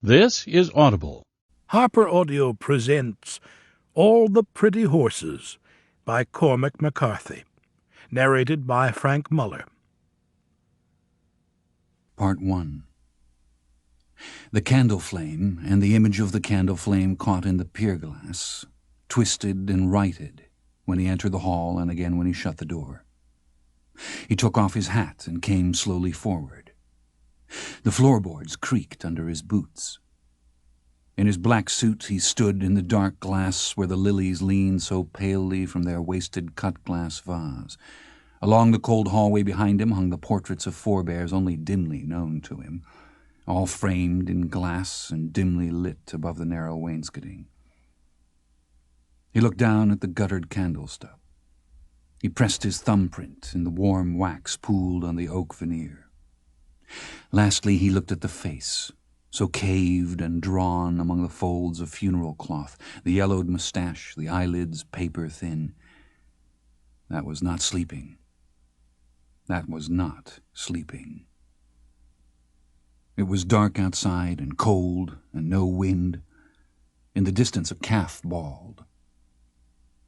This is Audible. Harper Audio presents All the Pretty Horses by Cormac McCarthy, narrated by Frank Muller. Part 1. The candle flame and the image of the candle flame caught in the pier glass, twisted and righted when he entered the hall and again when he shut the door. He took off his hat and came slowly forward. The floorboards creaked under his boots. In his black suit he stood in the dark glass where the lilies leaned so palely from their wasted cut-glass vase. Along the cold hallway behind him hung the portraits of forebears only dimly known to him, all framed in glass and dimly lit above the narrow wainscoting. He looked down at the guttered candle stub. He pressed his thumbprint in the warm wax pooled on the oak veneer. Lastly, he looked at the face, so caved and drawn among the folds of funeral cloth, the yellowed moustache, the eyelids paper-thin. That was not sleeping. That was not sleeping. It was dark outside and cold and no wind. In the distance a calf bawled.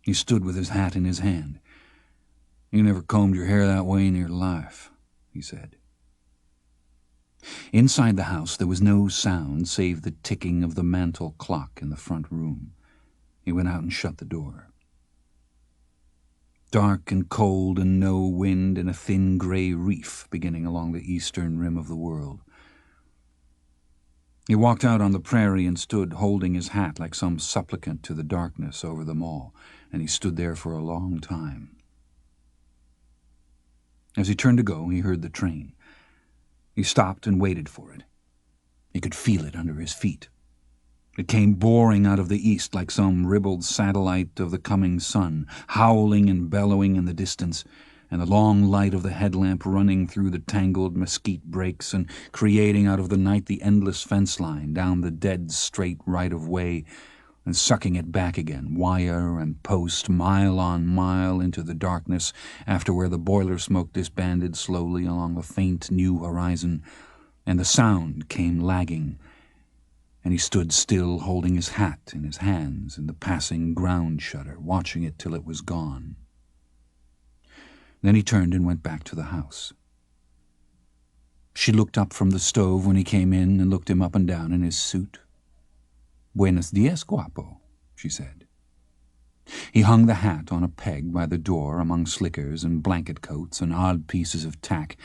He stood with his hat in his hand. "You never combed your hair that way in your life," he said. Inside the house there was no sound save the ticking of the mantel clock in the front room. He went out and shut the door. Dark and cold and no wind and a thin grey reef beginning along the eastern rim of the world. He walked out on the prairie and stood holding his hat like some supplicant to the darkness over them all, and he stood there for a long time. As he turned to go, he heard the train. He stopped and waited for it. He could feel it under his feet. It came boring out of the east like some ribald satellite of the coming sun, howling and bellowing in the distance, and the long light of the headlamp running through the tangled mesquite brakes and creating out of the night the endless fence line down the dead straight right-of-way and sucking it back again, wire and post, mile on mile into the darkness after where the boiler smoke disbanded slowly along the faint new horizon, and the sound came lagging, and he stood still holding his hat in his hands in the passing ground shutter, watching it till it was gone. Then he turned and went back to the house. She looked up from the stove when he came in and looked him up and down in his suit. "Buenos dias, guapo," she said. He hung the hat on a peg by the door among slickers and blanket coats and odd pieces of tack,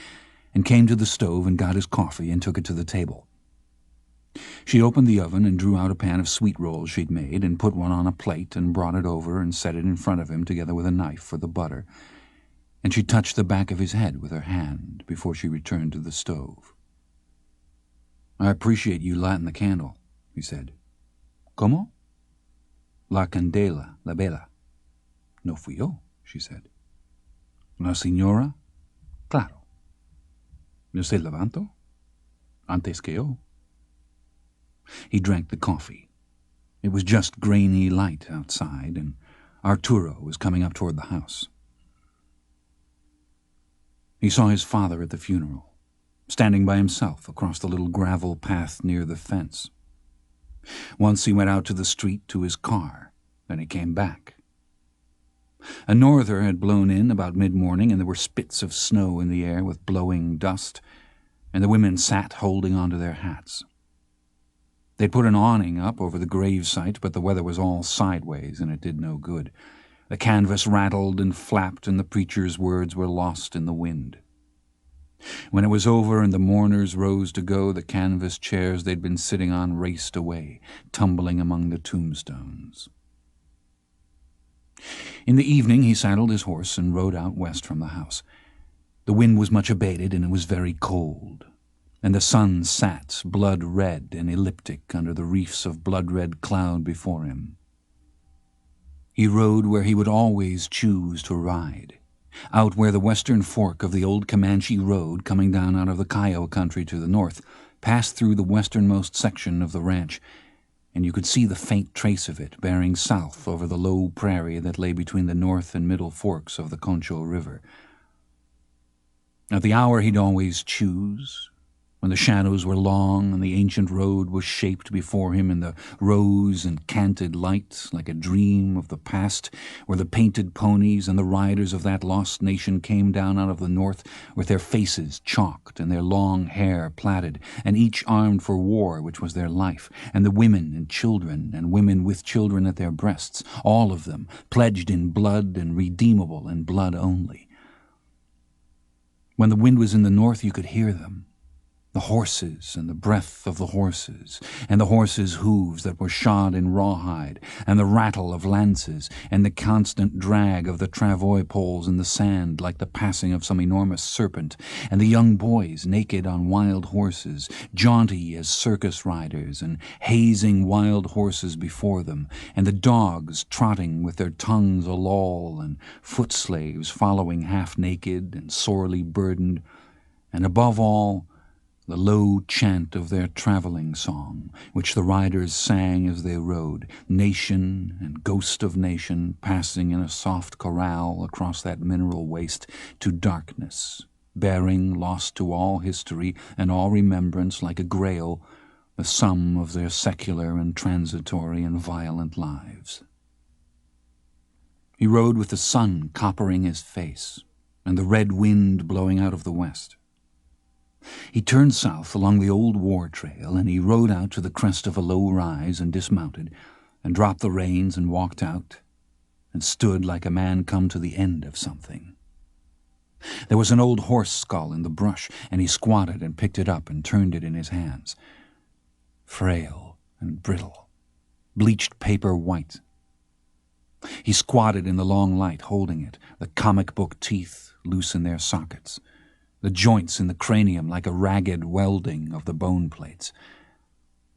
and came to the stove and got his coffee and took it to the table. She opened the oven and drew out a pan of sweet rolls she'd made and put one on a plate and brought it over and set it in front of him together with a knife for the butter, and she touched the back of his head with her hand before she returned to the stove. "I appreciate you lighting the candle," he said. "Como?" "La candela, la vela." "No fui yo," she said. "La señora?" "Claro." "No se levantó antes que yo." He drank the coffee. It was just grainy light outside, and Arturo was coming up toward the house. He saw his father at the funeral, standing by himself across the little gravel path near the fence. Once he went out to the street to his car, then he came back. A norther had blown in about mid-morning, and there were spits of snow in the air with blowing dust, and the women sat holding onto their hats. They'd put an awning up over the gravesite, but the weather was all sideways, and it did no good. The canvas rattled and flapped, and the preacher's words were lost in the wind. When it was over and the mourners rose to go, the canvas chairs they'd been sitting on raced away, tumbling among the tombstones. In the evening he saddled his horse and rode out west from the house. The wind was much abated, and it was very cold, and the sun sat blood-red and elliptic under the reefs of blood-red cloud before him. He rode where he would always choose to ride, out where the western fork of the old Comanche road, coming down out of the Kiowa country to the north, passed through the westernmost section of the ranch, and you could see the faint trace of it bearing south over the low prairie that lay between the north and middle forks of the Concho River. At the hour he'd always choose, when the shadows were long and the ancient road was shaped before him in the rose and canted light like a dream of the past, where the painted ponies and the riders of that lost nation came down out of the north with their faces chalked and their long hair plaited, and each armed for war which was their life, and the women and women with children at their breasts, all of them pledged in blood and redeemable in blood only. When the wind was in the north you could hear them, the horses and the breath of the horses, and the horses' hooves that were shod in rawhide, and the rattle of lances, and the constant drag of the travois poles in the sand like the passing of some enormous serpent, and the young boys naked on wild horses, jaunty as circus riders, and hazing wild horses before them, and the dogs trotting with their tongues a-loll, and foot slaves following half-naked and sorely burdened, and above all, the low chant of their travelling song, which the riders sang as they rode, nation and ghost of nation passing in a soft chorale across that mineral waste to darkness, bearing, lost to all history and all remembrance like a grail, the sum of their secular and transitory and violent lives. He rode with the sun coppering his face and the red wind blowing out of the west. He turned south along the old war trail, and he rode out to the crest of a low rise and dismounted, and dropped the reins and walked out, and stood like a man come to the end of something. There was an old horse skull in the brush, and he squatted and picked it up and turned it in his hands. Frail and brittle, bleached paper white. He squatted in the long light, holding it, the comic book teeth loose in their sockets, the joints in the cranium like a ragged welding of the bone plates,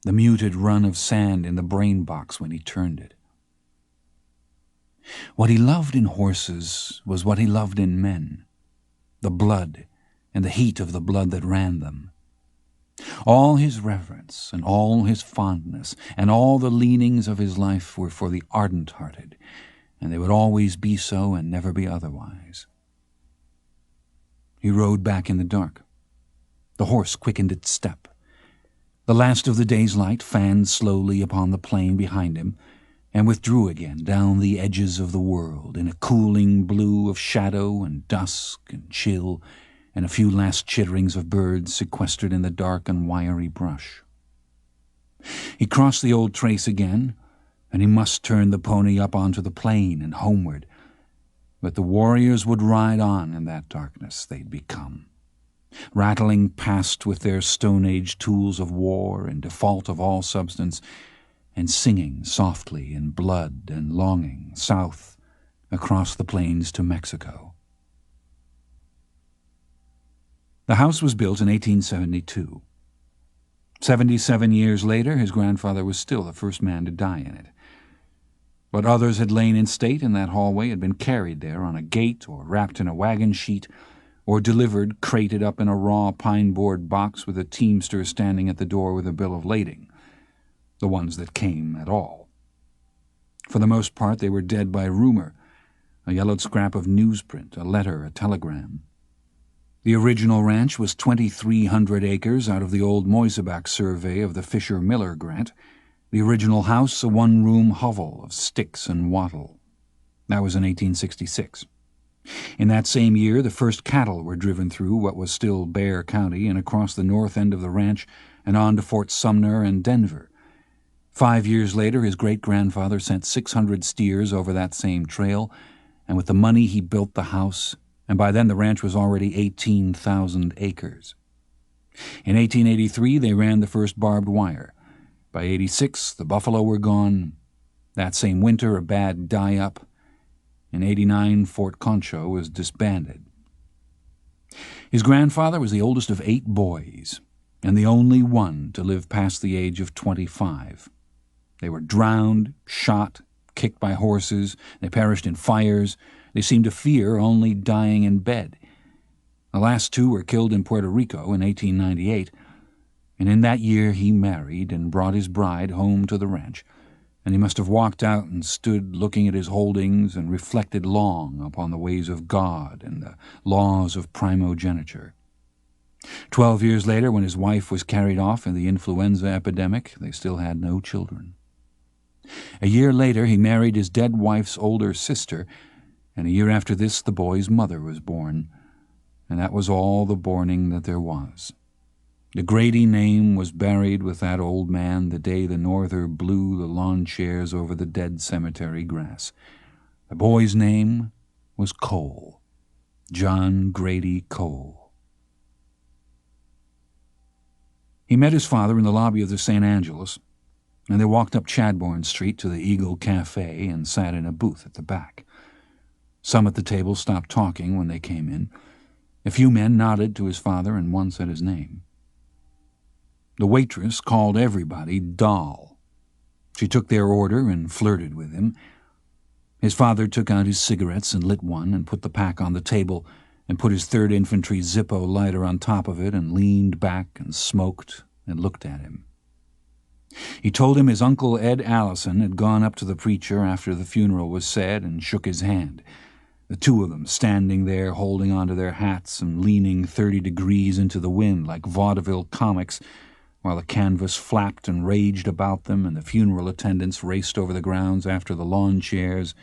the muted run of sand in the brain box when he turned it. What he loved in horses was what he loved in men, the blood and the heat of the blood that ran them. All his reverence and all his fondness and all the leanings of his life were for the ardent-hearted, and they would always be so and never be otherwise. He rode back in the dark. The horse quickened its step. The last of the day's light fanned slowly upon the plain behind him, and withdrew again down the edges of the world in a cooling blue of shadow and dusk and chill, and a few last chitterings of birds sequestered in the dark and wiry brush. He crossed the old trace again, and he must turn the pony up onto the plain and homeward. But the warriors would ride on in that darkness they'd become, rattling past with their Stone-Age tools of war in default of all substance, and singing softly in blood and longing south across the plains to Mexico. The house was built in 1872. 77 years later, his grandfather was still the first man to die in it. But others had lain in state in that hallway, had been carried there on a gate or wrapped in a wagon sheet, or delivered, crated up in a raw pine-board box with a teamster standing at the door with a bill of lading, the ones that came at all. For the most part they were dead by rumor, a yellowed scrap of newsprint, a letter, a telegram. The original ranch was 2,300 acres out of the old Moisebach survey of the Fisher-Miller grant, the original house a one-room hovel of sticks and wattle. That was in 1866. In that same year, the first cattle were driven through what was still Bexar County and across the north end of the ranch and on to Fort Sumner and Denver. 5 years later, his great-grandfather sent 600 steers over that same trail, and with the money he built the house, and by then the ranch was already 18,000 acres. In 1883, they ran the first barbed wire. By 86, the buffalo were gone. That same winter, a bad die-up. In 89, Fort Concho was disbanded. His grandfather was the oldest of 8 boys, and the only one to live past the age of 25. They were drowned, shot, kicked by horses. They perished in fires. They seemed to fear only dying in bed. The last 2 were killed in Puerto Rico in 1898, and in that year he married and brought his bride home to the ranch, and he must have walked out and stood looking at his holdings and reflected long upon the ways of God and the laws of primogeniture. 12 years later, when his wife was carried off in the influenza epidemic, they still had no children. A year later, he married his dead wife's older sister, and a year after this, the boy's mother was born, and that was all the mourning that there was. The Grady name was buried with that old man the day the norther blew the lawn chairs over the dead cemetery grass. The boy's name was Cole, John Grady Cole. He met his father in the lobby of the St. Angelus, and they walked up Chadbourne Street to the Eagle Cafe and sat in a booth at the back. Some at the table stopped talking when they came in. A few men nodded to his father, and one said his name. The waitress called everybody Doll. She took their order and flirted with him. His father took out his cigarettes and lit one and put the pack on the table and put his 3rd Infantry Zippo lighter on top of it and leaned back and smoked and looked at him. He told him his Uncle Ed Allison had gone up to the preacher after the funeral was said and shook his hand, the two of them standing there holding onto their hats and leaning 30 degrees into the wind like vaudeville comics, while the canvas flapped and raged about them and the funeral attendants raced over the grounds after the lawn chairs.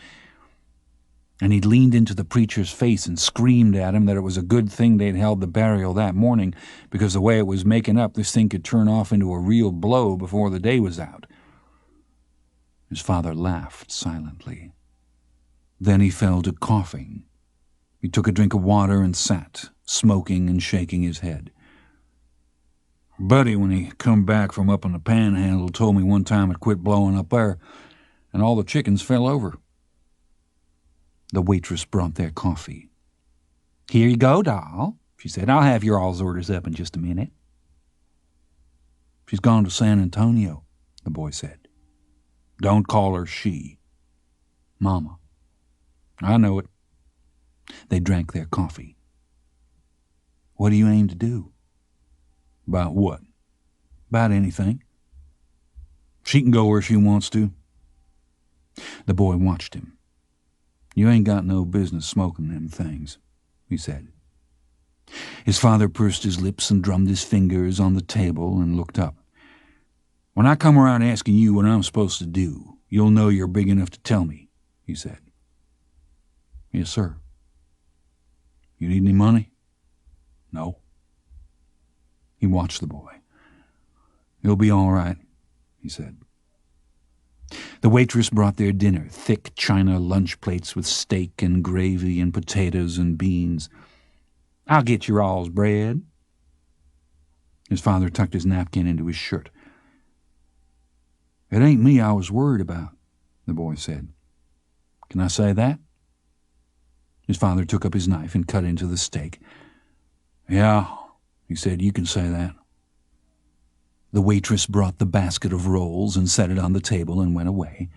And he'd leaned into the preacher's face and screamed at him that it was a good thing they'd held the burial that morning, because the way it was making up, this thing could turn off into a real blow before the day was out. His father laughed silently. Then he fell to coughing. He took a drink of water and sat, smoking and shaking his head. Buddy, when he come back from up in the Panhandle, told me one time it quit blowing up there, and all the chickens fell over. The waitress brought their coffee. "Here you go, Doll," she said. "I'll have your all's orders up in just a minute." "She's gone to San Antonio," the boy said. "Don't call her she." "Mama." "I know it." They drank their coffee. "What do you aim to do?" "About what?" "About anything." "She can go where she wants to." The boy watched him. "You ain't got no business smoking them things," he said. His father pursed his lips and drummed his fingers on the table and looked up. "When I come around asking you what I'm supposed to do, you'll know you're big enough to tell me," he said. "Yes, sir." "You need any money?" "No." He watched the boy. "You'll be all right," he said. The waitress brought their dinner, thick china lunch plates with steak and gravy and potatoes and beans. "I'll get your all's bread." His father tucked his napkin into his shirt. "It ain't me I was worried about," the boy said. "Can I say that?" His father took up his knife and cut into the steak. "Yeah," he said, "you can say that." The waitress brought the basket of rolls and set it on the table and went away.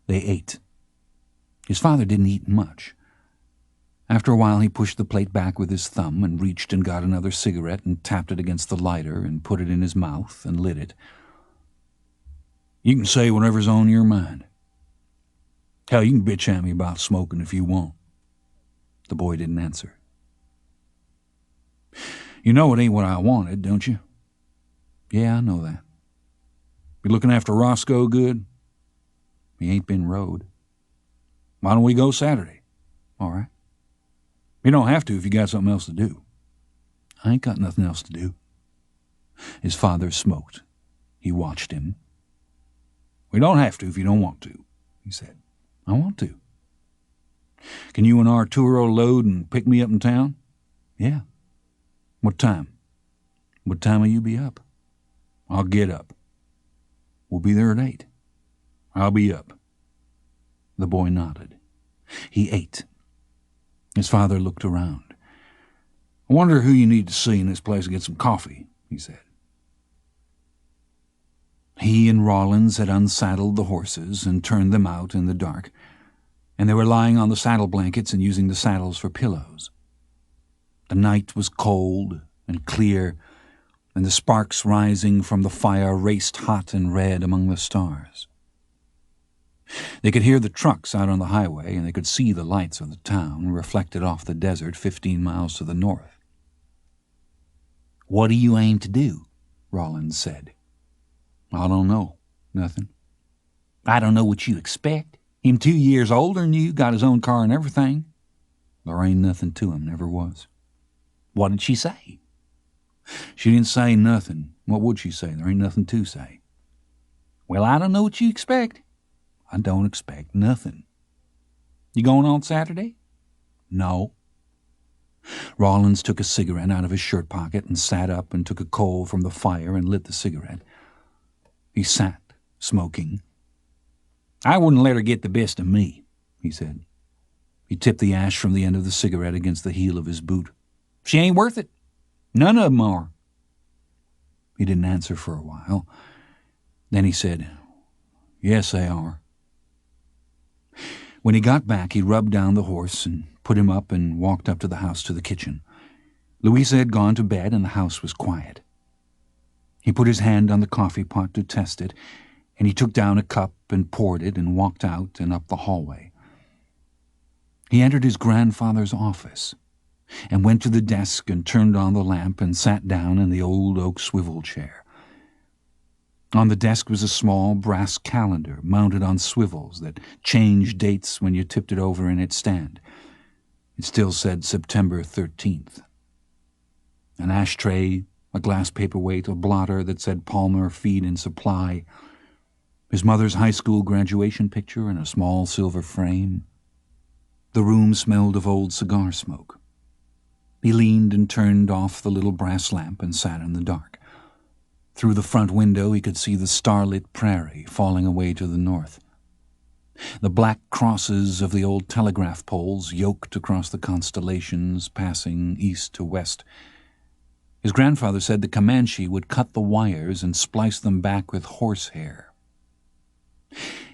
They ate. His father didn't eat much. After a while he pushed the plate back with his thumb and reached and got another cigarette and tapped it against the lighter and put it in his mouth and lit it. "You can say whatever's on your mind. Hell, you can bitch at me about smoking if you want." The boy didn't answer. "You know it ain't what I wanted, don't you?" "Yeah, I know that." "You looking after Roscoe good?" "He ain't been rode." "Why don't we go Saturday?" "All right." "You don't have to if you got something else to do." "I ain't got nothing else to do." His father smoked. He watched him. "We don't have to if you don't want to," he said. "I want to." "Can you and Arturo load and pick me up in town?" "Yeah." "What time?" "What time will you be up?" "I'll get up." "We'll be there at 8. "I'll be up." The boy nodded. He ate. His father looked around. "I wonder who you need to see in this place to get some coffee," he said. He and Rawlins had unsaddled the horses and turned them out in the dark, and they were lying on the saddle blankets and using the saddles for pillows. The night was cold and clear, and the sparks rising from the fire raced hot and red among the stars. They could hear the trucks out on the highway, and they could see the lights of the town reflected off the desert 15 miles to the north. "What do you aim to do?" Rollins said. "I don't know. Nothing." "I don't know what you expect. Him 2 years older than you, got his own car and everything." "There ain't nothing to him, never was." "What did she say?" "She didn't say nothing. What would she say? There ain't nothing to say." "Well, I don't know what you expect." "I don't expect nothing." "You going on Saturday?" "No." Rollins took a cigarette out of his shirt pocket and sat up and took a coal from the fire and lit the cigarette. He sat, smoking. "I wouldn't let her get the best of me," he said. He tipped the ash from the end of the cigarette against the heel of his boot. "She ain't worth it. None of 'em are." He didn't answer for a while. Then he said, "Yes, they are." When he got back, he rubbed down the horse and put him up and walked up to the house to the kitchen. Louisa had gone to bed and the house was quiet. He put his hand on the coffee pot to test it, and he took down a cup and poured it and walked out and up the hallway. He entered his grandfather's office and went to the desk and turned on the lamp and sat down in the old oak swivel chair. On the desk was a small brass calendar mounted on swivels that changed dates when you tipped it over in its stand. It still said September 13th. An ashtray, a glass paperweight, a blotter that said Palmer Feed and Supply, his mother's high school graduation picture in a small silver frame. The room smelled of old cigar smoke. He leaned and turned off the little brass lamp and sat in the dark. Through the front window he could see the starlit prairie falling away to the north. The black crosses of the old telegraph poles yoked across the constellations, passing east to west. His grandfather said the Comanche would cut the wires and splice them back with horsehair.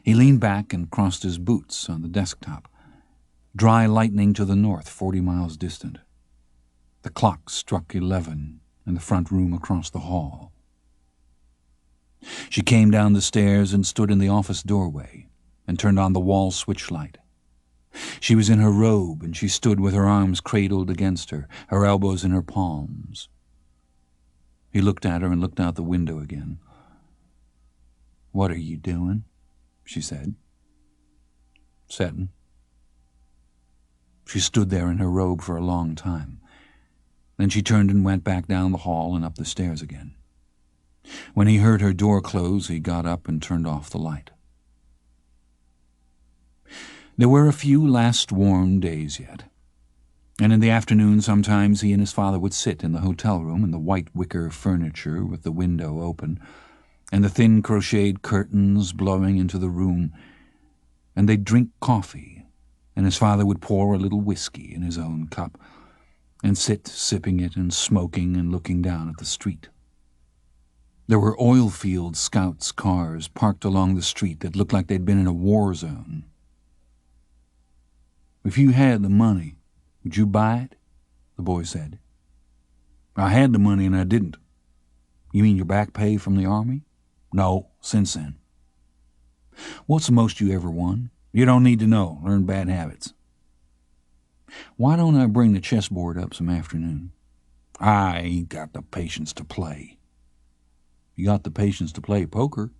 He leaned back and crossed his boots on the desktop. Dry lightning to the north, 40 miles distant. The clock struck 11 in the front room across the hall. She came down the stairs and stood in the office doorway and turned on the wall switch light. She was in her robe, and she stood with her arms cradled against her elbows in her palms. He looked at her and looked out the window again. "What are you doing?" she said. "Settin'." She stood there in her robe for a long time. Then she turned and went back down the hall and up the stairs again. When he heard her door close, he got up and turned off the light. There were a few last warm days yet, and in the afternoon sometimes he and his father would sit in the hotel room in the white wicker furniture with the window open and the thin crocheted curtains blowing into the room, and they'd drink coffee, and his father would pour a little whiskey in his own cup and sit sipping it and smoking and looking down at the street. There were oil field scouts' cars parked along the street that looked like they'd been in a war zone. "If you had the money, would you buy it?" the boy said. "I had the money and I didn't." "You mean your back pay from the Army?" "No, since then." "What's the most you ever won?" "You don't need to know. Learn bad habits." "Why don't I bring the chessboard up some afternoon?" "I ain't got the patience to play." "You got the patience to play poker.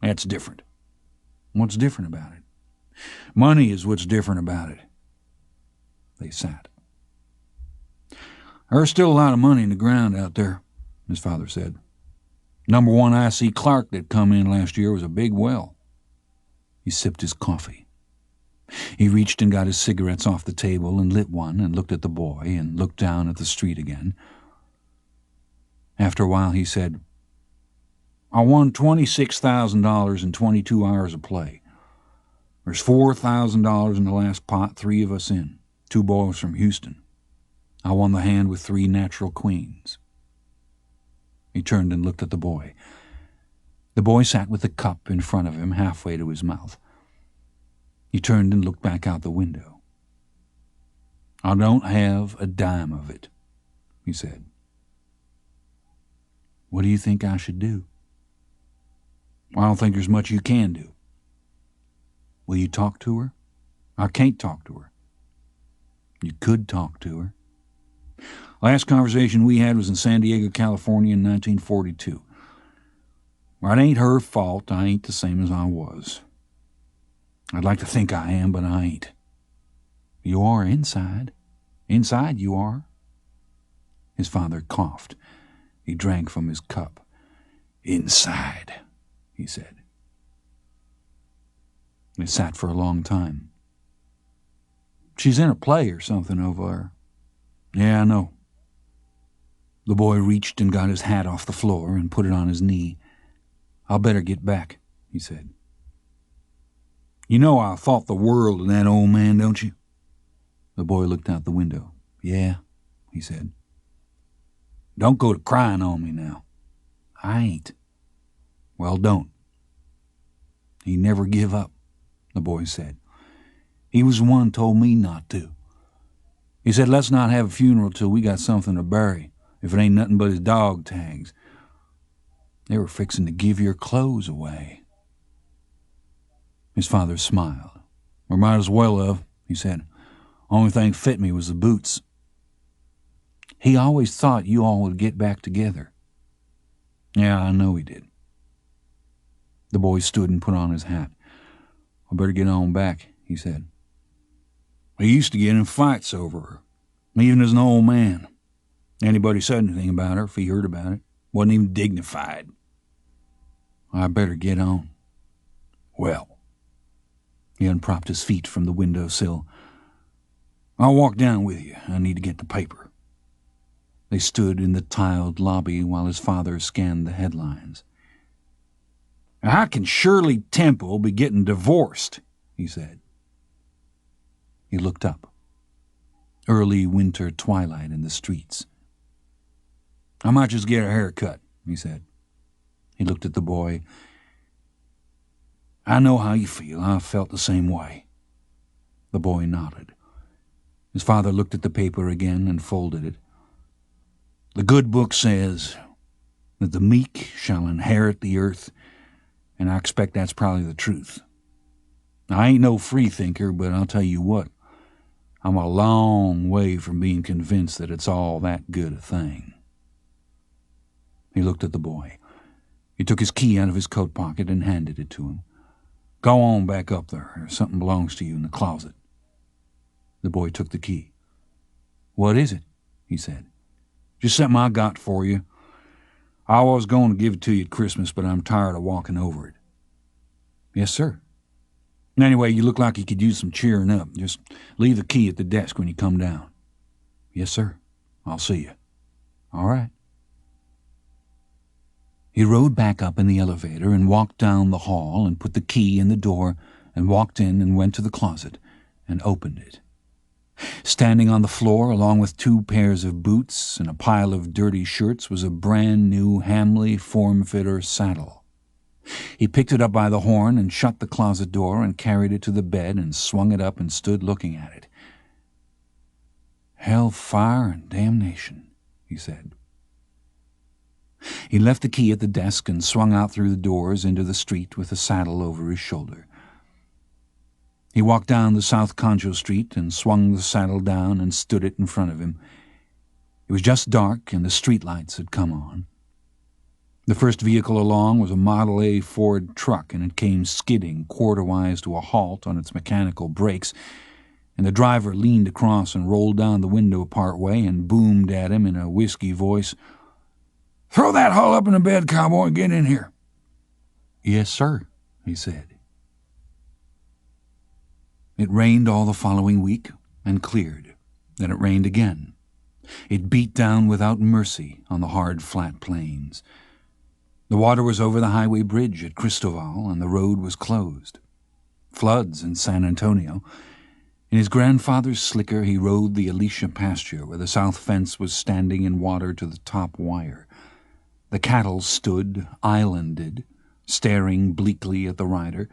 That's different." "What's different about it?" "Money is what's different about it." They sat. "There's still a lot of money in the ground out there," his father said. "Number 1 I.C. Clark that come in last year was a big well." He sipped his coffee. He reached and got his cigarettes off the table and lit one and looked at the boy and looked down at the street again. After a while he said, "I won $26,000 in 22 hours of play. There's $4,000 in the last pot, 3 of us in, 2 boys from Houston. I won the hand with 3 natural queens." He turned and looked at the boy. The boy sat with the cup in front of him halfway to his mouth. He turned and looked back out the window. "I don't have a dime of it," he said. "What do you think I should do?" "I don't think there's much you can do." "Will you talk to her?" "I can't talk to her." "You could talk to her." Last conversation we had was in San Diego, California in 1942. Well, it ain't her fault I ain't the same as I was. I'd like to think I am, but I ain't. You are inside. Inside you are. His father coughed. He drank from his cup. Inside, he said. They sat for a long time. She's in a play or something over there. Yeah, I know. The boy reached and got his hat off the floor and put it on his knee. I'll better get back, he said. You know I thought the world of that old man, don't you? The boy looked out the window. Yeah, he said. Don't go to crying on me now. I ain't. Well, don't. He never give up, the boy said. He was the one told me not to. He said, let's not have a funeral till we got something to bury, if it ain't nothing but his dog tags. They were fixing to give your clothes away. His father smiled. We might as well have, he said. Only thing fit me was the boots. He always thought you all would get back together. Yeah, I know he did. The boy stood and put on his hat. I better get on back, he said. He used to get in fights over her, even as an old man. Anybody said anything about her if he heard about it. Wasn't even dignified. I better get on. Well, he unpropped his feet from the windowsill. I'll walk down with you. I need to get the paper. They stood in the tiled lobby while his father scanned the headlines. How can Shirley Temple be getting divorced? He said. He looked up. Early winter twilight in the streets. I might just get a haircut, he said. He looked at the boy. I know how you feel. I felt the same way. The boy nodded. His father looked at the paper again and folded it. The good book says that the meek shall inherit the earth, and I expect that's probably the truth. I ain't no free thinker, but I'll tell you what, I'm a long way from being convinced that it's all that good a thing. He looked at the boy. He took his key out of his coat pocket and handed it to him. Go on back up there. Something belongs to you in the closet. The boy took the key. What is it? He said. Just something I got for you. I was going to give it to you at Christmas, but I'm tired of walking over it. Yes, sir. Anyway, you look like you could use some cheering up. Just leave the key at the desk when you come down. Yes, sir. I'll see you. All right. He rode back up in the elevator and walked down the hall and put the key in the door and walked in and went to the closet and opened it. Standing on the floor, along with 2 pairs of boots and a pile of dirty shirts, was a brand-new Hamley form-fitter saddle. He picked it up by the horn and shut the closet door and carried it to the bed and swung it up and stood looking at it. Hell, fire, and damnation, he said. He left the key at the desk and swung out through the doors into the street with the saddle over his shoulder. He walked down the South Concho Street and swung the saddle down and stood it in front of him. It was just dark and the streetlights had come on. The first vehicle along was a Model A Ford truck, and it came skidding quarter-wise to a halt on its mechanical brakes, and the driver leaned across and rolled down the window part way and boomed at him in a whiskey voice, "Throw that hull up in the bed, cowboy, and get in here." "Yes, sir," he said. It rained all the following week and cleared. Then it rained again. It beat down without mercy on the hard, flat plains. The water was over the highway bridge at Cristoval, and the road was closed. Floods in San Antonio. In his grandfather's slicker he rode the Alicia pasture, where the south fence was standing in water to the top wire. The cattle stood, islanded, staring bleakly at the rider.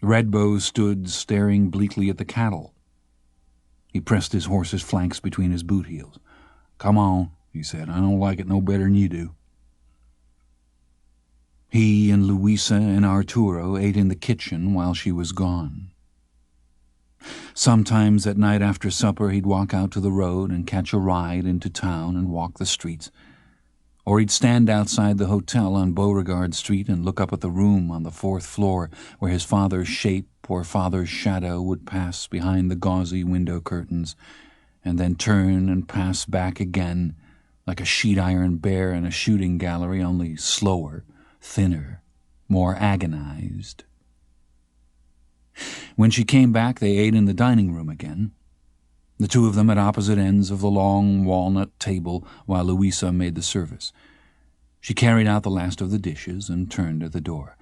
Redbow stood staring bleakly at the cattle. He pressed his horse's flanks between his boot heels. "Come on," he said. "I don't like it no better'n you do." He and Louisa and Arturo ate in the kitchen while she was gone. Sometimes at night after supper he'd walk out to the road and catch a ride into town and walk the streets. Or he'd stand outside the hotel on Beauregard Street and look up at the room on the 4th floor where his father's shape or father's shadow would pass behind the gauzy window curtains, and then turn and pass back again like a sheet-iron bear in a shooting gallery, only slower, thinner, more agonized. When she came back, they ate in the dining room again, the two of them at opposite ends of the long walnut table while Louisa made the service. She carried out the last of the dishes and turned at the door.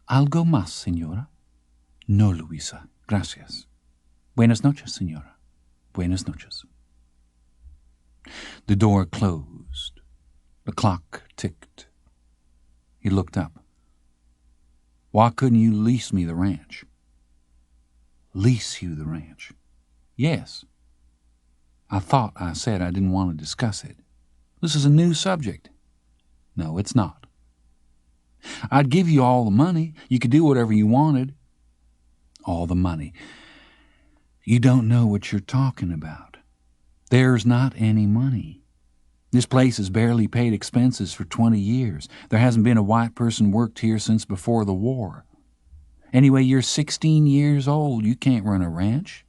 "Algo más, señora?" "No, Louisa. Gracias. Buenas noches, señora. Buenas noches." The door closed. The clock ticked. He looked up. "Why couldn't you lease me the ranch?" "Lease you the ranch?" "Yes. I thought I said I didn't want to discuss it. This is a new subject." "No, it's not." "I'd give you all the money. You could do whatever you wanted." "All the money? You don't know what you're talking about. There's not any money. This place has barely paid expenses for 20 years. There hasn't been a white person worked here since before the war. Anyway, you're 16 years old. You can't run a ranch."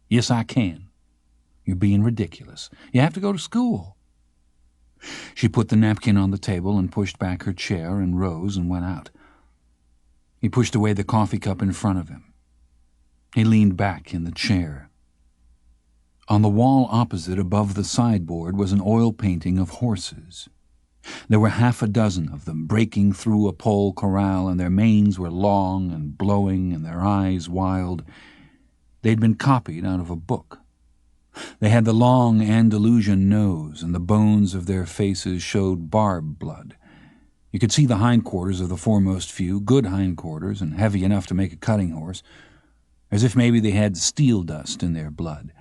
"Yes, I can." "You're being ridiculous. You have to go to school." She put the napkin on the table and pushed back her chair and rose and went out. He pushed away the coffee cup in front of him. He leaned back in the chair. On the wall opposite, above the sideboard, was an oil painting of horses. There were 6 of them breaking through a pole corral, and their manes were long and blowing and their eyes wild. They'd been copied out of a book. They had the long Andalusian nose, and the bones of their faces showed barb blood. You could see the hindquarters of the foremost few, good hindquarters and heavy enough to make a cutting horse, as if maybe they had steel dust in their blood.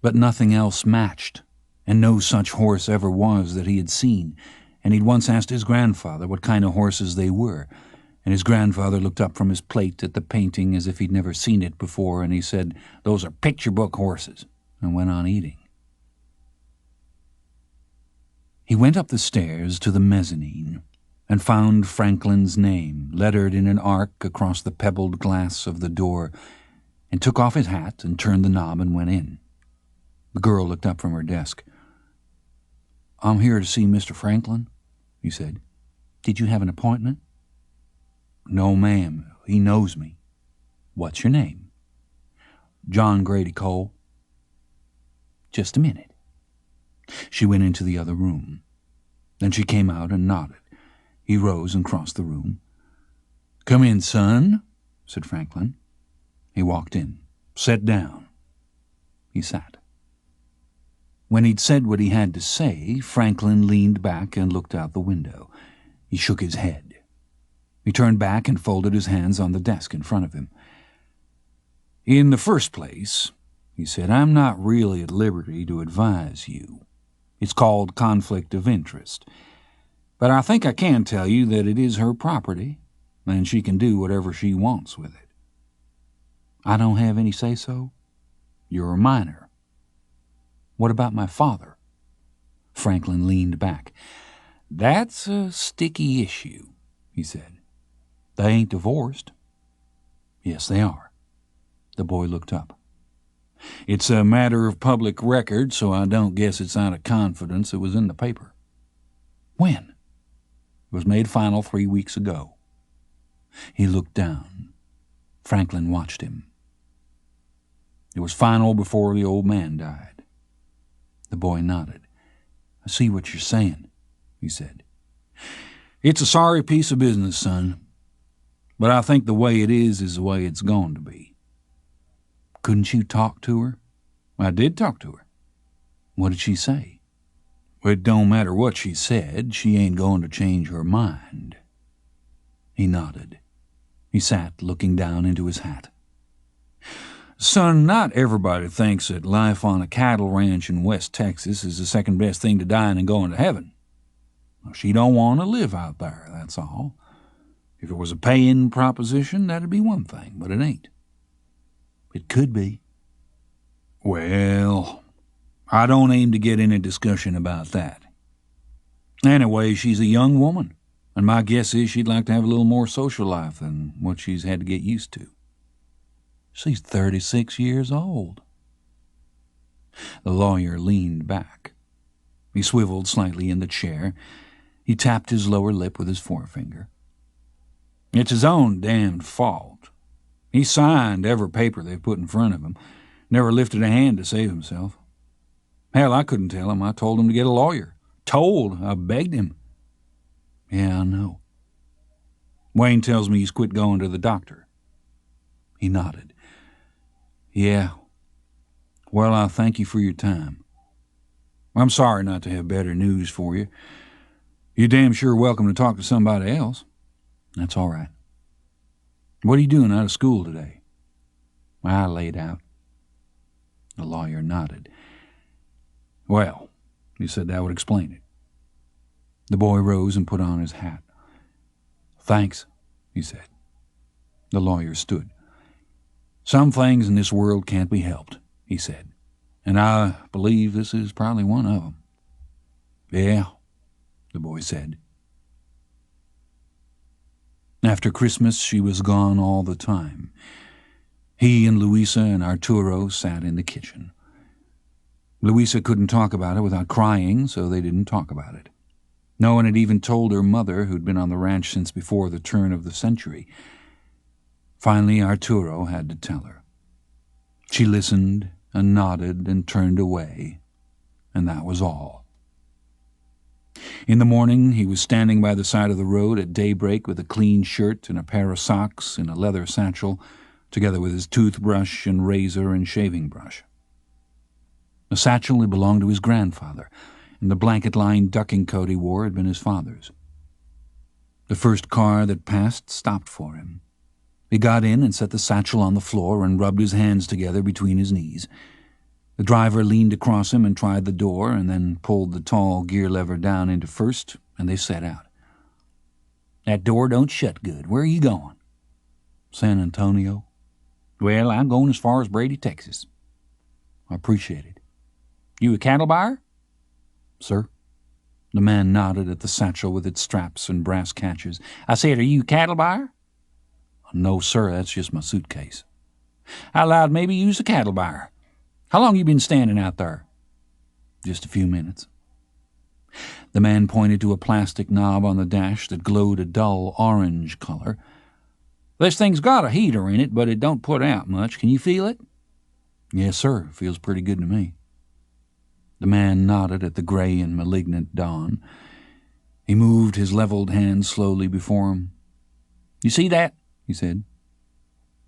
But nothing else matched, and no such horse ever was that he had seen, and he'd once asked his grandfather what kind of horses they were, and his grandfather looked up from his plate at the painting as if he'd never seen it before, and he said, "Those are picture-book horses," and went on eating. He went up the stairs to the mezzanine and found Franklin's name lettered in an arc across the pebbled glass of the door, and took off his hat and turned the knob and went in. The girl looked up from her desk. "I'm here to see Mr. Franklin," he said. "Did you have an appointment?" "No, ma'am. He knows me." "What's your name?" "John Grady Cole." "Just a minute." She went into the other room. Then she came out and nodded. He rose and crossed the room. "Come in, son," said Franklin. He walked in. "Sit down." He sat. When he'd said what he had to say, Franklin leaned back and looked out the window. He shook his head. He turned back and folded his hands on the desk in front of him. "In the first place," he said, "I'm not really at liberty to advise you. It's called conflict of interest. But I think I can tell you that it is her property, and she can do whatever she wants with it." "I don't have any say-so?" "You're a minor." "What about my father?" Franklin leaned back. "That's a sticky issue," he said. "They ain't divorced." "Yes, they are." The boy looked up. "It's a matter of public record, so I don't guess it's out of confidence. It was in the paper." "When?" "It was made final 3 weeks ago." He looked down. Franklin watched him. "It was final before the old man died." The boy nodded. "I see what you're saying," he said. "It's a sorry piece of business, son. But I think the way it is the way it's going to be." "Couldn't you talk to her?" "I did talk to her." "What did she say?" "It don't matter what she said. She ain't going to change her mind." He nodded. He sat looking down into his hat. "Son, not everybody thinks that life on a cattle ranch in West Texas is the second best thing to dying and going to heaven. She don't want to live out there, that's all. If it was a paying proposition, that'd be one thing, but it ain't. It could be. Well, I don't aim to get in a discussion about that. Anyway, she's a young woman, and my guess is she'd like to have a little more social life than what she's had to get used to. She's 36 years old. The lawyer leaned back. He swiveled slightly in the chair. He tapped his lower lip with his forefinger. It's his own damned fault. He signed every paper they put in front of him, never lifted a hand to save himself. Hell, I couldn't tell him. I told him to get a lawyer. I begged him. Yeah, I know. Wayne tells me he's quit going to the doctor. He nodded. Yeah. Well, I thank you for your time. I'm sorry not to have better news for you. You're damn sure welcome to talk to somebody else. That's all right. What are you doing out of school today? I laid out. The lawyer nodded. Well, he said that would explain it. The boy rose and put on his hat. Thanks, he said. The lawyer stood. Some things in this world can't be helped, he said, and I believe this is probably one of them. Yeah, the boy said. After Christmas, she was gone all the time. He and Louisa and Arturo sat in the kitchen. Louisa couldn't talk about it without crying, so they didn't talk about it. No one had even told her mother, who'd been on the ranch since before the turn of the century. Finally, Arturo had to tell her. She listened and nodded and turned away, and that was all. In the morning, he was standing by the side of the road at daybreak with a clean shirt and a pair of socks and a leather satchel, together with his toothbrush and razor and shaving brush. The satchel had belonged to his grandfather, and the blanket-lined ducking coat he wore had been his father's. The first car that passed stopped for him. He got in and set the satchel on the floor and rubbed his hands together between his knees. The driver leaned across him and tried the door and then pulled the tall gear lever down into first, and they set out. That door don't shut good. Where are you going? San Antonio. Well, I'm going as far as Brady, Texas. I appreciate it. You a cattle buyer? Sir? The man nodded at the satchel with its straps and brass catches. I said, are you a cattle buyer? No, sir, that's just my suitcase. I allowed maybe you's a cattle buyer. How long you been standing out there? Just a few minutes. The man pointed to a plastic knob on the dash that glowed a dull orange color. This thing's got a heater in it, but it don't put out much. Can you feel it? Yes, sir. Feels pretty good to me. The man nodded at the gray and malignant dawn. He moved his leveled hand slowly before him. You see that? He said.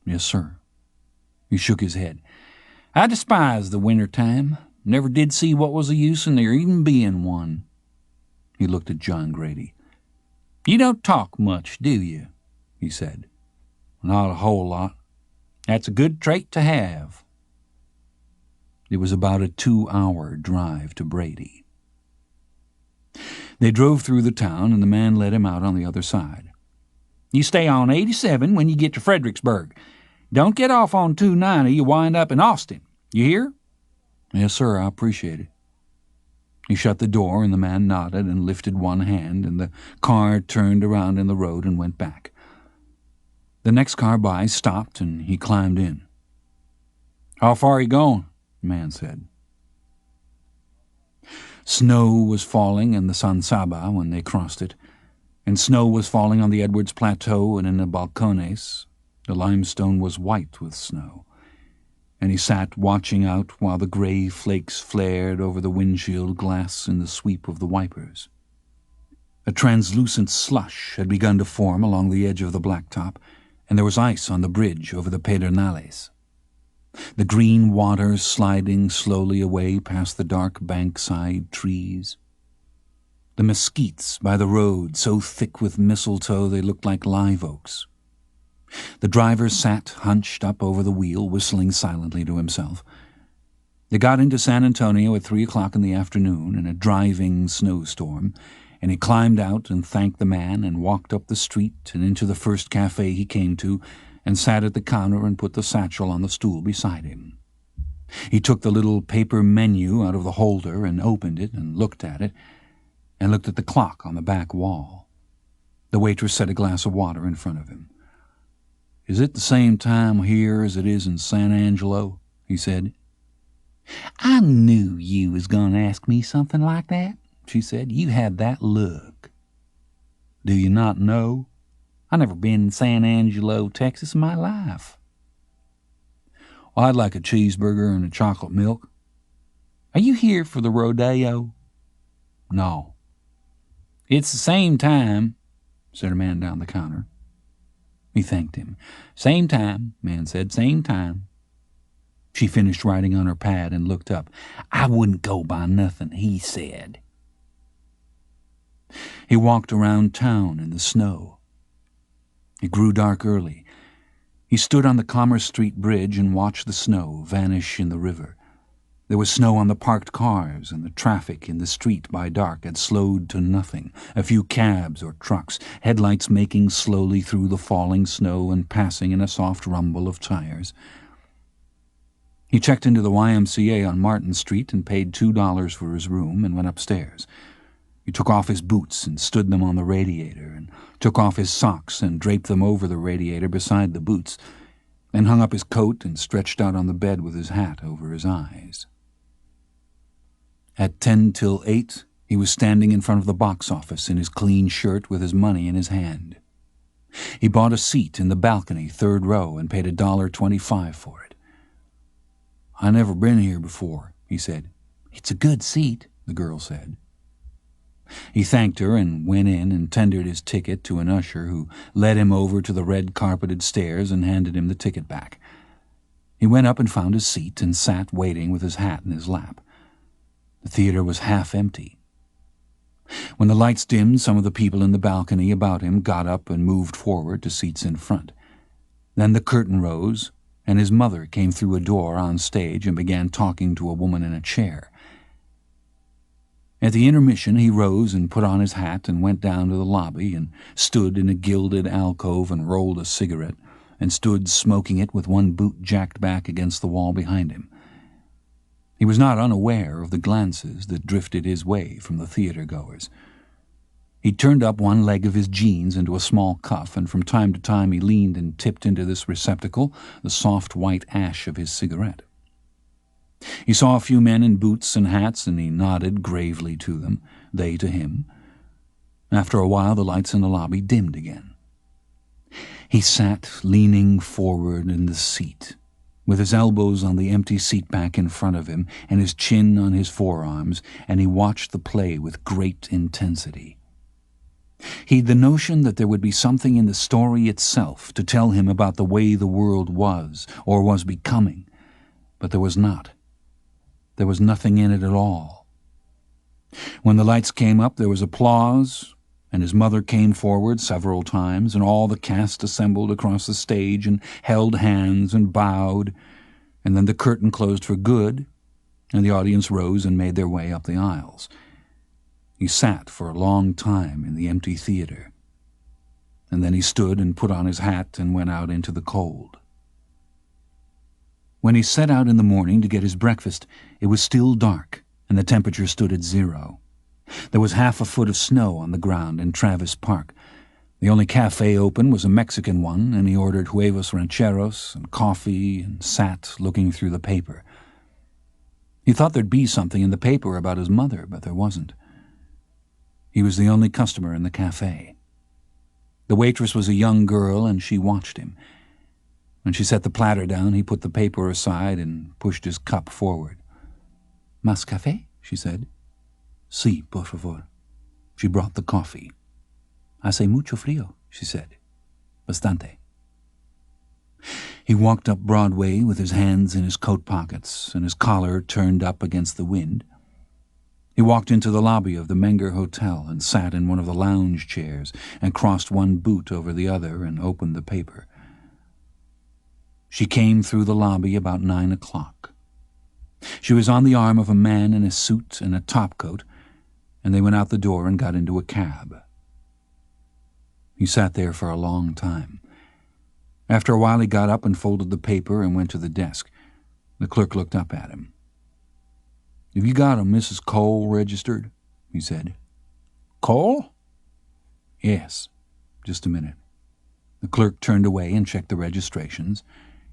Yes, sir. He shook his head. I despise the winter time. Never did see what was the use in there even being one. He looked at John Grady. You don't talk much, do you? He said. Not a whole lot. That's a good trait to have. It was about a 2-hour drive to Brady. They drove through the town, and the man led him out on the other side. You stay on 87 when you get to Fredericksburg. Don't get off on 290, you wind up in Austin. You hear? Yes, sir, I appreciate it. He shut the door, and the man nodded and lifted one hand, and the car turned around in the road and went back. The next car by stopped, and he climbed in. How far are you going? The man said. Snow was falling in the San Saba when they crossed it, and snow was falling on the Edwards Plateau and in the Balcones. The limestone was white with snow, and he sat watching out while the gray flakes flared over the windshield glass in the sweep of the wipers. A translucent slush had begun to form along the edge of the blacktop, and there was ice on the bridge over the Pedernales. The green water sliding slowly away past the dark bankside trees. The mesquites by the road, so thick with mistletoe they looked like live oaks. The driver sat hunched up over the wheel, whistling silently to himself. They got into San Antonio at 3 o'clock in the afternoon in a driving snowstorm, and he climbed out and thanked the man and walked up the street and into the first cafe he came to and sat at the counter and put the satchel on the stool beside him. He took the little paper menu out of the holder and opened it and looked at it, and looked at the clock on the back wall. The waitress set a glass of water in front of him. "Is it the same time here as it is in San Angelo?" he said. "I knew you was going to ask me something like that," she said. "You had that look." "Do you not know? I never been in San Angelo, Texas in my life." "Well, I'd like a cheeseburger and a chocolate milk." "Are you here for the rodeo?" "No." "It's the same time," said a man down the counter. He thanked him. "Same time," man said, "same time." She finished writing on her pad and looked up. "I wouldn't go by nothing he said." He walked around town in the snow. It grew dark early. He stood on the Commerce Street Bridge and watched the snow vanish in the river. There was snow on the parked cars, and the traffic in the street by dark had slowed to nothing. A few cabs or trucks, headlights making slowly through the falling snow and passing in a soft rumble of tires. He checked into the YMCA on Martin Street and paid $2 for his room and went upstairs. He took off his boots and stood them on the radiator, and took off his socks and draped them over the radiator beside the boots, and hung up his coat and stretched out on the bed with his hat over his eyes. At 10 till 8, he was standing in front of the box office in his clean shirt with his money in his hand. He bought a seat in the balcony, 3rd row, and paid $1.25 for it. "I never been here before," he said. "It's a good seat," the girl said. He thanked her and went in and tendered his ticket to an usher who led him over to the red-carpeted stairs and handed him the ticket back. He went up and found his seat and sat waiting with his hat in his lap. The theater was half empty. When the lights dimmed, some of the people in the balcony about him got up and moved forward to seats in front. Then the curtain rose, and his mother came through a door on stage and began talking to a woman in a chair. At the intermission, he rose and put on his hat and went down to the lobby and stood in a gilded alcove and rolled a cigarette and stood smoking it with one boot jacked back against the wall behind him. He was not unaware of the glances that drifted his way from the theater-goers. He turned up one leg of his jeans into a small cuff, and from time to time he leaned and tipped into this receptacle the soft white ash of his cigarette. He saw a few men in boots and hats, and he nodded gravely to them, they to him. After a while the lights in the lobby dimmed again. He sat leaning forward in the seat, with his elbows on the empty seat back in front of him and his chin on his forearms, and he watched the play with great intensity. He'd the notion that there would be something in the story itself to tell him about the way the world was, or was becoming, but there was not. There was nothing in it at all. When the lights came up, there was applause, and his mother came forward several times, and all the cast assembled across the stage and held hands and bowed, and then the curtain closed for good, and the audience rose and made their way up the aisles. He sat for a long time in the empty theater, and then he stood and put on his hat and went out into the cold. When he set out in the morning to get his breakfast, it was still dark, and the temperature stood at 0. There was half a foot of snow on the ground in Travis Park. The only cafe open was a Mexican one, and he ordered huevos rancheros and coffee and sat looking through the paper. He thought there'd be something in the paper about his mother, but there wasn't. He was the only customer in the cafe. The waitress was a young girl, and she watched him. When she set the platter down, he put the paper aside and pushed his cup forward. "Más café?" she said. "Sí, por favor." She brought the coffee. "Hace mucho frío," she said. "Bastante." He walked up Broadway with his hands in his coat pockets and his collar turned up against the wind. He walked into the lobby of the Menger Hotel and sat in one of the lounge chairs and crossed one boot over the other and opened the paper. She came through the lobby about 9 o'clock. She was on the arm of a man in a suit and a topcoat, and they went out the door and got into a cab. He sat there for a long time. After a while he got up and folded the paper and went to the desk. The clerk looked up at him. "Have you got a Mrs. Cole registered?" he said. "Cole?" "Yes. Just a minute." The clerk turned away and checked the registrations.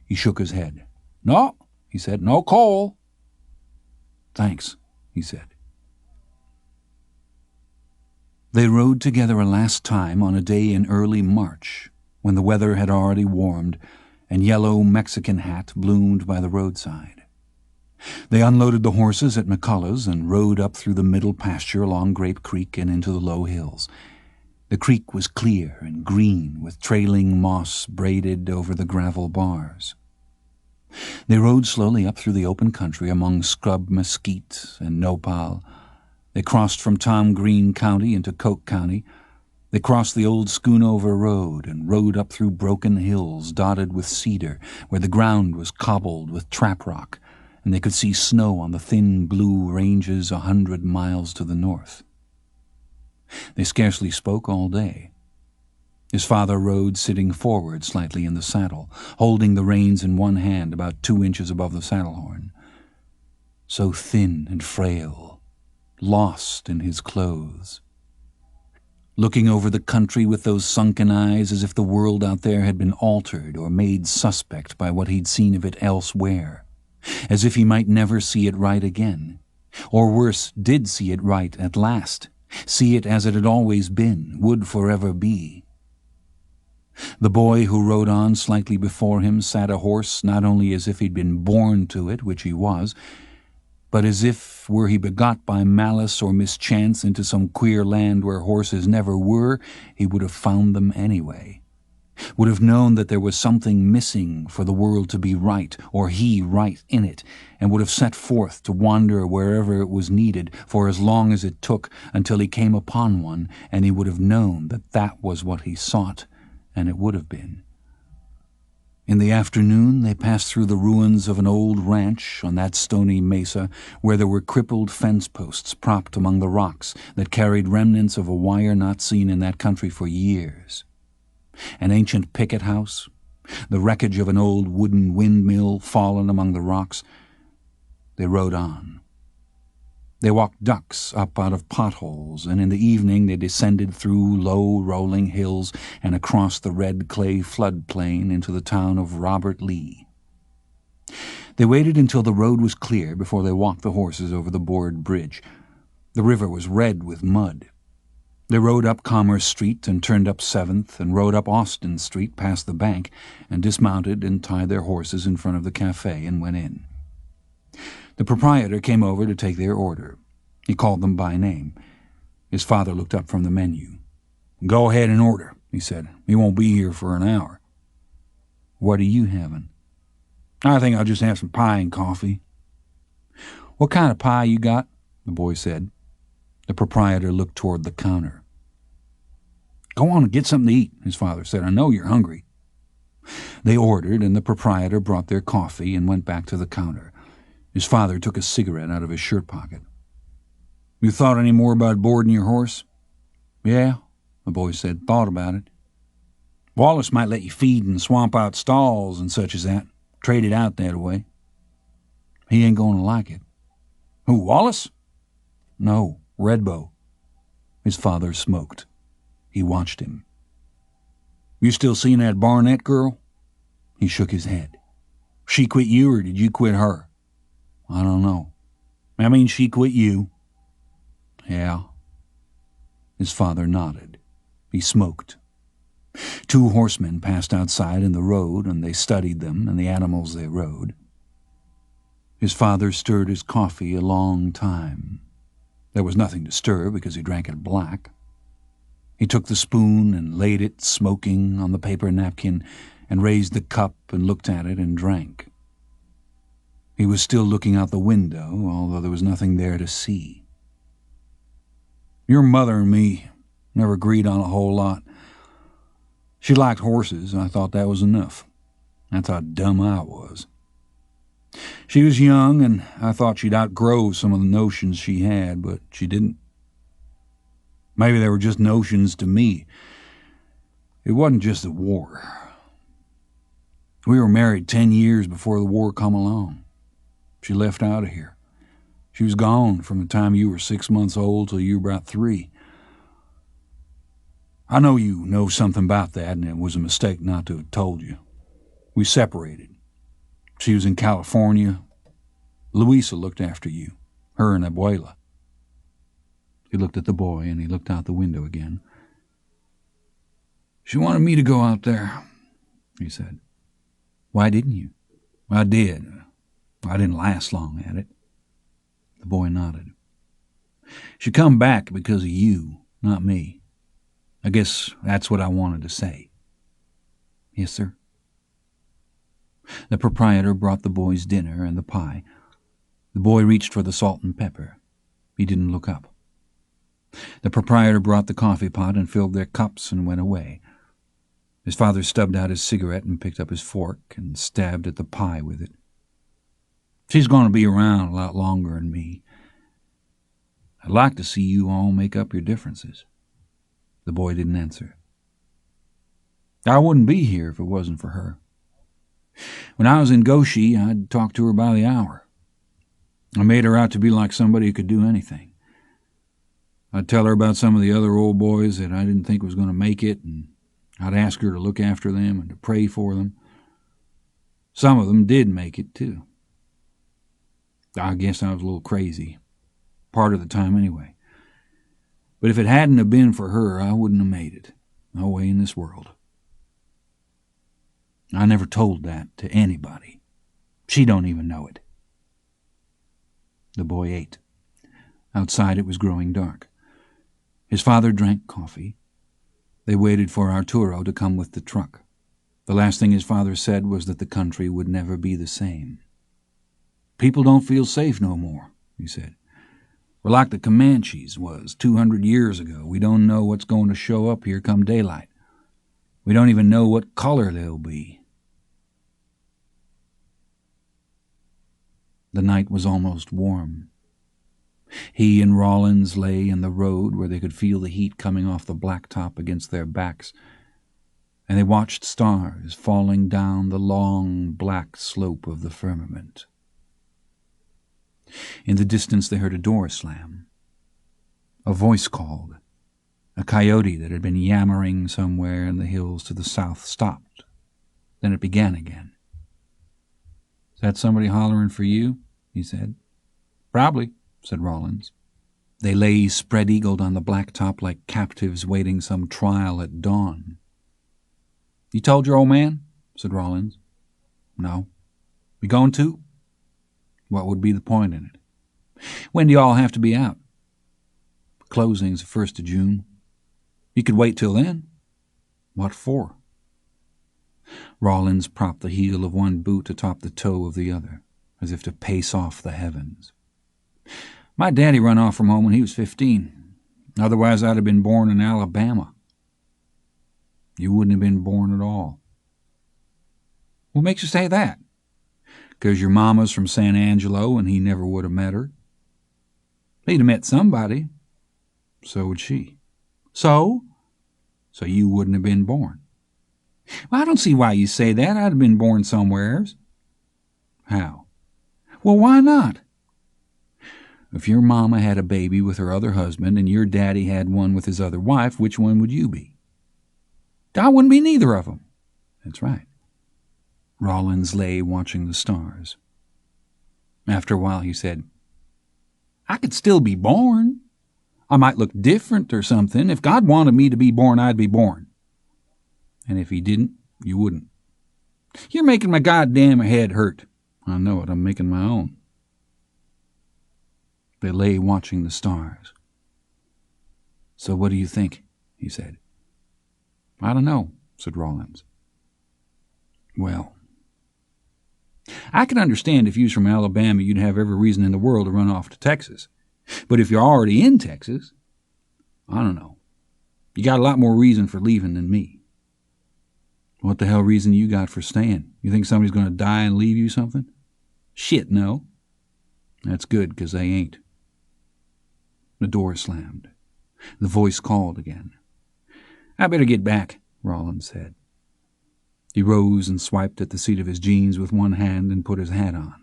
He shook his head. "No," he said. "No Cole." "Thanks," he said. They rode together a last time on a day in early March, when the weather had already warmed and yellow Mexican hat bloomed by the roadside. They unloaded the horses at McCullough's and rode up through the middle pasture along Grape Creek and into the low hills. The creek was clear and green, with trailing moss braided over the gravel bars. They rode slowly up through the open country among scrub mesquite and nopal. They crossed from Tom Green County into Coke County. They crossed the old Schoonover Road and rode up through broken hills dotted with cedar, where the ground was cobbled with trap rock, and they could see snow on the thin blue ranges 100 miles to the north. They scarcely spoke all day. His father rode sitting forward slightly in the saddle, holding the reins in one hand about 2 inches above the saddle horn. So thin and frail, lost in his clothes. Looking over the country with those sunken eyes as if the world out there had been altered or made suspect by what he'd seen of it elsewhere, as if he might never see it right again, or worse, did see it right at last, see it as it had always been, would forever be. The boy who rode on slightly before him sat a horse not only as if he'd been born to it, which he was, but as if, were he begot by malice or mischance into some queer land where horses never were, he would have found them anyway, would have known that there was something missing for the world to be right, or he right in it, and would have set forth to wander wherever it was needed for as long as it took until he came upon one, and he would have known that that was what he sought, and it would have been. In the afternoon they passed through the ruins of an old ranch on that stony mesa where there were crippled fence posts propped among the rocks that carried remnants of a wire not seen in that country for years. An ancient picket house, the wreckage of an old wooden windmill fallen among the rocks. They rode on. They walked ducks up out of potholes, and in the evening they descended through low rolling hills and across the red clay floodplain into the town of Robert Lee. They waited until the road was clear before they walked the horses over the board bridge. The river was red with mud. They rode up Commerce Street and turned up 7th and rode up Austin Street past the bank and dismounted and tied their horses in front of the cafe and went in. The proprietor came over to take their order. He called them by name. His father looked up from the menu. "Go ahead and order," he said. "He won't be here for an hour." "What are you having?" "I think I'll just have some pie and coffee." "What kind of pie you got?" the boy said. The proprietor looked toward the counter. "Go on and get something to eat," his father said. "I know you're hungry." They ordered, and the proprietor brought their coffee and went back to the counter. His father took a cigarette out of his shirt pocket. "You thought any more about boarding your horse?" "Yeah," the boy said. "Thought about it. Wallace might let you feed in swamp-out stalls and such as that. Trade it out that way." "He ain't going to like it." "Who, Wallace?" "No, Redbow." His father smoked. He watched him. "You still seeing that Barnett girl?" He shook his head. "She quit you, or did you quit her?" "I don't know." "I mean, she quit you." "Yeah." His father nodded. He smoked. 2 horsemen passed outside in the road, and they studied them and the animals they rode. His father stirred his coffee a long time. There was nothing to stir because he drank it black. He took the spoon and laid it, smoking, on the paper napkin, and raised the cup and looked at it and drank. He was still looking out the window, although there was nothing there to see. "Your mother and me never agreed on a whole lot. She liked horses, and I thought that was enough. That's how dumb I was. She was young, and I thought she'd outgrow some of the notions she had, but she didn't. Maybe they were just notions to me. It wasn't just the war. We were married 10 years before the war come along. She left out of here. She was gone from the time you were 6 months old till you were about 3. I know you know something about that, and it was a mistake not to have told you. We separated. She was in California. Luisa looked after you, her and Abuela. He looked at the boy, and he looked out the window again. She wanted me to go out there, he said. Why didn't you? I did. I didn't last long at it. The boy nodded. She come back because of you, not me. I guess that's what I wanted to say. Yes, sir. The proprietor brought the boys dinner and the pie. The boy reached for the salt and pepper. He didn't look up. The proprietor brought the coffee pot and filled their cups and went away. His father stubbed out his cigarette and picked up his fork and stabbed at the pie with it. She's going to be around a lot longer than me. I'd like to see you all make up your differences. The boy didn't answer. I wouldn't be here if it wasn't for her. When I was in Goshi, I'd talk to her by the hour. I made her out to be like somebody who could do anything. I'd tell her about some of the other old boys that I didn't think was going to make it, and I'd ask her to look after them and to pray for them. Some of them did make it, too. I guess I was a little crazy, part of the time anyway. But if it hadn't have been for her, I wouldn't have made it, no way in this world. I never told that to anybody. She don't even know it. The boy ate. Outside it was growing dark. His father drank coffee. They waited for Arturo to come with the truck. The last thing his father said was that the country would never be the same. People don't feel safe no more, he said. We're like the Comanches was 200 years ago. We don't know what's going to show up here come daylight. We don't even know what color they'll be. The night was almost warm. He and Rollins lay in the road where they could feel the heat coming off the blacktop against their backs, and they watched stars falling down the long black slope of the firmament. In the distance they heard a door slam. A voice called. A coyote that had been yammering somewhere in the hills to the south stopped. Then it began again. Is that somebody hollering for you? He said. Probably, said Rollins. They lay spread-eagled on the blacktop like captives waiting some trial at dawn. You told your old man? Said Rollins. No. We going to? What would be the point in it? When do you all have to be out? Closing's the 1st of June. You could wait till then. What for? Rollins propped the heel of one boot atop the toe of the other, as if to pace off the heavens. My daddy run off from home when he was 15. Otherwise I'd have been born in Alabama. You wouldn't have been born at all. What makes you say that? 'Cause your mama's from San Angelo and he never would have met her. He'd have met somebody. So would she. So? So you wouldn't have been born. Well, I don't see why you say that. I'd have been born somewheres. How? Well, why not? If your mama had a baby with her other husband and your daddy had one with his other wife, which one would you be? I wouldn't be neither of them. That's right. Rollins lay watching the stars. After a while he said, I could still be born. I might look different or something. If God wanted me to be born, I'd be born. And if he didn't, you wouldn't. You're making my goddamn head hurt. I know it. I'm making my own. They lay watching the stars. So what do you think? He said. I don't know, said Rollins. Well, I can understand if you was from Alabama, you'd have every reason in the world to run off to Texas. But if you're already in Texas, I don't know. You got a lot more reason for leaving than me. What the hell reason you got for staying? You think somebody's going to die and leave you something? Shit, no. That's good, 'cause they ain't. The door slammed. The voice called again. I better get back, Rollins said. He rose and swiped at the seat of his jeans with one hand and put his hat on.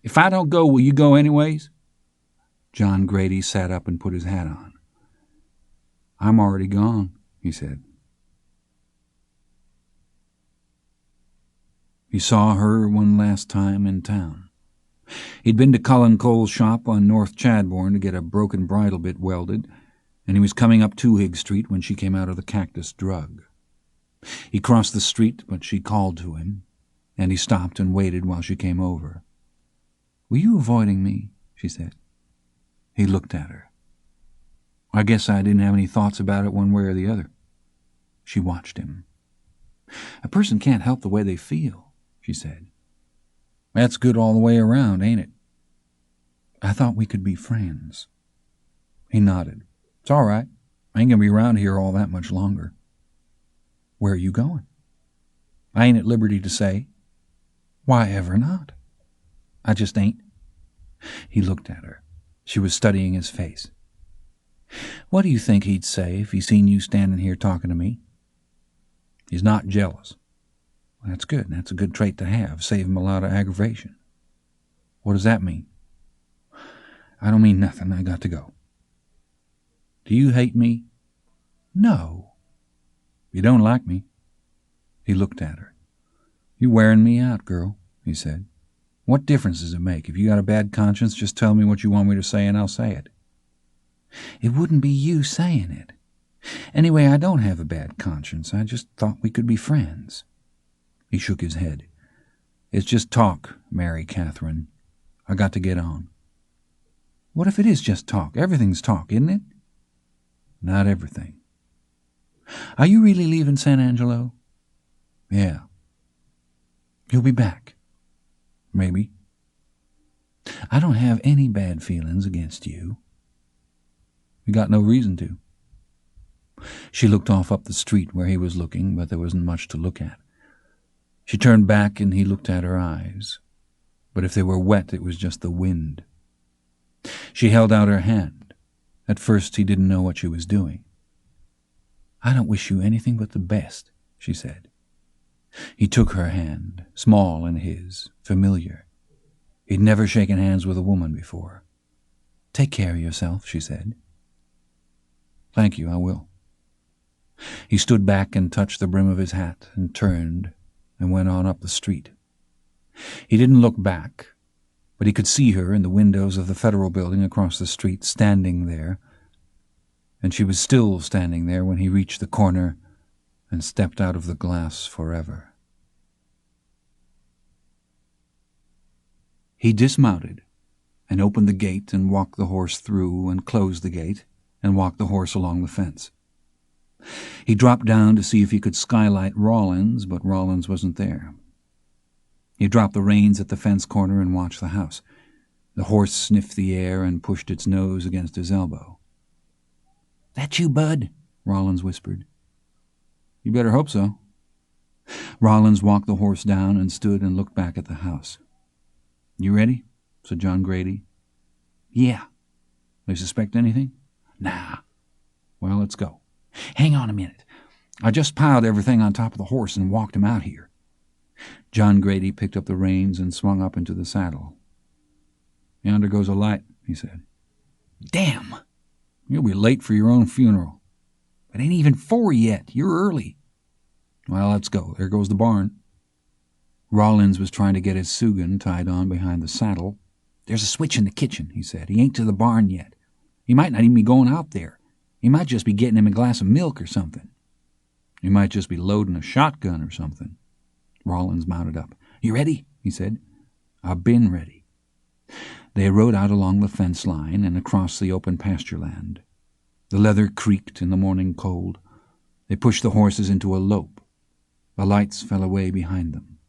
"If I don't go, will you go anyways?" John Grady sat up and put his hat on. "I'm already gone," he said. He saw her one last time in town. He'd been to Cullen Cole's shop on North Chadbourne to get a broken bridle bit welded, and he was coming up Twohig Street when she came out of the Cactus Drug. He crossed the street, but she called to him, and he stopped and waited while she came over. "Were you avoiding me?" she said. He looked at her. "I guess I didn't have any thoughts about it one way or the other." She watched him. "A person can't help the way they feel," she said. "That's good all the way around, ain't it?" "I thought we could be friends." He nodded. "It's all right. I ain't going to be around here all that much longer." "Where are you going?" "I ain't at liberty to say." "Why ever not?" "I just ain't." He looked at her. She was studying his face. "What do you think he'd say if he seen you standing here talking to me?" "He's not jealous." "That's good. That's a good trait to have. Save him a lot of aggravation." "What does that mean?" "I don't mean nothing. I got to go." "Do you hate me?" "No." "You don't like me?" He looked at her. "You wearing me out, girl," he said. "What difference does it make? If you got a bad conscience, just tell me what you want me to say and I'll say it." "It wouldn't be you saying it. Anyway, I don't have a bad conscience. I just thought we could be friends." He shook his head. "It's just talk, Mary Catherine. I got to get on." "What if it is just talk? Everything's talk, isn't it?" "Not everything." "Are you really leaving San Angelo?" "Yeah." "You'll be back?" "Maybe." "I don't have any bad feelings against you." "You got no reason to." She looked off up the street where he was looking, but there wasn't much to look at. She turned back and he looked at her eyes, but if they were wet it was just the wind. She held out her hand. At first he didn't know what she was doing. "I don't wish you anything but the best," she said. He took her hand, small in his, familiar. He'd never shaken hands with a woman before. "Take care of yourself," she said. "Thank you, I will." He stood back and touched the brim of his hat and turned and went on up the street. He didn't look back, but he could see her in the windows of the Federal Building across the street, standing there, and she was still standing there when he reached the corner and stepped out of the glass forever. He dismounted and opened the gate and walked the horse through and closed the gate and walked the horse along the fence. He dropped down to see if he could skylight Rawlins, but Rawlins wasn't there. He dropped the reins at the fence corner and watched the house. The horse sniffed the air and pushed its nose against his elbow. "That you, Bud?" Rawlins whispered. "You better hope so." Rawlins walked the horse down and stood and looked back at the house. "You ready?" said John Grady. "Yeah." "They suspect anything?" "Nah." "Well, let's go." "Hang on a minute. I just piled everything on top of the horse and walked him out here." John Grady picked up the reins and swung up into the saddle. "Yonder goes a light," he said. "Damn! You'll be late for your own funeral." "It ain't even 4 yet. You're early." "Well, let's go. There goes the barn." Rawlins was trying to get his Sugan tied on behind the saddle. "There's a switch in the kitchen," he said. "He ain't to the barn yet. He might not even be going out there. He might just be getting him a glass of milk or something." "He might just be loading a shotgun or something." Rawlins mounted up. "You ready?" he said. "I've been ready." They rode out along the fence line and across the open pasture land. The leather creaked in the morning cold. They pushed the horses into a lope. The lights fell away behind them.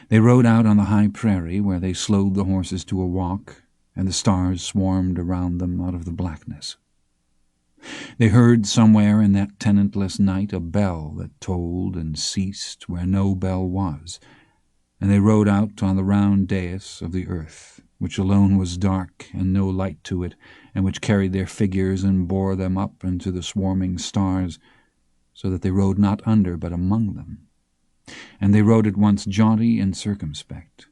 They rode out on the high prairie where they slowed the horses to a walk, and the stars swarmed around them out of the blackness. They heard somewhere in that tenantless night a bell that tolled and ceased where no bell was, and they rode out on the round dais of the earth, which alone was dark and no light to it, and which carried their figures and bore them up into the swarming stars, so that they rode not under but among them, and they rode at once jaunty and circumspect,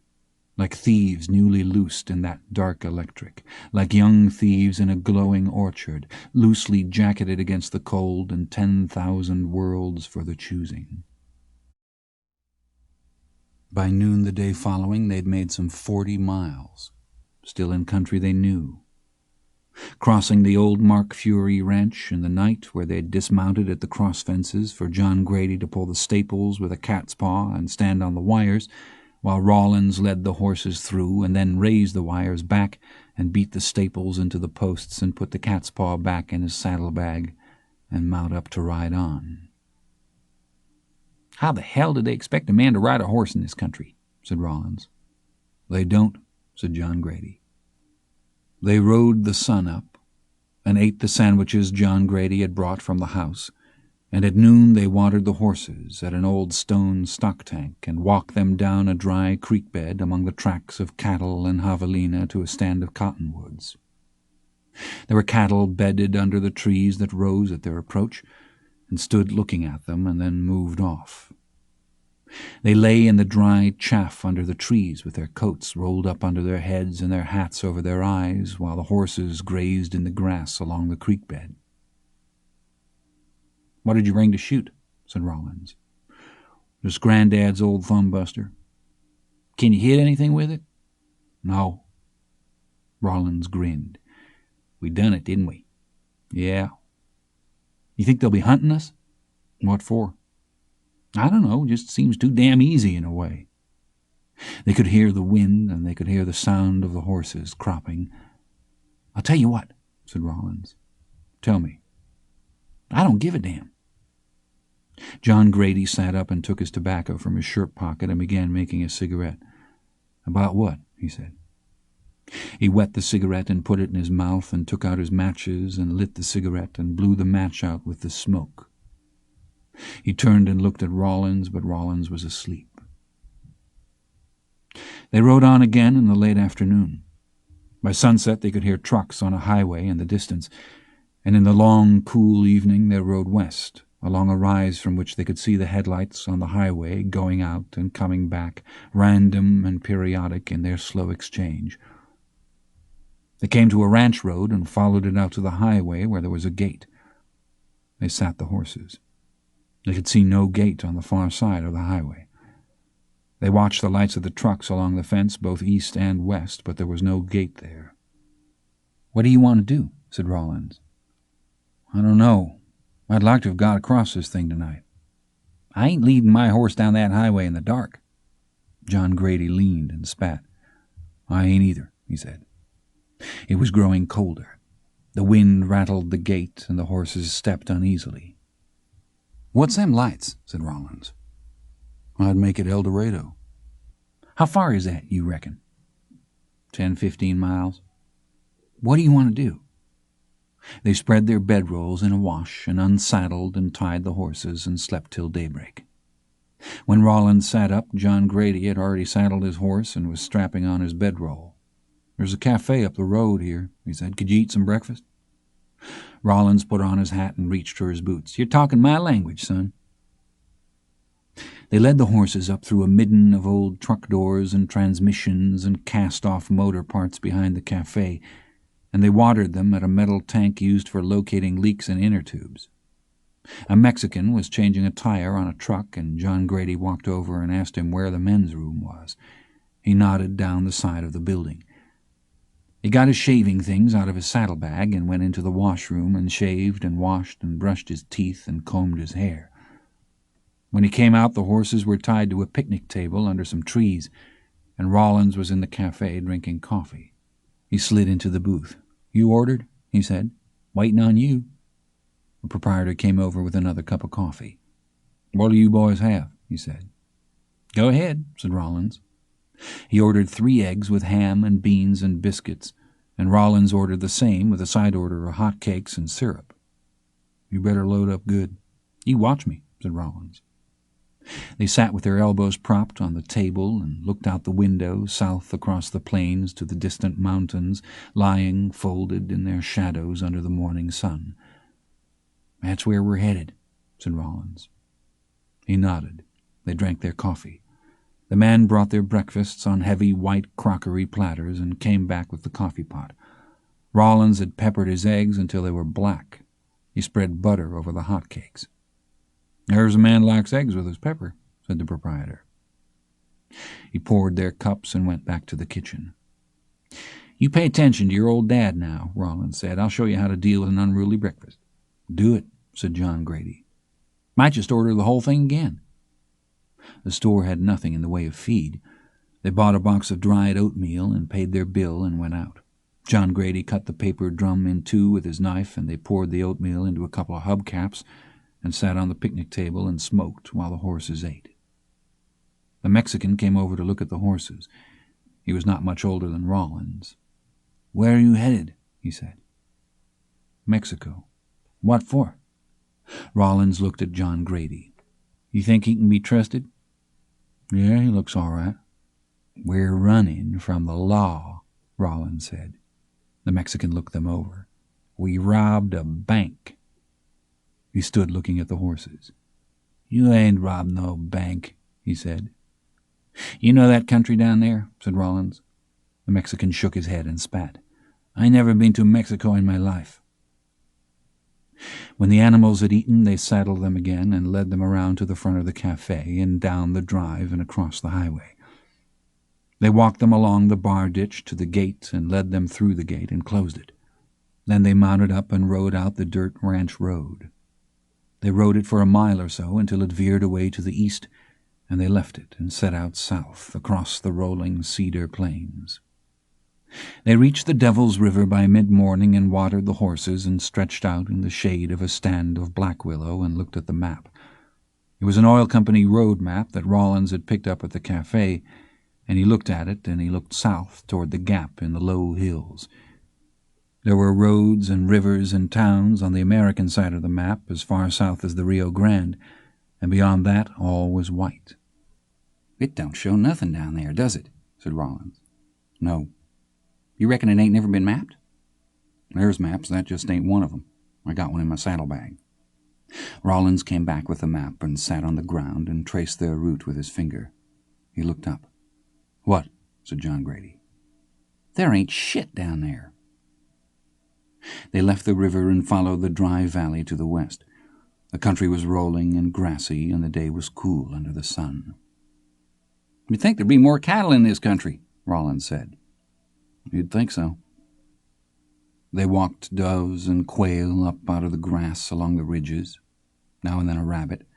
like thieves newly loosed in that dark electric, like young thieves in a glowing orchard, loosely jacketed against the cold and 10,000 worlds for the choosing. By noon the day following they'd made some 40 miles, still in country they knew. Crossing the old Mark Fury ranch in the night, where they'd dismounted at the cross fences for John Grady to pull the staples with a cat's paw and stand on the wires, while Rawlins led the horses through and then raised the wires back and beat the staples into the posts and put the cat's paw back in his saddlebag and mount up to ride on. "How the hell did they expect a man to ride a horse in this country?" said Rawlins. "They don't," said John Grady. They rode the sun up and ate the sandwiches John Grady had brought from the house, and at noon they watered the horses at an old stone stock tank and walked them down a dry creek bed among the tracks of cattle and javelina to a stand of cottonwoods. There were cattle bedded under the trees that rose at their approach, and stood looking at them and then moved off. They lay in the dry chaff under the trees with their coats rolled up under their heads and their hats over their eyes, while the horses grazed in the grass along the creek bed. "What did you bring to shoot?" said Rawlins. "Just Granddad's old thumb-buster." "Can you hit anything with it?" "No." Rawlins grinned. "We done it, didn't we?" "Yeah." "You think they'll be hunting us?" "What for?" "I don't know, just seems too damn easy in a way." They could hear the wind, and they could hear the sound of the horses cropping. "I'll tell you what," said Rawlins. "Tell me." "I don't give a damn." John Grady sat up and took his tobacco from his shirt pocket and began making a cigarette. "About what?" he said. He wet the cigarette and put it in his mouth and took out his matches and lit the cigarette and blew the match out with the smoke. He turned and looked at Rawlins, but Rawlins was asleep. They rode on again in the late afternoon. By sunset they could hear trucks on a highway in the distance, and in the long, cool evening they rode west, along a rise from which they could see the headlights on the highway going out and coming back, random and periodic in their slow exchange. They came to a ranch road and followed it out to the highway, where there was a gate. They sat the horses. They could see no gate on the far side of the highway. They watched the lights of the trucks along the fence, both east and west, but there was no gate there. "What do you want to do?" said Rawlins. "I don't know. I'd like to have got across this thing tonight." "I ain't leading my horse down that highway in the dark." John Grady leaned and spat. "I ain't either," he said. It was growing colder. The wind rattled the gate, and the horses stepped uneasily. "What's them lights?" said Rawlins. "I'd make it El Dorado." "How far is that, you reckon?" 10-15 miles. "What do you want to do?" They spread their bedrolls in a wash and unsaddled and tied the horses and slept till daybreak. When Rawlins sat up, John Grady had already saddled his horse and was strapping on his bedroll. "There's a cafe up the road here," he said. "Could you eat some breakfast?" Rawlins put on his hat and reached for his boots. "You're talking my language, son." They led the horses up through a midden of old truck doors and transmissions and cast-off motor parts behind the cafe, and they watered them at a metal tank used for locating leaks in inner tubes. A Mexican was changing a tire on a truck, and John Grady walked over and asked him where the men's room was. He nodded down the side of the building. He got his shaving things out of his saddlebag and went into the washroom and shaved and washed and brushed his teeth and combed his hair. When he came out, the horses were tied to a picnic table under some trees, and Rawlins was in the cafe drinking coffee. He slid into the booth. "You ordered?" he said. "Waiting on you." The proprietor came over with another cup of coffee. "What'll you boys have?" he said. "Go ahead," said Rawlins. He ordered 3 eggs with ham and beans and biscuits, and Rawlins ordered the same with a side order of hot cakes and syrup. "You better load up good." "You watch me," said Rawlins. They sat with their elbows propped on the table and looked out the window south across the plains to the distant mountains lying folded in their shadows under the morning sun. "That's where we're headed," said Rawlins. He nodded. They drank their coffee. The men brought their breakfasts on heavy white crockery platters and came back with the coffee pot. Rollins had peppered his eggs until they were black. He spread butter over the hot cakes. "There's a man likes eggs with his pepper," said the proprietor. He poured their cups and went back to the kitchen. "You pay attention to your old dad now," Rollins said. "I'll show you how to deal with an unruly breakfast." "Do it," said John Grady. "Might just order the whole thing again." The store had nothing in the way of feed. They bought a box of dried oatmeal and paid their bill and went out. John Grady cut the paper drum in two with his knife, and they poured the oatmeal into a couple of hubcaps and sat on the picnic table and smoked while the horses ate. The Mexican came over to look at the horses. He was not much older than Rollins. "Where are you headed?" he said. "Mexico." "What for?" Rollins looked at John Grady. "You think he can be trusted?" "Yeah, he looks all right." "We're running from the law," Rollins said. The Mexican looked them over. "We robbed a bank." He stood looking at the horses. "You ain't robbed no bank," he said. "You know that country down there?" said Rollins. The Mexican shook his head and spat. "I never been to Mexico in my life." When the animals had eaten, they saddled them again and led them around to the front of the cafe and down the drive and across the highway. They walked them along the bar ditch to the gate and led them through the gate and closed it. Then they mounted up and rode out the dirt ranch road. They rode it for a mile or so until it veered away to the east, and they left it and set out south across the rolling cedar plains. They reached the Devil's River by mid-morning and watered the horses and stretched out in the shade of a stand of black willow and looked at the map. It was an oil company road map that Rollins had picked up at the cafe, and he looked at it and he looked south toward the gap in the low hills. There were roads and rivers and towns on the American side of the map as far south as the Rio Grande, and beyond that all was white. "It don't show nothing down there, does it?" said Rollins. "No." "You reckon it ain't never been mapped?" "There's maps, that just ain't one of them. I got one in my saddlebag." Rollins came back with the map and sat on the ground and traced their route with his finger. He looked up. "What?" said John Grady. "There ain't shit down there." They left the river and followed the dry valley to the west. The country was rolling and grassy, and the day was cool under the sun. "You'd think there'd be more cattle in this country," Rollins said. "You'd think so." They walked doves and quail up out of the grass along the ridges, now and then a rabbit.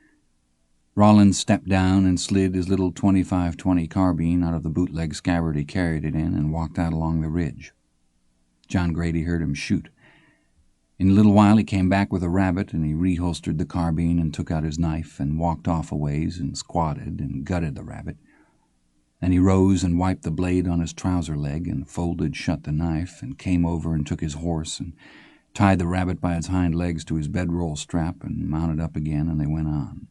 Rollins stepped down and slid his little 25-20 carbine out of the bootleg scabbard he carried it in and walked out along the ridge. John Grady heard him shoot. In a little while he came back with a rabbit, and he reholstered the carbine and took out his knife and walked off a ways and squatted and gutted the rabbit. Then he rose and wiped the blade on his trouser leg and folded shut the knife and came over and took his horse and tied the rabbit by its hind legs to his bedroll strap and mounted up again, and they went on.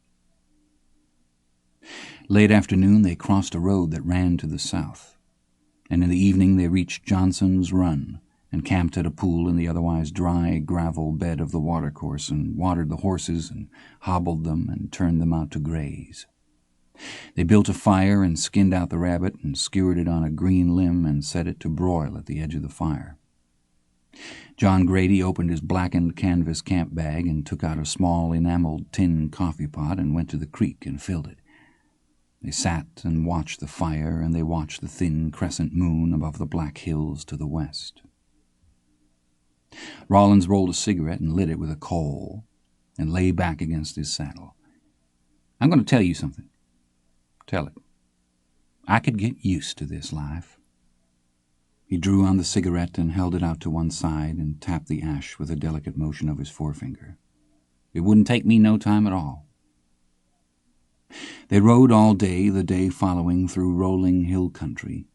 Late afternoon they crossed a road that ran to the south, and in the evening they reached Johnson's Run and camped at a pool in the otherwise dry gravel bed of the watercourse and watered the horses and hobbled them and turned them out to graze. They built a fire and skinned out the rabbit and skewered it on a green limb and set it to broil at the edge of the fire. John Grady opened his blackened canvas camp bag and took out a small enameled tin coffee pot and went to the creek and filled it. They sat and watched the fire, and they watched the thin crescent moon above the black hills to the west. Rollins rolled a cigarette and lit it with a coal and lay back against his saddle. "I'm going to tell you something." "Tell it." "I could get used to this life." He drew on the cigarette and held it out to one side and tapped the ash with a delicate motion of his forefinger. "It wouldn't take me no time at all." They rode all day, the day following, through rolling hill country,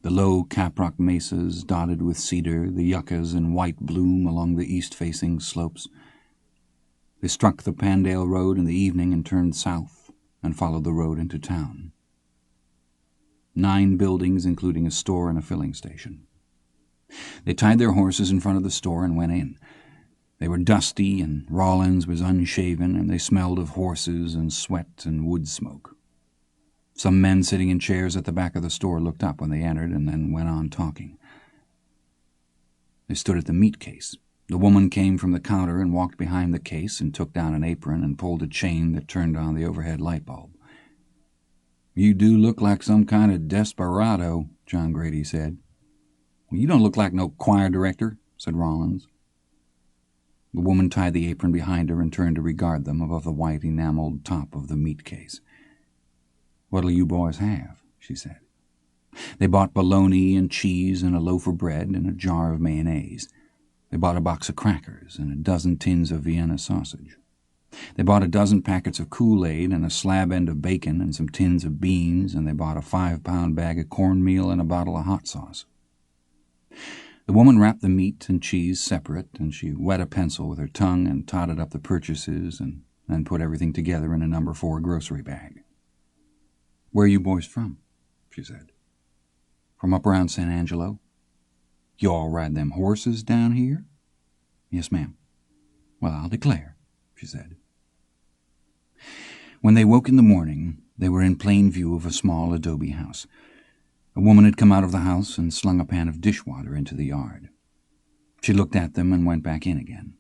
the low caprock mesas dotted with cedar, the yuccas in white bloom along the east-facing slopes. They struck the Pandale Road in the evening and turned south and followed the road into town. 9 buildings, including a store and a filling station. They tied their horses in front of the store and went in. They were dusty, and Rollins was unshaven, and they smelled of horses and sweat and wood smoke. Some men sitting in chairs at the back of the store looked up when they entered and then went on talking. They stood at the meat case. The woman came from the counter and walked behind the case and took down an apron and pulled a chain that turned on the overhead light bulb. "You do look like some kind of desperado," John Grady said. "Well, you don't look like no choir director," said Rollins. The woman tied the apron behind her and turned to regard them above the white enameled top of the meat case. "What'll you boys have?" she said. They bought bologna and cheese and a loaf of bread and a jar of mayonnaise. They bought a box of crackers and a dozen tins of Vienna sausage. They bought a dozen packets of Kool-Aid and a slab end of bacon and some tins of beans, and they bought a 5-pound bag of cornmeal and a bottle of hot sauce. The woman wrapped the meat and cheese separate, and she wet a pencil with her tongue and totted up the purchases and then put everything together in a No. 4 grocery bag. "Where are you boys from?" she said. "From up around San Angelo." "You all ride them horses down here?" "Yes, ma'am." "Well, I'll declare," she said. When they woke in the morning, they were in plain view of a small adobe house. A woman had come out of the house and slung a pan of dishwater into the yard. She looked at them and went back in again.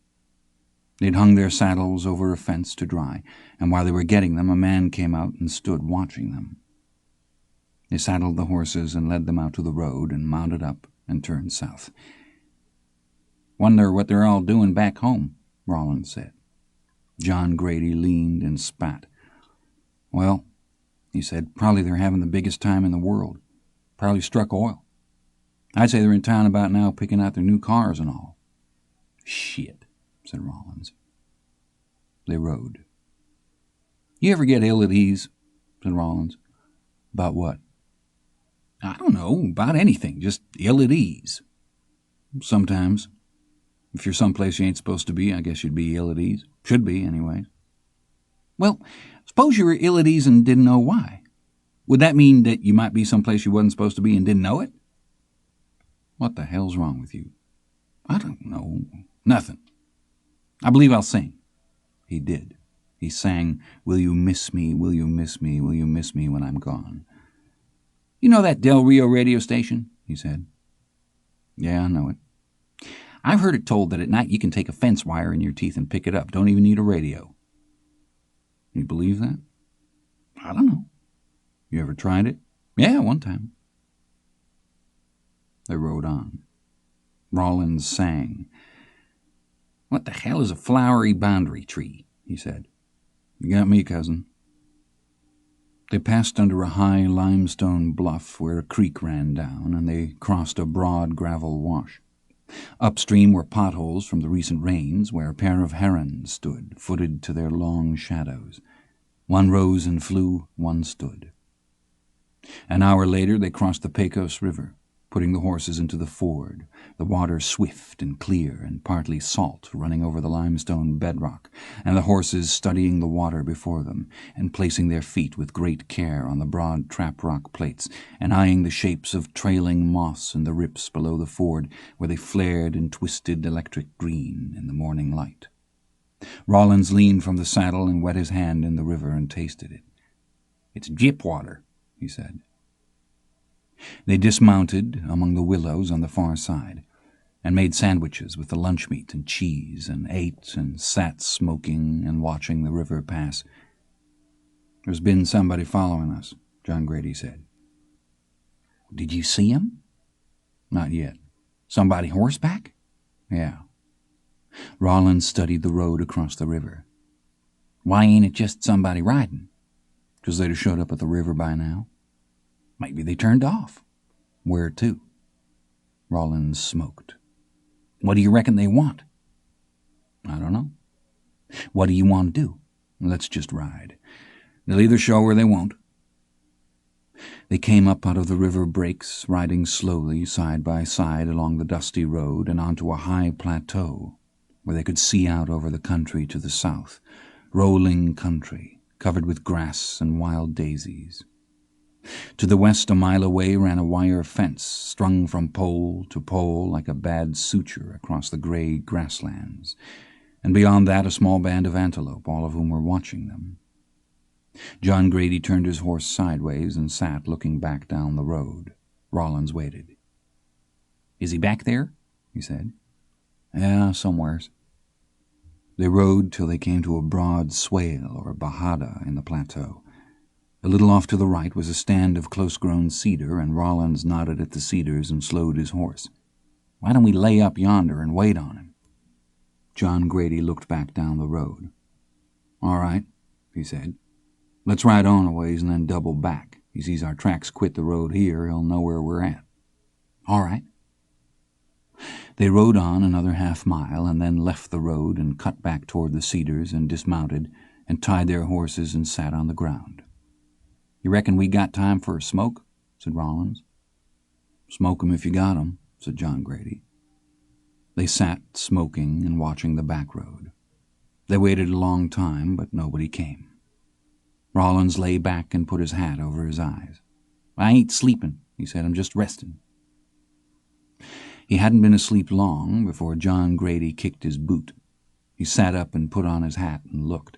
They'd hung their saddles over a fence to dry, and while they were getting them, a man came out and stood watching them. They saddled the horses and led them out to the road and mounted up and turned south. "Wonder what they're all doing back home," Rollins said. John Grady leaned and spat. "Well," he said, "probably they're having the biggest time in the world. Probably struck oil. I'd say they're in town about now picking out their new cars and all." "Shit," said Rollins. They rode. "You ever get ill at ease?" said Rollins. "About what?" "I don't know, about anything, just ill at ease." "Sometimes. If you're someplace you ain't supposed to be, I guess you'd be ill at ease. Should be, anyway." "Well, suppose you were ill at ease and didn't know why. Would that mean that you might be someplace you wasn't supposed to be and didn't know it?" "What the hell's wrong with you?" "I don't know. Nothing. I believe I'll sing." He did. He sang, "Will you miss me, will you miss me, will you miss me when I'm gone?" "You know that Del Rio radio station?" he said. "Yeah, I know it." "I've heard it told that at night you can take a fence wire in your teeth and pick it up. Don't even need a radio." "You believe that?" "I don't know." "You ever tried it?" "Yeah, one time." They rode on. Rollins sang. "What the hell is a flowery boundary tree?" he said. "You got me, cousin." They passed under a high limestone bluff where a creek ran down, and they crossed a broad gravel wash. Upstream were potholes from the recent rains, where a pair of herons stood, footed to their long shadows. One rose and flew, one stood. An hour later they crossed the Pecos River, putting the horses into the ford, the water swift and clear and partly salt running over the limestone bedrock, and the horses studying the water before them and placing their feet with great care on the broad trap rock plates and eyeing the shapes of trailing moss in the rips below the ford where they flared and twisted electric green in the morning light. Rollins leaned from the saddle and wet his hand in the river and tasted it. "It's gyp water," he said. They dismounted among the willows on the far side and made sandwiches with the lunch meat and cheese and ate and sat smoking and watching the river pass. "There's been somebody following us," John Grady said. "Did you see him?" "Not yet." "Somebody horseback?" "Yeah." Rollins studied the road across the river. "Why ain't it just somebody riding?" "'Cause they'd have showed up at the river by now." "Maybe they turned off." "Where to?" Rollins smoked. "What do you reckon they want?" "I don't know." "What do you want to do?" "Let's just ride. They'll either show or they won't." They came up out of the river breaks, riding slowly side by side along the dusty road and onto a high plateau where they could see out over the country to the south, rolling country covered with grass and wild daisies. To the west, a mile away, ran a wire fence strung from pole to pole like a bad suture across the gray grasslands, and beyond that a small band of antelope, all of whom were watching them. John Grady turned his horse sideways and sat looking back down the road. Rollins waited. "Is he back there?" he said. "Yeah, somewheres." They rode till they came to a broad swale or bajada in the plateau. A little off to the right was a stand of close-grown cedar, and Rollins nodded at the cedars and slowed his horse. "Why don't we lay up yonder and wait on him?" John Grady looked back down the road. "All right," he said. "Let's ride on a ways and then double back. He sees our tracks quit the road here, he'll know where we're at." "All right." They rode on another half-mile and then left the road and cut back toward the cedars and dismounted and tied their horses and sat on the ground. "You reckon we got time for a smoke?" said Rollins. "Smoke 'em if you got 'em," said John Grady. They sat smoking and watching the back road. They waited a long time, but nobody came. Rollins lay back and put his hat over his eyes. "I ain't sleeping," he said. "I'm just resting." He hadn't been asleep long before John Grady kicked his boot. He sat up and put on his hat and looked.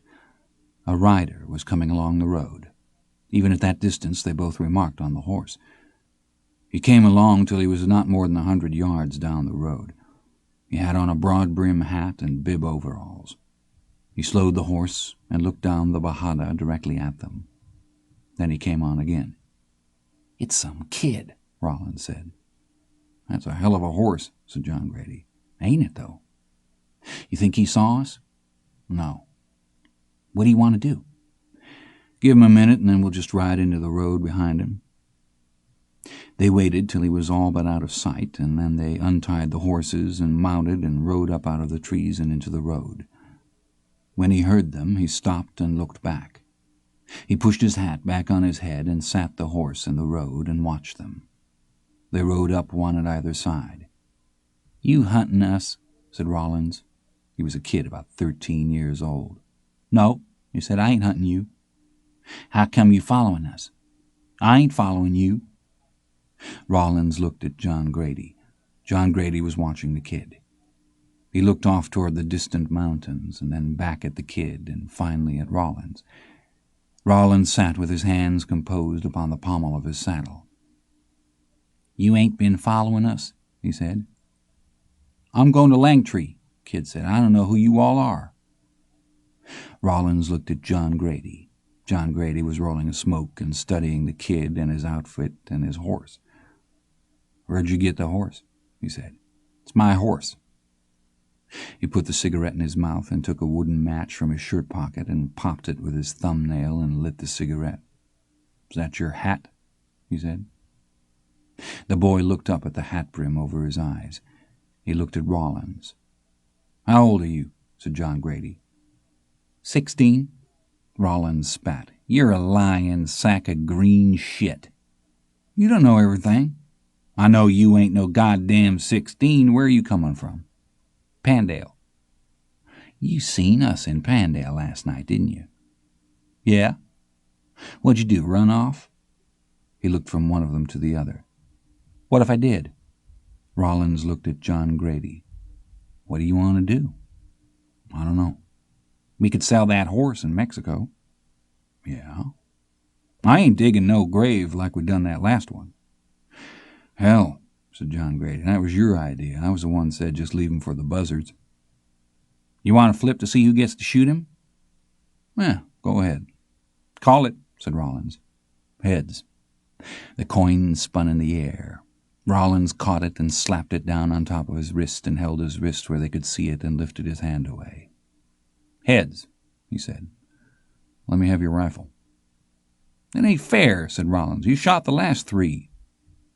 A rider was coming along the road. Even at that distance they both remarked on the horse. He came along till he was not more than 100 yards down the road. He had on a broad-brim hat and bib overalls. He slowed the horse and looked down the bajada directly at them. Then he came on again. "It's some kid," Rollins said. "That's a hell of a horse," said John Grady. "Ain't it, though?" "You think he saw us?" "No." "What do you want to do?" "Give him a minute, and then we'll just ride into the road behind him." They waited till he was all but out of sight, and then they untied the horses and mounted and rode up out of the trees and into the road. When he heard them, he stopped and looked back. He pushed his hat back on his head and sat the horse in the road and watched them. They rode up one at either side. "You hunting us?" said Rollins. He was a kid about 13 years old. "No," he said, "I ain't hunting you." "How come you following us?" "I ain't following you." Rollins looked at John Grady. John Grady was watching the kid. He looked off toward the distant mountains and then back at the kid and finally at Rollins. Rollins sat with his hands composed upon the pommel of his saddle. "You ain't been following us?" he said. "I'm going to Langtree," Kid said. "I don't know who you all are." Rollins looked at John Grady. John Grady was rolling a smoke and studying the kid and his outfit and his horse. "Where'd you get the horse?" he said. "It's my horse." He put the cigarette in his mouth and took a wooden match from his shirt pocket and popped it with his thumbnail and lit the cigarette. "Is that your hat?" he said. The boy looked up at the hat brim over his eyes. He looked at Rollins. "How old are you?" said John Grady. 16. Rollins spat. "You're a lying sack of green shit. You don't know everything. I know you ain't no goddamn 16. Where are you coming from?" "Pandale." "You seen us in Pandale last night, didn't you?" "Yeah." "What'd you do, run off?" He looked from one of them to the other. "What if I did?" Rollins looked at John Grady. "What do you want to do?" "I don't know." "We could sell that horse in Mexico." "Yeah." "I ain't digging no grave like we done that last one." "Hell," said John Grady, "that was your idea. I was the one said just leave him for the buzzards." "You want to flip to see who gets to shoot him?" "Yeah, go ahead." "Call it," said Rollins. "Heads." The coin spun in the air. Rollins caught it and slapped it down on top of his wrist and held his wrist where they could see it and lifted his hand away. "Heads," he said. "Let me have your rifle." "That ain't fair," said Rollins. "You shot the last 3.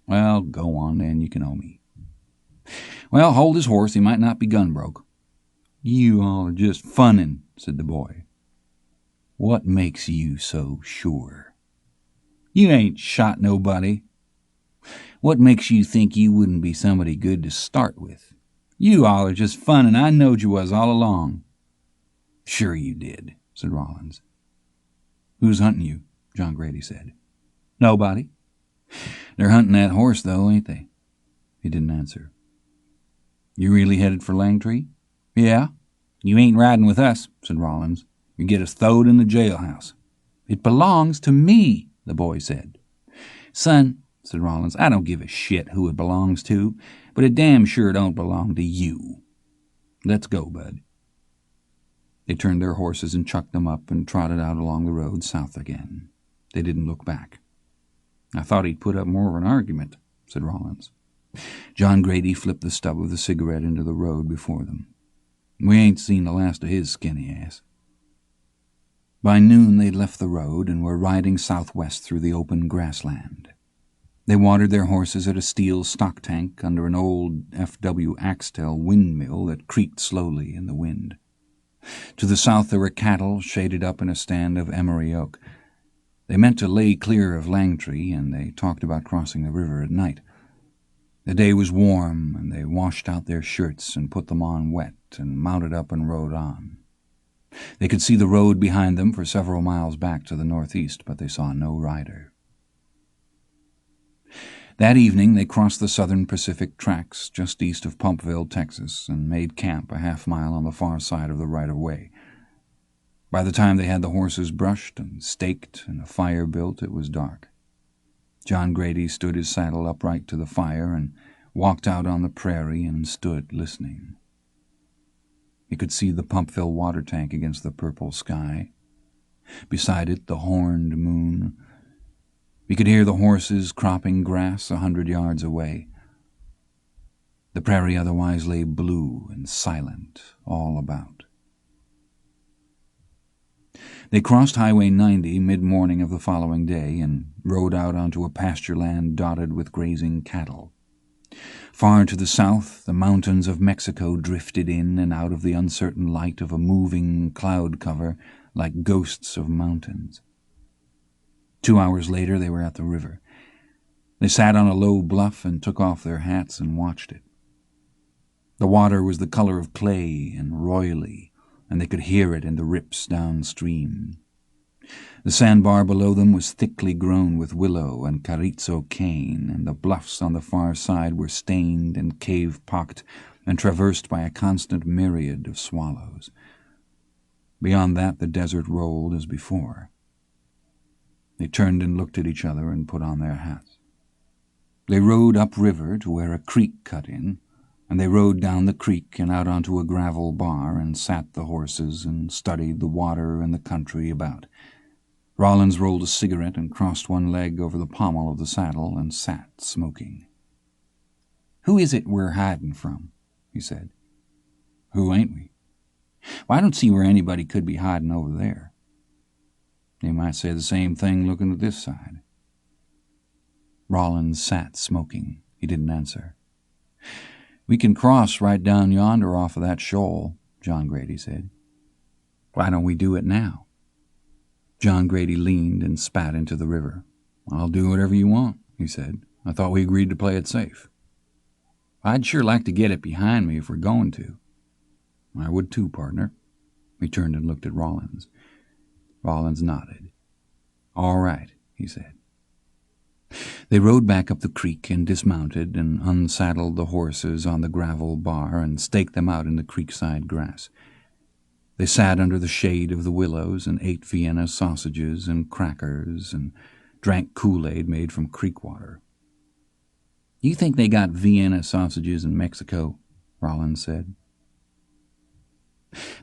"Well, go on then. You can owe me." "Well, hold his horse. He might not be gun broke." "You all are just funnin'," said the boy. "What makes you so sure?" "You ain't shot nobody." "What makes you think you wouldn't be somebody good to start with?" "You all are just funnin'. I knowed you was all along." "Sure you did," said Rollins. "Who's hunting you?" John Grady said. "Nobody." "They're hunting that horse, though, ain't they?" He didn't answer. "You really headed for Langtree?" "Yeah." "You ain't riding with us," said Rollins. "You get us throwed in the jailhouse." "It belongs to me," the boy said. "Son," said Rollins, "I don't give a shit who it belongs to, but it damn sure don't belong to you. Let's go, bud." They turned their horses and chucked them up and trotted out along the road south again. They didn't look back. "I thought he'd put up more of an argument," said Rollins. John Grady flipped the stub of the cigarette into the road before them. "We ain't seen the last of his skinny ass." By noon they'd left the road and were riding southwest through the open grassland. They watered their horses at a steel stock tank under an old F.W. Axtell windmill that creaked slowly in the wind. To the south there were cattle shaded up in a stand of emery oak. They meant to lay clear of Langtree, and they talked about crossing the river at night. The day was warm, and they washed out their shirts and put them on wet and mounted up and rode on. They could see the road behind them for several miles back to the northeast, but they saw no rider. That evening they crossed the Southern Pacific tracks just east of Pumpville, Texas, and made camp a half-mile on the far side of the right-of-way. By the time they had the horses brushed and staked and a fire built, it was dark. John Grady stood his saddle upright to the fire and walked out on the prairie and stood listening. He could see the Pumpville water tank against the purple sky. Beside it, the horned moon. He could hear the horses cropping grass 100 yards away. The prairie otherwise lay blue and silent all about. They crossed Highway 90 mid-morning of the following day and rode out onto a pasture land dotted with grazing cattle. Far to the south, the mountains of Mexico drifted in and out of the uncertain light of a moving cloud cover like ghosts of mountains. 2 hours later they were at the river. They sat on a low bluff and took off their hats and watched it. The water was the color of clay and roily, and they could hear it in the rips downstream. The sandbar below them was thickly grown with willow and carrizo cane, and the bluffs on the far side were stained and cave-pocked and traversed by a constant myriad of swallows. Beyond that the desert rolled as before. They turned and looked at each other and put on their hats. They rode upriver to where a creek cut in, and they rode down the creek and out onto a gravel bar and sat the horses and studied the water and the country about. Rollins rolled a cigarette and crossed one leg over the pommel of the saddle and sat smoking. "Who is it we're hiding from?" he said. "Who ain't we?" "Well, I don't see where anybody could be hiding over there." "They might say the same thing looking at this side." Rollins sat smoking. He didn't answer. "We can cross right down yonder off of that shoal," John Grady said. "Why don't we do it now?" John Grady leaned and spat into the river. "I'll do whatever you want," he said. "I thought we agreed to play it safe." "I'd sure like to get it behind me if we're going to." "I would too, partner." He turned and looked at Rollins. Rollins nodded. "All right," he said. They rode back up the creek and dismounted and unsaddled the horses on the gravel bar and staked them out in the creekside grass. They sat under the shade of the willows and ate Vienna sausages and crackers and drank Kool-Aid made from creek water. "You think they got Vienna sausages in Mexico?" Rollins said.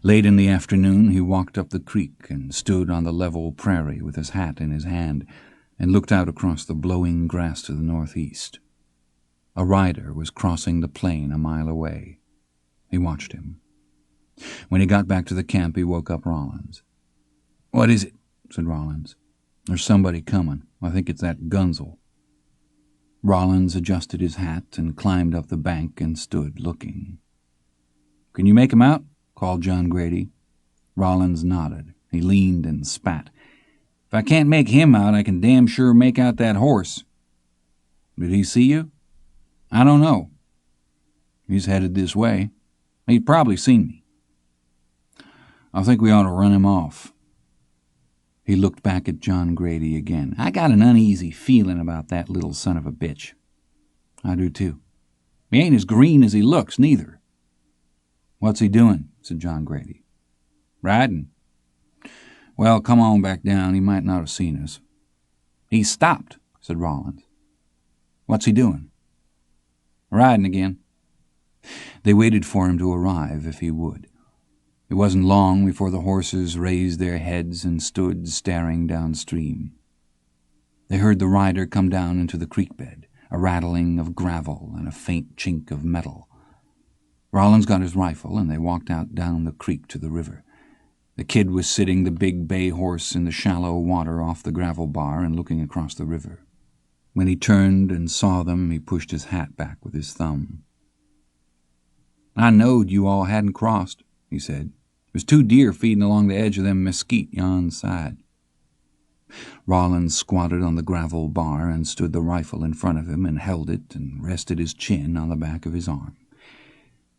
Late in the afternoon he walked up the creek and stood on the level prairie with his hat in his hand and looked out across the blowing grass to the northeast. A rider was crossing the plain a mile away. He watched him. When he got back to the camp he woke up Rollins. "What is it?" said Rollins. "There's somebody coming. I think it's that Gunzel." Rollins adjusted his hat and climbed up the bank and stood looking. "Can you make him out?" called John Grady. Rollins nodded. He leaned and spat. "If I can't make him out, I can damn sure make out that horse." "Did he see you?" "I don't know. He's headed this way. He's probably seen me." "I think we ought to run him off." He looked back at John Grady again. "I got an uneasy feeling about that little son of a bitch." "I do too. He ain't as green as he looks, neither." "What's he doing?" said John Grady. "Riding." Well, come on back down. He might not have seen us. He's stopped, said Rollins. What's he doing? Riding again. They waited for him to arrive, if he would. It wasn't long before the horses raised their heads and stood staring downstream. They heard the rider come down into the creek bed, a rattling of gravel and a faint chink of metal. Rollins got his rifle, and they walked out down the creek to the river. The kid was sitting the big bay horse in the shallow water off the gravel bar and looking across the river. When he turned and saw them, he pushed his hat back with his thumb. "I knowed you all hadn't crossed," he said. "There's 2 deer feeding along the edge of them mesquite yon side." Rollins squatted on the gravel bar and stood the rifle in front of him and held it and rested his chin on the back of his arm.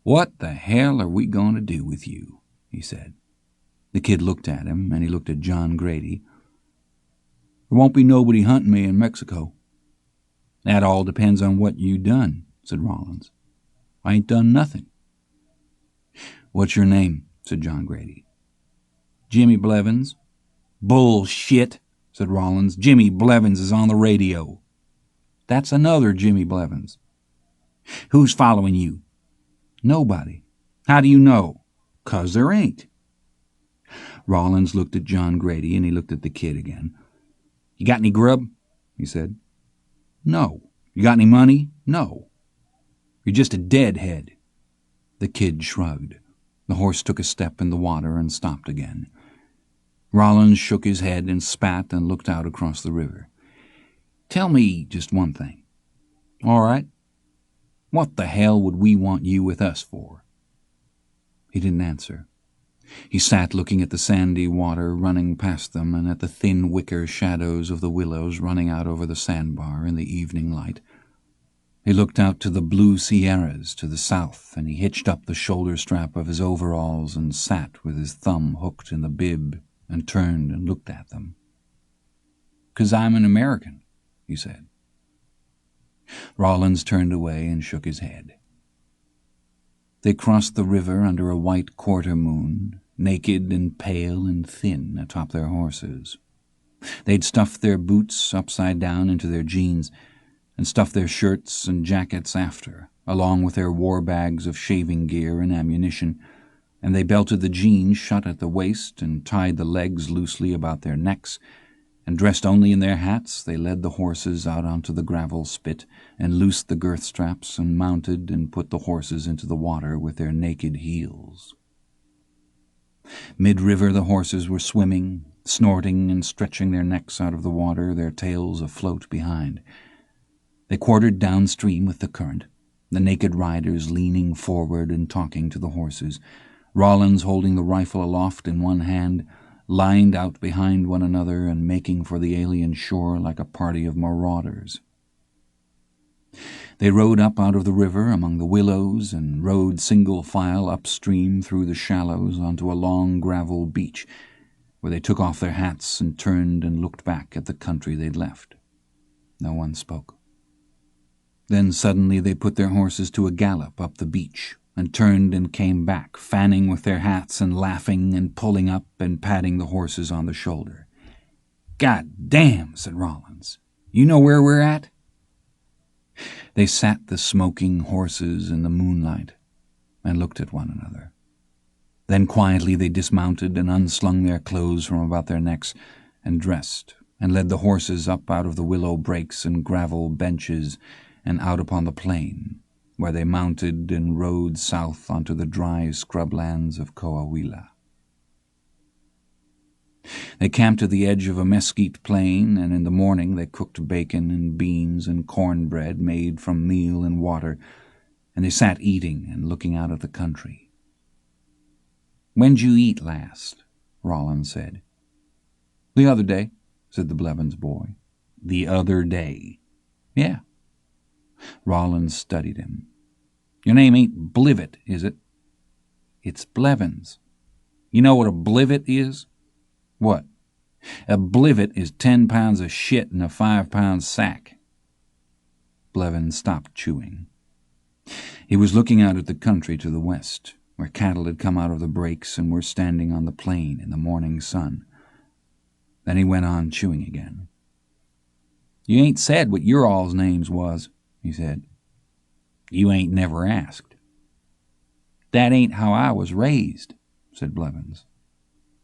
"What the hell are we going to do with you?" he said. The kid looked at him, and he looked at John Grady. "There won't be nobody hunting me in Mexico." "That all depends on what you done," said Rollins. "I ain't done nothing." "What's your name?" said John Grady. "Jimmy Blevins." "Bullshit," said Rollins. "Jimmy Blevins is on the radio." "That's another Jimmy Blevins." "Who's following you?" "Nobody." "How do you know?" "'Cause there ain't." Rollins looked at John Grady, and he looked at the kid again. "You got any grub?" he said. "No." "You got any money?" "No." "You're just a deadhead." The kid shrugged. The horse took a step in the water and stopped again. Rollins shook his head and spat and looked out across the river. "Tell me just one thing." "All right." "What the hell would we want you with us for?" He didn't answer. He sat looking at the sandy water running past them and at the thin wicker shadows of the willows running out over the sandbar in the evening light. He looked out to the blue Sierras to the south, and he hitched up the shoulder strap of his overalls and sat with his thumb hooked in the bib and turned and looked at them. "'Cause I'm an American," he said. Rollins turned away and shook his head. They crossed the river under a white quarter moon, naked and pale and thin atop their horses. They'd stuffed their boots upside down into their jeans and stuffed their shirts and jackets after, along with their war bags of shaving gear and ammunition, and they belted the jeans shut at the waist and tied the legs loosely about their necks, and dressed only in their hats, they led the horses out onto the gravel spit and loosed the girth straps and mounted and put the horses into the water with their naked heels. Mid-river the horses were swimming, snorting and stretching their necks out of the water, their tails afloat behind. They quartered downstream with the current, the naked riders leaning forward and talking to the horses, Rollins holding the rifle aloft in one hand, lined out behind one another and making for the alien shore like a party of marauders. They rode up out of the river among the willows and rode single file upstream through the shallows onto a long gravel beach, where they took off their hats and turned and looked back at the country they'd left. No one spoke. Then suddenly they put their horses to a gallop up the beach and turned and came back, fanning with their hats and laughing and pulling up and patting the horses on the shoulder. "God damn," said Rollins. "You know where we're at?" They sat the smoking horses in the moonlight and looked at one another. Then quietly they dismounted and unslung their clothes from about their necks and dressed and led the horses up out of the willow brakes and gravel benches and out upon the plain, where they mounted and rode south onto the dry scrublands of Coahuila. They camped at the edge of a mesquite plain, and in the morning they cooked bacon and beans and cornbread made from meal and water, and they sat eating and looking out at the country. "When'd you eat last?" Rollins said. "The other day," said the Blevins boy. "The other day?" "Yeah." Rollins studied him. "Your name ain't Blivet, is it?" "It's Blevins." "You know what a blivet is?" "What?" "A blivet is 10 pounds of shit in a 5-pound sack." Blevins stopped chewing. He was looking out at the country to the west, where cattle had come out of the breaks and were standing on the plain in the morning sun, Then he went on chewing again. "You ain't said what your all's names was," he said. "You ain't never asked." "That ain't how I was raised," said Blevins.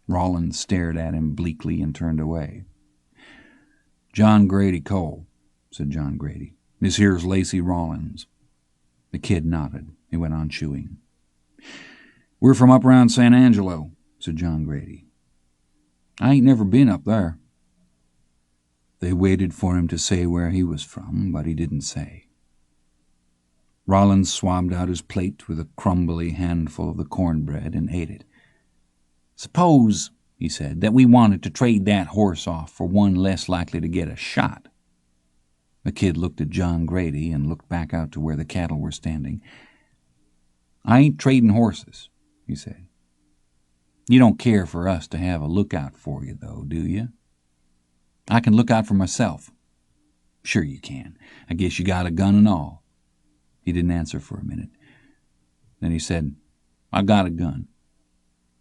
Rollins stared at him bleakly and turned away. "John Grady Cole," said John Grady. "This here's Lacey Rollins." The kid nodded. He went on chewing. "We're from up around San Angelo," said John Grady. "I ain't never been up there." They waited for him to say where he was from, but he didn't say. Rollins swabbed out his plate with a crumbly handful of the cornbread and ate it. "Suppose," he said, "that we wanted to trade that horse off for one less likely to get a shot." The kid looked at John Grady and looked back out to where the cattle were standing. "I ain't trading horses," he said. "You don't care for us to have a lookout for you, though, do you?" "I can look out for myself." "Sure you can. I guess you got a gun and all." He didn't answer for a minute. Then he said, "I got a gun."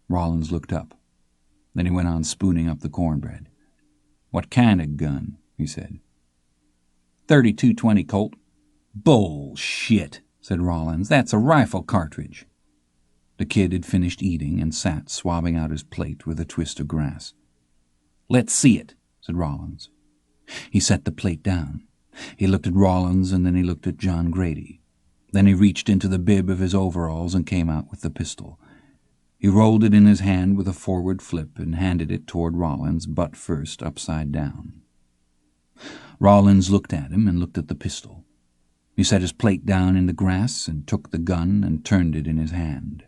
Rollins looked up. Then he went on spooning up the cornbread. "What kind of gun?" he said. "32-20 Colt." "Bullshit," said Rollins. "That's a rifle cartridge." The kid had finished eating and sat swabbing out his plate with a twist of grass. "Let's see it," said Rollins. He set the plate down. He looked at Rollins and then he looked at John Grady. Then he reached into the bib of his overalls and came out with the pistol. He rolled it in his hand with a forward flip and handed it toward Rollins, butt first, upside down. Rollins looked at him and looked at the pistol. He set his plate down in the grass and took the gun and turned it in his hand.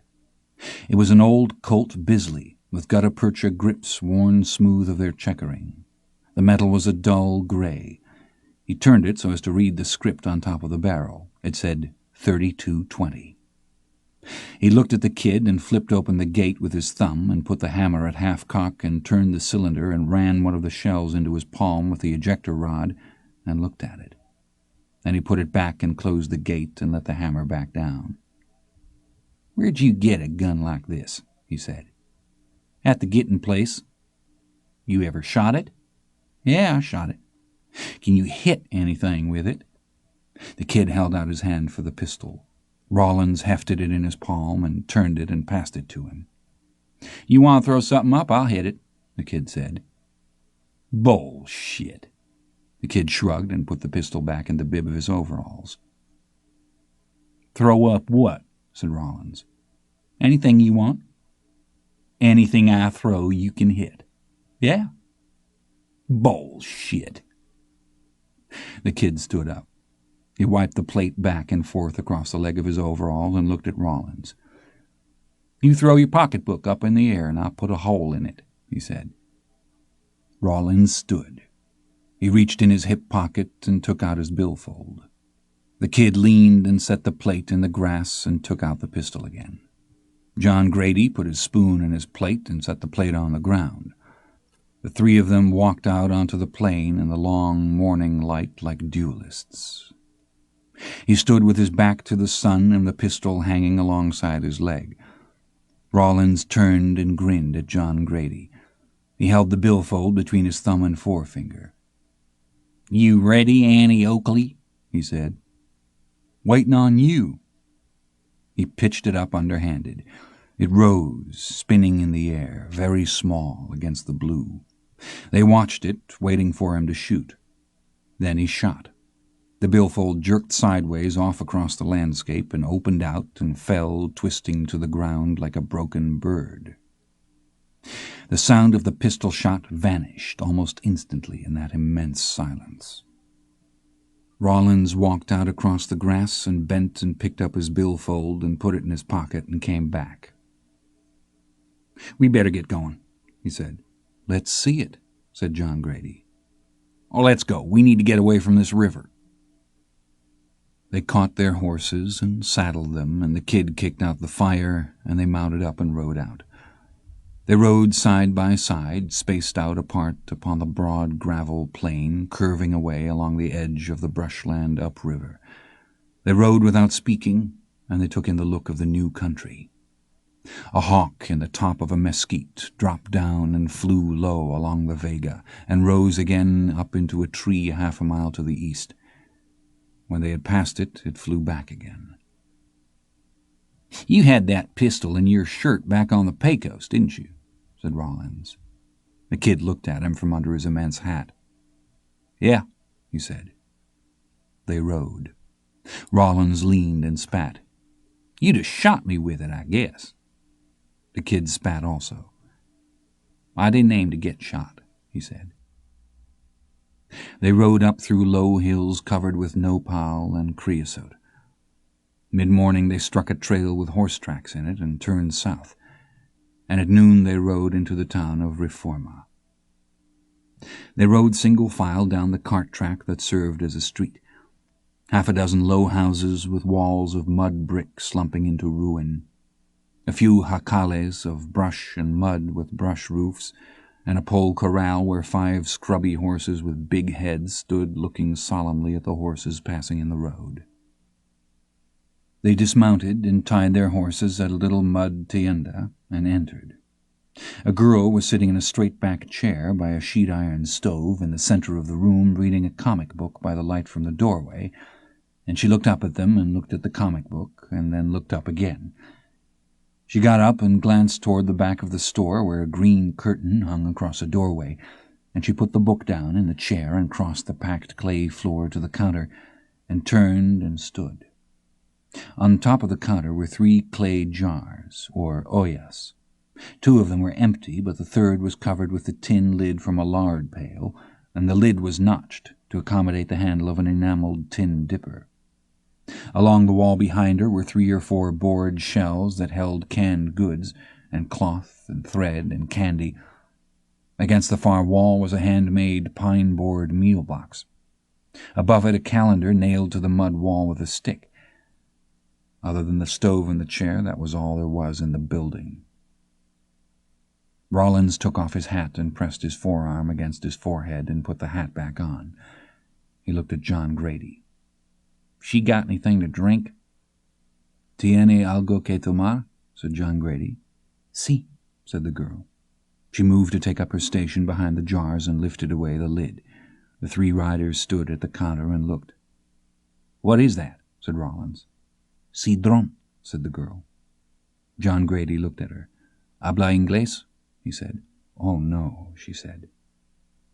It was an old Colt Bisley with gutta-percha grips worn smooth of their checkering. The metal was a dull gray. He turned it so as to read the script on top of the barrel. It said 32-20. He looked at the kid and flipped open the gate with his thumb and put the hammer at half-cock and turned the cylinder and ran one of the shells into his palm with the ejector rod and looked at it. Then he put it back and closed the gate and let the hammer back down. "Where'd you get a gun like this?" he said. "At the Gittin place." "You ever shot it?" "Yeah, I shot it." "Can you hit anything with it?" The kid held out his hand for the pistol. Rollins hefted it in his palm and turned it and passed it to him. "You want to throw something up, I'll hit it," the kid said. "Bullshit." The kid shrugged and put the pistol back in the bib of his overalls. "Throw up what?" said Rollins. "Anything you want." "Anything I throw you can hit." "Yeah." "Bullshit." The kid stood up. He wiped the plate back and forth across the leg of his overalls and looked at Rollins. "You throw your pocketbook up in the air and I'll put a hole in it," he said. Rollins stood. He reached in his hip pocket and took out his billfold. The kid leaned and set the plate in the grass and took out the pistol again. John Grady put his spoon in his plate and set the plate on the ground. The three of them walked out onto the plain in the long morning light like duelists. He stood with his back to the sun and the pistol hanging alongside his leg. Rollins turned and grinned at John Grady. He held the billfold between his thumb and forefinger. "You ready, Annie Oakley?" he said. "Waiting on you." He pitched it up underhanded. It rose, spinning in the air, very small against the blue. They watched it, waiting for him to shoot. Then he shot. The billfold jerked sideways off across the landscape and opened out and fell, twisting to the ground like a broken bird. The sound of the pistol shot vanished almost instantly in that immense silence. Rollins walked out across the grass and bent and picked up his billfold and put it in his pocket and came back. "We better get going," he said. "Let's see it," said John Grady. "Oh, let's go. We need to get away from this river." They caught their horses and saddled them, and the kid kicked out the fire, and they mounted up and rode out. They rode side by side, spaced out apart upon the broad gravel plain, curving away along the edge of the brushland upriver. They rode without speaking, and they took in the look of the new country. A hawk in the top of a mesquite dropped down and flew low along the vega, and rose again up into a tree half a mile to the east. When they had passed it, it flew back again. "You had that pistol in your shirt back on the Pecos, didn't you?" said Rollins. The kid looked at him from under his immense hat. "Yeah," he said. They rode. Rollins leaned and spat. "You'd have shot me with it, I guess." The kid spat also. "I didn't aim to get shot," he said. They rode up through low hills covered with nopal and creosote. Mid-morning they struck a trail with horse tracks in it and turned south, and at noon they rode into the town of Reforma. They rode single file down the cart track that served as a street. Half a dozen low houses with walls of mud brick slumping into ruin. A few jacales of brush and mud with brush roofs, and a pole corral where 5 scrubby horses with big heads stood looking solemnly at the horses passing in the road. They dismounted and tied their horses at a little mud tienda and entered. A girl was sitting in a straight-back chair by a sheet-iron stove in the center of the room reading a comic book by the light from the doorway, and she looked up at them and looked at the comic book and then looked up again. She got up and glanced toward the back of the store where a green curtain hung across a doorway, and she put the book down in the chair and crossed the packed clay floor to the counter and turned and stood. On top of the counter were 3 clay jars, or ollas. 2 of them were empty, but the third was covered with the tin lid from a lard pail, and the lid was notched to accommodate the handle of an enameled tin dipper. Along the wall behind her were 3 or 4 board shelves that held canned goods and cloth and thread and candy. Against the far wall was a handmade pine-board meal box. Above it a calendar nailed to the mud wall with a stick. Other than the stove and the chair, that was all there was in the building. Rollins took off his hat and pressed his forearm against his forehead and put the hat back on. He looked at John Grady. "She got anything to drink?" "Tiene algo que tomar?" said John Grady. "Si," said the girl. She moved to take up her station behind the jars and lifted away the lid. The 3 riders stood at the counter and looked. "What is that?" said Rollins. "Cidrón," said the girl. John Grady looked at her. "Habla inglés?" he said. "Oh, no," she said.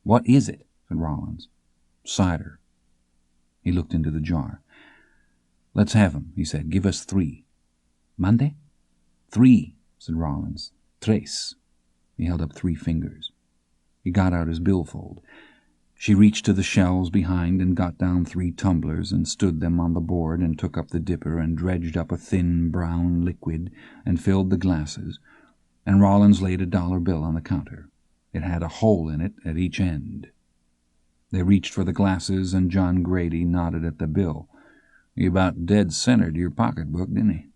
"What is it?" said Rollins. "Cider." He looked into the jar. "Let's have 'em," he said. "Give us 3. "Mande?" "3," said Rollins. "Tres." He held up 3 fingers. He got out his billfold. She reached to the shelves behind and got down 3 tumblers and stood them on the board and took up the dipper and dredged up a thin brown liquid and filled the glasses, and Rollins laid a $1 bill on the counter. It had a hole in it at each end. They reached for the glasses, and John Grady nodded at the bill. "He about dead-centered your pocketbook, didn't he?"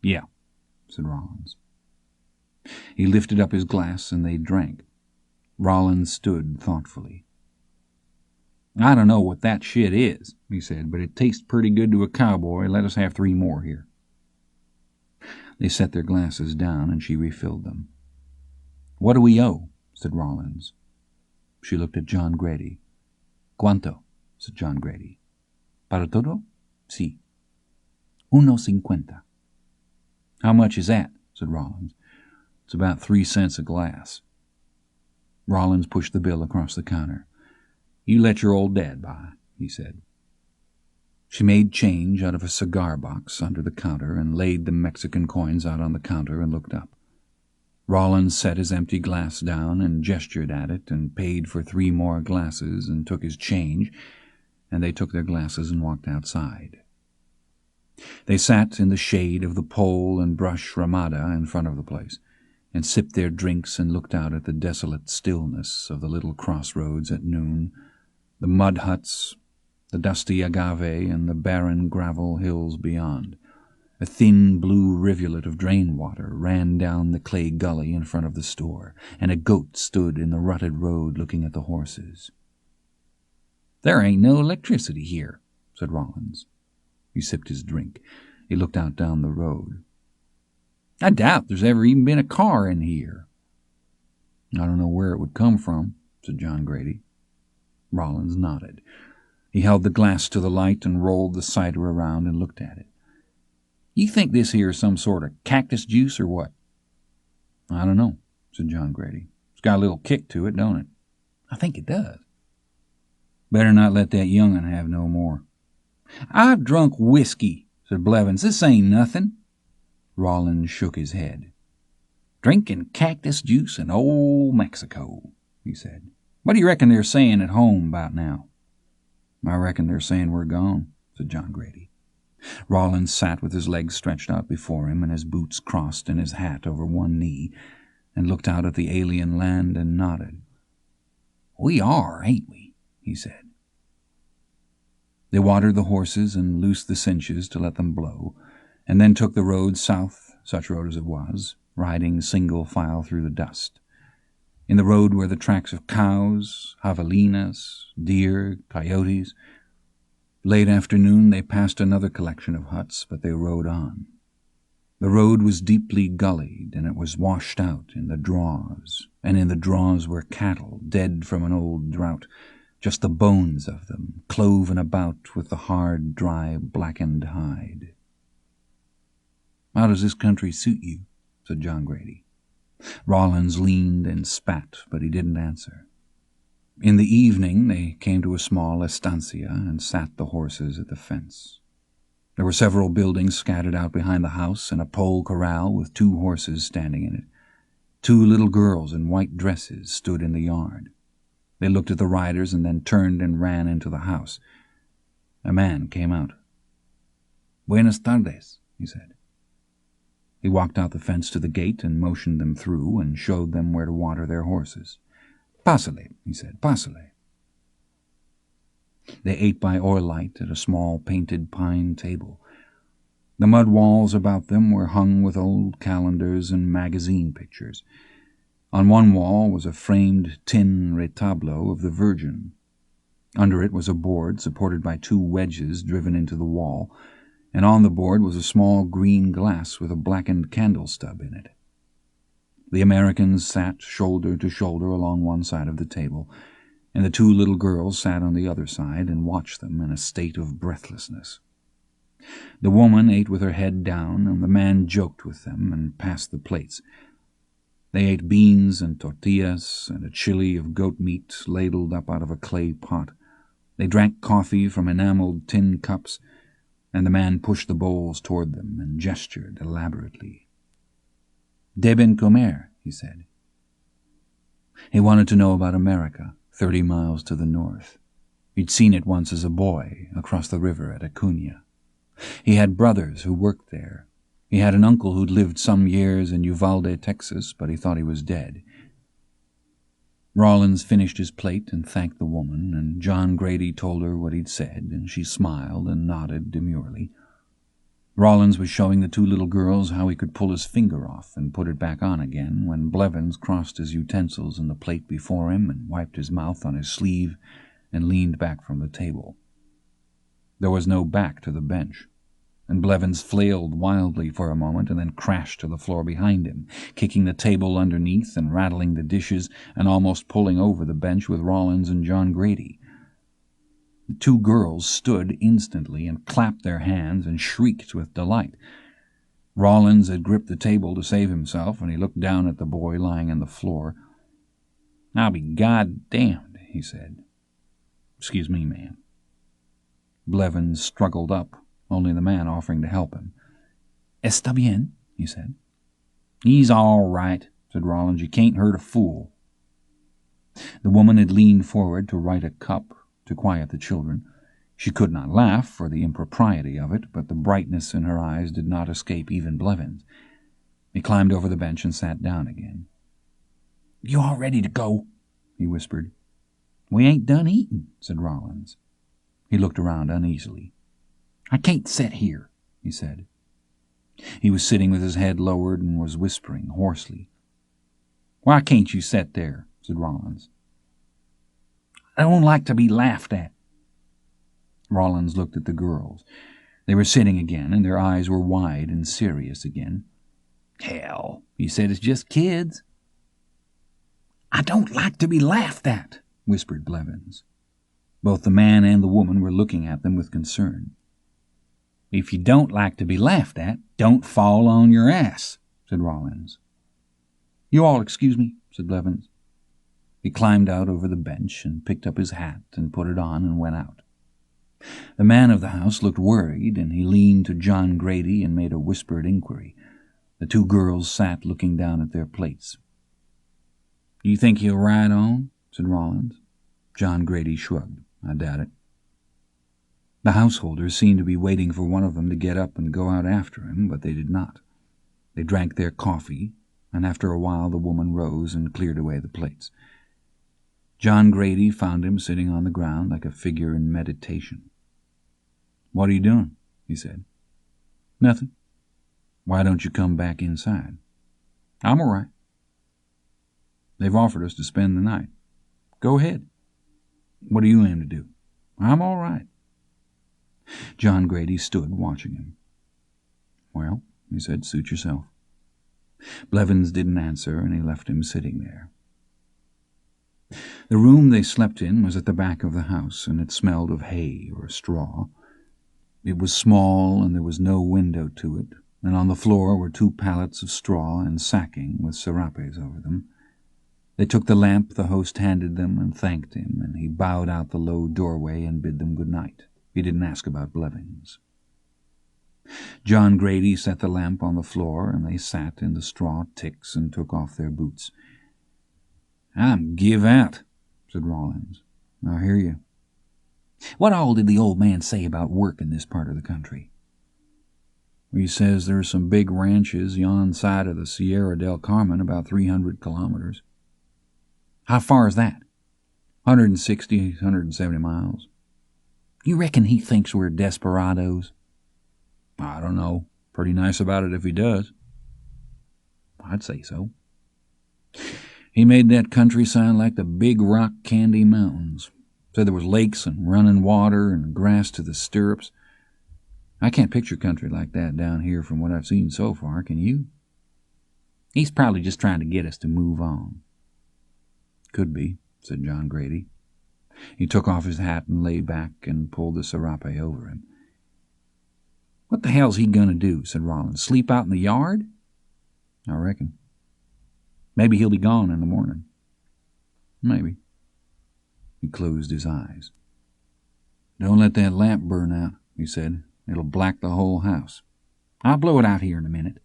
"Yeah," said Rollins. He lifted up his glass, and they drank. Rollins stood thoughtfully. "I don't know what that shit is," he said, "but it tastes pretty good to a cowboy. Let us have 3 more here." They set their glasses down, and she refilled them. "What do we owe?" said Rollins. She looked at John Grady. "Cuánto?" said John Grady. "Para todo?" "Sí." $1.50. "How much is that?" said Rollins. "It's about 3 cents a glass." Rollins pushed the bill across the counter. "You let your old dad by," he said. She made change out of a cigar box under the counter and laid the Mexican coins out on the counter and looked up. Rollins set his empty glass down and gestured at it and paid for 3 more glasses and took his change, and they took their glasses and walked outside. They sat in the shade of the pole and brush ramada in front of the place and sipped their drinks and looked out at the desolate stillness of the little crossroads at noon, the mud huts, the dusty agave, and the barren gravel hills beyond. A thin blue rivulet of drain water ran down the clay gully in front of the store, and a goat stood in the rutted road looking at the horses. "There ain't no electricity here," said Rollins. He sipped his drink. He looked out down the road. I doubt there's ever even been a car in here." "I don't know where it would come from," said John Grady. Rollins nodded. He held the glass to the light and rolled the cider around and looked at it. "You think this here is some sort of cactus juice or what?" "I don't know," said John Grady. "It's got a little kick to it, don't it?" "I think it does." "Better not let that young'un have no more." "I've drunk whiskey," said Blevins. "This ain't nothing." Rollins shook his head. "Drinking cactus juice in old Mexico," he said. "What do you reckon they're saying at home about now?" "I reckon they're saying we're gone," said John Grady. Rollins sat with his legs stretched out before him and his boots crossed and his hat over one knee, and looked out at the alien land and nodded. "We are, ain't we?" he said. They watered the horses and loosed the cinches to let them blow, and then took the road south, such road as it was, riding single file through the dust. In the road were the tracks of cows, javelinas, deer, coyotes. Late afternoon they passed another collection of huts, but they rode on. The road was deeply gullied, and it was washed out in the draws, and in the draws were cattle, dead from an old drought, just the bones of them, cloven about with the hard, dry, blackened hide. "How does this country suit you?" said John Grady. Rollins leaned and spat, but he didn't answer. In the evening they came to a small estancia and sat the horses at the fence. There were several buildings scattered out behind the house and a pole corral with 2 horses standing in it. 2 little girls in white dresses stood in the yard. They looked at the riders and then turned and ran into the house. A man came out. "Buenas tardes," he said. He walked out the fence to the gate and motioned them through and showed them where to water their horses. "Pásale," he said, "pásale." They ate by oil light at a small painted pine table. The mud walls about them were hung with old calendars and magazine pictures. On one wall was a framed tin retablo of the Virgin. Under it was a board supported by 2 wedges driven into the wall, and on the board was a small green glass with a blackened candle stub in it. The Americans sat shoulder to shoulder along one side of the table, and the 2 little girls sat on the other side and watched them in a state of breathlessness. The woman ate with her head down, and the man joked with them and passed the plates. They ate beans and tortillas and a chili of goat meat ladled up out of a clay pot. They drank coffee from enameled tin cups, and the man pushed the bowls toward them and gestured elaborately. "Deben comer," he said. He wanted to know about America, 30 miles to the north. He'd seen it once as a boy, across the river at Acuña. He had brothers who worked there. He had an uncle who'd lived some years in Uvalde, Texas, but he thought he was dead. Rollins finished his plate and thanked the woman, and John Grady told her what he'd said, and she smiled and nodded demurely. Rollins was showing the 2 little girls how he could pull his finger off and put it back on again when Blevins crossed his utensils in the plate before him and wiped his mouth on his sleeve and leaned back from the table. There was no back to the bench, and Blevins flailed wildly for a moment and then crashed to the floor behind him, kicking the table underneath and rattling the dishes and almost pulling over the bench with Rollins and John Grady. The 2 girls stood instantly and clapped their hands and shrieked with delight. Rollins had gripped the table to save himself, and he looked down at the boy lying on the floor. "I'll be goddamned," he said. "Excuse me, ma'am." Blevins struggled up, only the man offering to help him. "Está bien," he said. "He's all right," said Rollins. "You can't hurt a fool." The woman had leaned forward to right a cup to quiet the children. She could not laugh for the impropriety of it, but the brightness in her eyes did not escape even Blevins. He climbed over the bench and sat down again. "You all ready to go?" he whispered. "We ain't done eating," said Rollins. He looked around uneasily. "I can't sit here," he said. He was sitting with his head lowered and was whispering hoarsely. "Why can't you sit there?" said Rollins. "I don't like to be laughed at." Rollins looked at the girls. They were sitting again, and their eyes were wide and serious again. Hell, you said it's just kids. I don't like to be laughed at, whispered Blevins. Both the man and the woman were looking at them with concern. If you don't like to be laughed at, don't fall on your ass, said Rollins. You all excuse me, said Blevins. He climbed out over the bench and picked up his hat and put it on and went out. The man of the house looked worried, and he leaned to John Grady and made a whispered inquiry. The two girls sat looking down at their plates. You think he'll ride on? Said Rollins. John Grady shrugged. I doubt it. The householders seemed to be waiting for one of them to get up and go out after him, but they did not. They drank their coffee, and after a while the woman rose and cleared away the plates. John Grady found him sitting on the ground like a figure in meditation. What are you doing? He said. Nothing. Why don't you come back inside? I'm all right. They've offered us to spend the night. Go ahead. What do you aim to do? I'm all right. John Grady stood watching him. Well, he said, suit yourself. Blevins didn't answer, and he left him sitting there. The room they slept in was at the back of the house, and it smelled of hay or straw. It was small, and there was no window to it, and on the floor were 2 pallets of straw and sacking with serapes over them. They took the lamp the host handed them and thanked him, and he bowed out the low doorway and bid them good night. He didn't ask about Blevins. John Grady set the lamp on the floor, and they sat in the straw ticks and took off their boots. I'm give out, said Rollins. I hear you. What all did the old man say about work in this part of the country? He says there's some big ranches yon side of the Sierra del Carmen, about 300 kilometers. How far is that? 160, 170 miles. You reckon he thinks we're desperados? I don't know. Pretty nice about it if he does. I'd say so. He made that country sound like the Big Rock Candy Mountains. Said there was lakes and running water and grass to the stirrups. I can't picture country like that down here from what I've seen so far, can you? He's probably just trying to get us to move on. Could be, said John Grady. He took off his hat and lay back and pulled the serape over him. What the hell's he going to do, said Rollins. Sleep out in the yard? I reckon. Maybe he'll be gone in the morning. Maybe. He closed his eyes. Don't let that lamp burn out, he said. It'll black the whole house. I'll blow it out here in a minute.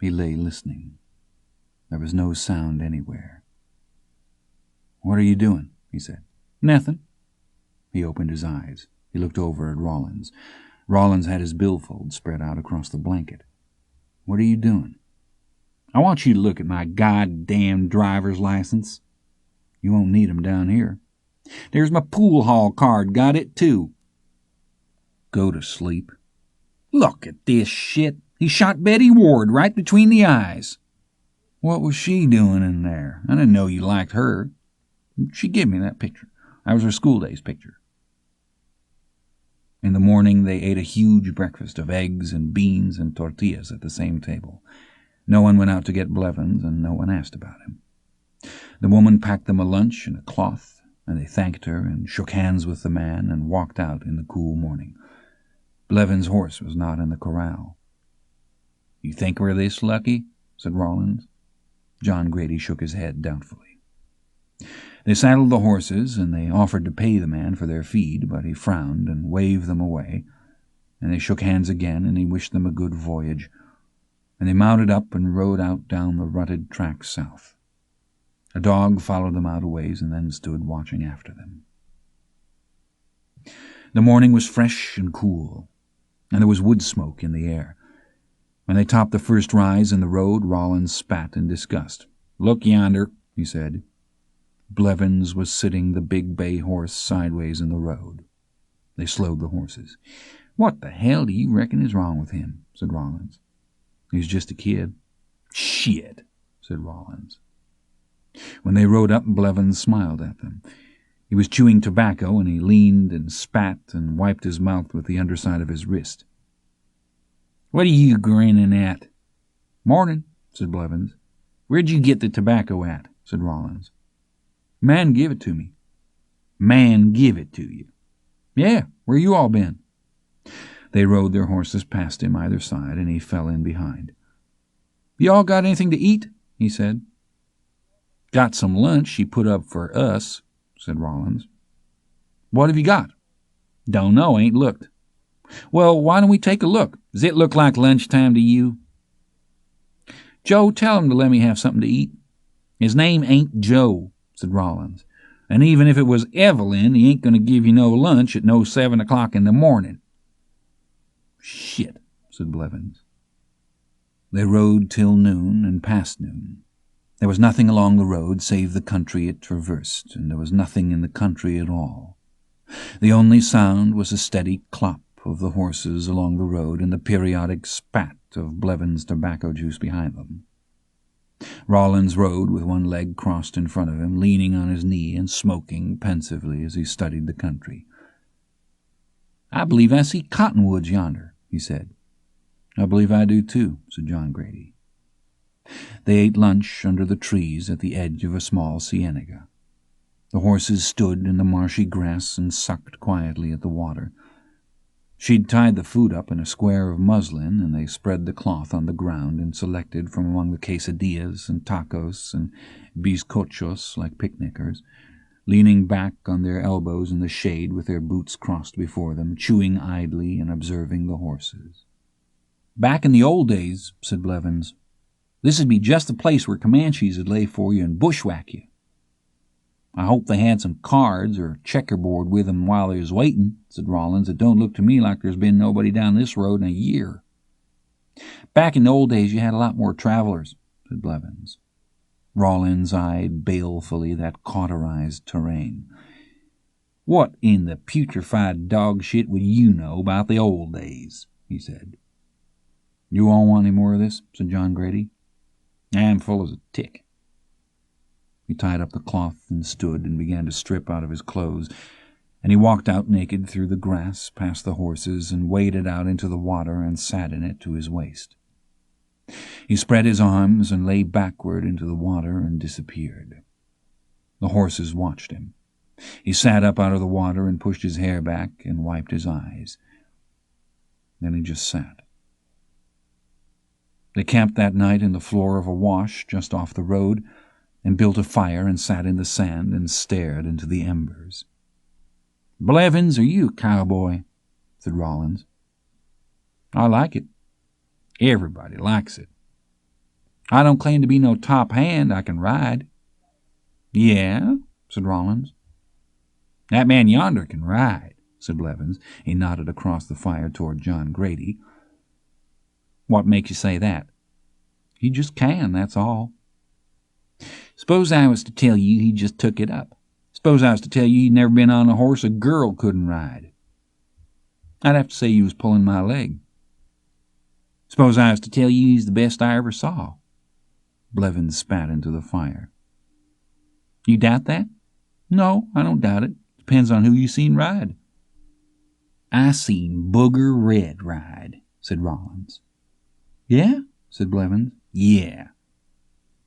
He lay listening. There was no sound anywhere. What are you doing? He said. Nothing. He opened his eyes. He looked over at Rollins. Rollins had his billfold spread out across the blanket. What are you doing? I want you to look at my goddamn driver's license. You won't need 'em down here. There's my pool hall card. Got it, too. Go to sleep. Look at this shit. He shot Betty Ward right between the eyes. What was she doing in there? I didn't know you liked her. She gave me that picture. That was her school days picture. In the morning they ate a huge breakfast of eggs and beans and tortillas at the same table. No one went out to get Blevins, and no one asked about him. The woman packed them a lunch in a cloth, and they thanked her and shook hands with the man and walked out in the cool morning. Blevins' horse was not in the corral. You think we're this lucky? Said Rollins. John Grady shook his head doubtfully. They saddled the horses, and they offered to pay the man for their feed, but he frowned and waved them away, and they shook hands again, and he wished them a good voyage, and they mounted up and rode out down the rutted track south. A dog followed them out a ways and then stood watching after them. The morning was fresh and cool, and there was wood smoke in the air. When they topped the first rise in the road, Rollins spat in disgust. Look yonder, he said. Blevins was sitting the big bay horse sideways in the road. They slowed the horses. What the hell do you reckon is wrong with him? Said Rollins. He's just a kid. Shit, said Rollins. When they rode up, Blevins smiled at them. He was chewing tobacco, and he leaned and spat and wiped his mouth with the underside of his wrist. What are you grinning at? "Morning," said Blevins. "Where'd you get the tobacco at?" said Rollins. "Man give it to me." "Man give it to you?" "Yeah, where you all been?" They rode their horses past him either side, and he fell in behind. "You all got anything to eat?" he said. "Got some lunch she put up for us," said Rollins. "What have you got?" "Don't know, ain't looked." "Well, why don't we take a look? Does it look like lunchtime to you?" "Joe, tell him to let me have something to eat." "His name ain't Joe," said Rollins. "And even if it was Evelyn, he ain't going to give you no lunch at no 7 o'clock in the morning." "Shit," said Blevins. They rode till noon and past noon. There was nothing along the road save the country it traversed, and there was nothing in the country at all. The only sound was a steady clop of the horses along the road and the periodic spat of Blevins' tobacco juice behind them. Rollins rode with one leg crossed in front of him, leaning on his knee and smoking pensively as he studied the country. "I believe I see cottonwoods yonder," he said. "I believe I do too," said John Grady. They ate lunch under the trees at the edge of a small cienega. The horses stood in the marshy grass and sucked quietly at the water. She'd tied the food up in a square of muslin, and they spread the cloth on the ground and selected from among the quesadillas and tacos and bizcochos like picnickers, leaning back on their elbows in the shade with their boots crossed before them, chewing idly and observing the horses. "Back in the old days," said Blevins, "this would be just the place where Comanches would lay for you and bushwhack you." "I hope they had some cards or checkerboard with them while they was waiting," said Rollins. "It don't look to me like there's been nobody down this road in a year." "Back in the old days you had a lot more travelers," said Blevins. Rollins eyed balefully that cauterized terrain. "What in the putrefied dog shit would you know about the old days?" he said. "You all want any more of this?" said John Grady. "I'm full as a tick." He tied up the cloth and stood and began to strip out of his clothes, and he walked out naked through the grass past the horses and waded out into the water and sat in it to his waist. He spread his arms and lay backward into the water and disappeared. The horses watched him. He sat up out of the water and pushed his hair back and wiped his eyes. Then he just sat. They camped that night in the floor of a wash just off the road and built a fire and sat in the sand and stared into the embers. "Blevins, are you a cowboy?" said Rollins. "I like it." "Everybody likes it." "I don't claim to be no top hand. I can ride." "Yeah?" said Rollins. "That man yonder can ride," said Blevins. He nodded across the fire toward John Grady. "What makes you say that?" "He just can, that's all." "Suppose I was to tell you he just took it up. Suppose I was to tell you he'd never been on a horse a girl couldn't ride." "I'd have to say you was pulling my leg." "Suppose I was to tell you he's the best I ever saw." Blevins spat into the fire. "You doubt that?" "No, I don't doubt it. Depends on who you seen ride." "I seen Booger Red ride," said Rollins. "Yeah?" said Blevins. "Yeah."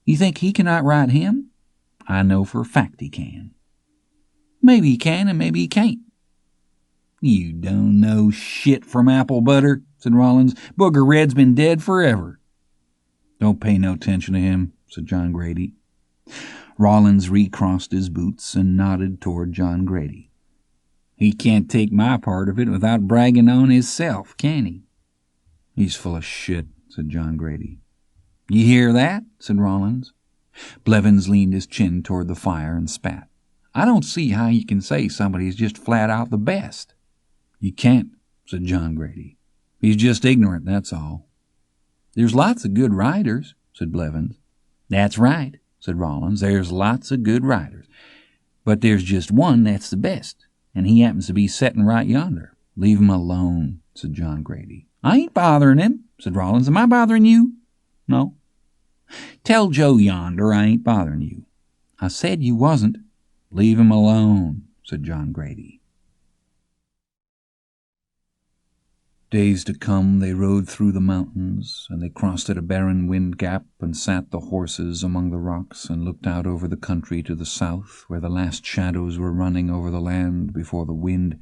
"You think he can outride him?" "I know for a fact he can." "Maybe he can and maybe he can't." "You don't know shit from apple butter," said Rollins. "Booger Red's been dead forever." "Don't pay no attention to him," said John Grady. Rollins recrossed his boots and nodded toward John Grady. "He can't take my part of it without bragging on hisself, can he?" "He's full of shit," said John Grady. "You hear that?" said Rollins. Blevins leaned his chin toward the fire and spat. "I don't see how you can say somebody's just flat out the best." "You can't," said John Grady. "He's just ignorant, that's all." "There's lots of good riders," said Blevins. "That's right," said Rollins. "There's lots of good riders. But there's just one that's the best, and he happens to be setting right yonder." "Leave him alone," said John Grady. "I ain't bothering him," said Rollins. "Am I bothering you?" "No." "Tell Joe yonder I ain't bothering you." "I said you wasn't." "Leave him alone," said John Grady. Days to come they rode through the mountains, and they crossed at a barren wind gap and sat the horses among the rocks and looked out over the country to the south, where the last shadows were running over the land before the wind,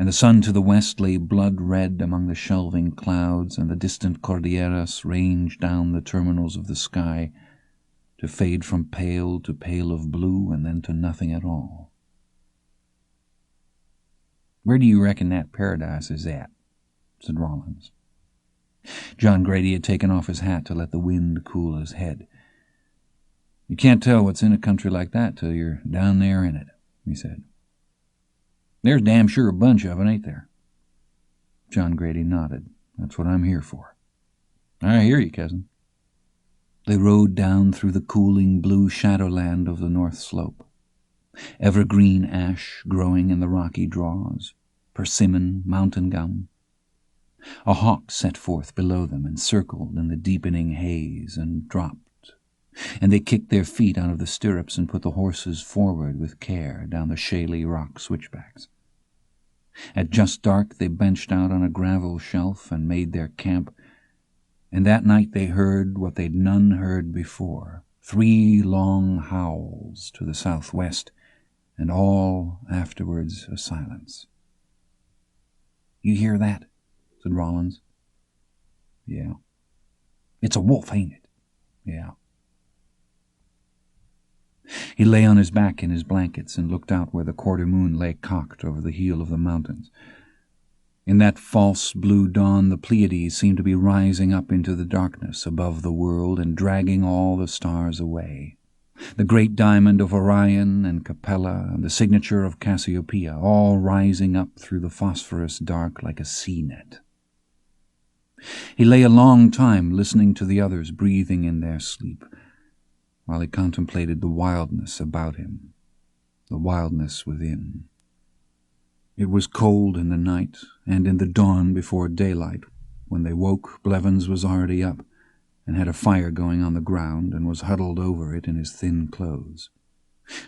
and the sun to the west lay blood-red among the shelving clouds, and the distant Cordilleras ranged down the terminals of the sky to fade from pale to pale of blue and then to nothing at all. "Where do you reckon that paradise is at?" said Rawlins. John Grady had taken off his hat to let the wind cool his head. "You can't tell what's in a country like that till you're down there in it," he said. "There's damn sure a bunch of it, ain't there?" John Grady nodded. "That's what I'm here for." "I hear you, cousin." They rode down through the cooling blue shadowland of the north slope. Evergreen ash growing in the rocky draws, persimmon, mountain gum. A hawk set forth below them and circled in the deepening haze and dropped, and they kicked their feet out of the stirrups and put the horses forward with care down the shaly rock switchbacks. At just dark they benched out on a gravel shelf and made their camp, and that night they heard what they'd none heard before, 3 long howls to the southwest, and all afterwards a silence. "You hear that?" said Rawlins. "Yeah." "It's a wolf, ain't it?" "Yeah." He lay on his back in his blankets and looked out where the quarter moon lay cocked over the heel of the mountains. In that false blue dawn the Pleiades seemed to be rising up into the darkness above the world and dragging all the stars away. The great diamond of Orion and Capella and the signature of Cassiopeia, all rising up through the phosphorus dark like a sea net. He lay a long time listening to the others breathing in their sleep, while he contemplated the wildness about him, the wildness within. It was cold in the night, and in the dawn before daylight. When they woke, Blevins was already up, and had a fire going on the ground, and was huddled over it in his thin clothes.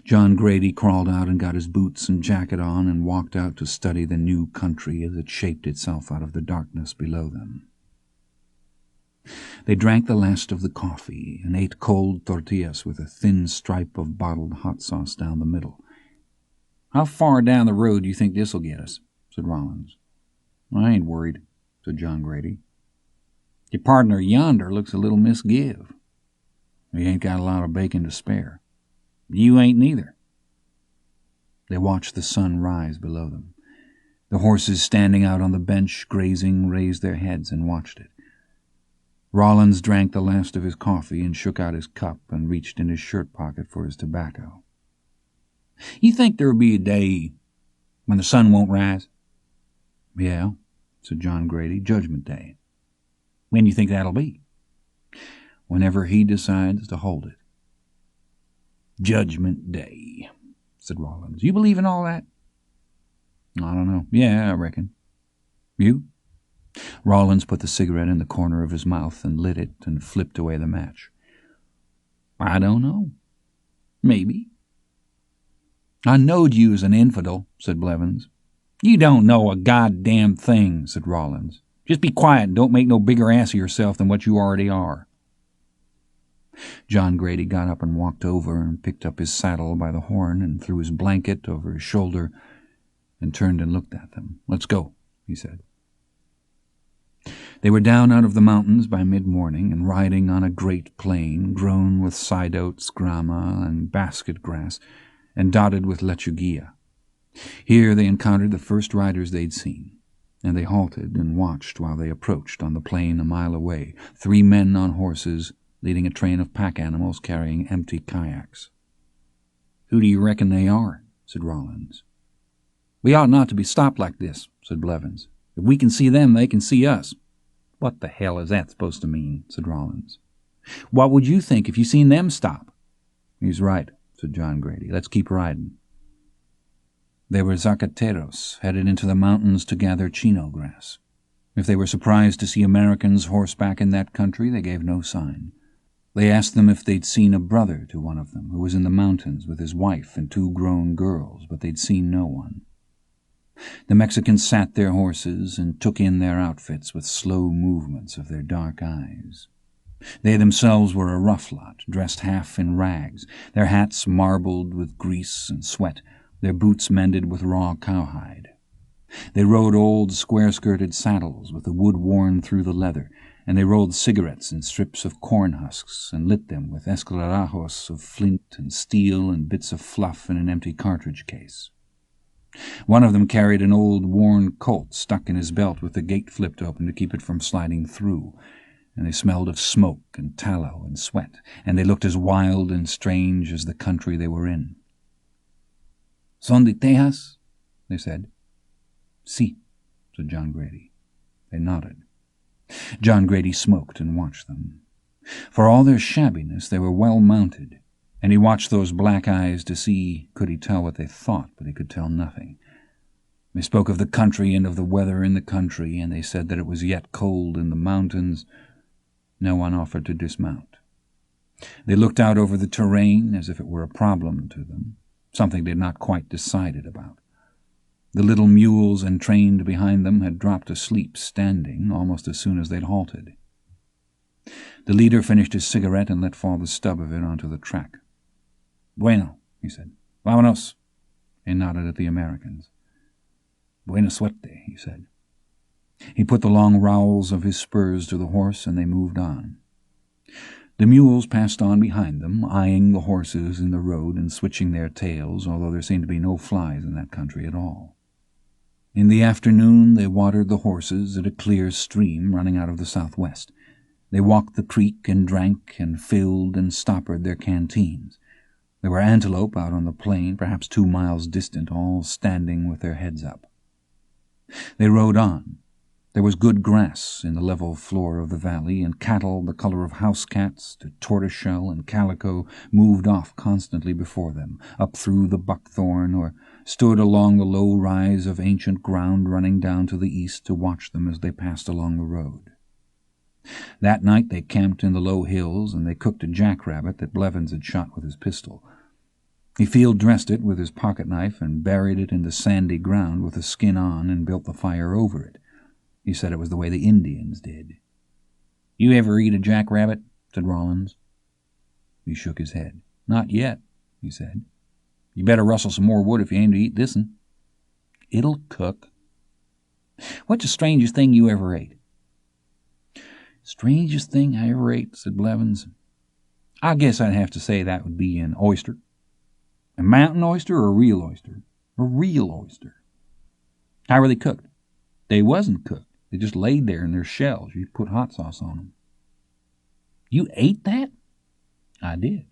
John Grady crawled out and got his boots and jacket on and walked out to study the new country as it shaped itself out of the darkness below them. They drank the last of the coffee and ate cold tortillas with a thin stripe of bottled hot sauce down the middle. "How far down the road do you think this'll get us?" said Rawlins. "I ain't worried," said John Grady. "Your partner yonder looks a little misgive. He ain't got a lot of bacon to spare. You ain't neither." They watched the sun rise below them. The horses standing out on the bench grazing raised their heads and watched it. Rawlins drank the last of his coffee and shook out his cup and reached in his shirt pocket for his tobacco. "You think there'll be a day when the sun won't rise?" "Yeah," said John Grady, "Judgment Day." "When do you think that'll be?" "Whenever he decides to hold it." "Judgment Day," said Rawlins. "You believe in all that?" "I don't know. Yeah, I reckon." "You?" Rawlins put the cigarette in the corner of his mouth and lit it and flipped away the match. "I don't know. Maybe." "I knowed you was an infidel," said Blevins. "You don't know a goddamn thing," said Rawlins. "Just be quiet and don't make no bigger ass of yourself than what you already are." John Grady got up and walked over and picked up his saddle by the horn and threw his blanket over his shoulder and turned and looked at them. "Let's go," he said. They were down out of the mountains by mid-morning and riding on a great plain grown with side oats, grama, and basket grass, and dotted with lechuguilla. Here they encountered the first riders they'd seen, and they halted and watched while they approached on the plain a mile away, 3 men on horses leading a train of pack animals carrying empty kayaks. "Who do you reckon they are?" said Rawlins. "We ought not to be stopped like this," said Blevins. "If we can see them, they can see us." "What the hell is that supposed to mean?" said Rawlins. "What would you think if you seen them stop?" "He's right," said John Grady. "Let's keep riding." They were zacateros, headed into the mountains to gather chino grass. If they were surprised to see Americans horseback in that country, they gave no sign. They asked them if they'd seen a brother to one of them who was in the mountains with his wife and 2 grown girls, but they'd seen no one. The Mexicans sat their horses and took in their outfits with slow movements of their dark eyes. They themselves were a rough lot, dressed half in rags, their hats marbled with grease and sweat, their boots mended with raw cowhide. They rode old square-skirted saddles with the wood worn through the leather, and they rolled cigarettes in strips of corn husks and lit them with escarajos of flint and steel and bits of fluff in an empty cartridge case. One of them carried an old worn Colt stuck in his belt with the gate flipped open to keep it from sliding through, and they smelled of smoke and tallow and sweat, and they looked as wild and strange as the country they were in. "Son de Tejas?" they said. "Si," said John Grady. They nodded. John Grady smoked and watched them. For all their shabbiness, they were well mounted, and he watched those black eyes to see could he tell what they thought, but he could tell nothing. They spoke of the country and of the weather in the country, and they said that it was yet cold in the mountains. No one offered to dismount. They looked out over the terrain as if it were a problem to them, something they had not quite decided about. The little mules entrained behind them had dropped asleep standing almost as soon as they'd halted. The leader finished his cigarette and let fall the stub of it onto the track. "Bueno," he said. "Vámonos." He nodded at the Americans. "Buena suerte," he said. He put the long rowels of his spurs to the horse, and they moved on. The mules passed on behind them, eyeing the horses in the road and switching their tails, although there seemed to be no flies in that country at all. In the afternoon they watered the horses at a clear stream running out of the southwest. They walked the creek and drank and filled and stoppered their canteens. There were antelope out on the plain, perhaps 2 miles distant, all standing with their heads up. They rode on. There was good grass in the level floor of the valley, and cattle the color of house cats to tortoiseshell and calico moved off constantly before them, up through the buckthorn, or stood along the low rise of ancient ground running down to the east to watch them as they passed along the road. That night they camped in the low hills, and they cooked a jackrabbit that Blevins had shot with his pistol. He field-dressed it with his pocket-knife and buried it in the sandy ground with the skin on and built the fire over it. He said it was the way the Indians did. "You ever eat a jackrabbit?" said Rollins. He shook his head. "Not yet," he said. "You better rustle some more wood if you aim to eat this'n." "It'll cook." "What's the strangest thing you ever ate?" "Strangest thing I ever ate," said Blevins. "I guess I'd have to say that would be an oyster." "A mountain oyster or a real oyster?" "A real oyster." "How were they cooked?" "They wasn't cooked. They just laid there in their shells. You put hot sauce on them." "You ate that?" "I did."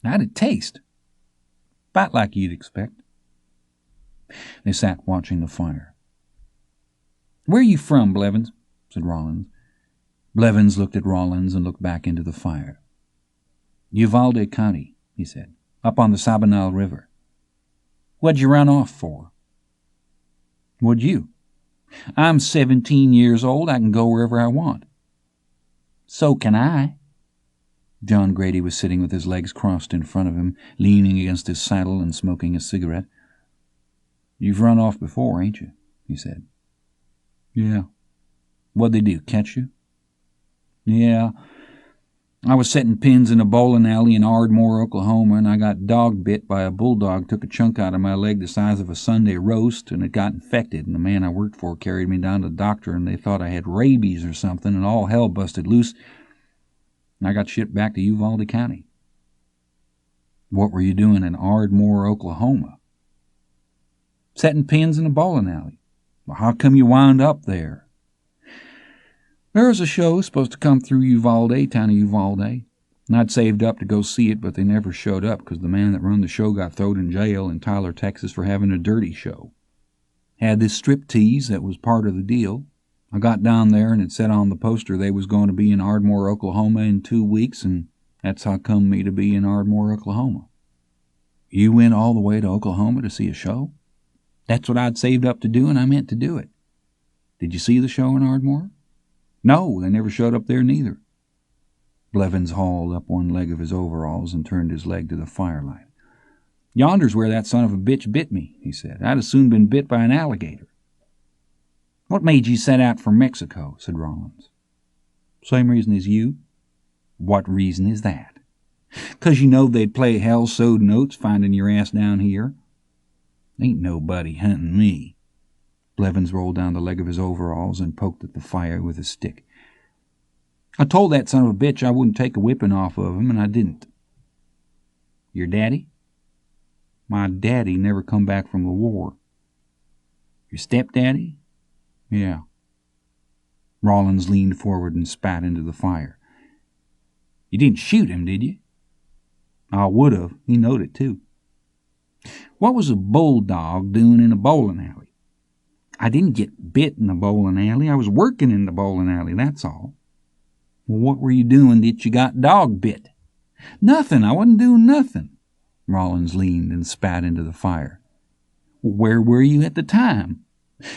"How'd it taste?" "About like you'd expect." They sat watching the fire. "Where are you from, Blevins?" said Rollins. Blevins looked at Rollins and looked back into the fire. "Uvalde County," he said, "up on the Sabanal River." "What'd you run off for?" "What'd you?" "I'm 17 years old. I can go wherever I want." "So can I." John Grady was sitting with his legs crossed in front of him, leaning against his saddle and smoking a cigarette. "You've run off before, ain't you?" he said. "Yeah." "What'd they do, catch you?" "Yeah. I was setting pins in a bowling alley in Ardmore, Oklahoma, and I got dog-bit by a bulldog, took a chunk out of my leg the size of a Sunday roast, and it got infected, and the man I worked for carried me down to the doctor, and they thought I had rabies or something, and all hell busted loose, and I got shipped back to Uvalde County." "What were you doing in Ardmore, Oklahoma?" "Setting pins in a bowling alley." "Well, how come you wound up there?" "There was a show supposed to come through Uvalde, town of Uvalde, and I'd saved up to go see it, but they never showed up because the man that run the show got thrown in jail in Tyler, Texas for having a dirty show. Had this striptease that was part of the deal. I got down there and it said on the poster they was going to be in Ardmore, Oklahoma in 2 weeks, and that's how come me to be in Ardmore, Oklahoma." "You went all the way to Oklahoma to see a show?" "That's what I'd saved up to do, and I meant to do it." "Did you see the show in Ardmore?" "No, they never showed up there neither." Blevins hauled up one leg of his overalls and turned his leg to the firelight. Yonder's where that son of a bitch bit me, he said. I'd as soon been bit by an alligator. What made you set out for Mexico? Said Rollins. Same reason as you. What reason is that? 'Cause you know they'd play hell-sewed notes finding your ass down here. Ain't nobody hunting me. Blevins rolled down the leg of his overalls and poked at the fire with his stick. I told that son of a bitch I wouldn't take a whipping off of him, and I didn't. Your daddy? My daddy never come back from the war. Your stepdaddy? Yeah. Rollins leaned forward and spat into the fire. You didn't shoot him, did you? I would have. He knowed it, too. What was a bulldog doing in a bowling alley? I didn't get bit in the bowling alley. I was working in the bowling alley, that's all. Well, what were you doing that you got dog bit? Nothing. I wasn't doing nothing. Rollins leaned and spat into the fire. Well, where were you at the time?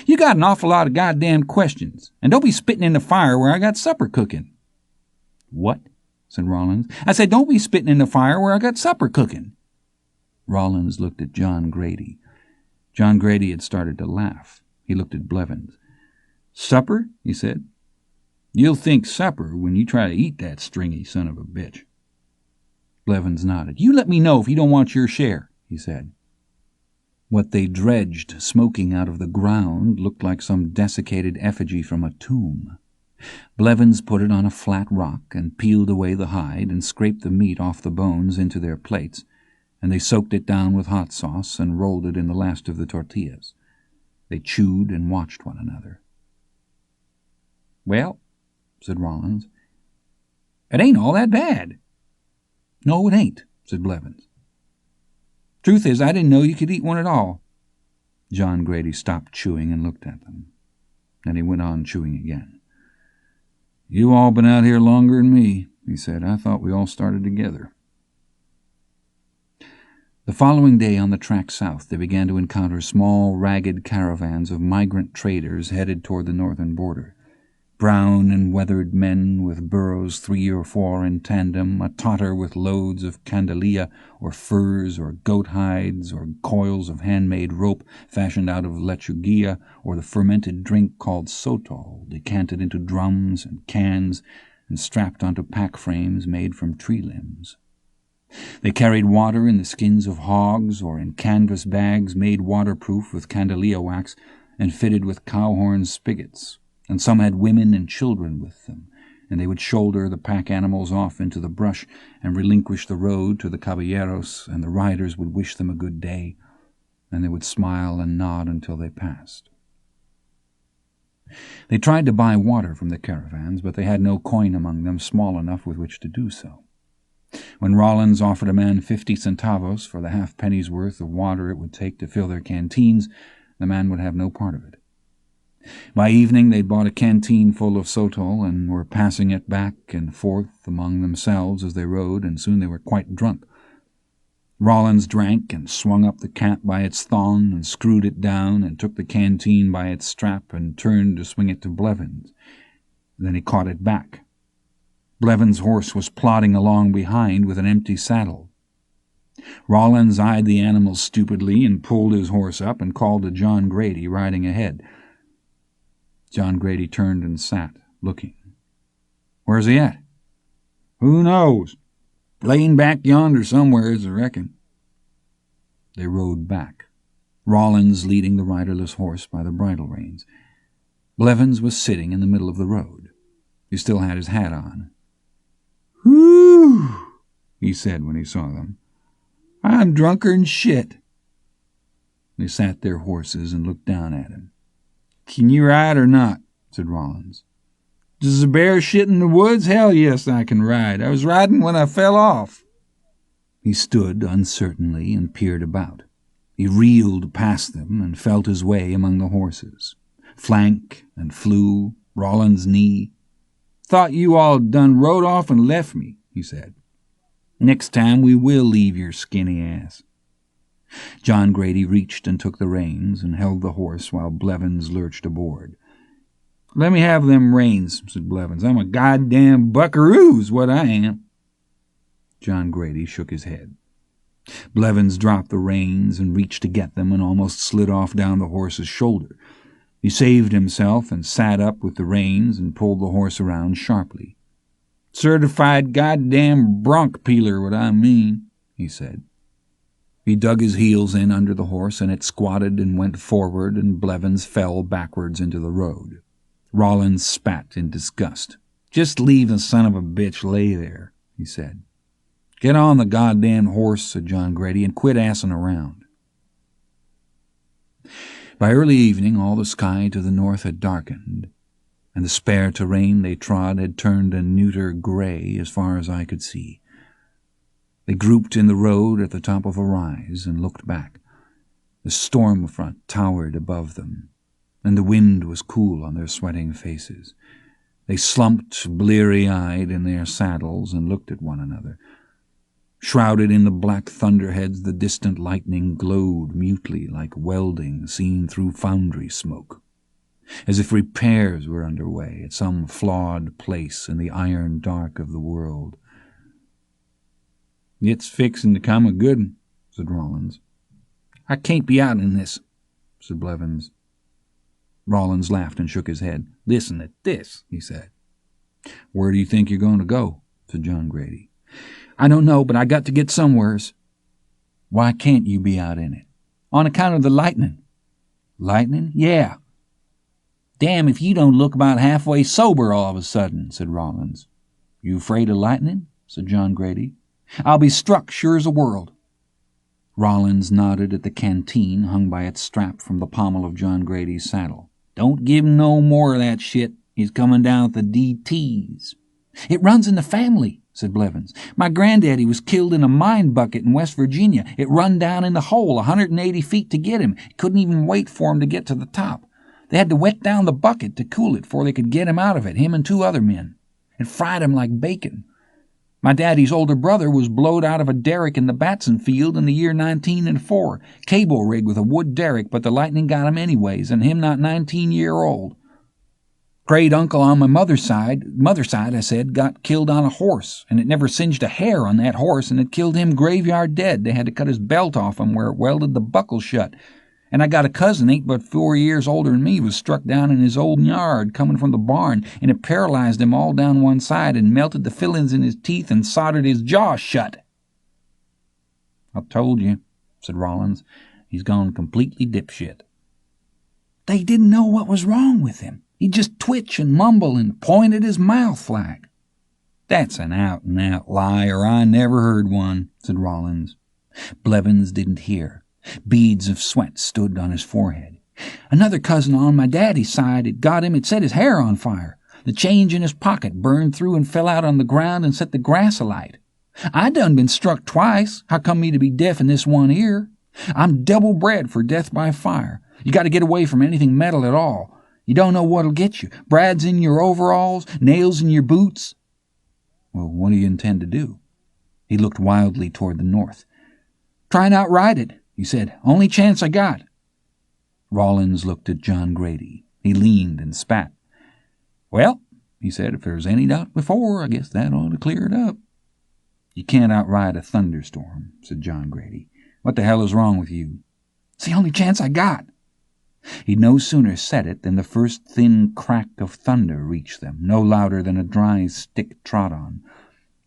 You got an awful lot of goddamn questions, and don't be spitting in the fire where I got supper cooking. What? Said Rollins. I said don't be spitting in the fire where I got supper cooking. Rollins looked at John Grady. John Grady had started to laugh. He looked at Blevins. Supper? He said. You'll think supper when you try to eat that stringy son of a bitch. Blevins nodded. You let me know if you don't want your share, he said. What they dredged, smoking out of the ground, looked like some desiccated effigy from a tomb. Blevins put it on a flat rock and peeled away the hide and scraped the meat off the bones into their plates, and they soaked it down with hot sauce and rolled it in the last of the tortillas. They chewed and watched one another. Well, said Rollins, it ain't all that bad. No, it ain't, said Blevins. Truth is, I didn't know you could eat one at all. John Grady stopped chewing and looked at them. Then he went on chewing again. You all been out here longer than me, he said. I thought we all started together. The following day on the track south, they began to encounter small, ragged caravans of migrant traders headed toward the northern border. Brown and weathered men with burros 3 or 4 in tandem, a totter with loads of candelia or furs or goat hides or coils of handmade rope fashioned out of lechuguilla or the fermented drink called sotol, decanted into drums and cans and strapped onto pack frames made from tree limbs. They carried water in the skins of hogs or in canvas bags made waterproof with candelia wax and fitted with cow-horn spigots. And some had women and children with them, and they would shoulder the pack animals off into the brush and relinquish the road to the caballeros, and the riders would wish them a good day, and they would smile and nod until they passed. They tried to buy water from the caravans, but they had no coin among them small enough with which to do so. When Rollins offered a man 50 centavos for the half-penny's worth of water it would take to fill their canteens, the man would have no part of it. By evening they'd bought a canteen full of sotol and were passing it back and forth among themselves as they rode, and soon they were quite drunk. Rollins drank and swung up the cap by its thong and screwed it down and took the canteen by its strap and turned to swing it to Blevins. Then he caught it back. Blevins' horse was plodding along behind with an empty saddle. Rollins eyed the animal stupidly and pulled his horse up and called to John Grady riding ahead. John Grady turned and sat, looking. Where's he at? Who knows? Laying back yonder somewheres, I reckon. They rode back, Rollins leading the riderless horse by the bridle reins. Blevins was sitting in the middle of the road. He still had his hat on. Whew, he said when he saw them. I'm drunker'n shit. They sat their horses and looked down at him. Can you ride or not? Said Rollins. Does a bear shit in the woods? Hell yes, I can ride. I was riding when I fell off. He stood uncertainly and peered about. He reeled past them and felt his way among the horses. Flank and flew, Rollins' knee. Thought you all done rode off and left me, he said. Next time we will leave your skinny ass. John Grady reached and took the reins and held the horse while Blevins lurched aboard. Let me have them reins, said Blevins. I'm a goddamn buckaroo's what I am. John Grady shook his head. Blevins dropped the reins and reached to get them and almost slid off down the horse's shoulder. He saved himself and sat up with the reins and pulled the horse around sharply. "Certified goddamn bronc peeler, what I mean," he said. He dug his heels in under the horse, and it squatted and went forward, and Blevins fell backwards into the road. Rollins spat in disgust. "Just leave the son of a bitch lay there," he said. "Get on the goddamn horse," said John Grady, "and quit assing around." By early evening all the sky to the north had darkened, and the spare terrain they trod had turned a neuter gray as far as I could see. They grouped in the road at the top of a rise and looked back. The storm front towered above them, and the wind was cool on their sweating faces. They slumped bleary-eyed in their saddles and looked at one another. Shrouded in the black thunderheads, the distant lightning glowed mutely like welding seen through foundry smoke, as if repairs were underway at some flawed place in the iron dark of the world. "It's fixin' to come a good 'un," said Rollins. "I can't be out in this," said Blevins. Rollins laughed and shook his head. "Listen at this," he said. "Where do you think you're going to go?" said John Grady. "I don't know, but I got to get somewheres." "Why can't you be out in it?" "On account of the lightning." "Lightning? Yeah." "Damn if you don't look about halfway sober all of a sudden," said Rollins. "You afraid of lightning?" said John Grady. "I'll be struck sure as a world." Rollins nodded at the canteen hung by its strap from the pommel of John Grady's saddle. "Don't give him no more of that shit. He's coming down with the DTs. "It runs in the family," said Blevins. "My granddaddy was killed in a mine bucket in West Virginia. It run down in the hole 180 feet to get him. Couldn't even wait for him to get to the top. They had to wet down the bucket to cool it before they could get him out of it, him and 2 other men. It fried him like bacon. My daddy's older brother was blowed out of a derrick in the Batson field in the year 1904. Cable rig with a wood derrick, but the lightning got him anyways, and him not 19-year-old. Great uncle on my mother's side, I said, got killed on a horse, and it never singed a hair on that horse, and it killed him graveyard dead. They had to cut his belt off him where it welded the buckle shut. And I got a cousin, ain't but 4 years older than me, was struck down in his old yard coming from the barn, and it paralyzed him all down one side and melted the fillings in his teeth and soldered his jaw shut." "I told you," said Rollins. "He's gone completely dipshit." "They didn't know what was wrong with him. He'd just twitch and mumble and point at his mouth like." "That's an out-and-out lie, or I never heard one," said Rollins. Blevins didn't hear. Beads of sweat stood on his forehead. "Another cousin on my daddy's side, it set his hair on fire. The change in his pocket burned through and fell out on the ground and set the grass alight. I done been struck twice. How come me to be deaf in this one ear? I'm double bred for death by fire. You got to get away from anything metal at all. You don't know what'll get you. Brads in your overalls, nails in your boots." "Well, what do you intend to do?" He looked wildly toward the north. "Try and outride it," he said. "Only chance I got." Rollins looked at John Grady. He leaned and spat. "Well," he said, "if there's any doubt before, I guess that ought to clear it up." "You can't outride a thunderstorm," said John Grady. "What the hell is wrong with you?" "It's the only chance I got." He'd no sooner said it than the first thin crack of thunder reached them, no louder than a dry stick trod on.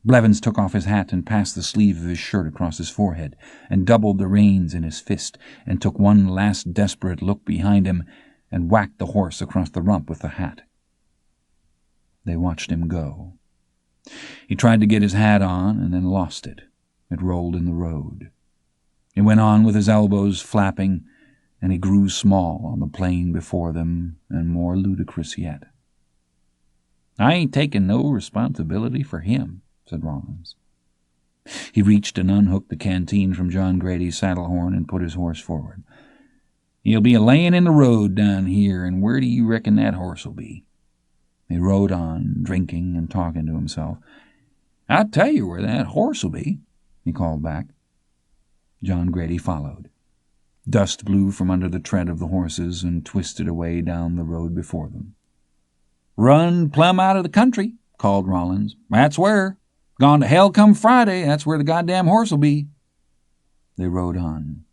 Blevins took off his hat and passed the sleeve of his shirt across his forehead, and doubled the reins in his fist, and took one last desperate look behind him, and whacked the horse across the rump with the hat. They watched him go. He tried to get his hat on, and then lost it. It rolled in the road. He went on with his elbows flapping, and he grew small on the plain before them, and more ludicrous yet. "I ain't taking no responsibility for him," said Rollins. He reached and unhooked the canteen from John Grady's saddle horn and put his horse forward. "He'll be a-layin' in the road down here, and where do you reckon that horse'll be?" He rode on, drinking and talking to himself. "I'll tell you where that horse'll be," he called back. John Grady followed. Dust blew from under the tread of the horses and twisted away down the road before them. "Run plumb out of the country," called Rollins. "That's where. Gone to hell come Friday, that's where the goddamn horse'll be." They rode on.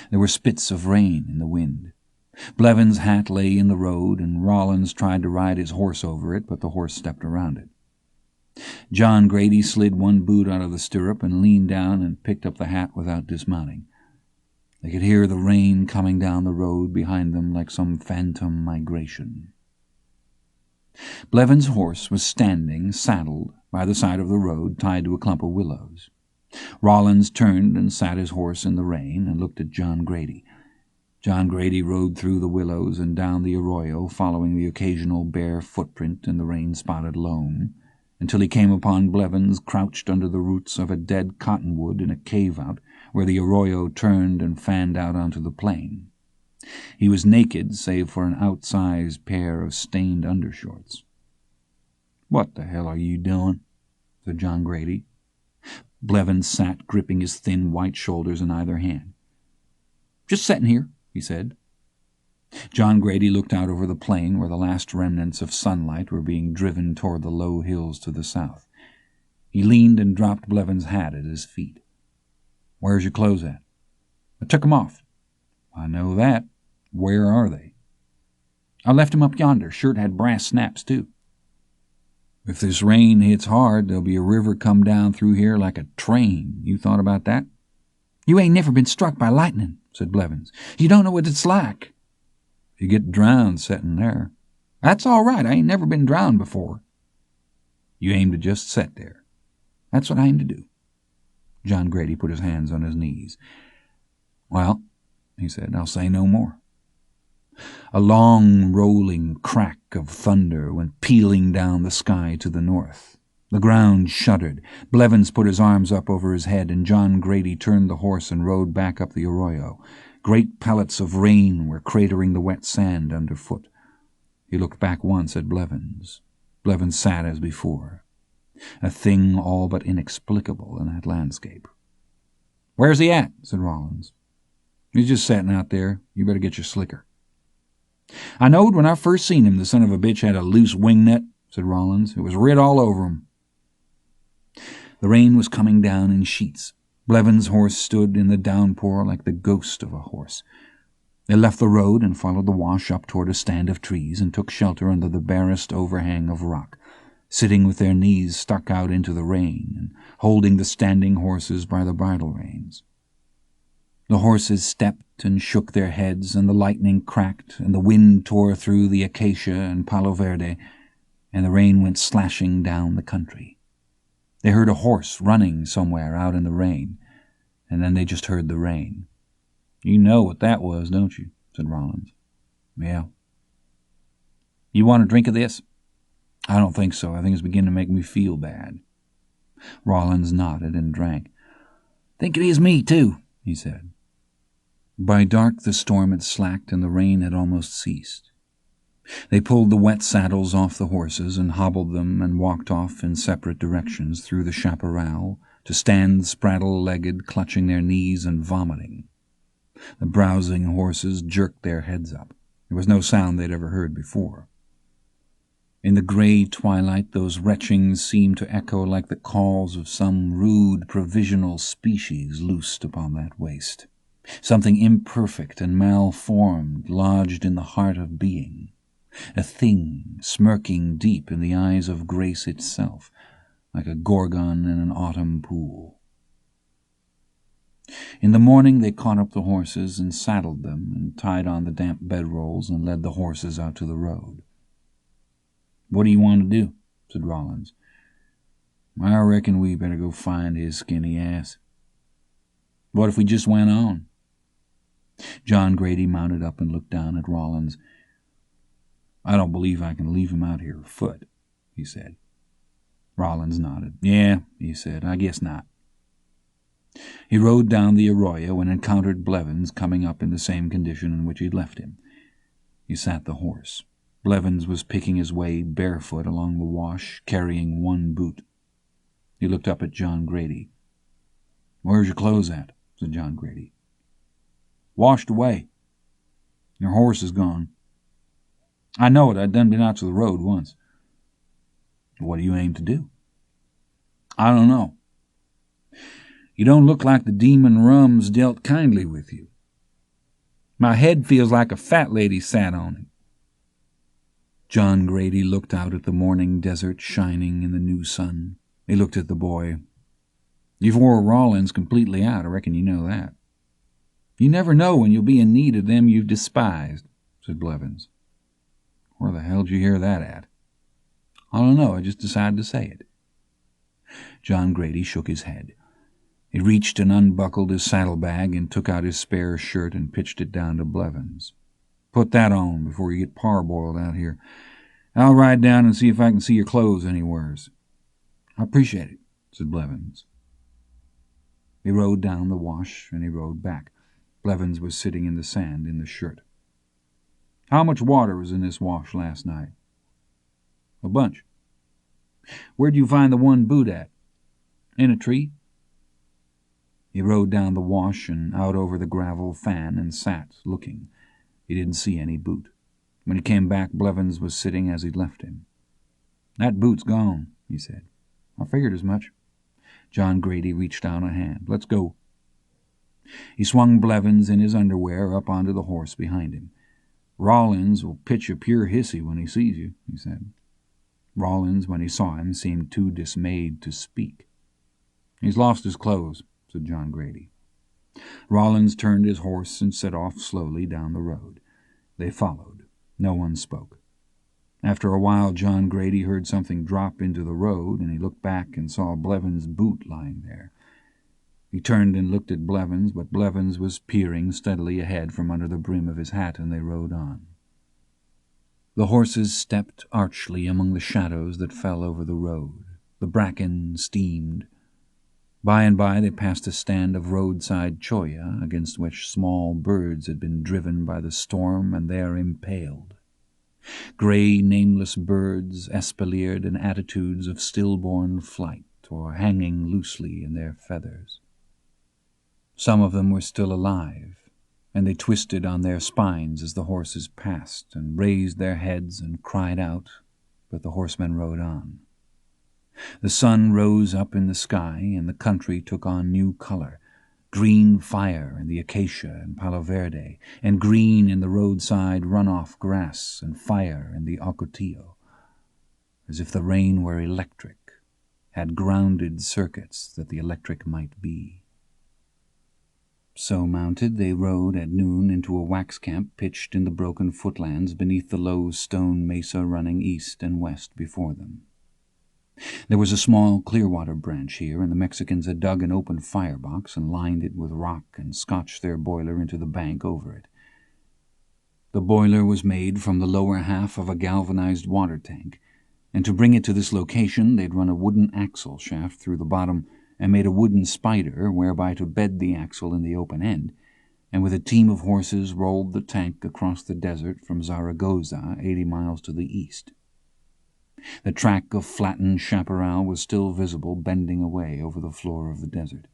There were spits of rain in the wind. Blevins' hat lay in the road, and Rawlins tried to ride his horse over it, but the horse stepped around it. John Grady slid one boot out of the stirrup and leaned down and picked up the hat without dismounting. They could hear the rain coming down the road behind them like some phantom migration. Blevins' horse was standing, saddled, by the side of the road, tied to a clump of willows. Rawlins turned and sat his horse in the rain and looked at John Grady. John Grady rode through the willows and down the arroyo, following the occasional bare footprint in the rain-spotted loam, until he came upon Blevins crouched under the roots of a dead cottonwood in a cave-out where the arroyo turned and fanned out onto the plain. He was naked save for an outsized pair of stained undershorts. "What the hell are you doing?" said John Grady. Blevins sat, gripping his thin white shoulders in either hand. "Just setting here," he said. John Grady looked out over the plain where the last remnants of sunlight were being driven toward the low hills to the south. He leaned and dropped Blevins' hat at his feet. "Where's your clothes at?" "I took 'em off." "I know that. Where are they?" "I left 'em up yonder. Shirt had brass snaps, too." "If this rain hits hard, there'll be a river come down through here like a train. You thought about that?" "You ain't never been struck by lightning," said Blevins. "You don't know what it's like." "You get drowned setting there." "That's all right. I ain't never been drowned before." "You aim to just set there." "That's what I aim to do." John Grady put his hands on his knees. "Well," he said, "I'll say no more." A long, rolling crack of thunder went pealing down the sky to the north. The ground shuddered. Blevins put his arms up over his head, and John Grady turned the horse and rode back up the arroyo. Great pellets of rain were cratering the wet sand underfoot. He looked back once at Blevins. Blevins sat as before, a thing all but inexplicable in that landscape. "Where's he at?" said Rawlins. "He's just sitting out there. You better get your slicker." "I knowed when I first seen him the son of a bitch had a loose wingnut," said Rawlins. "It was red all over him." The rain was coming down in sheets. Blevins' horse stood in the downpour like the ghost of a horse. They left the road and followed the wash up toward a stand of trees and took shelter under the barest overhang of rock, sitting with their knees stuck out into the rain and holding the standing horses by the bridle reins. The horses stepped and shook their heads, and the lightning cracked, and the wind tore through the acacia and palo verde, and the rain went slashing down the country. They heard a horse running somewhere out in the rain, and then they just heard the rain. "You know what that was, don't you?" said Rawlins. "Yeah." "You want a drink of this?" "I don't think so. I think it's beginning to make me feel bad." Rawlins nodded and drank. "Think it is me, too," he said. By dark the storm had slacked and the rain had almost ceased. They pulled the wet saddles off the horses and hobbled them and walked off in separate directions through the chaparral to stand spraddle-legged, clutching their knees and vomiting. The browsing horses jerked their heads up. There was no sound they'd ever heard before. In the gray twilight those retchings seemed to echo like the calls of some rude provisional species loosed upon that waste. Something imperfect and malformed lodged in the heart of being, a thing smirking deep in the eyes of grace itself, like a gorgon in an autumn pool. In the morning they caught up the horses and saddled them and tied on the damp bedrolls and led the horses out to the road. "What do you want to do?" said Rawlins. "I reckon we better go find his skinny ass." "What if we just went on?" John Grady mounted up and looked down at Rawlins. "I don't believe I can leave him out here afoot," he said. Rawlins nodded. "Yeah," he said, "I guess not." He rode down the arroyo and encountered Blevins coming up in the same condition in which he'd left him. He sat the horse. Blevins was picking his way barefoot along the wash, carrying one boot. He looked up at John Grady. "Where's your clothes at?" said John Grady. "Washed away. Your horse is gone." "I know it. I done been out to the road once." "What do you aim to do?" "I don't know." You don't look like the demon rum's dealt kindly with you. My head feels like a fat lady sat on it." John Grady looked out at the morning desert shining in the new sun. He looked at the boy. "You've wore Rawlins completely out. I reckon you know that." "You never know when you'll be in need of them you've despised," said Blevins. "Where the hell did you hear that at?" "I don't know. I just decided to say it." John Grady shook his head. He reached and unbuckled his saddlebag and took out his spare shirt and pitched it down to Blevins. "Put that on before you get parboiled out here. I'll ride down and see if I can see your clothes anywheres." "I appreciate it," said Blevins. He rode down the wash and he rode back. Blevins was sitting in the sand in the shirt. "How much water was in this wash last night?" "A bunch." "Where'd you find the one boot at?" "In a tree." He rode down the wash and out over the gravel fan and sat, looking. He didn't see any boot. When he came back, Blevins was sitting as he'd left him. "That boot's gone," he said. "I figured as much." John Grady reached out a hand. "Let's go." He swung Blevins in his underwear up onto the horse behind him. "Rawlins will pitch a pure hissy when he sees you," he said. Rawlins, when he saw him, seemed too dismayed to speak. "He's lost his clothes," said John Grady. Rawlins turned his horse and set off slowly down the road. They followed. No one spoke. After a while, John Grady heard something drop into the road, and he looked back and saw Blevins' boot lying there. He turned and looked at Blevins, but Blevins was peering steadily ahead from under the brim of his hat, and they rode on. The horses stepped archly among the shadows that fell over the road. The bracken steamed. By and by they passed a stand of roadside cholla against which small birds had been driven by the storm and there impaled. Grey, nameless birds espaliered in attitudes of stillborn flight or hanging loosely in their feathers. Some of them were still alive, and they twisted on their spines as the horses passed and raised their heads and cried out, but the horsemen rode on. The sun rose up in the sky, and the country took on new color, green fire in the acacia and palo verde, and green in the roadside runoff grass, and fire in the ocotillo, as if the rain were electric, had grounded circuits that the electric might be. So mounted, they rode at noon into a wax camp pitched in the broken footlands beneath the low stone mesa running east and west before them. There was a small Clearwater branch here, and the Mexicans had dug an open firebox and lined it with rock and scotched their boiler into the bank over it. The boiler was made from the lower half of a galvanized water tank, and to bring it to this location they'd run a wooden axle shaft through the bottom and made a wooden spider whereby to bed the axle in the open end, and with a team of horses rolled the tank across the desert from Zaragoza, 80 miles to the east. The track of flattened chaparral was still visible, bending away over the floor of the desert.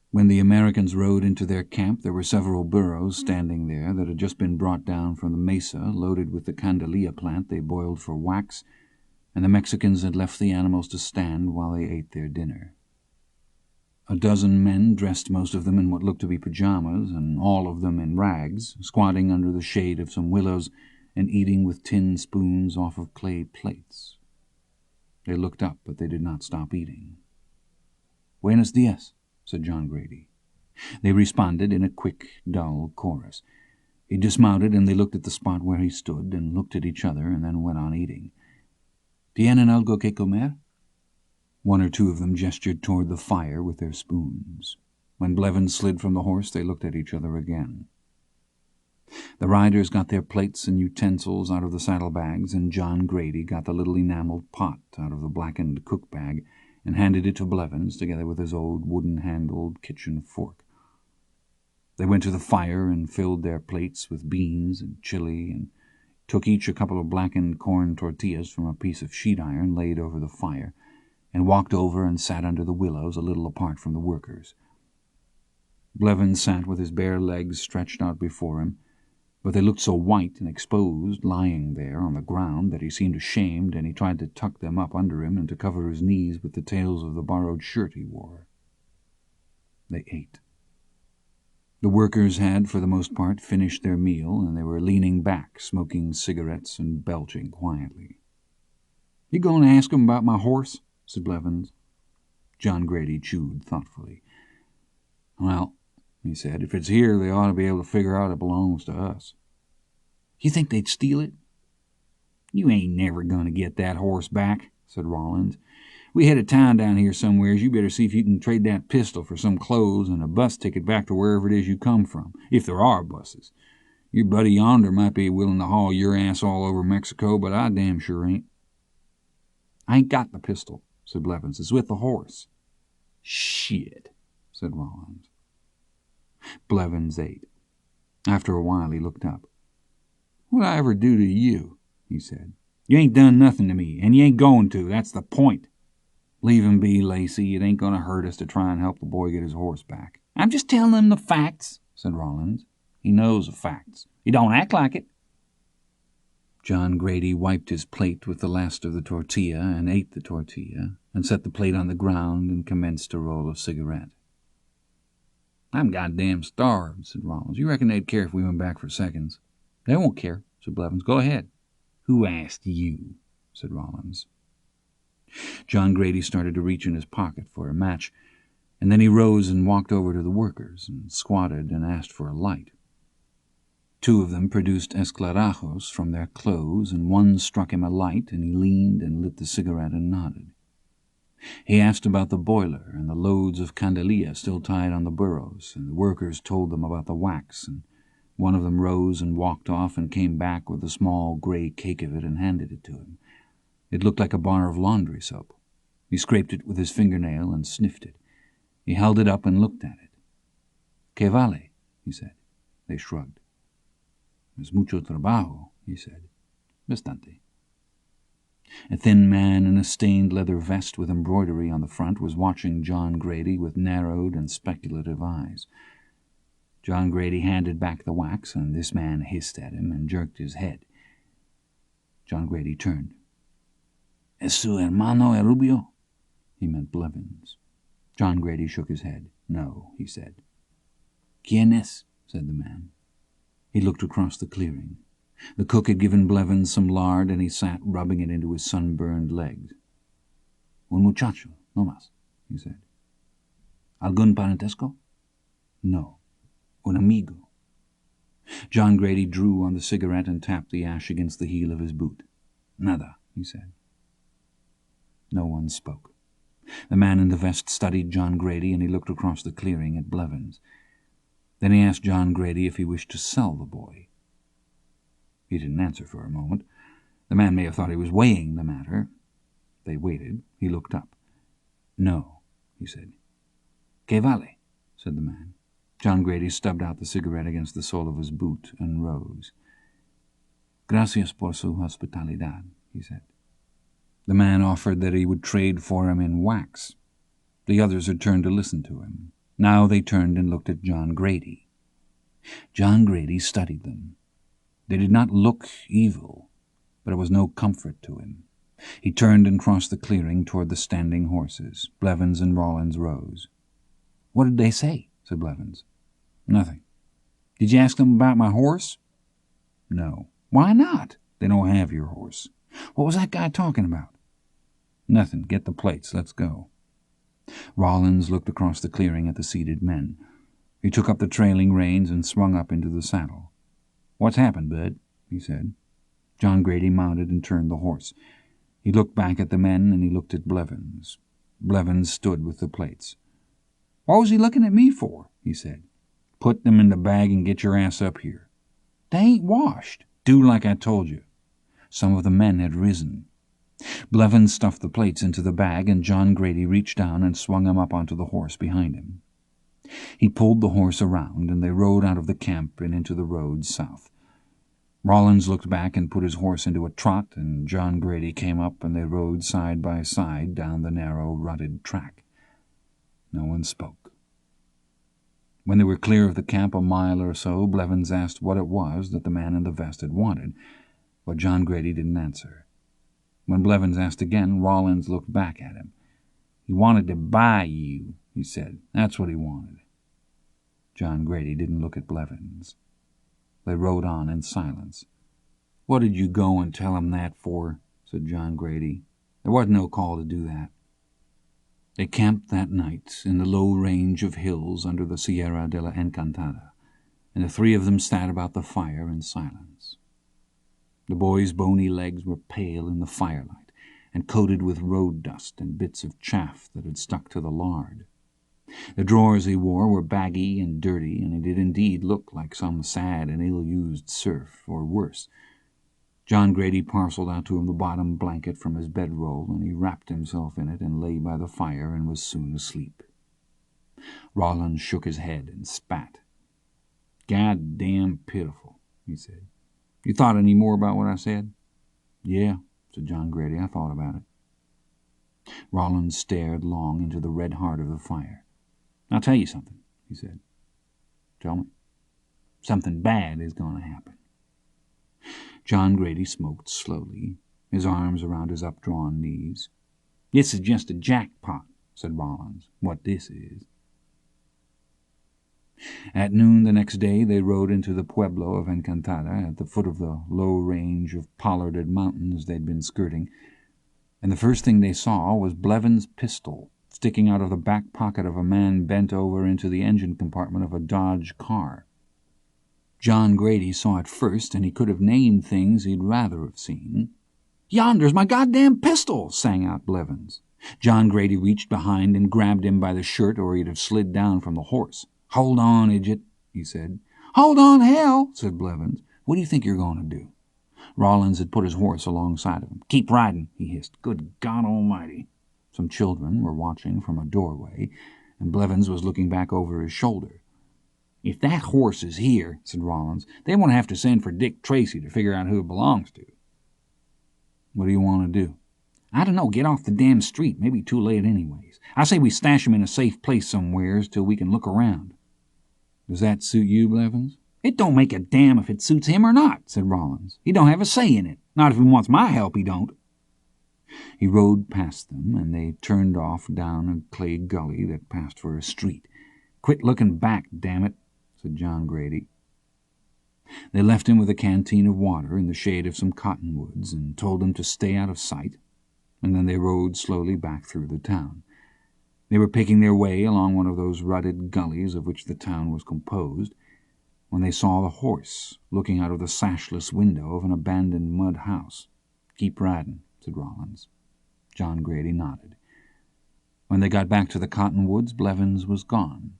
When the Americans rode into their camp, there were several burros standing there that had just been brought down from the mesa, loaded with the candelia plant they boiled for wax, and the Mexicans had left the animals to stand while they ate their dinner. A dozen men, dressed most of them in what looked to be pajamas, and all of them in rags, squatting under the shade of some willows and eating with tin spoons off of clay plates. They looked up, but they did not stop eating. "Buenos dias," said John Grady. They responded in a quick, dull chorus. He dismounted, and they looked at the spot where he stood, and looked at each other, and then went on eating. "Tienen algo que comer?" One or two of them gestured toward the fire with their spoons. When Blevins slid from the horse, they looked at each other again. The riders got their plates and utensils out of the saddlebags, and John Grady got the little enameled pot out of the blackened cook-bag and handed it to Blevins, together with his old wooden-handled kitchen fork. They went to the fire and filled their plates with beans and chili, and took each a couple of blackened corn tortillas from a piece of sheet iron laid over the fire, and walked over and sat under the willows a little apart from the workers. Blevins sat with his bare legs stretched out before him, but they looked so white and exposed, lying there on the ground, that he seemed ashamed, and he tried to tuck them up under him and to cover his knees with the tails of the borrowed shirt he wore. They ate. The workers had, for the most part, finished their meal, and they were leaning back, smoking cigarettes and belching quietly. "You going to ask him about my horse?" said Blevins. John Grady chewed thoughtfully. "Well," he said, "if it's here, they ought to be able to figure out it belongs to us." "You think they'd steal it?" "You ain't never going to get that horse back," said Rollins. "We head a town down here somewheres. You better see if you can trade that pistol for some clothes and a bus ticket back to wherever it is you come from, if there are buses. Your buddy yonder might be willing to haul your ass all over Mexico, but I damn sure ain't." "I ain't got the pistol," said Blevins. "It's with the horse." "Shit," said Rollins. Blevins ate. After a while he looked up. "What'd I ever do to you?" he said. "You ain't done nothing to me, and you ain't going to. That's the point. Leave him be, Lacey. It ain't going to hurt us to try and help the boy get his horse back." "I'm just telling him the facts," said Rollins. "He knows the facts. He don't act like it." John Grady wiped his plate with the last of the tortilla and ate the tortilla, and set the plate on the ground and commenced a roll of cigarette. "I'm goddamn starved," said Rollins. "You reckon they'd care if we went back for seconds?" "They won't care," said Blevins. "Go ahead." "Who asked you?" said Rollins. John Grady started to reach in his pocket for a match, and then he rose and walked over to the workers and squatted and asked for a light. Two of them produced esclarajos from their clothes, and one struck him a light, and he leaned and lit the cigarette and nodded. He asked about the boiler and the loads of candelilla still tied on the burros, and the workers told them about the wax, and one of them rose and walked off and came back with a small gray cake of it and handed it to him. It looked like a bar of laundry soap. He scraped it with his fingernail and sniffed it. He held it up and looked at it. "Que vale?" he said. They shrugged. "Es mucho trabajo," he said. "Bastante." A thin man in a stained leather vest with embroidery on the front was watching John Grady with narrowed and speculative eyes. John Grady handed back the wax, and this man hissed at him and jerked his head. John Grady turned. "Es su hermano el Rubio?" He meant Blevins. John Grady shook his head. "No," he said. "Quién es?" said the man. He looked across the clearing. The cook had given Blevins some lard, and he sat rubbing it into his sunburned legs. "Un muchacho, no más," he said. "Algún parentesco?" "No. Un amigo." John Grady drew on the cigarette and tapped the ash against the heel of his boot. "Nada," he said. No one spoke. The man in the vest studied John Grady, and he looked across the clearing at Blevins. Then he asked John Grady if he wished to sell the boy. He didn't answer for a moment. The man may have thought he was weighing the matter. They waited. He looked up. "No," he said. "Que vale?" said the man. John Grady stubbed out the cigarette against the sole of his boot and rose. "Gracias por su hospitalidad," he said. The man offered that he would trade for him in wax. The others had turned to listen to him. Now they turned and looked at John Grady. John Grady studied them. They did not look evil, but it was no comfort to him. He turned and crossed the clearing toward the standing horses. Blevins and Rollins rose. "What did they say?" said Blevins. "Nothing." "Did you ask them about my horse?" "No." "Why not? They don't have your horse." "What was that guy talking about?" "Nothing. Get the plates. Let's go." Rollins looked across the clearing at the seated men. He took up the trailing reins and swung up into the saddle. "What's happened, Bud?" he said. John Grady mounted and turned the horse. He looked back at the men, and he looked at Blevins. Blevins stood with the plates. "What was he looking at me for?" he said. "Put them in the bag and get your ass up here." "They ain't washed." "Do like I told you." Some of the men had risen. Blevins stuffed the plates into the bag, and John Grady reached down and swung him up onto the horse behind him. He pulled the horse around, and they rode out of the camp and into the road south. Rollins looked back and put his horse into a trot, and John Grady came up, and they rode side by side down the narrow, rutted track. No one spoke. When they were clear of the camp a mile or so, Blevins asked what it was that the man in the vest had wanted, but John Grady didn't answer. When Blevins asked again, Rollins looked back at him. "He wanted to buy you," he said. That's what he wanted. John Grady didn't look at Blevins. They rode on in silence. "What did you go and tell him that for?" said John Grady. "There wasn't no call to do that." They camped that night in the low range of hills under the Sierra de la Encantada, and the three of them sat about the fire in silence. The boy's bony legs were pale in the firelight and coated with road dust and bits of chaff that had stuck to the lard. The drawers he wore were baggy and dirty, and he did indeed look like some sad and ill-used serf, or worse. John Grady parcelled out to him the bottom blanket from his bedroll, and he wrapped himself in it and lay by the fire and was soon asleep. Rollins shook his head and spat. "God-damn pitiful," he said. "You thought any more about what I said?" "Yeah," said John Grady, "I thought about it." Rollins stared long into the red heart of the fire. "I'll tell you something," he said. "Tell me." "Something bad is going to happen." John Grady smoked slowly, his arms around his updrawn knees. "This is just a jackpot," said Rollins, "what this is." At noon the next day they rode into the pueblo of Encantada at the foot of the low range of pollarded mountains they'd been skirting, and the first thing they saw was Blevins' pistol sticking out of the back pocket of a man bent over into the engine compartment of a Dodge car. John Grady saw it first, and he could have named things he'd rather have seen. "Yonder's my goddamn pistol!" sang out Blevins. John Grady reached behind and grabbed him by the shirt, or he'd have slid down from the horse. "Hold on, idiot," he said. "Hold on, hell," said Blevins. "What do you think you're going to do?" Rollins had put his horse alongside of him. "Keep riding," he hissed. "Good God Almighty!" Some children were watching from a doorway, and Blevins was looking back over his shoulder. "If that horse is here," said Rollins, "they won't have to send for Dick Tracy to figure out who it belongs to." "What do you want to do?" "I don't know. Get off the damn street. Maybe too late anyways. I say we stash him in a safe place somewheres till we can look around." "Does that suit you, Blevins?" "It don't make a damn if it suits him or not," said Rollins. "He don't have a say in it. Not if he wants my help, he don't." He rode past them, and they turned off down a clay gully that passed for a street. "Quit looking back, damn it," said John Grady. They left him with a canteen of water in the shade of some cottonwoods and told him to stay out of sight, and then they rode slowly back through the town. They were picking their way along one of those rutted gullies of which the town was composed, when they saw the horse looking out of the sashless window of an abandoned mud house. "Keep riding," said Rollins. John Grady nodded. When they got back to the cottonwoods, Blevins was gone.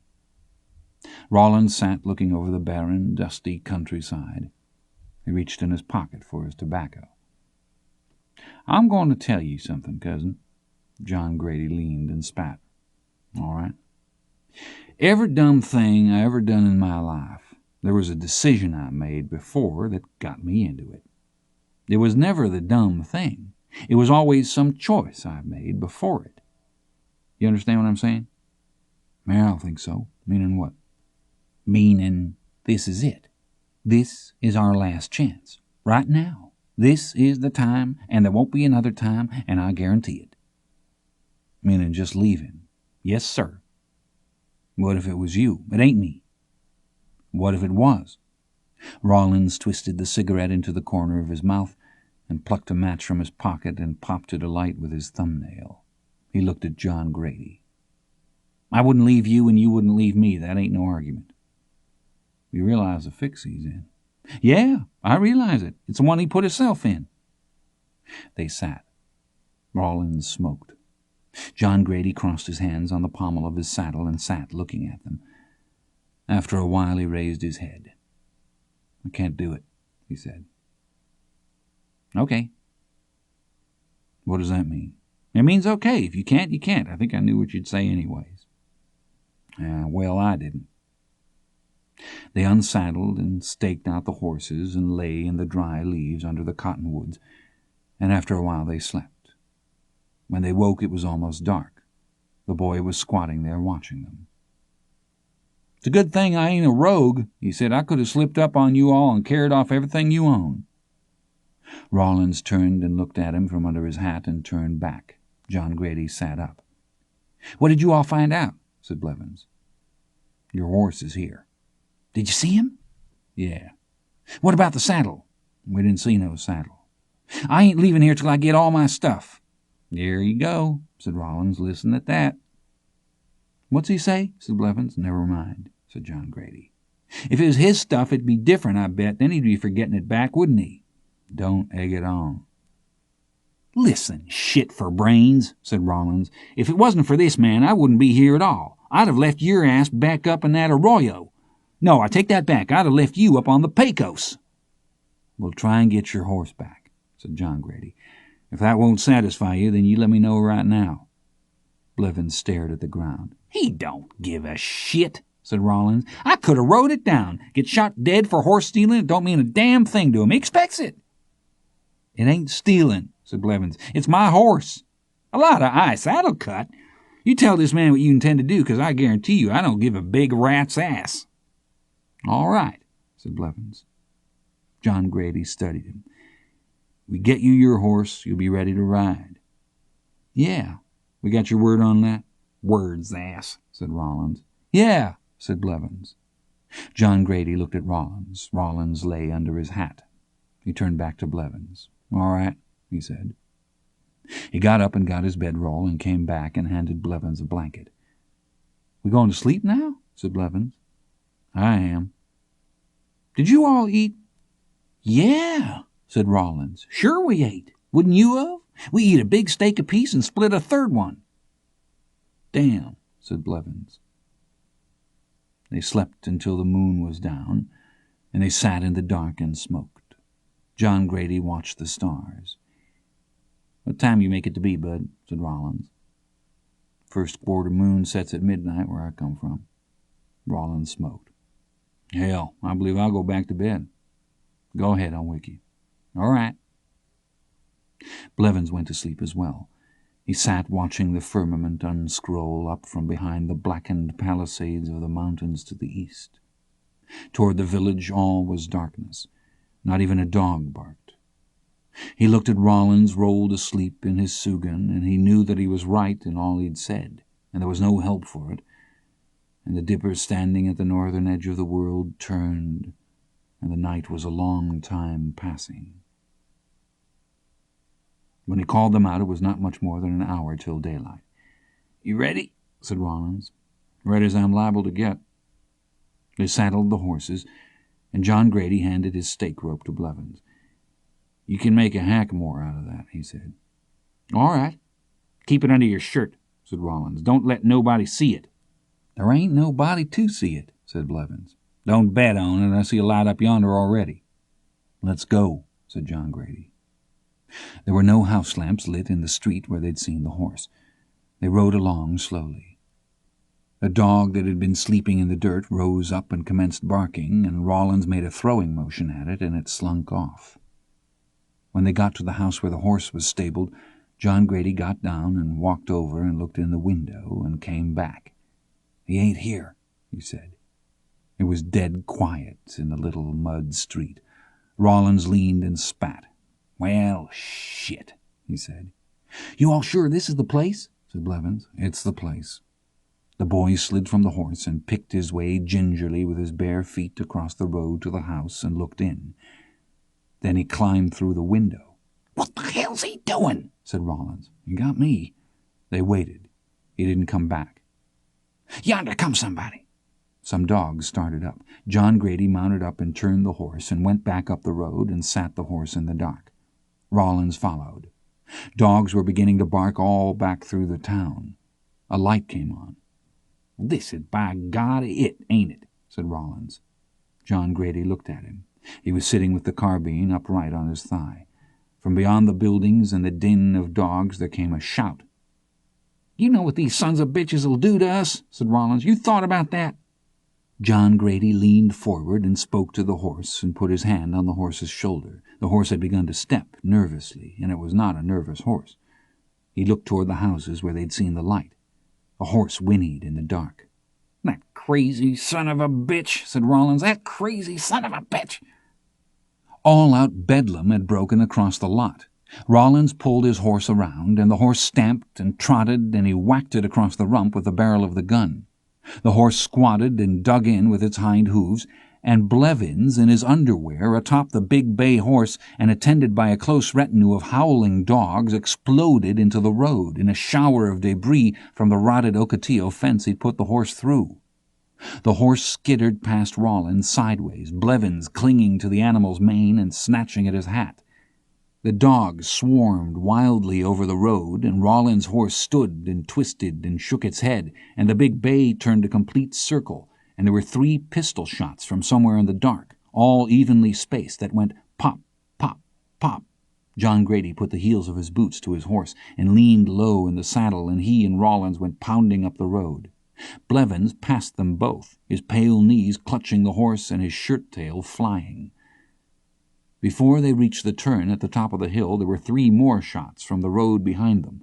Rollins sat looking over the barren, dusty countryside. He reached in his pocket for his tobacco. "I'm going to tell you something, cousin." John Grady leaned and spat. "All right." "Every dumb thing I ever done in my life, there was a decision I made before that got me into it. It was never the dumb thing. It was always some choice I made before it. You understand what I'm saying?" "I don't think so." "Meaning what?" "Meaning this is it. This is our last chance. Right now. This is the time, and there won't be another time, and I guarantee it." "Meaning just leaving?" "Yes, sir." "What if it was you? It ain't me." "What if it was?" Rollins twisted the cigarette into the corner of his mouth and plucked a match from his pocket and popped it alight with his thumbnail. He looked at John Grady. "I wouldn't leave you and you wouldn't leave me. That ain't no argument." "You realize the fix he's in?" "Yeah, I realize it. It's the one he put himself in." They sat. Rollins smoked. John Grady crossed his hands on the pommel of his saddle and sat looking at them. After a while he raised his head. "I can't do it," he said. "Okay." "What does that mean?" "It means okay. If you can't, you can't. I think I knew what you'd say anyways." Well, I didn't." They unsaddled and staked out the horses and lay in the dry leaves under the cottonwoods, and after a while they slept. When they woke it was almost dark. The boy was squatting there watching them. "It's a good thing I ain't a rogue," he said. "I could have slipped up on you all and carried off everything you own." Rollins turned and looked at him from under his hat and turned back. John Grady sat up. "What did you all find out?" said Blevins. "Your horse is here." "Did you see him?" "Yeah." "What about the saddle?" "We didn't see no saddle." "I ain't leaving here till I get all my stuff." "There you go," said Rollins. "Listen at that." "What's he say?" said Blevins. "Never mind," said John Grady. "If it was his stuff, it'd be different, I bet. Then he'd be for getting it back, wouldn't he?" "Don't egg it on." "Listen, shit for brains," said Rollins. "If it wasn't for this man, I wouldn't be here at all. I'd have left your ass back up in that arroyo. No, I take that back. I'd have left you up on the Pecos." "We'll try and get your horse back," said John Grady. "If that won't satisfy you, then you let me know right now." Blevins stared at the ground. "He don't give a shit," said Rollins. "I could have wrote it down. Get shot dead for horse stealing, it don't mean a damn thing to him. He expects it." "It ain't stealing," said Blevins. "It's my horse." "A lot of ice. That'll cut. You tell this man what you intend to do, because I guarantee you I don't give a big rat's ass." "All right," said Blevins. John Grady studied him. "We get you your horse, you'll be ready to ride." "Yeah. We got your word on that?" "Words, ass," said Rollins. "Yeah," said Blevins. John Grady looked at Rollins. Rollins lay under his hat. He turned back to Blevins. "All right," he said. He got up and got his bedroll and came back and handed Blevins a blanket. "We going to sleep now?" said Blevins. "I am." "Did you all eat?" "Yeah," said Rollins. "Sure we ate. Wouldn't you have? We eat a big steak apiece and split a third one." "Damn," said Blevins. They slept until the moon was down, and they sat in the dark and smoked. John Grady watched the stars. "What time you make it to be, bud?" said Rollins. "First quarter moon sets at midnight where I come from." Rollins smoked. "Hell, I believe I'll go back to bed." "Go ahead, I'll wake you." "All right." Blevins went to sleep as well. He sat watching the firmament unscroll up from behind the blackened palisades of the mountains to the east. Toward the village all was darkness. Not even a dog barked. He looked at Rollins rolled asleep in his sugan, and he knew that he was right in all he'd said, and there was no help for it. And the dipper standing at the northern edge of the world turned, and the night was a long time passing. When he called them out, it was not much more than an hour till daylight. "You ready?" said Rollins. "Ready as I'm liable to get." They saddled the horses, and John Grady handed his stake rope to Blevins. "You can make a hackamore out of that," he said. "All right. Keep it under your shirt," said Rollins. "Don't let nobody see it." "There ain't nobody to see it," said Blevins. "Don't bet on it. I see a light up yonder already." "Let's go," said John Grady. There were no house lamps lit in the street where they'd seen the horse. They rode along slowly. A dog that had been sleeping in the dirt rose up and commenced barking, and Rollins made a throwing motion at it, and it slunk off. When they got to the house where the horse was stabled, John Grady got down and walked over and looked in the window and came back. "He ain't here," he said. It was dead quiet in the little mud street. Rollins leaned and spat. "Well, shit," he said. "You all sure this is the place?" said Blevins. "It's the place." The boy slid from the horse and picked his way gingerly with his bare feet across the road to the house and looked in. Then he climbed through the window. "What the hell's he doing?" said Rollins. "He got me." They waited. He didn't come back. "Yonder comes somebody." Some dogs started up. John Grady mounted up and turned the horse and went back up the road and sat the horse in the dark. Rollins followed. Dogs were beginning to bark all back through the town. A light came on. "This is by God it, ain't it?" said Rollins. John Grady looked at him. He was sitting with the carbine upright on his thigh. From beyond the buildings and the din of dogs there came a shout. "You know what these sons of bitches will do to us," said Rollins. "You thought about that?" John Grady leaned forward and spoke to the horse and put his hand on the horse's shoulder. The horse had begun to step nervously, and it was not a nervous horse. He looked toward the houses where they'd seen the light. A horse whinnied in the dark. "That crazy son of a bitch," said Rollins. "That crazy son of a bitch." All-out bedlam had broken across the lot. Rollins pulled his horse around, and the horse stamped and trotted, and he whacked it across the rump with the barrel of the gun. The horse squatted and dug in with its hind hooves, and Blevins, in his underwear, atop the big bay horse and attended by a close retinue of howling dogs, exploded into the road in a shower of debris from the rotted Ocotillo fence he'd put the horse through. The horse skittered past Rollins sideways, Blevins clinging to the animal's mane and snatching at his hat. The dogs swarmed wildly over the road, and Rollins' horse stood and twisted and shook its head, and the big bay turned a complete circle, and there were 3 pistol shots from somewhere in the dark, all evenly spaced, that went pop, pop, pop. John Grady put the heels of his boots to his horse and leaned low in the saddle, and he and Rollins went pounding up the road. Blevins passed them both, his pale knees clutching the horse and his shirt-tail flying. Before they reached the turn at the top of the hill, there were 3 more shots from the road behind them.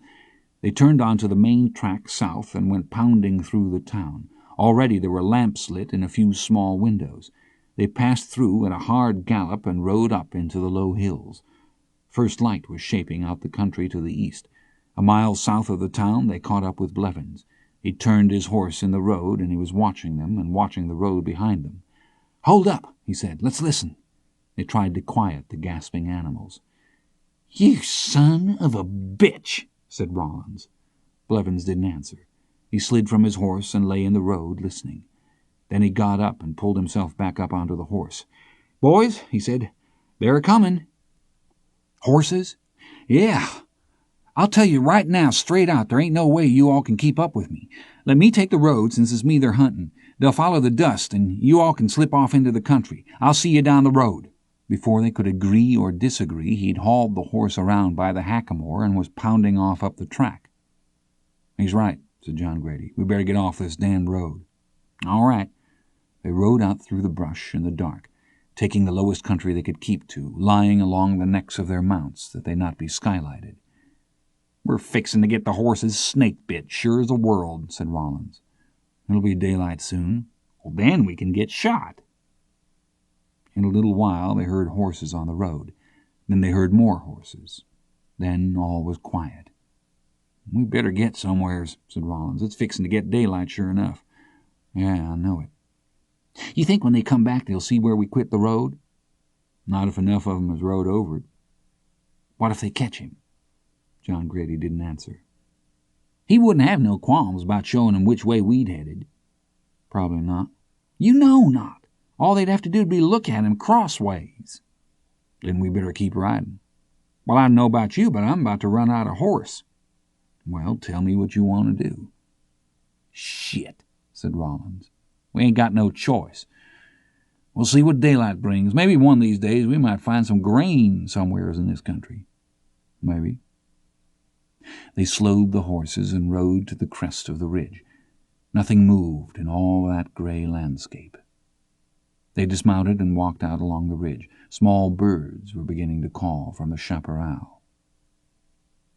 They turned onto the main track south and went pounding through the town. Already there were lamps lit in a few small windows. They passed through at a hard gallop and rode up into the low hills. First light was shaping out the country to the east. A mile south of the town they caught up with Blevins. He turned his horse in the road, and he was watching them and watching the road behind them. "Hold up," he said. "Let's listen." They tried to quiet the gasping animals. "You son of a bitch," said Rollins. Blevins didn't answer. He slid from his horse and lay in the road, listening. Then he got up and pulled himself back up onto the horse. "Boys," he said, "they're a-comin'." "Horses?" "Yeah. I'll tell you right now, straight out, there ain't no way you all can keep up with me. Let me take the road, since it's me they're hunting. They'll follow the dust, and you all can slip off into the country. I'll see you down the road." Before they could agree or disagree, he'd hauled the horse around by the hackamore and was pounding off up the track. "He's right," said John Grady. "We better get off this damned road." "All right." They rode out through the brush in the dark, taking the lowest country they could keep to, lying along the necks of their mounts that they not be skylighted. "We're fixing to get the horses snake bit, sure as the world," said Rollins. "It'll be daylight soon." "Well, then we can get shot." In a little while they heard horses on the road. Then they heard more horses. Then all was quiet. "We better get somewheres," said Rollins. "It's fixing to get daylight sure enough." "Yeah, I know it." "You think when they come back they'll see where we quit the road?" "Not if enough of 'em has rode over it." "What if they catch him?" John Grady didn't answer. "He wouldn't have no qualms about showing 'em which way we'd headed." "Probably not." "You know not. All they'd have to do would be look at him crossways." "Then we better keep riding." "Well, I don't know about you, but I'm about to run out of horse." "Well, tell me what you want to do." "Shit," said Rollins. "We ain't got no choice. We'll see what daylight brings. Maybe one of these days we might find some grain somewheres in this country." "Maybe." They slowed the horses and rode to the crest of the ridge. Nothing moved in all that gray landscape. They dismounted and walked out along the ridge. Small birds were beginning to call from the chaparral.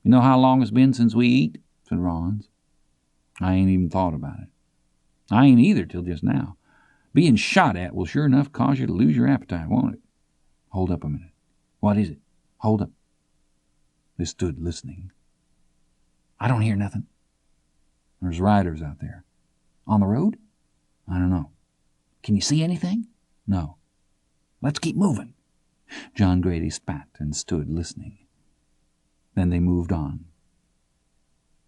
"You know how long it's been since we eat?" said Rollins. "I ain't even thought about it." "I ain't either till just now. Being shot at will sure enough cause you to lose your appetite, won't it?" "Hold up a minute." "What is it?" "Hold up." They stood listening. "I don't hear nothing." "There's riders out there." "On the road?" "I don't know." "Can you see anything?" "No." "Let's keep moving." John Grady spat and stood listening. Then they moved on.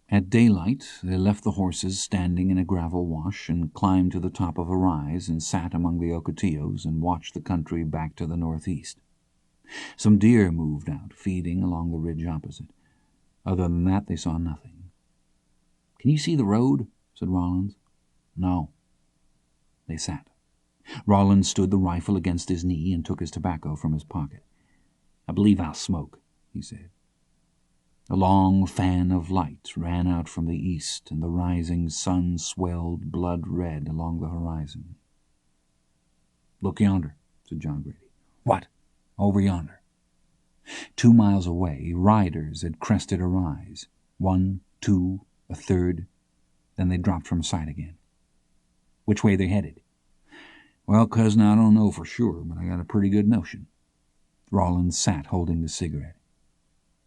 At daylight they left the horses standing in a gravel wash and climbed to the top of a rise and sat among the Ocotillos and watched the country back to the northeast. Some deer moved out, feeding along the ridge opposite. Other than that they saw nothing. "Can you see the road?" said Rollins. "No." They sat. Rollins stood the rifle against his knee and took his tobacco from his pocket. "I believe I'll smoke," he said. A long fan of light ran out from the east, and the rising sun swelled blood-red along the horizon. "Look yonder," said John Grady. "What?" "Over yonder." 2 miles away, riders had crested a rise. 1, 2, a third. Then they dropped from sight again. "Which way they headed?" "Well, cousin, I don't know for sure, but I got a pretty good notion." Rollins sat holding the cigarette.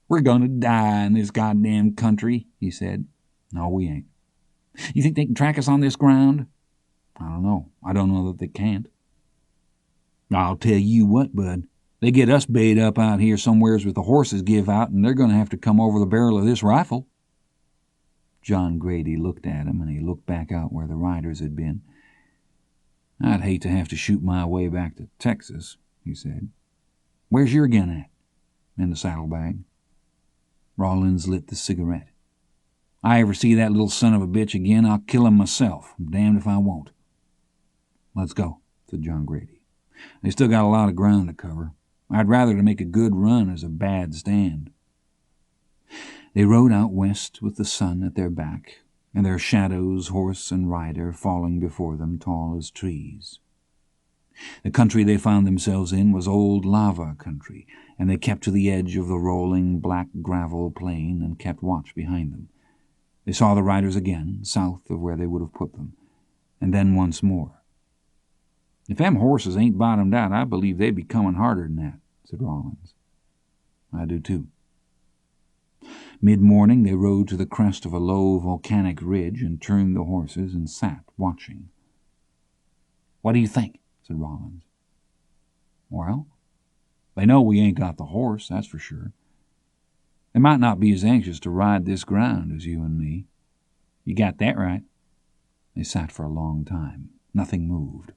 "We're going to die in this goddamn country," he said. "No, we ain't." "You think they can track us on this ground?" I don't know. I don't know that they can't. I'll tell you what, Bud. They get us bayed up out here somewheres with the horses give out, and they're going to have to come over the barrel of this rifle. John Grady looked at him, and he looked back out where the riders had been. I'd hate to have to shoot my way back to Texas, he said. Where's your gun at? In the saddlebag. Rawlins lit the cigarette. I ever see that little son of a bitch again, I'll kill him myself. I'm damned if I won't. Let's go, said John Grady. They still got a lot of ground to cover. I'd rather to make a good run as a bad stand. They rode out west with the sun at their back, and their shadows, horse and rider, falling before them tall as trees. The country they found themselves in was old lava country, and they kept to the edge of the rolling black gravel plain and kept watch behind them. They saw the riders again, south of where they would have put them, and then once more. If them horses ain't bottomed out, I believe they'd be coming harder than that, said Rawlins. I do too. Mid-morning they rode to the crest of a low volcanic ridge and turned the horses and sat watching. What do you think? Said Rawlins. Well, they know we ain't got the horse, that's for sure. They might not be as anxious to ride this ground as you and me. You got that right. They sat for a long time. Nothing moved.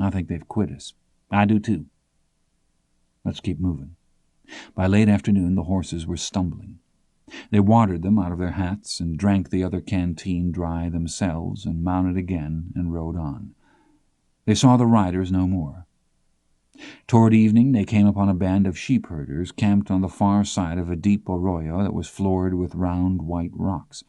I think they've quit us. I do too. Let's keep moving. By late afternoon the horses were stumbling. They watered them out of their hats and drank the other canteen dry themselves and mounted again and rode on. They saw the riders no more. Toward evening they came upon a band of sheep-herders camped on the far side of a deep arroyo that was floored with round white rocks.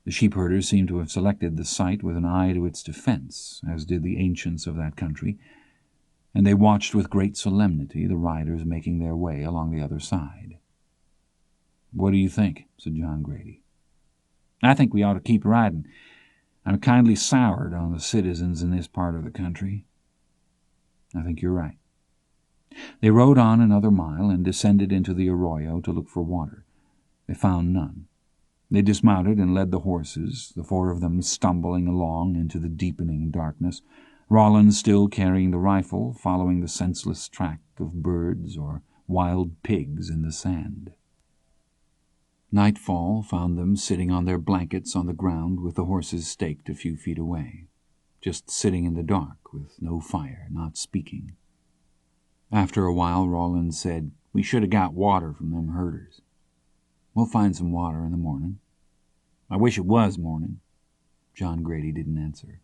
The sheep-herders seemed to have selected the site with an eye to its defense, as did the ancients of that country, and they watched with great solemnity the riders making their way along the other side. "What do you think?" said John Grady. "I think we ought to keep riding. I'm kindly soured on the citizens in this part of the country." "I think you're right." They rode on another mile and descended into the arroyo to look for water. They found none. They dismounted and led the horses, the four of them stumbling along into the deepening darkness, Rawlins still carrying the rifle, following the senseless track of birds or wild pigs in the sand. Nightfall found them sitting on their blankets on the ground with the horses staked a few feet away, just sitting in the dark with no fire, not speaking. After a while Rawlins said, "We should have got water from them herders." "We'll find some water in the morning." "I wish it was morning." John Grady didn't answer.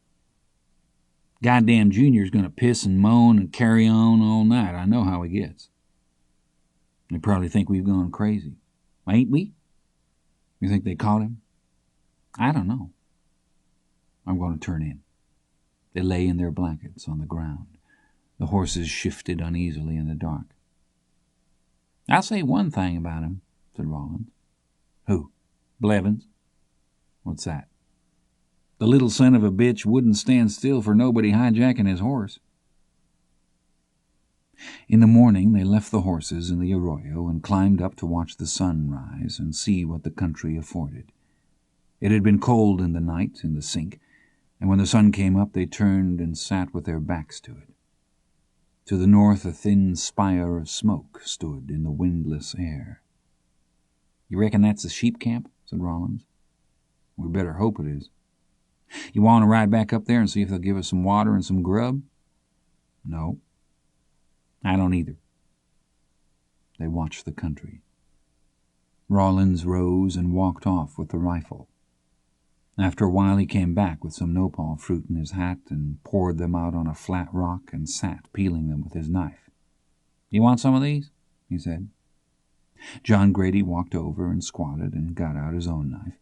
"Goddamn Junior's going to piss and moan and carry on all night. I know how he gets." "They probably think we've gone crazy." "Ain't we?" "You think they caught him?" "I don't know." "I'm going to turn in." They lay in their blankets on the ground. The horses shifted uneasily in the dark. "I'll say one thing about him," said Rawlins. "Who?" "Blevins." "What's that?" "The little son of a bitch wouldn't stand still for nobody hijacking his horse." In the morning they left the horses in the arroyo and climbed up to watch the sun rise and see what the country afforded. It had been cold in the night in the sink, and when the sun came up they turned and sat with their backs to it. To the north a thin spire of smoke stood in the windless air. "You reckon that's a sheep camp?" said Rawlins. "We better hope it is." "You want to ride back up there and see if they'll give us some water and some grub?" "No." "I don't either." They watched the country. Rawlins rose and walked off with the rifle. After a while he came back with some nopal fruit in his hat and poured them out on a flat rock and sat peeling them with his knife. "You want some of these?" he said. John Grady walked over and squatted and got out his own knife.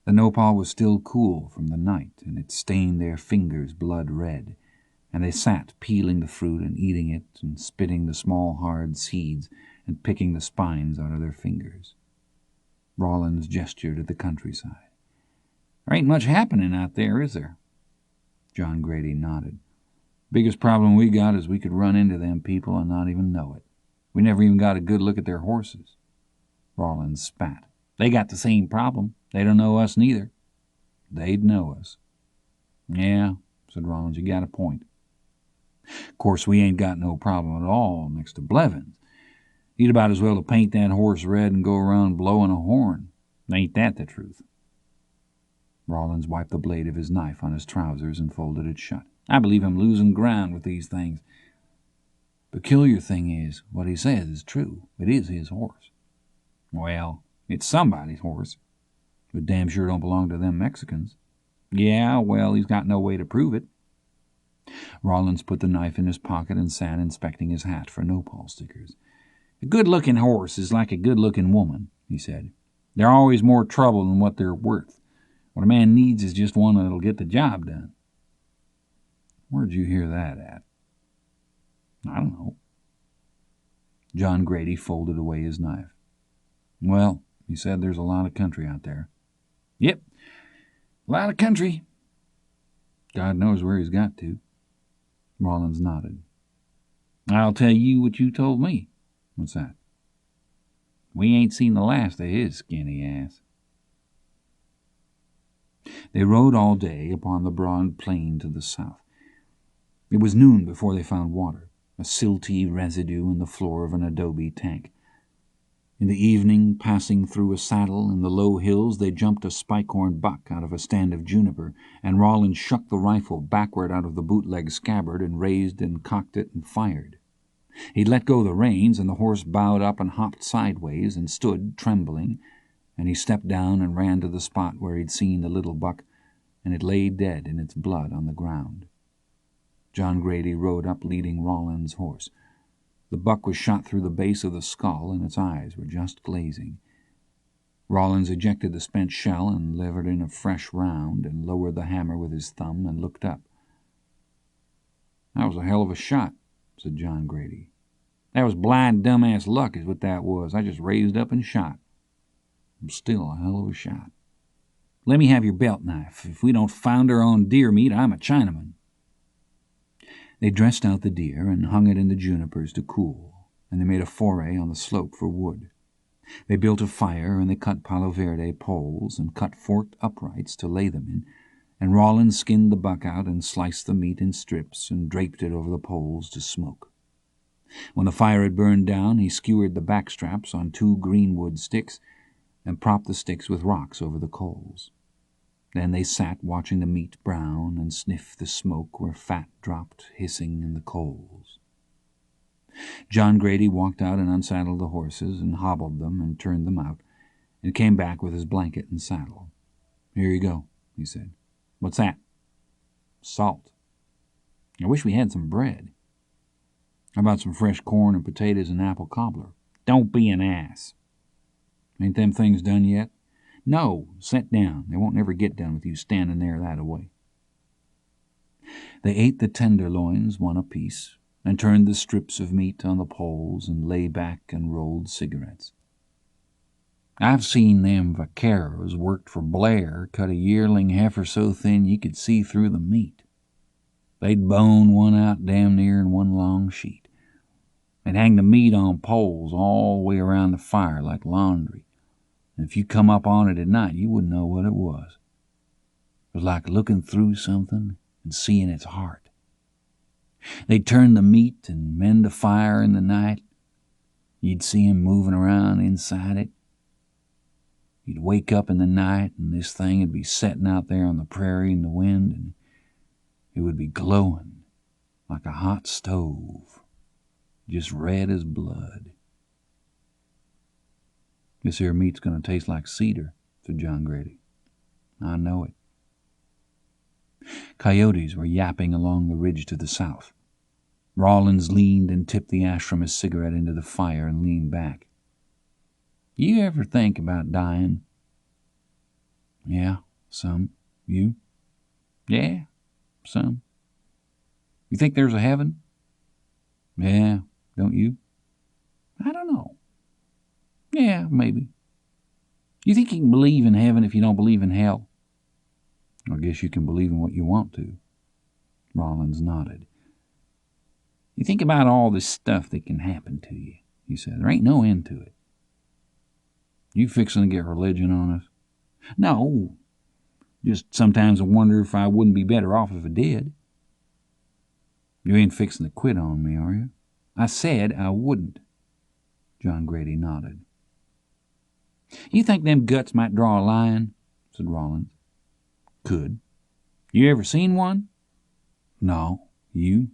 The nopal was still cool from the night, and it stained their fingers blood red, and they sat peeling the fruit and eating it and spitting the small hard seeds and picking the spines out of their fingers. Rawlins gestured at the countryside. "There ain't much happening out there, is there?" John Grady nodded. "Biggest problem we got is we could run into them people and not even know it. We never even got a good look at their horses." Rawlins spat. "They got the same problem. They don't know us neither." "They'd know us." Yeah, said Rollins, you got a point. Of course, we ain't got no problem at all next to Blevins. He'd about as well to paint that horse red and go around blowing a horn. Ain't that the truth? Rollins wiped the blade of his knife on his trousers and folded it shut. I believe I'm losing ground with these things. Peculiar thing is, what he says is true. It is his horse. Well, it's somebody's horse. But damn sure don't belong to them Mexicans. Yeah, well, he's got no way to prove it. Rollins put the knife in his pocket and sat inspecting his hat for nopal stickers. A good-looking horse is like a good-looking woman, he said. They're always more trouble than what they're worth. What a man needs is just one that'll get the job done. Where'd you hear that at? I don't know. John Grady folded away his knife. Well, he said, there's a lot of country out there. Yep, a lot of country. God knows where he's got to. Rollins nodded. I'll tell you what you told me. What's that? We ain't seen the last of his skinny ass. They rode all day upon the broad plain to the south. It was noon before they found water, a silty residue in the floor of an adobe tank. In the evening, passing through a saddle in the low hills, they jumped a spike-horn buck out of a stand of juniper, and Rollins shucked the rifle backward out of the bootleg scabbard and raised and cocked it and fired. He let go the reins, and the horse bowed up and hopped sideways and stood, trembling, and he stepped down and ran to the spot where he'd seen the little buck, and it lay dead in its blood on the ground. John Grady rode up leading Rollins' horse. The buck was shot through the base of the skull, and its eyes were just glazing. Rollins ejected the spent shell and levered in a fresh round and lowered the hammer with his thumb and looked up. That was a hell of a shot, said John Grady. That was blind dumbass luck is what that was. I just raised up and shot. Still a hell of a shot. Let me have your belt knife. If we don't founder on deer meat, I'm a Chinaman. They dressed out the deer and hung it in the junipers to cool, and they made a foray on the slope for wood. They built a fire, and they cut palo verde poles and cut forked uprights to lay them in, and Rollins skinned the buck out and sliced the meat in strips and draped it over the poles to smoke. When the fire had burned down, he skewered the backstraps on 2 greenwood sticks and propped the sticks with rocks over the coals. Then they sat watching the meat brown and sniffed the smoke where fat dropped hissing in the coals. John Grady walked out and unsaddled the horses and hobbled them and turned them out, and came back with his blanket and saddle. Here you go, he said. What's that? Salt. I wish we had some bread. How about some fresh corn and potatoes and apple cobbler? Don't be an ass. Ain't them things done yet? No, sit down. They won't never get done with you standing there that-a-way. They ate the tenderloins one apiece, and turned the strips of meat on the poles and lay back and rolled cigarettes. I've seen them vaqueros worked for Blair cut a yearling heifer so thin you could see through the meat. They'd bone one out damn near in one long sheet. They'd hang the meat on poles all the way around the fire like laundry. And if you come up on it at night, you wouldn't know what it was. It was like looking through something and seeing its heart. They'd turn the meat and mend the fire in the night. You'd see him moving around inside it. You'd wake up in the night, and this thing would be setting out there on the prairie in the wind, and it would be glowing like a hot stove, just red as blood. This here meat's going to taste like cedar, said John Grady. I know it. Coyotes were yapping along the ridge to the south. Rollins leaned and tipped the ash from his cigarette into the fire and leaned back. You ever think about dying? Yeah, some. You? Yeah, some. You think there's a heaven? Yeah, don't you? I don't know. Yeah, maybe. You think you can believe in heaven if you don't believe in hell? I guess you can believe in what you want to. Rollins nodded. You think about all this stuff that can happen to you, he said. There ain't no end to it. You fixing to get religion on us? No, Just sometimes I wonder if I wouldn't be better off if I did." "You ain't fixing to quit on me, are you?" "I said I wouldn't." John Grady nodded. "You think them guts might draw a line?" said Rollins. "Could." "You ever seen one?" "No. You?"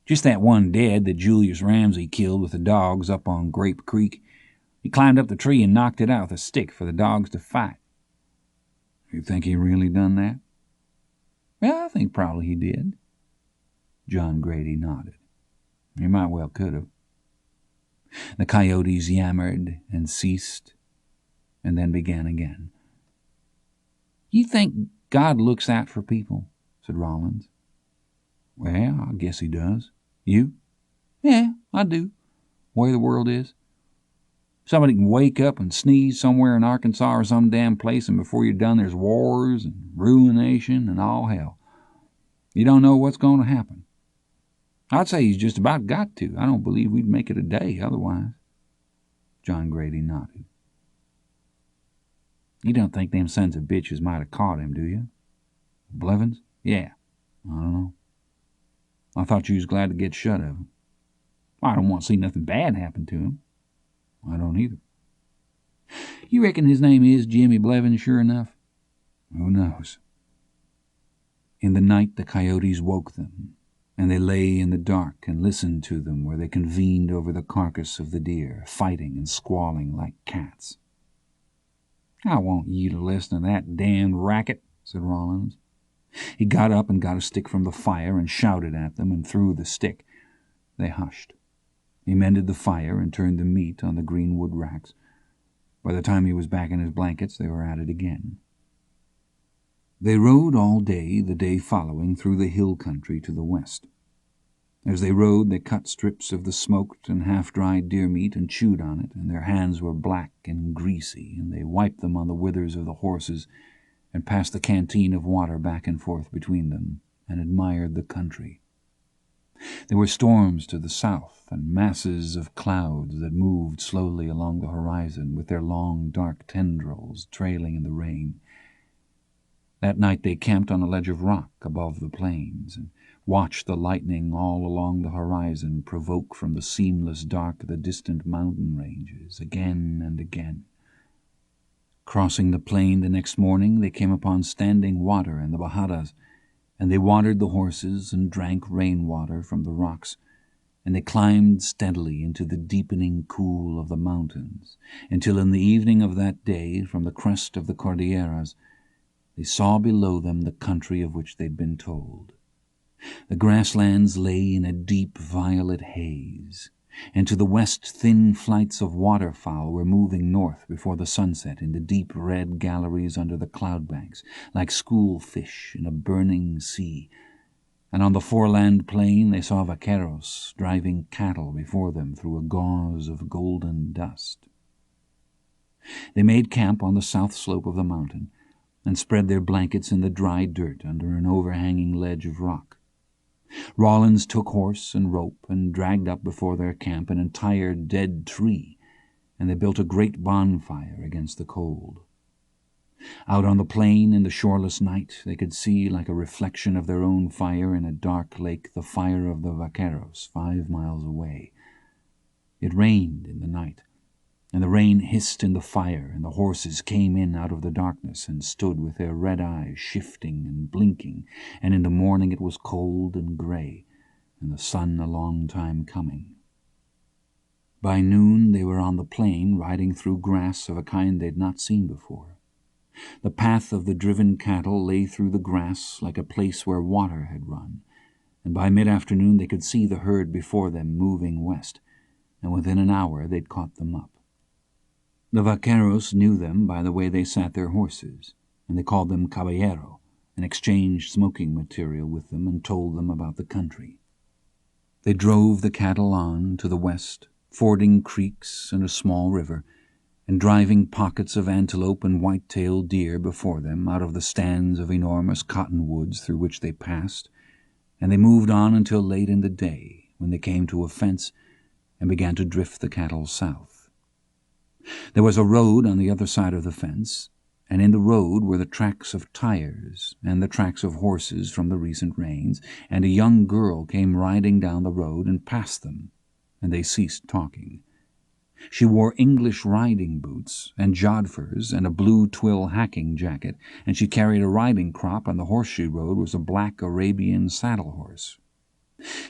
"Just that one dead that Julius Ramsey killed with the dogs up on Grape Creek. He climbed up the tree and knocked it out with a stick for the dogs to fight." "You think he really done that?" "Well, I think probably he did." John Grady nodded. "He might well could have." The coyotes yammered and ceased, and then began again. "You think God looks out for people?" said Rollins. "Well, I guess he does. You?" "Yeah, I do. Way the world is. Somebody can wake up and sneeze somewhere in Arkansas or some damn place, and before you're done there's wars and ruination and all hell. You don't know what's going to happen. I'd say he's just about got to. I don't believe we'd make it a day otherwise." John Grady nodded. "You don't think them sons of bitches might have caught him, do you?" "Blevins? Yeah. I don't know. I thought you was glad to get shut of him." "I don't want to see nothing bad happen to him." "I don't either." "You reckon his name is Jimmy Blevins sure enough?" "Who knows?" In the night the coyotes woke them, and they lay in the dark and listened to them where they convened over the carcass of the deer, fighting and squalling like cats. "I want you to listen to that damned racket," said Rollins. He got up and got a stick from the fire and shouted at them and threw the stick. They hushed. He mended the fire and turned the meat on the green wood racks. By the time he was back in his blankets, they were at it again. They rode all day the day following through the hill country to the west. As they rode, they cut strips of the smoked and half-dried deer meat and chewed on it, and their hands were black and greasy, and they wiped them on the withers of the horses and passed the canteen of water back and forth between them and admired the country. There were storms to the south and masses of clouds that moved slowly along the horizon with their long, dark tendrils trailing in the rain. That night they camped on a ledge of rock above the plains and watched the lightning all along the horizon provoke from the seamless dark the distant mountain ranges again and again. Crossing the plain the next morning, they came upon standing water in the Bajadas, and they watered the horses and drank rainwater from the rocks, and they climbed steadily into the deepening cool of the mountains, until in the evening of that day, from the crest of the Cordilleras, they saw below them the country of which they'd been told. The grasslands lay in a deep violet haze, and to the west thin flights of waterfowl were moving north before the sunset in the deep red galleries under the cloud banks, like school fish in a burning sea, and on the foreland plain they saw vaqueros driving cattle before them through a gauze of golden dust. They made camp on the south slope of the mountain, and spread their blankets in the dry dirt under an overhanging ledge of rock. Rollins took horse and rope and dragged up before their camp an entire dead tree, and they built a great bonfire against the cold. Out on the plain in the shoreless night they could see, like a reflection of their own fire in a dark lake, the fire of the vaqueros 5 miles away. It rained in the night, and the rain hissed in the fire, and the horses came in out of the darkness and stood with their red eyes shifting and blinking, and in the morning it was cold and grey, and the sun a long time coming. By noon they were on the plain, riding through grass of a kind they'd not seen before. The path of the driven cattle lay through the grass like a place where water had run, and by mid-afternoon they could see the herd before them moving west, and within an hour they'd caught them up. The vaqueros knew them by the way they sat their horses, and they called them caballero, and exchanged smoking material with them and told them about the country. They drove the cattle on to the west, fording creeks and a small river, and driving pockets of antelope and white-tailed deer before them out of the stands of enormous cottonwoods through which they passed, and they moved on until late in the day, when they came to a fence and began to drift the cattle south. There was a road on the other side of the fence, and in the road were the tracks of tires and the tracks of horses from the recent rains, and a young girl came riding down the road and passed them, and they ceased talking. She wore English riding boots and jodhpurs and a blue twill hacking jacket, and she carried a riding crop, and the horse she rode was a black Arabian saddle horse.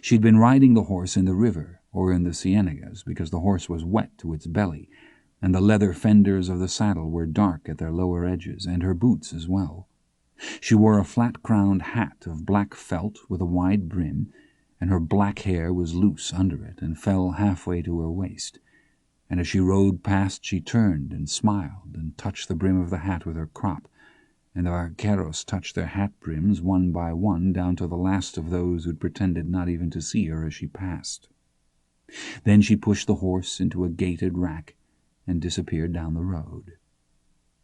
She'd been riding the horse in the river or in the cienagas because the horse was wet to its belly, and the leather fenders of the saddle were dark at their lower edges, and her boots as well. She wore a flat-crowned hat of black felt with a wide brim, and her black hair was loose under it and fell halfway to her waist, and as she rode past she turned and smiled and touched the brim of the hat with her crop, and the vaqueros touched their hat brims one by one down to the last of those who'd pretended not even to see her as she passed. Then she pushed the horse into a gated rack and disappeared down the road.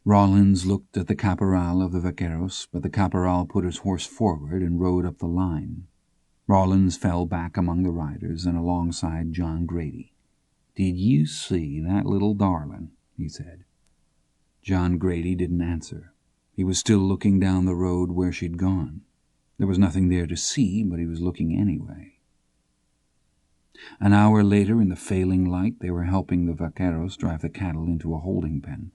Rawlins looked at the caporal of the vaqueros, but the caporal put his horse forward and rode up the line. Rawlins fell back among the riders and alongside John Grady. "Did you see that little darling?" he said. John Grady didn't answer. He was still looking down the road where she'd gone. There was nothing there to see, but he was looking anyway. An hour later, in the failing light, they were helping the vaqueros drive the cattle into a holding pen.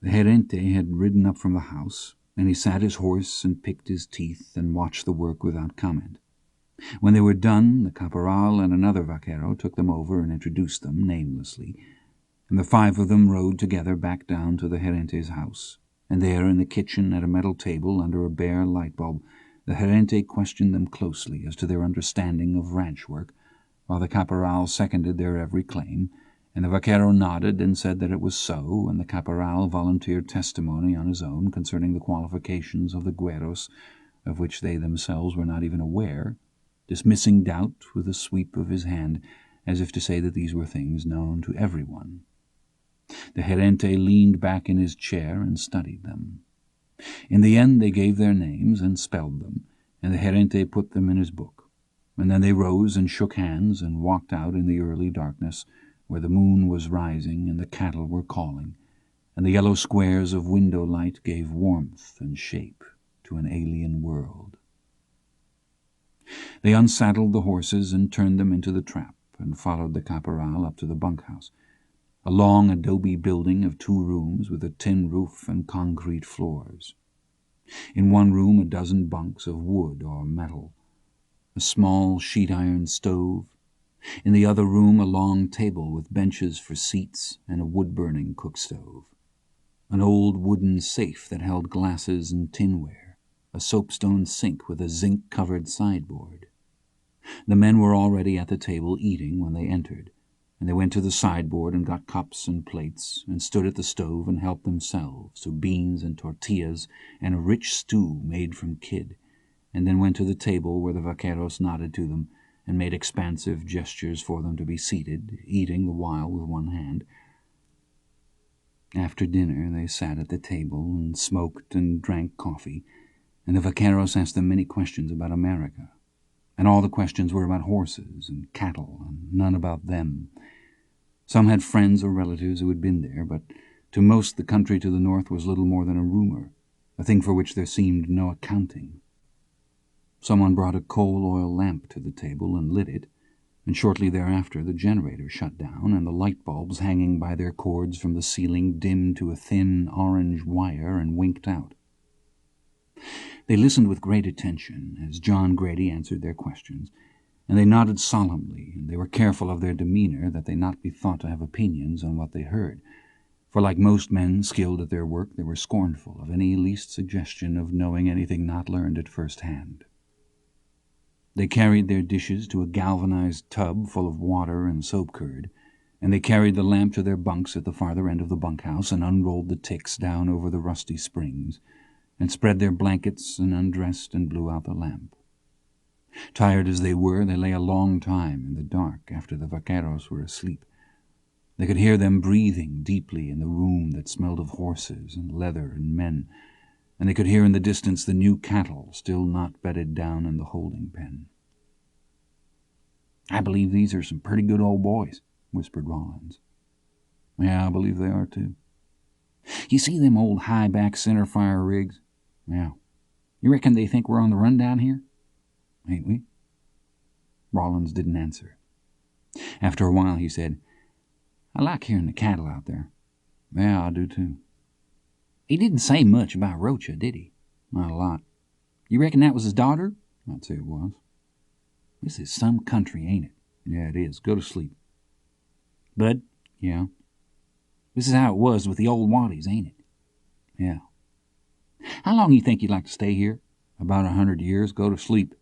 The gerente had ridden up from the house, and he sat his horse and picked his teeth and watched the work without comment. When they were done, the caporal and another vaquero took them over and introduced them namelessly, and the five of them rode together back down to the gerente's house, and there in the kitchen at a metal table under a bare light bulb, the gerente questioned them closely as to their understanding of ranch work, while the caporal seconded their every claim, and the vaquero nodded and said that it was so, and the caporal volunteered testimony on his own concerning the qualifications of the güeros, of which they themselves were not even aware, dismissing doubt with a sweep of his hand, as if to say that these were things known to everyone. The gerente leaned back in his chair and studied them. In the end they gave their names and spelled them, and the gerente put them in his book, and then they rose and shook hands and walked out in the early darkness, where the moon was rising and the cattle were calling, and the yellow squares of window light gave warmth and shape to an alien world. They unsaddled the horses and turned them into the trap and followed the caporal up to the bunkhouse, a long adobe building of 2 rooms with a tin roof and concrete floors. In one room a dozen bunks of wood or metal, a small sheet-iron stove. In the other room a long table with benches for seats and a wood-burning cook-stove. An old wooden safe that held glasses and tinware, a soapstone sink with a zinc-covered sideboard. The men were already at the table eating when they entered, and they went to the sideboard and got cups and plates and stood at the stove and helped themselves to beans and tortillas and a rich stew made from kid, and then went to the table where the vaqueros nodded to them and made expansive gestures for them to be seated, eating the while with one hand. After dinner they sat at the table and smoked and drank coffee, and the vaqueros asked them many questions about America, and all the questions were about horses and cattle, and none about them. Some had friends or relatives who had been there, but to most the country to the north was little more than a rumor, a thing for which there seemed no accounting. Someone brought a coal-oil lamp to the table and lit it, and shortly thereafter the generator shut down, and the light bulbs hanging by their cords from the ceiling dimmed to a thin orange wire and winked out. They listened with great attention as John Grady answered their questions, and they nodded solemnly, and they were careful of their demeanor that they not be thought to have opinions on what they heard, for like most men skilled at their work they were scornful of any least suggestion of knowing anything not learned at first hand. They carried their dishes to a galvanized tub full of water and soap-curd, and they carried the lamp to their bunks at the farther end of the bunkhouse and unrolled the ticks down over the rusty springs, and spread their blankets and undressed and blew out the lamp. Tired as they were, they lay a long time in the dark after the vaqueros were asleep. They could hear them breathing deeply in the room that smelled of horses and leather and men, and they could hear in the distance the new cattle still not bedded down in the holding pen. "I believe these are some pretty good old boys," whispered Rawlins. "Yeah, I believe they are, too." You see them old high-back center-fire rigs? Yeah. You reckon they think we're on the run down here? Ain't we? Rollins didn't answer. After a while he said, I like hearing the cattle out there. Yeah, I do too. He didn't say much about Rocha, did he? Not a lot. You reckon that was his daughter? I'd say it was. This is some country, ain't it? Yeah, it is. Go to sleep. Bud? Yeah. This is how it was with the old Waddies, ain't it? Yeah. How long you think you'd like to stay here? About 100 years. Go to sleep.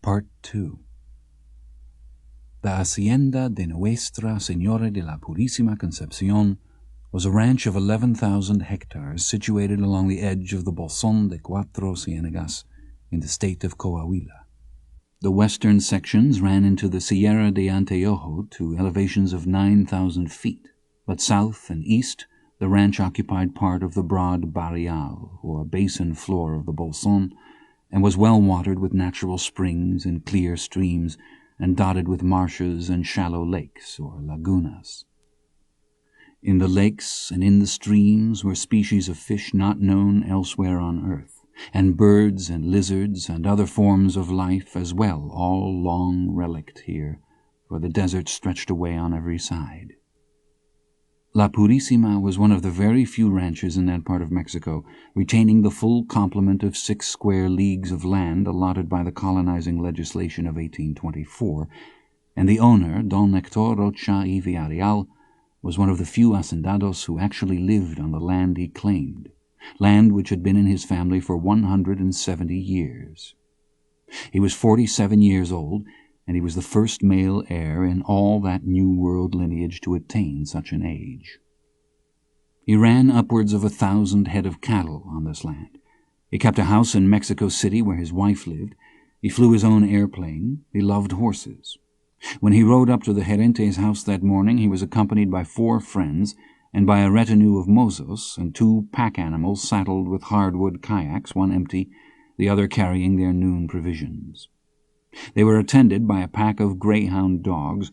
Part 2. The Hacienda de Nuestra Señora de la Purísima Concepción was a ranch of 11,000 hectares situated along the edge of the Bolsón de Cuatro Ciénegas in the state of Coahuila. The western sections ran into the Sierra de Anteojo to elevations of 9,000 feet, but south and east the ranch occupied part of the broad barrial, or basin floor of the Bolsón, and was well watered with natural springs and clear streams, and dotted with marshes and shallow lakes, or lagunas. In the lakes and in the streams were species of fish not known elsewhere on earth, and birds and lizards and other forms of life as well, all long relict here, for the desert stretched away on every side. La Purísima was one of the very few ranches in that part of Mexico retaining the full complement of 6 square leagues of land allotted by the colonizing legislation of 1824, and the owner, Don Hector Rocha y Villarreal, was one of the few hacendados who actually lived on the land he claimed, land which had been in his family for 170 years. He was 47 years old, and he was the first male heir in all that New World lineage to attain such an age. He ran upwards of 1,000 head of cattle on this land. He kept a house in Mexico City where his wife lived. He flew his own airplane. He loved horses. When he rode up to the Gerente's house that morning, he was accompanied by 4 friends and by a retinue of mozos and 2 pack animals saddled with hardwood kayaks, one empty, the other carrying their noon provisions. They were attended by a pack of greyhound dogs,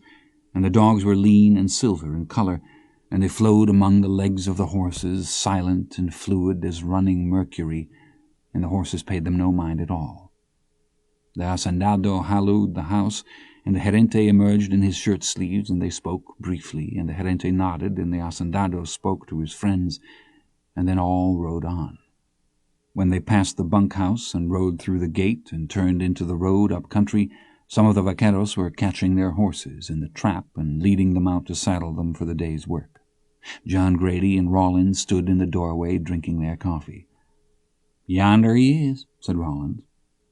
and the dogs were lean and silver in color, and they flowed among the legs of the horses, silent and fluid as running mercury, and the horses paid them no mind at all. The hacendado hallooed the house, and the gerente emerged in his shirt-sleeves, and they spoke briefly, and the gerente nodded, and the hacendado spoke to his friends, and then all rode on. When they passed the bunkhouse and rode through the gate and turned into the road up country, some of the vaqueros were catching their horses in the trap and leading them out to saddle them for the day's work. John Grady and Rawlins stood in the doorway drinking their coffee. "Yonder he is," said Rawlins.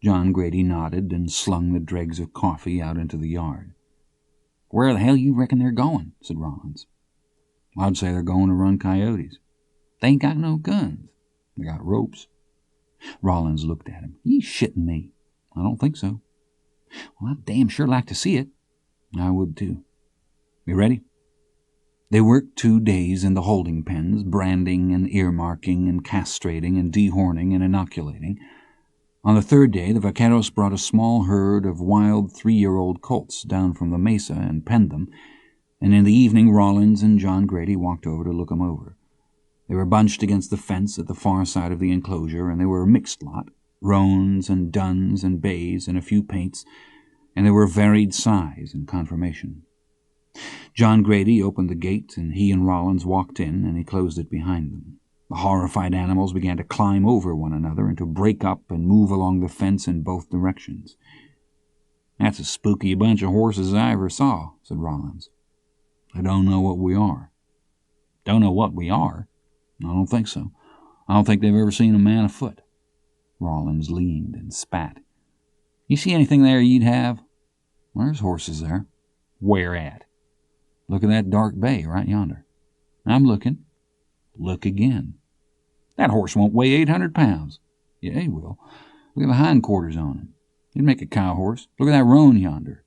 John Grady nodded and slung the dregs of coffee out into the yard. "Where the hell you reckon they're going?" said Rawlins. "I'd say they're going to run coyotes. They ain't got no guns. They got ropes." Rawlins looked at him. "You shitting me?" "I don't think so." "Well, I'd damn sure like to see it." "I would too. You ready?" They worked 2 days in the holding pens, branding and earmarking and castrating and dehorning and inoculating. On the 3rd day, the vaqueros brought a small herd of wild 3-year-old colts down from the mesa and penned them, and in the evening Rawlins and John Grady walked over to look them over. They were bunched against the fence at the far side of the enclosure, and they were a mixed lot, roans and duns and bays and a few paints, and they were varied size and conformation. John Grady opened the gate, and he and Rawlins walked in, and he closed it behind them. The horrified animals began to climb over one another and to break up and move along the fence in both directions. "That's as spooky a bunch of horses as I ever saw," said Rawlins. "They don't know what we are." "Don't know what we are?" "I don't think so. I don't think they've ever seen a man afoot." Rawlins leaned and spat. "You see anything there you'd have?" "There's horses there." "Where at?" "Look at that dark bay right yonder." "I'm looking." "Look again." "That horse won't weigh 800 pounds. "Yeah, he will. Look at the hindquarters on him. He'd make a cow horse. Look at that roan yonder."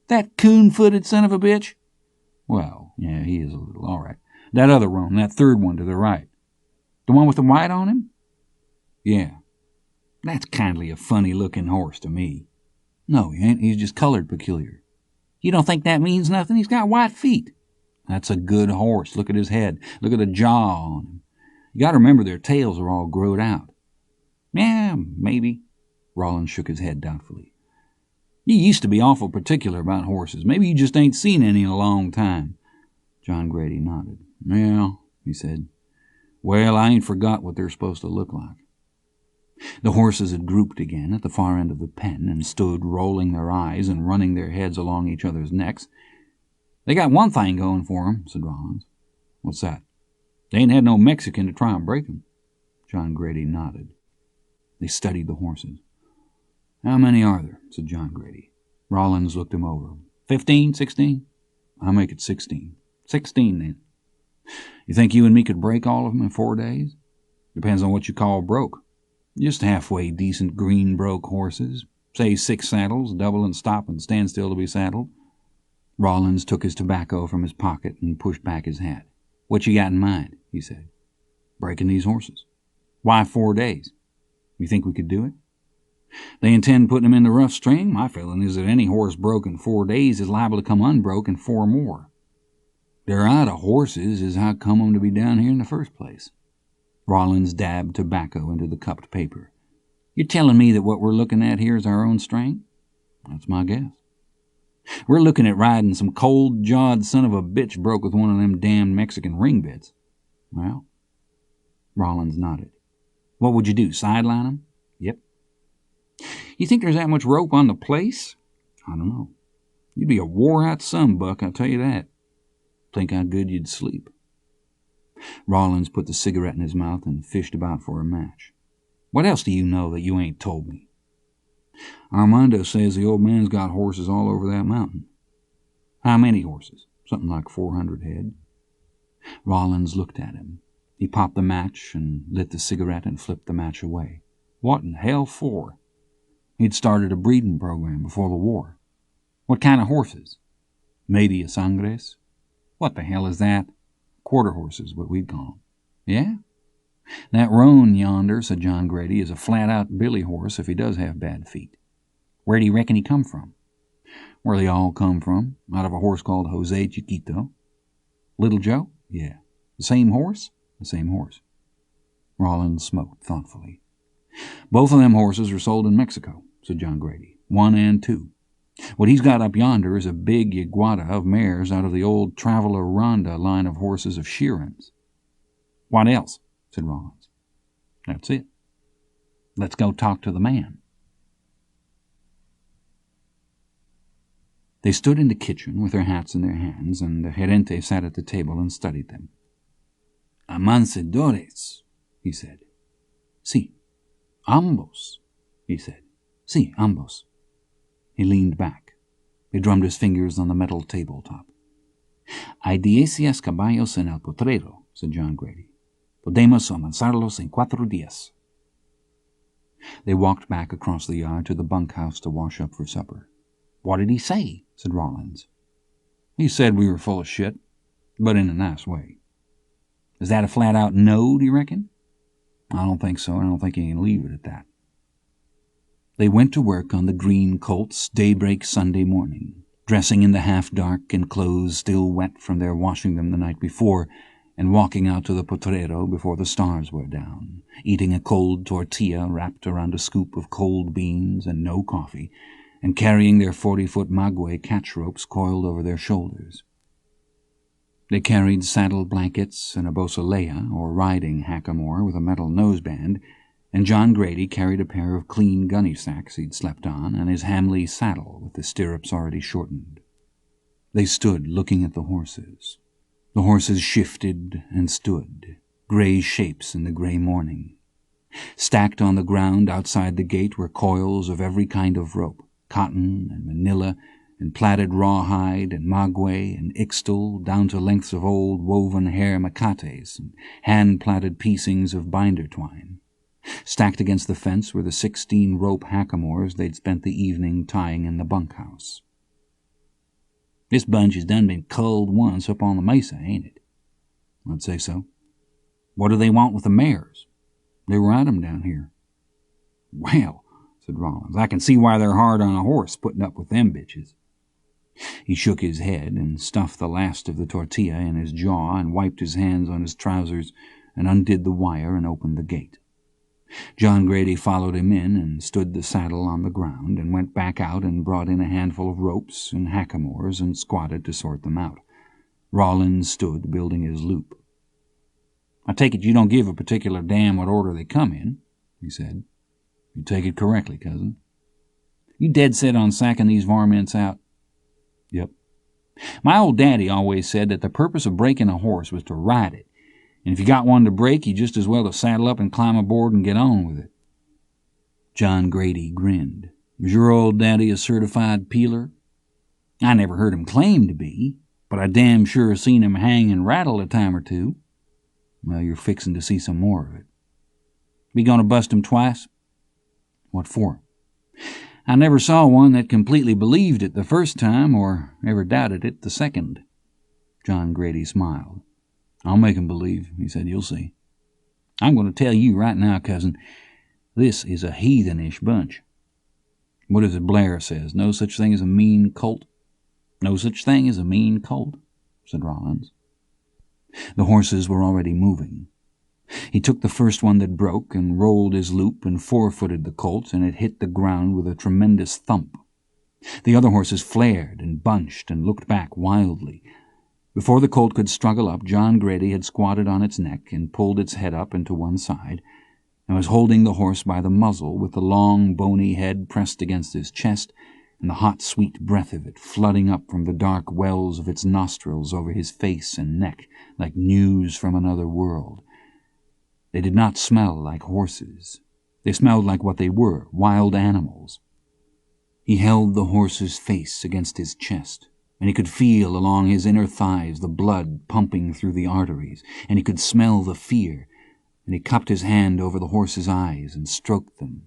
"That coon-footed son of a bitch?" "Well, yeah, he is a little. All right. That other roan, that 3rd one to the right." "The one with the white on him?" "Yeah." "That's kindly a funny-looking horse to me." "No, he ain't. He's just colored peculiar." "You don't think that means nothing? He's got white feet." That's a good horse. Look at his head. Look at the jaw on him. You got to remember their tails are all growed out. Yeah, maybe. Rollins shook his head doubtfully. You used to be awful particular about horses. Maybe you just ain't seen any in a long time. John Grady nodded. Yeah, he said. Well, I ain't forgot what they're supposed to look like. The horses had grouped again at the far end of the pen and stood rolling their eyes and running their heads along each other's necks. They got one thing going for 'em, said Rollins. What's that? They ain't had no Mexican to try and break 'em. John Grady nodded. They studied the horses. How many are there? Said John Grady. Rollins looked him over. 15, 16? I'll make it 16. 16, then. You think you and me could break all of them in 4 days? Depends on what you call broke. Just halfway decent green broke horses. Say 6 saddles, double and stop and stand still to be saddled. Rollins took his tobacco from his pocket and pushed back his hat. What you got in mind? He said. Breaking these horses. Why 4 days? You think we could do it? They intend putting them in the rough string. My feeling is that any horse broke in 4 days is liable to come unbroke in 4 more. They're out of horses is how come 'em to be down here in the first place. Rollins dabbed tobacco into the cupped paper. You're telling me that what we're looking at here is our own string? That's my guess. We're looking at riding some cold-jawed son of a bitch broke with one of them damn Mexican ring bits. Well, Rollins nodded. What would you do, sideline 'em? Yep. You think there's that much rope on the place? I don't know. You'd be a wore-out sunbuck, I'll tell you that. Think how good you'd sleep. Rollins put the cigarette in his mouth and fished about for a match. What else do you know that you ain't told me? Armando says the old man's got horses all over that mountain. How many horses? Something like 400 head. Rollins looked at him. He popped the match and lit the cigarette and flipped the match away. What in hell for? He'd started a breeding program before the war. What kind of horses? Media sangres. What the hell is that? Quarter horses, what we'd call 'em. Yeah? That roan yonder, said John Grady, is a flat-out billy horse if he does have bad feet. Where do you reckon he come from? Where they all come from, out of a horse called Jose Chiquito. Little Joe? Yeah. The same horse? The same horse. Rollins smoked thoughtfully. Both of them horses are sold in Mexico, said John Grady. 1 and 2. What he's got up yonder is a big yaguara of mares out of the old Traveler Ronda line of horses of Sheeran's. What else? Said Rollins. That's it. Let's go talk to the man. They stood in the kitchen with their hats in their hands, and the gerente sat at the table and studied them. Amansadores, he said. Sí. Ambos, he said. Sí, ambos. He leaned back. He drummed his fingers on the metal tabletop. Hay 10 caballos en el potrero, said John Grady. Podemos avanzarlos en 4 días. They walked back across the yard to the bunkhouse to wash up for supper. What did he say? Said Rollins. He said we were full of shit, but in a nice way. Is that a flat-out no, do you reckon? I don't think so. I don't think you can leave it at that. They went to work on the green colts daybreak Sunday morning, dressing in the half-dark in clothes still wet from their washing them the night before, and walking out to the potrero before the stars were down, eating a cold tortilla wrapped around a scoop of cold beans and no coffee, and carrying their 40-foot maguey catch ropes coiled over their shoulders. They carried saddle blankets and a bosaleya, or riding hackamore with a metal noseband, and John Grady carried a pair of clean gunny sacks he'd slept on and his Hamley saddle with the stirrups already shortened. They stood looking at the horses. The horses shifted and stood, gray shapes in the gray morning. Stacked on the ground outside the gate were coils of every kind of rope, cotton and manila and plaited rawhide and maguey and ixtal, down to lengths of old woven hair macates and hand-plaited piecings of binder twine. Stacked against the fence were the 16 rope hackamores they'd spent the evening tying in the bunkhouse. This bunch has done been culled once up on the mesa, ain't it? I'd say so. What do they want with the mares? They were at 'em down here. Well, said Rollins, I can see why they're hard on a horse putting up with them bitches. He shook his head and stuffed the last of the tortilla in his jaw and wiped his hands on his trousers and undid the wire and opened the gate. John Grady followed him in and stood the saddle on the ground and went back out and brought in a handful of ropes and hackamores and squatted to sort them out. Rawlins stood building his loop. "I take it you don't give a particular damn what order they come in," he said. "You take it correctly, cousin." "You dead set on sacking these varmints out?" "Yep." "My old daddy always said that the purpose of breaking a horse was to ride it, and if you got one to break, you just as well to saddle up and climb aboard and get on with it." John Grady grinned. "Was your old daddy a certified peeler?" "I never heard him claim to be, but I damn sure seen him hang and rattle a time or two." "Well, you're fixing to see some more of it." "Be going to bust him twice?" "What for?" "I never saw one that completely believed it the first time or ever doubted it the second." John Grady smiled. "I'll make 'em believe," he said. "You'll see. I'm going to tell you right now, cousin, this is a heathenish bunch." "What is it Blair says? No such thing as a mean colt?" "No such thing as a mean colt," said Rawlins. The horses were already moving. He took the first one that broke and rolled his loop and four-footed the colt, and it hit the ground with a tremendous thump. The other horses flared and bunched and looked back wildly. Before the colt could struggle up, John Grady had squatted on its neck and pulled its head up into one side, and was holding the horse by the muzzle with the long, bony head pressed against his chest, and the hot, sweet breath of it flooding up from the dark wells of its nostrils over his face and neck like news from another world. They did not smell like horses. They smelled like what they were, wild animals. He held the horse's face against his chest, and he could feel along his inner thighs the blood pumping through the arteries, and he could smell the fear, and he cupped his hand over the horse's eyes and stroked them,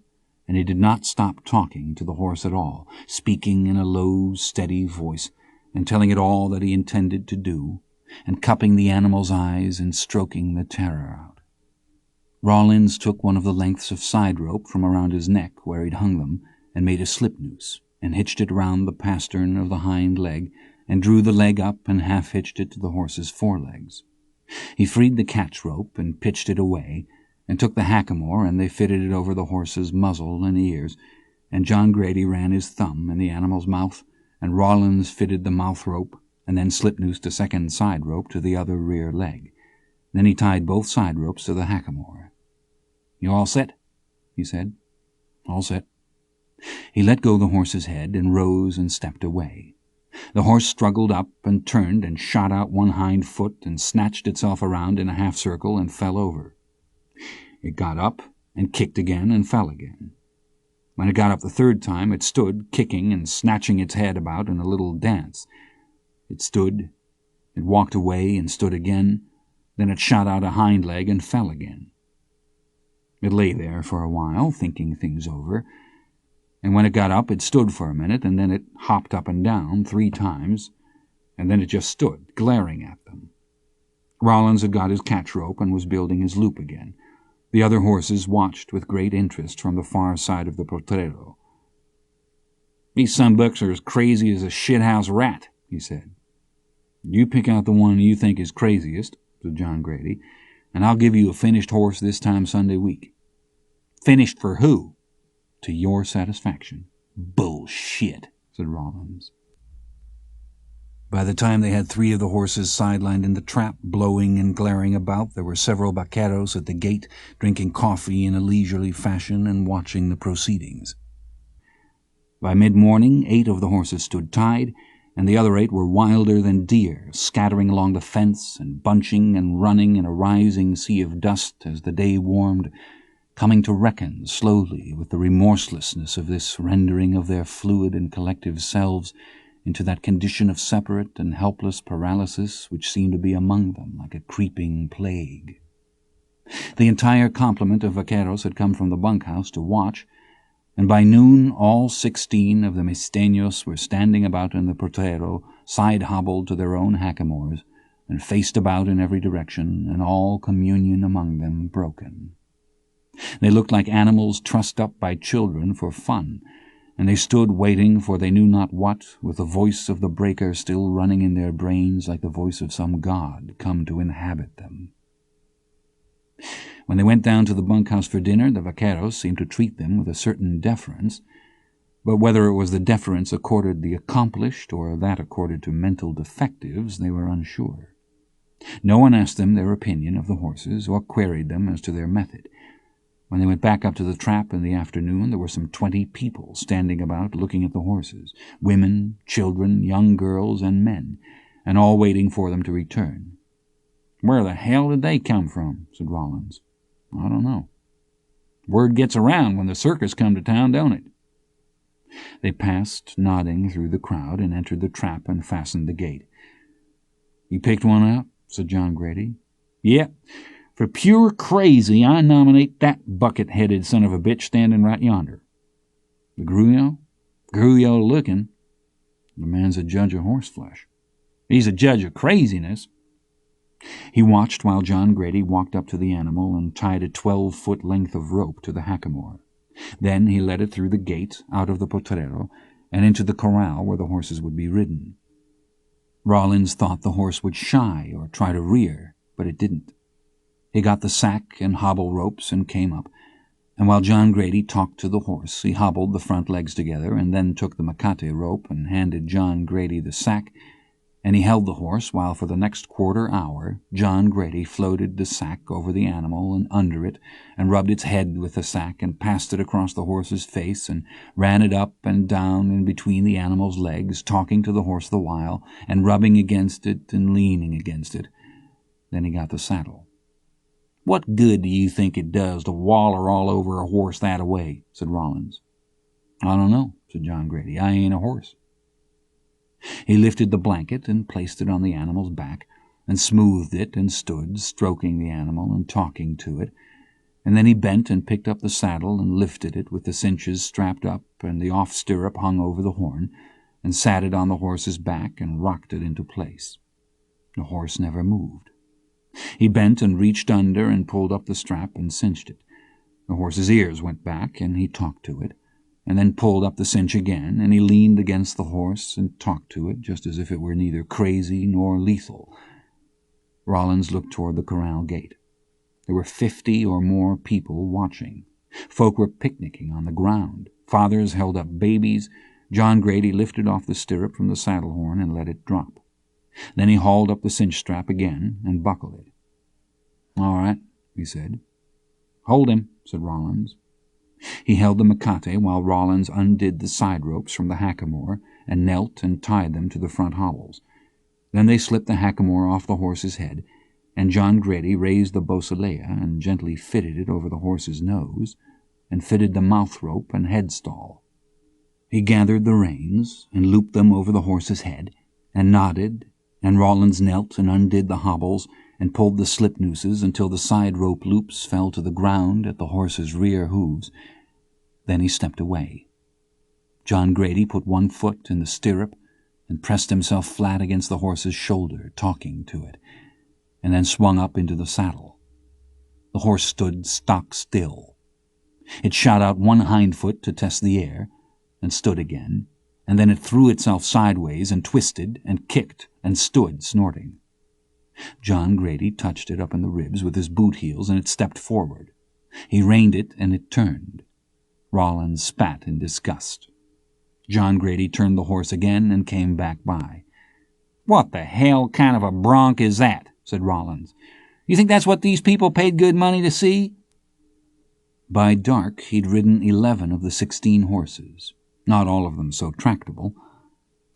and he did not stop talking to the horse at all, speaking in a low, steady voice, and telling it all that he intended to do, and cupping the animal's eyes and stroking the terror out. Rawlins took one of the lengths of side rope from around his neck where he'd hung them, and made a slip noose, and hitched it round the pastern of the hind leg, and drew the leg up and half-hitched it to the horse's forelegs. He freed the catch rope and pitched it away, and took the hackamore, and they fitted it over the horse's muzzle and ears, and John Grady ran his thumb in the animal's mouth, and Rawlins fitted the mouth rope, and then slip-noosed a second side rope to the other rear leg. Then he tied both side ropes to the hackamore. "You all set?" he said. "All set." He let go the horse's head and rose and stepped away. The horse struggled up and turned and shot out one hind foot and snatched itself around in a half-circle and fell over. It got up and kicked again and fell again. When it got up the third time, it stood, kicking and snatching its head about in a little dance. It stood, it walked away and stood again, then it shot out a hind leg and fell again. It lay there for a while, thinking things over, and when it got up, it stood for a minute, and then it hopped up and down 3 times, and then it just stood, glaring at them. Rawlins had got his catch rope and was building his loop again. The other horses watched with great interest from the far side of the potrero. "These sunbucks are as crazy as a shithouse rat," he said. "You pick out the one you think is craziest," said John Grady, "and I'll give you a finished horse this time Sunday week." "Finished for who?" "To your satisfaction." "Bullshit," said Rawlins. By the time they had 3 of the horses sidelined in the trap, blowing and glaring about, there were several vaqueros at the gate, drinking coffee in a leisurely fashion and watching the proceedings. By mid-morning, 8 of the horses stood tied, and the other 8 were wilder than deer, scattering along the fence and bunching and running in a rising sea of dust as the day warmed, coming to reckon slowly with the remorselessness of this rendering of their fluid and collective selves into that condition of separate and helpless paralysis which seemed to be among them like a creeping plague. The entire complement of vaqueros had come from the bunkhouse to watch, and by noon all 16 of the misteños were standing about in the potrero, side-hobbled to their own hackamores, and faced about in every direction, and all communion among them broken. They looked like animals trussed up by children for fun, and they stood waiting for they knew not what, with the voice of the breaker still running in their brains like the voice of some god come to inhabit them. When they went down to the bunkhouse for dinner, the vaqueros seemed to treat them with a certain deference, but whether it was the deference accorded the accomplished or that accorded to mental defectives, they were unsure. No one asked them their opinion of the horses or queried them as to their method. When they went back up to the trap in the afternoon, there were some 20 people standing about looking at the horses, women, children, young girls, and men, and all waiting for them to return. "Where the hell did they come from?" said Rollins. "I don't know. Word gets around when the circus come to town, don't it?" They passed, nodding, through the crowd and entered the trap and fastened the gate. "You picked one out?" said John Grady. "Yep. For pure crazy, I nominate that bucket-headed son of a bitch standing right yonder." "The Gruyot?" "Gruyot looking." "The man's a judge of horseflesh." "He's a judge of craziness." He watched while John Grady walked up to the animal and tied a 12-foot length of rope to the hackamore. Then he led it through the gate, out of the potrero, and into the corral where the horses would be ridden. Rollins thought the horse would shy or try to rear, but it didn't. He got the sack and hobble ropes and came up, and while John Grady talked to the horse, he hobbled the front legs together and then took the macate rope and handed John Grady the sack, and he held the horse while for the next quarter hour John Grady floated the sack over the animal and under it and rubbed its head with the sack and passed it across the horse's face and ran it up and down in between the animal's legs, talking to the horse the while and rubbing against it and leaning against it. Then he got the saddle. "What good do you think it does to waller all over a horse that-a-way?" said Rollins. "I don't know," said John Grady. "I ain't a horse." He lifted the blanket and placed it on the animal's back and smoothed it and stood, stroking the animal and talking to it, and then he bent and picked up the saddle and lifted it with the cinches strapped up and the off stirrup hung over the horn, and sat it on the horse's back and rocked it into place. The horse never moved. He bent and reached under and pulled up the strap and cinched it. The horse's ears went back and he talked to it, and then pulled up the cinch again, and he leaned against the horse and talked to it, just as if it were neither crazy nor lethal. Rollins looked toward the corral gate. There were 50 or more people watching. Folk were picnicking on the ground. Fathers held up babies. John Grady lifted off the stirrup from the saddle horn and let it drop. Then he hauled up the cinch strap again and buckled it. "All right," he said. "Hold him," said Rollins. He held the macate while Rollins undid the side ropes from the hackamore and knelt and tied them to the front hobbles. Then they slipped the hackamore off the horse's head, and John Grady raised the bosaleya and gently fitted it over the horse's nose and fitted the mouth rope and head stall. He gathered the reins and looped them over the horse's head and nodded, and Rollins knelt and undid the hobbles and pulled the slip nooses until the side rope loops fell to the ground at the horse's rear hooves. Then he stepped away. John Grady put one foot in the stirrup and pressed himself flat against the horse's shoulder, talking to it, and then swung up into the saddle. The horse stood stock still. It shot out one hind foot to test the air, and stood again, and then it threw itself sideways and twisted and kicked and stood snorting. John Grady touched it up in the ribs with his boot heels, and it stepped forward. He reined it, and it turned. Rollins spat in disgust. John Grady turned the horse again and came back by. "What the hell kind of a bronc is that?" said Rollins. "You think that's what these people paid good money to see?" By dark he'd ridden 11 of the 16 horses, not all of them so tractable.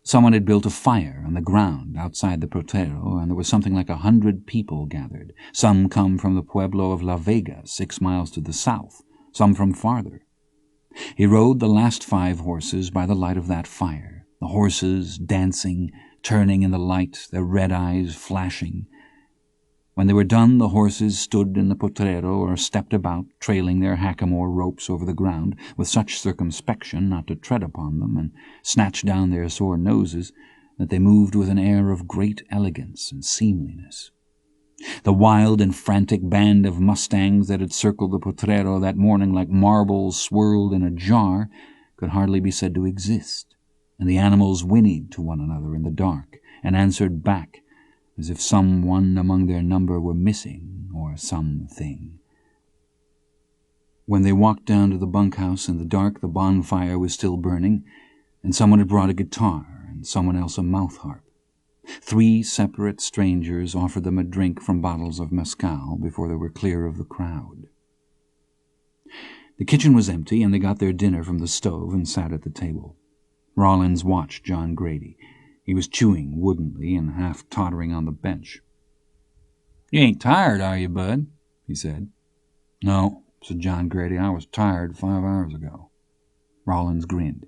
Someone had built a fire on the ground outside the potrero, and there was something like 100 people gathered. Some come from the pueblo of La Vega, 6 miles to the south, some from farther. He rode the last 5 horses by the light of that fire, the horses dancing, turning in the light, their red eyes flashing. When they were done, the horses stood in the potrero or stepped about, trailing their hackamore ropes over the ground with such circumspection not to tread upon them, and snatch down their sore noses, that they moved with an air of great elegance and seemliness. The wild and frantic band of mustangs that had circled the potrero that morning like marbles swirled in a jar could hardly be said to exist, and the animals whinnied to one another in the dark and answered back as if some one among their number were missing, or something. When they walked down to the bunkhouse in the dark, the bonfire was still burning, and someone had brought a guitar and someone else a mouth-harp. 3 separate strangers offered them a drink from bottles of mescal before they were clear of the crowd. The kitchen was empty, and they got their dinner from the stove and sat at the table. Rawlins watched John Grady. He was chewing woodenly and half tottering on the bench. "You ain't tired, are you, bud?" he said. "No," said John Grady. "I was tired 5 hours ago." Rawlins grinned.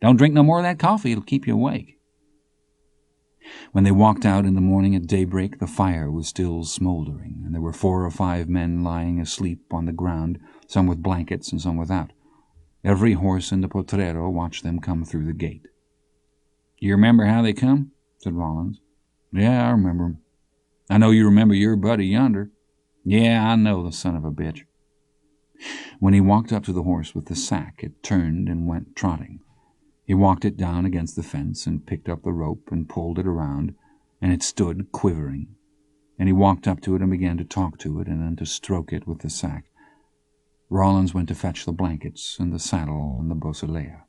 "Don't drink no more of that coffee. It'll keep you awake." When they walked out in the morning at daybreak, the fire was still smoldering, and there were 4 or 5 men lying asleep on the ground, some with blankets and some without. Every horse in the potrero watched them come through the gate. "You remember how they come?" said Rawlins. "Yeah, I remember 'em. I know you remember your buddy yonder." "Yeah, I know the son of a bitch." When he walked up to the horse with the sack, it turned and went trotting. He walked it down against the fence and picked up the rope and pulled it around, and it stood quivering. And he walked up to it and began to talk to it and then to stroke it with the sack. Rawlins went to fetch the blankets and the saddle and the bocilea.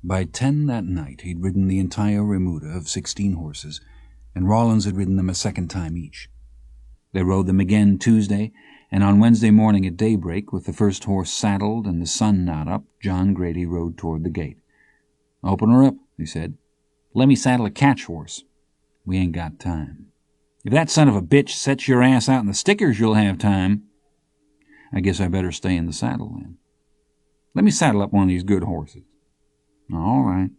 By 10 that night he'd ridden the entire remuda of 16 horses, and Rawlins had ridden them a second time each. They rode them again Tuesday, and on Wednesday morning at daybreak, with the first horse saddled and the sun not up, John Grady rode toward the gate. "Open her up," he said. "Let me saddle a catch horse." "We ain't got time." "If that son of a bitch sets your ass out in the stickers, you'll have time." "I guess I better stay in the saddle then." "Let me saddle up one of these good horses." "All right."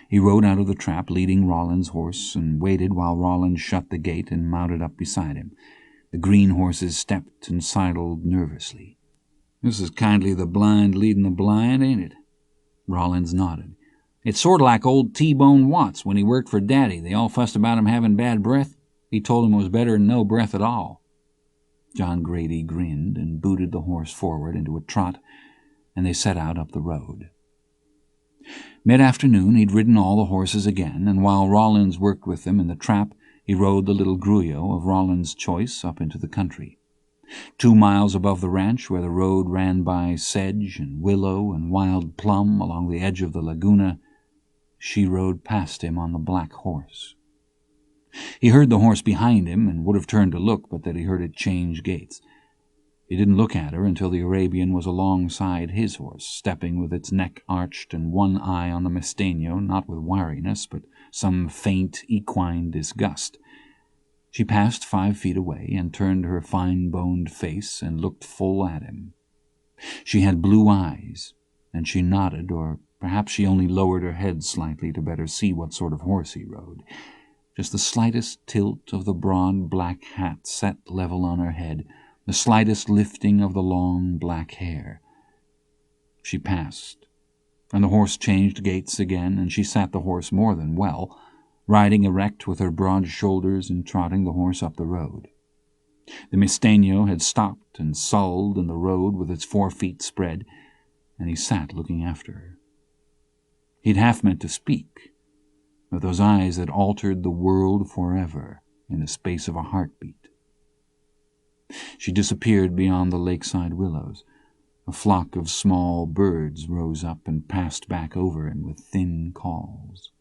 He rode out of the trap, leading Rawlins' horse, and waited while Rawlins shut the gate and mounted up beside him. The green horses stepped and sidled nervously. "This is kindly the blind leading the blind, ain't it?" Rawlins nodded. "It's sort of like old T-Bone Watts when he worked for Daddy. They all fussed about him having bad breath. He told him it was better than no breath at all." John Grady grinned and booted the horse forward into a trot, and they set out up the road. Mid-afternoon he'd ridden all the horses again, and while Rawlins worked with them in the trap, he rode the little grullo of Rawlins' choice up into the country. 2 miles above the ranch, where the road ran by sedge and willow and wild plum along the edge of the laguna, she rode past him on the black horse. He heard the horse behind him and would have turned to look, but that he heard it change gaits. He didn't look at her until the Arabian was alongside his horse, stepping with its neck arched and one eye on the mestaño, not with wariness, but some faint equine disgust. She passed 5 feet away and turned her fine-boned face and looked full at him. She had blue eyes, and she nodded, or perhaps she only lowered her head slightly to better see what sort of horse he rode. Just the slightest tilt of the broad black hat set level on her head, the slightest lifting of the long black hair. She passed, and the horse changed gaits again, and she sat the horse more than well, riding erect with her broad shoulders and trotting the horse up the road. The mestaño had stopped and sulled in the road with its 4 feet spread, and he sat looking after her. He'd half meant to speak, but those eyes had altered the world forever in the space of a heartbeat. She disappeared beyond the lakeside willows. A flock of small birds rose up and passed back over him with thin calls.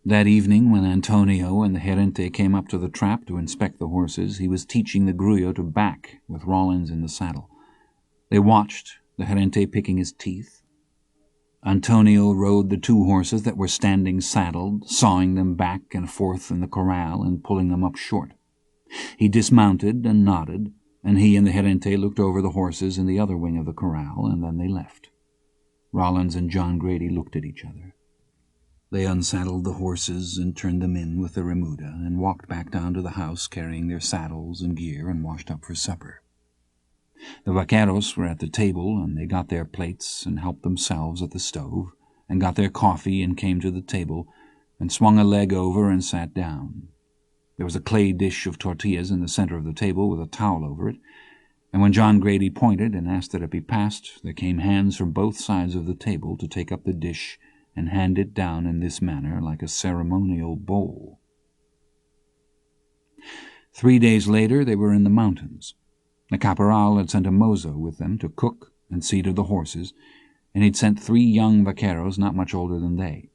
That evening, when Antonio and the gerente came up to the trap to inspect the horses, he was teaching the grullo to back with Rawlins in the saddle. They watched, the gerente picking his teeth. Antonio rode the 2 horses that were standing saddled, sawing them back and forth in the corral and pulling them up short. He dismounted and nodded, and he and the gerente looked over the horses in the other wing of the corral, and then they left. Rawlins and John Grady looked at each other. They unsaddled the horses and turned them in with the remuda, and walked back down to the house carrying their saddles and gear, and washed up for supper. The vaqueros were at the table, and they got their plates and helped themselves at the stove, and got their coffee and came to the table, and swung a leg over and sat down. There was a clay dish of tortillas in the center of the table with a towel over it, and when John Grady pointed and asked that it be passed, there came hands from both sides of the table to take up the dish and hand it down in this manner like a ceremonial bowl. 3 days later they were in the mountains. The caporal had sent a mozo with them to cook and see to the horses, and he'd sent 3 young vaqueros not much older than they.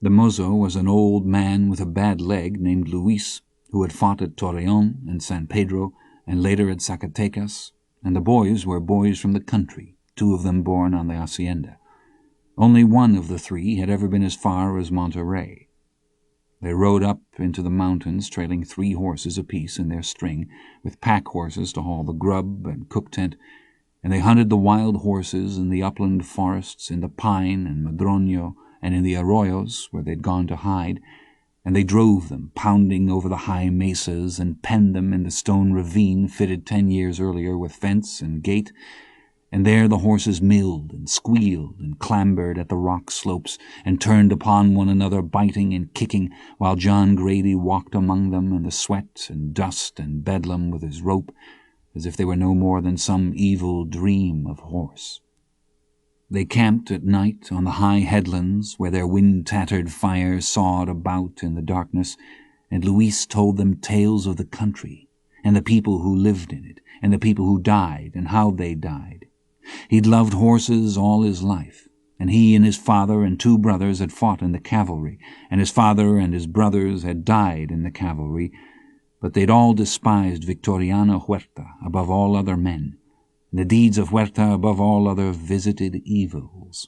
The mozo was an old man with a bad leg named Luis, who had fought at Torreon and San Pedro, and later at Zacatecas, and the boys were boys from the country, 2 of them born on the hacienda. Only one of the 3 had ever been as far as Monterey. They rode up into the mountains, trailing 3 horses apiece in their string, with pack horses to haul the grub and cook tent, and they hunted the wild horses in the upland forests, in the pine and madroño, and in the arroyos where they'd gone to hide, and they drove them, pounding over the high mesas, and penned them in the stone ravine fitted 10 years earlier with fence and gate, and there the horses milled and squealed and clambered at the rock slopes and turned upon one another, biting and kicking, while John Grady walked among them in the sweat and dust and bedlam with his rope, as if they were no more than some evil dream of horse. They camped at night on the high headlands where their wind-tattered fires sawed about in the darkness, and Luis told them tales of the country and the people who lived in it and the people who died and how they died. He'd loved horses all his life, and he and his father and 2 brothers had fought in the cavalry, and his father and his brothers had died in the cavalry, but they'd all despised Victoriano Huerta above all other men, and the deeds of Huerta above all other visited evils.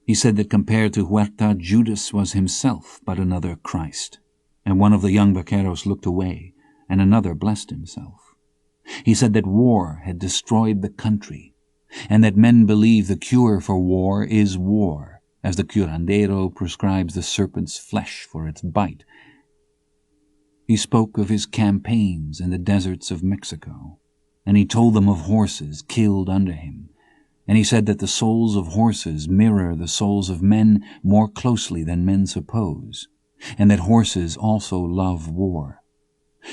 He said that compared to Huerta, Judas was himself but another Christ, and one of the young vaqueros looked away, and another blessed himself. He said that war had destroyed the country, and that men believe the cure for war is war, as the curandero prescribes the serpent's flesh for its bite. He spoke of his campaigns in the deserts of Mexico, and he told them of horses killed under him, and he said that the souls of horses mirror the souls of men more closely than men suppose, and that horses also love war.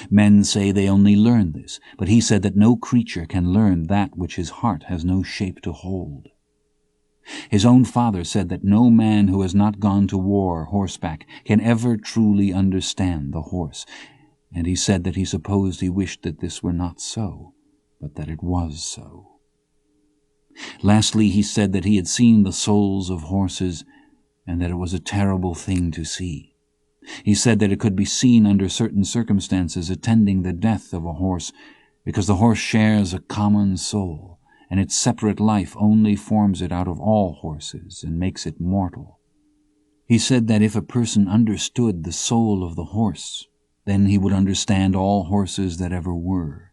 Men say they only learn this, but he said that no creature can learn that which his heart has no shape to hold. His own father said that no man who has not gone to war horseback can ever truly understand the horse, and he said that he supposed he wished that this were not so, but that it was so. Lastly, he said that he had seen the souls of horses, and that it was a terrible thing to see. He said that it could be seen under certain circumstances attending the death of a horse, because the horse shares a common soul, and its separate life only forms it out of all horses and makes it mortal. He said that if a person understood the soul of the horse, then he would understand all horses that ever were.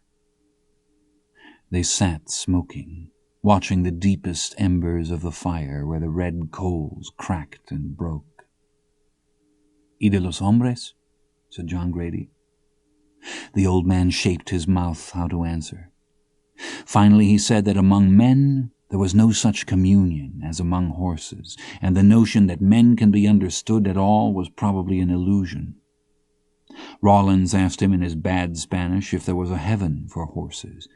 They sat smoking, watching the deepest embers of the fire where the red coals cracked and broke. "Y de los hombres?" said John Grady. The old man shaped his mouth how to answer. Finally he said that among men there was no such communion as among horses, and the notion that men can be understood at all was probably an illusion. Rawlins asked him in his bad Spanish if there was a heaven for horses,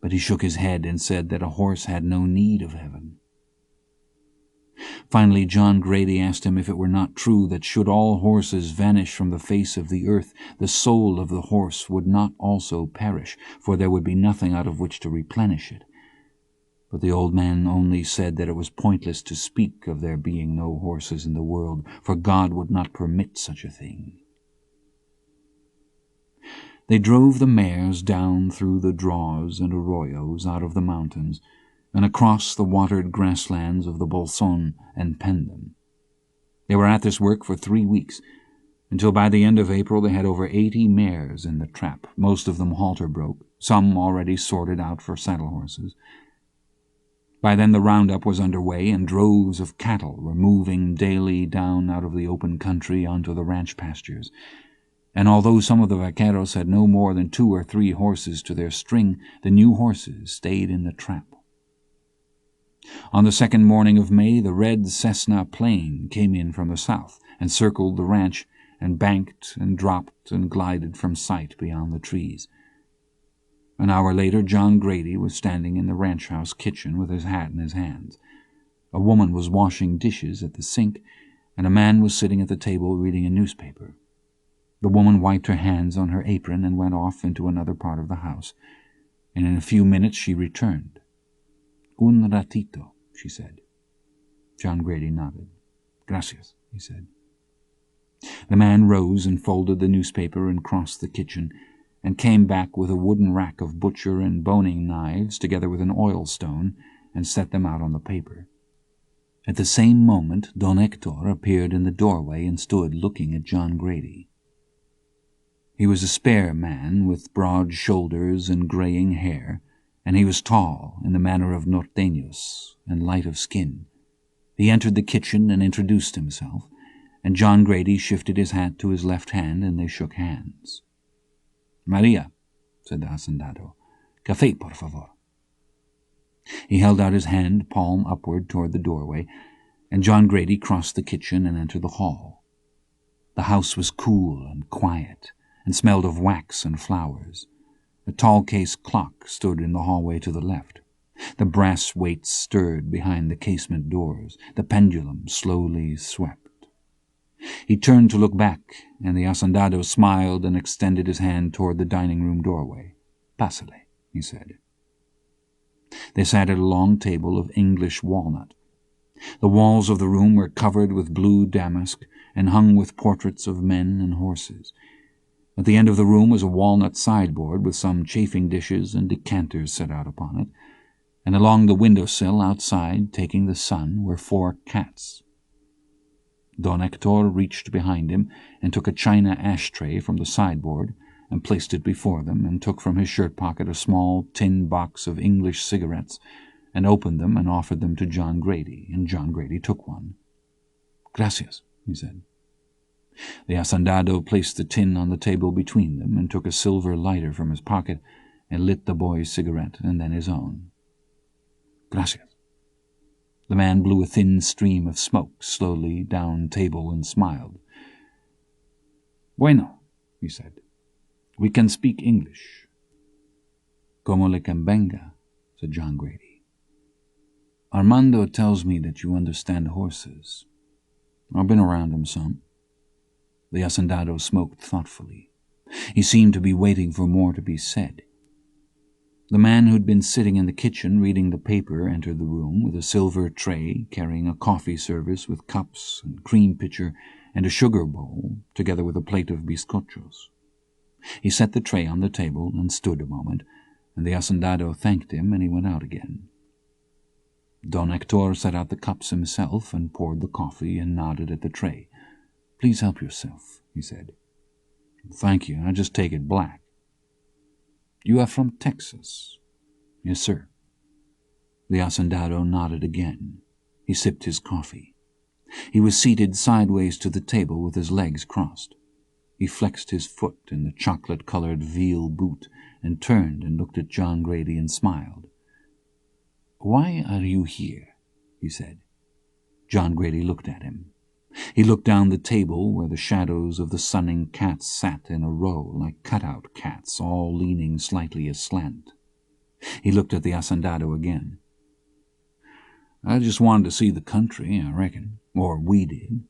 but he shook his head and said that a horse had no need of heaven. Finally, John Grady asked him if it were not true that should all horses vanish from the face of the earth, the soul of the horse would not also perish, for there would be nothing out of which to replenish it. But the old man only said that it was pointless to speak of there being no horses in the world, for God would not permit such a thing. They drove the mares down through the draws and arroyos out of the mountains, and across the watered grasslands of the Bolson, and penned them. They were at this work for 3 weeks, until by the end of April they had over 80 mares in the trap, most of them halter-broke, some already sorted out for saddle horses. By then the roundup was under way, and droves of cattle were moving daily down out of the open country onto the ranch pastures, and although some of the vaqueros had no more than 2 or 3 horses to their string, the new horses stayed in the trap. On the second morning of May, the red Cessna plane came in from the south and circled the ranch and banked and dropped and glided from sight beyond the trees. An hour later, John Grady was standing in the ranch house kitchen with his hat in his hands. A woman was washing dishes at the sink, and a man was sitting at the table reading a newspaper. The woman wiped her hands on her apron and went off into another part of the house, and in a few minutes she returned. "Un ratito," she said. John Grady nodded. "Gracias," he said. The man rose and folded the newspaper and crossed the kitchen, and came back with a wooden rack of butcher and boning knives together with an oil stone, and set them out on the paper. At the same moment Don Hector appeared in the doorway and stood looking at John Grady. He was a spare man with broad shoulders and graying hair, and he was tall in the manner of norteños and light of skin. He entered the kitchen and introduced himself, and John Grady shifted his hat to his left hand and they shook hands. "Maria," said the hacendado, "café, por favor." He held out his hand, palm upward, toward the doorway, and John Grady crossed the kitchen and entered the hall. The house was cool and quiet, and smelled of wax and flowers. A tall-case clock stood in the hallway to the left. The brass weights stirred behind the casement doors. The pendulum slowly swept. He turned to look back, and the hacendado smiled and extended his hand toward the dining-room doorway. "Pásale," he said. They sat at a long table of English walnut. The walls of the room were covered with blue damask and hung with portraits of men and horses. At the end of the room was a walnut sideboard with some chafing dishes and decanters set out upon it, and along the window-sill outside, taking the sun, were 4 cats. Don Hector reached behind him and took a china ashtray from the sideboard and placed it before them, and took from his shirt pocket a small tin box of English cigarettes and opened them and offered them to John Grady, and John Grady took one. "Gracias," he said. The hacendado placed the tin on the table between them and took a silver lighter from his pocket and lit the boy's cigarette and then his own. "Gracias." The man blew a thin stream of smoke slowly down table and smiled. "Bueno," he said. "We can speak English." "Como le convenga," said John Grady. "Armando tells me that you understand horses. I've been around them some." The hacendado smoked thoughtfully. He seemed to be waiting for more to be said. The man who'd been sitting in the kitchen reading the paper entered the room with a silver tray carrying a coffee service with cups and cream pitcher and a sugar bowl, together with a plate of bizcochos. He set the tray on the table and stood a moment, and the hacendado thanked him, and he went out again. Don Hector set out the cups himself and poured the coffee and nodded at the tray. "Please help yourself," he said. "Thank you. I'll just take it black." "You are from Texas?" "Yes, sir." The hacendado nodded again. He sipped his coffee. He was seated sideways to the table with his legs crossed. He flexed his foot in the chocolate-colored veal boot and turned and looked at John Grady and smiled. "Why are you here?" he said. John Grady looked at him. He looked down the table where the shadows of the sunning cats sat in a row like cutout cats, all leaning slightly aslant. He looked at the hacendado again. "I just wanted to see the country, I reckon. Or we did.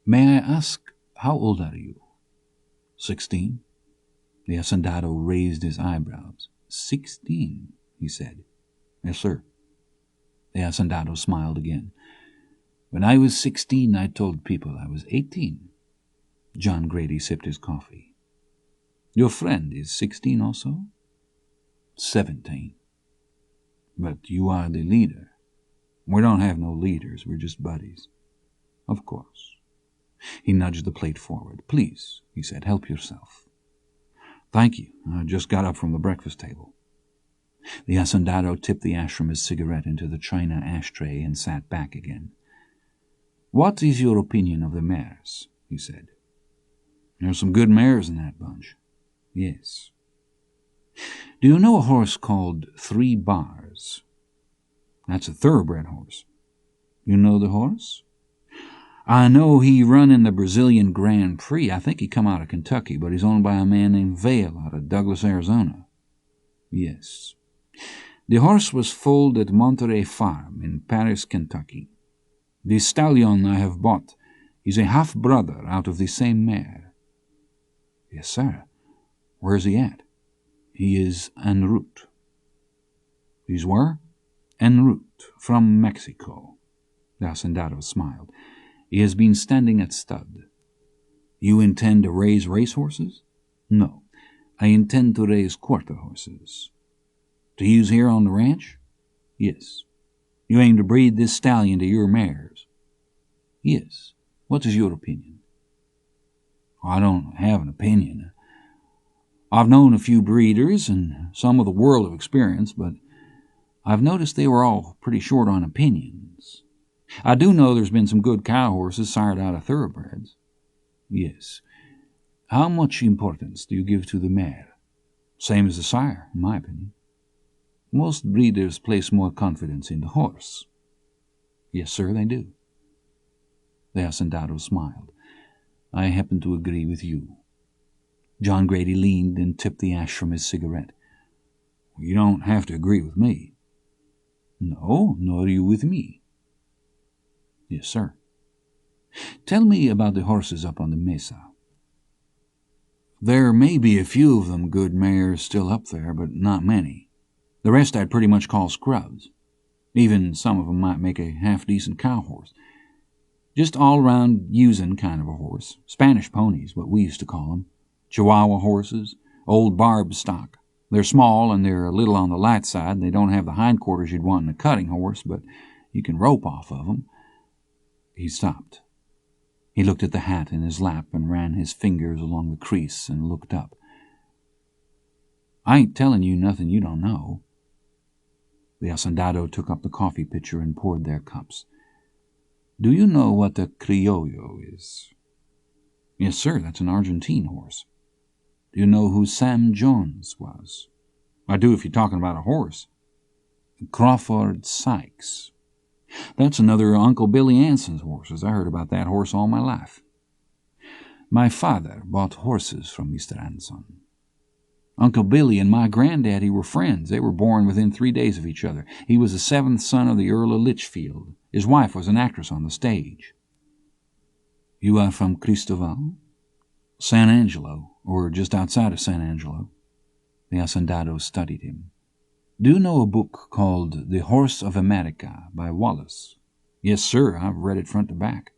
May I ask, how old are you?" 16. The hacendado raised his eyebrows. 16, he said. "Yes, sir." The hacendado smiled again. "When I was 16, I told people I was 18. John Grady sipped his coffee. "Your friend is 16 also?" 17. "But you are the leader." "We don't have no leaders. We're just buddies." "Of course." He nudged the plate forward. "Please," he said, "help yourself." "Thank you. I just got up from the breakfast table." The hacendado tipped the ash from his cigarette into the china ashtray and sat back again. "What is your opinion of the mares?" he said. "There's some good mares in that bunch." "Yes." "Do you know a horse called 3 Bars?" "That's a thoroughbred horse." "You know the horse?" "I know he run in the Brazilian Grand Prix. I think he come out of Kentucky, but he's owned by a man named Vale out of Douglas, Arizona." Yes. The horse was foaled at Monterey Farm in Paris, Kentucky. The stallion I have bought is a half-brother out of the same mare. Yes, sir. Where is he at? He is en route. He's where? En route, from Mexico. The hacendado smiled. He has been standing at stud. You intend to raise racehorses? No, I intend to raise quarter horses. To use here on the ranch? Yes. You aim to breed this stallion to your mares? Yes. What is your opinion? I don't have an opinion. I've known a few breeders and some with a world of experience, but I've noticed they were all pretty short on opinions. I do know there's been some good cow horses sired out of thoroughbreds. Yes. How much importance do you give to the mare? Same as the sire, in my opinion. Most breeders place more confidence in the horse. Yes, sir, they do. The hacendado smiled. I happen to agree with you. John Grady leaned and tipped the ash from his cigarette. You don't have to agree with me. No, nor you with me. Yes, sir. Tell me about the horses up on the mesa. There may be a few of them good mares still up there, but not many. The rest I'd pretty much call scrubs. Even some of them might make a half-decent cow horse. Just all-around using kind of a horse. Spanish ponies, what we used to call them. Chihuahua horses, old barb stock. They're small and they're a little on the light side. They don't have the hindquarters you'd want in a cutting horse, but you can rope off of them. He stopped. He looked at the hat in his lap and ran his fingers along the crease and looked up. I ain't telling you nothing you don't know. The hacendado took up the coffee pitcher and poured their cups. Do you know what a criollo is? Yes, sir, that's an Argentine horse. Do you know who Sam Jones was? I do if you're talking about a horse. Crawford Sykes. That's another Uncle Billy Anson's horses. I heard about that horse all my life. My father bought horses from Mr. Anson. Uncle Billy and my granddaddy were friends. They were born within 3 days of each other. He was the 7th son of the Earl of Litchfield. His wife was an actress on the stage. You are from Cristobal? San Angelo, or just outside of San Angelo. The hacendado studied him. Do you know a book called The Horse of America by Wallace? Yes, sir, I've read it front to back.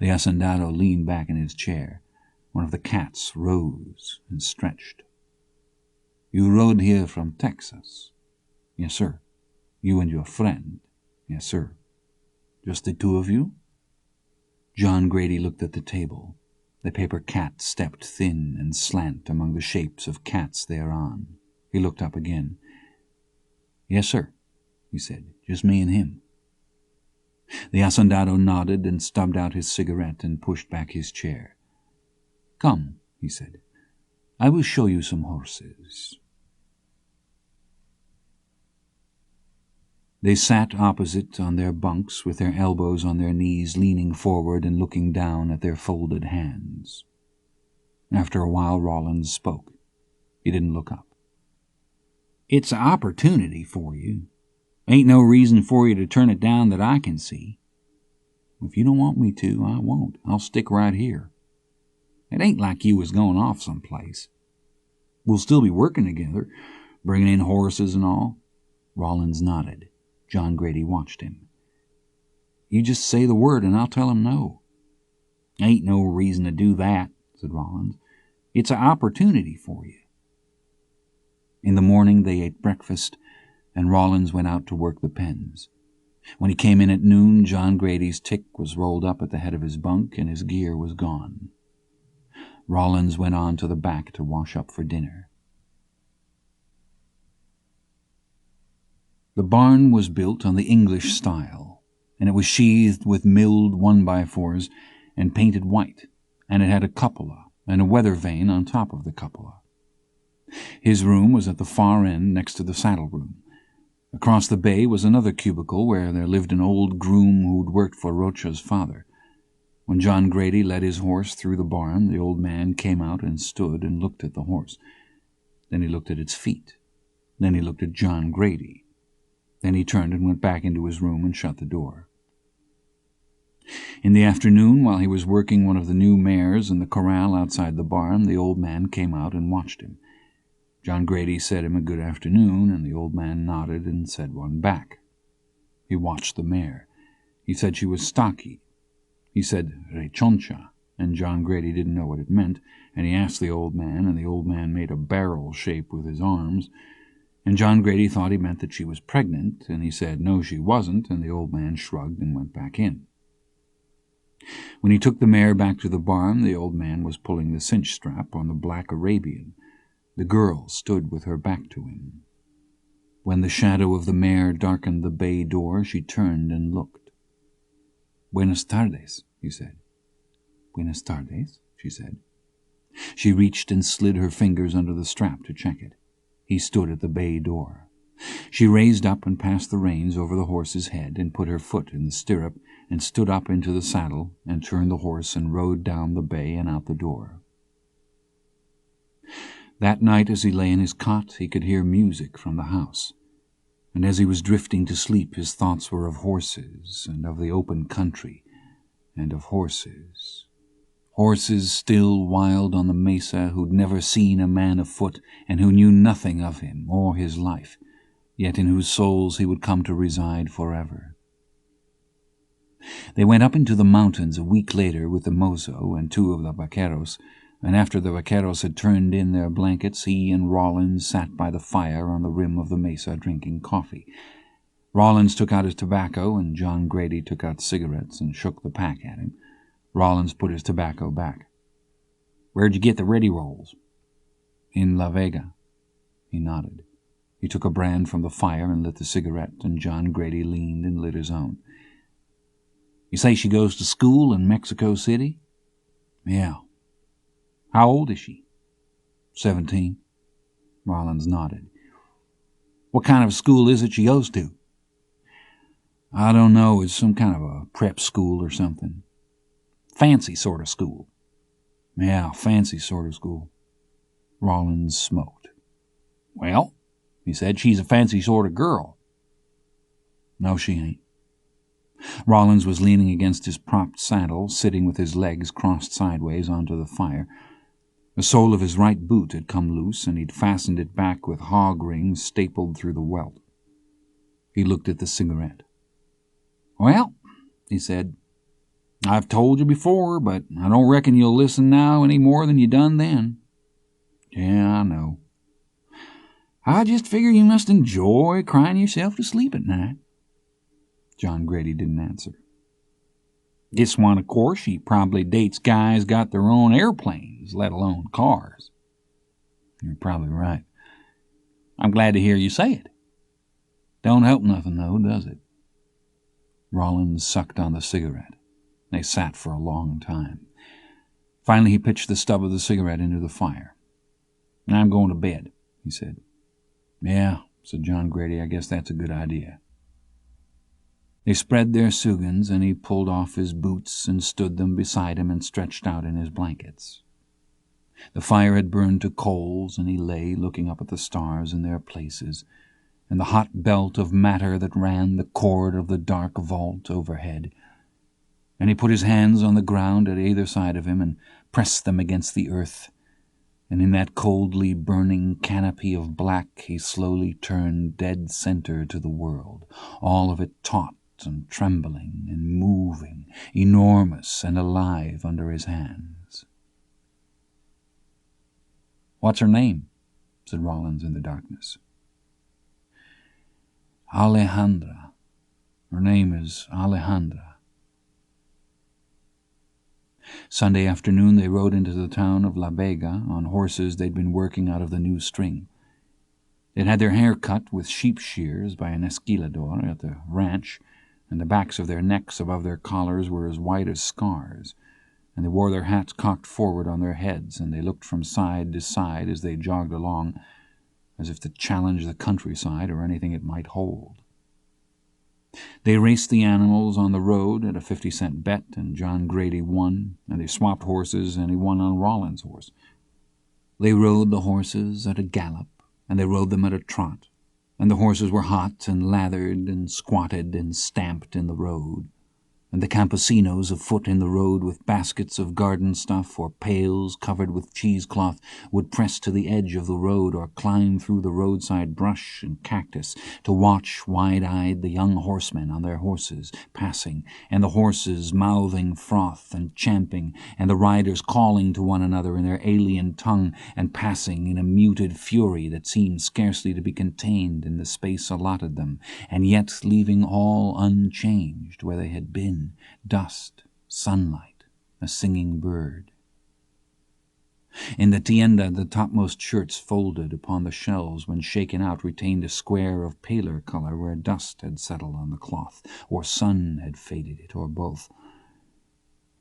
The hacendado leaned back in his chair. One of the cats rose and stretched. You rode here from Texas? Yes, sir. You and your friend? Yes, sir. Just the two of you? John Grady looked at the table. The paper cat stepped thin and slant among the shapes of cats thereon. He looked up again. Yes, sir, he said. Just me and him. The hacendado nodded and stubbed out his cigarette and pushed back his chair. Come, he said. I will show you some horses. They sat opposite on their bunks with their elbows on their knees, leaning forward and looking down at their folded hands. After a while, Rollins spoke. He didn't look up. It's an opportunity for you. Ain't no reason for you to turn it down that I can see. If you don't want me to, I won't. I'll stick right here. It ain't like you was going off someplace. We'll still be working together, bringing in horses and all. Rollins nodded. John Grady watched him. You just say the word and I'll tell him no. Ain't no reason to do that, said Rollins. It's an opportunity for you. In the morning they ate breakfast, and Rollins went out to work the pens. When he came in at noon, John Grady's tick was rolled up at the head of his bunk and his gear was gone. Rollins went on to the back to wash up for dinner. The barn was built on the English style, and it was sheathed with milled 1x4s and painted white, and it had a cupola and a weather vane on top of the cupola. His room was at the far end next to the saddle room. Across the bay was another cubicle where there lived an old groom who'd worked for Rocha's father. When John Grady led his horse through the barn, the old man came out and stood and looked at the horse. Then he looked at its feet. Then he looked at John Grady. Then he turned and went back into his room and shut the door. In the afternoon, while he was working one of the new mares in the corral outside the barn, the old man came out and watched him. John Grady said him a good afternoon, and the old man nodded and said one back. He watched the mare. He said she was stocky. He said rechoncha, and John Grady didn't know what it meant, and he asked the old man, and the old man made a barrel shape with his arms, and John Grady thought he meant that she was pregnant, and he said no, she wasn't, and the old man shrugged and went back in. When he took the mare back to the barn, the old man was pulling the cinch strap on the black Arabian. The girl stood with her back to him. When the shadow of the mare darkened the bay door, she turned and looked. "Buenas tardes," he said. "Buenas tardes," she said. She reached and slid her fingers under the strap to check it. He stood at the bay door. She raised up and passed the reins over the horse's head and put her foot in the stirrup and stood up into the saddle and turned the horse and rode down the bay and out the door. That night, as he lay in his cot, he could hear music from the house, and as he was drifting to sleep, his thoughts were of horses and of the open country and of horses. Horses still wild on the mesa, who'd never seen a man afoot and who knew nothing of him or his life, yet in whose souls he would come to reside forever. They went up into the mountains a week later with the mozo and two of the vaqueros, and after the vaqueros had turned in their blankets, he and Rawlins sat by the fire on the rim of the mesa drinking coffee. Rawlins took out his tobacco, and John Grady took out cigarettes and shook the pack at him. Rawlins put his tobacco back. "Where'd you get the ready rolls?" "In La Vega." He nodded. He took a brand from the fire and lit the cigarette, and John Grady leaned and lit his own. "You say she goes to school in Mexico City?" "Yeah." "How old is she?" 17. Rawlins nodded. "What kind of school is it she goes to?" "I don't know. It's some kind of a prep school or something." "Fancy sort of school?" "Yeah, fancy sort of school." Rawlins smoked. "Well," he said, "she's a fancy sort of girl." "No, she ain't." Rawlins was leaning against his propped saddle, sitting with his legs crossed sideways onto the fire. The sole of his right boot had come loose, and he'd fastened it back with hog rings stapled through the welt. He looked at the cigarette. "Well," he said, "I've told you before, but I don't reckon you'll listen now any more than you done then." "Yeah, I know." "I just figure you must enjoy crying yourself to sleep at night." John Grady didn't answer. "This one, of course, she probably dates guys got their own airplanes, let alone cars." "You're probably right." "I'm glad to hear you say it." "Don't help nothing, though, does it?" Rawlins sucked on the cigarette. They sat for a long time. Finally he pitched the stub of the cigarette into the fire. "I'm going to bed," he said. "Yeah," said John Grady, "I guess that's a good idea." They spread their sugans, and he pulled off his boots and stood them beside him and stretched out in his blankets. The fire had burned to coals, and he lay looking up at the stars in their places, and the hot belt of matter that ran the cord of the dark vault overhead. And he put his hands on the ground at either side of him and pressed them against the earth, and in that coldly burning canopy of black he slowly turned dead center to the world, all of it taut and trembling and moving, enormous and alive under his hands. "What's her name?" said Rawlins in the darkness. "Alejandra. Her name is Alejandra." Sunday afternoon they rode into the town of La Vega on horses they'd been working out of the new string. They'd had their hair cut with sheep shears by an esquilador at the ranch, and the backs of their necks above their collars were as white as scars, and they wore their hats cocked forward on their heads, and they looked from side to side as they jogged along, as if to challenge the countryside or anything it might hold. They raced the animals on the road at a 50-cent bet, and John Grady won, and they swapped horses, and he won on Rawlins' horse. They rode the horses at a gallop, and they rode them at a trot, and the horses were hot and lathered and squatted and stamped in the road, and the campesinos afoot in the road with baskets of garden stuff or pails covered with cheesecloth would press to the edge of the road or climb through the roadside brush and cactus to watch wide-eyed the young horsemen on their horses passing, and the horses mouthing froth and champing, and the riders calling to one another in their alien tongue and passing in a muted fury that seemed scarcely to be contained in the space allotted them, and yet leaving all unchanged where they had been. Dust, sunlight, a singing bird. In the tienda, the topmost shirts folded upon the shelves when shaken out retained a square of paler color where dust had settled on the cloth, or sun had faded it, or both.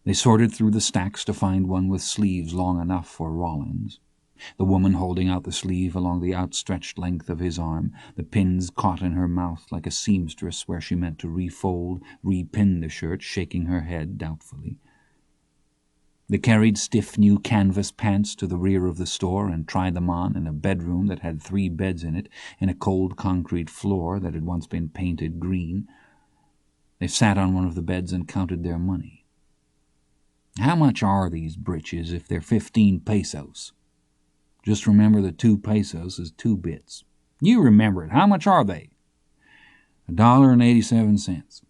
They sorted through the stacks to find one with sleeves long enough for Rawlins, the woman holding out the sleeve along the outstretched length of his arm, the pins caught in her mouth like a seamstress where she meant to refold, repin the shirt, shaking her head doubtfully. They carried stiff new canvas pants to the rear of the store and tried them on in a bedroom that had 3 beds in it, in a cold concrete floor that had once been painted green. They sat on one of the beds and counted their money. "How much are these breeches if they're 15 pesos? Just remember that 2 pesos is 2 bits. You remember it. How much are they?" $1.87.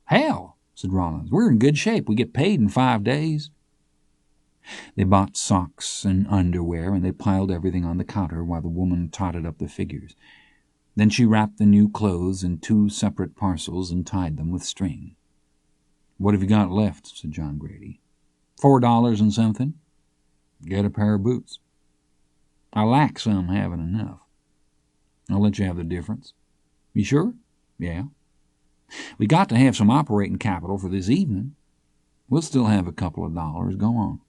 "Hell," said Rawlins, "we're in good shape. We get paid in 5 days. They bought socks and underwear, and they piled everything on the counter while the woman totted up the figures. Then she wrapped the new clothes in 2 separate parcels and tied them with string. "What have you got left?" said John Grady. $4 and something. "Get a pair of boots." "I lack some, haven't enough." "I'll let you have the difference." "You sure?" "Yeah. We got to have some operating capital for this evening. We'll still have a couple of dollars. Go on."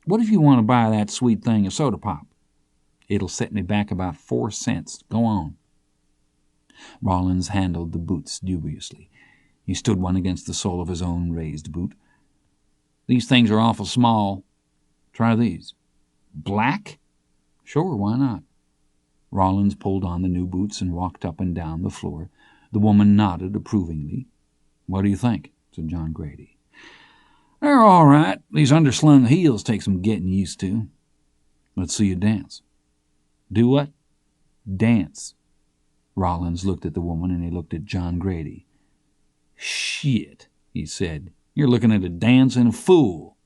"What if you want to buy that sweet thing of soda pop?" "It'll set me back about 4 cents. Go on." Rawlins handled the boots dubiously. He stood one against the sole of his own raised boot. "These things are awful small. Try these." "Black?" "Sure, why not?" Rawlins pulled on the new boots and walked up and down the floor. The woman nodded approvingly. "What do you think?" said John Grady. "They're all right. These underslung heels take some getting used to." "Let's see you dance." "Do what?" "Dance." Rawlins looked at the woman and he looked at John Grady. "Shit," he said. "You're looking at a dancing fool."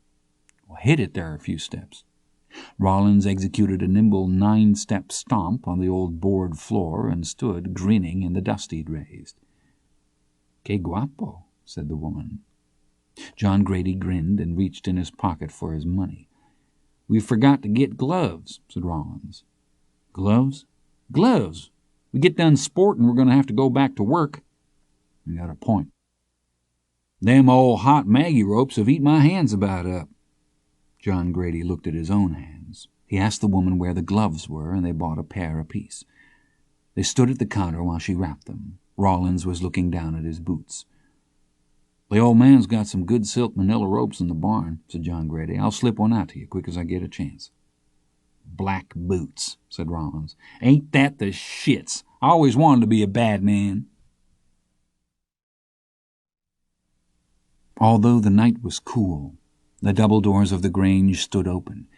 "Well, hit it there a few steps." Rawlins executed a nimble 9-step stomp on the old board floor and stood grinning in the dust he'd raised. "Que guapo," said the woman. John Grady grinned and reached in his pocket for his money. "We forgot to get gloves," said Rawlins. "Gloves?" "Gloves. We get done sporting, we're going to have to go back to work." "You got a point." "Them old hot Maggie ropes have eat my hands about up." John Grady looked at his own hands. He asked the woman where the gloves were, and they bought a pair apiece. They stood at the counter while she wrapped them. Rawlins was looking down at his boots. "The old man's got some good silk manila ropes in the barn," said John Grady. "I'll slip one out to you quick as I get a chance." "Black boots," said Rawlins. "Ain't that the shits? I always wanted to be a bad man." Although the night was cool, the double doors of the Grange stood open,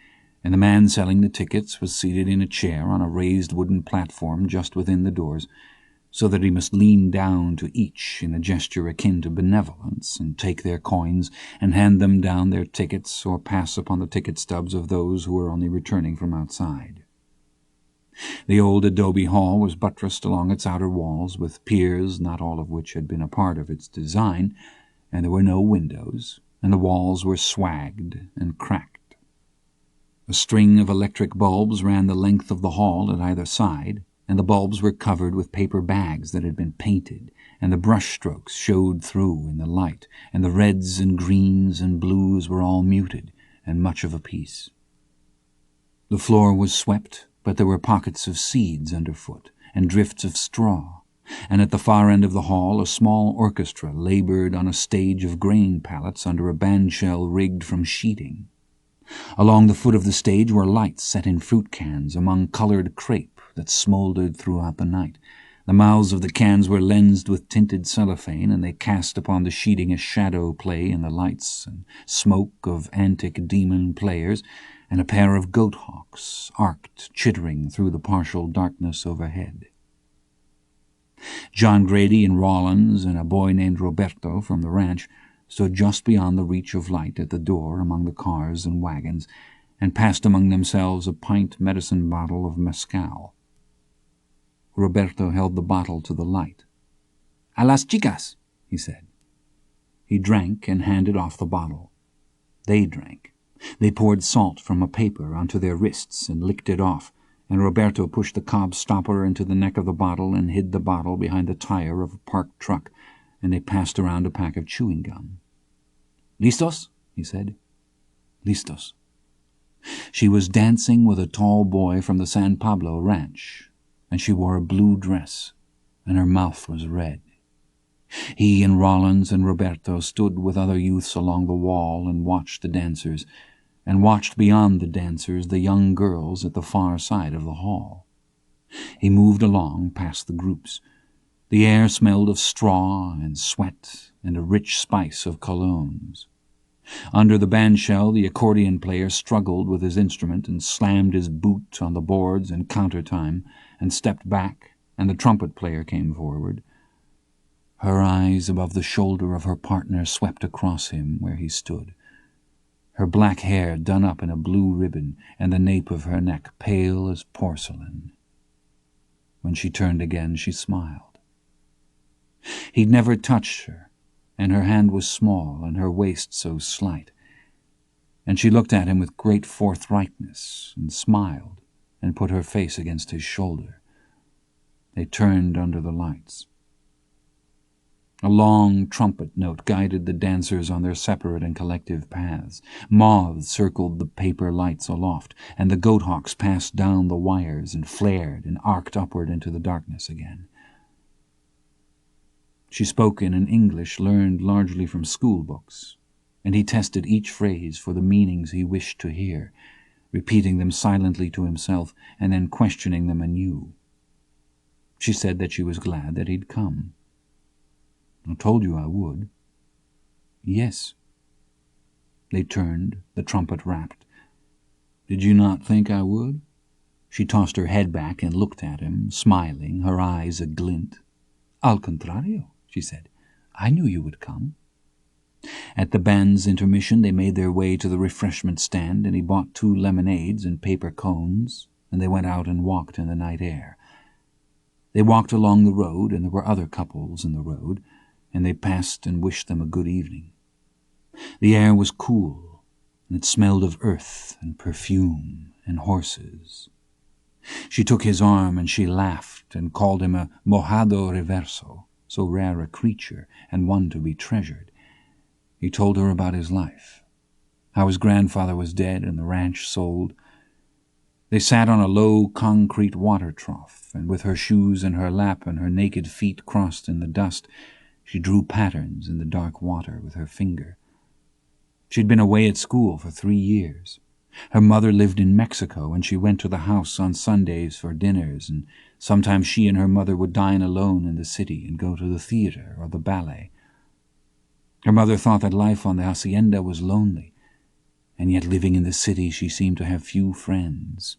and the man selling the tickets was seated in a chair on a raised wooden platform just within the doors, so that he must lean down to each in a gesture akin to benevolence and take their coins and hand them down their tickets or pass upon the ticket stubs of those who were only returning from outside. The old adobe hall was buttressed along its outer walls with piers, not all of which had been a part of its design, and there were no windows, and the walls were swagged and cracked. A string of electric bulbs ran the length of the hall at either side, and the bulbs were covered with paper bags that had been painted, and the brush-strokes showed through in the light, and the reds and greens and blues were all muted and much of a piece. The floor was swept, but there were pockets of seeds underfoot and drifts of straw, and at the far end of the hall a small orchestra labored on a stage of grain pallets under a bandshell rigged from sheeting. Along the foot of the stage were lights set in fruit cans among colored crepe that smouldered throughout the night. The mouths of the cans were lensed with tinted cellophane, and they cast upon the sheeting a shadow play in the lights and smoke of antic demon players, and a pair of goat hawks arced, chittering through the partial darkness overhead. John Grady and Rawlins and a boy named Roberto from the ranch stood just beyond the reach of light at the door among the cars and wagons, and passed among themselves a pint medicine bottle of mescal. Roberto held the bottle to the light. "A las chicas," he said. He drank and handed off the bottle. They drank. They poured salt from a paper onto their wrists and licked it off, and Roberto pushed the cob stopper into the neck of the bottle and hid the bottle behind the tire of a parked truck, and they passed around a pack of chewing gum. "Listos?" he said. "Listos." She was dancing with a tall boy from the San Pablo ranch, and she wore a blue dress, and her mouth was red. He and Rawlins and Roberto stood with other youths along the wall and watched the dancers, and watched beyond the dancers the young girls at the far side of the hall. He moved along past the groups. The air smelled of straw and sweat and a rich spice of colognes. Under the bandshell the accordion player struggled with his instrument and slammed his boot on the boards in counter-time and stepped back, and the trumpet player came forward. Her eyes above the shoulder of her partner swept across him where he stood, her black hair done up in a blue ribbon and the nape of her neck pale as porcelain. When she turned again she smiled. He'd never touched her, and her hand was small and her waist so slight, and she looked at him with great forthrightness and smiled and put her face against his shoulder. They turned under the lights. A long trumpet note guided the dancers on their separate and collective paths. Moths circled the paper lights aloft, and the goat hawks passed down the wires and flared and arced upward into the darkness again. She spoke in an English learned largely from school books, and he tested each phrase for the meanings he wished to hear, repeating them silently to himself and then questioning them anew. She said that she was glad that he'd come. "I told you I would." "Yes." They turned, the trumpet rapped. "Did you not think I would?" She tossed her head back and looked at him, smiling, her eyes aglint. "Al contrario," she said. "I knew you would come." At the band's intermission they made their way to the refreshment stand, and he bought 2 lemonades and paper cones, and they went out and walked in the night air. They walked along the road, and there were other couples in the road, and they passed and wished them a good evening. The air was cool, and it smelled of earth and perfume and horses. She took his arm and she laughed and called him a mojado reverso, so rare a creature and one to be treasured. He told her about his life, how his grandfather was dead and the ranch sold. They sat on a low concrete water trough, and with her shoes in her lap and her naked feet crossed in the dust, she drew patterns in the dark water with her finger. She'd been away at school for 3 years. Her mother lived in Mexico, and she went to the house on Sundays for dinners, and sometimes she and her mother would dine alone in the city and go to the theater or the ballet. Her mother thought that life on the hacienda was lonely, and yet living in the city she seemed to have few friends.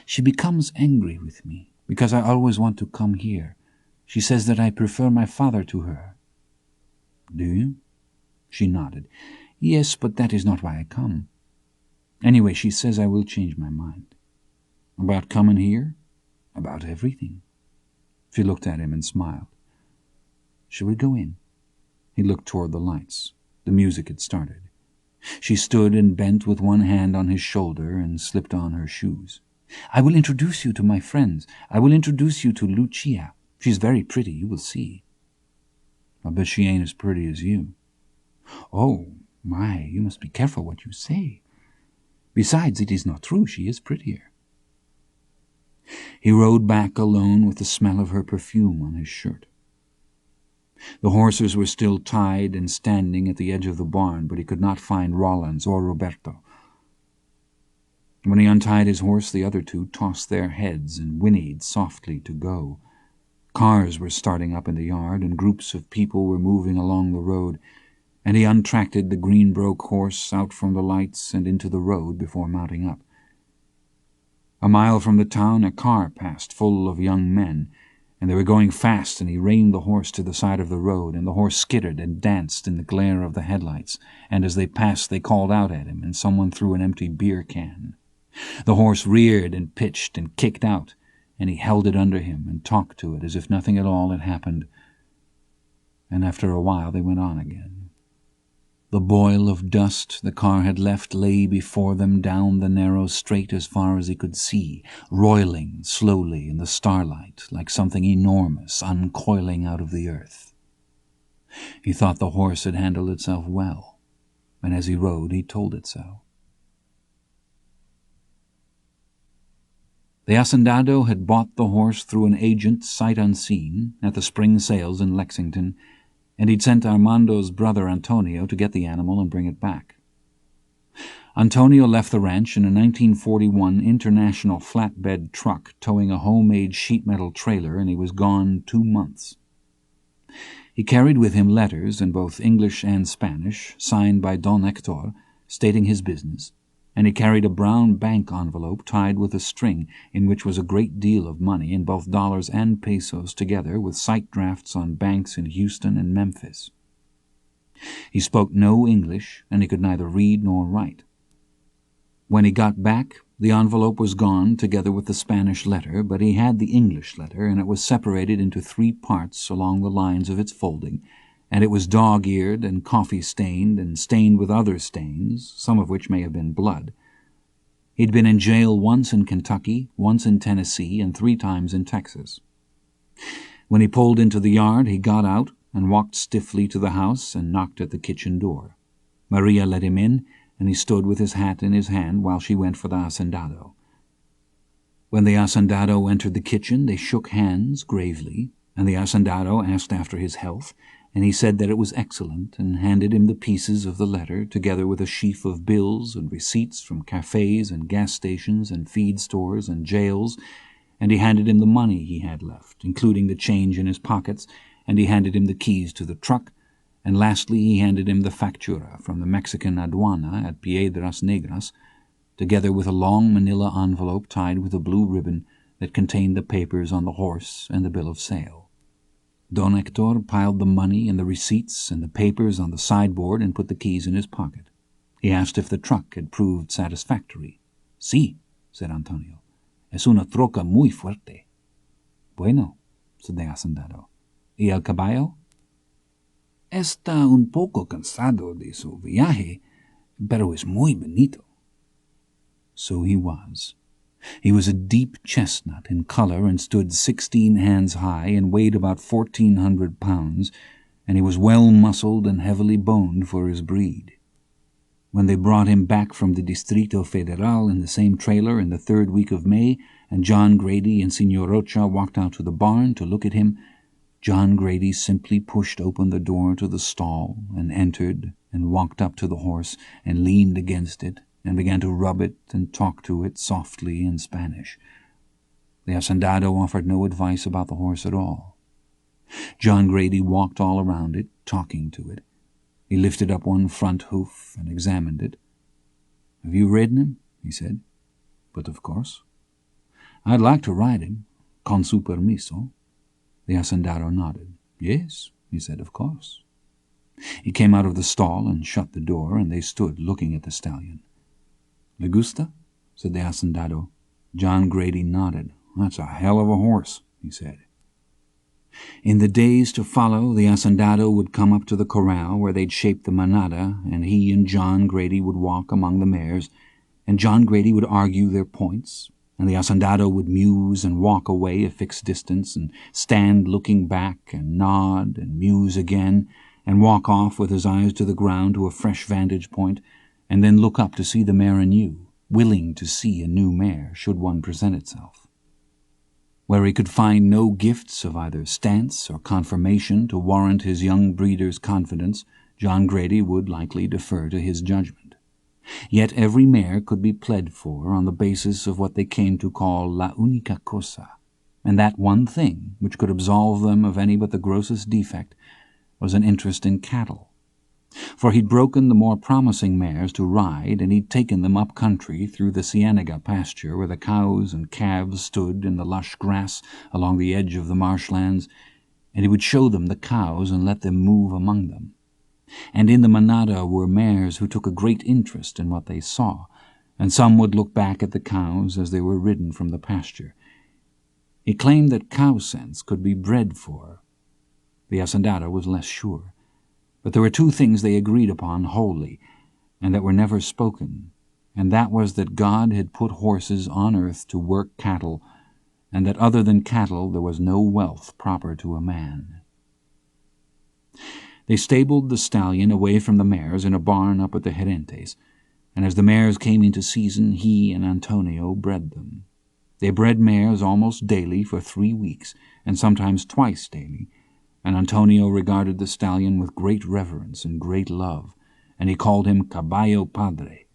"She becomes angry with me because I always want to come here. She says that I prefer my father to her." "Do you?" She nodded. "Yes, but that is not why I come. Anyway, she says I will change my mind." "About coming here?" "About everything." She looked at him and smiled. "Shall we go in?" He looked toward the lights. The music had started. She stood and bent with one hand on his shoulder and slipped on her shoes. "I will introduce you to my friends. I will introduce you to Lucia. She's very pretty, you will see." "I bet she ain't as pretty as you." "Oh, my, you must be careful what you say. Besides, it is not true, she is prettier." He rode back alone with the smell of her perfume on his shirt. The horses were still tied and standing at the edge of the barn, but he could not find Rawlins or Roberto. When he untied his horse, the other two tossed their heads and whinnied softly to go. Cars were starting up in the yard, and groups of people were moving along the road, and he untracked the green-broke horse out from the lights and into the road before mounting up. A mile from the town a car passed full of young men, and they were going fast, and he reined the horse to the side of the road, and the horse skittered and danced in the glare of the headlights, and as they passed they called out at him, and someone threw an empty beer can. The horse reared and pitched and kicked out, and he held it under him and talked to it as if nothing at all had happened, and after a while they went on again. The boil of dust the car had left lay before them down the narrow straight as far as he could see, roiling slowly in the starlight like something enormous uncoiling out of the earth. He thought the horse had handled itself well, and as he rode he told it so. The hacendado had bought the horse through an agent sight unseen at the spring sales in Lexington, and he'd sent Armando's brother Antonio to get the animal and bring it back. Antonio left the ranch in a 1941 International flatbed truck towing a homemade sheet metal trailer, and he was gone 2 months. He carried with him letters in both English and Spanish, signed by Don Hector, stating his business, and he carried a brown bank envelope tied with a string in which was a great deal of money in both dollars and pesos together, with sight drafts on banks in Houston and Memphis. He spoke no English, and he could neither read nor write. When he got back, the envelope was gone together with the Spanish letter, but he had the English letter, and it was separated into 3 parts along the lines of its folding, and it was dog-eared and coffee-stained and stained with other stains, some of which may have been blood. He'd been in jail once in Kentucky, once in Tennessee, and 3 times in Texas. When he pulled into the yard, he got out and walked stiffly to the house and knocked at the kitchen door. Maria let him in, and he stood with his hat in his hand while she went for the hacendado. When the hacendado entered the kitchen, they shook hands gravely, and the hacendado asked after his health, and he said that it was excellent, and handed him the pieces of the letter, together with a sheaf of bills and receipts from cafes and gas stations and feed stores and jails, and he handed him the money he had left, including the change in his pockets, and he handed him the keys to the truck, and lastly he handed him the factura from the Mexican aduana at Piedras Negras, together with a long manila envelope tied with a blue ribbon that contained the papers on the horse and the bill of sale. Don Hector piled the money and the receipts and the papers on the sideboard and put the keys in his pocket. He asked if the truck had proved satisfactory. Sí, said Antonio. Es una troca muy fuerte. Bueno, said the hacendado. ¿Y el caballo? Está un poco cansado de su viaje, pero es muy bonito. So he was. He was a deep chestnut in color and stood 16 hands high and weighed about 1,400 pounds, and he was well-muscled and heavily boned for his breed. When they brought him back from the Distrito Federal in the same trailer in the 3rd week of May, and John Grady and Senor Rocha walked out to the barn to look at him, John Grady simply pushed open the door to the stall and entered and walked up to the horse and leaned against it and began to rub it and talk to it softly in Spanish. The hacendado offered no advice about the horse at all. John Grady walked all around it, talking to it. He lifted up one front hoof and examined it. "Have you ridden him?" he said. "But of course." "I'd like to ride him, con su permiso." The hacendado nodded. "Yes," he said, "of course." He came out of the stall and shut the door, and they stood looking at the stallion. "Le gusta?" said the hacendado. John Grady nodded. "That's a hell of a horse," he said. In the days to follow, the hacendado would come up to the corral where they'd shaped the manada, and he and John Grady would walk among the mares, and John Grady would argue their points, and the hacendado would muse and walk away a fixed distance, and stand looking back and nod and muse again, and walk off with his eyes to the ground to a fresh vantage point, and then look up to see the mare anew, willing to see a new mare should one present itself. Where he could find no gifts of either stance or conformation to warrant his young breeder's confidence, John Grady would likely defer to his judgment. Yet every mare could be pled for on the basis of what they came to call la única cosa, and that one thing which could absolve them of any but the grossest defect was an interest in cattle. For he'd broken the more promising mares to ride, and he'd taken them up country through the Cienega pasture where the cows and calves stood in the lush grass along the edge of the marshlands, and he would show them the cows and let them move among them. And in the manada were mares who took a great interest in what they saw, and some would look back at the cows as they were ridden from the pasture. He claimed that cow sense could be bred for. The hacendado was less sure. But there were two things they agreed upon wholly, and that were never spoken, and that was that God had put horses on earth to work cattle, and that other than cattle there was no wealth proper to a man. They stabled the stallion away from the mares in a barn up at the Gerentes, and as the mares came into season he and Antonio bred them. They bred mares almost daily for 3 weeks, and sometimes twice daily, and Antonio regarded the stallion with great reverence and great love, and he called him Caballo Padre,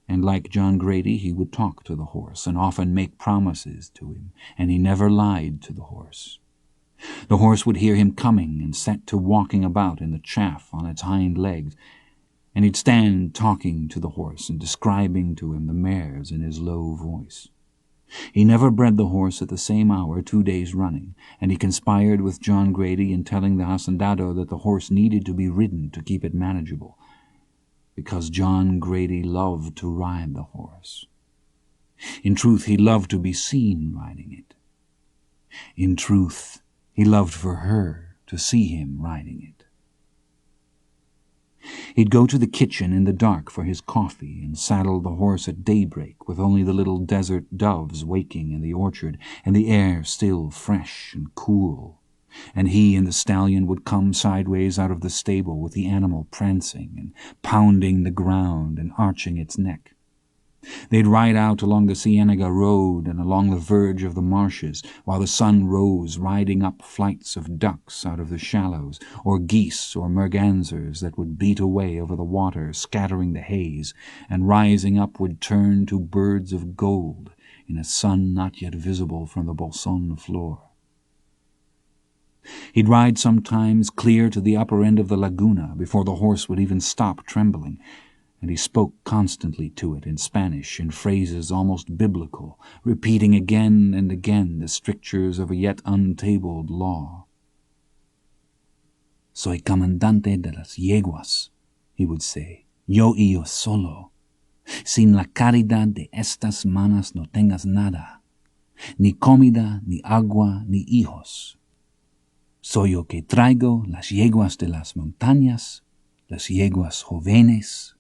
and like John Grady he would talk to the horse and often make promises to him, and he never lied to the horse. The horse would hear him coming and set to walking about in the chaff on its hind legs, and he'd stand talking to the horse and describing to him the mares in his low voice. He never bred the horse at the same hour 2 days running, and he conspired with John Grady in telling the hacendado that the horse needed to be ridden to keep it manageable, because John Grady loved to ride the horse. In truth, he loved to be seen riding it. In truth, he loved for her to see him riding it. He'd go to the kitchen in the dark for his coffee and saddle the horse at daybreak with only the little desert doves waking in the orchard and the air still fresh and cool, and he and the stallion would come sideways out of the stable with the animal prancing and pounding the ground and arching its neck. They'd ride out along the Cienega road and along the verge of the marshes, while the sun rose, riding up flights of ducks out of the shallows, or geese or mergansers that would beat away over the water, scattering the haze, and rising up would turn to birds of gold in a sun not yet visible from the Bolson floor. He'd ride sometimes clear to the upper end of the laguna before the horse would even stop trembling, and he spoke constantly to it in Spanish, in phrases almost biblical, repeating again and again the strictures of a yet untabled law. "Soy comandante de las yeguas," he would say, "yo y yo solo. Sin la caridad de estas manos no tengas nada, ni comida, ni agua, ni hijos. Soy yo que traigo las yeguas de las montañas, las yeguas jóvenes,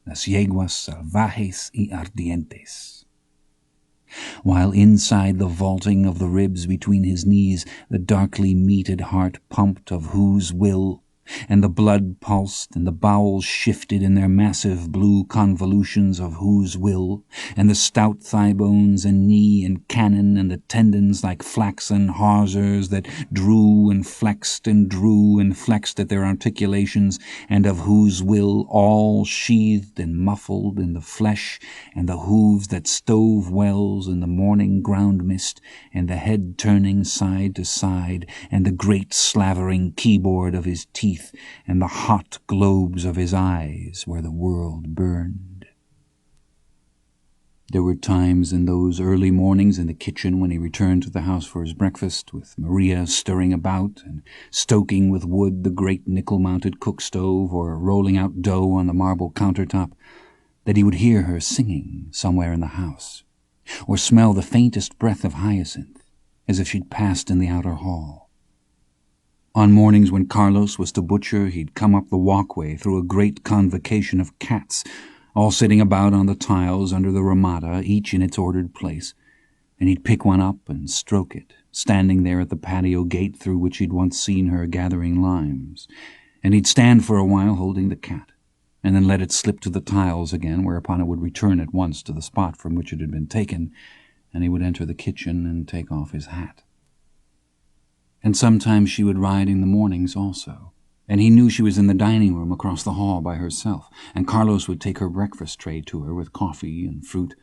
las yeguas salvajes y ardientes." While inside the vaulting of the ribs between his knees the darkly meated heart pumped of whose will, and the blood pulsed, and the bowels shifted in their massive blue convolutions of whose will, and the stout thigh bones and knee and cannon and the tendons like flaxen hawsers that drew and flexed at their articulations, and of whose will, all sheathed and muffled in the flesh, and the hooves that stove wells in the morning ground mist, and the head turning side to side, and the great slavering keyboard of his teeth, and the hot globes of his eyes where the world burned. There were times in those early mornings in the kitchen when he returned to the house for his breakfast, with Maria stirring about and stoking with wood the great nickel-mounted cook-stove or rolling out dough on the marble countertop, that he would hear her singing somewhere in the house, or smell the faintest breath of hyacinth, as if she'd passed in the outer hall. On mornings when Carlos was to butcher, he'd come up the walkway through a great convocation of cats, all sitting about on the tiles under the ramada, each in its ordered place, and he'd pick one up and stroke it, standing there at the patio gate through which he'd once seen her gathering limes, and he'd stand for a while holding the cat, and then let it slip to the tiles again, whereupon it would return at once to the spot from which it had been taken, and he would enter the kitchen and take off his hat. And sometimes she would ride in the mornings also, And he knew she was in the dining room across the hall by herself, and Carlos would take her breakfast tray to her with coffee and fruit.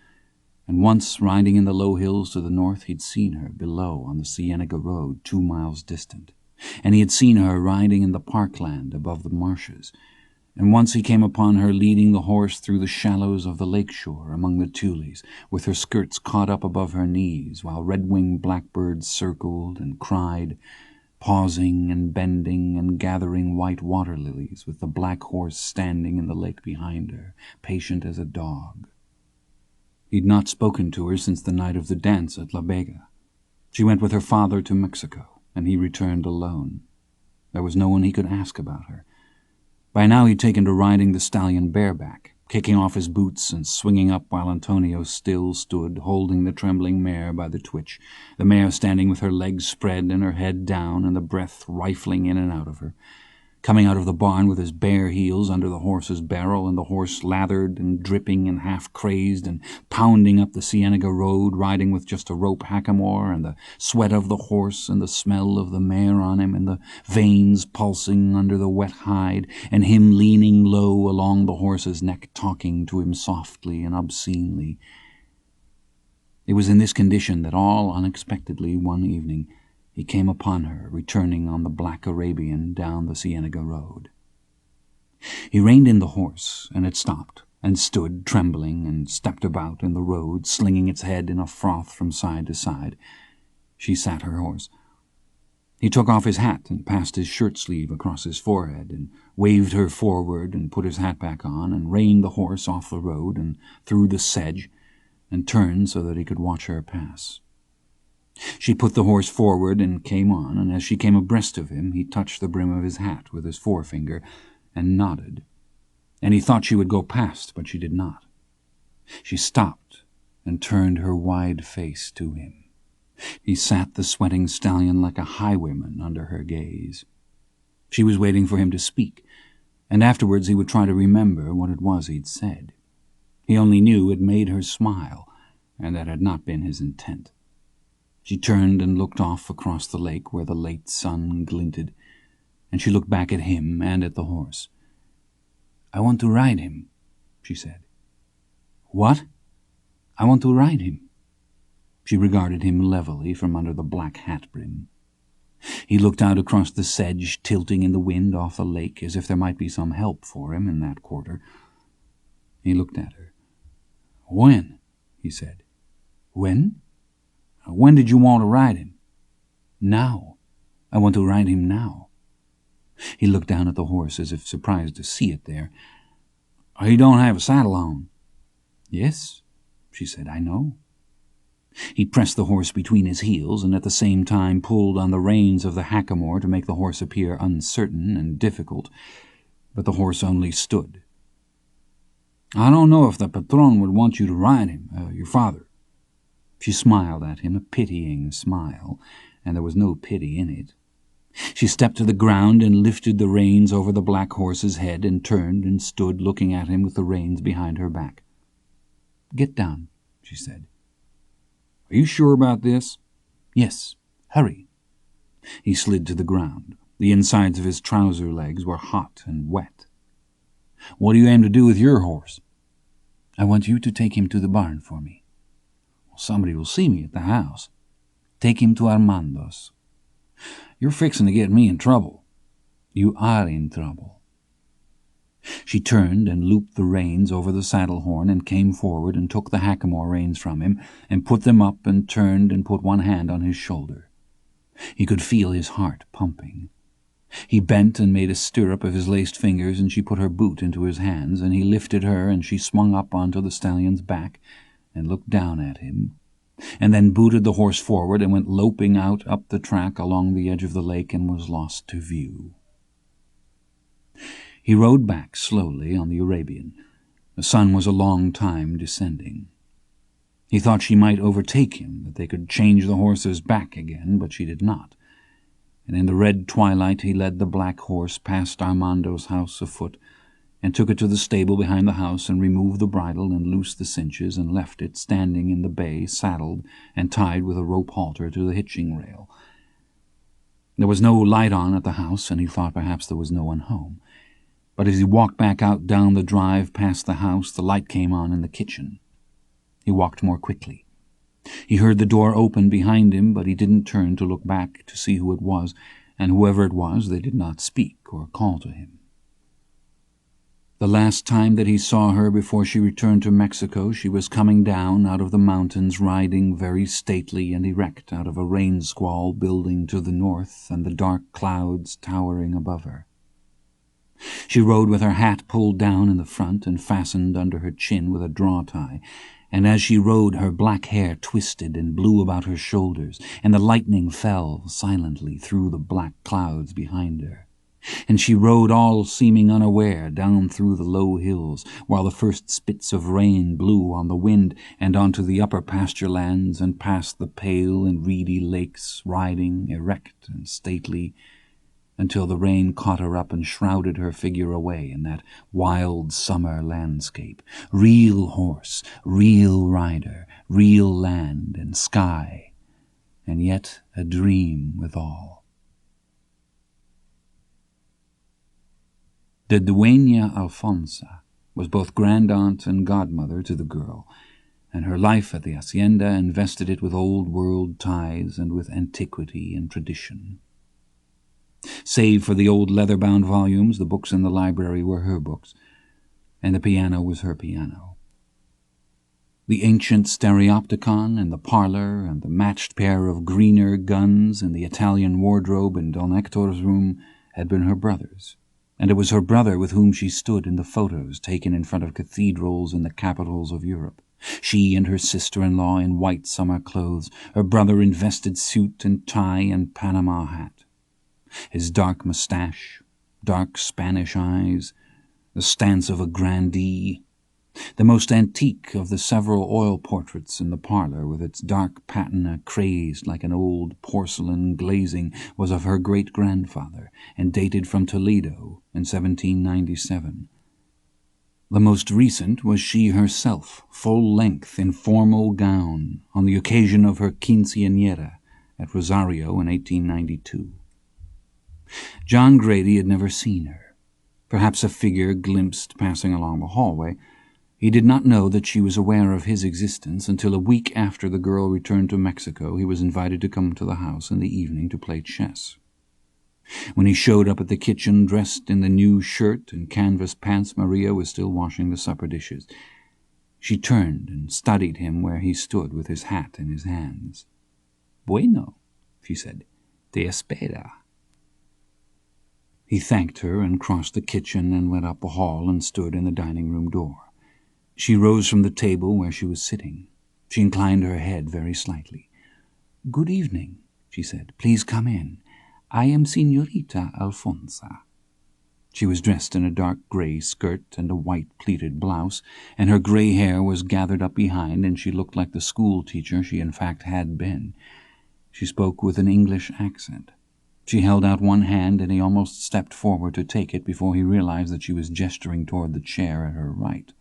And once, riding in the low hills to the north, he'd seen her below on the Cienega Road, 2 miles distant. And he had seen her riding in the parkland above the marshes. And once he came upon her leading the horse through the shallows of the lake shore among the tules, with her skirts caught up above her knees, while red-winged blackbirds circled and cried, pausing and bending and gathering white water lilies, with the black horse standing in the lake behind her, patient as a dog. He'd not spoken to her since the night of the dance at La Vega. She went with her father to Mexico, and he returned alone. There was no one he could ask about her. By now he'd taken to riding the stallion bareback, kicking off his boots and swinging up while Antonio still stood, holding the trembling mare by the twitch, the mare standing with her legs spread and her head down and the breath rifling in and out of her. Coming out of the barn with his bare heels under the horse's barrel, and the horse lathered and dripping and half-crazed, and pounding up the Cienega Road, riding with just a rope hackamore, and the sweat of the horse and the smell of the mare on him, and the veins pulsing under the wet hide, and him leaning low along the horse's neck, talking to him softly and obscenely. It was in this condition that all unexpectedly one evening he came upon her, returning on the black Arabian down the Cienega Road. He reined in the horse, and it stopped, and stood trembling, and stepped about in the road, slinging its head in a froth from side to side. She sat her horse. He took off his hat and passed his shirt-sleeve across his forehead, and waved her forward, and put his hat back on, and reined the horse off the road and through the sedge, and turned so that he could watch her pass. She put the horse forward and came on, and as she came abreast of him, he touched the brim of his hat with his forefinger and nodded, and he thought she would go past, but she did not. She stopped and turned her wide face to him. He sat the sweating stallion like a highwayman under her gaze. She was waiting for him to speak, and afterwards he would try to remember what it was he'd said. He only knew it made her smile, and that had not been his intent. She turned and looked off across the lake where the late sun glinted, and she looked back at him and at the horse. "I want to ride him," she said. "What?" "I want to ride him." She regarded him levelly from under the black hat brim. He looked out across the sedge, tilting in the wind off the lake, as if there might be some help for him in that quarter. He looked at her. "When?" he said. "When? When did you want to ride him?" "Now. I want to ride him now." He looked down at the horse as if surprised to see it there. "You don't have a saddle on." "Yes," she said, "I know." He pressed the horse between his heels and at the same time pulled on the reins of the hackamore to make the horse appear uncertain and difficult, but the horse only stood. "I don't know if the patron would want you to ride him, your father." She smiled at him, a pitying smile, and there was no pity in it. She stepped to the ground and lifted the reins over the black horse's head and turned and stood looking at him with the reins behind her back. "Get down," she said. "Are you sure about this?" "Yes. Hurry." He slid to the ground. The insides of his trouser legs were hot and wet. "What do you aim to do with your horse?" "I want you to take him to the barn for me." "Somebody will see me at the house." "Take him to Armando's." "You're fixing to get me in trouble." "You are in trouble." She turned and looped the reins over the saddle horn and came forward and took the hackamore reins from him and put them up and turned and put one hand on his shoulder. He could feel his heart pumping. He bent and made a stirrup of his laced fingers, and she put her boot into his hands, and he lifted her and she swung up onto the stallion's back and looked down at him, and then booted the horse forward and went loping out up the track along the edge of the lake and was lost to view. He rode back slowly on the Arabian. The sun was a long time descending. He thought she might overtake him, that they could change the horse's back again, but she did not, and in the red twilight he led the black horse past Armando's house afoot, and took it to the stable behind the house and removed the bridle and loosed the cinches and left it standing in the bay, saddled and tied with a rope halter to the hitching rail. There was no light on at the house, and he thought perhaps there was no one home. But as he walked back out down the drive past the house, the light came on in the kitchen. He walked more quickly. He heard the door open behind him, but he didn't turn to look back to see who it was, and whoever it was, they did not speak or call to him. The last time that he saw her before she returned to Mexico, she was coming down out of the mountains, riding very stately and erect out of a rain squall building to the north and the dark clouds towering above her. She rode with her hat pulled down in the front and fastened under her chin with a draw-tie, and as she rode her black hair twisted and blew about her shoulders, and the lightning fell silently through the black clouds behind her. And she rode all seeming unaware down through the low hills, while the first spits of rain blew on the wind and onto the upper pasture lands and past the pale and reedy lakes, riding erect and stately, until the rain caught her up and shrouded her figure away in that wild summer landscape. Real horse, real rider, real land and sky, and yet a dream withal. The Dueña Alfonsa was both grandaunt and godmother to the girl, and her life at the hacienda invested it with old-world ties and with antiquity and tradition. Save for the old leather-bound volumes, the books in the library were her books, and the piano was her piano. The ancient stereopticon in the parlor and the matched pair of Greener guns in the Italian wardrobe in Don Hector's room had been her brother's, and it was her brother with whom she stood in the photos taken in front of cathedrals in the capitals of Europe. She and her sister-in-law in white summer clothes, her brother in vested suit and tie and Panama hat. His dark moustache, dark Spanish eyes, the stance of a grandee, the most antique of the several oil portraits in the parlor, with its dark patina crazed like an old porcelain glazing, was of her great-grandfather, and dated from Toledo in 1797. The most recent was she herself, full length in formal gown, on the occasion of her quinceañera at Rosario in 1892. John Grady had never seen her. Perhaps a figure glimpsed passing along the hallway. He did not know that she was aware of his existence until a week after the girl returned to Mexico he was invited to come to the house in the evening to play chess. When he showed up at the kitchen dressed in the new shirt and canvas pants, Maria was still washing the supper dishes. She turned and studied him where he stood with his hat in his hands. "Bueno," she said. "Te espera." He thanked her and crossed the kitchen and went up the hall and stood in the dining-room door. She rose from the table where she was sitting. She inclined her head very slightly. "Good evening," she said. "Please come in. I am Señorita Alfonsa." She was dressed in a dark grey skirt and a white pleated blouse, and her grey hair was gathered up behind, and she looked like the school teacher she in fact had been. She spoke with an English accent. She held out one hand, and he almost stepped forward to take it before he realized that she was gesturing toward the chair at her right.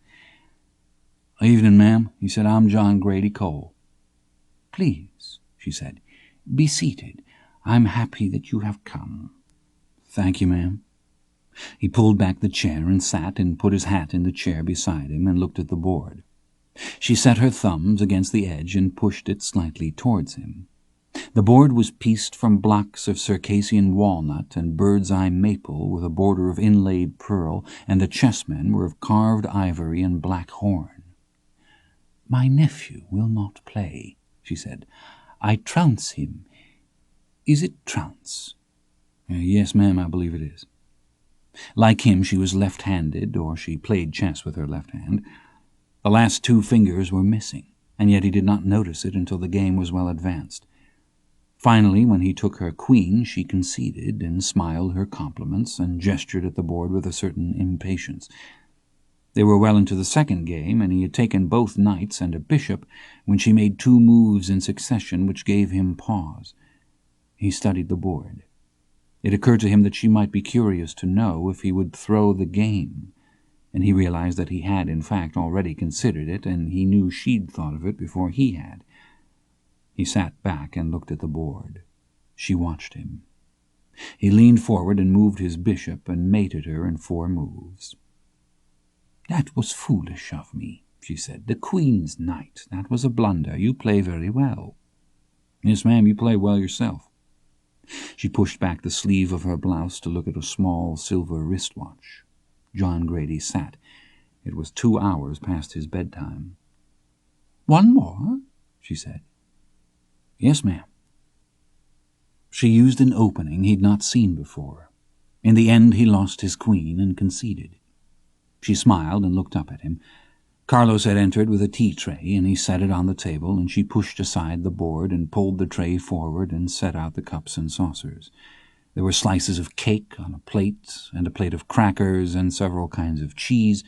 "Evening, ma'am," he said. "I'm John Grady Cole." "Please," she said, "be seated. I'm happy that you have come." "Thank you, ma'am." He pulled back the chair and sat and put his hat in the chair beside him and looked at the board. She set her thumbs against the edge and pushed it slightly towards him. The board was pieced from blocks of Circassian walnut and bird's-eye maple with a border of inlaid pearl, and the chessmen were of carved ivory and black horn. "My nephew will not play," she said. "I trounce him. Is it trounce?" "Yes, ma'am, I believe it is." Like him, she was left-handed, or she played chess with her left hand. The last two fingers were missing, and yet he did not notice it until the game was well advanced. Finally, when he took her queen, she conceded and smiled her compliments and gestured at the board with a certain impatience. They were well into the second game, and he had taken both knights and a bishop when she made two moves in succession which gave him pause. He studied the board. It occurred to him that she might be curious to know if he would throw the game, and he realized that he had, in fact, already considered it, and he knew she'd thought of it before he had. He sat back and looked at the board. She watched him. He leaned forward and moved his bishop and mated her in 4 moves. "That was foolish of me," she said. "The Queen's knight. That was a blunder. You play very well." "Yes, ma'am, you play well yourself." She pushed back the sleeve of her blouse to look at a small silver wristwatch. John Grady sat. It was 2 hours past his bedtime. "One more?" she said. "Yes, ma'am." She used an opening he'd not seen before. In the end he lost his queen and conceded. She smiled and looked up at him. Carlos had entered with a tea tray, and he set it on the table, and she pushed aside the board and pulled the tray forward and set out the cups and saucers. There were slices of cake on a plate, and a plate of crackers, and several kinds of cheese,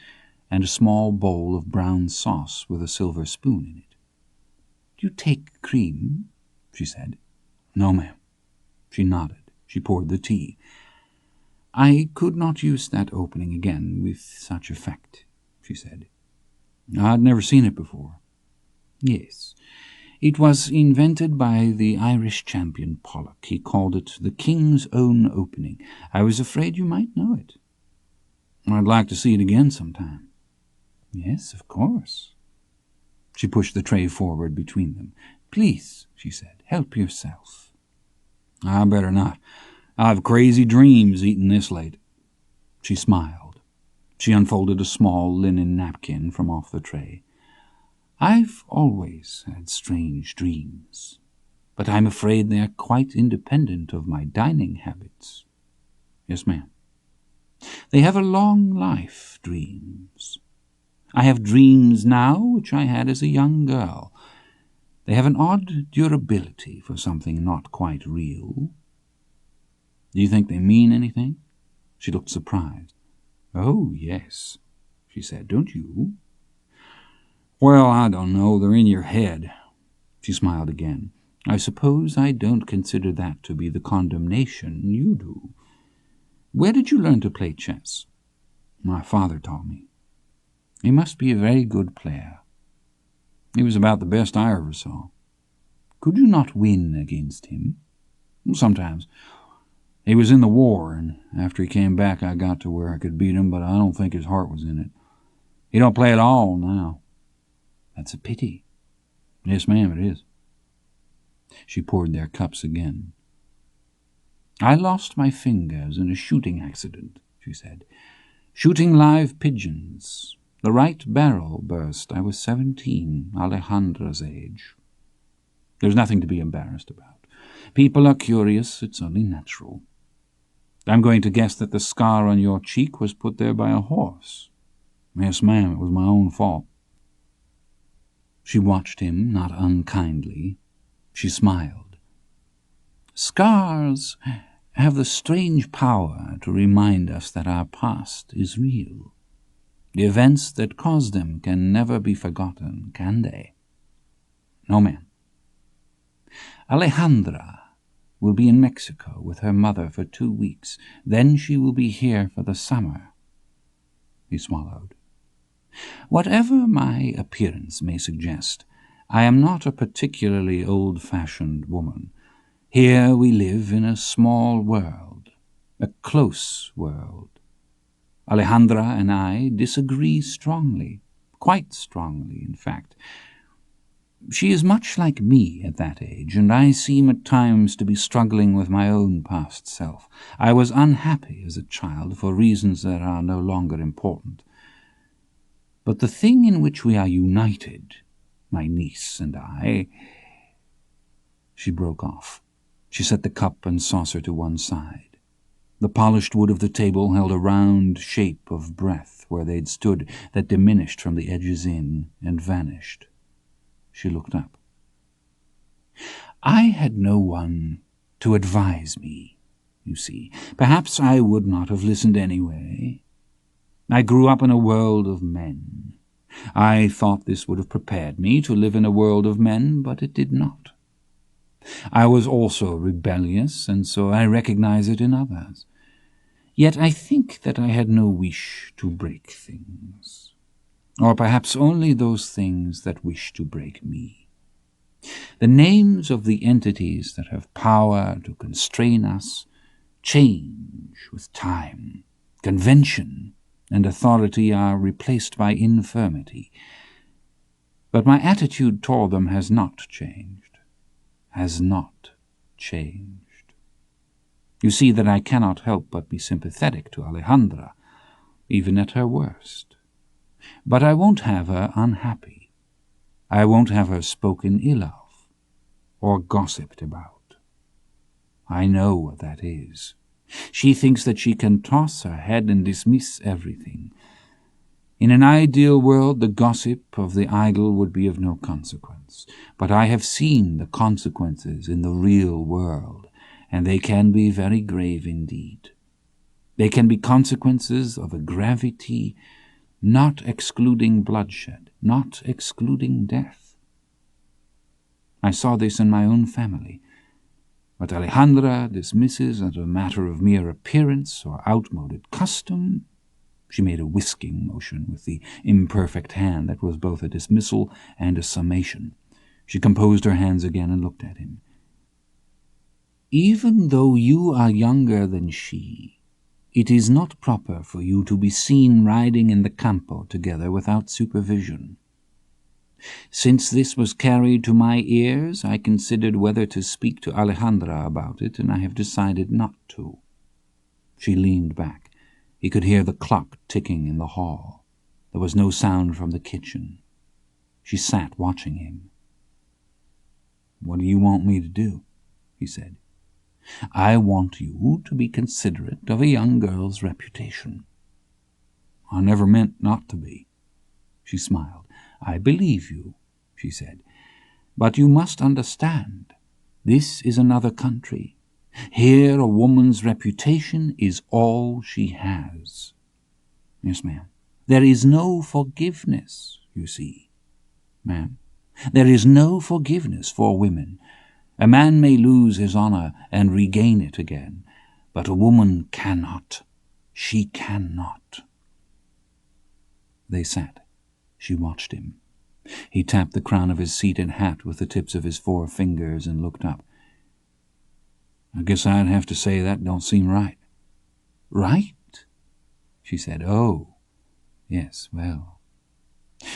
and a small bowl of brown sauce with a silver spoon in it. "Do you take cream?" she said. "No, ma'am." She nodded. She poured the tea. "I could not use that opening again with such effect," she said. "I'd never seen it before." "Yes. It was invented by the Irish champion Pollock. He called it the King's Own Opening. I was afraid you might know it." "I'd like to see it again sometime." "Yes, of course." She pushed the tray forward between them. "Please," she said, "help yourself." "I better not. I've crazy dreams eating this late." She smiled. She unfolded a small linen napkin from off the tray. "I've always had strange dreams, but I'm afraid they're quite independent of my dining habits." "Yes, ma'am." "They have a long life, dreams. I have dreams now which I had as a young girl. They have an odd durability for something not quite real." "Do you think they mean anything?" She looked surprised. "Oh, yes," she said. "Don't you?" "Well, I don't know. They're in your head." She smiled again. "I suppose I don't consider that to be the condemnation you do. Where did you learn to play chess?" "My father taught me." "He must be a very good player." "He was about the best I ever saw." "Could you not win against him?" "Sometimes. He was in the war, and after he came back I got to where I could beat him, but I don't think his heart was in it. He don't play at all now." "That's a pity." "Yes, ma'am, it is." She poured their cups again. "I lost my fingers in a shooting accident," she said. "Shooting live pigeons. The right barrel burst. I was 17, Alejandra's age. There's nothing to be embarrassed about. People are curious. It's only natural. I'm going to guess that the scar on your cheek was put there by a horse." "Yes, ma'am, it was my own fault." She watched him, not unkindly. She smiled. "Scars have the strange power to remind us that our past is real. The events that caused them can never be forgotten, can they?" "No, ma'am." "Alejandra will be in Mexico with her mother for 2 weeks. Then she will be here for the summer." He swallowed. "Whatever my appearance may suggest, I am not a particularly old-fashioned woman. Here we live in a small world, a close world. Alejandra and I disagree strongly, quite strongly, in fact. She is much like me at that age, and I seem at times to be struggling with my own past self. I was unhappy as a child for reasons that are no longer important. But the thing in which we are united, my niece and I—" She broke off. She set the cup and saucer to one side. The polished wood of the table held a round shape of breath where they'd stood that diminished from the edges in and vanished. She looked up. "I had no one to advise me, you see. Perhaps I would not have listened anyway. I grew up in a world of men. I thought this would have prepared me to live in a world of men, but it did not. I was also rebellious, and so I recognize it in others. Yet I think that I had no wish to break things, or perhaps only those things that wish to break me. The names of the entities that have power to constrain us change with time. Convention and authority are replaced by infirmity. But my attitude toward them has not changed. Has not changed. You see that I cannot help but be sympathetic to Alejandra, even at her worst. But I won't have her unhappy. I won't have her spoken ill of, or gossiped about. I know what that is. She thinks that she can toss her head and dismiss everything. In an ideal world, the gossip of the idle would be of no consequence. But I have seen the consequences in the real world, and they can be very grave indeed. They can be consequences of a gravity not excluding bloodshed, not excluding death. I saw this in my own family. What Alejandra dismisses as a matter of mere appearance or outmoded custom, she made a whisking motion with the imperfect hand that was both a dismissal and a summation. She composed her hands again and looked at him. Even though you are younger than she, it is not proper for you to be seen riding in the campo together without supervision. Since this was carried to my ears, I considered whether to speak to Alejandra about it, and I have decided not to. She leaned back. He could hear the clock ticking in the hall. There was no sound from the kitchen. She sat watching him. "What do you want me to do?" he said. "I want you to be considerate of a young girl's reputation." "I never meant not to be." She smiled. "I believe you," she said. "But you must understand, this is another country. Here a woman's reputation is all she has." "Yes, ma'am." "There is no forgiveness, you see." "Ma'am." "There is no forgiveness for women. A man may lose his honor and regain it again, but a woman cannot. She cannot." They sat. She watched him. He tapped the crown of his seat and hat with the tips of his 4 fingers and looked up. "I guess I'd have to say that don't seem right." "Right?" she said. "Oh, yes, well."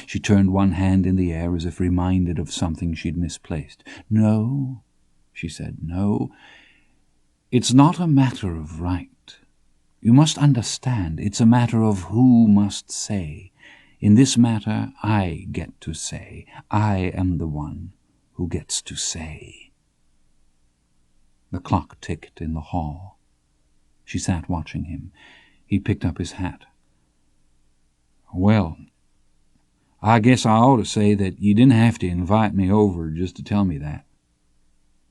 She turned one hand in the air as if reminded of something she'd misplaced. "No," she said, "no. It's not a matter of right. You must understand, it's a matter of who must say. In this matter, I get to say. I am the one who gets to say." The clock ticked in the hall. She sat watching him. He picked up his hat. "Well, I guess I ought to say that you didn't have to invite me over just to tell me that."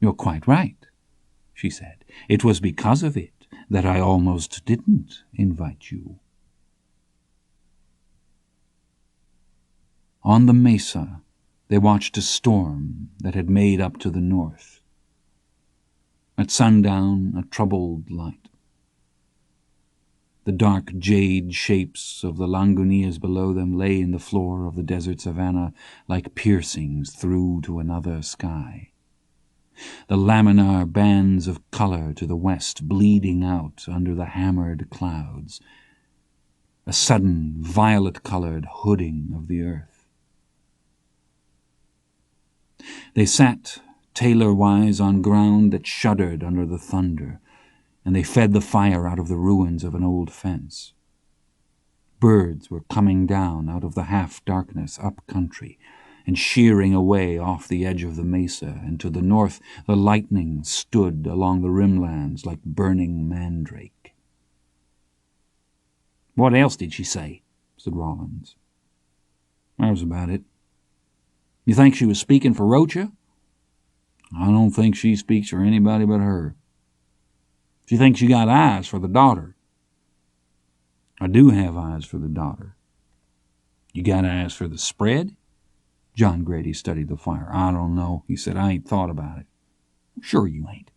"You're quite right," she said. "It was because of it that I almost didn't invite you." On the mesa, they watched a storm that had made up to the north. At sundown, a troubled light. The dark jade shapes of the Lagunitas below them lay in the floor of the desert savanna like piercings through to another sky. The laminar bands of color to the west bleeding out under the hammered clouds. A sudden violet-colored hooding of the earth. They sat tailor-wise on ground that shuddered under the thunder, and they fed the fire out of the ruins of an old fence. Birds were coming down out of the half-darkness up-country and shearing away off the edge of the mesa, and to the north the lightning stood along the rimlands like burning mandrake. "What else did she say?" said Rollins. "That was about it." "You think she was speaking for Rocha?" "I don't think she speaks for anybody but her." "She thinks you got eyes for the daughter." "I do have eyes for the daughter." "You got eyes for the spread?" John Grady studied the fire. "I don't know," he said. "I ain't thought about it." "Sure you ain't."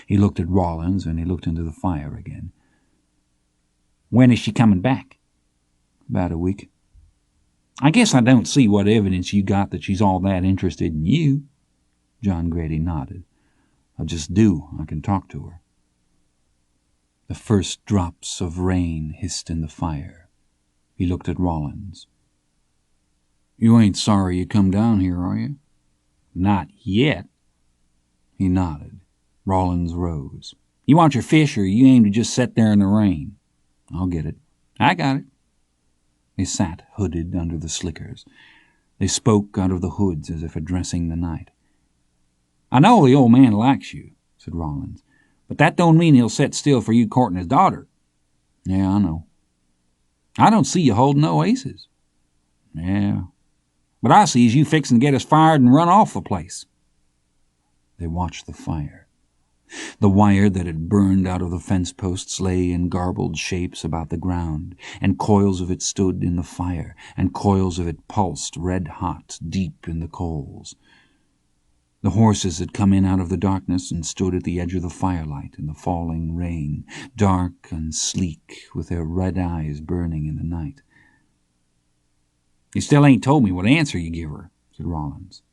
He looked at Rollins, and he looked into the fire again. "When is she coming back?" "About a week." "I guess I don't see what evidence you got that she's all that interested in you." John Grady nodded. "I just do. I can talk to her." The first drops of rain hissed in the fire. He looked at Rollins. "You ain't sorry you come down here, are you?" "Not yet." He nodded. Rollins rose. "You want your fish, or you aim to just sit there in the rain?" "I'll get it." "I got it." They sat hooded under the slickers. They spoke out of the hoods as if addressing the night. "I know the old man likes you," said Rollins, "but that don't mean he'll set still for you courting his daughter." "Yeah, I know." "I don't see you holding no aces." "Yeah. But I sees you fixing to get us fired and run off the place." They watched the fire. The wire that had burned out of the fence posts lay in garbled shapes about the ground, and coils of it stood in the fire, and coils of it pulsed red-hot deep in the coals. The horses had come in out of the darkness and stood at the edge of the firelight in the falling rain, dark and sleek, with their red eyes burning in the night. "You still ain't told me what answer you give her," said Rollins.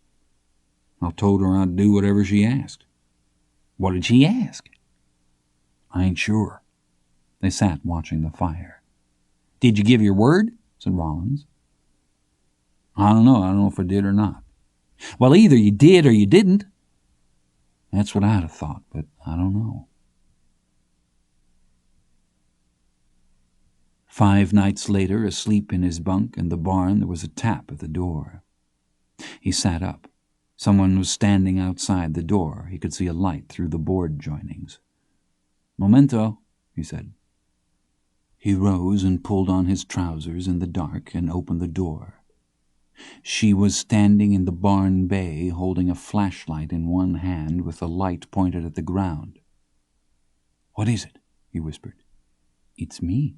"I told her I'd do whatever she asked." "What did she ask?" "I ain't sure." They sat watching the fire. "Did you give your word?" said Rollins. I don't know if I did or not." "Well, either you did or you didn't." "That's what I'd have thought, but I don't know." 5 nights later, asleep in his bunk in the barn, there was a tap at the door. He sat up. Someone was standing outside the door. He could see a light through the board joinings. "Momento," he said. He rose and pulled on his trousers in the dark and opened the door. She was standing in the barn bay, holding a flashlight in one hand with the light pointed at the ground. "What is it?" he whispered. "It's me."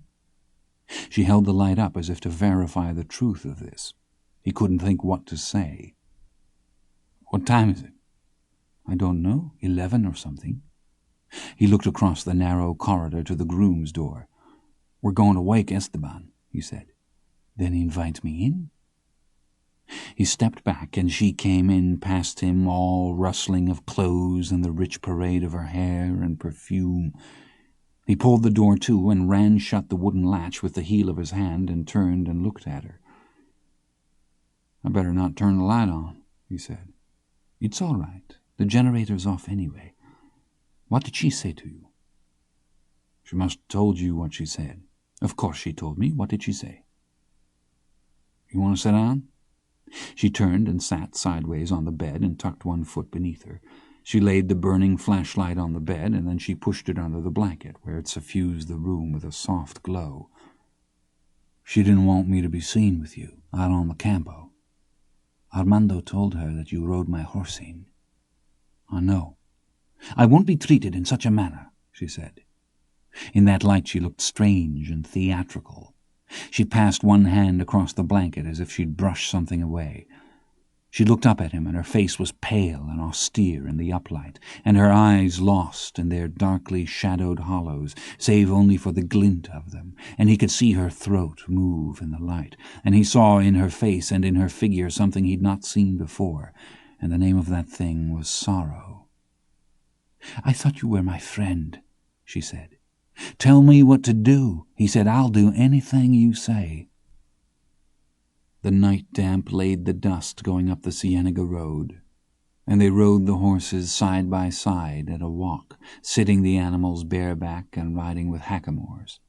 She held the light up as if to verify the truth of this. He couldn't think what to say. "What time is it?" "I don't know, 11 or something." He looked across the narrow corridor to the groom's door. "We're going to wake Esteban," he said. "Then he invites me in?" He stepped back, and she came in past him, all rustling of clothes and the rich parade of her hair and perfume. He pulled the door to and ran shut the wooden latch with the heel of his hand and turned and looked at her. "I better not turn the light on," he said. "It's all right. The generator's off anyway. What did she say to you?" "She must have told you what she said." "Of course she told me. What did she say?" "You want to sit down?" She turned and sat sideways on the bed and tucked one foot beneath her. She laid the burning flashlight on the bed, and then she pushed it under the blanket, where it suffused the room with a soft glow. "She didn't want me to be seen with you, out on the campo. Armando told her that you rode my horse in." "I know. I won't be treated in such a manner," she said. In that light she looked strange and theatrical. She passed one hand across the blanket as if she'd brush something away. She looked up at him, and her face was pale and austere in the uplight, and her eyes lost in their darkly shadowed hollows, save only for the glint of them, and he could see her throat move in the light, and he saw in her face and in her figure something he'd not seen before, and the name of that thing was sorrow. "I thought you were my friend," she said. "Tell me what to do." He said, "I'll do anything you say." The night damp laid the dust going up the Cienega road, and they rode the horses side by side at a walk, sitting the animals bareback and riding with hackamores.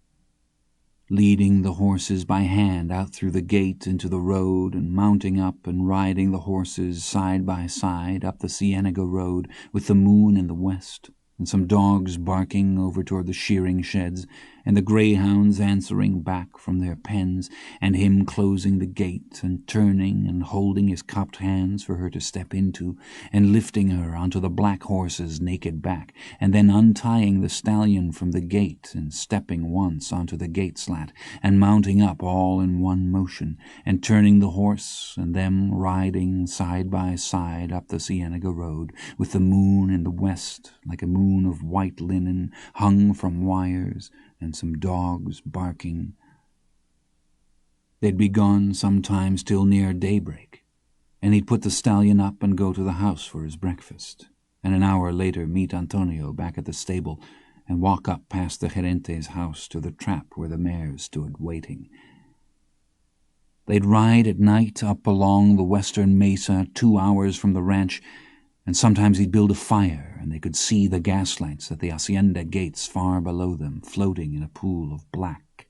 Leading the horses by hand out through the gate into the road, and mounting up and riding the horses side by side up the Cienega road with the moon in the west, and some dogs barking over toward the shearing sheds, and the greyhounds answering back from their pens, and him closing the gate and turning and holding his cupped hands for her to step into, and lifting her onto the black horse's naked back, and then untying the stallion from the gate and stepping once onto the gate slat, and mounting up all in one motion, and turning the horse, and them riding side by side up the Cienega road, with the moon in the west like a moon of white linen hung from wires, and some dogs barking. They'd be gone sometimes till near daybreak, and he'd put the stallion up and go to the house for his breakfast, and an hour later meet Antonio back at the stable and walk up past the Gerente's house to the trap where the mares stood waiting. They'd ride at night up along the western mesa 2 hours from the ranch, and sometimes he'd build a fire, and they could see the gaslights at the hacienda gates far below them, floating in a pool of black.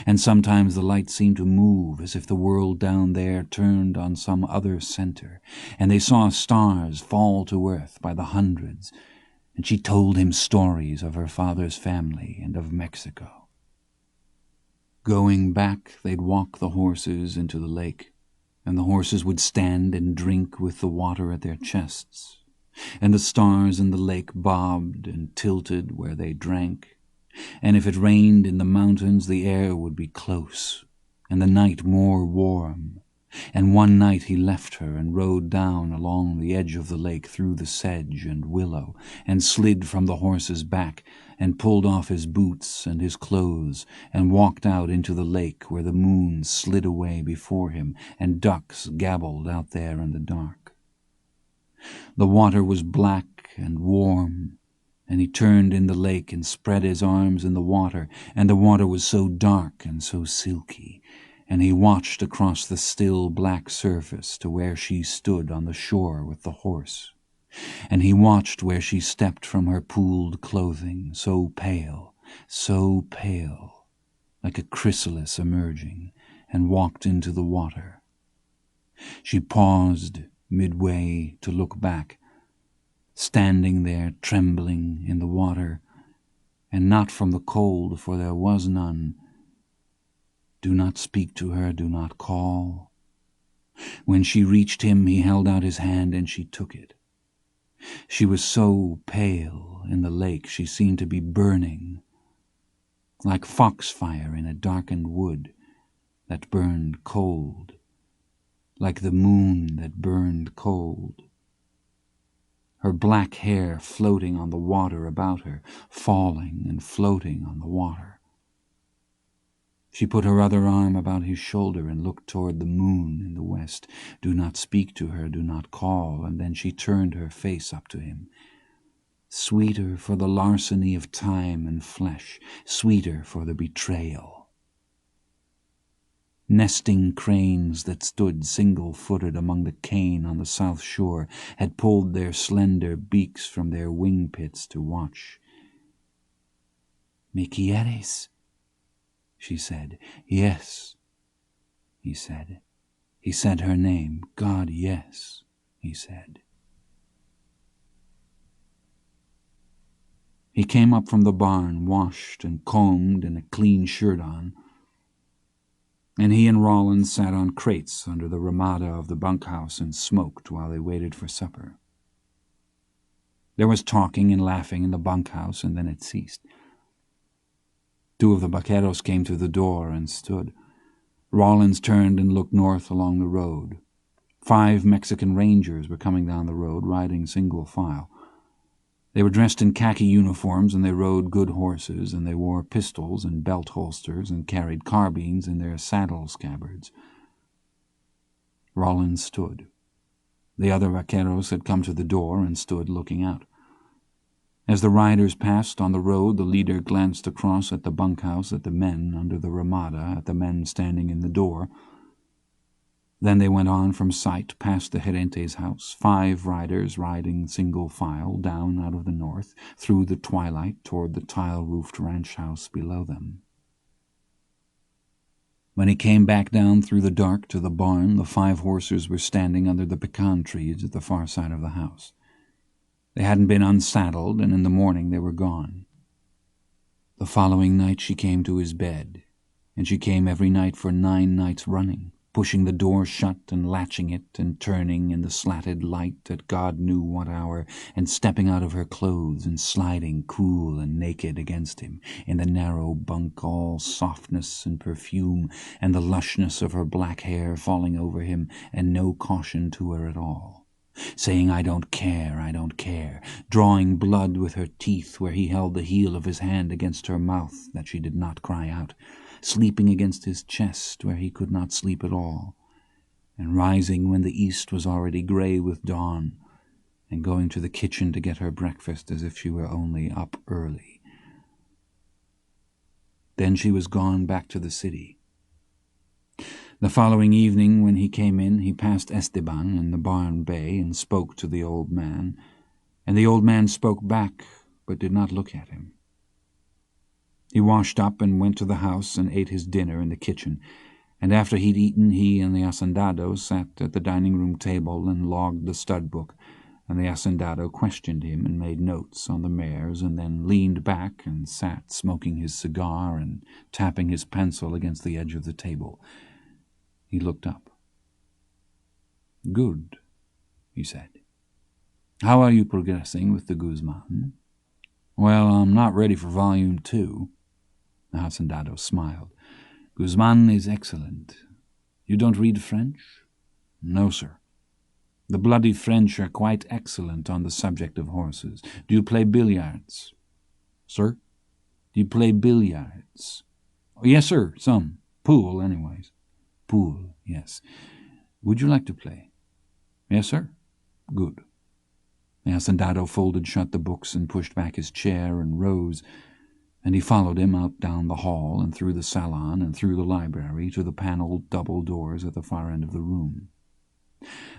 And sometimes the light seemed to move, as if the world down there turned on some other center, and they saw stars fall to earth by the hundreds, and she told him stories of her father's family and of Mexico. Going back, they'd walk the horses into the lake, and the horses would stand and drink with the water at their chests, and the stars in the lake bobbed and tilted where they drank, and if it rained in the mountains the air would be close, and the night more warm. And one night he left her and rode down along the edge of the lake through the sedge and willow, and slid from the horse's back, and pulled off his boots and his clothes, and walked out into the lake where the moon slid away before him, and ducks gabbled out there in the dark. The water was black and warm, and he turned in the lake and spread his arms in the water, and the water was so dark and so silky, and he watched across the still black surface to where she stood on the shore with the horse, and he watched where she stepped from her pooled clothing, so pale, like a chrysalis emerging, and walked into the water. She paused midway to look back, standing there trembling in the water, and not from the cold, for there was none. Do not speak to her, do not call. When she reached him, he held out his hand, and she took it. She was so pale in the lake, she seemed to be burning, like foxfire in a darkened wood that burned cold, like the moon that burned cold. Her black hair floating on the water about her, falling and floating on the water. She put her other arm about his shoulder and looked toward the moon in the west. Do not speak to her, do not call, and then she turned her face up to him. Sweeter for the larceny of time and flesh, sweeter for the betrayal. Nesting cranes that stood single-footed among the cane on the south shore had pulled their slender beaks from their wing pits to watch. "Me quieres?" she said. "Yes," he said. He said her name. "God, yes," he said. He came up from the barn, washed and combed and a clean shirt on, and he and Rollins sat on crates under the ramada of the bunkhouse and smoked while they waited for supper. There was talking and laughing in the bunkhouse, and then it ceased. 2 of the vaqueros came through the door and stood. Rollins turned and looked north along the road. 5 Mexican Rangers were coming down the road, riding single file. They were dressed in khaki uniforms, and they rode good horses, and they wore pistols and belt holsters and carried carbines in their saddle scabbards. Rollins stood. The other vaqueros had come to the door and stood looking out. As the riders passed on the road, the leader glanced across at the bunkhouse, at the men under the ramada, at the men standing in the door. Then they went on from sight, past the Gerente's house, 5 riders riding single file down out of the north, through the twilight toward the tile-roofed ranch house below them. When he came back down through the dark to the barn, the 5 horses were standing under the pecan trees at the far side of the house. They hadn't been unsaddled, and in the morning they were gone. The following night she came to his bed, and she came every night for 9 nights running, pushing the door shut and latching it and turning in the slatted light at God knew what hour, and stepping out of her clothes and sliding cool and naked against him in the narrow bunk, all softness and perfume, and the lushness of her black hair falling over him, and no caution to her at all. Saying, I don't care, drawing blood with her teeth where he held the heel of his hand against her mouth that she did not cry out, sleeping against his chest where he could not sleep at all, and rising when the east was already grey with dawn, and going to the kitchen to get her breakfast as if she were only up early, Then she was gone back to the city. The following evening, when he came in, he passed Esteban in the barn bay and spoke to the old man, and the old man spoke back but did not look at him. He washed up and went to the house and ate his dinner in the kitchen, and after he'd eaten, he and the hacendado sat at the dining-room table and logged the stud book, and the hacendado questioned him and made notes on the mares, and then leaned back and sat smoking his cigar and tapping his pencil against the edge of the table. He looked up. "Good," he said. "How are you progressing with the Guzman?" "Well, I'm not ready for Volume 2. The hacendado smiled. "Guzman is excellent. You don't read French?" "No, sir." "The bloody French are quite excellent on the subject of horses. Do you play billiards?" "Sir?" "Do you play billiards?" "Yes, sir, some. Pool, anyways." "Pool, yes. Would you like to play?" "Yes, sir." "Good." The hacendado folded shut the books and pushed back his chair and rose, and he followed him out down the hall and through the salon and through the library to the panelled double doors at the far end of the room.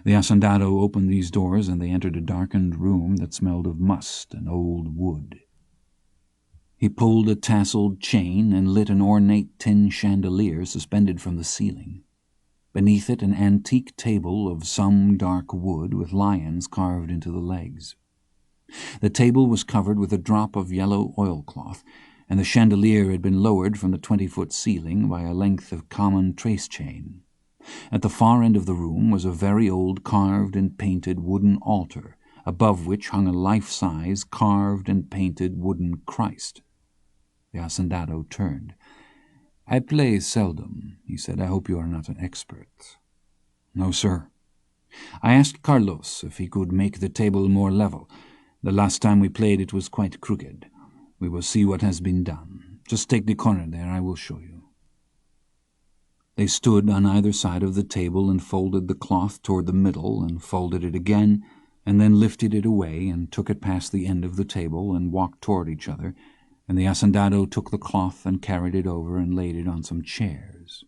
The hacendado opened these doors, and they entered a darkened room that smelled of must and old wood. He pulled a tasseled chain and lit an ornate tin chandelier suspended from the ceiling. Beneath it an antique table of some dark wood with lions carved into the legs. The table was covered with a drop of yellow oilcloth, and the chandelier had been lowered from the 20-foot ceiling by a length of common trace chain. At the far end of the room was a very old carved and painted wooden altar, above which hung a life-size carved and painted wooden Christ. The hacendado turned. "I play seldom," he said. "I hope you are not an expert." "No, sir." "I asked Carlos if he could make the table more level. The last time we played it was quite crooked. We will see what has been done. Just take the corner there, I will show you." They stood on either side of the table and folded the cloth toward the middle and folded it again, and then lifted it away and took it past the end of the table and walked toward each other, and the hacendado took the cloth and carried it over and laid it on some chairs.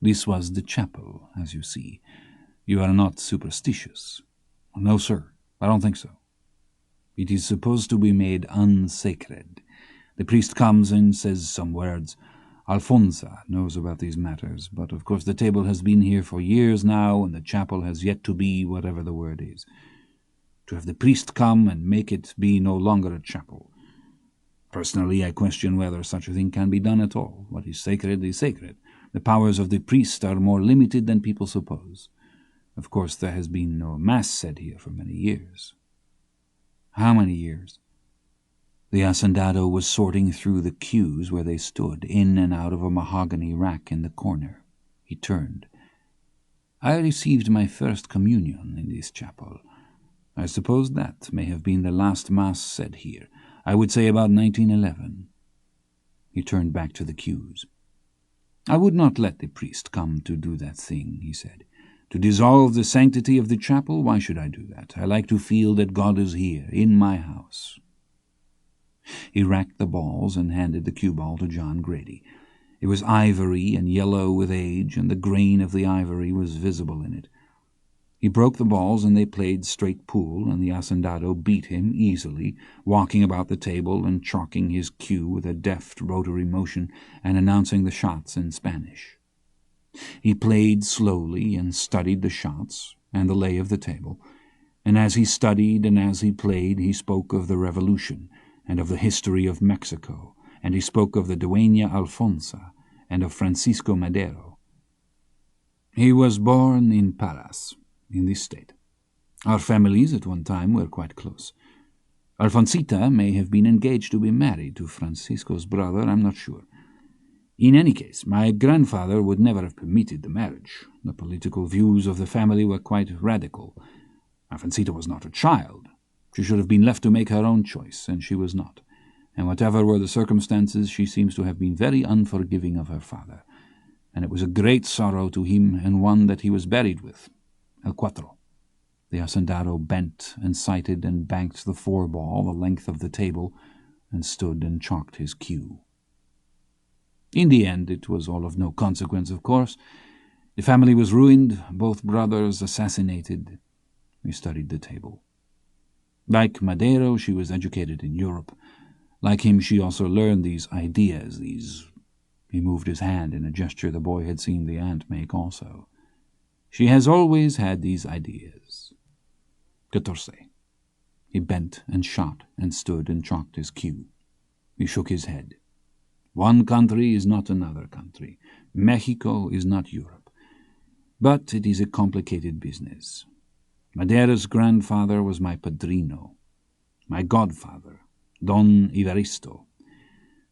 "This was the chapel, as you see. You are not superstitious?" "No, sir, I don't think so." "It is supposed to be made unsacred. The priest comes and says some words. Alfonsa knows about these matters, but of course the table has been here for years now, and the chapel has yet to be whatever the word is. To have the priest come and make it be no longer a chapel. Personally, I question whether such a thing can be done at all. What is sacred is sacred. The powers of the priest are more limited than people suppose. Of course, there has been no mass said here for many years." "How many years?" The hacendado was sorting through the cues where they stood, in and out of a mahogany rack in the corner. He turned. "I received my first communion in this chapel. I suppose that may have been the last mass said here. I would say about 1911. He turned back to the cues. "I would not let the priest come to do that thing," he said. "To dissolve the sanctity of the chapel, why should I do that? I like to feel that God is here, in my house." He racked the balls and handed the cue ball to John Grady. It was ivory and yellow with age, and the grain of the ivory was visible in it. He broke the balls, and they played straight pool, and the hacendado beat him easily, walking about the table and chalking his cue with a deft rotary motion and announcing the shots in Spanish. He played slowly and studied the shots and the lay of the table, and as he studied and as he played he spoke of the Revolution and of the history of Mexico, and he spoke of the Dueña Alfonsa and of Francisco Madero. "He was born in Paras, in this state. Our families at one time were quite close. Alfonsita may have been engaged to be married to Francisco's brother, I'm not sure. In any case, my grandfather would never have permitted the marriage. The political views of the family were quite radical. Alfonsita was not a child. She should have been left to make her own choice, and she was not. And whatever were the circumstances, she seems to have been very unforgiving of her father. And it was a great sorrow to him, and one that he was buried with. El cuatro." The hacendado bent and sighted and banked the 4-ball the length of the table, and stood and chalked his cue. In the end, it was all of no consequence, of course. The family was ruined, both brothers assassinated. We studied the table. Like Madero, she was educated in Europe. Like him, she also learned these ideas, these... He moved his hand in a gesture the boy had seen the aunt make also. She has always had these ideas. 14. He bent and shot and stood and chalked his cue. He shook his head. One country is not another country. Mexico is not Europe. But it is a complicated business. Madeira's grandfather was my padrino, my godfather, Don Evaristo.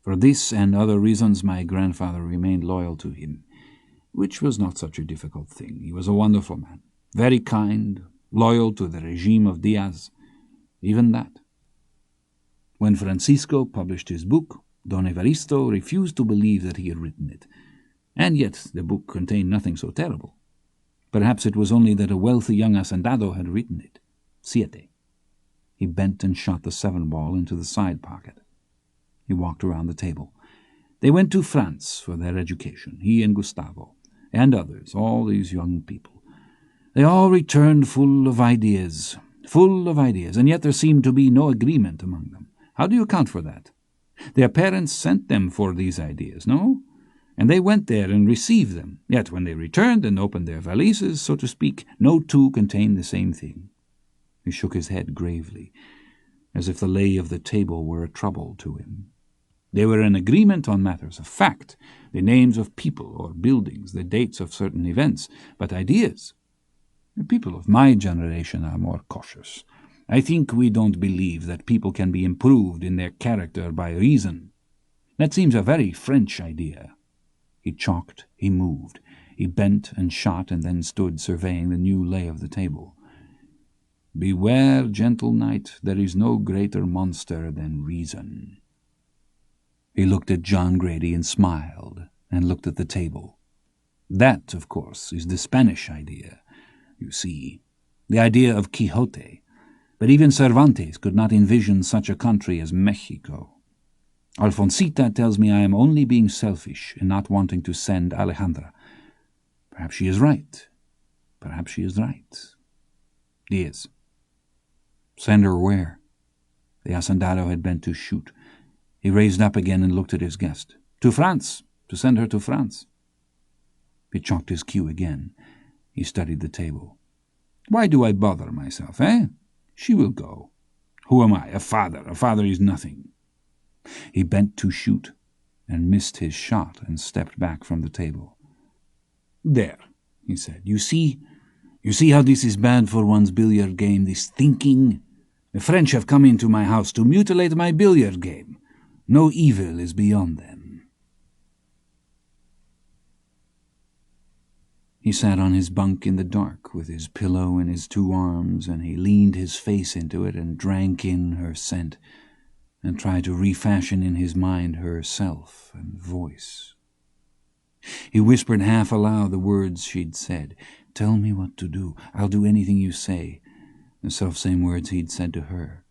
For this and other reasons my grandfather remained loyal to him, which was not such a difficult thing. He was a wonderful man, very kind, loyal to the regime of Diaz, even that. When Francisco published his book, Don Evaristo refused to believe that he had written it, and yet the book contained nothing so terrible. Perhaps it was only that a wealthy young hacendado had written it. 7. He bent and shot the 7-ball into the side pocket. He walked around the table. They went to France for their education, he and Gustavo, and others, all these young people. They all returned full of ideas, and yet there seemed to be no agreement among them. How do you account for that? Their parents sent them for these ideas, no? And they went there and received them. Yet when they returned and opened their valises, so to speak, no two contained the same thing. He shook his head gravely, as if the lay of the table were a trouble to him. They were in agreement on matters of fact, the names of people or buildings, the dates of certain events, but ideas. The people of my generation are more cautious. I think we don't believe that people can be improved in their character by reason. That seems a very French idea. He chalked, he moved, he bent and shot and then stood surveying the new lay of the table. Beware, gentle knight, there is no greater monster than reason. He looked at John Grady and smiled, and looked at the table. That, of course, is the Spanish idea, you see, the idea of Quixote. But even Cervantes could not envision such a country as Mexico. Alfonsita tells me I am only being selfish in not wanting to send Alejandra. Perhaps she is right. Perhaps she is right. Yes. Send her where? The hacendado had bent to shoot. He raised up again and looked at his guest. To France. To send her to France. He chalked his cue again. He studied the table. Why do I bother myself, eh? She will go. Who am I? A father. A father is nothing. He bent to shoot, and missed his shot, and stepped back from the table. There, he said. You see how this is bad for one's billiard game, this thinking? The French have come into my house to mutilate my billiard game. No evil is beyond them. He sat on his bunk in the dark with his pillow in his 2 arms, and he leaned his face into it and drank in her scent, and tried to refashion in his mind her self and voice. He whispered half aloud the words she'd said. Tell me what to do. I'll do anything you say. The selfsame words he'd said to her.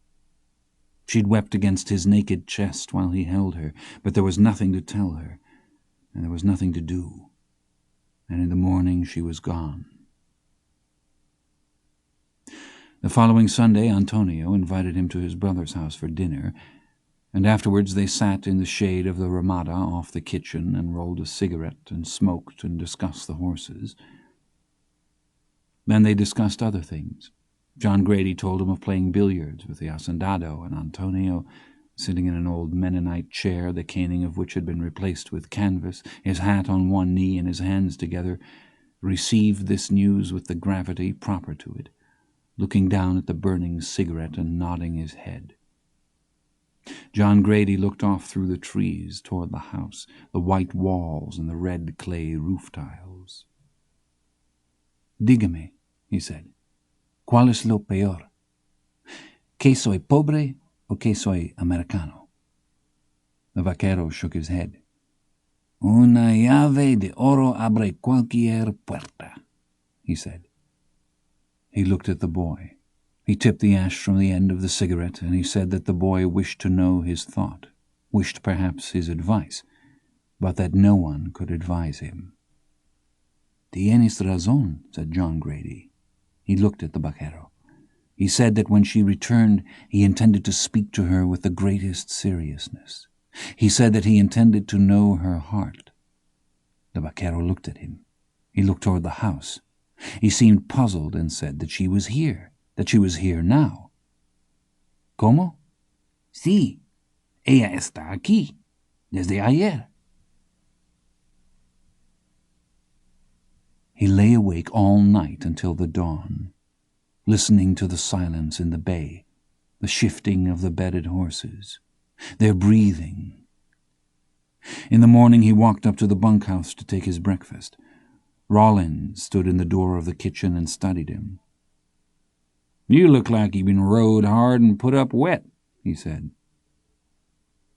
She'd wept against his naked chest while he held her, but there was nothing to tell her, and there was nothing to do. And in the morning she was gone. The following Sunday Antonio invited him to his brother's house for dinner, and afterwards they sat in the shade of the ramada off the kitchen and rolled a cigarette and smoked and discussed the horses. Then they discussed other things. John Grady told him of playing billiards with the hacendado, and Antonio, sitting in an old Mennonite chair, the caning of which had been replaced with canvas, his hat on one knee and his hands together, received this news with the gravity proper to it, looking down at the burning cigarette and nodding his head. John Grady looked off through the trees toward the house, the white walls and the red clay roof tiles. Dígame, he said, ¿cuál es lo peor? ¿Que soy pobre o que soy americano? The vaquero shook his head. Una llave de oro abre cualquier puerta, he said. He looked at the boy. He tipped the ash from the end of the cigarette, and he said that the boy wished to know his thought, wished perhaps his advice. but that no one could advise him. "Tienes razón," said John Grady. He looked at the vaquero. He said that when she returned, he intended to speak to her with the greatest seriousness. He said that he intended to know her heart. The vaquero looked at him. He looked toward the house. He seemed puzzled and said that she was here now. "¿Cómo?" "Sí, ella está aquí, desde ayer." He lay awake all night until the dawn, listening to the silence in the bay, the shifting of the bedded horses, their breathing. In the morning he walked up to the bunkhouse to take his breakfast. Rollins stood in the door of the kitchen and studied him. "You look like you've been rode hard and put up wet," he said.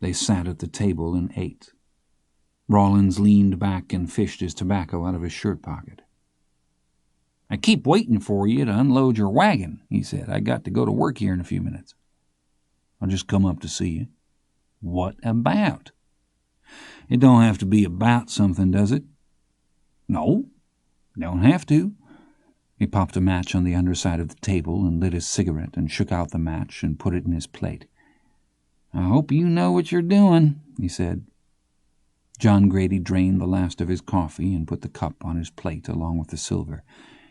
They sat at the table and ate. Rollins leaned back and fished his tobacco out of his shirt pocket. "I keep waiting for you to unload your wagon," he said. "I got to go to work here in a few minutes." "I'll just come up to see you." "What about?" "It don't have to be about something, does it?" "No, don't have to." He popped a match on the underside of the table and lit his cigarette and shook out the match and put it in his plate. "I hope you know what you're doing," he said. John Grady drained the last of his coffee and put the cup on his plate along with the silver.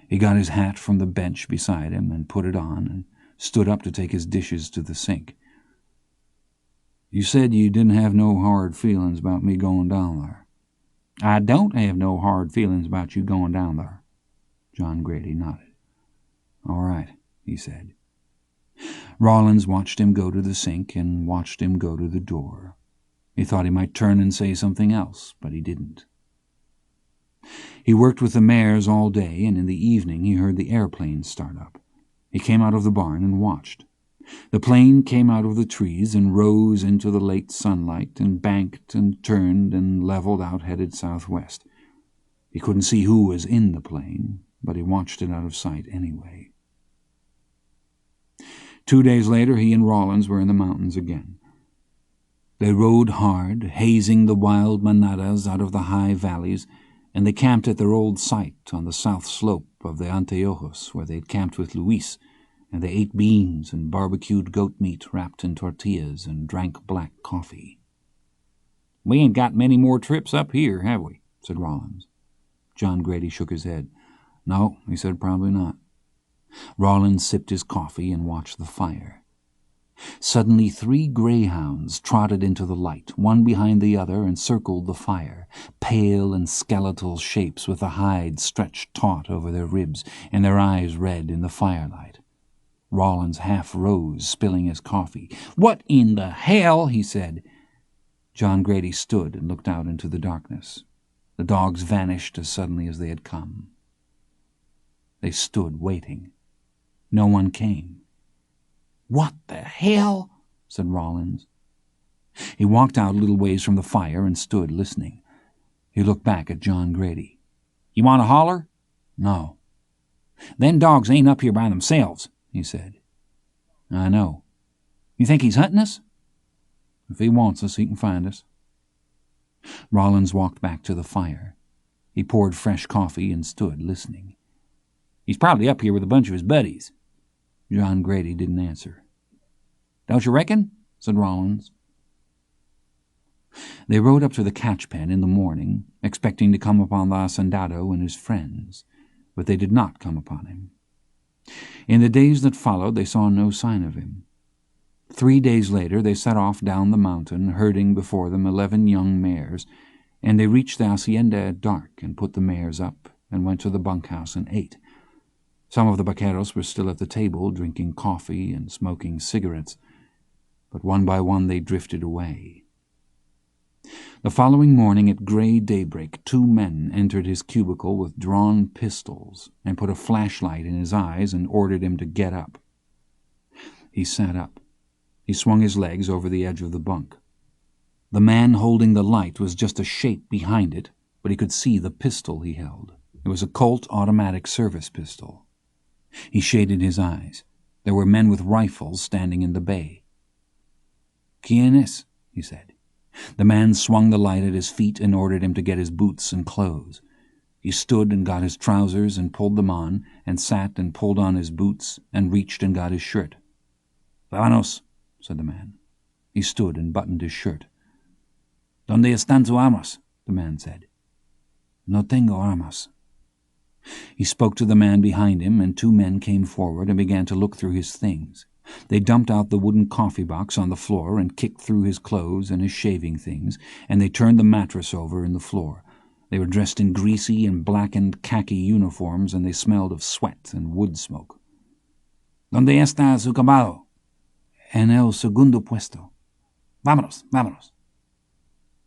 He got his hat from the bench beside him and put it on and stood up to take his dishes to the sink. "You said you didn't have no hard feelings about me going down there." "I don't have no hard feelings about you going down there." John Grady nodded. "All right," he said. Rollins watched him go to the sink and watched him go to the door. He thought he might turn and say something else, but he didn't. He worked with the mares all day, and in the evening he heard the airplane start up. He came out of the barn and watched. The plane came out of the trees and rose into the late sunlight and banked and turned and leveled out, headed southwest. He couldn't see who was in the plane, but he watched it out of sight anyway. 2 days later he and Rollins were in the mountains again. They rode hard, hazing the wild manadas out of the high valleys, and they camped at their old site on the south slope of the Anteojos, where they'd camped with Luis, and they ate beans and barbecued goat meat wrapped in tortillas and drank black coffee. "We ain't got many more trips up here, have we?" said Rollins. John Grady shook his head. "No," he said, "probably not." Rollins sipped his coffee and watched the fire. Suddenly 3 greyhounds trotted into the light, one behind the other, and circled the fire, pale and skeletal shapes with the hide stretched taut over their ribs and their eyes red in the firelight. Rollins half rose, spilling his coffee. "What in the hell?" he said. John Grady stood and looked out into the darkness. The dogs vanished as suddenly as they had come. They stood waiting. No one came. "What the hell?" said Rollins. He walked out a little ways from the fire and stood listening. He looked back at John Grady. "You want to holler?" "No." "Them dogs ain't up here by themselves," he said. "I know." "You think he's hunting us?" "If he wants us, he can find us." Rollins walked back to the fire. He poured fresh coffee and stood listening. "He's probably up here with a bunch of his buddies." John Grady didn't answer. "Don't you reckon?" said Rollins. They rode up to the catch pen in the morning, expecting to come upon the hacendado and his friends, but they did not come upon him. In the days that followed they saw no sign of him. 3 days later they set off down the mountain, herding before them 11 young mares, and they reached the hacienda at dark and put the mares up and went to the bunkhouse and ate. Some of the vaqueros were still at the table, drinking coffee and smoking cigarettes, but one by one they drifted away. The following morning at gray daybreak 2 men entered his cubicle with drawn pistols and put a flashlight in his eyes and ordered him to get up. He sat up. He swung his legs over the edge of the bunk. The man holding the light was just a shape behind it, but he could see the pistol he held. It was a Colt automatic service pistol. He shaded his eyes. There were men with rifles standing in the bay. "¿Quién es?" he said. The man swung the light at his feet and ordered him to get his boots and clothes. He stood and got his trousers and pulled them on, and sat and pulled on his boots, and reached and got his shirt. "Vámonos," said the man. He stood and buttoned his shirt. "¿Dónde están tus armas?" the man said. "No tengo armas." He spoke to the man behind him, and 2 men came forward and began to look through his things. They dumped out the wooden coffee box on the floor and kicked through his clothes and his shaving things, and they turned the mattress over in the floor. They were dressed in greasy and blackened khaki uniforms, and they smelled of sweat and wood smoke. "¿Dónde está su caballo?" "En el segundo puesto." "Vámonos, vámonos."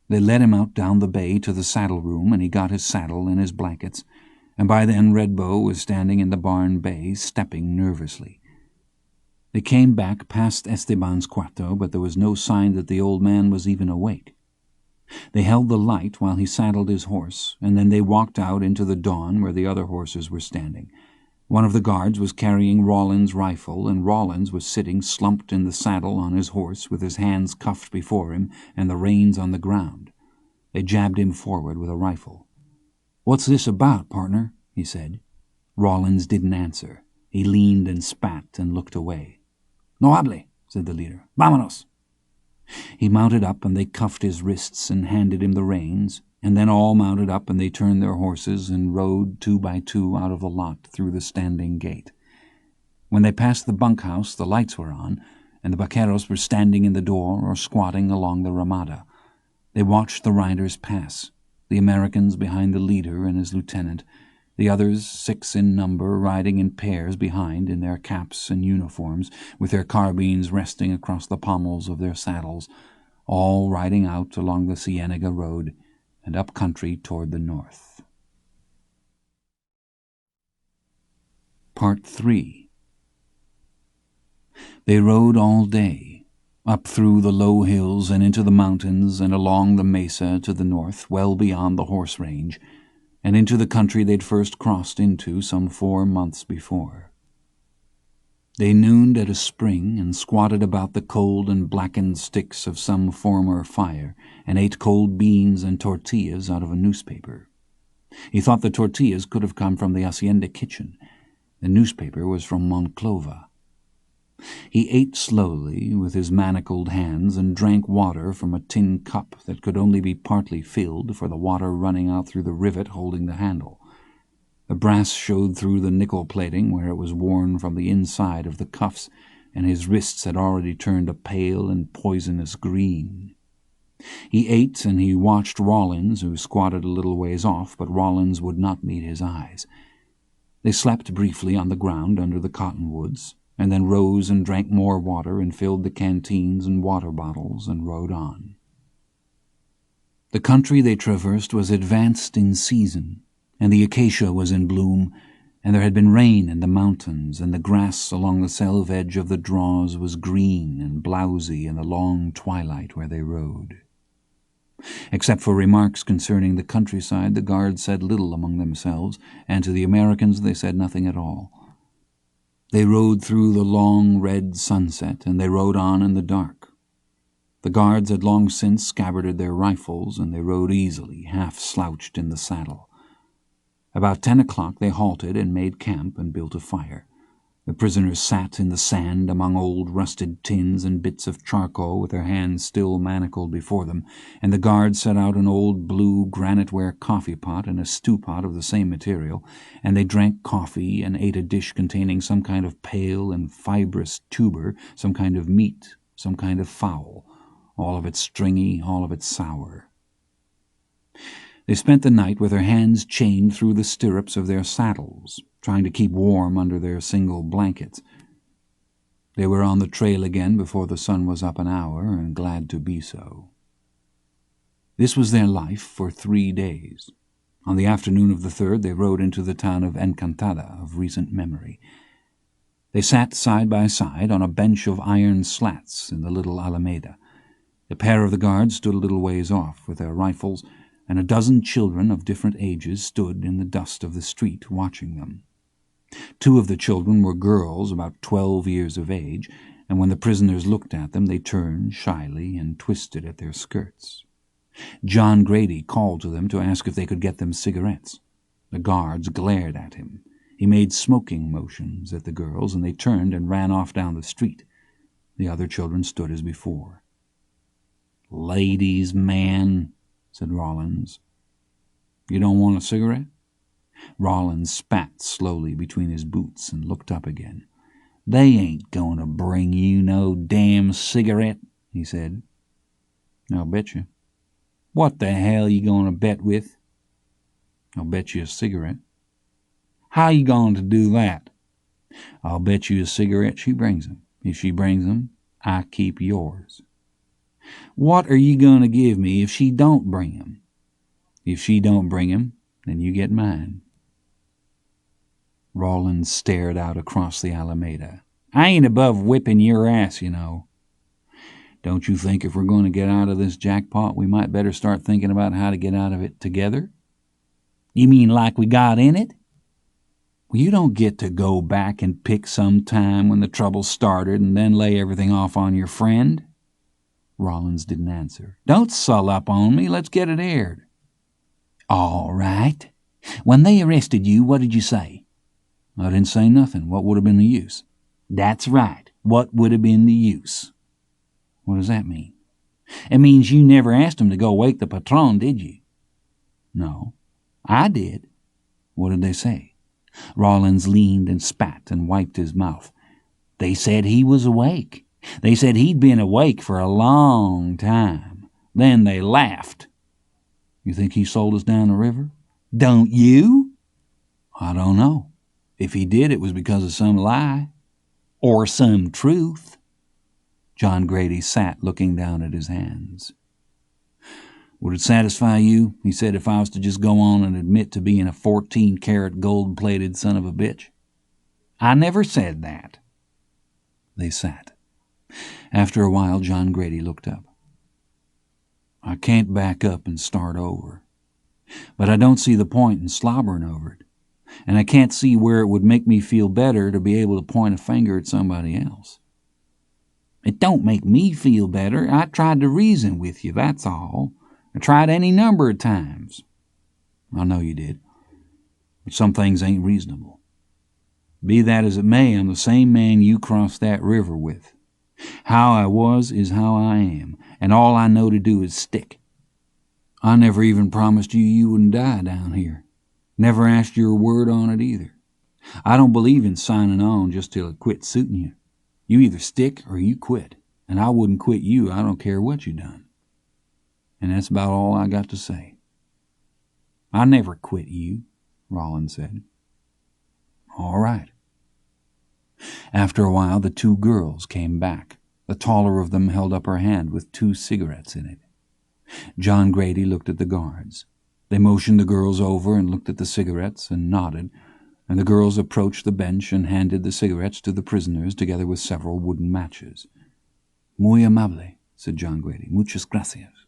They led him out down the bay to the saddle room, and he got his saddle and his blankets, and by then Red Bow was standing in the barn bay, stepping nervously. They came back past Esteban's cuarto, but there was no sign that the old man was even awake. They held the light while he saddled his horse, and then they walked out into the dawn where the other horses were standing. One of the guards was carrying Rawlins' rifle, and Rawlins was sitting slumped in the saddle on his horse with his hands cuffed before him and the reins on the ground. They jabbed him forward with a rifle. "What's this about, partner?" he said. Rawlins didn't answer. He leaned and spat and looked away. "No hable," said the leader. "Vámonos." He mounted up, and they cuffed his wrists and handed him the reins, and then all mounted up, and they turned their horses and rode 2 by 2 out of the lot through the standing gate. When they passed the bunkhouse, the lights were on, and the vaqueros were standing in the door or squatting along the ramada. They watched the riders pass, the Americans behind the leader and his lieutenant, the others, 6 in number, riding in pairs behind in their caps and uniforms, with their carbines resting across the pommels of their saddles, all riding out along the Cienega road and up country toward the north. Part 3. They rode all day, up through the low hills and into the mountains and along the mesa to the north, well beyond the horse range, and into the country they'd first crossed into some 4 months before. They nooned at a spring and squatted about the cold and blackened sticks of some former fire and ate cold beans and tortillas out of a newspaper. He thought the tortillas could have come from the hacienda kitchen. The newspaper was from Monclova. He ate slowly with his manacled hands and drank water from a tin cup that could only be partly filled, for the water running out through the rivet holding the handle. The brass showed through the nickel plating where it was worn from the inside of the cuffs, and his wrists had already turned a pale and poisonous green. He ate, and he watched Rawlins, who squatted a little ways off, but Rawlins would not meet his eyes. They slept briefly on the ground under the cottonwoods, and then rose and drank more water and filled the canteens and water bottles and rode on. The country they traversed was advanced in season, and the acacia was in bloom, and there had been rain in the mountains, and the grass along the selve edge of the draws was green and blousy in the long twilight where they rode. Except for remarks concerning the countryside, the guards said little among themselves, and to the Americans they said nothing at all. They rode through the long red sunset, and they rode on in the dark. The guards had long since scabbarded their rifles, and they rode easily, half slouched in the saddle. About 10 o'clock they halted and made camp and built a fire. The prisoners sat in the sand among old rusted tins and bits of charcoal with their hands still manacled before them, and the guards set out an old blue granite-ware coffee pot and a stew-pot of the same material, and they drank coffee and ate a dish containing some kind of pale and fibrous tuber, some kind of meat, some kind of fowl, all of it stringy, all of it sour. They spent the night with their hands chained through the stirrups of their saddles, trying to keep warm under their single blankets. They were on the trail again before the sun was up an hour, and glad to be so. This was their life for 3 days. On the afternoon of the 3rd they rode into the town of Encantada of recent memory. They sat side by side on a bench of iron slats in the little alameda. A pair of the guards stood a little ways off with their rifles, and a dozen children of different ages stood in the dust of the street watching them. 2 of the children were girls about 12 years of age, and when the prisoners looked at them, they turned shyly and twisted at their skirts. John Grady called to them to ask if they could get them cigarettes. The guards glared at him. He made smoking motions at the girls, and they turned and ran off down the street. The other children stood as before. "Ladies, man," said Rollins. "You don't want a cigarette?" Rollins spat slowly between his boots and looked up again. "They ain't going to bring you no damn cigarette," he said. "I'll bet you." "What the hell you going to bet with?" "I'll bet you a cigarette." "How you going to do that?" "I'll bet you a cigarette she brings 'em. If she brings 'em, I keep yours." "What are you going to give me if she don't bring 'em?" "If she don't bring 'em, then you get mine." Rollins stared out across the Alameda. "I ain't above whipping your ass, you know." "Don't you think if we're going to get out of this jackpot, we might better start thinking about how to get out of it together?" "You mean like we got in it?" "Well, you don't get to go back and pick some time when the trouble started and then lay everything off on your friend." Rollins didn't answer. "Don't sull up on me. Let's get it aired." "All right. When they arrested you, what did you say?" "I didn't say nothing. What would have been the use?" "That's right. What would have been the use?" "What does that mean?" "It means you never asked him to go wake the patron, did you?" "No." "I did." "What did they say?" Rollins leaned and spat and wiped his mouth. "They said he was awake. They said he'd been awake for a long time. Then they laughed." "You think he sold us down the river?" "Don't you?" "I don't know. If he did, it was because of some lie." "Or some truth." John Grady sat looking down at his hands. "Would it satisfy you," he said, "if I was to just go on and admit to being a 14-carat gold-plated son of a bitch?" "I never said that." They sat. After a while, John Grady looked up. "I can't back up and start over. But I don't see the point in slobbering over it. And I can't see where it would make me feel better to be able to point a finger at somebody else." "It don't make me feel better. I tried to reason with you, that's all. I tried any number of times." "I know you did. But some things ain't reasonable. Be that as it may, I'm the same man you crossed that river with. How I was is how I am, and all I know to do is stick. I never even promised you wouldn't die down here. Never asked your word on it either. I don't believe in signing on just till it quits suiting you. You either stick or you quit, and I wouldn't quit you, I don't care what you done. And that's about all I got to say." "I never quit you," Rollins said. "All right." After a while, the two girls came back. The taller of them held up her hand with 2 cigarettes in it. John Grady looked at the guards. They motioned the girls over and looked at the cigarettes and nodded, and the girls approached the bench and handed the cigarettes to the prisoners together with several wooden matches. "Muy amable," said John Grady. "Muchas gracias."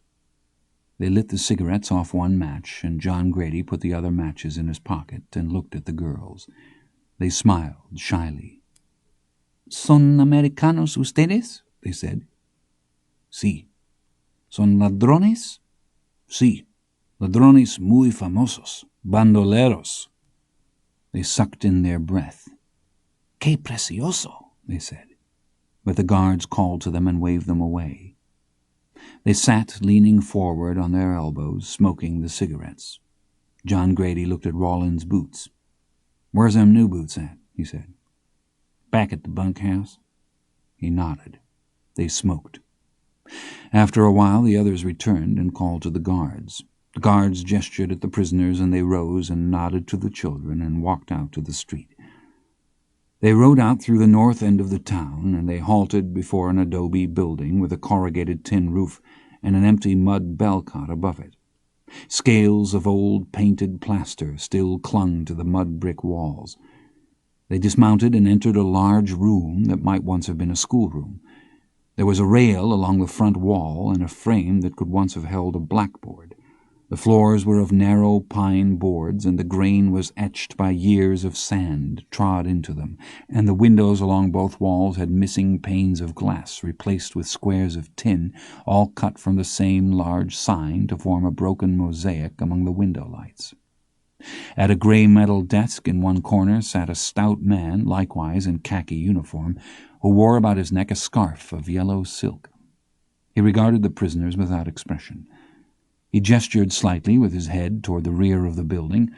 They lit the cigarettes off one match, and John Grady put the other matches in his pocket and looked at the girls. They smiled shyly. "Son americanos ustedes?" they said. "Sí." "Son ladrones?" "Sí. Ladrones muy famosos. Bandoleros." They sucked in their breath. "Qué precioso," they said, but the guards called to them and waved them away. They sat leaning forward on their elbows, smoking the cigarettes. John Grady looked at Rollins' boots. "Where's them new boots at?" he said. "Back at the bunkhouse." He nodded. They smoked. After a while, the others returned and called to the guards. The guards gestured at the prisoners, and they rose and nodded to the children and walked out to the street. They rode out through the north end of the town, and they halted before an adobe building with a corrugated tin roof and an empty mud bell-cot above it. Scales of old painted plaster still clung to the mud-brick walls. They dismounted and entered a large room that might once have been a schoolroom. There was a rail along the front wall and a frame that could once have held a blackboard. The floors were of narrow pine boards, and the grain was etched by years of sand trod into them, and the windows along both walls had missing panes of glass replaced with squares of tin, all cut from the same large sign to form a broken mosaic among the window lights. At a grey metal desk in one corner sat a stout man, likewise in khaki uniform, who wore about his neck a scarf of yellow silk. He regarded the prisoners without expression. He gestured slightly with his head toward the rear of the building,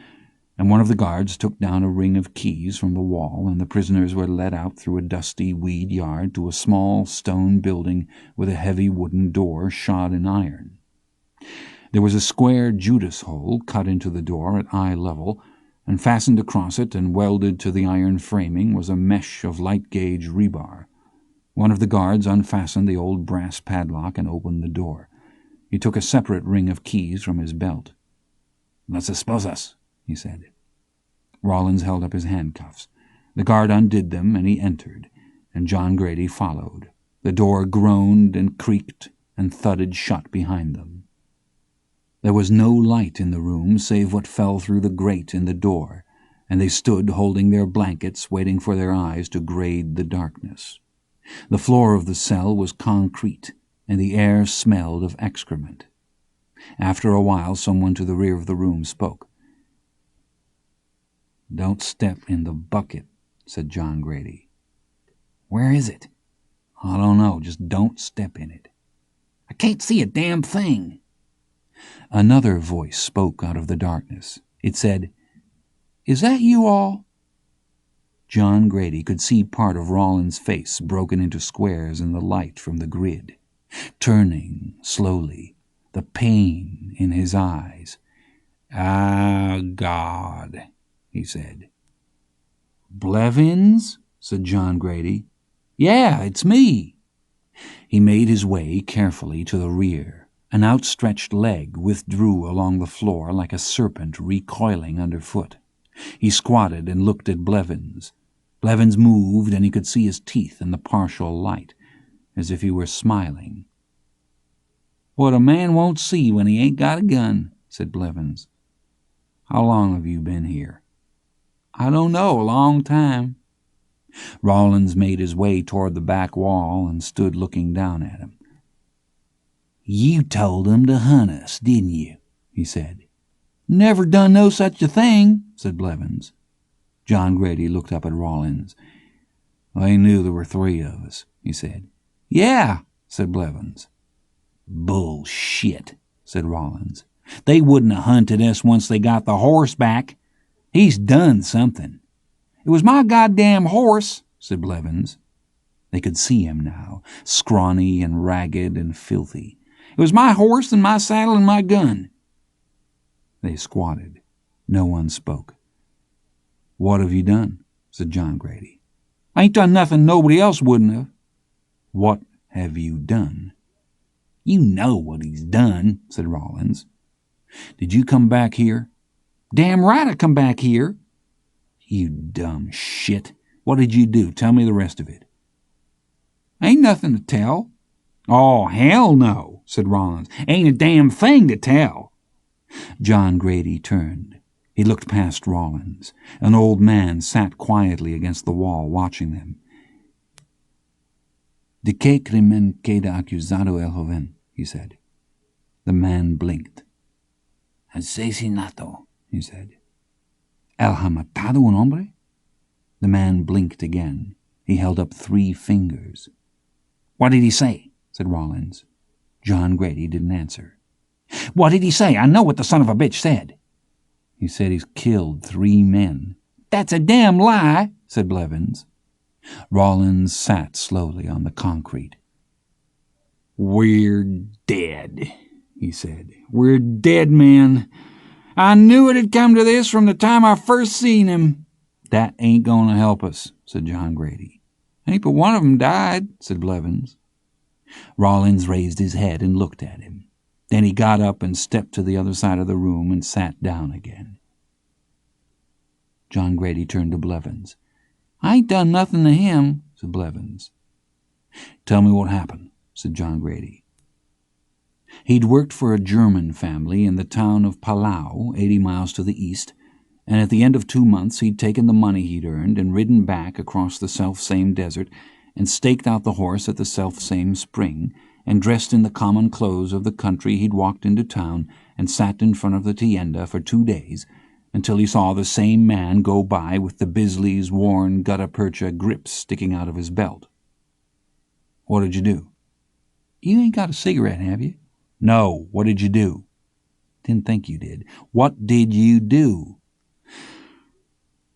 and one of the guards took down a ring of keys from the wall, and the prisoners were led out through a dusty weed yard to a small stone building with a heavy wooden door shod in iron. There was a square Judas hole cut into the door at eye level, and fastened across it and welded to the iron framing was a mesh of light-gauge rebar. One of the guards unfastened the old brass padlock and opened the door. He took a separate ring of keys from his belt. "Las esposas," he said. Rawlins held up his handcuffs. The guard undid them, and he entered, and John Grady followed. The door groaned and creaked and thudded shut behind them. There was no light in the room save what fell through the grate in the door, and they stood holding their blankets, waiting for their eyes to grade the darkness. The floor of the cell was concrete, and the air smelled of excrement. After a while, someone to the rear of the room spoke. "Don't step in the bucket," said John Grady. "Where is it?" "I don't know. Just don't step in it." "I can't see a damn thing." Another voice spoke out of the darkness. It said, "Is that you all?" John Grady could see part of Rawlins' face broken into squares in the light from the grid. Turning slowly, the pain in his eyes. "Ah, God," he said. "Blevins?" said John Grady. "Yeah, it's me." He made his way carefully to the rear. An outstretched leg withdrew along the floor like a serpent recoiling underfoot. He squatted and looked at Blevins. Blevins moved, and he could see his teeth in the partial light, as if he were smiling. "What a man won't see when he ain't got a gun," said Blevins. "How long have you been here?" "I don't know, a long time." Rawlins made his way toward the back wall and stood looking down at him. "You told 'em to hunt us, didn't you?" he said. "Never done no such a thing," said Blevins. John Grady looked up at Rawlins. "They knew there were 3 of us," he said. "Yeah," said Blevins. "Bullshit," said Rawlins. "They wouldn't have hunted us once they got the horse back. He's done something." "It was my goddamn horse," said Blevins. They could see him now, scrawny and ragged and filthy. "It was my horse and my saddle and my gun." They squatted. No one spoke. "What have you done?" said John Grady. "I ain't done nothing nobody else wouldn't have." "What have you done?" "You know what he's done," said Rawlins. "Did you come back here?" "Damn right I come back here." "You dumb shit. What did you do? Tell me the rest of it." "Ain't nothing to tell." "Oh, hell no," said Rawlins. "Ain't a damn thing to tell." John Grady turned. He looked past Rawlins. An old man sat quietly against the wall, watching them. "De qué crimen queda acusado el joven?" he said. The man blinked. "Asesinato," he said. "Él ha matado un hombre?" The man blinked again. He held up 3 fingers. "What did he say?" said Rawlins. John Grady didn't answer. "What did he say? I know what the son of a bitch said." "He said he's killed 3 men." "That's a damn lie," said Blevins. Rawlins sat slowly on the concrete. "We're dead," he said. "We're dead men. I knew it'd come to this from the time I first seen him." "That ain't going to help us," said John Grady. "Ain't but one of 'em died," said Blevins. Rawlins raised his head and looked at him. Then he got up and stepped to the other side of the room and sat down again. John Grady turned to Blevins. "I ain't done nothing to him," said Blevins. "Tell me what happened," said John Grady. He'd worked for a German family in the town of Palau, 80 miles to the east, and at the end of 2 months he'd taken the money he'd earned and ridden back across the self-same desert and staked out the horse at the self-same spring and dressed in the common clothes of the country he'd walked into town and sat in front of the tienda for 2 days until he saw the same man go by with the Bisley's worn gutta-percha grips sticking out of his belt. "What did you do?" "You ain't got a cigarette, have you?" "No. What did you do?" "Didn't think you did." "What did you do?"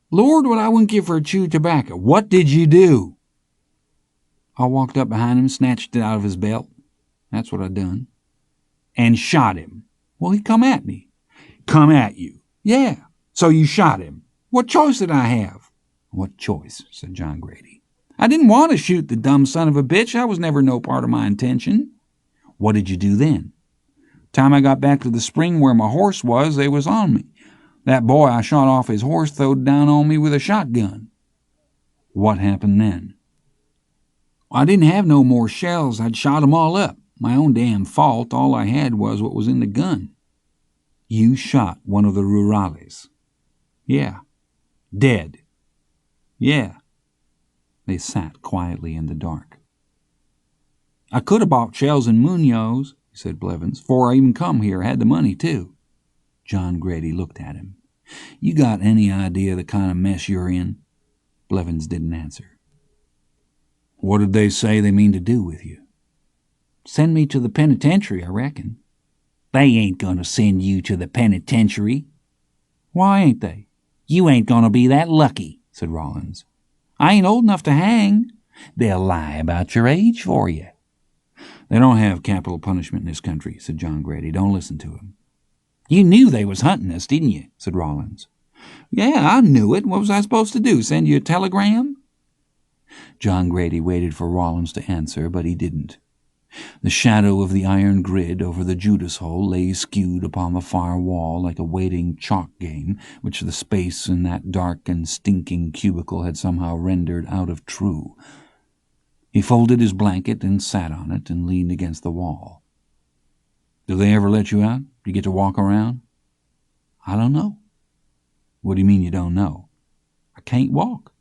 "Lord, what I wouldn't give for a chew of tobacco." "What did you do?" "I walked up behind him, snatched it out of his belt. That's what I done." "And shot him?" "Well, he come at me." "Come at you?" "Yeah. So you shot him. What choice did I have?" "What choice?" said John Grady. "I didn't want to shoot the dumb son of a bitch. That was never no part of my intention." "What did you do then?" "Time I got back to the spring where my horse was, they was on me. That boy I shot off his horse throwed down on me with a shotgun." "What happened then?" "I didn't have no more shells. I'd shot 'em all up. My own damn fault. All I had was what was in the gun." "You shot one of the rurales?" "Yeah." "Dead?" "Yeah." They sat quietly in the dark. "I could have bought shells in Munoz," said Blevins, "'fore I even come here. Had the money, too." John Grady looked at him. "You got any idea the kind of mess you're in?" Blevins didn't answer. "What did they say they mean to do with you?" "Send me to the penitentiary, I reckon." "They ain't going to send you to the penitentiary." "Why ain't they?" "You ain't going to be that lucky," said Rollins. "I ain't old enough to hang." "They'll lie about your age for you." "They don't have capital punishment in this country," said John Grady. "Don't listen to him." "You knew they was hunting us, didn't you?" said Rollins. "Yeah, I knew it. What was I supposed to do, send you a telegram?" John Grady waited for Rollins to answer, but he didn't. The shadow of the iron grid over the Judas hole lay skewed upon the far wall like a waiting chalk game, which the space in that dark and stinking cubicle had somehow rendered out of true. He folded his blanket and sat on it and leaned against the wall. "Do they ever let you out? Do you get to walk around?" "I don't know." "What do you mean you don't know?" "I can't walk."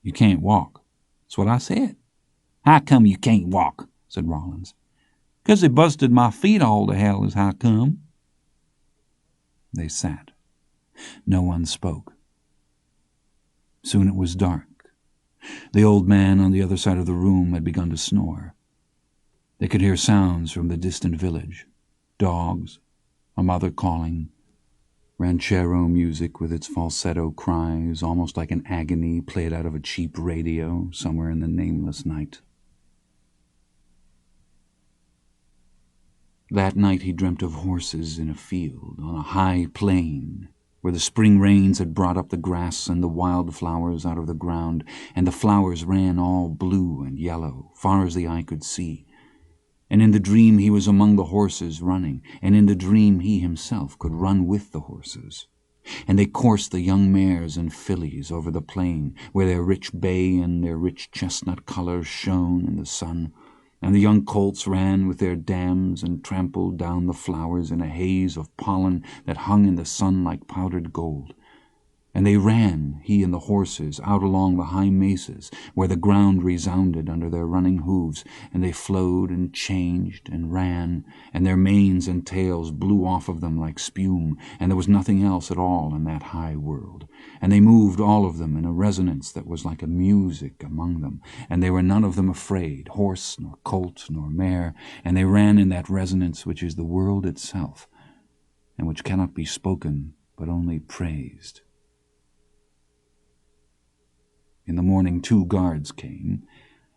"You can't walk?" "That's what I said." "How come you can't walk?" said Rollins. "'Cause they busted my feet all to hell is how come." They sat. No one spoke. Soon it was dark. The old man on the other side of the room had begun to snore. They could hear sounds from the distant village. Dogs, a mother calling, ranchero music with its falsetto cries, almost like an agony played out of a cheap radio somewhere in the nameless night. That night he dreamt of horses in a field, on a high plain, where the spring rains had brought up the grass and the wild flowers out of the ground, and the flowers ran all blue and yellow, far as the eye could see. And in the dream he was among the horses running, and in the dream he himself could run with the horses. And they coursed the young mares and fillies over the plain, where their rich bay and their rich chestnut colors shone in the sun, and the young colts ran with their dams and trampled down the flowers in a haze of pollen that hung in the sun like powdered gold. And they ran, he and the horses, out along the high mesas, where the ground resounded under their running hooves, and they flowed and changed and ran, and their manes and tails blew off of them like spume, and there was nothing else at all in that high world. And they moved, all of them, in a resonance that was like a music among them, and they were none of them afraid, horse nor colt nor mare, and they ran in that resonance which is the world itself, and which cannot be spoken but only praised. In the morning 2 guards came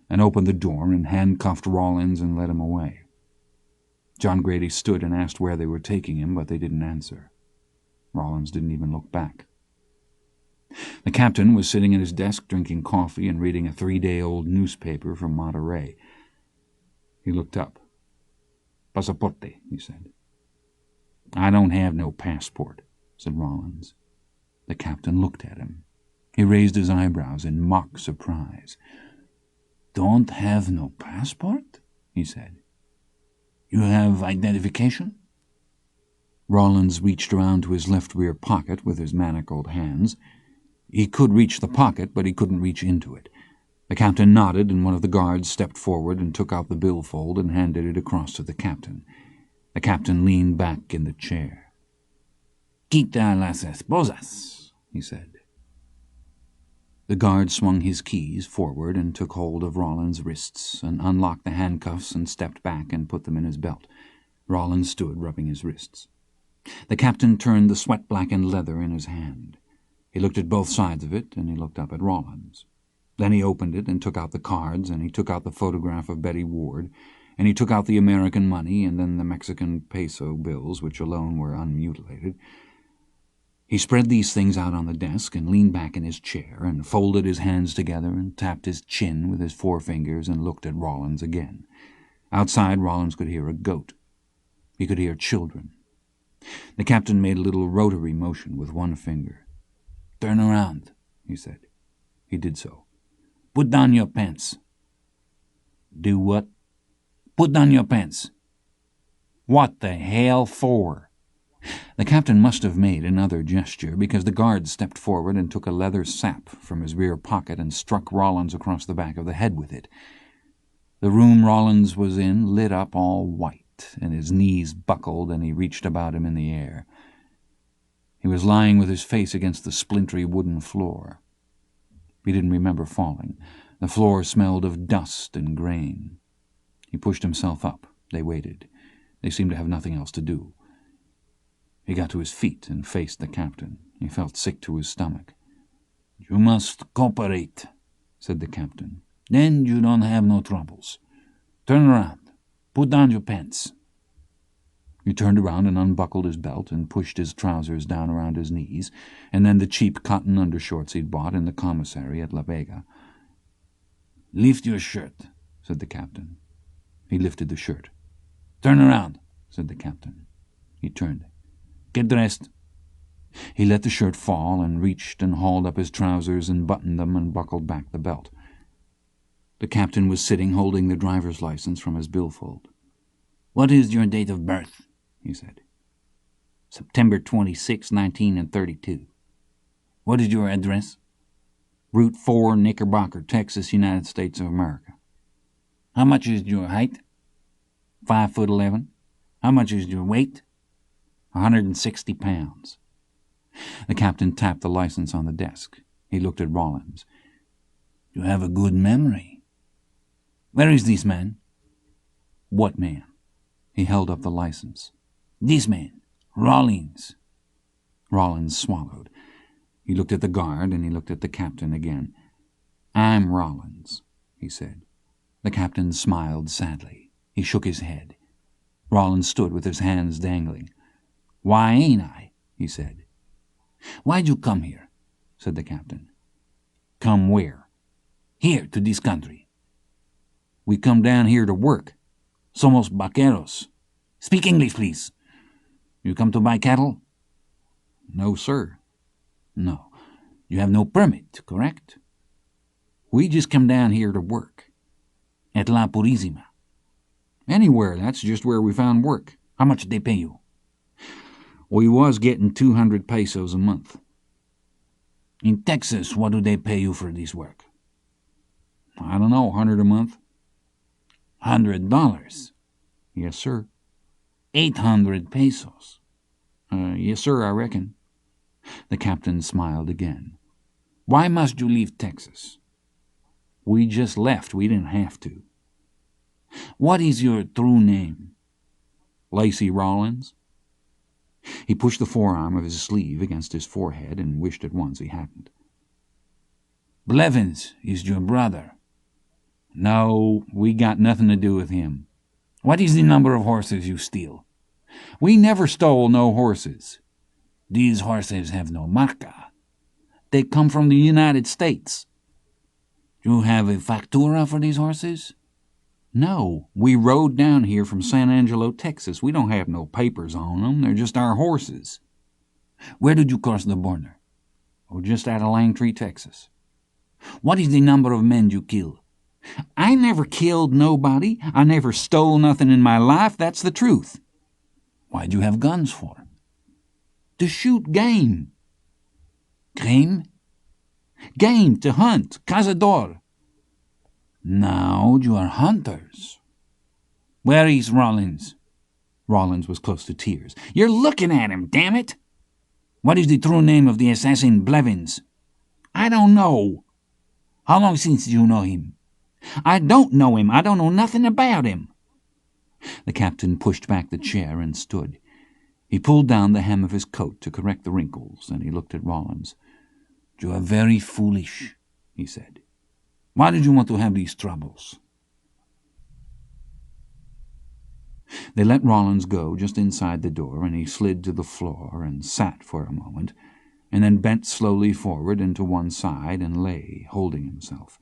and opened the door and handcuffed Rollins and led him away. John Grady stood and asked where they were taking him, but they didn't answer. Rollins didn't even look back. The captain was sitting at his desk drinking coffee and reading a 3-day-old newspaper from Monterey. He looked up. "Pasaporte," he said. "I don't have no passport," said Rollins. The captain looked at him. He raised his eyebrows in mock surprise. "Don't have no passport?" he said. You have identification?" Rawlins reached around to his left rear pocket with his manacled hands. He could reach the pocket, but he couldn't reach into it. The captain nodded, and one of the guards stepped forward and took out the billfold and handed it across to the captain. The captain leaned back in the chair. "Quita las esposas," he said. The guard swung his keys forward and took hold of Rawlins' wrists and unlocked the handcuffs and stepped back and put them in his belt. Rawlins stood rubbing his wrists. The captain turned the sweat-blackened leather in his hand. He looked at both sides of it, and he looked up at Rawlins. Then he opened it and took out the cards, and he took out the photograph of Betty Ward, and he took out the American money and then the Mexican peso bills, which alone were unmutilated. He spread these things out on the desk and leaned back in his chair and folded his hands together and tapped his chin with his forefingers and looked at Rawlins again. Outside, Rawlins could hear a goat. He could hear children. The captain made a little rotary motion with one finger. "Turn around," he said. He did so. "Put down your pants." "Do what?" "Put down your pants." "What the hell for?" The captain must have made another gesture, because the guard stepped forward and took a leather sap from his rear pocket and struck Rawlins across the back of the head with it. The room Rawlins was in lit up all white, and his knees buckled, and he reached about him in the air. He was lying with his face against the splintery wooden floor. He didn't remember falling. The floor smelled of dust and grain. He pushed himself up. They waited. They seemed to have nothing else to do. He got to his feet and faced the captain. He felt sick to his stomach. "You must cooperate," said the captain. "Then you don't have no troubles. Turn around. Put down your pants." He turned around and unbuckled his belt and pushed his trousers down around his knees, and then the cheap cotton undershorts he'd bought in the commissary at La Vega. "Lift your shirt," said the captain. He lifted the shirt. "Turn around," said the captain. He turned. "Get dressed." He let the shirt fall and reached and hauled up his trousers and buttoned them and buckled back the belt. The captain was sitting holding the driver's license from his billfold. "What is your date of birth?" he said. "September 26, 1932. What is your address?" "Route 4, Knickerbocker, Texas, United States of America." "How much is your height?" 5'11". "How much is your weight?" 160 pounds. The captain tapped the license on the desk. He looked at Rawlins. "You have a good memory. Where is this man?" "What man?" He held up the license. "This man, Rawlins." Rawlins swallowed. He looked at the guard, and he looked at the captain again. "I'm Rawlins," he said. The captain smiled sadly. He shook his head. Rawlins stood with his hands dangling. "Why ain't I?" he said. "Why'd you come here?" said the captain. "Come where?" "Here, to this country." "We come down here to work. Somos vaqueros." "Speak English, please." "You come to buy cattle?" "No, sir." "No. You have no permit, correct?" "We just come down here to work." "At La Purísima?" "Anywhere. That's just where we found work." "How much did they pay you?" "We was getting 200 pesos a month." "In Texas, what do they pay you for this work?" "I don't know, 100 a month." $100? "Yes, sir." 800 pesos. Yes, sir, I reckon." The captain smiled again. "Why must you leave Texas?" "We just left. We didn't have to." "What is your true name?" "Lacey Rawlins." He pushed the forearm of his sleeve against his forehead and wished at once he hadn't. "Blevins is your brother." "No, we got nothing to do with him." "What is the number of horses you steal?" "We never stole no horses." "These horses have no marca." "They come from the United States." "You have a factura for these horses?" "No, we rode down here from San Angelo, Texas. We don't have no papers on them. They're just our horses." "Where did you cross the border?" "Oh, just out of Langtree, Texas." "What is the number of men you kill?" I never killed nobody. I never stole nothing in my life. That's the truth. Why'd you have guns for? To shoot game. Game? Game, to hunt, cazador. Now you are hunters. Where is Rollins? Rollins was close to tears. You're looking at him, damn it! What is the true name of the assassin Blevins? I don't know. How long since you know him? I don't know him. I don't know nothing about him. The captain pushed back the chair and stood. He pulled down the hem of his coat to correct the wrinkles, and he looked at Rollins. You are very foolish, he said. Why did you want to have these troubles? They let Rollins go just inside the door, and he slid to the floor and sat for a moment, and then bent slowly forward and to one side and lay, holding himself.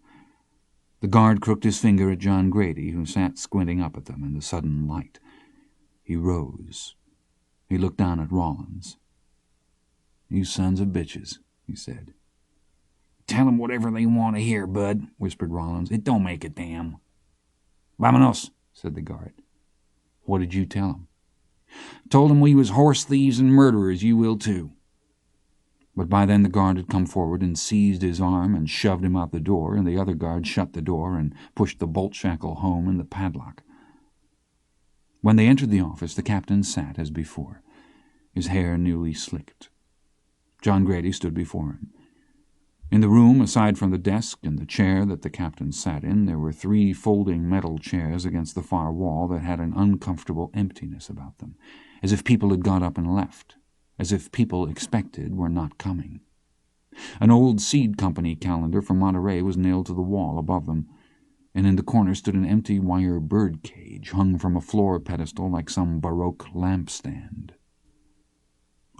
The guard crooked his finger at John Grady, who sat squinting up at them in the sudden light. He rose. He looked down at Rollins. You sons of bitches, he said. Tell them whatever they want to hear, Bud, whispered Rollins. It don't make a damn. Vámonos, said the guard. What did you tell him? Told him we was horse thieves and murderers. You will too. But by then the guard had come forward and seized his arm and shoved him out the door, and the other guard shut the door and pushed the bolt shackle home in the padlock. When they entered the office, the captain sat as before, his hair newly slicked. John Grady stood before him. In the room, aside from the desk and the chair that the captain sat in, there were 3 folding metal chairs against the far wall that had an uncomfortable emptiness about them, as if people had got up and left, as if people expected were not coming. An old seed company calendar from Monterey was nailed to the wall above them, and in the corner stood an empty wire bird cage hung from a floor pedestal like some Baroque lampstand.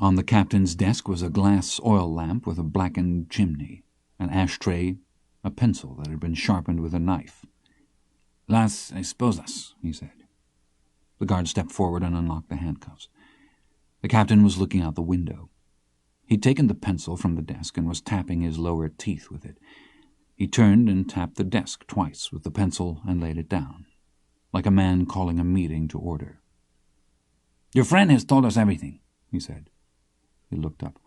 On the captain's desk was a glass oil lamp with a blackened chimney, an ashtray, a pencil that had been sharpened with a knife. Las esposas, he said. The guard stepped forward and unlocked the handcuffs. The captain was looking out the window. He'd taken the pencil from the desk and was tapping his lower teeth with it. He turned and tapped the desk twice with the pencil and laid it down, like a man calling a meeting to order. Your friend has told us everything, he said. He looked up.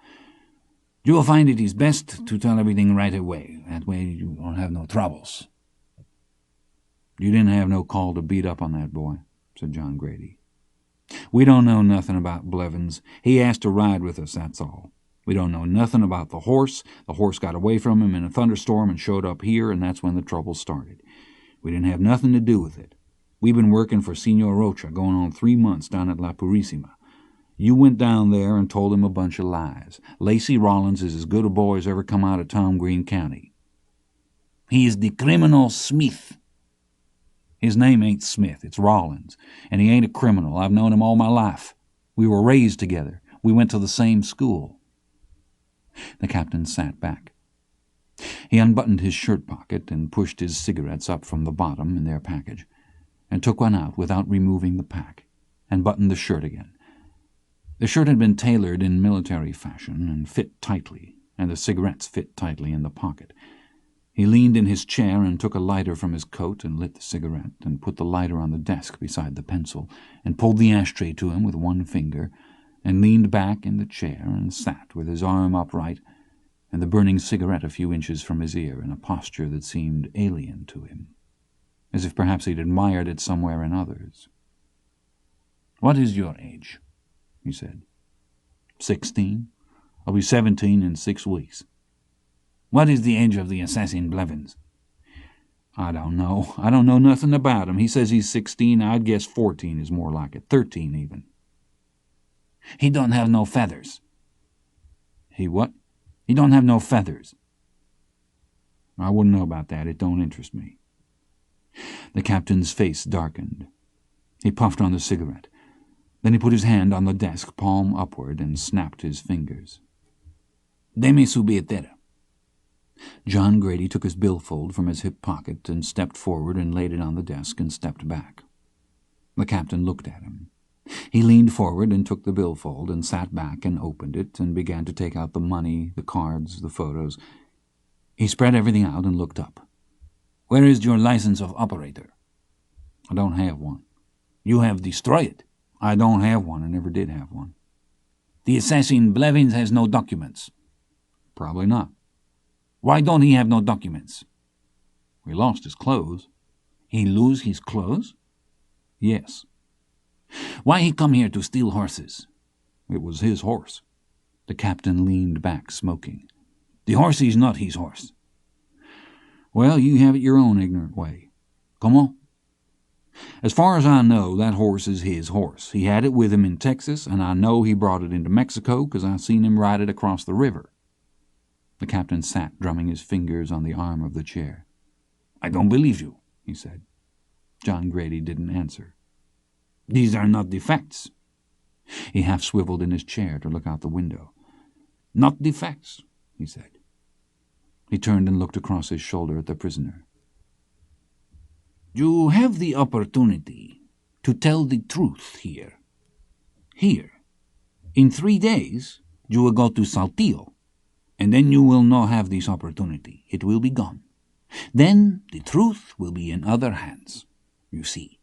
You will find it is best to tell everything right away. That way you won't have no troubles. You didn't have no call to beat up on that boy, said John Grady. We don't know nothing about Blevins. He asked to ride with us, that's all. We don't know nothing about the horse. The horse got away from him in a thunderstorm and showed up here, and that's when the trouble started. We didn't have nothing to do with it. We've been working for Senor Rocha, going on 3 months down at La Purísima. You went down there and told him a bunch of lies. Lacey Rollins is as good a boy as ever come out of Tom Green County. He is the criminal Smith. His name ain't Smith, it's Rollins, and he ain't a criminal. I've known him all my life. We were raised together. We went to the same school. The captain sat back. He unbuttoned his shirt pocket and pushed his cigarettes up from the bottom in their package, and took one out without removing the pack, and buttoned the shirt again. The shirt had been tailored in military fashion and fit tightly, and the cigarettes fit tightly in the pocket. He leaned in his chair and took a lighter from his coat and lit the cigarette and put the lighter on the desk beside the pencil and pulled the ashtray to him with one finger and leaned back in the chair and sat with his arm upright and the burning cigarette a few inches from his ear in a posture that seemed alien to him, as if perhaps he'd admired it somewhere in others. What is your age? He said. 16. I'll be 17 in 6 weeks. What is the age of the assassin Blevins? I don't know. I don't know nothing about him. He says he's 16. I'd guess 14 is more like it. 13 even. He don't have no feathers. He what? He don't have no feathers. I wouldn't know about that. It don't interest me. The captain's face darkened. He puffed on the cigarette. Then he put his hand on the desk, palm upward, and snapped his fingers. Deme su billetera. John Grady took his billfold from his hip pocket and stepped forward and laid it on the desk and stepped back. The captain looked at him. He leaned forward and took the billfold and sat back and opened it and began to take out the money, the cards, the photos. He spread everything out and looked up. Where is your license of operator? I don't have one. You have destroyed it. I don't have one. I never did have one. The assassin Blevins has no documents. Probably not. Why don't he have no documents? He lost his clothes. He lose his clothes? Yes. Why he come here to steal horses? It was his horse. The captain leaned back, smoking. The horse is not his horse. Well, you have it your own ignorant way. Come on. As far as I know, that horse is his horse. He had it with him in Texas, and I know he brought it into Mexico because I seen him ride it across the river. The captain sat, drumming his fingers on the arm of the chair. I don't believe you, he said. John Grady didn't answer. These are not the facts. He half swiveled in his chair to look out the window. Not the facts, he said. He turned and looked across his shoulder at the prisoner. You have the opportunity to tell the truth here. Here. In 3 days, you will go to Saltillo, and then you will not have this opportunity. It will be gone. Then the truth will be in other hands, you see.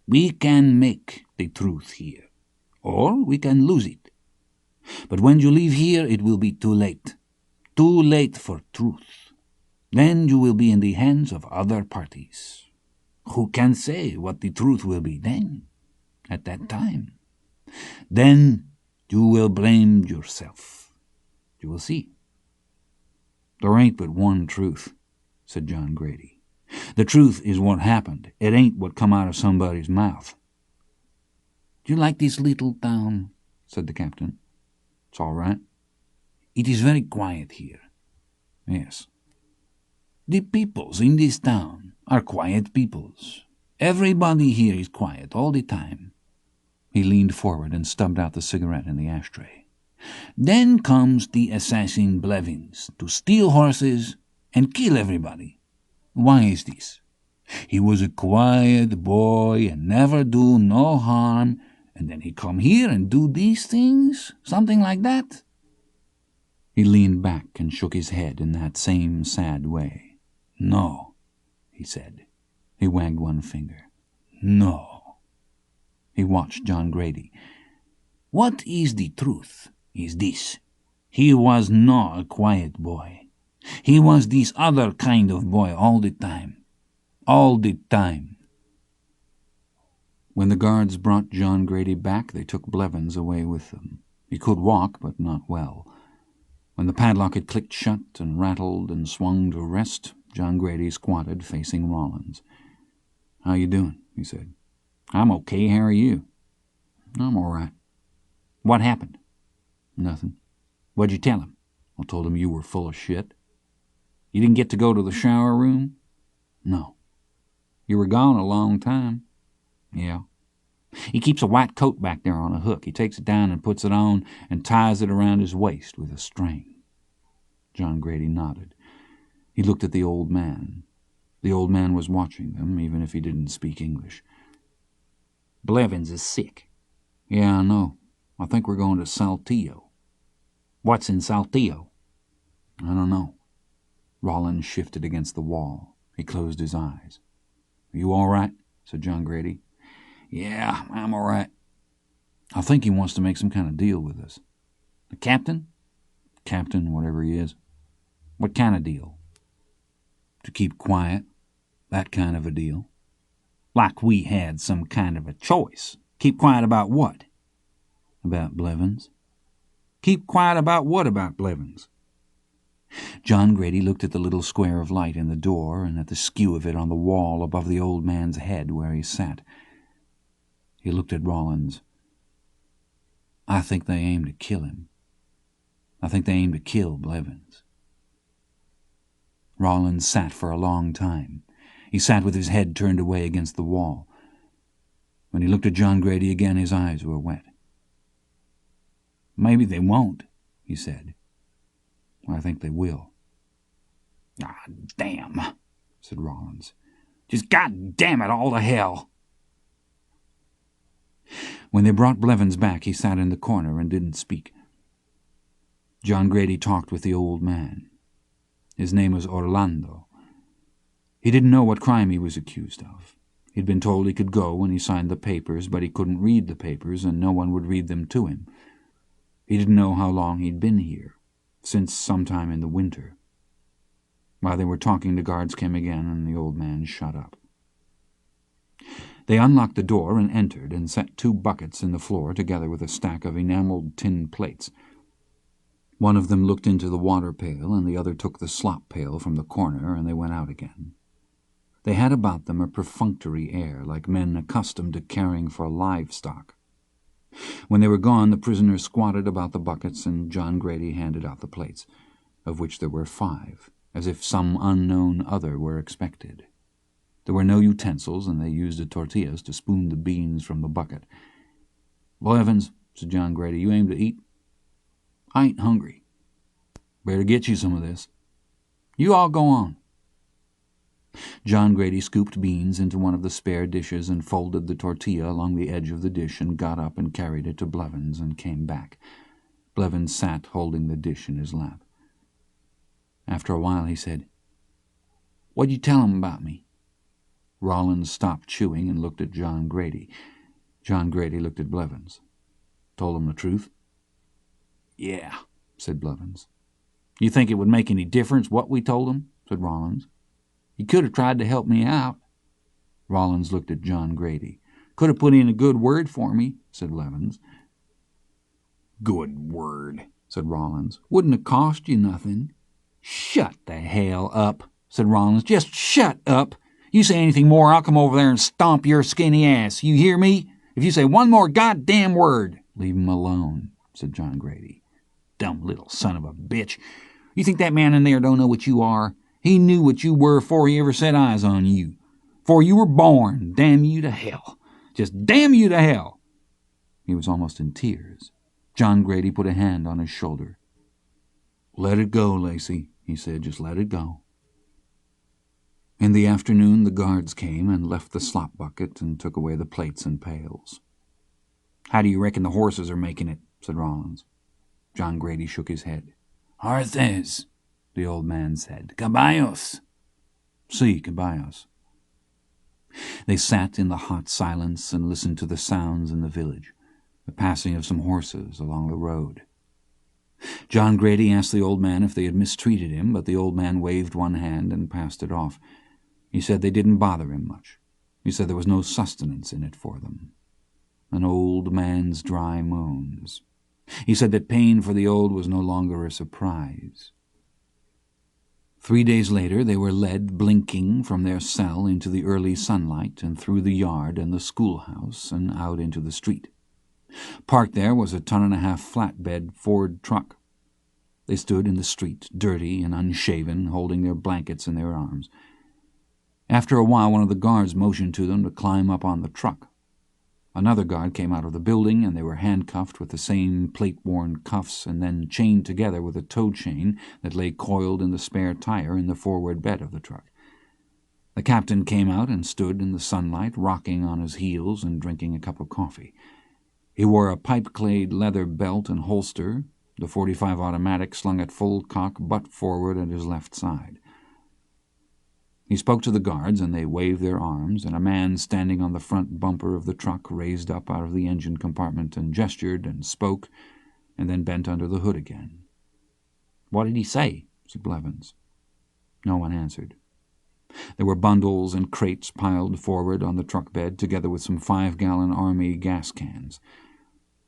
We can make the truth here, or we can lose it. But when you leave here, it will be too late. Too late for truth. Then you will be in the hands of other parties. Who can say what the truth will be then, at that time? Then you will blame yourself. You will see. There ain't but one truth, said John Grady. The truth is what happened. It ain't what come out of somebody's mouth. Do you like this little town? Said the captain. It's all right. It is very quiet here. Yes. The peoples in this town are quiet peoples. Everybody here is quiet all the time. He leaned forward and stubbed out the cigarette in the ashtray. Then comes the assassin Blevins to steal horses and kill everybody. Why is this? He was a quiet boy and never do no harm, and then he come here and do these things? Something like that? He leaned back and shook his head in that same sad way. No, he said. He wagged one finger. No. He watched John Grady. What is the truth is this. He was not a quiet boy. He was this other kind of boy all the time. All the time. When the guards brought John Grady back, they took Blevins away with them. He could walk, but not well. When the padlock had clicked shut and rattled and swung to rest, John Grady squatted, facing Rollins. How you doing? He said. I'm okay. How are you? I'm all right. What happened? Nothing. What'd you tell him? I told him you were full of shit. You didn't get to go to the shower room? No. You were gone a long time. Yeah. He keeps a white coat back there on a hook. He takes it down and puts it on and ties it around his waist with a string. John Grady nodded. He looked at the old man. The old man was watching them, even if he didn't speak English. Blevins is sick. Yeah, I know. I think we're going to Saltillo. What's in Saltillo? I don't know. Rollins shifted against the wall. He closed his eyes. Are you all right? Said John Grady. Yeah, I'm all right. I think he wants to make some kind of deal with us. The captain? Captain, whatever he is. What kind of deal? To keep quiet. That kind of a deal. Like we had some kind of a choice. Keep quiet about what? About Blevins. Keep quiet about what about Blevins? John Grady looked at the little square of light in the door and at the skew of it on the wall above the old man's head where he sat. He looked at Rollins. I think they aim to kill him. I think they aim to kill Blevins. Rollins sat for a long time. He sat with his head turned away against the wall. When he looked at John Grady again, his eyes were wet. Maybe they won't, he said. I think they will. Ah, damn, said Rollins. Just goddamn it all to hell. When they brought Blevins back, he sat in the corner and didn't speak. John Grady talked with the old man. His name was Orlando. He didn't know what crime he was accused of. He'd been told he could go when he signed the papers, but he couldn't read the papers, and no one would read them to him. He didn't know how long he'd been here, since sometime in the winter. While they were talking, the guards came again, and the old man shut up. They unlocked the door and entered, and set 2 buckets in the floor together with a stack of enameled tin plates. One of them looked into the water pail, and the other took the slop pail from the corner, and they went out again. They had about them a perfunctory air, like men accustomed to caring for livestock. When they were gone, the prisoners squatted about the buckets, and John Grady handed out the plates, of which there were 5, as if some unknown other were expected. There were no utensils, and they used the tortillas to spoon the beans from the bucket. "Blevins," said John Grady, "you aim to eat?" "I ain't hungry." "Better get you some of this." "You all go on." John Grady scooped beans into one of the spare dishes and folded the tortilla along the edge of the dish and got up and carried it to Blevins and came back. Blevins sat holding the dish in his lap. After a while he said, "What'd you tell 'em about me?" Rollins stopped chewing and looked at John Grady. John Grady looked at Blevins. "Told 'em the truth?" "Yeah," said Blevins. "You think it would make any difference what we told 'em?" said Rollins. "You could have tried to help me out." Rollins looked at John Grady. "Could have put in a good word for me," said Blevins. "Good word," said Rollins. "Wouldn't have cost you nothing." "Shut the hell up," said Rollins. "Just shut up. You say anything more, I'll come over there and stomp your skinny ass. You hear me? If you say one more goddamn word—" "Leave him alone," said John Grady. "Dumb little son of a bitch. You think that man in there don't know what you are? He knew what you were before he ever set eyes on you. Before you were born. Damn you to hell. Just damn you to hell." He was almost in tears. John Grady put a hand on his shoulder. "Let it go, Lacey," he said. "Just let it go." In the afternoon the guards came and left the slop bucket and took away the plates and pails. "How do you reckon the horses are making it?" said Rollins. John Grady shook his head. "Horses," the old man said. "Caballos." "Sí, caballos." They sat in the hot silence and listened to the sounds in the village, the passing of some horses along the road. John Grady asked the old man if they had mistreated him, but the old man waved one hand and passed it off. He said they didn't bother him much. He said there was no sustenance in it for them. An old man's dry moans. He said that pain for the old was no longer a surprise. 3 days later they were led, blinking, from their cell into the early sunlight and through the yard and the schoolhouse and out into the street. Parked there was a 1.5-ton flatbed Ford truck. They stood in the street, dirty and unshaven, holding their blankets in their arms. After a while one of the guards motioned to them to climb up on the truck. Another guard came out of the building, and they were handcuffed with the same plate-worn cuffs and then chained together with a tow chain that lay coiled in the spare tire in the forward bed of the truck. The captain came out and stood in the sunlight, rocking on his heels and drinking a cup of coffee. He wore a pipe-clayed leather belt and holster, the .45 automatic slung at full cock, butt forward at his left side. He spoke to the guards, and they waved their arms, and a man standing on the front bumper of the truck raised up out of the engine compartment and gestured and spoke, and then bent under the hood again. "What did he say?" said Blevins. No one answered. There were bundles and crates piled forward on the truck bed, together with some 5-gallon army gas cans.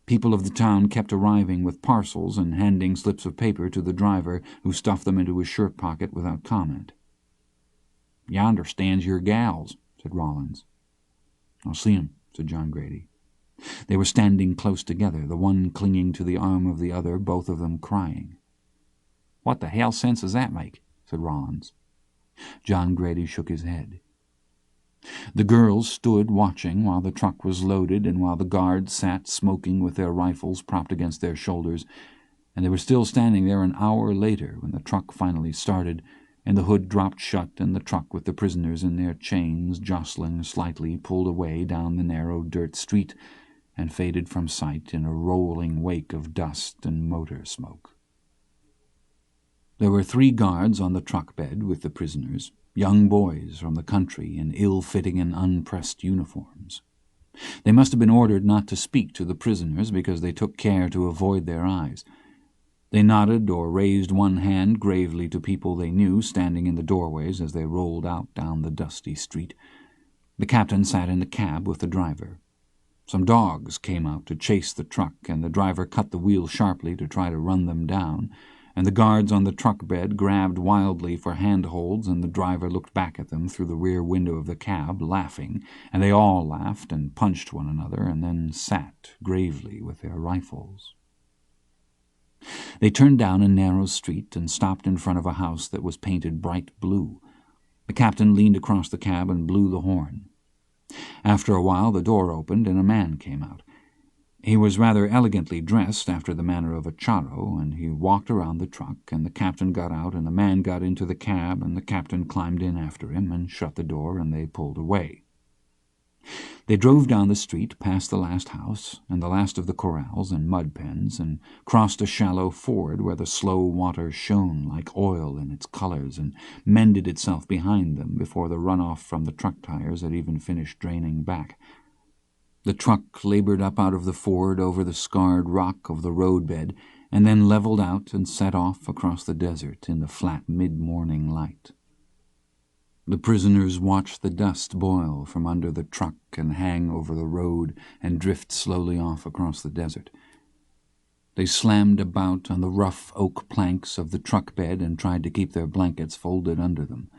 People of the town kept arriving with parcels and handing slips of paper to the driver, who stuffed them into his shirt pocket without comment. "Yonder stands your gals," said Rollins. "I'll see 'em," said John Grady. They were standing close together, the one clinging to the arm of the other, both of them crying. "What the hell sense does that make?" said Rollins. John Grady shook his head. The girls stood watching while the truck was loaded and while the guards sat smoking with their rifles propped against their shoulders, and they were still standing there an hour later when the truck finally started, and the hood dropped shut and the truck with the prisoners in their chains jostling slightly pulled away down the narrow dirt street and faded from sight in a rolling wake of dust and motor smoke. There were 3 guards on the truck bed with the prisoners. young boys from the country in ill-fitting and unpressed uniforms. They must have been ordered not to speak to the prisoners because they took care to avoid their eyes. They nodded or raised one hand gravely to people they knew standing in the doorways as they rolled out down the dusty street. The captain sat in the cab with the driver. Some dogs came out to chase the truck, and the driver cut the wheel sharply to try to run them down, and the guards on the truck bed grabbed wildly for handholds, and the driver looked back at them through the rear window of the cab, laughing, and they all laughed and punched one another, and then sat gravely with their rifles. They turned down a narrow street and stopped in front of a house that was painted bright blue. The captain leaned across the cab and blew the horn. After a while the door opened and a man came out. He was rather elegantly dressed after the manner of a charro, and he walked around the truck, and the captain got out, and the man got into the cab, and the captain climbed in after him and shut the door, and they pulled away. They drove down the street past the last house and the last of the corrals and mud pens, and crossed a shallow ford where the slow water shone like oil in its colors and mended itself behind them before the runoff from the truck tires had even finished draining back. The truck labored up out of the ford over the scarred rock of the roadbed, and then leveled out and set off across the desert in the flat mid-morning light. The prisoners watched the dust boil from under the truck and hang over the road and drift slowly off across the desert. They slammed about on the rough oak planks of the truck bed and tried to keep their blankets folded under them.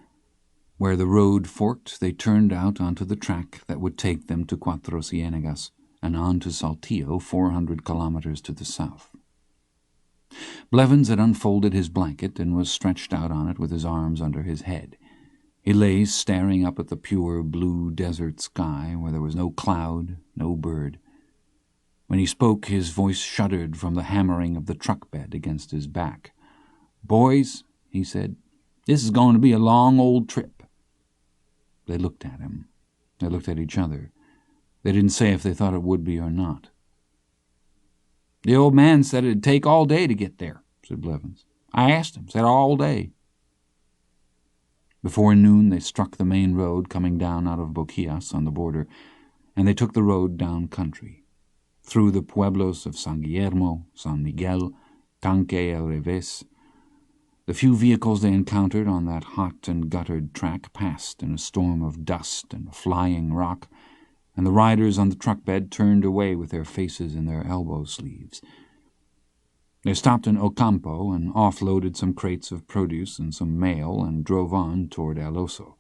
Where the road forked, they turned out onto the track that would take them to Cuatro Ciénegas and on to Saltillo, 400 kilometers to the south. Blevins had unfolded his blanket and was stretched out on it with his arms under his head. He lay staring up at the pure blue desert sky where there was no cloud, no bird. When he spoke, his voice shuddered from the hammering of the truck bed against his back. "Boys," he said, "this is going to be a long old trip." They looked at him. They looked at each other. They didn't say if they thought it would be or not. "The old man said it'd take all day to get there," said Blevins. "I asked him, said all day." Before noon they struck the main road coming down out of Boquillas on the border, and they took the road down country, through the pueblos of San Guillermo, San Miguel, Tanque el Reves. The few vehicles they encountered on that hot and guttered track passed in a storm of dust and flying rock, and the riders on the truck bed turned away with their faces in their elbow sleeves. They stopped in Ocampo and offloaded some crates of produce and some mail and drove on toward El Oso.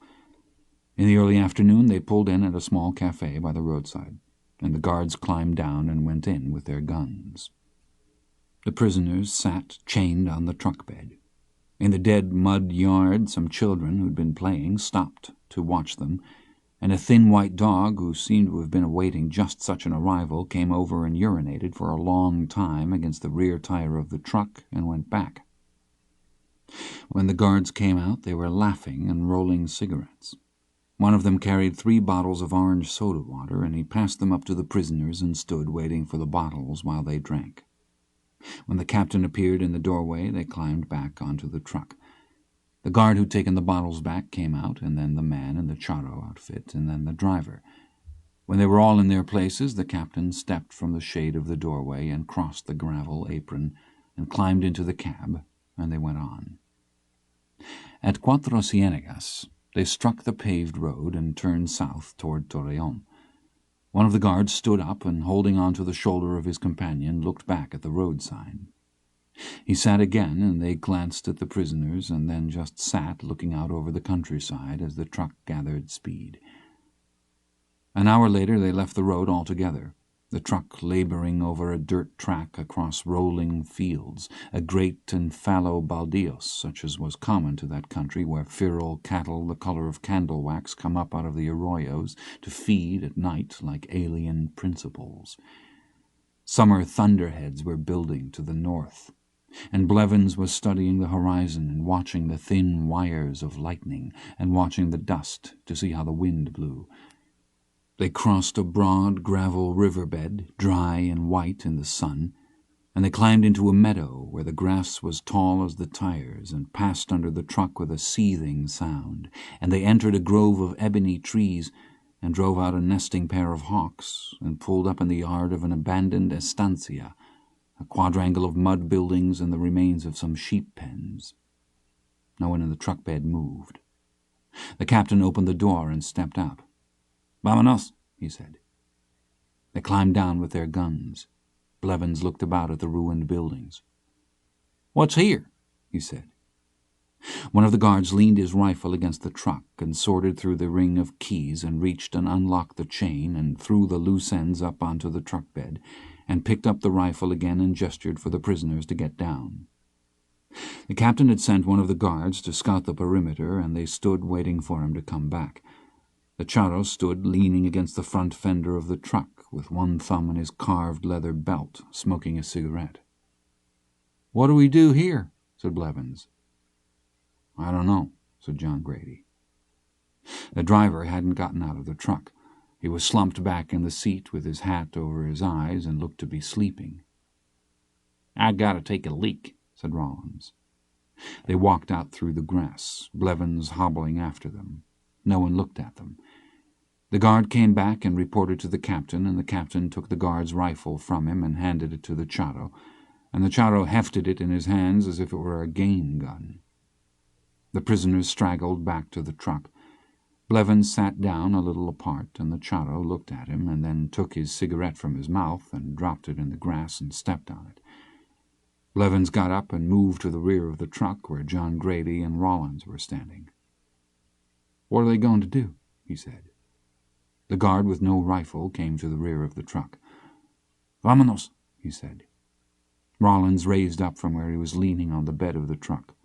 In the early afternoon they pulled in at a small cafe by the roadside, and the guards climbed down and went in with their guns. The prisoners sat chained on the truck bed. In the dead mud yard some children who'd been playing stopped to watch them, and a thin white dog who seemed to have been awaiting just such an arrival came over and urinated for a long time against the rear tire of the truck and went back. When the guards came out they were laughing and rolling cigarettes. One of them carried 3 bottles of orange soda water, and he passed them up to the prisoners and stood waiting for the bottles while they drank. When the captain appeared in the doorway they climbed back onto the truck. The guard who'd taken the bottles back came out, and then the man in the charro outfit, and then the driver. When they were all in their places, the captain stepped from the shade of the doorway and crossed the gravel apron and climbed into the cab, and they went on. At Cuatro Ciénegas they struck the paved road and turned south toward Torreon. One of the guards stood up and, holding on to the shoulder of his companion, looked back at the road sign. He sat again, and they glanced at the prisoners and then just sat looking out over the countryside as the truck gathered speed. An hour later they left the road altogether, the truck laboring over a dirt track across rolling fields, a great and fallow baldios such as was common to that country where feral cattle the color of candle wax come up out of the arroyos to feed at night like alien principles. Summer thunderheads were building to the north, and Blevins was studying the horizon and watching the thin wires of lightning and watching the dust to see how the wind blew. They crossed a broad gravel riverbed, dry and white in the sun. and they climbed into a meadow where the grass was tall as the tires and passed under the truck with a seething sound, and they entered a grove of ebony trees and drove out a nesting pair of hawks and pulled up in the yard of an abandoned estancia, a quadrangle of mud buildings and the remains of some sheep pens. No one in the truck bed moved. The captain opened the door and stepped out. "Vámonos," he said. They climbed down with their guns. Blevins looked about at the ruined buildings. "What's here?" he said. One of the guards leaned his rifle against the truck and sorted through the ring of keys and reached and unlocked the chain and threw the loose ends up onto the truck bed and picked up the rifle again and gestured for the prisoners to get down. The captain had sent one of the guards to scout the perimeter, and they stood waiting for him to come back. The charro stood leaning against the front fender of the truck, with one thumb in his carved leather belt, smoking a cigarette. "What do we do here?" said Blevins. "I don't know," said John Grady. The driver hadn't gotten out of the truck. He was slumped back in the seat with his hat over his eyes and looked to be sleeping. "I gotta take a leak," said Rollins. They walked out through the grass, Blevins hobbling after them. No one looked at them. The guard came back and reported to the captain, and the captain took the guard's rifle from him and handed it to the charro, and the charro hefted it in his hands as if it were a game gun. The prisoners straggled back to the truck. Blevins sat down a little apart, and the charro looked at him and then took his cigarette from his mouth and dropped it in the grass and stepped on it. Blevins got up and moved to the rear of the truck where John Grady and Rollins were standing. "What are they going to do?" he said. The guard with no rifle came to the rear of the truck. "Vámonos," he said. Rollins raised up from where he was leaning on the bed of the truck.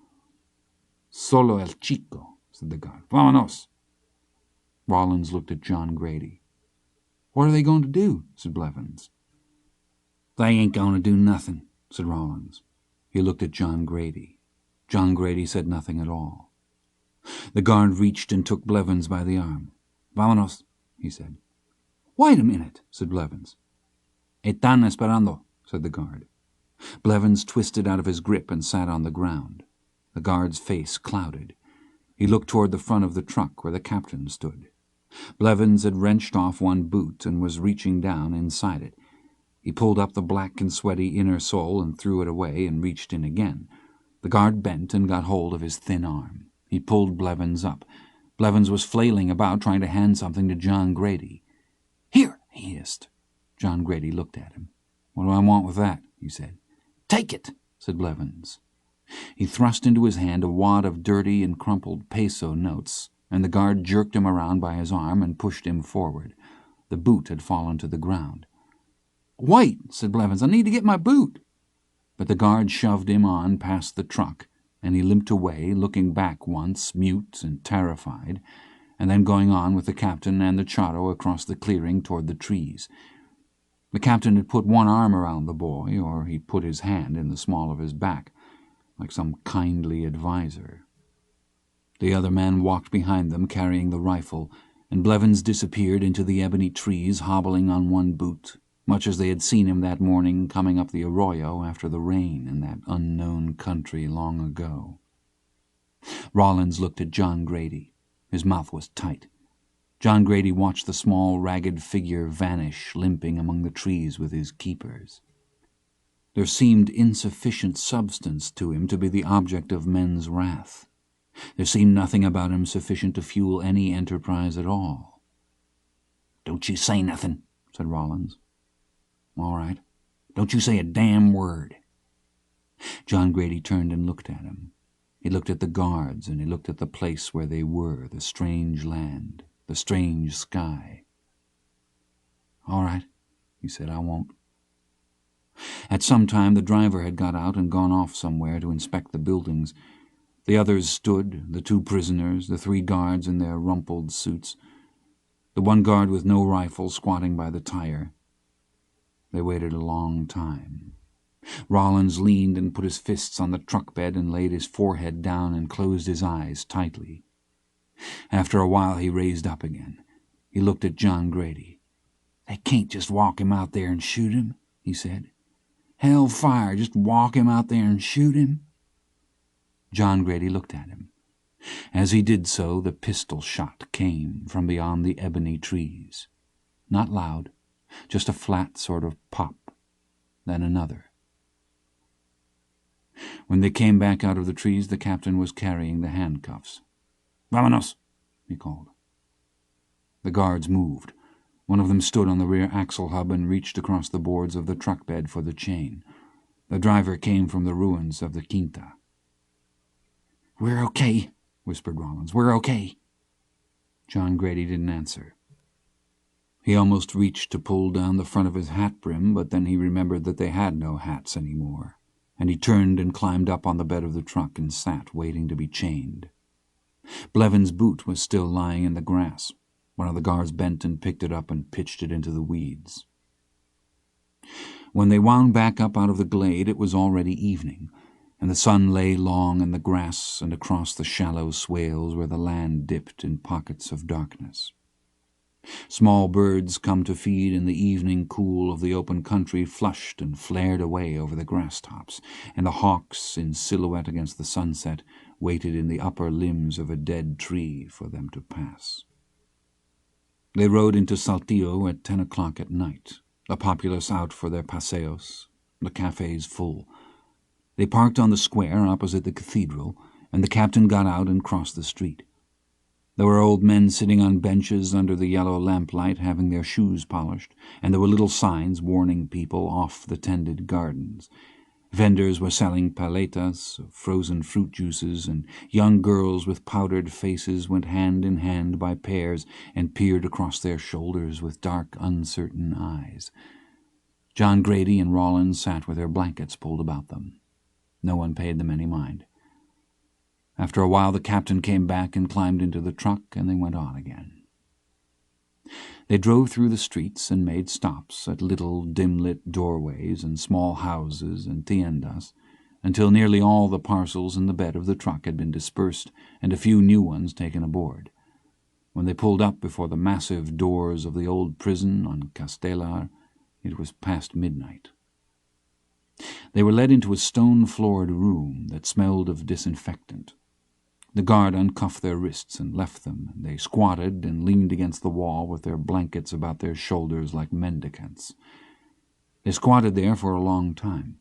"Solo el chico," said the guard. "Vámonos." Rollins looked at John Grady. "What are they going to do?" said Blevins. "They ain't going to do nothing," said Rollins. He looked at John Grady. John Grady said nothing at all. The guard reached and took Blevins by the arm. "Vámonos," he said. "Wait a minute," said Blevins. "Están esperando," said the guard. Blevins twisted out of his grip and sat on the ground. The guard's face clouded. He looked toward the front of the truck where the captain stood. Blevins had wrenched off one boot and was reaching down inside it. He pulled up the black and sweaty inner sole and threw it away and reached in again. The guard bent and got hold of his thin arm. He pulled Blevins up. Blevins was flailing about, trying to hand something to John Grady. "Here," he hissed. John Grady looked at him. "What do I want with that?" he said. "Take it," said Blevins. He thrust into his hand a wad of dirty and crumpled peso notes, and the guard jerked him around by his arm and pushed him forward. The boot had fallen to the ground. "Wait," said Blevins. "I need to get my boot." But the guard shoved him on past the truck, and he limped away, looking back once, mute and terrified, and then going on with the captain and the charro across the clearing toward the trees. The captain had put one arm around the boy, or he put his hand in the small of his back, like some kindly adviser. The other man walked behind them, carrying the rifle, and Blevins disappeared into the ebony trees, hobbling on one boot, much as they had seen him that morning coming up the arroyo after the rain in that unknown country long ago. Rollins looked at John Grady. His mouth was tight. John Grady watched the small, ragged figure vanish, limping among the trees with his keepers. There seemed insufficient substance to him to be the object of men's wrath. There seemed nothing about him sufficient to fuel any enterprise at all. "Don't you say nothing," said Rollins. "All right. Don't you say a damn word." John Grady turned and looked at him. He looked at the guards, and he looked at the place where they were, the strange land, the strange sky. "All right," he said, "I won't." At some time the driver had got out and gone off somewhere to inspect the buildings. The others stood, the two prisoners, the three guards in their rumpled suits, the one guard with no rifle squatting by the tire. They waited a long time. Rollins leaned and put his fists on the truck bed and laid his forehead down and closed his eyes tightly. After a while he raised up again. He looked at John Grady. "They can't just walk him out there and shoot him," he said. Hellfire, just walk him out there and shoot him?" John Grady looked at him. As he did so, the pistol shot came from beyond the ebony trees. Not loud, just a flat sort of pop, then another. When they came back out of the trees, the captain was carrying the handcuffs. "Vámonos," he called. The guards moved. One of them stood on the rear axle hub and reached across the boards of the truck bed for the chain. The driver came from the ruins of the Quinta. "We're okay," whispered Rollins. "We're okay." John Grady didn't answer. He almost reached to pull down the front of his hat brim, but then he remembered that they had no hats anymore, and he turned and climbed up on the bed of the truck and sat, waiting to be chained. Blevins' boot was still lying in the grass. One of the guards bent and picked it up and pitched it into the weeds. When they wound back up out of the glade, it was already evening, and the sun lay long in the grass and across the shallow swales where the land dipped in pockets of darkness. Small birds come to feed in the evening cool of the open country flushed and flared away over the grass-tops, and the hawks, in silhouette against the sunset, waited in the upper limbs of a dead tree for them to pass. They rode into Saltillo at 10 o'clock at night, the populace out for their paseos, the cafes full. They parked on the square opposite the cathedral, and the captain got out and crossed the street. There were old men sitting on benches under the yellow lamplight having their shoes polished, and there were little signs warning people off the tended gardens. Vendors were selling paletas, frozen fruit juices, and young girls with powdered faces went hand in hand by pairs and peered across their shoulders with dark, uncertain eyes. John Grady and Rollins sat with their blankets pulled about them. No one paid them any mind. After a while the captain came back and climbed into the truck, and they went on again. They drove through the streets and made stops at little dim-lit doorways and small houses and tiendas, until nearly all the parcels in the bed of the truck had been dispersed and a few new ones taken aboard. When they pulled up before the massive doors of the old prison on Castellar, it was past midnight. They were led into a stone-floored room that smelled of disinfectant. The guard uncuffed their wrists and left them, and they squatted and leaned against the wall with their blankets about their shoulders like mendicants. They squatted there for a long time.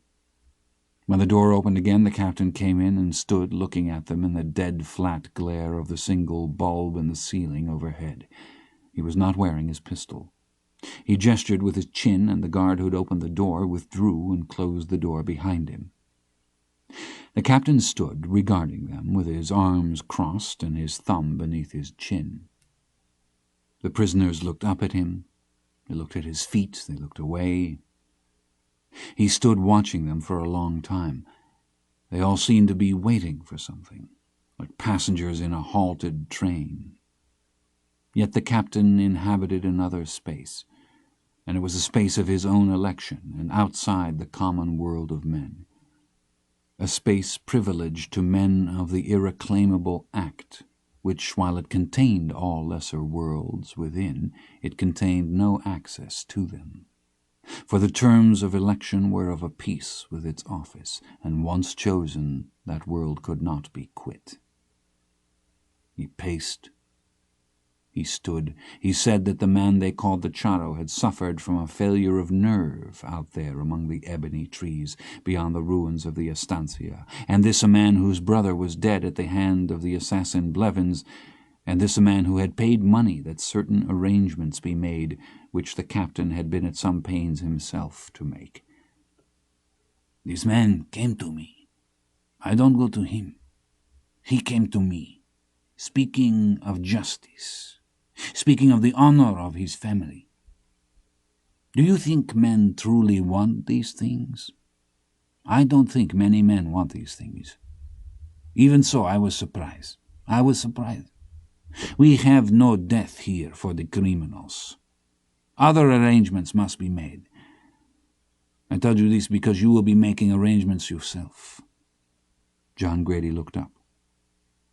When the door opened again, the captain came in and stood looking at them in the dead flat glare of the single bulb in the ceiling overhead. He was not wearing his pistol. He gestured with his chin, and the guard who had opened the door withdrew and closed the door behind him. The captain stood regarding them with his arms crossed and his thumb beneath his chin. The prisoners looked up at him. They looked at his feet. They looked away. He stood watching them for a long time. They all seemed to be waiting for something, like passengers in a halted train. Yet the captain inhabited another space, and it was a space of his own election and outside the common world of men. A space privileged to men of the irreclaimable act, which, while it contained all lesser worlds within, it contained no access to them. For the terms of election were of a piece with its office, and once chosen, that world could not be quit. He paced. He stood. He said that the man they called the Charo had suffered from a failure of nerve out there among the ebony trees beyond the ruins of the estancia, and this a man whose brother was dead at the hand of the assassin Blevins, and this a man who had paid money that certain arrangements be made which the captain had been at some pains himself to make. "This man came to me. I don't go to him. He came to me, speaking of justice, speaking of the honor of his family. Do you think men truly want these things? I don't think many men want these things. Even so, I was surprised. We have no death here for the criminals. Other arrangements must be made. I tell you this because you will be making arrangements yourself." John Grady looked up.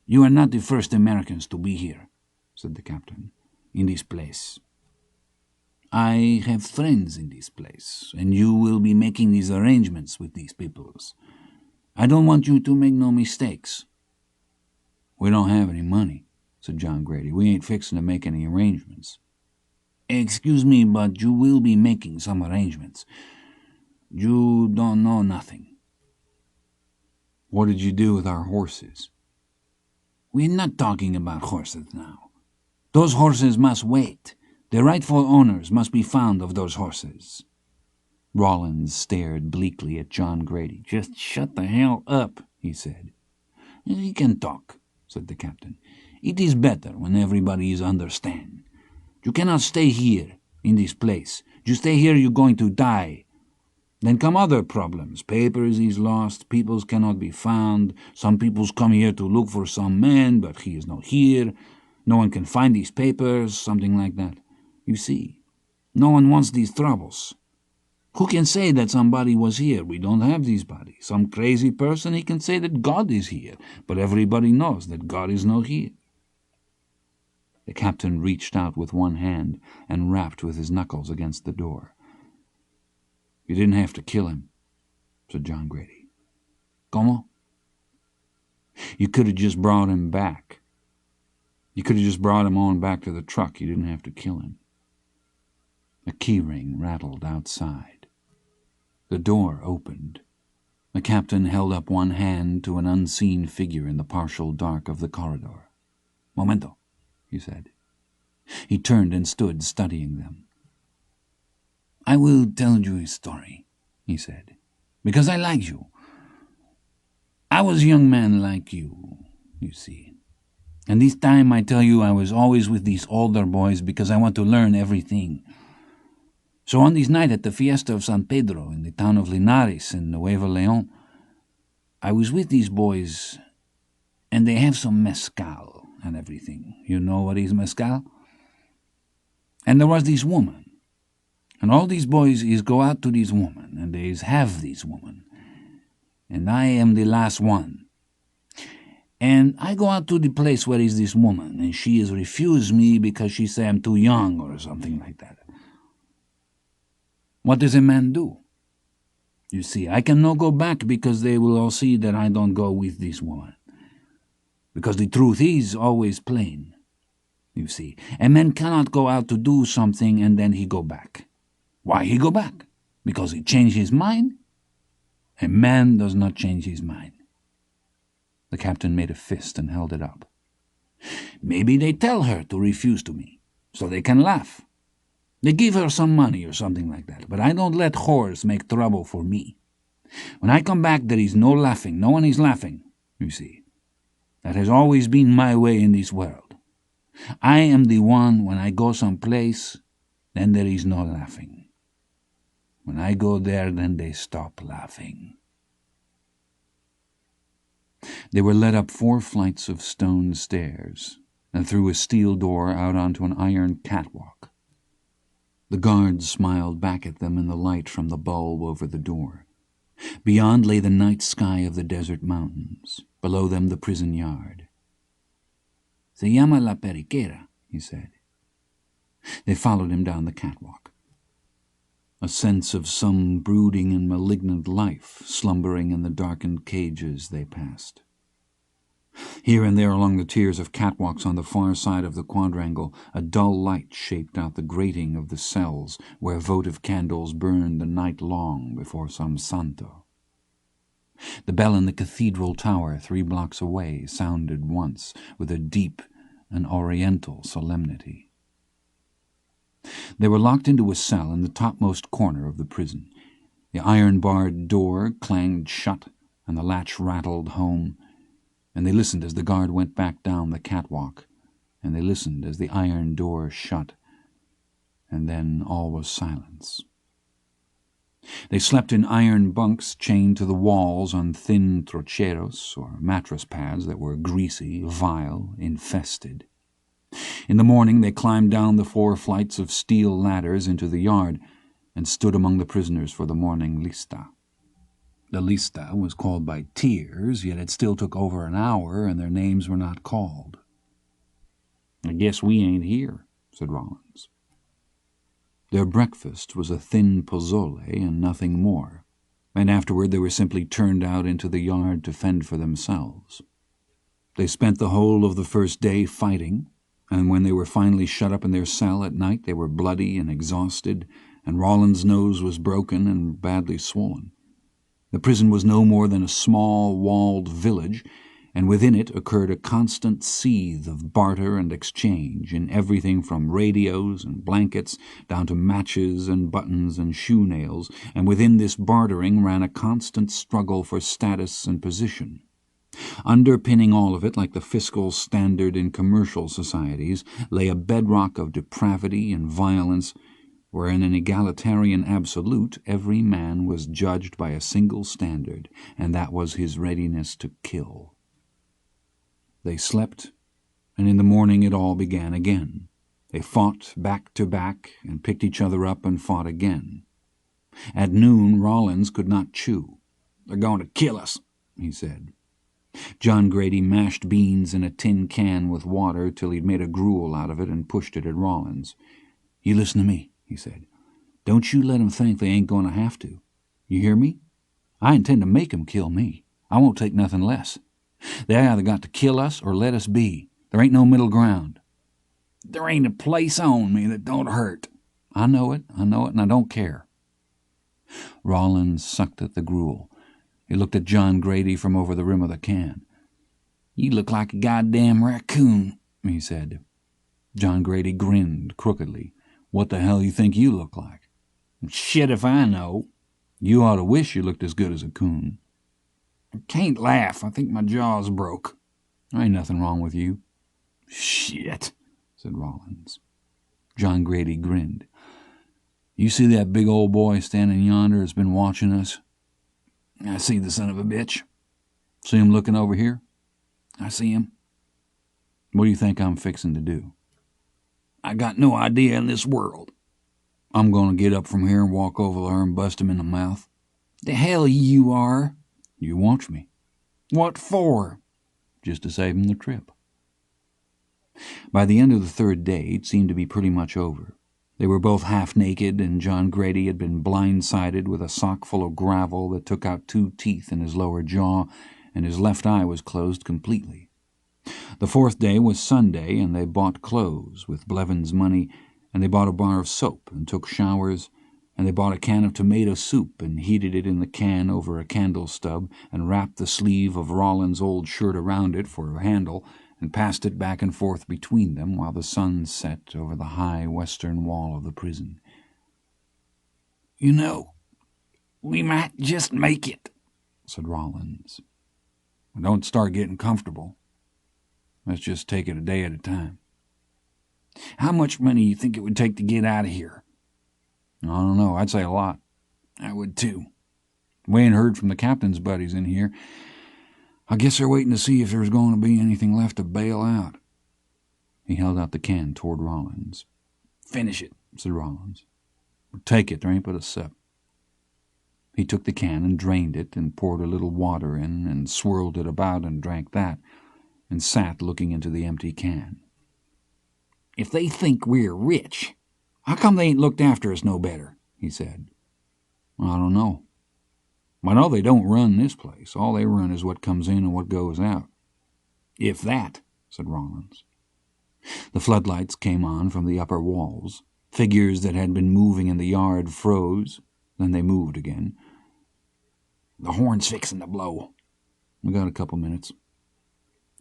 "You are not the first Americans to be here," said the captain, "in this place. I have friends in this place, and you will be making these arrangements with these peoples. I don't want you to make no mistakes." "We don't have any money," said John Grady. "We ain't fixing to make any arrangements." "Excuse me, but you will be making some arrangements. You don't know nothing." "What did you do with our horses?" "We're not talking about horses now. Those horses must wait. The rightful owners must be found of those horses." Rollins stared bleakly at John Grady. "Just shut the hell up," he said. "He can talk," said the captain. "It is better when everybody is understand. You cannot stay here, in this place. You stay here, you're going to die. Then come other problems. Papers is lost, peoples cannot be found. Some peoples come here to look for some man, but he is not here. No one can find these papers, something like that. You see, no one wants these troubles. Who can say that somebody was here? We don't have these bodies. Some crazy person, he can say that God is here, but everybody knows that God is not here." The captain reached out with one hand and rapped with his knuckles against the door. "You didn't have to kill him," said John Grady. "Como?" "You could have just brought him back. You could have just brought him on back to the truck. You didn't have to kill him." A key ring rattled outside. The door opened. The captain held up one hand to an unseen figure in the partial dark of the corridor. "Momento," he said. He turned and stood studying them. "I will tell you a story," he said, "because I like you. I was a young man like you see. And this time I tell you I was always with these older boys because I want to learn everything. So on this night at the fiesta of San Pedro in the town of Linares in Nuevo Leon, I was with these boys, and they have some mezcal and everything. You know what is mezcal? And there was this woman, and all these boys is go out to this woman, and they is have this woman, and I am the last one. And I go out to the place where is this woman, and she is refuse me because she say I'm too young or something like that. What does a man do? You see, I cannot go back because they will all see that I don't go with this woman. Because the truth is always plain. You see, a man cannot go out to do something and then he go back. Why he go back? Because he changed his mind? A man does not change his mind. The captain made a fist and held it up. Maybe they tell her to refuse to me, so they can laugh. They give her some money or something like that, but I don't let whores make trouble for me. When I come back, there is no laughing. No one is laughing, you see. That has always been my way in this world. I am the one, when I go someplace, then there is no laughing. When I go there, then they stop laughing. They were led up 4 flights of stone stairs and through a steel door out onto an iron catwalk. The guards smiled back at them in the light from the bulb over the door. Beyond lay the night sky of the desert mountains, below them the prison yard. "Se llama la periquera," he said. They followed him down the catwalk. A sense of some brooding and malignant life slumbering in the darkened cages they passed. Here and there along the tiers of catwalks on the far side of the quadrangle, a dull light shaped out the grating of the cells where votive candles burned the night long before some santo. The bell in the cathedral tower 3 blocks away sounded once with a deep and oriental solemnity. They were locked into a cell in the topmost corner of the prison. The iron-barred door clanged shut and the latch rattled home, and they listened as the guard went back down the catwalk, and they listened as the iron door shut, and then all was silence. They slept in iron bunks chained to the walls on thin trocheros, or mattress pads that were greasy, vile, infested. In the morning they climbed down the 4 flights of steel ladders into the yard and stood among the prisoners for the morning lista. The lista was called by tiers, yet it still took over an hour, and their names were not called. "I guess we ain't here," said Rollins. Their breakfast was a thin pozole and nothing more, and afterward they were simply turned out into the yard to fend for themselves. They spent the whole of the first day fighting, and when they were finally shut up in their cell at night they were bloody and exhausted, and Rawlins' nose was broken and badly swollen. The prison was no more than a small walled village, and within it occurred a constant seethe of barter and exchange in everything from radios and blankets down to matches and buttons and shoe nails, and within this bartering ran a constant struggle for status and position. Underpinning all of it, like the fiscal standard in commercial societies, lay a bedrock of depravity and violence, where in an egalitarian absolute every man was judged by a single standard, and that was his readiness to kill. They slept, and in the morning it all began again. They fought back to back and picked each other up and fought again. At noon Rawlins could not chew. "They're going to kill us," he said. John Grady mashed beans in a tin can with water till he'd made a gruel out of it and pushed it at Rawlins. "You listen to me," he said. "Don't you let 'em think they ain't going to have to. You hear me? I intend to make 'em kill me. I won't take nothing less. They either got to kill us or let us be. There ain't no middle ground." "There ain't a place on me that don't hurt." I know it, and I don't care." Rawlins sucked at the gruel. He looked at John Grady from over the rim of the can. "You look like a goddamn raccoon," he said. John Grady grinned crookedly. "What the hell you think you look like?" "Shit if I know." "You ought to wish you looked as good as a coon." "I can't laugh. I think my jaw's broke." "There ain't nothing wrong with you." "Shit," said Rawlins. John Grady grinned. "You see that big old boy standing yonder that's been watching us?" "I see the son of a bitch." "See him looking over here?" "I see him." "What do you think I'm fixing to do?" "I got no idea in this world." "I'm going to get up from here and walk over there and bust him in the mouth." "The hell you are." "You watch me." "What for?" "Just to save him the trip." By the end of the third day it seemed to be pretty much over. They were both half naked, and John Grady had been blindsided with a sock full of gravel that took out 2 teeth in his lower jaw, and his left eye was closed completely. The fourth day was Sunday, and they bought clothes with Blevins' money, and they bought a bar of soap and took showers, and they bought a can of tomato soup and heated it in the can over a candle stub and wrapped the sleeve of Rawlins' old shirt around it for a handle and passed it back and forth between them while the sun set over the high western wall of the prison. "You know, we might just make it," said Rawlins. "Don't start getting comfortable. Let's just take it a day at a time." "How much money you think it would take to get out of here?" "I don't know. I'd say a lot." "I would too." "We ain't heard from the captain's buddies in here. I guess they're waiting to see if there's going to be anything left to bail out." He held out the can toward Rawlins. "Finish it," said Rawlins. "Take it. There ain't but a sip." He took the can and drained it and poured a little water in and swirled it about and drank that, and sat looking into the empty can. "If they think we're rich, how come they ain't looked after us no better?" he said. "I don't know. I know they don't run this place. All they run is what comes in and what goes out." "If that," said Rawlins. The floodlights came on from the upper walls. Figures that had been moving in the yard froze, then they moved again. "The horn's fixing to blow." "We got a couple minutes."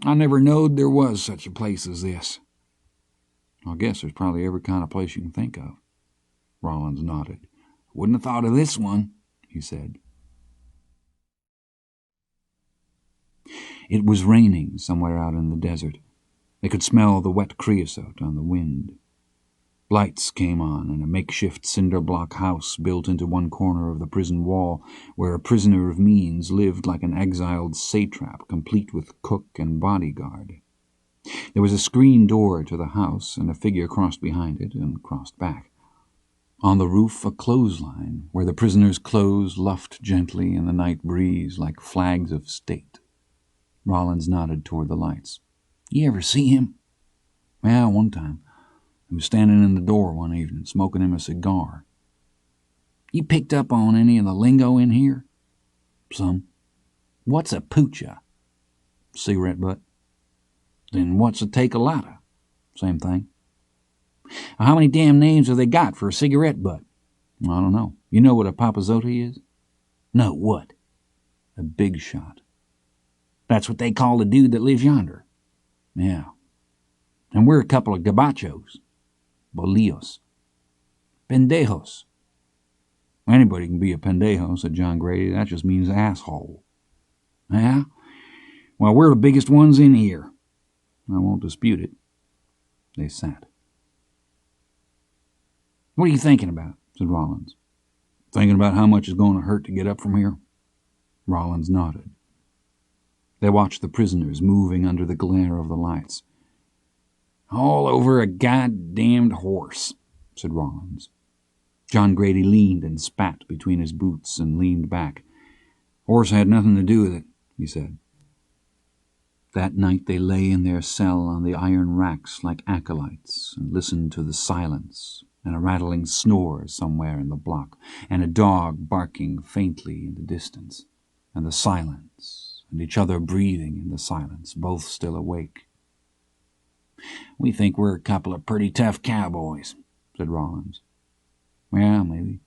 "I never knowed there was such a place as this." "I guess there's probably every kind of place you can think of." Rawlins nodded. "Wouldn't have thought of this one," he said. It was raining somewhere out in the desert. They could smell the wet creosote on the wind. Lights came on in a makeshift cinder-block house built into one corner of the prison wall, where a prisoner of means lived like an exiled satrap, complete with cook and bodyguard. There was a screen door to the house, and a figure crossed behind it and crossed back. On the roof a clothesline, where the prisoners' clothes luffed gently in the night breeze like flags of state. Rawlins nodded toward the lights. "You ever see him?" "Yeah, one time. He was standing in the door one evening, smoking him a cigar. "You picked up on any of the lingo in here?" "Some." "What's a poocha?" "Cigarette butt." "Then what's a take-a-lata?" "Same thing." "How many damn names have they got for a cigarette butt?" "I don't know. You know what a papazote is?" "No, what?" "A big shot." "That's what they call the dude that lives yonder." "Yeah. And we're a couple of gabachos." "Bolillos." "Pendejos." "Anybody can be a pendejo," said John Grady. "That just means asshole." "Yeah? Well, we're the biggest ones in here." "I won't dispute it." They sat. "What are you thinking about?" said Rollins. "Thinking about how much it's going to hurt to get up from here?" Rollins nodded. They watched the prisoners moving under the glare of the lights. "All over a goddamned horse," said Rollins. John Grady leaned and spat between his boots and leaned back. "Horse had nothing to do with it," he said. That night they lay in their cell on the iron racks like acolytes and listened to the silence and a rattling snore somewhere in the block and a dog barking faintly in the distance and the silence and each other breathing in the silence, both still awake. "We think we're a couple of pretty tough cowboys," said Rollins. "Yeah, maybe.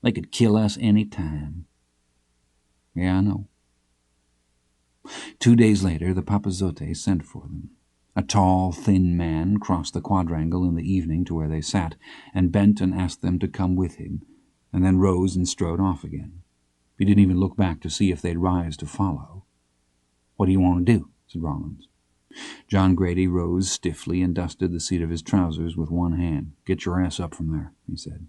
They could kill us any time." "Yeah, I know." 2 days later, the papazote sent for them. A tall, thin man crossed the quadrangle in the evening to where they sat, and bent and asked them to come with him, and then rose and strode off again. He didn't even look back to see if they'd rise to follow. "What do you want to do?" said Rollins. John Grady rose stiffly and dusted the seat of his trousers with one hand. "Get your ass up from there," he said.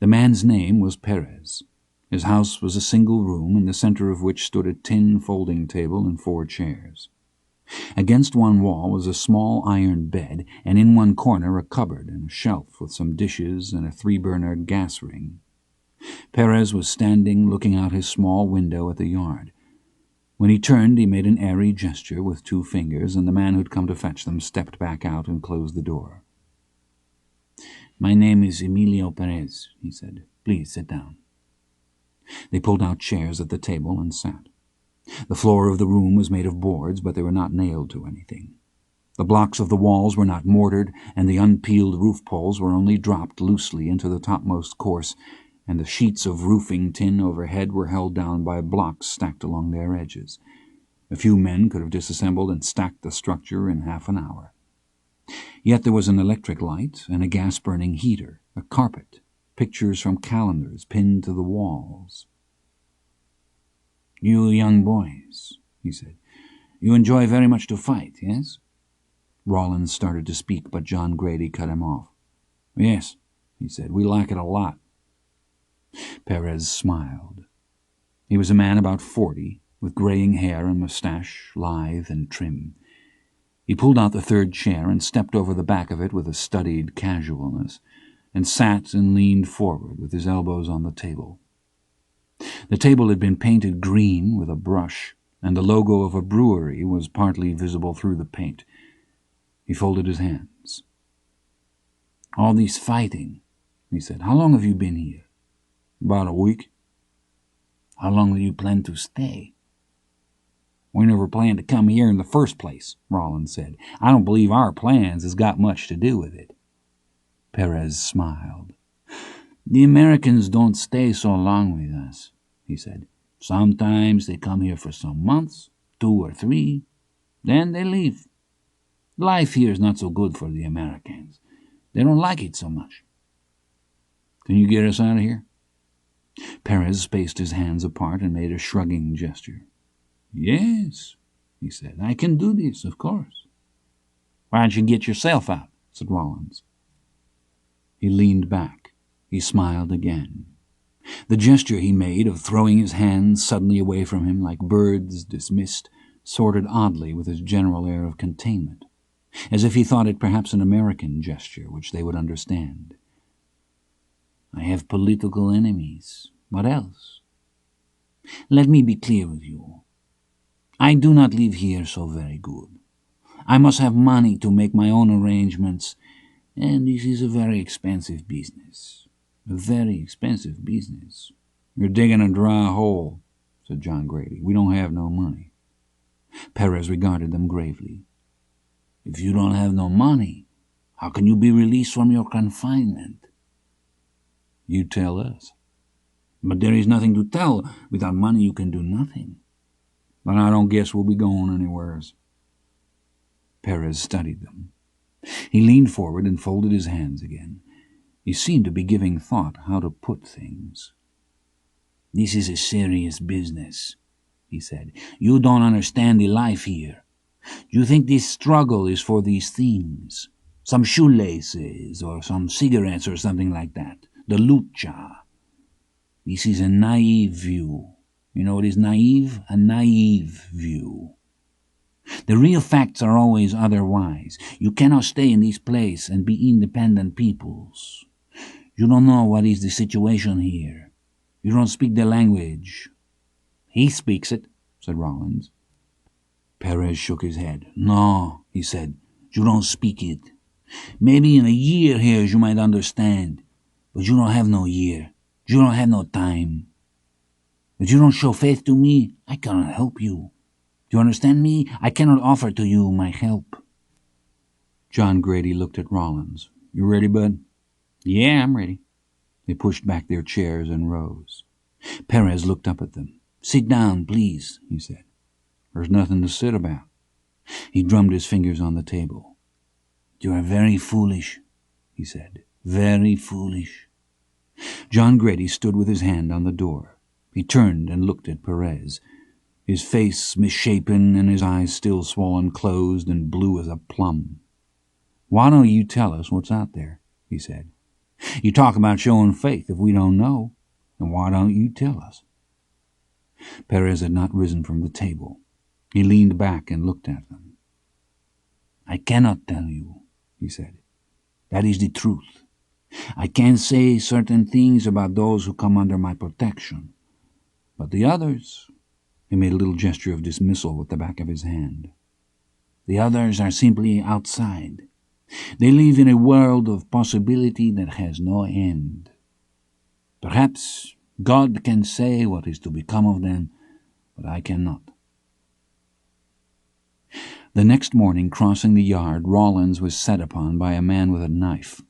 The man's name was Perez. His house was a single room, in the center of which stood a tin folding table and 4 chairs. Against one wall was a small iron bed, and in one corner a cupboard and a shelf with some dishes and a 3-burner gas ring. Perez was standing looking out his small window at the yard. When he turned, he made an airy gesture with 2 fingers, and the man who'd come to fetch them stepped back out and closed the door. "My name is Emilio Perez," he said. "Please sit down." They pulled out chairs at the table and sat. The floor of the room was made of boards, but they were not nailed to anything. The blocks of the walls were not mortared, and the unpeeled roof poles were only dropped loosely into the topmost course, and the sheets of roofing tin overhead were held down by blocks stacked along their edges. A few men could have disassembled and stacked the structure in half an hour. Yet there was an electric light and a gas-burning heater, a carpet, pictures from calendars pinned to the walls. "You young boys," he said, "you enjoy very much to fight, yes?" Rollins started to speak, but John Grady cut him off. "Yes," he said, "we like it a lot." Perez smiled. He was a man about 40, with graying hair and mustache, lithe and trim. He pulled out the 3rd chair and stepped over the back of it with a studied casualness, and sat and leaned forward with his elbows on the table. The table had been painted green with a brush, and the logo of a brewery was partly visible through the paint. He folded his hands. "All this fighting," he said. "How long have you been here?" "About a week." "How long do you plan to stay?" "We never planned to come here in the first place," Rollins said. "I don't believe our plans has got much to do with it." Perez smiled. "The Americans don't stay so long with us," he said. "Sometimes they come here for some months, 2 or 3. Then they leave. Life here is not so good for the Americans. They don't like it so much." "Can you get us out of here?" Perez spaced his hands apart and made a shrugging gesture. "Yes," he said, "I can do this, of course." "Why don't you get yourself out?" said Rollins. He leaned back. He smiled again. The gesture he made of throwing his hands suddenly away from him like birds dismissed sorted oddly with his general air of containment, as if he thought it perhaps an American gesture which they would understand. "I have political enemies. What else? Let me be clear with you. I do not live here so very good. I must have money to make my own arrangements, and this is a very expensive business. A very expensive business. You're digging a dry hole, said John Grady. We don't have no money. Perez regarded them gravely. If you don't have no money, how can you be released from your confinement? You tell us. But there is nothing to tell. Without money you can do nothing. But I don't guess we'll be going anywheres. Perez studied them. He leaned forward and folded his hands again. He seemed to be giving thought how to put things. This is a serious business, he said. You don't understand the life here. You think this struggle is for these things. Some shoelaces or some cigarettes or something like that. The lucha. This is a naive view. You know what is naive? A naive view. The real facts are always otherwise. You cannot stay in this place and be independent peoples. You don't know what is the situation here. You don't speak the language. He speaks it, said Rollins. Perez shook his head. No, he said, you don't speak it. Maybe in a year here you might understand, but you don't have no year. You don't have no time. If you don't show faith to me, I cannot help you. Do you understand me? I cannot offer to you my help. John Grady looked at Rollins. You ready, bud? Yeah, I'm ready. They pushed back their chairs and rose. Perez looked up at them. Sit down, please, he said. There's nothing to sit about. He drummed his fingers on the table. You are very foolish, he said. Very foolish. John Grady stood with his hand on the door. He turned and looked at Perez, his face misshapen and his eyes still swollen closed and blue as a plum. Why don't you tell us what's out there, he said. You talk about showing faith if we don't know, and why don't you tell us? Perez had not risen from the table. He leaned back and looked at them. I cannot tell you, he said. That is the truth. I can say certain things about those who come under my protection, but the others, he made a little gesture of dismissal with the back of his hand. The others are simply outside. They live in a world of possibility that has no end. Perhaps God can say what is to become of them, but I cannot. The next morning, crossing the yard, Rollins was set upon by a man with a knife.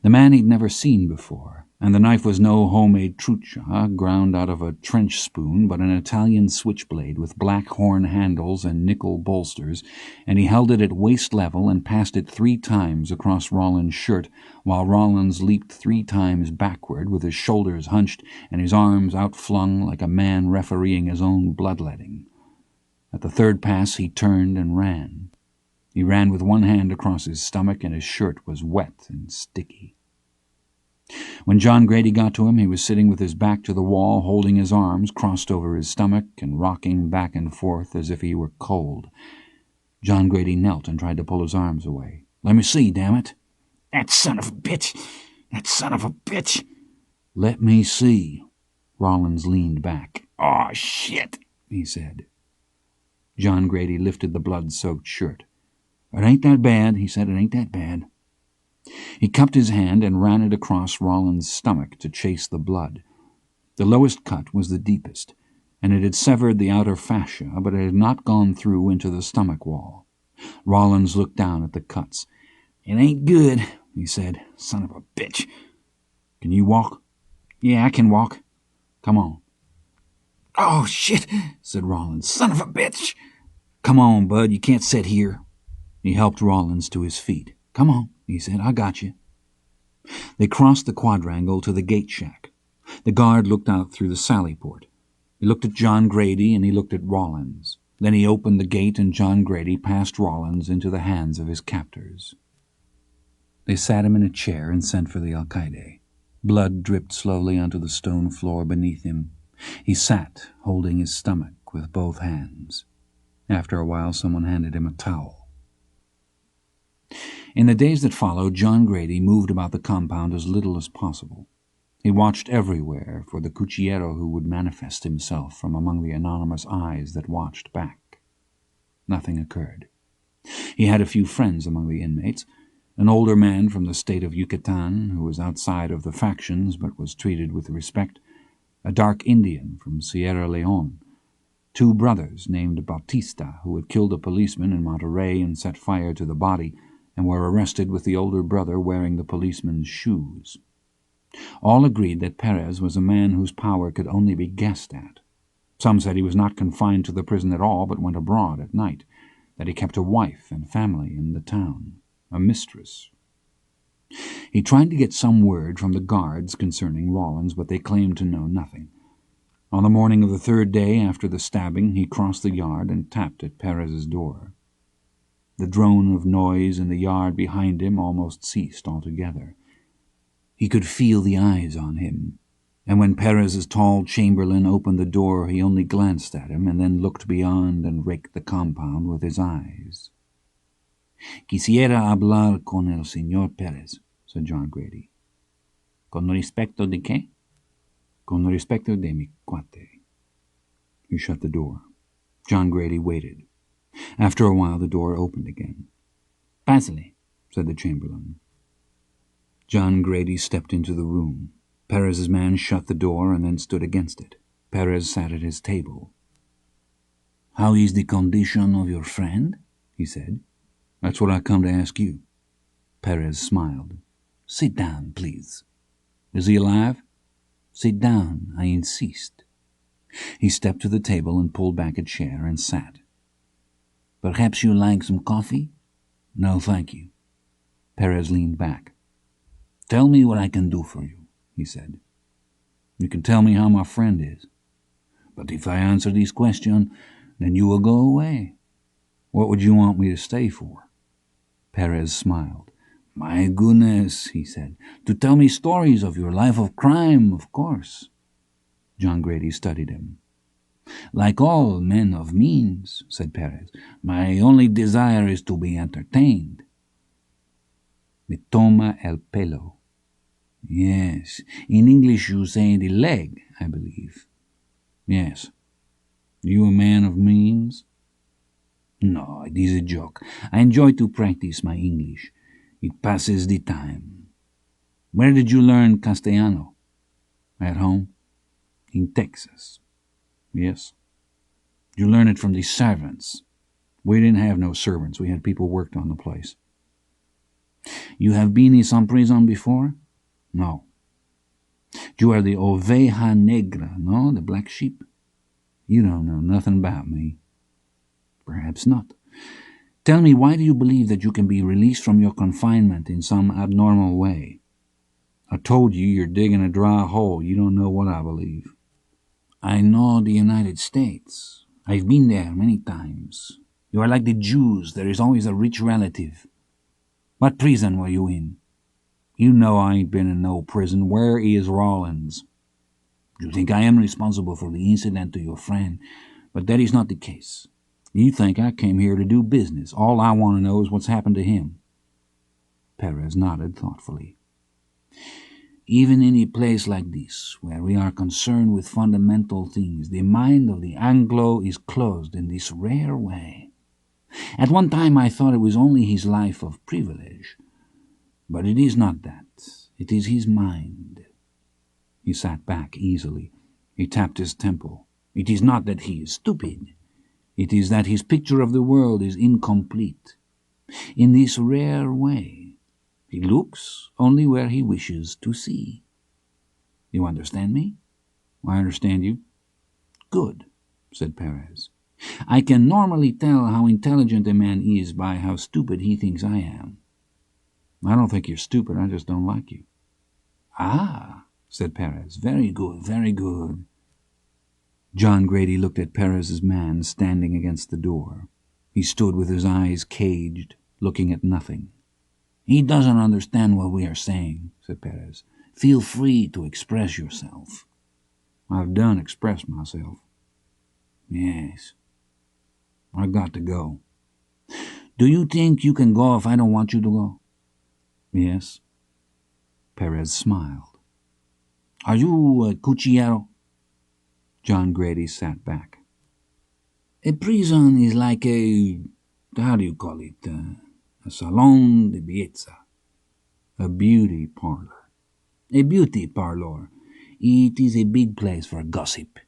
The man he'd never seen before, and the knife was no homemade trucha ground out of a trench spoon, but an Italian switchblade with black horn handles and nickel bolsters, and he held it at waist level and passed it 3 times across Rollins' shirt, while Rollins leaped 3 times backward with his shoulders hunched and his arms outflung like a man refereeing his own bloodletting. At the 3rd pass he turned and ran. He ran with one hand across his stomach, and his shirt was wet and sticky. When John Grady got to him, he was sitting with his back to the wall, holding his arms crossed over his stomach and rocking back and forth as if he were cold. John Grady knelt and tried to pull his arms away. Let me see, damn it. That son of a bitch! That son of a bitch! Let me see. Rollins leaned back. Oh, shit, he said. John Grady lifted the blood-soaked shirt. It ain't that bad, he said. It ain't that bad. He cupped his hand and ran it across Rollins' stomach to chase the blood. The lowest cut was the deepest, and it had severed the outer fascia, but it had not gone through into the stomach wall. Rollins looked down at the cuts. It ain't good, he said. Son of a bitch. Can you walk? Yeah, I can walk. Come on. Oh, shit, said Rollins. Son of a bitch. Come on, bud, you can't sit here. He helped Rollins to his feet. Come on, he said. I got you. They crossed the quadrangle to the gate shack. The guard looked out through the sally port. He looked at John Grady and he looked at Rollins. Then he opened the gate and John Grady passed Rollins into the hands of his captors. They sat him in a chair and sent for the alcaide. Blood dripped slowly onto the stone floor beneath him. He sat, holding his stomach with both hands. After a while, someone handed him a towel. In the days that followed, John Grady moved about the compound as little as possible. He watched everywhere for the cuchillero who would manifest himself from among the anonymous eyes that watched back. Nothing occurred. He had a few friends among the inmates, an older man from the state of Yucatan who was outside of the factions but was treated with respect, a dark Indian from Sierra Leone, two brothers named Bautista who had killed a policeman in Monterey and set fire to the body and were arrested with the older brother wearing the policeman's shoes. All agreed that Perez was a man whose power could only be guessed at. Some said he was not confined to the prison at all but went abroad at night, that he kept a wife and family in the town, a mistress. He tried to get some word from the guards concerning Rawlins, but they claimed to know nothing. On the morning of the third day after the stabbing, he crossed the yard and tapped at Perez's door. The drone of noise in the yard behind him almost ceased altogether. He could feel the eyes on him, and when Perez's tall chamberlain opened the door he only glanced at him and then looked beyond and raked the compound with his eyes. "Quisiera hablar con el señor Perez," said John Grady. "Con respecto de qué?" "Con respecto de mi cuate." He shut the door. John Grady waited. After a while the door opened again. "Pásale," said the chamberlain. John Grady stepped into the room. Perez's man shut the door and then stood against it. Perez sat at his table. "How is the condition of your friend?" he said. "That's what I come to ask you." Perez smiled. "Sit down, please." "Is he alive?" "Sit down, I insist." He stepped to the table and pulled back a chair and sat. "Perhaps you like some coffee?" "No, thank you." Perez leaned back. "Tell me what I can do for you," he said. "You can tell me how my friend is. But if I answer this question, then you will go away. What would you want me to stay for?" Perez smiled. "My goodness," he said, "to tell me stories of your life of crime, of course." John Grady studied him. "Like all men of means," said Perez, "my only desire is to be entertained." "Me toma el pelo." "Yes. In English you say the leg, I believe." "Yes. You a man of means?" "No, it is a joke. I enjoy to practice my English. It passes the time." "Where did you learn Castellano?" "At home." "In Texas?" "Yes." "Did you learn it from the servants?" "We didn't have no servants. We had people worked on the place." "You have been in some prison before?" "No." "You are the oveja negra, no? The black sheep?" "You don't know nothing about me." "Perhaps not. Tell me, why do you believe that you can be released from your confinement in some abnormal way?" "I told you you're digging a dry hole. You don't know what I believe." "I know the United States. I've been there many times. You are like the Jews. There is always a rich relative. What prison were you in?" "You know I ain't been in no prison. Where is Rawlins?" "You think I am responsible for the incident to your friend, but that is not the case. You think I came here to do business. All I want to know is what's happened to him." Perez nodded thoughtfully. "Even in a place like this, where we are concerned with fundamental things, the mind of the Anglo is closed in this rare way. At one time I thought it was only his life of privilege, but it is not that. It is his mind." He sat back easily. He tapped his temple. "It is not that he is stupid. It is that his picture of the world is incomplete. In this rare way, he looks only where he wishes to see. You understand me?" "I understand you." "Good," said Perez. "I can normally tell how intelligent a man is by how stupid he thinks I am." "I don't think you're stupid. I just don't like you." "Ah," said Perez. "Very good, very good." John Grady looked at Perez's man standing against the door. He stood with his eyes caged, looking at nothing. "He doesn't understand what we are saying," said Perez. "Feel free to express yourself." "I've done expressed myself." "Yes. I've got to go." "Do you think you can go if I don't want you to go?" "Yes." Perez smiled. "Are you a cuchillero?" John Grady sat back. "A prison is like a how do you call it, a salon de belleza, a beauty parlor. A beauty parlor. It is a big place for gossip.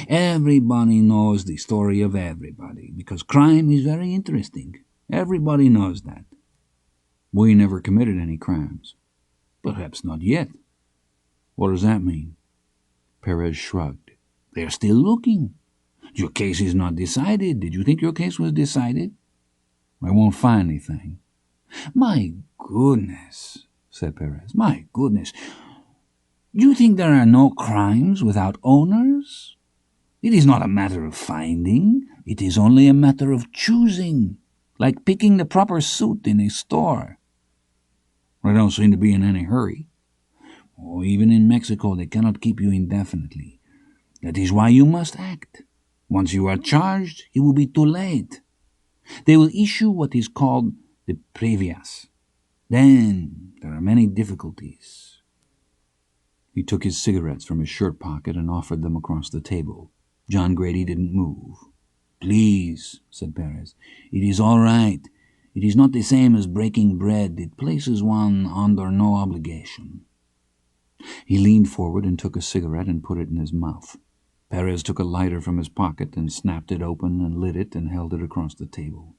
Everybody knows the story of everybody, because crime is very interesting. Everybody knows that. We never committed any crimes. Perhaps not yet. What does that mean? Perez shrugged. They're still looking. Your case is not decided. Did you think your case was decided? I won't find anything. My goodness, said Perez. My goodness. You think there are no crimes without owners? It is not a matter of finding. It is only a matter of choosing, like picking the proper suit in a store. I don't seem to be in any hurry. Oh, even in Mexico, they cannot keep you indefinitely. That is why you must act. Once you are charged, it will be too late. They will issue what is called the previas. Then there are many difficulties. He took his cigarettes from his shirt pocket and offered them across the table. John Grady didn't move. Please, said Perez, it is all right. It is not the same as breaking bread. It places one under no obligation. He leaned forward and took a cigarette and put it in his mouth. Perez took a lighter from his pocket and snapped it open and lit it and held it across the table.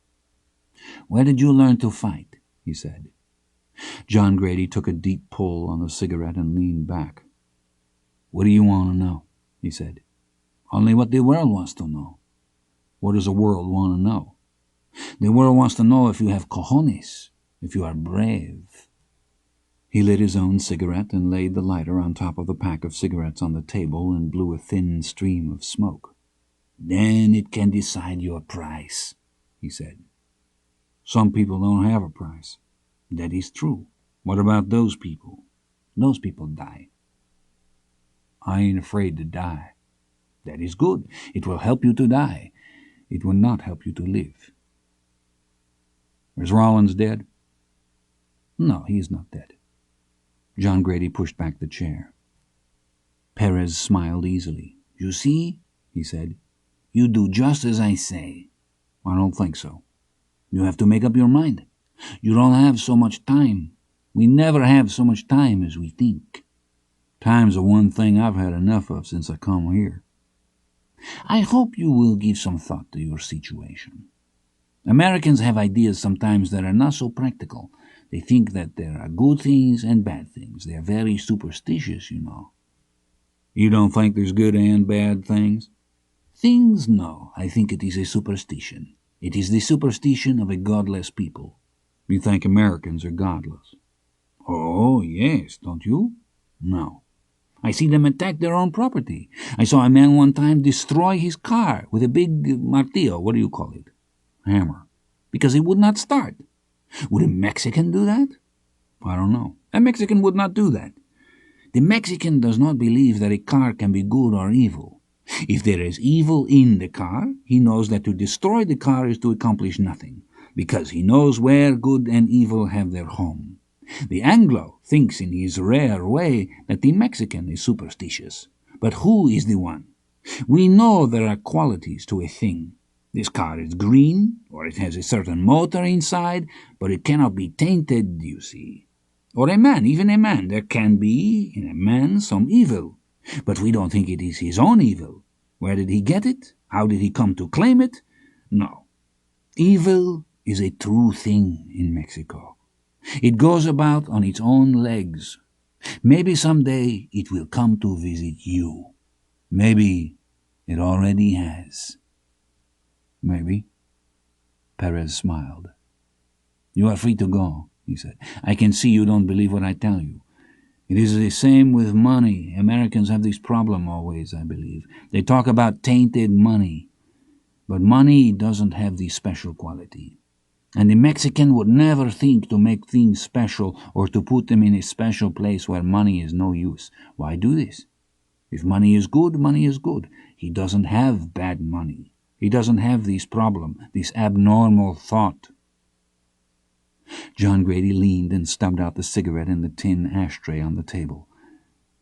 Where did you learn to fight? He said. John Grady took a deep pull on the cigarette and leaned back. What do you want to know? He said. Only what the world wants to know. What does the world want to know? The world wants to know if you have cojones, if you are brave. He lit his own cigarette and laid the lighter on top of the pack of cigarettes on the table and blew a thin stream of smoke. Then it can decide your price, he said. Some people don't have a price. That is true. What about those people? Those people die. I ain't afraid to die. That is good. It will help you to die. It will not help you to live. Is Rollins dead? No, he is not dead. John Grady pushed back the chair. Perez smiled easily. You see, he said, you do just as I say. I don't think so. You have to make up your mind. You don't have so much time. We never have so much time as we think. Time's the one thing I've had enough of since I come here. I hope you will give some thought to your situation. Americans have ideas sometimes that are not so practical. They think that there are good things and bad things. They are very superstitious, you know. You don't think there's good and bad things? Things, no. I think it is a superstition. It is the superstition of a godless people. You think Americans are godless? Oh, yes, don't you? No. I see them attack their own property. I saw a man one time destroy his car with a big martillo, what do you call it? Hammer. Because it would not start. Would a Mexican do that? I don't know. A Mexican would not do that. The Mexican does not believe that a car can be good or evil. If there is evil in the car, he knows that to destroy the car is to accomplish nothing, because he knows where good and evil have their home. The Anglo thinks in his rare way that the Mexican is superstitious. But who is the one? We know there are qualities to a thing. This car is green, or it has a certain motor inside, but it cannot be tainted, you see. Or a man, even a man. There can be in a man some evil, but we don't think it is his own evil. Where did he get it? How did he come to claim it? No. Evil is a true thing in Mexico. It goes about on its own legs. Maybe someday it will come to visit you. Maybe it already has. Maybe. Perez smiled. You are free to go, he said. I can see you don't believe what I tell you. It is the same with money. Americans have this problem always, I believe. They talk about tainted money. But money doesn't have this special quality. And the Mexican would never think to make things special or to put them in a special place where money is no use. Why do this? If money is good, money is good. He doesn't have bad money. He doesn't have this problem, this abnormal thought. John Grady leaned and stubbed out the cigarette in the tin ashtray on the table.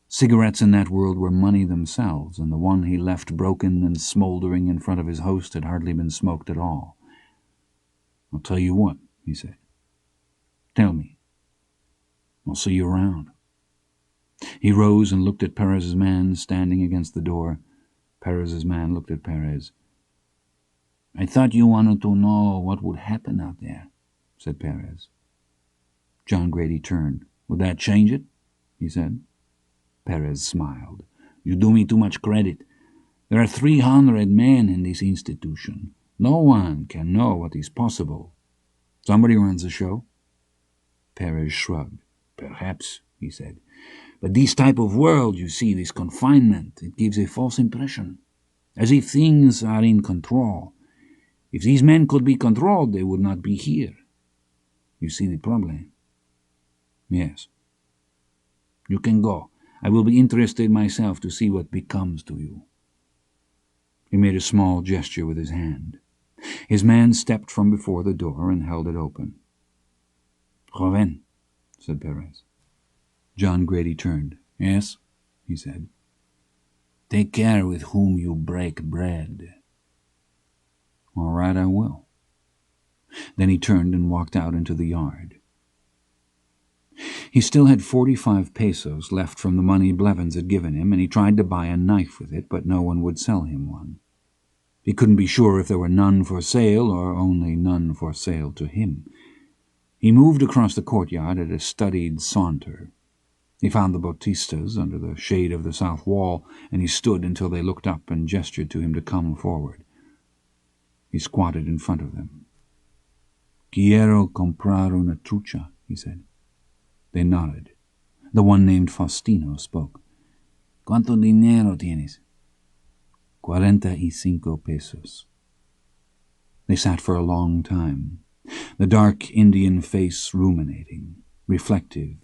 Cigarettes in that world were money themselves, and the one he left broken and smoldering in front of his host had hardly been smoked at all. "I'll tell you what," he said. "Tell me. I'll see you around." He rose and looked at Perez's man standing against the door. Perez's man looked at Perez. "I thought you wanted to know what would happen out there," said Perez. John Grady turned. "Would that change it?" he said. Perez smiled. "You do me too much credit. There are 300 men in this institution. No one can know what is possible. Somebody runs the show." Perez shrugged. "Perhaps," he said. "But this type of world, you see, this confinement, it gives a false impression, as if things are in control. If these men could be controlled, they would not be here. You see the problem?" "Yes." "You can go. I will be interested myself to see what becomes to you." He made a small gesture with his hand. His man stepped from before the door and held it open. "Joven," said Perez. John Grady turned. "Yes," he said. "Take care with whom you break bread." "All right, I will." Then he turned and walked out into the yard. He still had 45 pesos left from the money Blevins had given him, and he tried to buy a knife with it, but no one would sell him one. He couldn't be sure if there were none for sale or only none for sale to him. He moved across the courtyard at a studied saunter. He found the Bautistas under the shade of the south wall, and he stood until they looked up and gestured to him to come forward. He squatted in front of them. "Quiero comprar una trucha," he said. They nodded. The one named Faustino spoke. "¿Cuánto dinero tienes?" 45 pesos. They sat for a long time, the dark Indian face ruminating, reflective,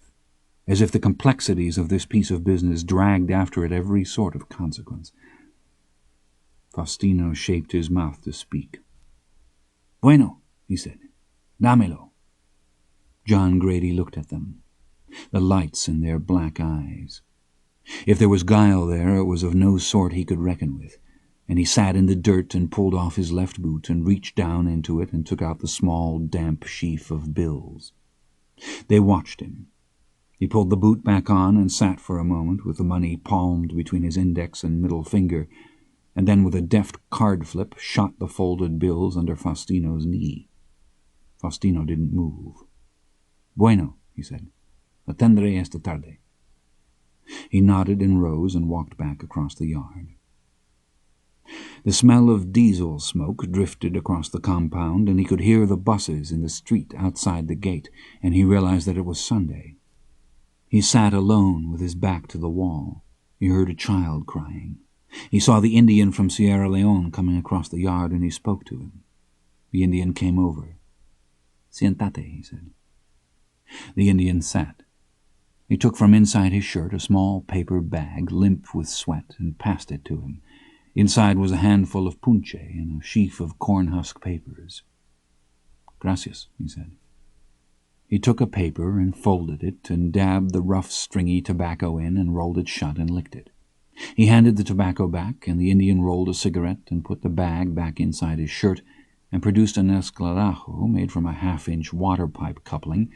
as if the complexities of this piece of business dragged after it every sort of consequence. Faustino shaped his mouth to speak. "Bueno," he said. "Dámelo." John Grady looked at them, the lights in their black eyes. If there was guile there, it was of no sort he could reckon with, and he sat in the dirt and pulled off his left boot and reached down into it and took out the small, damp sheaf of bills. They watched him. He pulled the boot back on and sat for a moment with the money palmed between his index and middle finger, and then with a deft card flip shot the folded bills under Faustino's knee. Faustino didn't move. "Bueno," he said. "Atendré esta tarde." He nodded and rose and walked back across the yard. The smell of diesel smoke drifted across the compound, and he could hear the buses in the street outside the gate, and he realized that it was Sunday. He sat alone with his back to the wall. He heard a child crying. He saw the Indian from Sierra Leone coming across the yard, and he spoke to him. The Indian came over. "Siéntate," he said. The Indian sat. He took from inside his shirt a small paper bag, limp with sweat, and passed it to him. Inside was a handful of punche and a sheaf of corn-husk papers. "Gracias," he said. He took a paper and folded it and dabbed the rough, stringy tobacco in and rolled it shut and licked it. He handed the tobacco back, and the Indian rolled a cigarette and put the bag back inside his shirt and produced an esclarajo made from a half-inch water-pipe coupling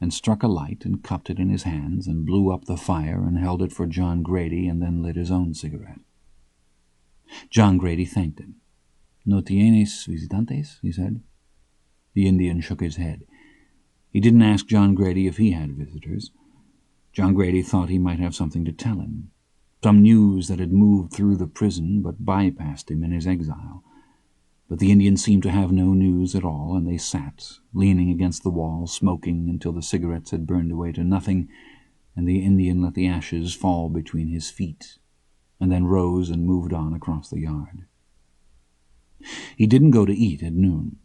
and struck a light and cupped it in his hands and blew up the fire and held it for John Grady and then lit his own cigarette. John Grady thanked him. "No tienes visitantes?" he said. The Indian shook his head. He didn't ask John Grady if he had visitors. John Grady thought he might have something to tell him, some news that had moved through the prison but bypassed him in his exile. But the Indian seemed to have no news at all, and they sat, leaning against the wall, smoking until the cigarettes had burned away to nothing, and the Indian let the ashes fall between his feet, and then rose and moved on across the yard. He didn't go to eat at noon.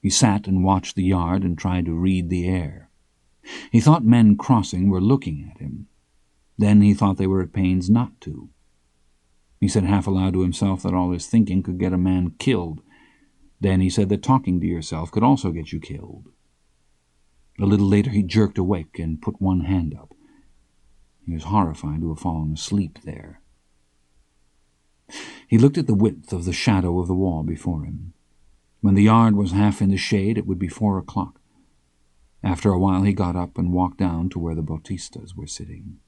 He sat and watched the yard and tried to read the air. He thought men crossing were looking at him. Then he thought they were at pains not to. He said half aloud to himself that all his thinking could get a man killed. Then he said that talking to yourself could also get you killed. A little later he jerked awake and put one hand up. He was horrified to have fallen asleep there. He looked at the width of the shadow of the wall before him. When the yard was half in the shade, it would be 4 o'clock. After a while he got up and walked down to where the Bautistas were sitting.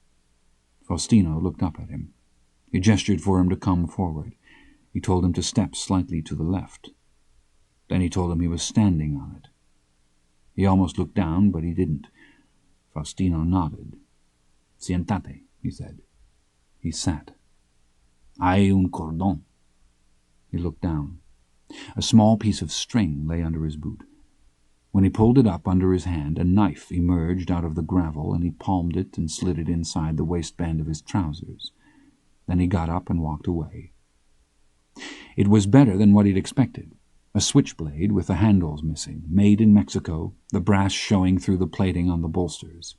Faustino looked up at him. He gestured for him to come forward. He told him to step slightly to the left. Then he told him he was standing on it. He almost looked down, but he didn't. Faustino nodded. "Siéntate," he said. He sat. "Hay un cordón." He looked down. A small piece of string lay under his boot. When he pulled it up under his hand, a knife emerged out of the gravel, and he palmed it and slid it inside the waistband of his trousers. Then he got up and walked away. It was better than what he'd expected. A switchblade with the handles missing, made in Mexico, the brass showing through the plating on the bolsters.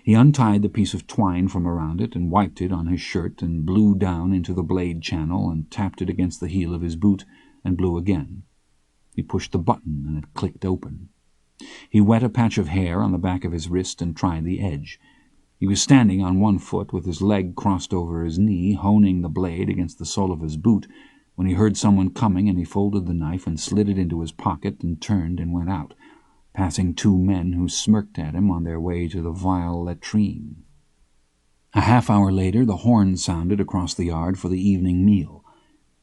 He untied the piece of twine from around it and wiped it on his shirt and blew down into the blade channel and tapped it against the heel of his boot and blew again. He pushed the button and it clicked open. He wet a patch of hair on the back of his wrist and tried the edge. He was standing on one foot with his leg crossed over his knee, honing the blade against the sole of his boot, when he heard someone coming, and he folded the knife and slid it into his pocket and turned and went out, passing 2 men who smirked at him on their way to the vile latrine. A half-hour later the horn sounded across the yard for the evening meal.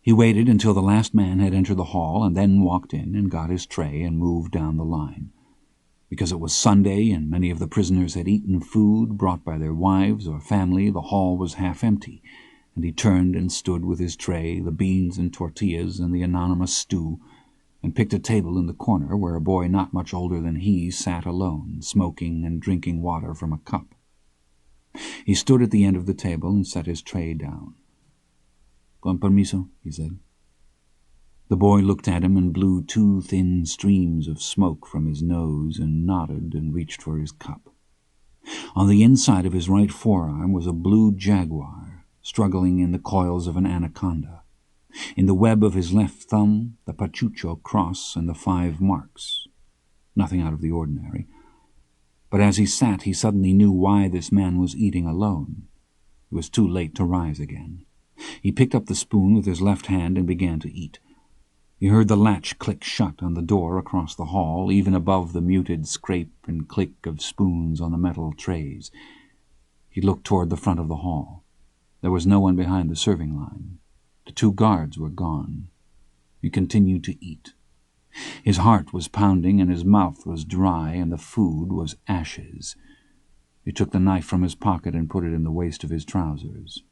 He waited until the last man had entered the hall and then walked in and got his tray and moved down the line. Because it was Sunday and many of the prisoners had eaten food brought by their wives or family, the hall was half empty, and he turned and stood with his tray, the beans and tortillas and the anonymous stew, and picked a table in the corner where a boy not much older than he sat alone, smoking and drinking water from a cup. He stood at the end of the table and set his tray down. "Con permiso," he said. The boy looked at him and blew 2 thin streams of smoke from his nose and nodded and reached for his cup. On the inside of his right forearm was a blue jaguar, struggling in the coils of an anaconda. In the web of his left thumb, the Pachucho cross and the 5 marks. Nothing out of the ordinary. But as he sat, he suddenly knew why this man was eating alone. It was too late to rise again. He picked up the spoon with his left hand and began to eat. He heard the latch click shut on the door across the hall, even above the muted scrape and click of spoons on the metal trays. He looked toward the front of the hall. There was no one behind the serving line. The 2 guards were gone. He continued to eat. His heart was pounding and his mouth was dry and the food was ashes. He took the knife from his pocket and put it in the waist of his trousers.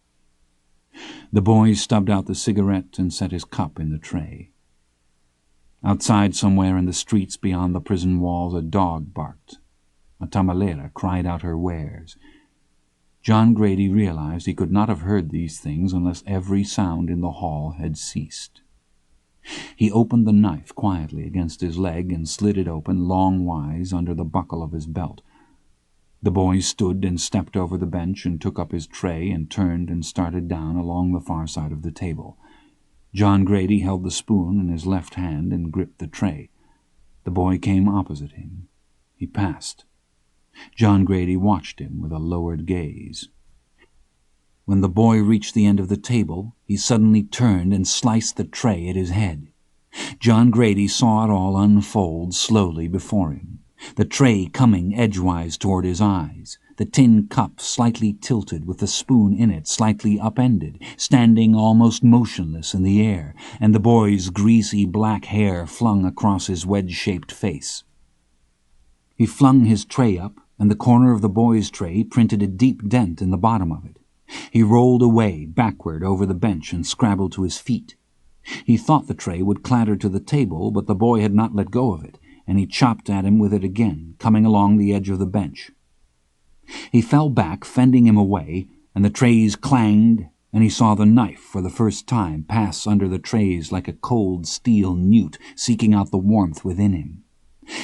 The boy stubbed out the cigarette and set his cup in the tray. Outside, somewhere in the streets beyond the prison walls, a dog barked. A tamalera cried out her wares. John Grady realized he could not have heard these things unless every sound in the hall had ceased. He opened the knife quietly against his leg and slid it open longwise under the buckle of his belt. The boy stood and stepped over the bench and took up his tray and turned and started down along the far side of the table. John Grady held the spoon in his left hand and gripped the tray. The boy came opposite him. He passed. John Grady watched him with a lowered gaze. When the boy reached the end of the table, he suddenly turned and sliced the tray at his head. John Grady saw it all unfold slowly before him, the tray coming edgewise toward his eyes, the tin cup slightly tilted with the spoon in it slightly upended, standing almost motionless in the air, and the boy's greasy black hair flung across his wedge-shaped face. He flung his tray up, and the corner of the boy's tray printed a deep dent in the bottom of it. He rolled away, backward, over the bench and scrabbled to his feet. He thought the tray would clatter to the table, but the boy had not let go of it, and he chopped at him with it again, coming along the edge of the bench. He fell back, fending him away, and the trays clanged, and he saw the knife for the first time pass under the trays like a cold steel newt seeking out the warmth within him.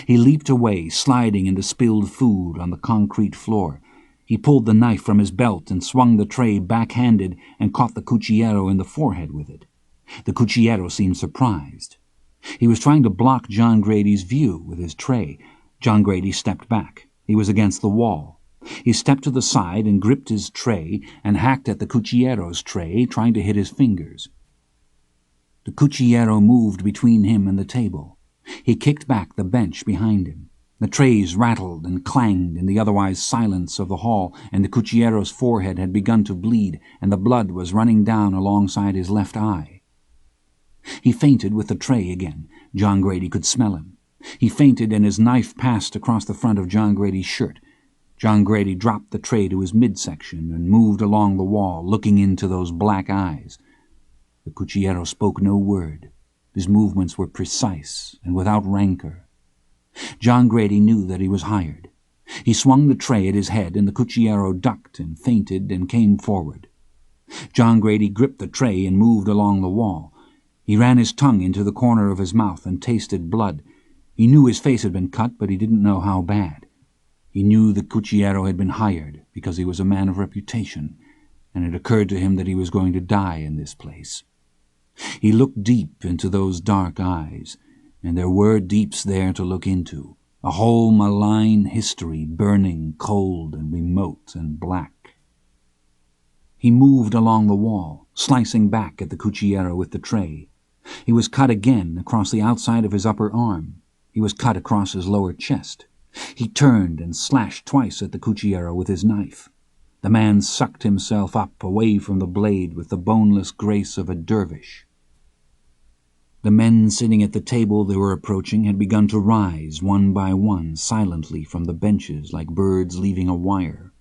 He leaped away, sliding into spilled food on the concrete floor. He pulled the knife from his belt and swung the tray back-handed and caught the cuchillero in the forehead with it. The cuchillero seemed surprised. He was trying to block John Grady's view with his tray. John Grady stepped back. He was against the wall. He stepped to the side and gripped his tray and hacked at the cuchillero's tray, trying to hit his fingers. The cuchillero moved between him and the table. He kicked back the bench behind him. The trays rattled and clanged in the otherwise silence of the hall, and the cuchillero's forehead had begun to bleed, and the blood was running down alongside his left eye. He fainted with the tray again. John Grady could smell him. He fainted, and his knife passed across the front of John Grady's shirt. John Grady dropped the tray to his midsection and moved along the wall, looking into those black eyes. The cuchillero spoke no word. His movements were precise and without rancor. John Grady knew that he was hired. He swung the tray at his head, and the cuchillero ducked and feinted and came forward. John Grady gripped the tray and moved along the wall. He ran his tongue into the corner of his mouth and tasted blood. He knew his face had been cut, but he didn't know how bad. He knew the cuchillero had been hired because he was a man of reputation, and it occurred to him that he was going to die in this place. He looked deep into those dark eyes, and there were deeps there to look into, a whole malign history burning cold and remote and black. He moved along the wall, slicing back at the cuchillero with the tray. He was cut again across the outside of his upper arm. He was cut across his lower chest. He turned and slashed twice at the cuchillero with his knife. The man sucked himself up away from the blade with the boneless grace of a dervish. The men sitting at the table they were approaching had begun to rise one by one silently from the benches like birds leaving a wire.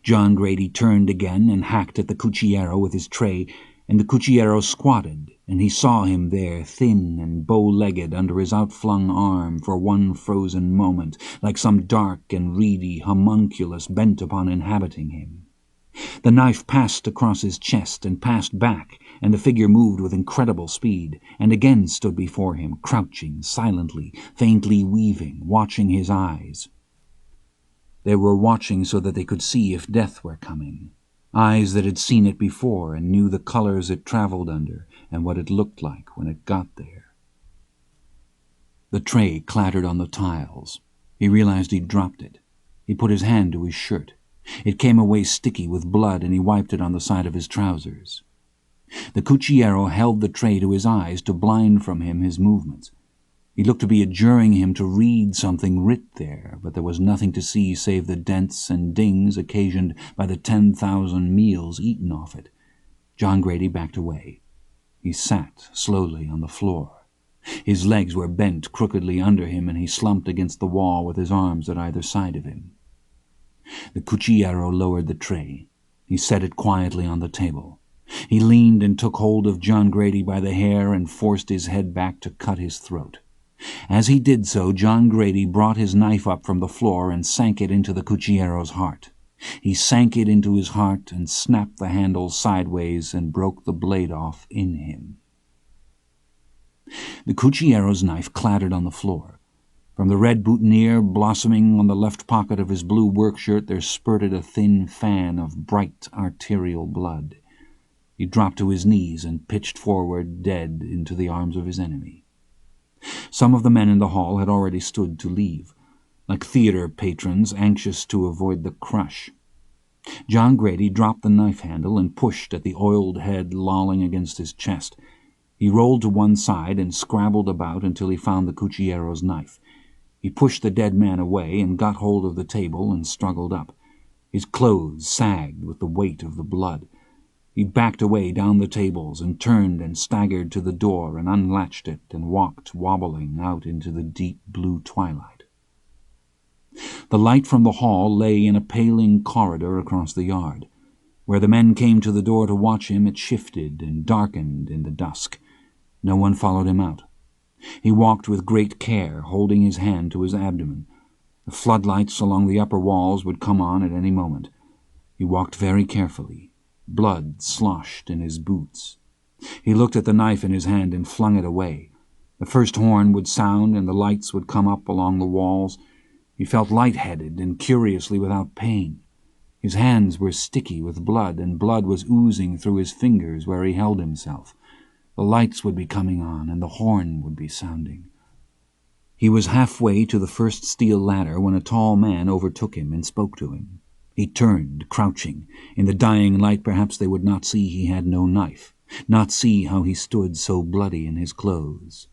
John Grady turned again and hacked at the cuchillero with his tray, and the cuchillero squatted, and he saw him there, thin and bow-legged under his outflung arm for one frozen moment, like some dark and reedy homunculus bent upon inhabiting him. The knife passed across his chest and passed back, and the figure moved with incredible speed, and again stood before him, crouching, silently, faintly weaving, watching his eyes. They were watching so that they could see if death were coming. Eyes that had seen it before and knew the colors it traveled under and what it looked like when it got there. The tray clattered on the tiles. He realized he'd dropped it. He put his hand to his shirt. It came away sticky with blood, and he wiped it on the side of his trousers. The cuchillero held the tray to his eyes to blind from him his movements. He looked to be adjuring him to read something writ there, but there was nothing to see save the dents and dings occasioned by the 10,000 meals eaten off it. John Grady backed away. He sat slowly on the floor. His legs were bent crookedly under him, and he slumped against the wall with his arms at either side of him. The cuchillero lowered the tray. He set it quietly on the table. He leaned and took hold of John Grady by the hair and forced his head back to cut his throat. As he did so, John Grady brought his knife up from the floor and sank it into the cuchillero's heart. He sank it into his heart and snapped the handle sideways and broke the blade off in him. The cuchillero's knife clattered on the floor. From the red boutonniere blossoming on the left pocket of his blue workshirt there spurted a thin fan of bright arterial blood. He dropped to his knees and pitched forward dead into the arms of his enemy. Some of the men in the hall had already stood to leave, like theater patrons anxious to avoid the crush. John Grady dropped the knife handle and pushed at the oiled head lolling against his chest. He rolled to one side and scrabbled about until he found the cuchillero's knife. He pushed the dead man away and got hold of the table and struggled up. His clothes sagged with the weight of the blood. He backed away down the tables and turned and staggered to the door and unlatched it and walked wobbling out into the deep blue twilight. The light from the hall lay in a paling corridor across the yard. Where the men came to the door to watch him, it shifted and darkened in the dusk. No one followed him out. He walked with great care, holding his hand to his abdomen. The floodlights along the upper walls would come on at any moment. He walked very carefully. Blood sloshed in his boots. He looked at the knife in his hand and flung it away. The first horn would sound and the lights would come up along the walls. He felt light-headed and curiously without pain. His hands were sticky with blood, and blood was oozing through his fingers where he held himself. The lights would be coming on, and the horn would be sounding. He was halfway to the first steel ladder when a tall man overtook him and spoke to him. He turned, crouching. In the dying light perhaps they would not see he had no knife, not see how he stood so bloody in his clothes.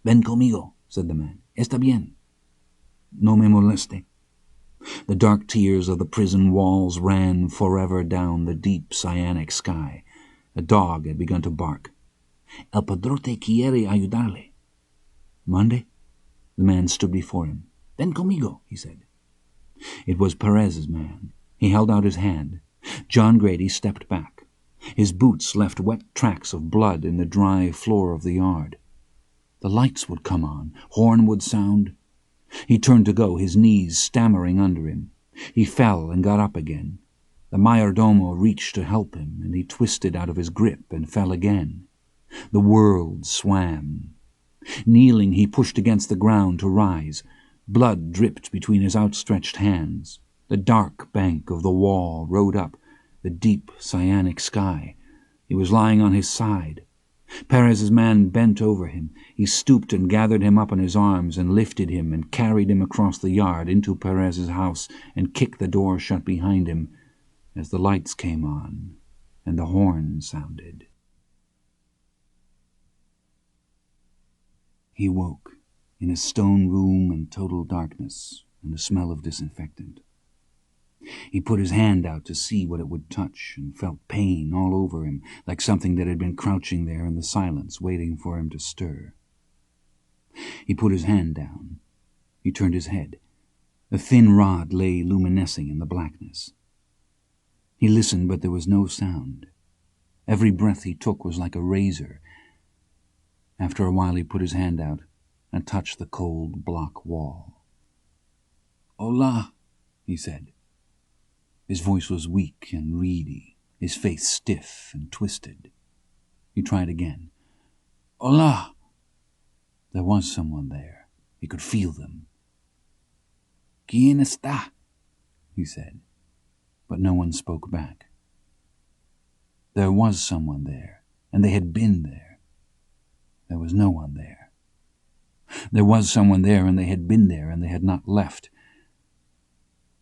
Ven conmigo, said the man. Está bien. No me moleste. The dark tears of the prison walls ran forever down the deep cyanic sky. A dog had begun to bark. El padrote quiere ayudarle. Mande? The man stood before him. Ven conmigo, he said. It was Perez's man. He held out his hand. John Grady stepped back. His boots left wet tracks of blood in the dry floor of the yard. The lights would come on. Horn would sound. He turned to go, his knees stammering under him. He fell and got up again. The mayordomo reached to help him, and he twisted out of his grip and fell again. The world swam. Kneeling, he pushed against the ground to rise. Blood dripped between his outstretched hands. The dark bank of the wall rode up, the deep cyanic sky. He was lying on his side. Perez's man bent over him. He stooped and gathered him up in his arms and lifted him and carried him across the yard into Perez's house and kicked the door shut behind him as the lights came on and the horn sounded. He woke in a stone room in total darkness and a smell of disinfectant. He put his hand out to see what it would touch and felt pain all over him, like something that had been crouching there in the silence, waiting for him to stir. He put his hand down. He turned his head. A thin rod lay luminescing in the blackness. He listened, but there was no sound. Every breath he took was like a razor. After a while he put his hand out and touched the cold block wall. "Hola," he said. His voice was weak and reedy, his face stiff and twisted. He tried again. "Hola!" There was someone there. He could feel them. "¿Quién está?" he said, but no one spoke back. There was someone there, and they had been there. There was no one there. There was someone there, and they had been there, and they had not left.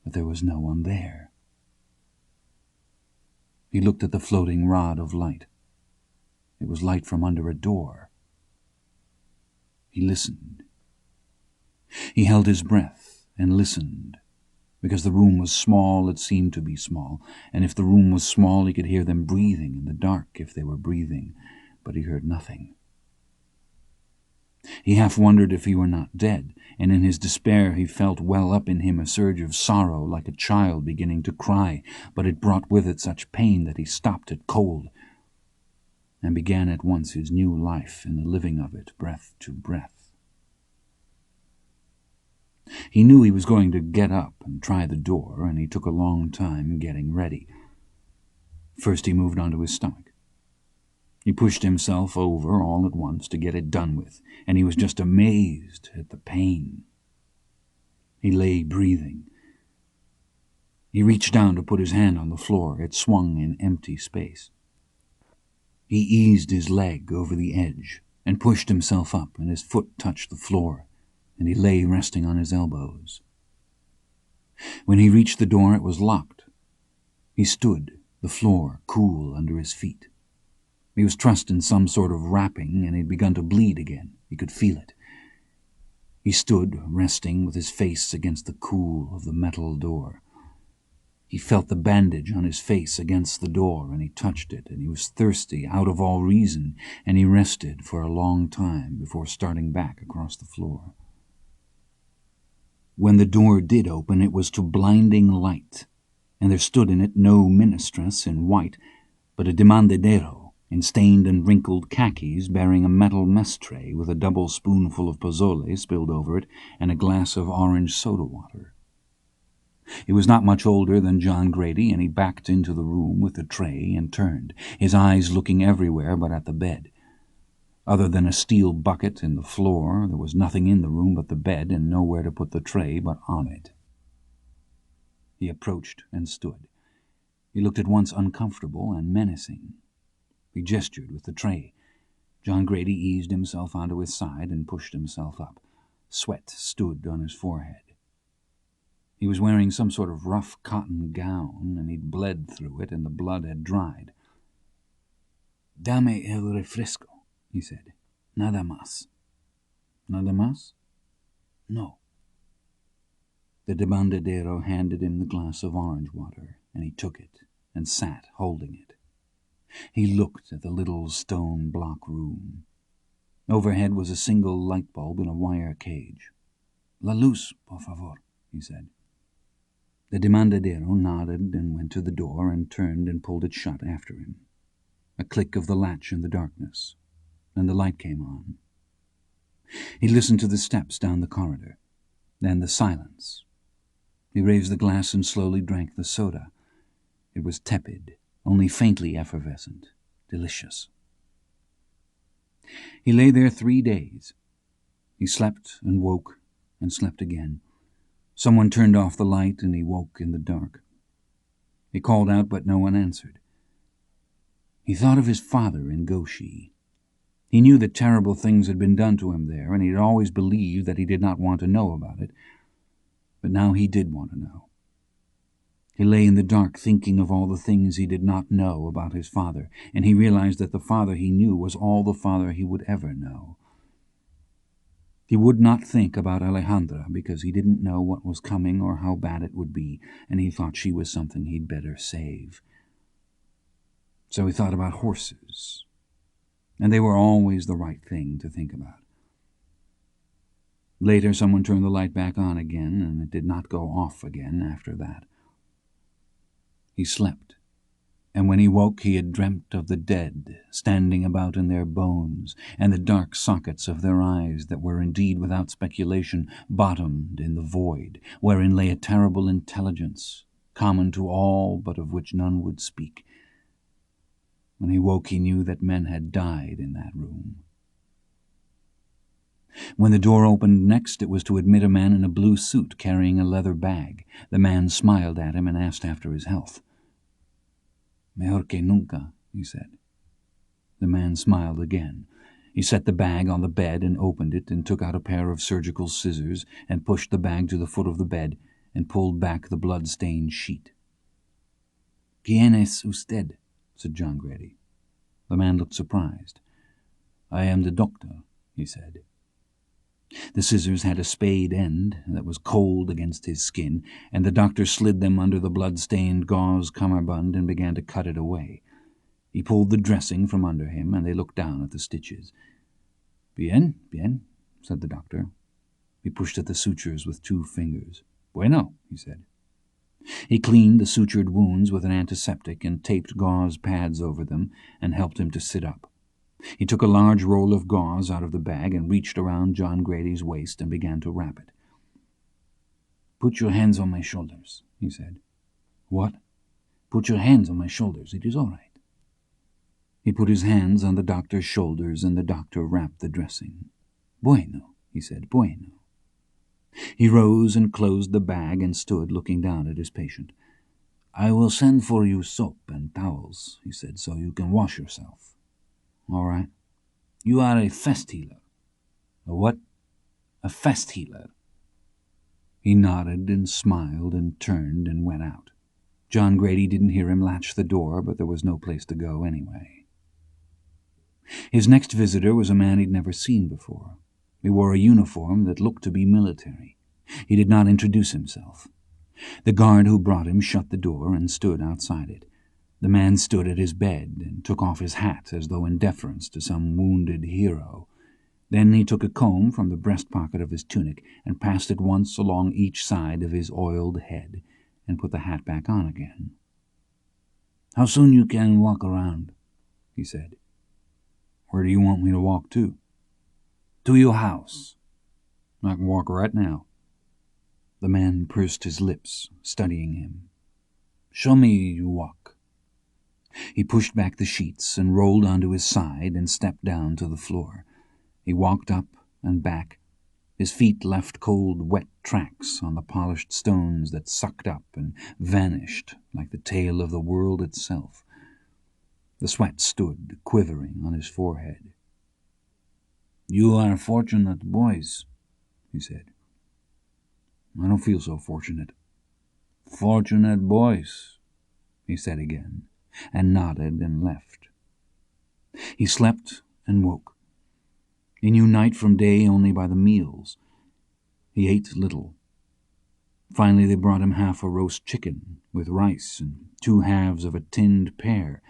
But there was no one there. He looked at the floating rod of light. It was light from under a door. He listened. He held his breath and listened. Because the room was small, it seemed to be small, and if the room was small, he could hear them breathing in the dark if they were breathing, but he heard nothing. He half wondered if he were not dead, and in his despair he felt well up in him a surge of sorrow like a child beginning to cry, but it brought with it such pain that he stopped it cold and began at once his new life in the living of it, breath to breath. He knew he was going to get up and try the door, and he took a long time getting ready. First he moved onto his stomach. He pushed himself over all at once to get it done with, and he was just amazed at the pain. He lay breathing. He reached down to put his hand on the floor. It swung in empty space. He eased his leg over the edge and pushed himself up, and his foot touched the floor, and he lay resting on his elbows. When he reached the door, it was locked. He stood, the floor cool under his feet. He was trussed in some sort of wrapping, and he'd begun to bleed again. He could feel it. He stood, resting with his face against the cool of the metal door. He felt the bandage on his face against the door, and he touched it, and he was thirsty, out of all reason, and he rested for a long time before starting back across the floor. When the door did open, it was to blinding light, and there stood in it no ministress in white, but a demandadero in stained and wrinkled khakis, bearing a metal mess tray with a double spoonful of pozole spilled over it and a glass of orange soda water. He was not much older than John Grady, and he backed into the room with the tray and turned, his eyes looking everywhere but at the bed. Other than a steel bucket in the floor, there was nothing in the room but the bed, and nowhere to put the tray but on it. He approached and stood. He looked at once uncomfortable and menacing. He gestured with the tray. John Grady eased himself onto his side and pushed himself up. Sweat stood on his forehead. He was wearing some sort of rough cotton gown, and he'd bled through it, and the blood had dried. "Dame el refresco," he said. "Nada más." Nada más? No. The demandadero handed him the glass of orange water, and he took it and sat holding it. He looked at the little stone block room. Overhead was a single light bulb in a wire cage. La luz, por favor, he said. The demandadero nodded and went to the door and turned and pulled it shut after him. A click of the latch in the darkness, and the light came on. He listened to the steps down the corridor, then the silence. He raised the glass and slowly drank the soda. It was tepid, only faintly effervescent, delicious. He lay there 3 days. He slept and woke and slept again. Someone turned off the light and he woke in the dark. He called out, but no one answered. He thought of his father in Goshi. He knew that terrible things had been done to him there, and he had always believed that he did not want to know about it. But now he did want to know. He lay in the dark thinking of all the things he did not know about his father, and he realized that the father he knew was all the father he would ever know. He would not think about Alejandra because he didn't know what was coming or how bad it would be, and he thought she was something he'd better save. So he thought about horses, and they were always the right thing to think about. Later, someone turned the light back on again, and it did not go off again after that. He slept, and when he woke he had dreamt of the dead standing about in their bones, and the dark sockets of their eyes that were indeed, without speculation, bottomed in the void, wherein lay a terrible intelligence, common to all but of which none would speak. When he woke he knew that men had died in that room. When the door opened next, it was to admit a man in a blue suit carrying a leather bag. The man smiled at him and asked after his health. Mejor que nunca, he said. The man smiled again. He set the bag on the bed and opened it and took out a pair of surgical scissors and pushed the bag to the foot of the bed and pulled back the blood-stained sheet. ¿Quién es usted? Said John Grady. The man looked surprised. I am the doctor, he said. The scissors had a spade end that was cold against his skin, and the doctor slid them under the blood-stained gauze cummerbund and began to cut it away. He pulled the dressing from under him, and they looked down at the stitches. Bien, bien, said the doctor. He pushed at the sutures with 2 fingers. Bueno, he said. He cleaned the sutured wounds with an antiseptic and taped gauze pads over them and helped him to sit up. He took a large roll of gauze out of the bag and reached around John Grady's waist and began to wrap it. Put your hands on my shoulders, he said. What? Put your hands on my shoulders. It is all right. He put his hands on the doctor's shoulders, and the doctor wrapped the dressing. Bueno, he said, bueno. He rose and closed the bag and stood looking down at his patient. I will send for you soap and towels, he said, so you can wash yourself. All right. You are a fast healer. A what? A fast healer. He nodded and smiled and turned and went out. John Grady didn't hear him latch the door, but there was no place to go anyway. His next visitor was a man he'd never seen before. He wore a uniform that looked to be military. He did not introduce himself. The guard who brought him shut the door and stood outside it. The man stood at his bed and took off his hat as though in deference to some wounded hero. Then he took a comb from the breast pocket of his tunic and passed it once along each side of his oiled head and put the hat back on again. How soon you can walk around? He said. Where do you want me to walk to? To your house. I can walk right now. The man pursed his lips, studying him. Show me you walk. He pushed back the sheets and rolled onto his side and stepped down to the floor. He walked up and back. His feet left cold, wet tracks on the polished stones that sucked up and vanished like the tail of the world itself. The sweat stood quivering on his forehead. You are fortunate boys, he said. I don't feel so fortunate. Fortunate boys, he said again, and nodded and left. He slept and woke. He knew night from day only by the meals. He ate little. Finally they brought him half a roast chicken with rice and 2 halves of a tinned pear,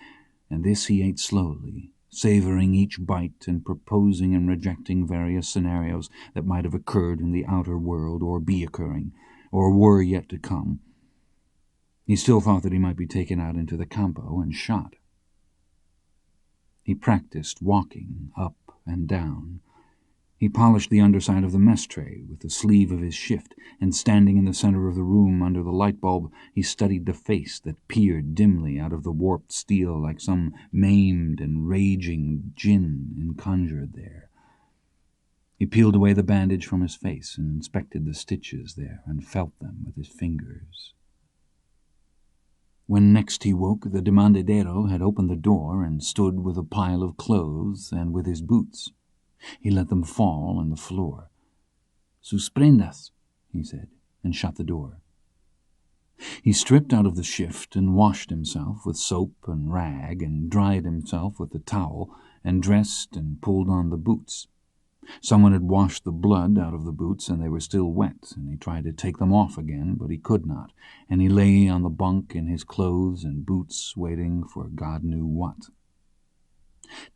and this he ate slowly, savouring each bite and proposing and rejecting various scenarios that might have occurred in the outer world, or be occurring, or were yet to come. He still thought that he might be taken out into the campo and shot. He practiced walking up and down. He polished the underside of the mess tray with the sleeve of his shift, and standing in the center of the room under the light bulb, he studied the face that peered dimly out of the warped steel like some maimed and raging jinn conjured there. He peeled away the bandage from his face and inspected the stitches there and felt them with his fingers. When next he woke, the demandadero had opened the door and stood with a pile of clothes and with his boots. He let them fall on the floor. "Sus prendas," he said, and shut the door. He stripped out of the shift and washed himself with soap and rag and dried himself with the towel and dressed and pulled on the boots. Someone had washed the blood out of the boots and they were still wet, and he tried to take them off again, but he could not, and he lay on the bunk in his clothes and boots waiting for God knew what.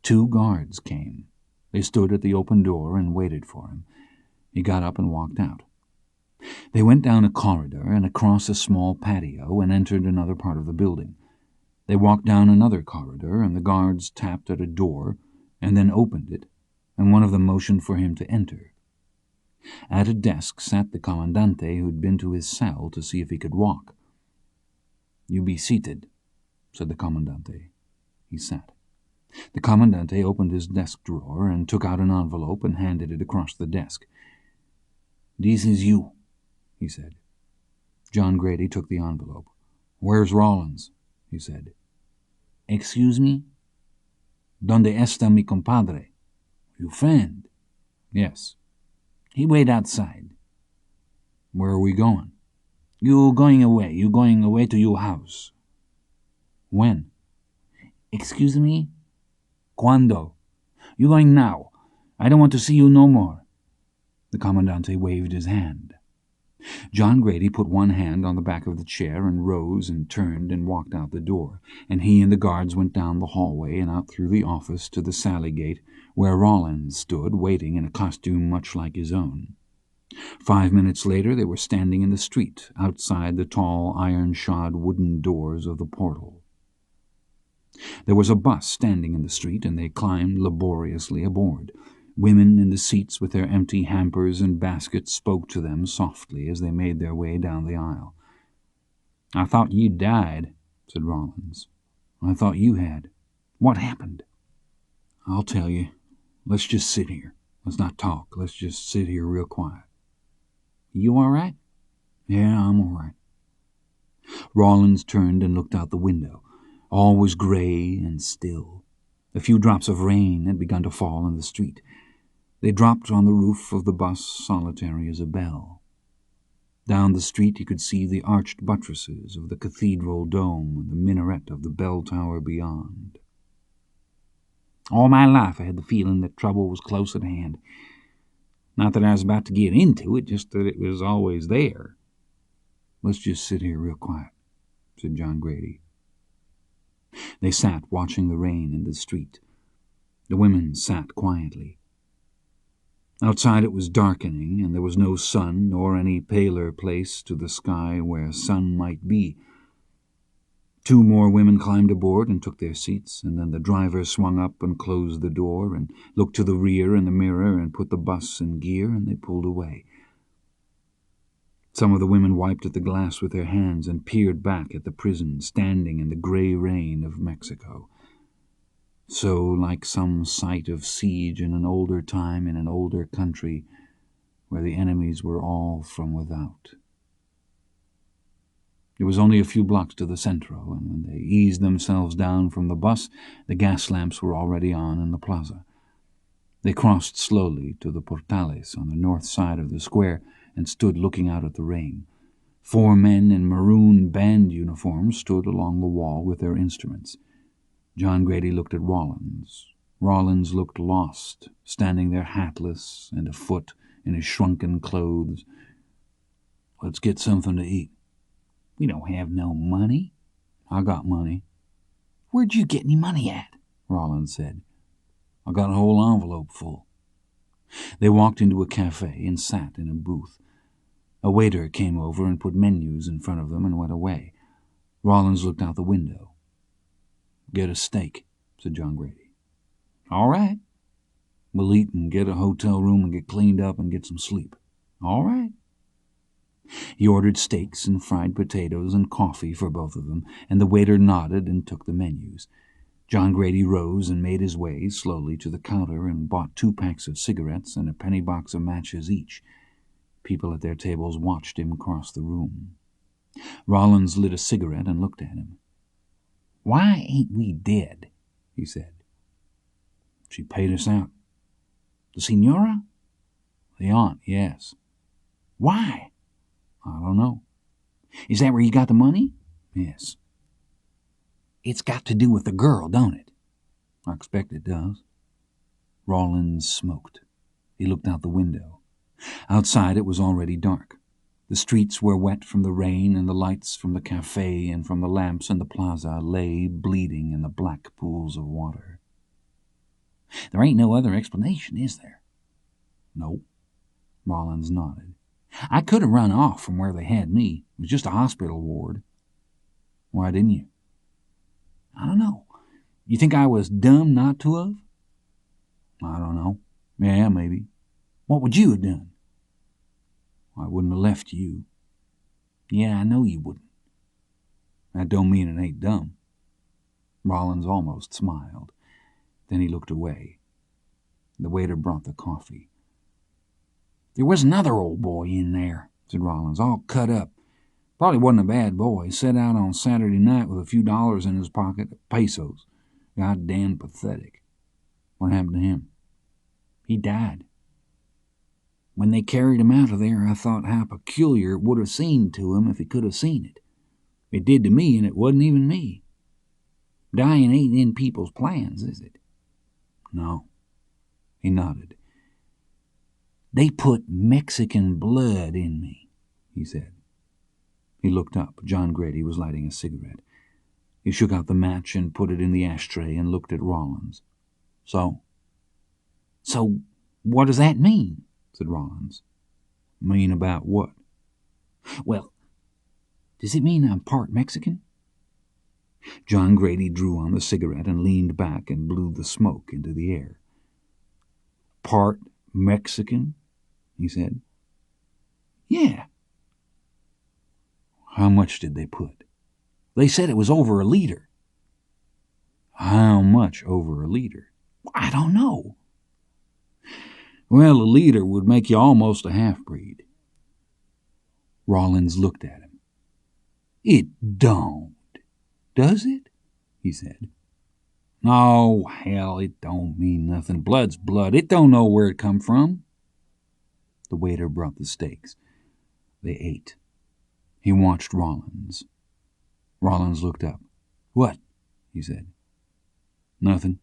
2 guards came. They stood at the open door and waited for him. He got up and walked out. They went down a corridor and across a small patio and entered another part of the building. They walked down another corridor, and the guards tapped at a door and then opened it, and one of them motioned for him to enter. At a desk sat the commandante, who'd been to his cell to see if he could walk. "You be seated," said the commandante. He sat. The commandante opened his desk drawer and took out an envelope and handed it across the desk. "This is you," he said. John Grady took the envelope. "Where's Rawlins?" he said. "Excuse me? Donde está mi compadre? Your friend?" "Yes." "He wait outside." "Where are we going?" You going away to your house." "When?" "Excuse me? Cuando? You going now. I don't want to see you no more." The commandante waved his hand. John Grady put one hand on the back of the chair and rose and turned and walked out the door, and he and the guards went down the hallway and out through the office to the sally gate, where Rawlins stood waiting in a costume much like his own. 5 minutes later they were standing in the street, outside the tall iron-shod wooden doors of the portal. There was a bus standing in the street, and they climbed laboriously aboard. Women in the seats with their empty hampers and baskets spoke to them softly as they made their way down the aisle. "I thought you'd died," said Rawlins. "I thought you had. What happened?" "I'll tell you. Let's just sit here. Let's not talk. Let's just sit here real quiet." "You all right?" "Yeah, I'm all right." Rawlins turned and looked out the window. All was gray and still. A few drops of rain had begun to fall in the street. They dropped on the roof of the bus, solitary as a bell. Down the street he could see the arched buttresses of the cathedral dome and the minaret of the bell tower beyond. "All my life I had the feeling that trouble was close at hand. Not that I was about to get into it, just that it was always there." "Let's just sit here real quiet," said John Grady. They sat watching the rain in the street. The women sat quietly. Outside it was darkening, and there was no sun nor any paler place to the sky where sun might be. 2 more women climbed aboard and took their seats, and then the driver swung up and closed the door and looked to the rear in the mirror and put the bus in gear, and they pulled away. Some of the women wiped at the glass with their hands and peered back at the prison standing in the gray rain of Mexico. So, like some sight of siege in an older time in an older country where the enemies were all from without. It was only a few blocks to the Centro, and when they eased themselves down from the bus, the gas lamps were already on in the plaza. They crossed slowly to the portales on the north side of the square and stood looking out at the rain. 4 men in maroon band uniforms stood along the wall with their instruments. John Grady looked at Rawlins. Rollins looked lost, standing there hatless and afoot in his shrunken clothes. "Let's get something to eat." "We don't have no money." "I got money." "Where'd you get any money at?" Rollins said. "I got a whole envelope full." They walked into a cafe and sat in a booth. A waiter came over and put menus in front of them and went away. Rollins looked out the window. "Get a steak," said John Grady. "All right." "We'll eat and get a hotel room and get cleaned up and get some sleep." "All right." He ordered steaks and fried potatoes and coffee for both of them, and the waiter nodded and took the menus. John Grady rose and made his way slowly to the counter and bought 2 packs of cigarettes and a penny box of matches each. People at their tables watched him cross the room. Rollins lit a cigarette and looked at him. "Why ain't we dead?" he said. "She paid us out." "The Senora?" "The aunt, yes." "Why?" "I don't know." "Is that where you got the money?" "Yes." "It's got to do with the girl, don't it?" "I expect it does." Rollins smoked. He looked out the window. Outside it was already dark. The streets were wet from the rain, and the lights from the cafe and from the lamps in the plaza lay bleeding in the black pools of water. "There ain't no other explanation, is there?" "No." Rollins nodded. "I could have run off from where they had me. It was just a hospital ward." "Why didn't you?" "I don't know. You think I was dumb not to have?" "I don't know. Yeah, maybe." "What would you have done?" "I wouldn't have left you." "Yeah, I know you wouldn't." "That don't mean it ain't dumb." Rollins almost smiled. Then he looked away. The waiter brought the coffee. "There was another old boy in there," said Rollins, "all cut up. Probably wasn't a bad boy. Set out on Saturday night with a few dollars in his pocket, pesos. Goddamn pathetic." "What happened to him?" "He died. When they carried him out of there, I thought how peculiar it would have seemed to him if he could have seen it. It did to me, and it wasn't even me. Dying ain't in people's plans, is it?" "No." He nodded. "They put Mexican blood in me," he said. He looked up. John Grady was lighting a cigarette. He shook out the match and put it in the ashtray and looked at Rollins. "So?" "So what does that mean?" said Rollins. "Mean about what?" "Well, does it mean I'm part Mexican?" John Grady drew on the cigarette and leaned back and blew the smoke into the air. "Part Mexican?" he said. "Yeah." "How much did they put?" "They said it was over a liter." "How much over a liter?" "I don't know." "Well, a liter would make you almost a half-breed." Rollins looked at him. "It don't, does it?" he said. "Oh, hell, it don't mean nothing. Blood's blood. It don't know where it come from." The waiter brought the steaks. They ate. He watched Rollins. Rollins looked up. "What?" he said. "Nothing."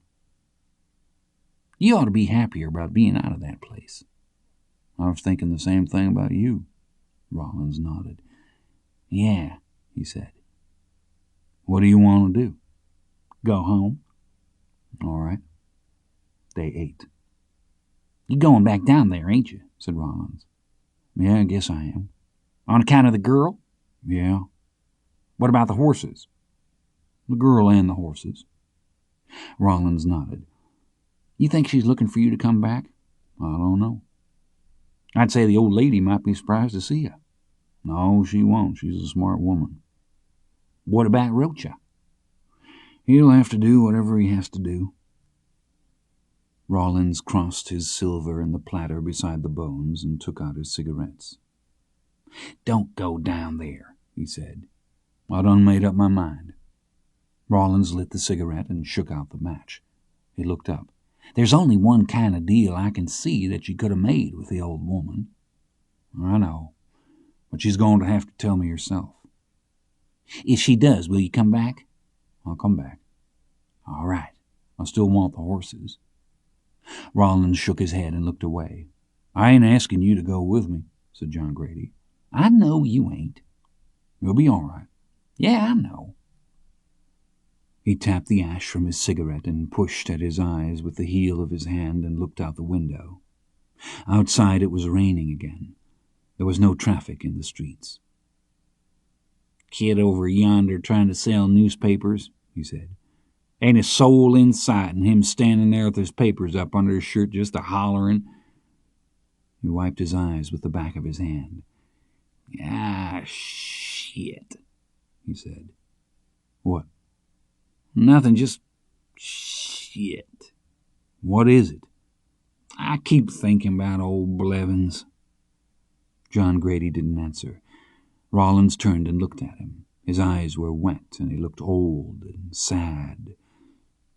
"You ought to be happier about being out of that place." "I was thinking the same thing about you." Rollins nodded. "Yeah," he said. "What do you want to do?" "Go home." "All right." They ate. "You going back down there, ain't you?" said Rollins. "Yeah, I guess I am." "On account of the girl?" "Yeah." "What about the horses?" "The girl and the horses." Rollins nodded. "You think she's looking for you to come back?" "I don't know." "I'd say the old lady might be surprised to see you." "No, she won't. She's a smart woman." "What about Rocha?" "He'll have to do whatever he has to do." Rollins crossed his silver in the platter beside the bones and took out his cigarettes. "Don't go down there," he said. "I done made up my mind." Rollins lit the cigarette and shook out the match. He looked up. "There's only one kind of deal I can see that you could have made with the old woman." "I know, but she's going to have to tell me herself." "If she does, will you come back?" "I'll come back." "All right." "I still want the horses." Rollins shook his head and looked away. "I ain't asking you to go with me," said John Grady. "I know you ain't." "You'll be all right." "Yeah, I know." He tapped the ash from his cigarette and pushed at his eyes with the heel of his hand and looked out the window. Outside it was raining again. There was no traffic in the streets. "Kid over yonder trying to sell newspapers," he said. "Ain't a soul in sight, and him standing there with his papers up under his shirt just a-hollering." He wiped his eyes with the back of his hand. "Ah, shit," he said. "What?" "Nothing, just shit." "What is it?" "I keep thinking about old Blevins." John Grady didn't answer. Rollins turned and looked at him. His eyes were wet, and he looked old and sad.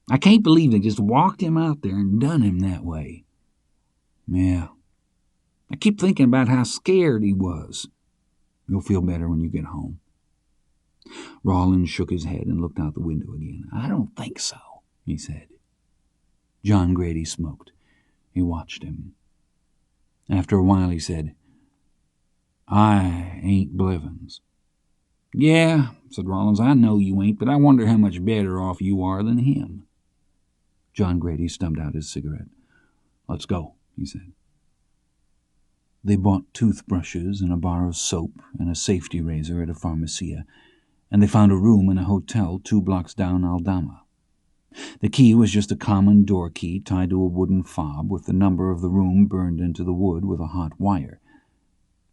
"I can't believe they just walked him out there and done him that way." "Yeah." "I keep thinking about how scared he was." "You'll feel better when you get home." Rollins shook his head and looked out the window again. "I don't think so," he said. John Grady smoked. He watched him. After a while he said, "I ain't Blevins." "Yeah," said Rollins, "I know you ain't, but I wonder how much better off you are than him." John Grady stubbed out his cigarette. "Let's go," he said. They bought toothbrushes and a bar of soap and a safety razor at a pharmacia, and they found a room in a hotel 2 blocks down Aldama. The key was just a common door key tied to a wooden fob with the number of the room burned into the wood with a hot wire.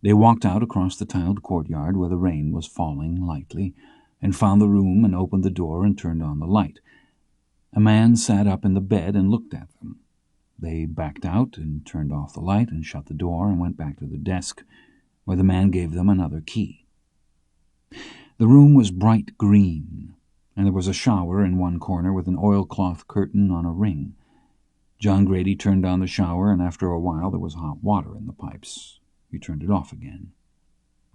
They walked out across the tiled courtyard where the rain was falling lightly, and found the room and opened the door and turned on the light. A man sat up in the bed and looked at them. They backed out and turned off the light and shut the door and went back to the desk, where the man gave them another key. The room was bright green, and there was a shower in one corner with an oilcloth curtain on a ring. John Grady turned on the shower, and after a while there was hot water in the pipes. He turned it off again.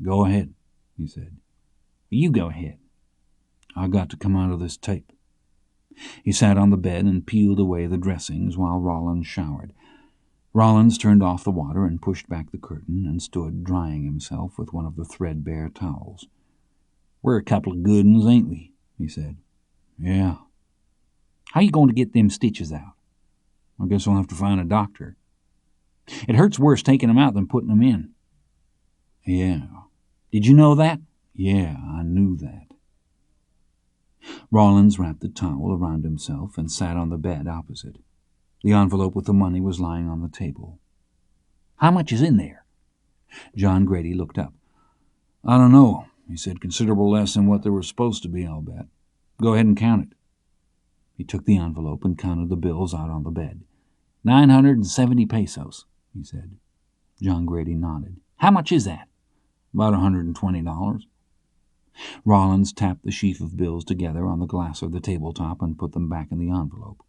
"Go ahead," he said. "You go ahead." "I got to come out of this tape." He sat on the bed and peeled away the dressings while Rollins showered. Rollins turned off the water and pushed back the curtain and stood drying himself with one of the threadbare towels. "We're a couple of good uns, ain't we?" he said. "Yeah." "How you going to get them stitches out?" "I guess I'll have to find a doctor." "It hurts worse taking them out than putting them in." "Yeah." "Did you know that?" "Yeah, I knew that." Rollins wrapped the towel around himself and sat on the bed opposite. The envelope with the money was lying on the table. "How much is in there?" John Grady looked up. "I don't know," he said. "Considerable less than what there was supposed to be, I'll bet. Go ahead and count it." He took the envelope and counted the bills out on the bed. 970 pesos, he said. John Grady nodded. "How much is that?" "About $120. Rollins tapped the sheaf of bills together on the glass of the tabletop and put them back in the envelope.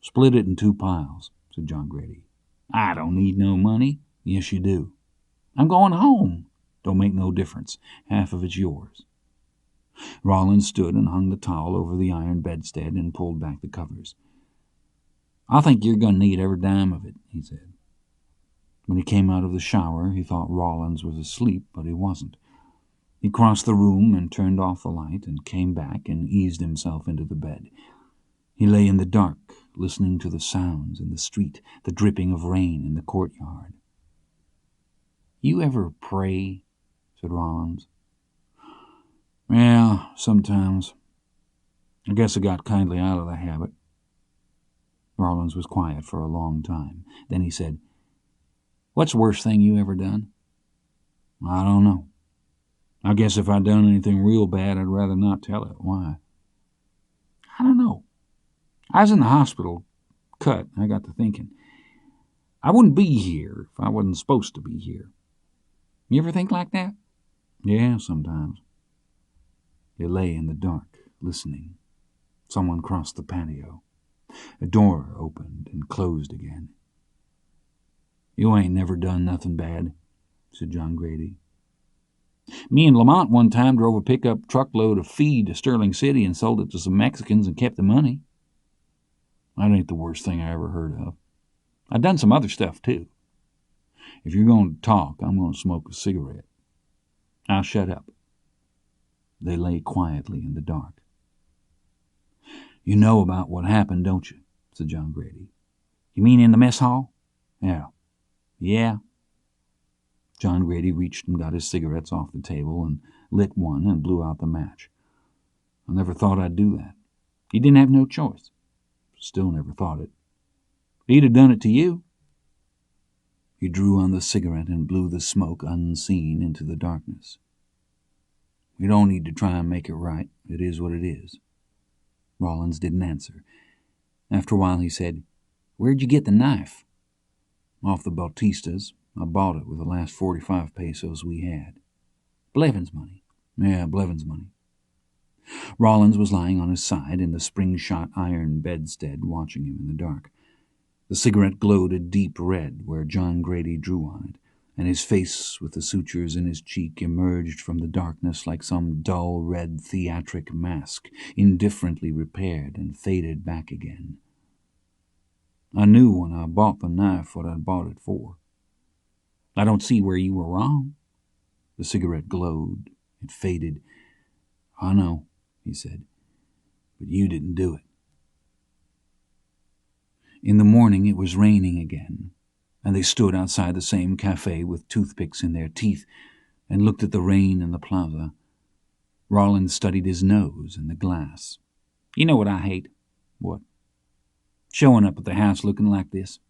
"Split it in 2 piles, said John Grady. "I don't need no money." "Yes, you do." "I'm going home." "Don't make no difference. Half of it's yours." Rollins stood and hung the towel over the iron bedstead and pulled back the covers. "I think you're going to need every dime of it," he said. When he came out of the shower, he thought Rollins was asleep, but he wasn't. He crossed the room and turned off the light and came back and eased himself into the bed. He lay in the dark, listening to the sounds in the street, the dripping of rain in the courtyard. "You ever pray?" said Rollins. "Yeah, sometimes. I guess I got kindly out of the habit." Rollins was quiet for a long time. Then he said, "What's the worst thing you ever done?" "I don't know. I guess if I'd done anything real bad, I'd rather not tell it. Why?" "I don't know. I was in the hospital, cut. I got to thinking. I wouldn't be here if I wasn't supposed to be here. You ever think like that?" "Yeah, sometimes." They lay in the dark, listening. Someone crossed the patio. A door opened and closed again. "You ain't never done nothing bad," said John Grady. "Me and Lamont one time drove a pickup truckload of feed to Sterling City and sold it to some Mexicans and kept the money." "That ain't the worst thing I ever heard of." I've done some other stuff, too. If you're going to talk, I'm going to smoke a cigarette. I'll shut up." They lay quietly in the dark. "You know about what happened, don't you?" said John Grady. "You mean in the mess hall?" "Yeah." "Yeah." John Grady reached and got his cigarettes off the table and lit one and blew out the match. "I never thought I'd do that." "You didn't have no choice." "Still never thought it." "He'd have done it to you." He drew on the cigarette and blew the smoke unseen into the darkness. "We don't need to try and make it right. It is what it is." Rollins didn't answer. After a while he said, "Where'd you get the knife?" "Off the Bautistas. I bought it with the last 45 pesos we had." "Blevins money?" "Yeah, Blevins money." Rollins was lying on his side in the spring-shot iron bedstead, watching him in the dark. The cigarette glowed a deep red where John Grady drew on it, and his face with the sutures in his cheek emerged from the darkness like some dull red theatric mask, indifferently repaired and faded back again. "I knew when I bought the knife what I'd bought it for." "I don't see where you were wrong." The cigarette glowed. It faded. "I know," he said, "but you didn't do it." In the morning it was raining again, and they stood outside the same cafe with toothpicks in their teeth and looked at the rain in the plaza. Rollins studied his nose in the glass. "You know what I hate?" "What?" "Showing up at the house looking like this."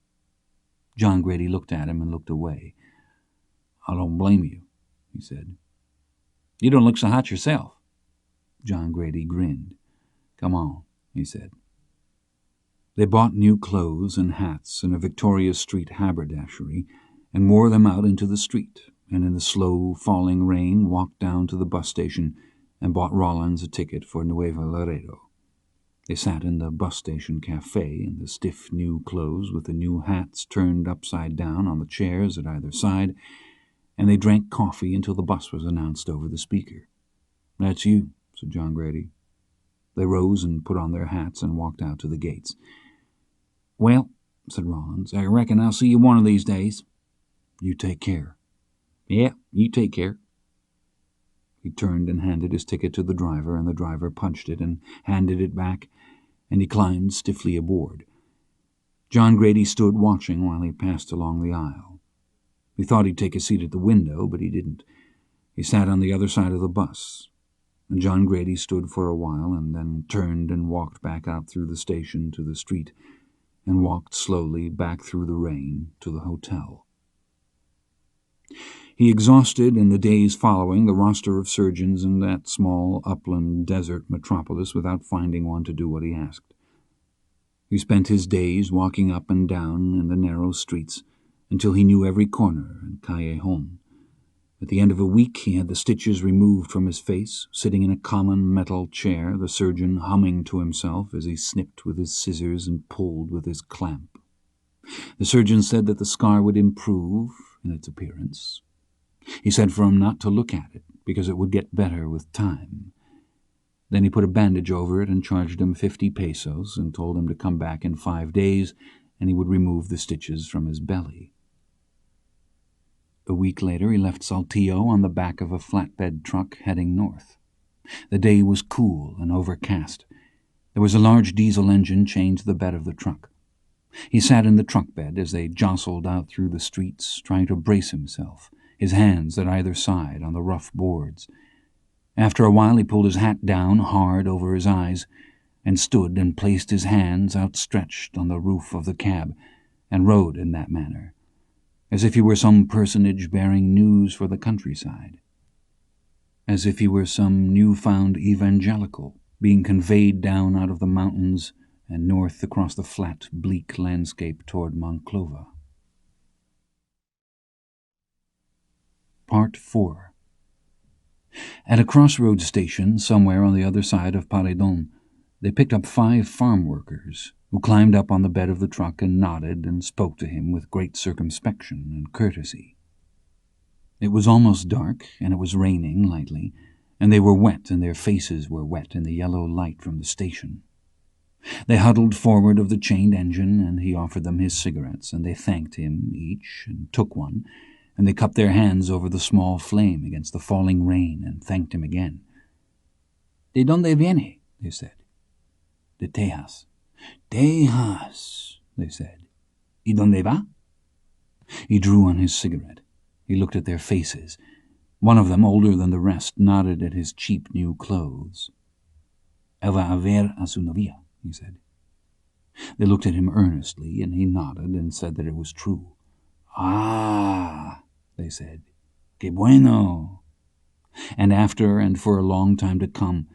John Grady looked at him and looked away. "I don't blame you," he said. "You don't look so hot yourself." John Grady grinned. "Come on," he said. They bought new clothes and hats in a Victoria Street haberdashery and wore them out into the street, and in the slow falling rain walked down to the bus station and bought Rollins a ticket for Nuevo Laredo. They sat in the bus station cafe in the stiff new clothes with the new hats turned upside down on the chairs at either side, and they drank coffee until the bus was announced over the speaker. "That's you," said John Grady. They rose and put on their hats and walked out to the gates. "Well," said Rollins, "I reckon I'll see you one of these days." "You take care." "Yeah, you take care." He turned and handed his ticket to the driver, and the driver punched it and handed it back, and he climbed stiffly aboard. John Grady stood watching while he passed along the aisle. He thought he'd take a seat at the window, but he didn't. He sat on the other side of the bus, and John Grady stood for a while and then turned and walked back out through the station to the street and walked slowly back through the rain to the hotel. He exhausted in the days following the roster of surgeons in that small upland desert metropolis without finding one to do what he asked. He spent his days walking up and down in the narrow streets until he knew every corner and callejon. At the end of a week he had the stitches removed from his face, sitting in a common metal chair, the surgeon humming to himself as he snipped with his scissors and pulled with his clamp. The surgeon said that the scar would improve in its appearance. He said for him not to look at it, because it would get better with time. Then he put a bandage over it and charged him 50 pesos and told him to come back in 5 days and he would remove the stitches from his belly. A week later he left Saltillo on the back of a flatbed truck heading north. The day was cool and overcast. There was a large diesel engine chained to the bed of the truck. He sat in the truck bed as they jostled out through the streets, trying to brace himself, his hands at either side on the rough boards. After a while he pulled his hat down hard over his eyes and stood and placed his hands outstretched on the roof of the cab and rode in that manner, as if he were some personage bearing news for the countryside, as if he were some new-found evangelical being conveyed down out of the mountains and north across the flat, bleak landscape toward Monclova. Part 4. At a crossroads station somewhere on the other side of Paredon, they picked up 5 farm workers who climbed up on the bed of the truck and nodded and spoke to him with great circumspection and courtesy. It was almost dark, and it was raining lightly, and they were wet and their faces were wet in the yellow light from the station. They huddled forward of the chained engine, and he offered them his cigarettes, and they thanked him each, and took one, and they cupped their hands over the small flame against the falling rain, and thanked him again. "De donde viene?" they said. "De Tejas." "Tejas," they said. "Y donde va?" He drew on his cigarette. He looked at their faces. One of them, older than the rest, nodded at his cheap new clothes. "Él va a ver a su novia," he said. They looked at him earnestly, and he nodded and said that it was true. "Ah," they said. "Que bueno." And after, and for a long time to come,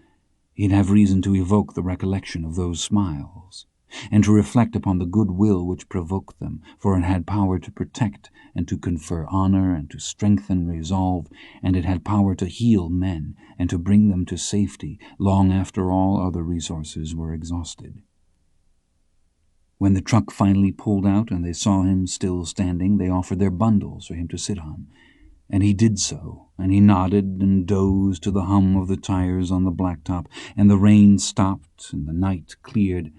he'd have reason to evoke the recollection of those smiles, and to reflect upon the good will which provoked them, for it had power to protect and to confer honor and to strengthen resolve, and it had power to heal men and to bring them to safety long after all other resources were exhausted. When the truck finally pulled out and they saw him still standing, they offered their bundles for him to sit on, and he did so, and he nodded and dozed to the hum of the tires on the blacktop, and the rain stopped, and the night cleared,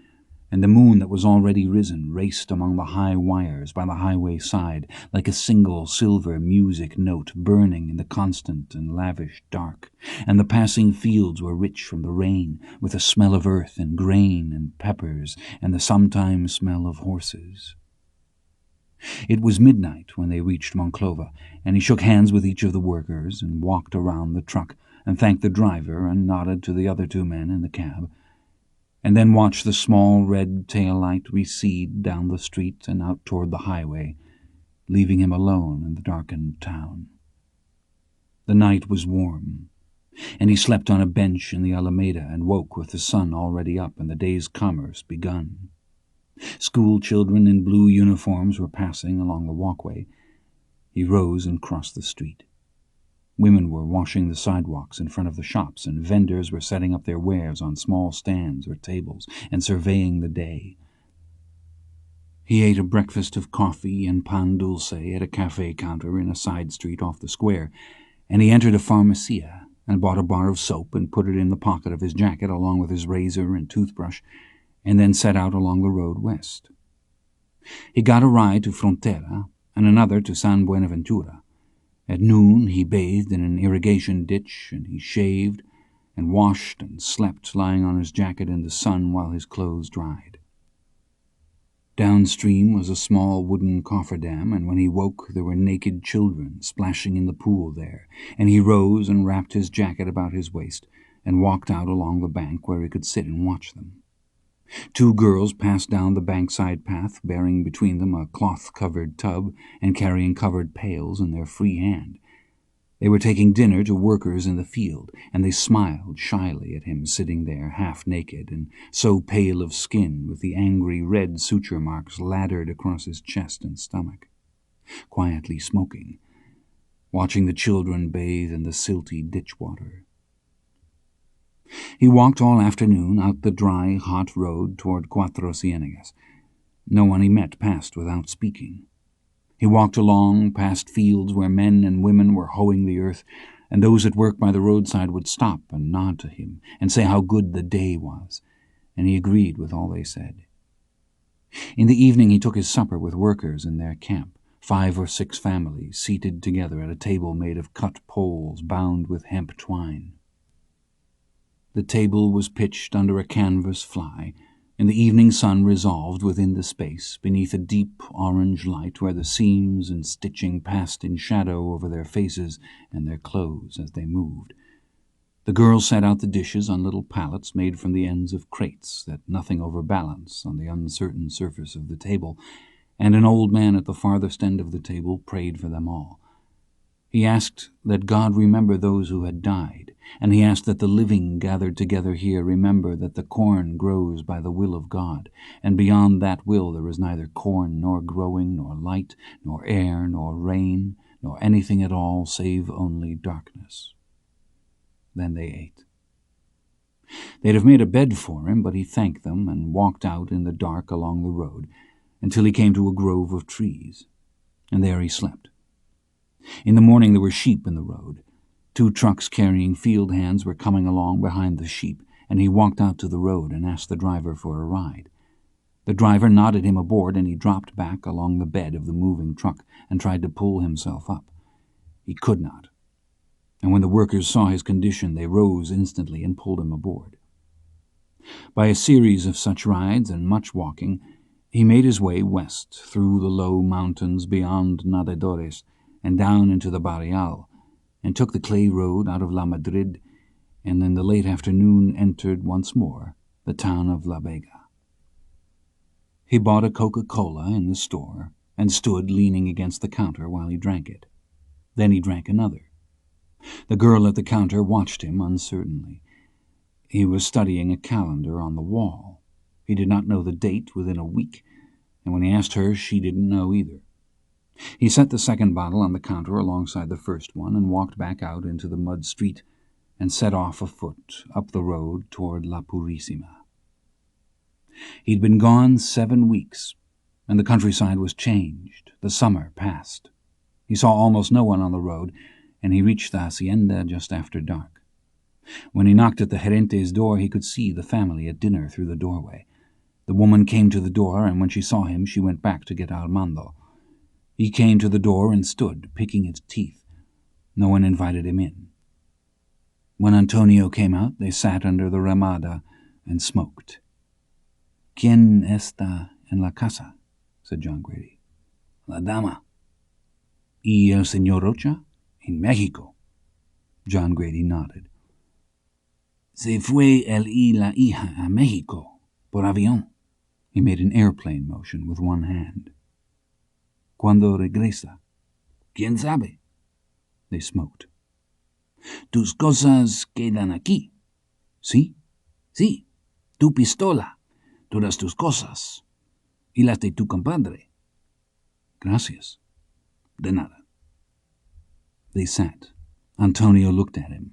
and the moon that was already risen raced among the high wires by the highway side like a single silver music note burning in the constant and lavish dark, and the passing fields were rich from the rain with the smell of earth and grain and peppers and the sometimes smell of horses. It was midnight when they reached Monclova, and he shook hands with each of the workers and walked around the truck and thanked the driver and nodded to the other two men in the cab, and then watched the small red tail light recede down the street and out toward the highway, leaving him alone in the darkened town. The night was warm, and he slept on a bench in the Alameda and woke with the sun already up and the day's commerce begun. School children in blue uniforms were passing along the walkway. He rose and crossed the street. Women were washing the sidewalks in front of the shops, and vendors were setting up their wares on small stands or tables and surveying the day. He ate a breakfast of coffee and pan dulce at a cafe counter in a side street off the square, and he entered a pharmacia and bought a bar of soap and put it in the pocket of his jacket along with his razor and toothbrush, and then set out along the road west. He got a ride to Frontera and another to San Buenaventura. At noon he bathed in an irrigation ditch, and he shaved and washed and slept lying on his jacket in the sun while his clothes dried. Downstream was a small wooden cofferdam, and when he woke there were naked children splashing in the pool there, and he rose and wrapped his jacket about his waist and walked out along the bank where he could sit and watch them. Two girls passed down the bankside path, bearing between them a cloth-covered tub and carrying covered pails in their free hand. They were taking dinner to workers in the field, and they smiled shyly at him sitting there half-naked and so pale of skin with the angry red suture marks laddered across his chest and stomach, quietly smoking, watching the children bathe in the silty ditch water. He walked all afternoon out the dry, hot road toward Cuatro Ciénegas. No one he met passed without speaking. He walked along past fields where men and women were hoeing the earth, and those at work by the roadside would stop and nod to him and say how good the day was, and he agreed with all they said. In the evening he took his supper with workers in their camp, 5 or 6 families seated together at a table made of cut poles bound with hemp twine. The table was pitched under a canvas fly, and the evening sun resolved within the space beneath a deep orange light where the seams and stitching passed in shadow over their faces and their clothes as they moved. The girls set out the dishes on little pallets made from the ends of crates that nothing overbalance on the uncertain surface of the table, and an old man at the farthest end of the table prayed for them all. He asked that God remember those who had died, and he asked that the living gathered together here remember that the corn grows by the will of God, and beyond that will there is neither corn nor growing, nor light, nor air, nor rain, nor anything at all save only darkness. Then they ate. They'd have made a bed for him, but he thanked them and walked out in the dark along the road until he came to a grove of trees, and there he slept. In the morning there were sheep in the road. 2 trucks carrying field hands were coming along behind the sheep, and he walked out to the road and asked the driver for a ride. The driver nodded him aboard, and he dropped back along the bed of the moving truck and tried to pull himself up. He could not, and when the workers saw his condition, they rose instantly and pulled him aboard. By a series of such rides and much walking, he made his way west through the low mountains beyond Nadadores and down into the Barrial, and took the clay road out of La Madrid, and in the late afternoon entered once more the town of La Vega. He bought a Coca-Cola in the store and stood leaning against the counter while he drank it. Then he drank another. The girl at the counter watched him uncertainly. He was studying a calendar on the wall. He did not know the date within a week, and when he asked her, she didn't know either. He set the second bottle on the counter alongside the first one and walked back out into the mud street and set off afoot up the road toward La Purísima. He'd been gone 7 weeks, and the countryside was changed. The summer passed. He saw almost no one on the road, and he reached the hacienda just after dark. When he knocked at the gerente's door, he could see the family at dinner through the doorway. The woman came to the door, and when she saw him, she went back to get Armando. He came to the door and stood, picking his teeth. No one invited him in. When Antonio came out, they sat under the ramada and smoked. "¿Quién está en la casa?" said John Grady. "La dama." "¿Y el señor Rocha?" "En México." John Grady nodded. "Se fue él y la hija a México, por avión." He made an airplane motion with one hand. "¿Cuándo regresa?" "¿Quién sabe?" They smoked. "Tus cosas quedan aquí." "Sí?" "Sí. Tu pistola, todas tus cosas, y las de tu compadre." "Gracias." "De nada." They sat. Antonio looked at him.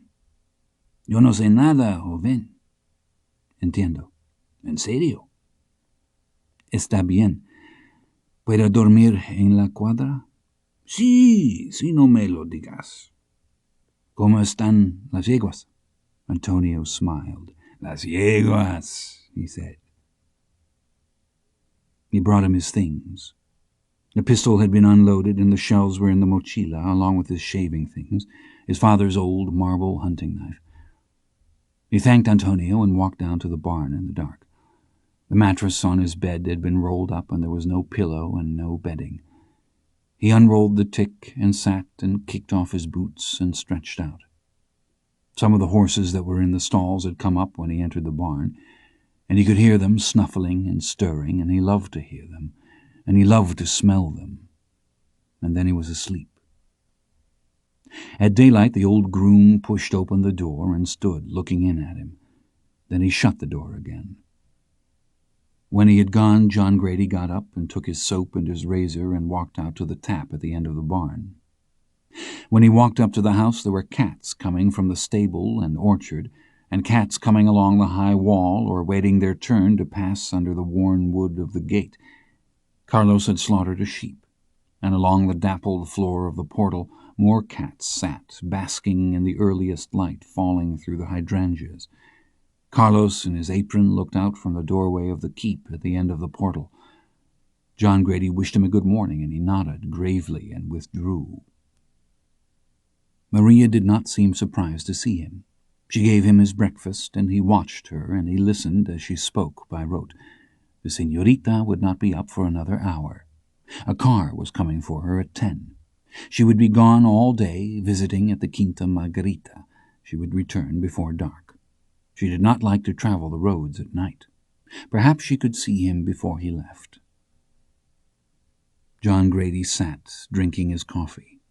"Yo no sé nada, joven." "Entiendo." "¿En serio?" "Está bien. ¿Puedo dormir en la cuadra?" "Sí, si no me lo digas." "¿Cómo están las yeguas?" Antonio smiled. "Las yeguas," he said. He brought him his things. The pistol had been unloaded, and the shells were in the mochila, along with his shaving things, his father's old marble hunting knife. He thanked Antonio and walked down to the barn in the dark. The mattress on his bed had been rolled up, and there was no pillow and no bedding. He unrolled the tick and sat and kicked off his boots and stretched out. Some of the horses that were in the stalls had come up when he entered the barn, and he could hear them snuffling and stirring, and he loved to hear them, and he loved to smell them. And then he was asleep. At daylight, the old groom pushed open the door and stood looking in at him. Then he shut the door again. When he had gone, John Grady got up and took his soap and his razor and walked out to the tap at the end of the barn. When he walked up to the house, there were cats coming from the stable and orchard, and cats coming along the high wall or waiting their turn to pass under the worn wood of the gate. Carlos had slaughtered a sheep, and along the dappled floor of the portal more cats sat, basking in the earliest light falling through the hydrangeas. Carlos, in his apron, looked out from the doorway of the keep at the end of the portal. John Grady wished him a good morning, and he nodded gravely and withdrew. Maria did not seem surprised to see him. She gave him his breakfast, and he watched her, and he listened as she spoke by rote. The señorita would not be up for another hour. A car was coming for her at 10. She would be gone all day, visiting at the Quinta Margarita. She would return before dark. She did not like to travel the roads at night. Perhaps she could see him before he left. John Grady sat, drinking his coffee.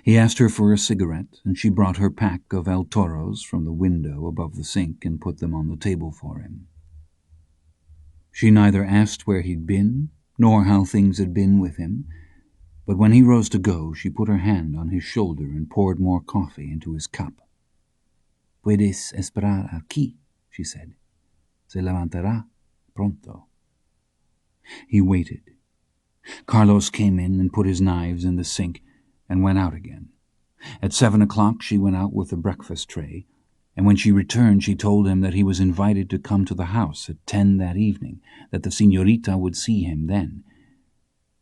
He asked her for a cigarette, and she brought her pack of El Toros from the window above the sink and put them on the table for him. She neither asked where he'd been, nor how things had been with him, but when he rose to go, she put her hand on his shoulder and poured more coffee into his cup. "Puedes esperar aquí," she said. "Se levantará pronto." He waited. Carlos came in and put his knives in the sink and went out again. At 7 o'clock she went out with the breakfast tray. And when she returned, she told him that he was invited to come to the house at 10 that evening, that the señorita would see him then.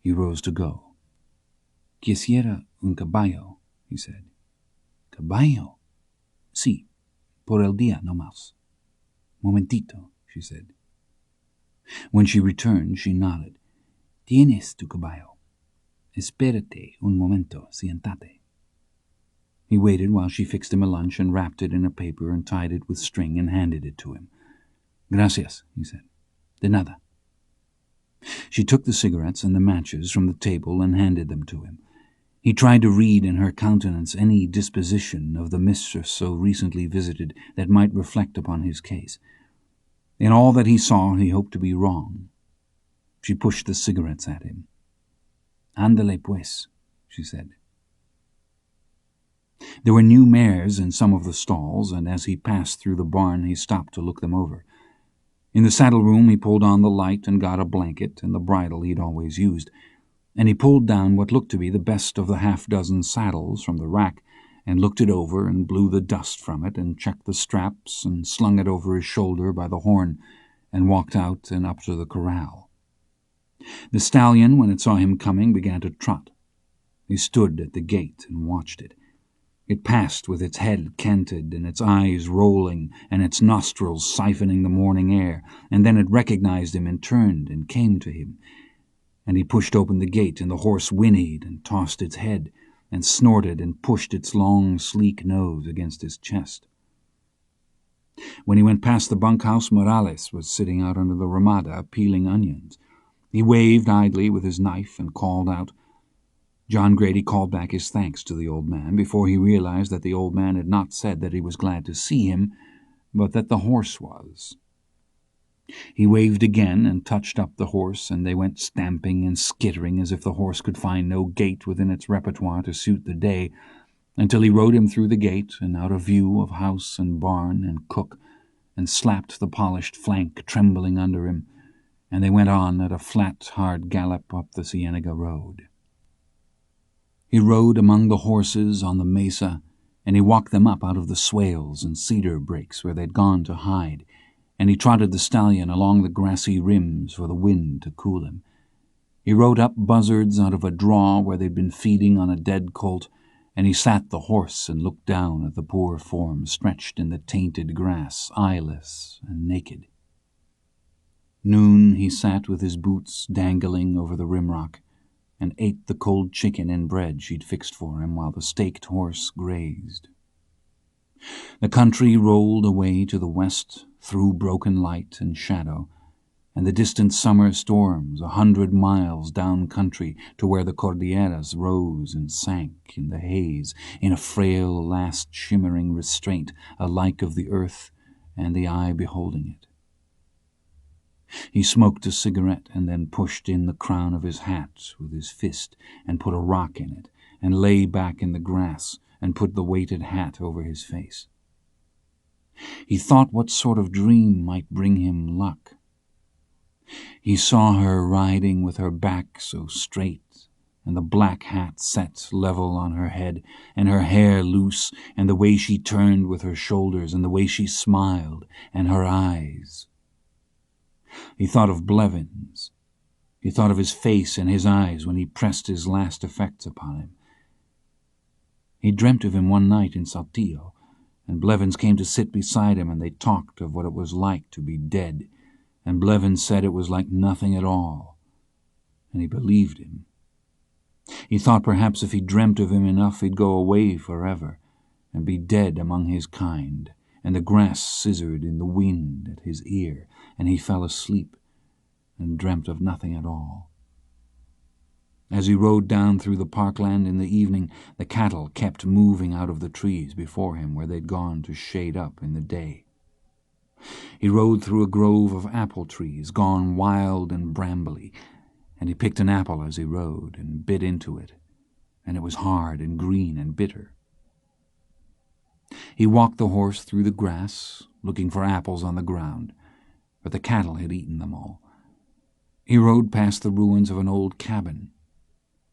He rose to go. «Quisiera un caballo», he said. «Caballo? Sí, por el día no más». «Momentito», she said. When she returned, she nodded. «Tienes tu caballo. Espérate un momento, siéntate». He waited while she fixed him a lunch and wrapped it in a paper and tied it with string and handed it to him. «Gracias», he said. «De nada». She took the cigarettes and the matches from the table and handed them to him. He tried to read in her countenance any disposition of the mistress so recently visited that might reflect upon his case. In all that he saw, he hoped to be wrong. She pushed the cigarettes at him. «Ándale pues», she said. There were new mares in some of the stalls, and as he passed through the barn he stopped to look them over. In the saddle-room he pulled on the light and got a blanket and the bridle he'd always used, and he pulled down what looked to be the best of the half-dozen saddles from the rack and looked it over and blew the dust from it and checked the straps and slung it over his shoulder by the horn and walked out and up to the corral. The stallion, when it saw him coming, began to trot. He stood at the gate and watched it. It passed with its head canted and its eyes rolling and its nostrils siphoning the morning air, and then it recognized him and turned and came to him. And he pushed open the gate, and the horse whinnied and tossed its head and snorted and pushed its long, sleek nose against his chest. When he went past the bunkhouse, Morales was sitting out under the ramada peeling onions. He waved idly with his knife and called out. John Grady called back his thanks to the old man before he realized that the old man had not said that he was glad to see him, but that the horse was. He waved again and touched up the horse, and they went stamping and skittering as if the horse could find no gait within its repertoire to suit the day, until he rode him through the gate and out of view of house and barn and cook, and slapped the polished flank trembling under him, and they went on at a flat, hard gallop up the Cienega road. He rode among the horses on the mesa, and he walked them up out of the swales and cedar brakes where they'd gone to hide, and he trotted the stallion along the grassy rims for the wind to cool him. He rode up buzzards out of a draw where they'd been feeding on a dead colt, and he sat the horse and looked down at the poor form stretched in the tainted grass, eyeless and naked. Noon he sat with his boots dangling over the rimrock, and ate the cold chicken and bread she'd fixed for him while the staked horse grazed. The country rolled away to the west through broken light and shadow, and the distant summer storms 100 miles down country to where the Cordilleras rose and sank in the haze in a frail last shimmering restraint alike of the earth and the eye beholding it. He smoked a cigarette and then pushed in the crown of his hat with his fist and put a rock in it and lay back in the grass and put the weighted hat over his face. He thought what sort of dream might bring him luck. He saw her riding with her back so straight and the black hat set level on her head and her hair loose and the way she turned with her shoulders and the way she smiled and her eyes. He thought of Blevins. He thought of his face and his eyes when he pressed his last effects upon him. He dreamt of him one night in Saltillo, and Blevins came to sit beside him and they talked of what it was like to be dead, and Blevins said it was like nothing at all, and he believed him. He thought perhaps if he dreamt of him enough he'd go away forever and be dead among his kind, and the grass scissored in the wind at his ear, and he fell asleep and dreamt of nothing at all. As he rode down through the parkland in the evening, the cattle kept moving out of the trees before him where they'd gone to shade up in the day. He rode through a grove of apple trees, gone wild and brambly, and he picked an apple as he rode and bit into it, and it was hard and green and bitter. He walked the horse through the grass, looking for apples on the ground, but the cattle had eaten them all. He rode past the ruins of an old cabin.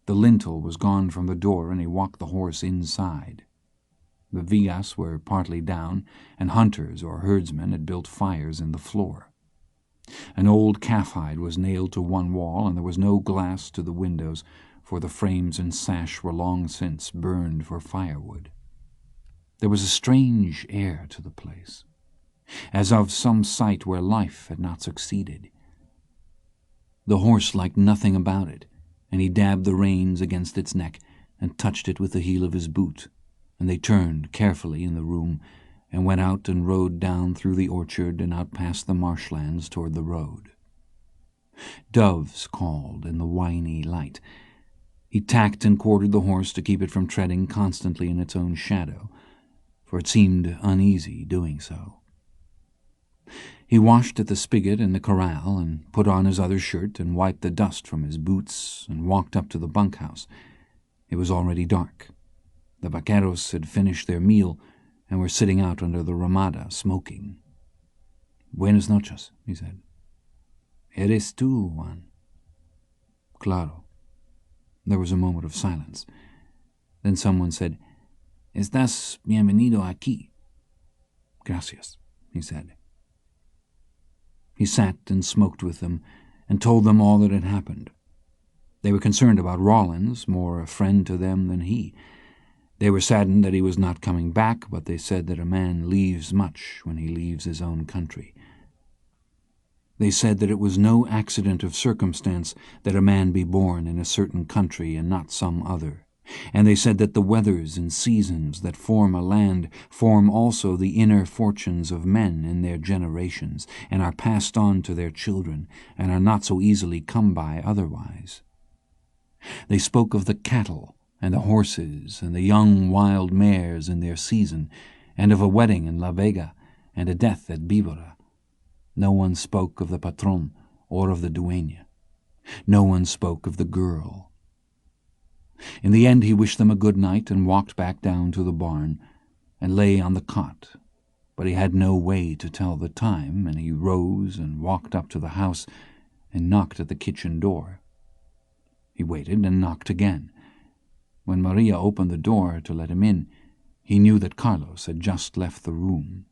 The lintel was gone from the door, and he walked the horse inside. The vigas were partly down, and hunters or herdsmen had built fires in the floor. An old calf hide was nailed to one wall, and there was no glass to the windows, for the frames and sash were long since burned for firewood. There was a strange air to the place, as of some site where life had not succeeded. The horse liked nothing about it, and he dabbed the reins against its neck and touched it with the heel of his boot, and they turned carefully in the room and went out and rode down through the orchard and out past the marshlands toward the road. Doves called in the winey light. He tacked and quartered the horse to keep it from treading constantly in its own shadow, for it seemed uneasy doing so. He washed at the spigot in the corral and put on his other shirt and wiped the dust from his boots and walked up to the bunkhouse. It was already dark. The vaqueros had finished their meal and were sitting out under the ramada, smoking. "Buenas noches," he said. "Eres tú, Juan?" "Claro." There was a moment of silence. Then someone said, "Estás bienvenido aquí." "Gracias," he said. He sat and smoked with them and told them all that had happened. They were concerned about Rawlins, more a friend to them than he. They were saddened that he was not coming back, but they said that a man leaves much when he leaves his own country. They said that it was no accident of circumstance that a man be born in a certain country and not some other, and they said that the weathers and seasons that form a land form also the inner fortunes of men in their generations, and are passed on to their children, and are not so easily come by otherwise. They spoke of the cattle and the horses and the young wild mares in their season, and of a wedding in La Vega and a death at Bíbora. No one spoke of the patron or of the dueña. No one spoke of the girl. In the end he wished them a good night and walked back down to the barn and lay on the cot, but he had no way to tell the time, and he rose and walked up to the house and knocked at the kitchen door. He waited and knocked again. When Maria opened the door to let him in, he knew that Carlos had just left the room.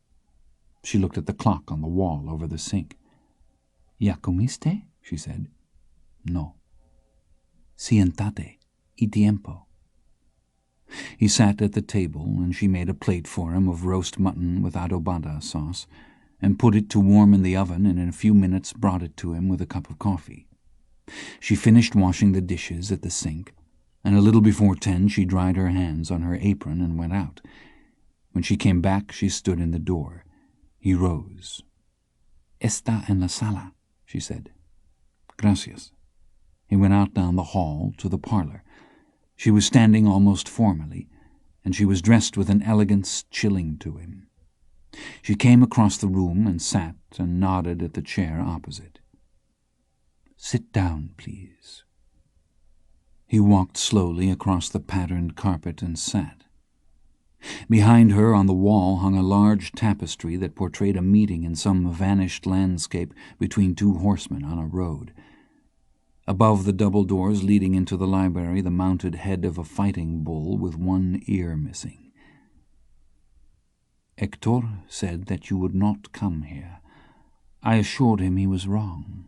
She looked at the clock on the wall over the sink. "Ya comiste?" she said. "No." "Siéntate. Y tiempo." He sat at the table, and she made a plate for him of roast mutton with adobada sauce, and put it to warm in the oven, and in a few minutes brought it to him with a cup of coffee. She finished washing the dishes at the sink, and a little before 10 she dried her hands on her apron and went out. When she came back, she stood in the door. He rose. "Está en la sala," she said. "Gracias." He went out down the hall to the parlor. She was standing almost formally, and she was dressed with an elegance chilling to him. She came across the room and sat and nodded at the chair opposite. "Sit down, please." He walked slowly across the patterned carpet and sat. Behind her on the wall hung a large tapestry that portrayed a meeting in some vanished landscape between two horsemen on a road. Above the double doors leading into the library, the mounted head of a fighting bull with one ear missing. "Hector said that you would not come here. I assured him he was wrong."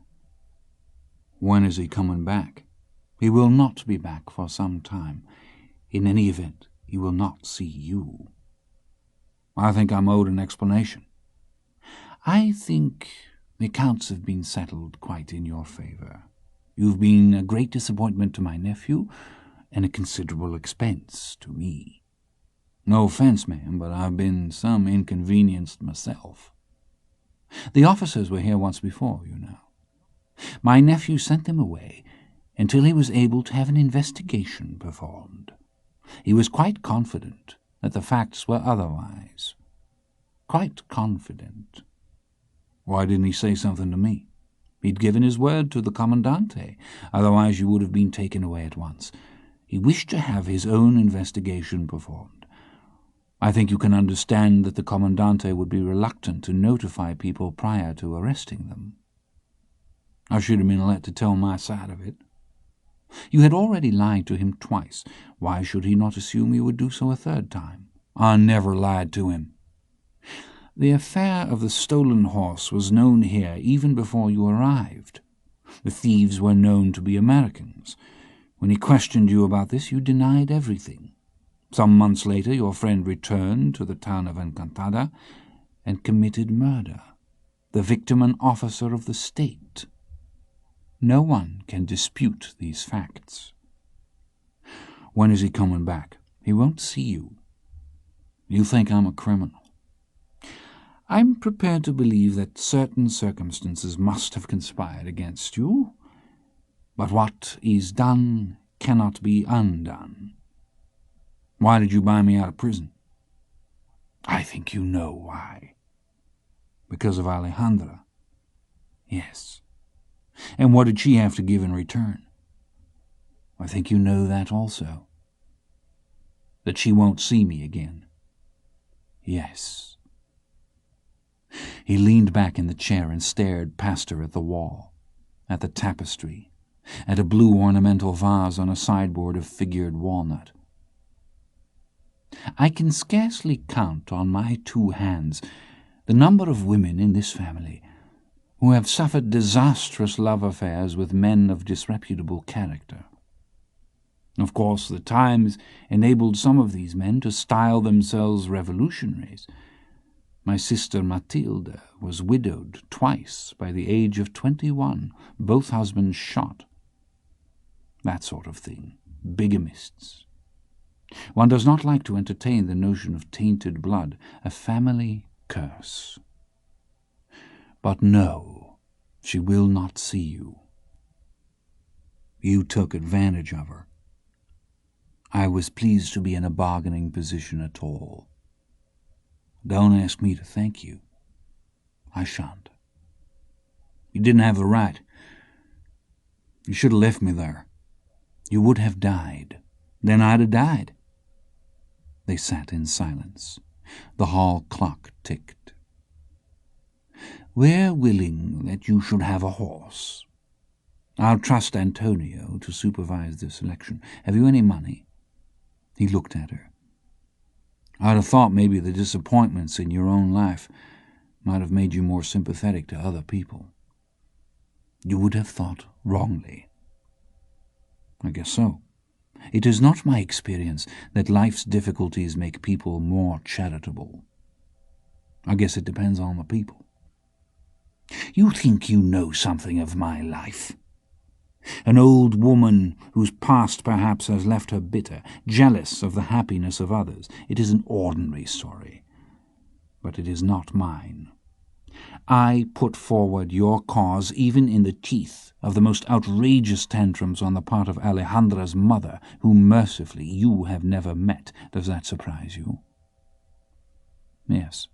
"When is he coming back?" "He will not be back for some time. In any event, he will not see you." "I think I'm owed an explanation." "I think the accounts have been settled quite in your favor. You've been a great disappointment to my nephew, and a considerable expense to me." "No offense, ma'am, but I've been some inconvenienced myself." "The officers were here once before, you know. My nephew sent them away until he was able to have an investigation performed. He was quite confident that the facts were otherwise. Quite confident." "Why didn't he say something to me?" "He'd given his word to the Commandante, otherwise you would have been taken away at once. He wished to have his own investigation performed. I think you can understand that the Commandante would be reluctant to notify people prior to arresting them." "I should have been let to tell my side of it." "You had already lied to him twice. Why should he not assume you would do so a third time? I never lied to him. The affair of the stolen horse was known here even before you arrived. The thieves were known to be Americans. When he questioned you about this, you denied everything. Some months later, your friend returned to the town of Encantada and committed murder. The victim an officer of the state. No one can dispute these facts. When is he coming back? He won't see you. You think I'm a criminal. I'm prepared to believe that certain circumstances must have conspired against you, but what is done cannot be undone. Why did you buy me out of prison? I think you know why. Because of Alejandra. Yes. And what did she have to give in return? I think you know that also. That she won't see me again. Yes. He leaned back in the chair and stared past her at the wall, at the tapestry, at a blue ornamental vase on a sideboard of figured walnut. I can scarcely count on my 2 hands the number of women in this family who have suffered disastrous love affairs with men of disreputable character. Of course, the times enabled some of these men to style themselves revolutionaries. My sister Matilda was widowed twice by the age of 21, both husbands shot. That sort of thing. Bigamists. One does not like to entertain the notion of tainted blood, a family curse. But no, she will not see you. You took advantage of her. I was pleased to be in a bargaining position at all. Don't ask me to thank you. I shan't. You didn't have the right. You should have left me there. You would have died. Then I'd have died. They sat in silence. The hall clock ticked. We're willing that you should have a horse. I'll trust Antonio to supervise the selection. Have you any money? He looked at her. I'd have thought maybe the disappointments in your own life might have made you more sympathetic to other people. You would have thought wrongly. I guess so. It is not my experience that life's difficulties make people more charitable. I guess it depends on the people. You think you know something of my life? An old woman whose past perhaps has left her bitter, jealous of the happiness of others. It is an ordinary story, but it is not mine. I put forward your cause even in the teeth of the most outrageous tantrums on the part of Alejandra's mother, whom mercifully you have never met. Does that surprise you? Yes.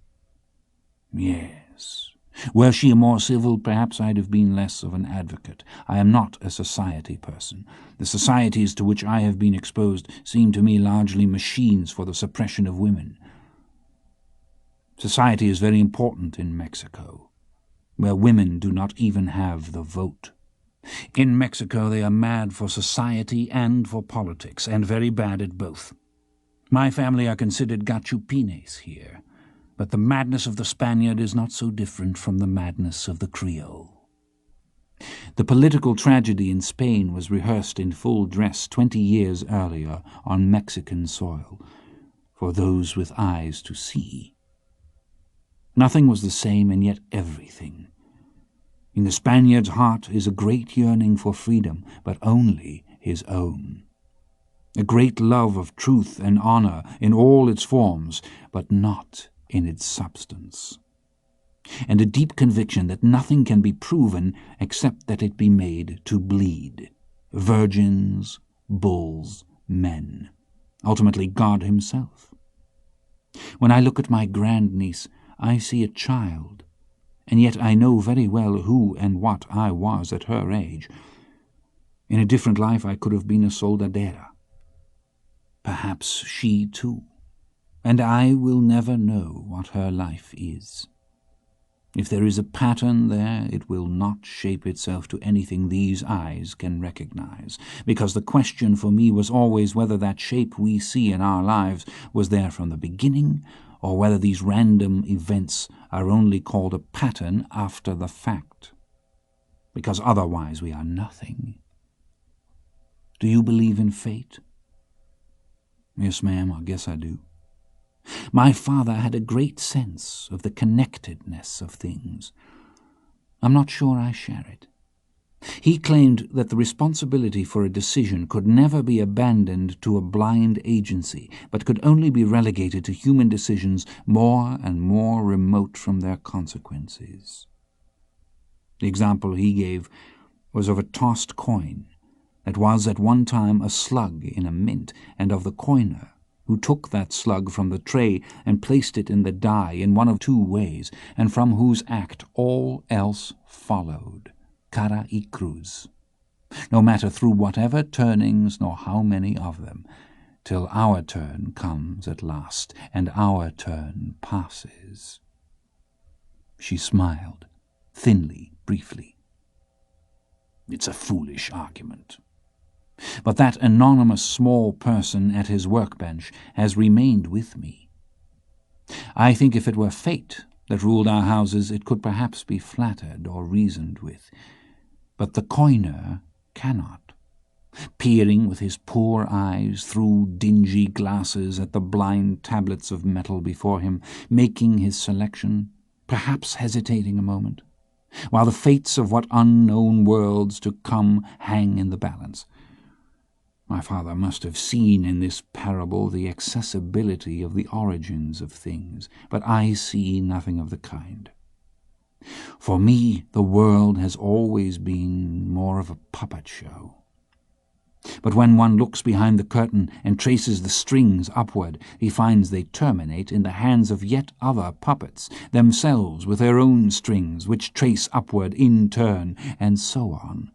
Yes. Were she more civil, perhaps I'd have been less of an advocate. I am not a society person. The societies to which I have been exposed seem to me largely machines for the suppression of women. Society is very important in Mexico, where women do not even have the vote. In Mexico they are mad for society and for politics, and very bad at both. My family are considered gachupines here, but the madness of the Spaniard is not so different from the madness of the Creole. The political tragedy in Spain was rehearsed in full dress 20 years earlier on Mexican soil, for those with eyes to see. Nothing was the same, and yet everything. In the Spaniard's heart is a great yearning for freedom, but only his own. A great love of truth and honor in all its forms, but not in its substance. And a deep conviction that nothing can be proven except that it be made to bleed. Virgins, bulls, men. Ultimately God himself. When I look at my grandniece, I see a child, and yet I know very well who and what I was at her age. In a different life I could have been a soldadera. Perhaps she too, and I will never know what her life is. If there is a pattern there, it will not shape itself to anything these eyes can recognize, because the question for me was always whether that shape we see in our lives was there from the beginning, or whether these random events are only called a pattern after the fact, because otherwise we are nothing. Do you believe in fate? Yes, ma'am, I guess I do. My father had a great sense of the connectedness of things. I'm not sure I share it. He claimed that the responsibility for a decision could never be abandoned to a blind agency, but could only be relegated to human decisions more and more remote from their consequences. The example he gave was of a tossed coin that was at one time a slug in a mint, and of the coiner who took that slug from the tray and placed it in the die in one of two ways, and from whose act all else followed, cara y cruz, no matter through whatever turnings nor how many of them, till our turn comes at last, and our turn passes. She smiled, thinly, briefly. It's a foolish argument. But that anonymous small person at his workbench has remained with me. I think if it were fate that ruled our houses, it could perhaps be flattered or reasoned with. But the coiner cannot, peering with his poor eyes through dingy glasses at the blind tablets of metal before him, making his selection, perhaps hesitating a moment, while the fates of what unknown worlds to come hang in the balance. My father must have seen in this parable the accessibility of the origins of things, but I see nothing of the kind. For me, the world has always been more of a puppet show. But when one looks behind the curtain and traces the strings upward, he finds they terminate in the hands of yet other puppets, themselves with their own strings, which trace upward in turn, and so on.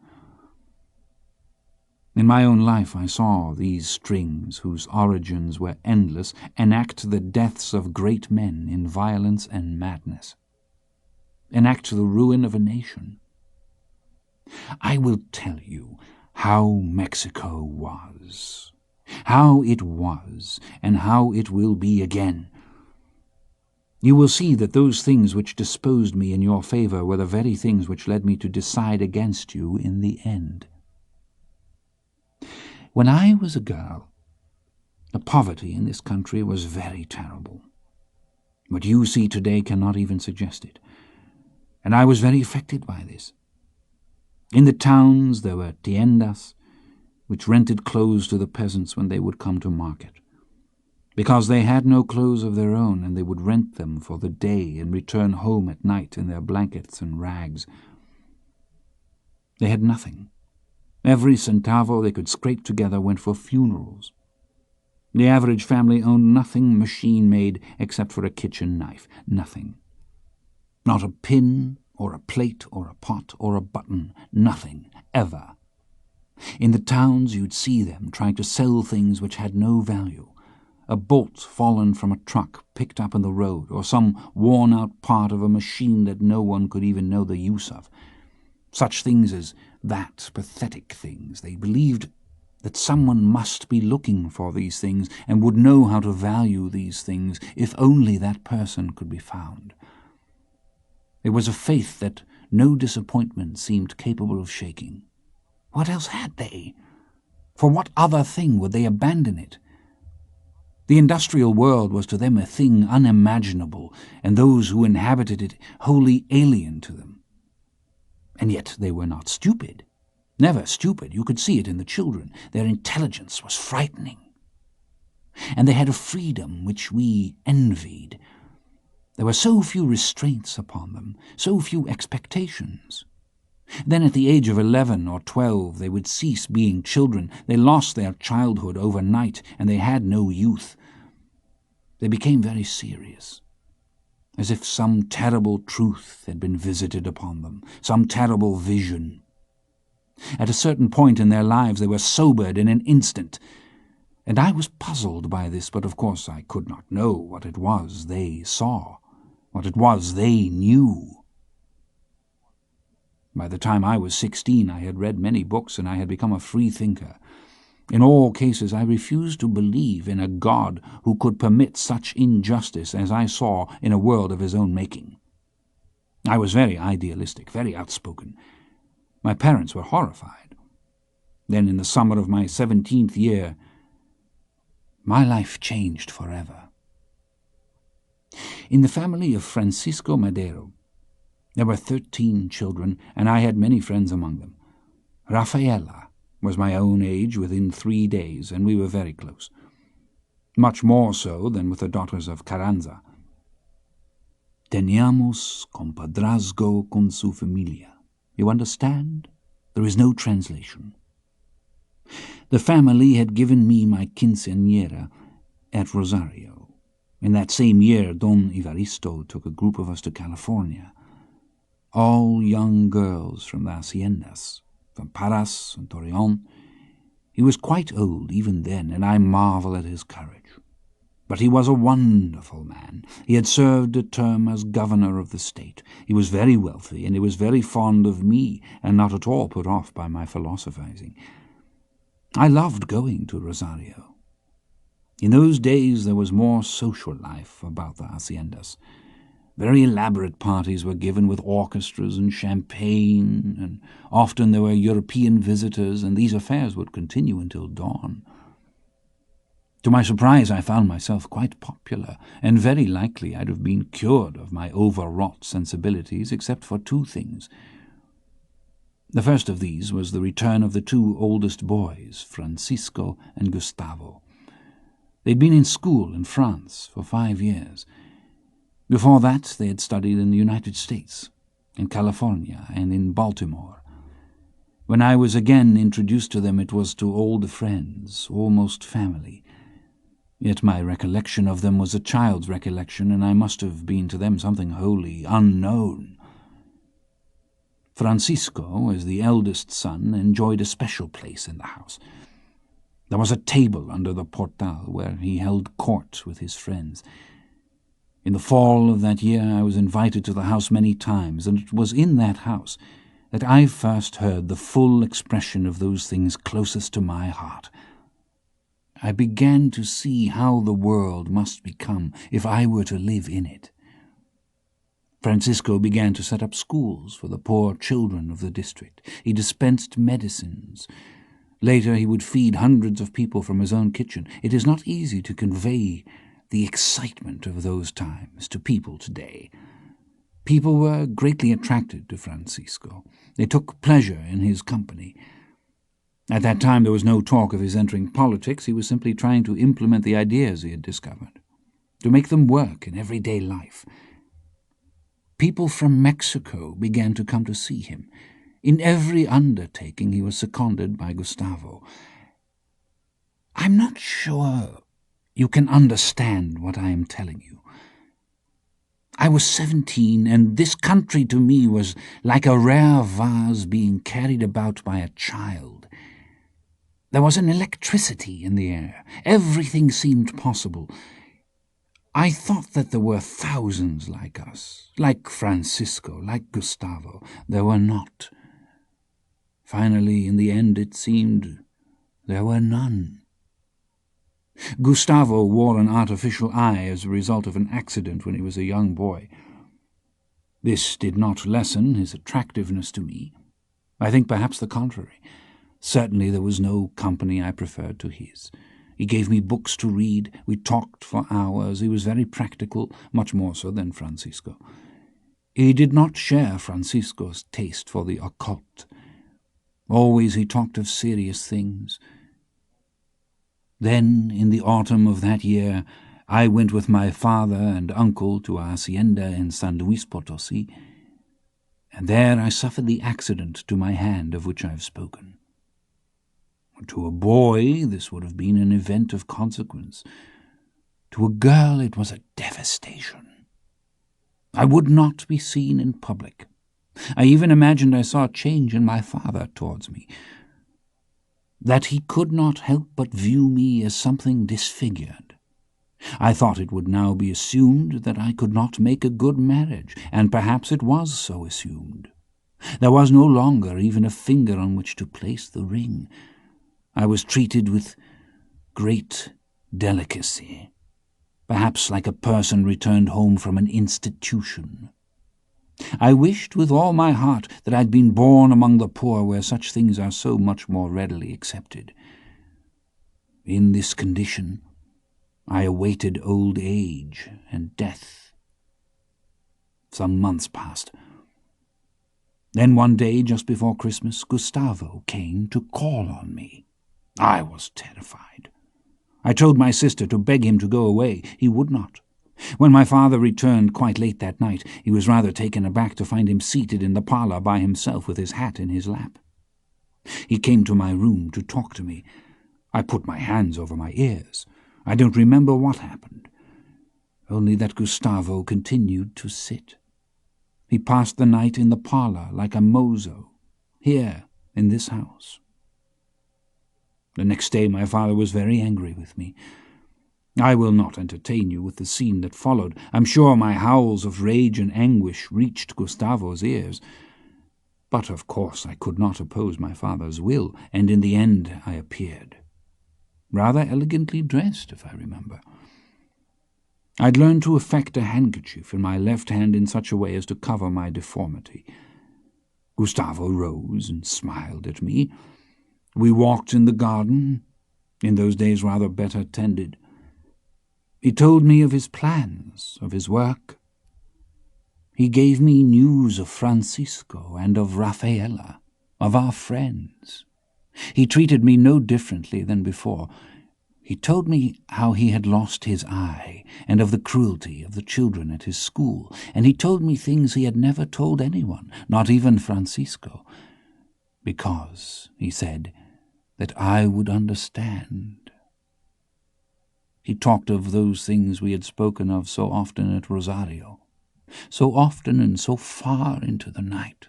In my own life I saw these strings, whose origins were endless, enact the deaths of great men in violence and madness, enact the ruin of a nation. I will tell you how Mexico was, how it was, and how it will be again. You will see that those things which disposed me in your favor were the very things which led me to decide against you in the end. When I was a girl, the poverty in this country was very terrible. What you see today cannot even suggest it, and I was very affected by this. In the towns there were tiendas, which rented clothes to the peasants when they would come to market, because they had no clothes of their own, and they would rent them for the day and return home at night in their blankets and rags. They had nothing. Every centavo they could scrape together went for funerals. The average family owned nothing machine-made except for a kitchen knife. Nothing. Not a pin or a plate or a pot or a button. Nothing, ever. In the towns you'd see them trying to sell things which had no value. A bolt fallen from a truck picked up in the road, or some worn-out part of a machine that no one could even know the use of. Such things as that, pathetic things. They believed that someone must be looking for these things and would know how to value these things if only that person could be found. It was a faith that no disappointment seemed capable of shaking. What else had they? For what other thing would they abandon it? The industrial world was to them a thing unimaginable, and those who inhabited it wholly alien to them. And yet they were not stupid. Never stupid. You could see it in the children. Their intelligence was frightening. And they had a freedom which we envied. There were so few restraints upon them, so few expectations. Then at the age of 11 or 12 they would cease being children. They lost their childhood overnight, and they had no youth. They became very serious, as if some terrible truth had been visited upon them, some terrible vision. At a certain point in their lives they were sobered in an instant, and I was puzzled by this, but of course I could not know what it was they saw, what it was they knew. By the time I was 16, I had read many books and I had become a free thinker. In all cases, I refused to believe in a God who could permit such injustice as I saw in a world of his own making. I was very idealistic, very outspoken. My parents were horrified. Then, in the summer of my 17th year, my life changed forever. In the family of Francisco Madero, there were 13 children, and I had many friends among them. Rafaela was my own age within 3 days, and we were very close. Much more so than with the daughters of Carranza. Teníamos compadrazgo con su familia. You understand? There is no translation. The family had given me my quinceañera at Rosario. In that same year, Don Evaristo took a group of us to California. All young girls from the haciendas, from Parras and Torreon. He was quite old even then, and I marvel at his courage. But he was a wonderful man. He had served a term as governor of the state. He was very wealthy, and he was very fond of me, and not at all put off by my philosophizing. I loved going to Rosario. In those days there was more social life about the haciendas. Very elaborate parties were given with orchestras and champagne, and often there were European visitors, and these affairs would continue until dawn. To my surprise, I found myself quite popular, and very likely I'd have been cured of my overwrought sensibilities except for 2 things. The first of these was the return of the 2 oldest boys, Francisco and Gustavo. They'd been in school in France for 5 years. Before that, they had studied in the United States, in California, and in Baltimore. When I was again introduced to them, it was to old friends, almost family. Yet my recollection of them was a child's recollection, and I must have been to them something wholly unknown. Francisco, as the eldest son, enjoyed a special place in the house. There was a table under the portal where he held court with his friends. In the fall of that year I was invited to the house many times, and it was in that house that I first heard the full expression of those things closest to my heart. I began to see how the world must become if I were to live in it. Francisco began to set up schools for the poor children of the district. He dispensed medicines. Later he would feed hundreds of people from his own kitchen. It is not easy to convey the excitement of those times to people today. People were greatly attracted to Francisco. They took pleasure in his company. At that time there was no talk of his entering politics. He was simply trying to implement the ideas he had discovered, to make them work in everyday life. People from Mexico began to come to see him. In every undertaking he was seconded by Gustavo. I'm not sure you can understand what I am telling you. I was 17, and this country to me was like a rare vase being carried about by a child. There was an electricity in the air. Everything seemed possible. I thought that there were thousands like us, like Francisco, like Gustavo. There were not. Finally, in the end, it seemed there were none. Gustavo wore an artificial eye as a result of an accident when he was a young boy. This did not lessen his attractiveness to me. I think perhaps the contrary. Certainly there was no company I preferred to his. He gave me books to read. We talked for hours. He was very practical, much more so than Francisco. He did not share Francisco's taste for the occult. Always he talked of serious things. Then, in the autumn of that year, I went with my father and uncle to a hacienda in San Luis Potosi, and there I suffered the accident to my hand of which I have spoken. To a boy, this would have been an event of consequence. To a girl, it was a devastation. I would not be seen in public. I even imagined I saw a change in my father towards me, that he could not help but view me as something disfigured. I thought it would now be assumed that I could not make a good marriage, and perhaps it was so assumed. There was no longer even a finger on which to place the ring. I was treated with great delicacy, perhaps like a person returned home from an institution. I wished with all my heart that I'd been born among the poor, where such things are so much more readily accepted. In this condition, I awaited old age and death. Some months passed. Then one day, just before Christmas, Gustavo came to call on me. I was terrified. I told my sister to beg him to go away. He would not. When my father returned quite late that night, he was rather taken aback to find him seated in the parlour by himself with his hat in his lap. He came to my room to talk to me. I put my hands over my ears. I don't remember what happened, only that Gustavo continued to sit. He passed the night in the parlour like a mozo, here in this house. The next day my father was very angry with me. I will not entertain you with the scene that followed. I'm sure my howls of rage and anguish reached Gustavo's ears. But of course I could not oppose my father's will, and in the end I appeared. Rather elegantly dressed, if I remember. I'd learned to affect a handkerchief in my left hand in such a way as to cover my deformity. Gustavo rose and smiled at me. We walked in the garden, in those days rather better tended. He told me of his plans, of his work. He gave me news of Francisco and of Rafaela, of our friends. He treated me no differently than before. He told me how he had lost his eye, and of the cruelty of the children at his school, and he told me things he had never told anyone, not even Francisco, because, he said, that I would understand. He talked of those things we had spoken of so often at Rosario, so often and so far into the night.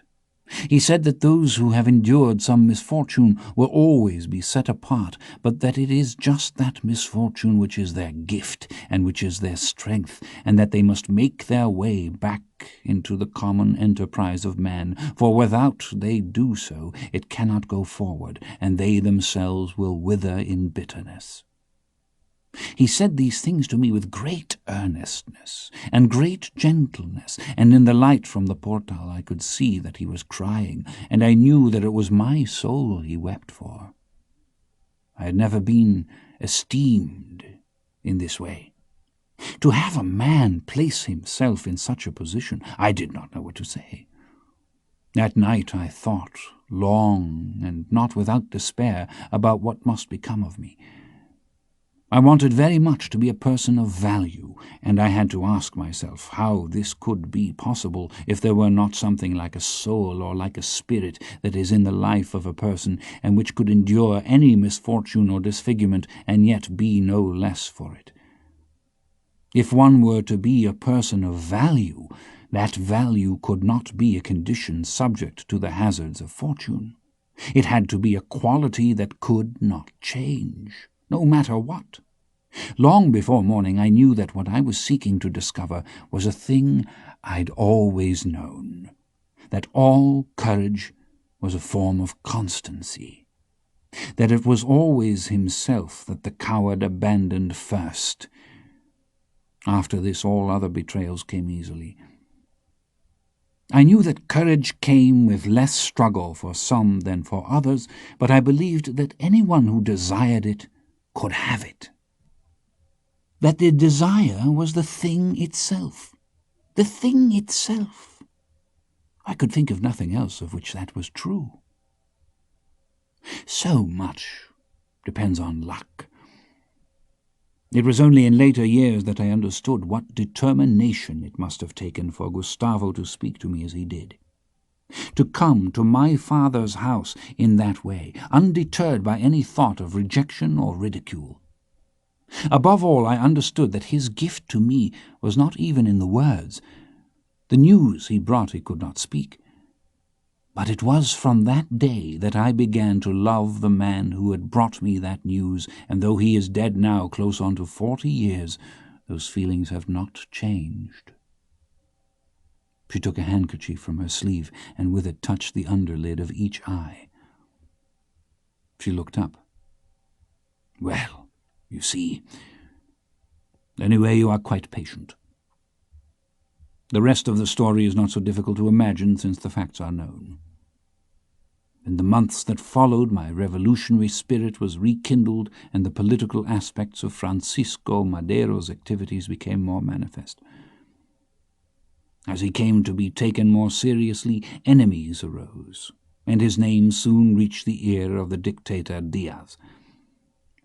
He said that those who have endured some misfortune will always be set apart, but that it is just that misfortune which is their gift and which is their strength, and that they must make their way back into the common enterprise of man, for without they do so it cannot go forward, and they themselves will wither in bitterness. He said these things to me with great earnestness and great gentleness, and in the light from the portal I could see that he was crying, and I knew that it was my soul he wept for. I had never been esteemed in this way. To have a man place himself in such a position, I did not know what to say. That night I thought long, and not without despair, about what must become of me. I wanted very much to be a person of value, and I had to ask myself how this could be possible if there were not something like a soul or like a spirit that is in the life of a person, and which could endure any misfortune or disfigurement and yet be no less for it. If one were to be a person of value, that value could not be a condition subject to the hazards of fortune. It had to be a quality that could not change, no matter what. Long before morning I knew that what I was seeking to discover was a thing I'd always known, that all courage was a form of constancy, that it was always himself that the coward abandoned first. After this all other betrayals came easily. I knew that courage came with less struggle for some than for others, but I believed that anyone who desired it could have it. That the desire was the thing itself. The thing itself. I could think of nothing else of which that was true. So much depends on luck. It was only in later years that I understood what determination it must have taken for Gustavo to speak to me as he did. To come to my father's house in that way, undeterred by any thought of rejection or ridicule. Above all, I understood that his gift to me was not even in the words. The news he brought he could not speak. But it was from that day that I began to love the man who had brought me that news, and though he is dead now close on to 40 years, those feelings have not changed. She took a handkerchief from her sleeve and with it touched the underlid of each eye. She looked up. "Well, you see. Anyway, you are quite patient. The rest of the story is not so difficult to imagine since the facts are known. In the months that followed, my revolutionary spirit was rekindled and the political aspects of Francisco Madero's activities became more manifest. As he came to be taken more seriously, enemies arose, and his name soon reached the ear of the dictator Diaz.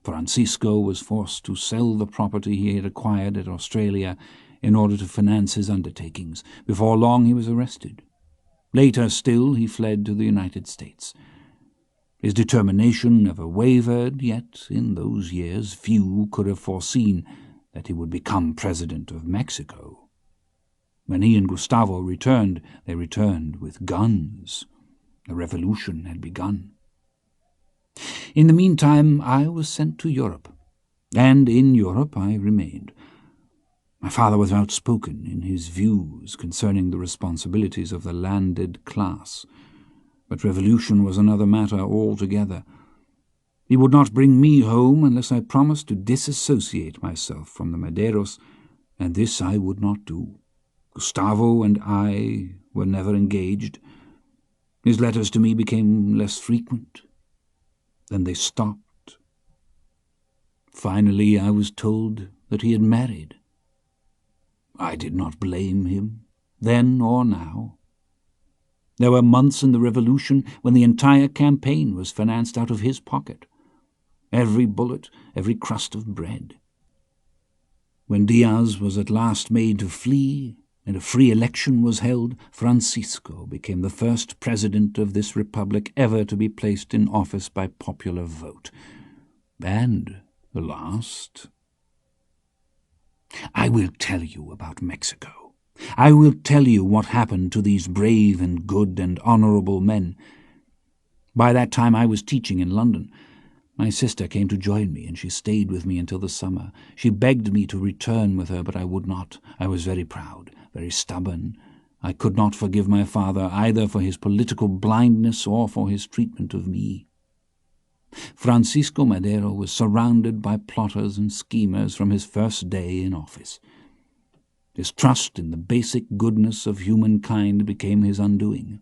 Francisco was forced to sell the property he had acquired at Australia in order to finance his undertakings. Before long he was arrested. Later still he fled to the United States. His determination never wavered, yet in those years few could have foreseen that he would become president of Mexico. When he and Gustavo returned, they returned with guns. A revolution had begun. In the meantime, I was sent to Europe, and in Europe I remained. My father was outspoken in his views concerning the responsibilities of the landed class, but revolution was another matter altogether. He would not bring me home unless I promised to disassociate myself from the Maderos, and this I would not do. Gustavo and I were never engaged. His letters to me became less frequent. Then they stopped. Finally I was told that he had married. I did not blame him, then or now. There were months in the revolution when the entire campaign was financed out of his pocket. Every bullet, every crust of bread. When Diaz was at last made to flee, and a free election was held, Francisco became the first president of this republic ever to be placed in office by popular vote. And the last. I will tell you about Mexico. I will tell you what happened to these brave and good and honorable men. By that time I was teaching in London. My sister came to join me, and she stayed with me until the summer. She begged me to return with her, but I would not. I was very proud, very stubborn. I could not forgive my father either for his political blindness or for his treatment of me. Francisco Madero was surrounded by plotters and schemers from his first day in office. His trust in the basic goodness of humankind became his undoing.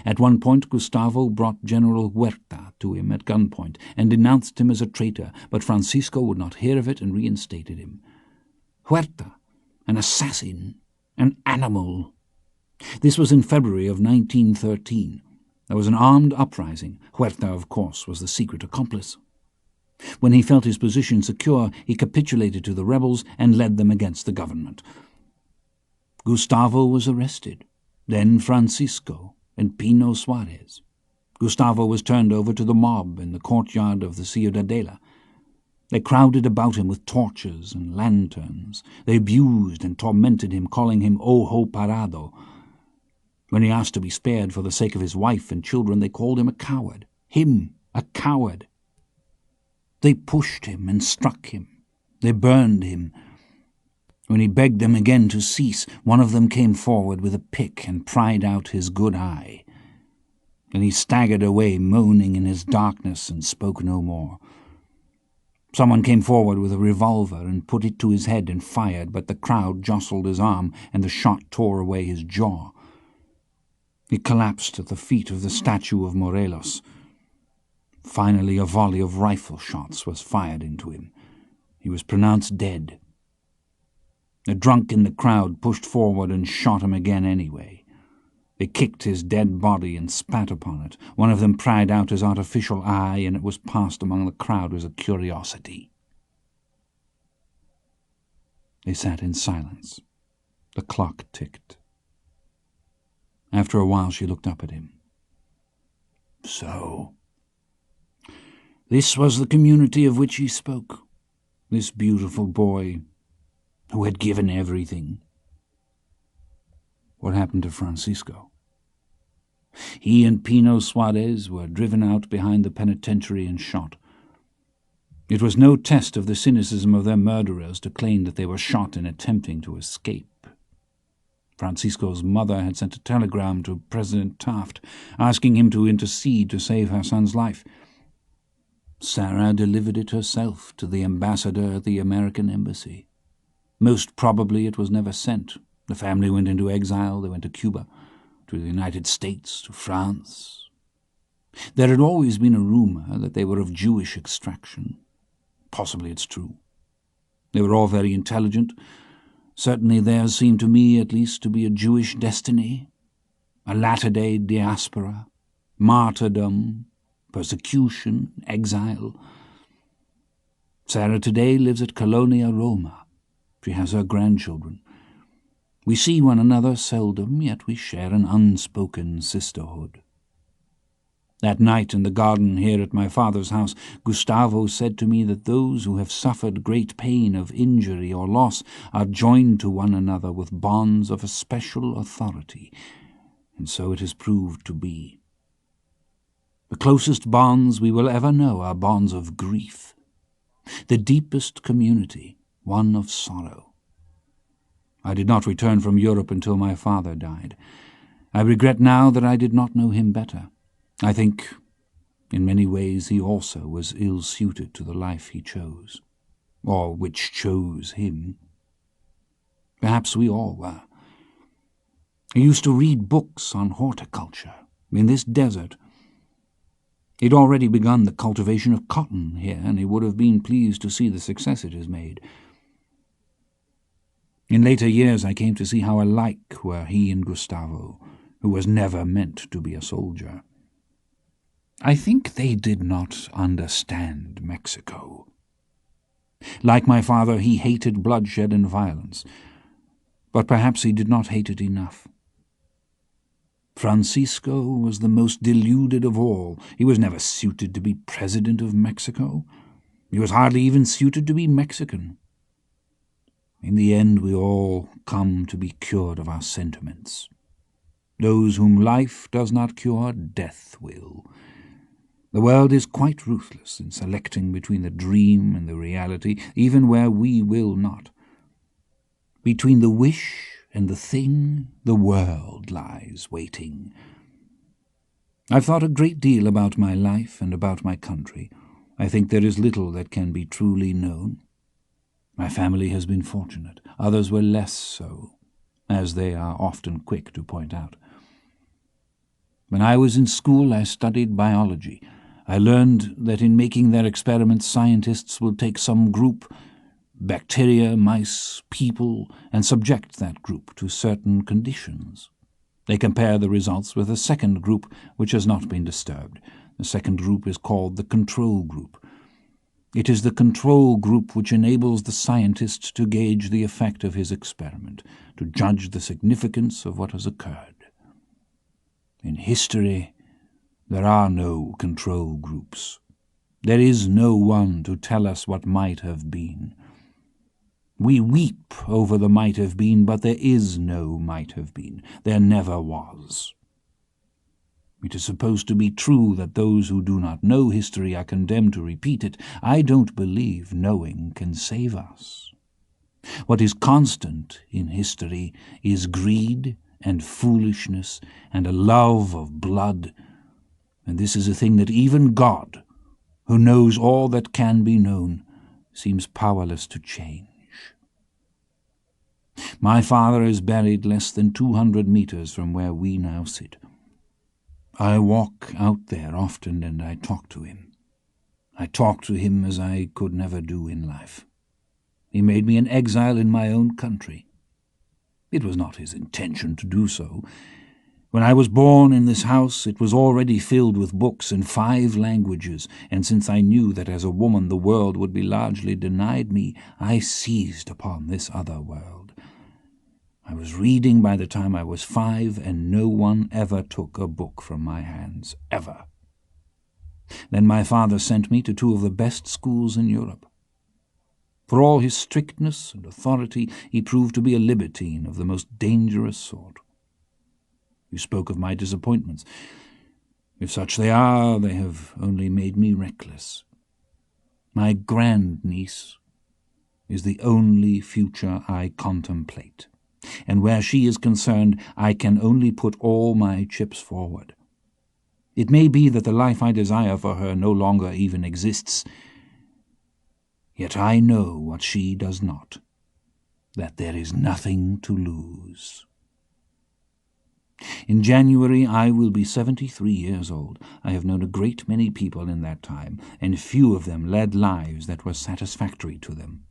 At one point Gustavo brought General Huerta to him at gunpoint and denounced him as a traitor, but Francisco would not hear of it and reinstated him. Huerta, an assassin, an animal. This was in February of 1913. There was an armed uprising. Huerta, of course, was the secret accomplice. When he felt his position secure, he capitulated to the rebels and led them against the government. Gustavo was arrested, then Francisco, and Pino Suarez. Gustavo was turned over to the mob in the courtyard of the Ciudadela. They crowded about him with torches and lanterns. They abused and tormented him, calling him Ojo Parado. When he asked to be spared for the sake of his wife and children, they called him a coward. Him, a coward. They pushed him and struck him. They burned him. When he begged them again to cease, one of them came forward with a pick and pried out his good eye. Then he staggered away, moaning in his darkness, and spoke no more. Someone came forward with a revolver and put it to his head and fired, but the crowd jostled his arm, and the shot tore away his jaw. He collapsed at the feet of the statue of Morelos. Finally, a volley of rifle shots was fired into him. He was pronounced dead. A drunk in the crowd pushed forward and shot him again anyway. They kicked his dead body and spat upon it. One of them pried out his artificial eye, and it was passed among the crowd as a curiosity. They sat in silence. The clock ticked. After a while she looked up at him. So, this was the community of which he spoke, this beautiful boy who had given everything. What happened to Francisco? He and Pino Suarez were driven out behind the penitentiary and shot. It was no test of the cynicism of their murderers to claim that they were shot in attempting to escape. Francisco's mother had sent a telegram to President Taft asking him to intercede to save her son's life. Sarah delivered it herself to the ambassador at the American embassy. Most probably it was never sent. The family went into exile. They went to Cuba, to the United States, to France. There had always been a rumor that they were of Jewish extraction. Possibly it's true. They were all very intelligent. Certainly theirs seemed to me at least to be a Jewish destiny, a latter-day diaspora, martyrdom, persecution, exile. Sarah today lives at Colonia, Roma. She has her grandchildren. We see one another seldom, yet we share an unspoken sisterhood. That night in the garden here at my father's house, Gustavo said to me that those who have suffered great pain of injury or loss are joined to one another with bonds of a special authority, and so it has proved to be. The closest bonds we will ever know are bonds of grief, the deepest community, one of sorrow. I did not return from Europe until my father died. I regret now that I did not know him better. I think, in many ways, he also was ill-suited to the life he chose, or which chose him. Perhaps we all were. He used to read books on horticulture in this desert. He'd already begun the cultivation of cotton here, and he would have been pleased to see the success it has made. In later years I came to see how alike were he and Gustavo, who was never meant to be a soldier. I think they did not understand Mexico. Like my father, he hated bloodshed and violence, but perhaps he did not hate it enough. Francisco was the most deluded of all. He was never suited to be president of Mexico. He was hardly even suited to be Mexican. In the end, we all come to be cured of our sentiments. Those whom life does not cure, death will. The world is quite ruthless in selecting between the dream and the reality, even where we will not. Between the wish and the thing, the world lies waiting. I've thought a great deal about my life and about my country. I think there is little that can be truly known. My family has been fortunate. Others were less so, as they are often quick to point out. When I was in school, I studied biology. I learned that in making their experiments, scientists will take some group, bacteria, mice, people, and subject that group to certain conditions. They compare the results with a second group which has not been disturbed. The second group is called the control group. It is the control group which enables the scientist to gauge the effect of his experiment, to judge the significance of what has occurred. In history, there are no control groups. There is no one to tell us what might have been. We weep over the might have been, but there is no might have been. There never was. It is supposed to be true that those who do not know history are condemned to repeat it. I don't believe knowing can save us. What is constant in history is greed and foolishness and a love of blood, and this is a thing that even God, who knows all that can be known, seems powerless to change. My father is buried less than 200 meters from where we now sit. I walk out there often and I talk to him. I talk to him as I could never do in life. He made me an exile in my own country. It was not his intention to do so. When I was born in this house, it was already filled with books in 5 languages, and since I knew that as a woman the world would be largely denied me, I seized upon this other world. I was reading by the time I was 5, and no one ever took a book from my hands, ever. Then my father sent me to 2 of the best schools in Europe. For all his strictness and authority, he proved to be a libertine of the most dangerous sort. You spoke of my disappointments. If such they are, they have only made me reckless. My grandniece is the only future I contemplate. and where she is concerned I can only put all my chips forward. It may be that the life I desire for her no longer even exists, yet I know what she does not, that there is nothing to lose. In January I will be 73 years old. I have known a great many people in that time, and few of them led lives that were satisfactory to them.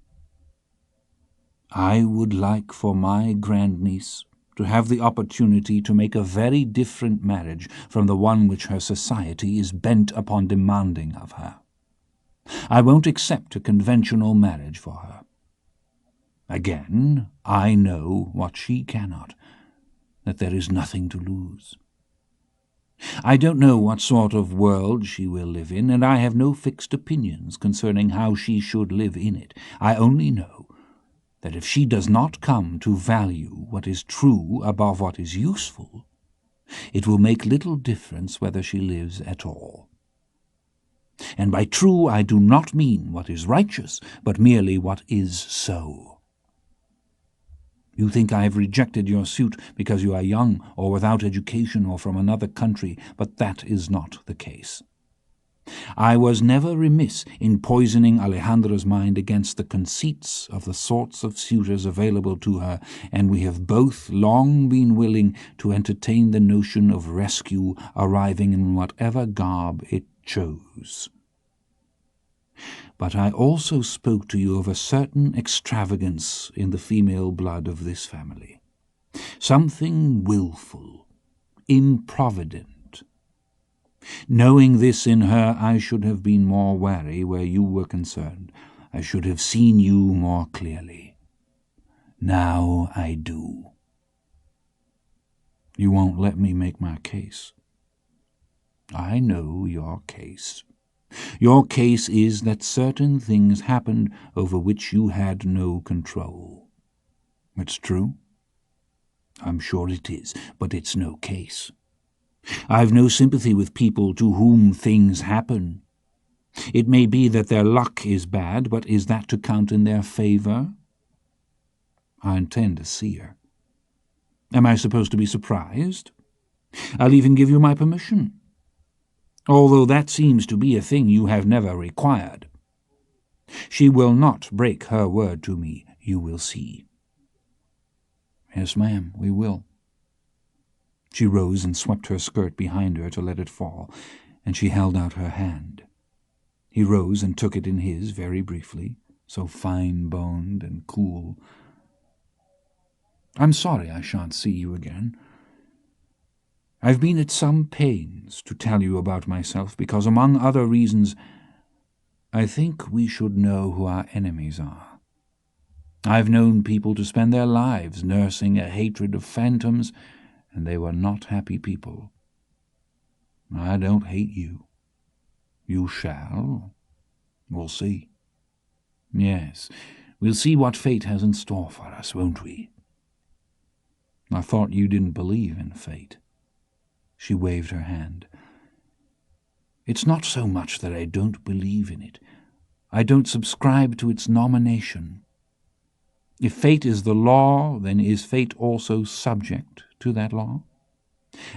I would like for my grandniece to have the opportunity to make a very different marriage from the one which her society is bent upon demanding of her. I won't accept a conventional marriage for her. Again, I know what she cannot, that there is nothing to lose. I don't know what sort of world she will live in, and I have no fixed opinions concerning how she should live in it. I only know that if she does not come to value what is true above what is useful, it will make little difference whether she lives at all. And by true I do not mean what is righteous, but merely what is so. You think I have rejected your suit because you are young or without education or from another country, but that is not the case. I was never remiss in poisoning Alejandra's mind against the conceits of the sorts of suitors available to her, and we have both long been willing to entertain the notion of rescue arriving in whatever garb it chose. But I also spoke to you of a certain extravagance in the female blood of this family, something wilful, improvident. Knowing this in her, I should have been more wary where you were concerned. I should have seen you more clearly. Now I do. You won't let me make my case. I know your case. Your case is that certain things happened over which you had no control. It's true. I'm sure it is, but it's no case. I've no sympathy with people to whom things happen. It may be that their luck is bad, but is that to count in their favor? I intend to see her. Am I supposed to be surprised? I'll even give you my permission, although that seems to be a thing you have never required. She will not break her word to me, you will see. Yes, ma'am, we will. She rose and swept her skirt behind her to let it fall, and she held out her hand. He rose and took it in his very briefly, so fine-boned and cool. I'm sorry I shan't see you again. I've been at some pains to tell you about myself, because, among other reasons, I think we should know who our enemies are. I've known people to spend their lives nursing a hatred of phantoms, and they were not happy people. I don't hate you. You shall. We'll see. Yes, we'll see what fate has in store for us, won't we? I thought you didn't believe in fate. She waved her hand. It's not so much that I don't believe in it. I don't subscribe to its nomination. If fate is the law, then is fate also subject to that law?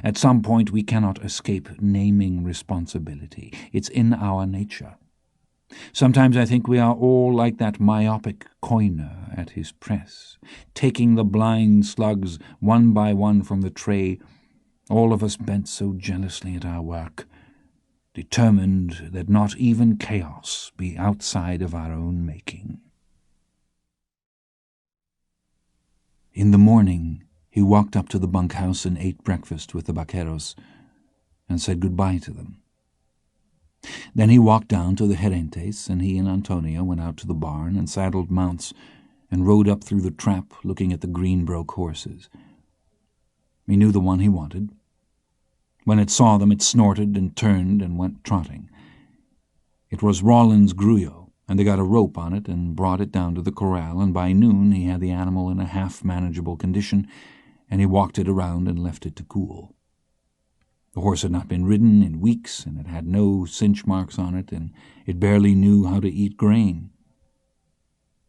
At some point we cannot escape naming responsibility. It's in our nature. Sometimes I think we are all like that myopic coiner at his press, taking the blind slugs one by one from the tray, all of us bent so jealously at our work, determined that not even chaos be outside of our own making. In the morning, he walked up to the bunkhouse and ate breakfast with the vaqueros and said goodbye to them. Then he walked down to the Gerentes, and he and Antonio went out to the barn and saddled mounts and rode up through the trap looking at the green-broke horses. He knew the one he wanted. When it saw them, it snorted and turned and went trotting. It was Rawlins' Grullo, and they got a rope on it and brought it down to the corral, and by noon he had the animal in a half-manageable condition, and he walked it around and left it to cool. The horse had not been ridden in weeks, and it had no cinch marks on it, and it barely knew how to eat grain.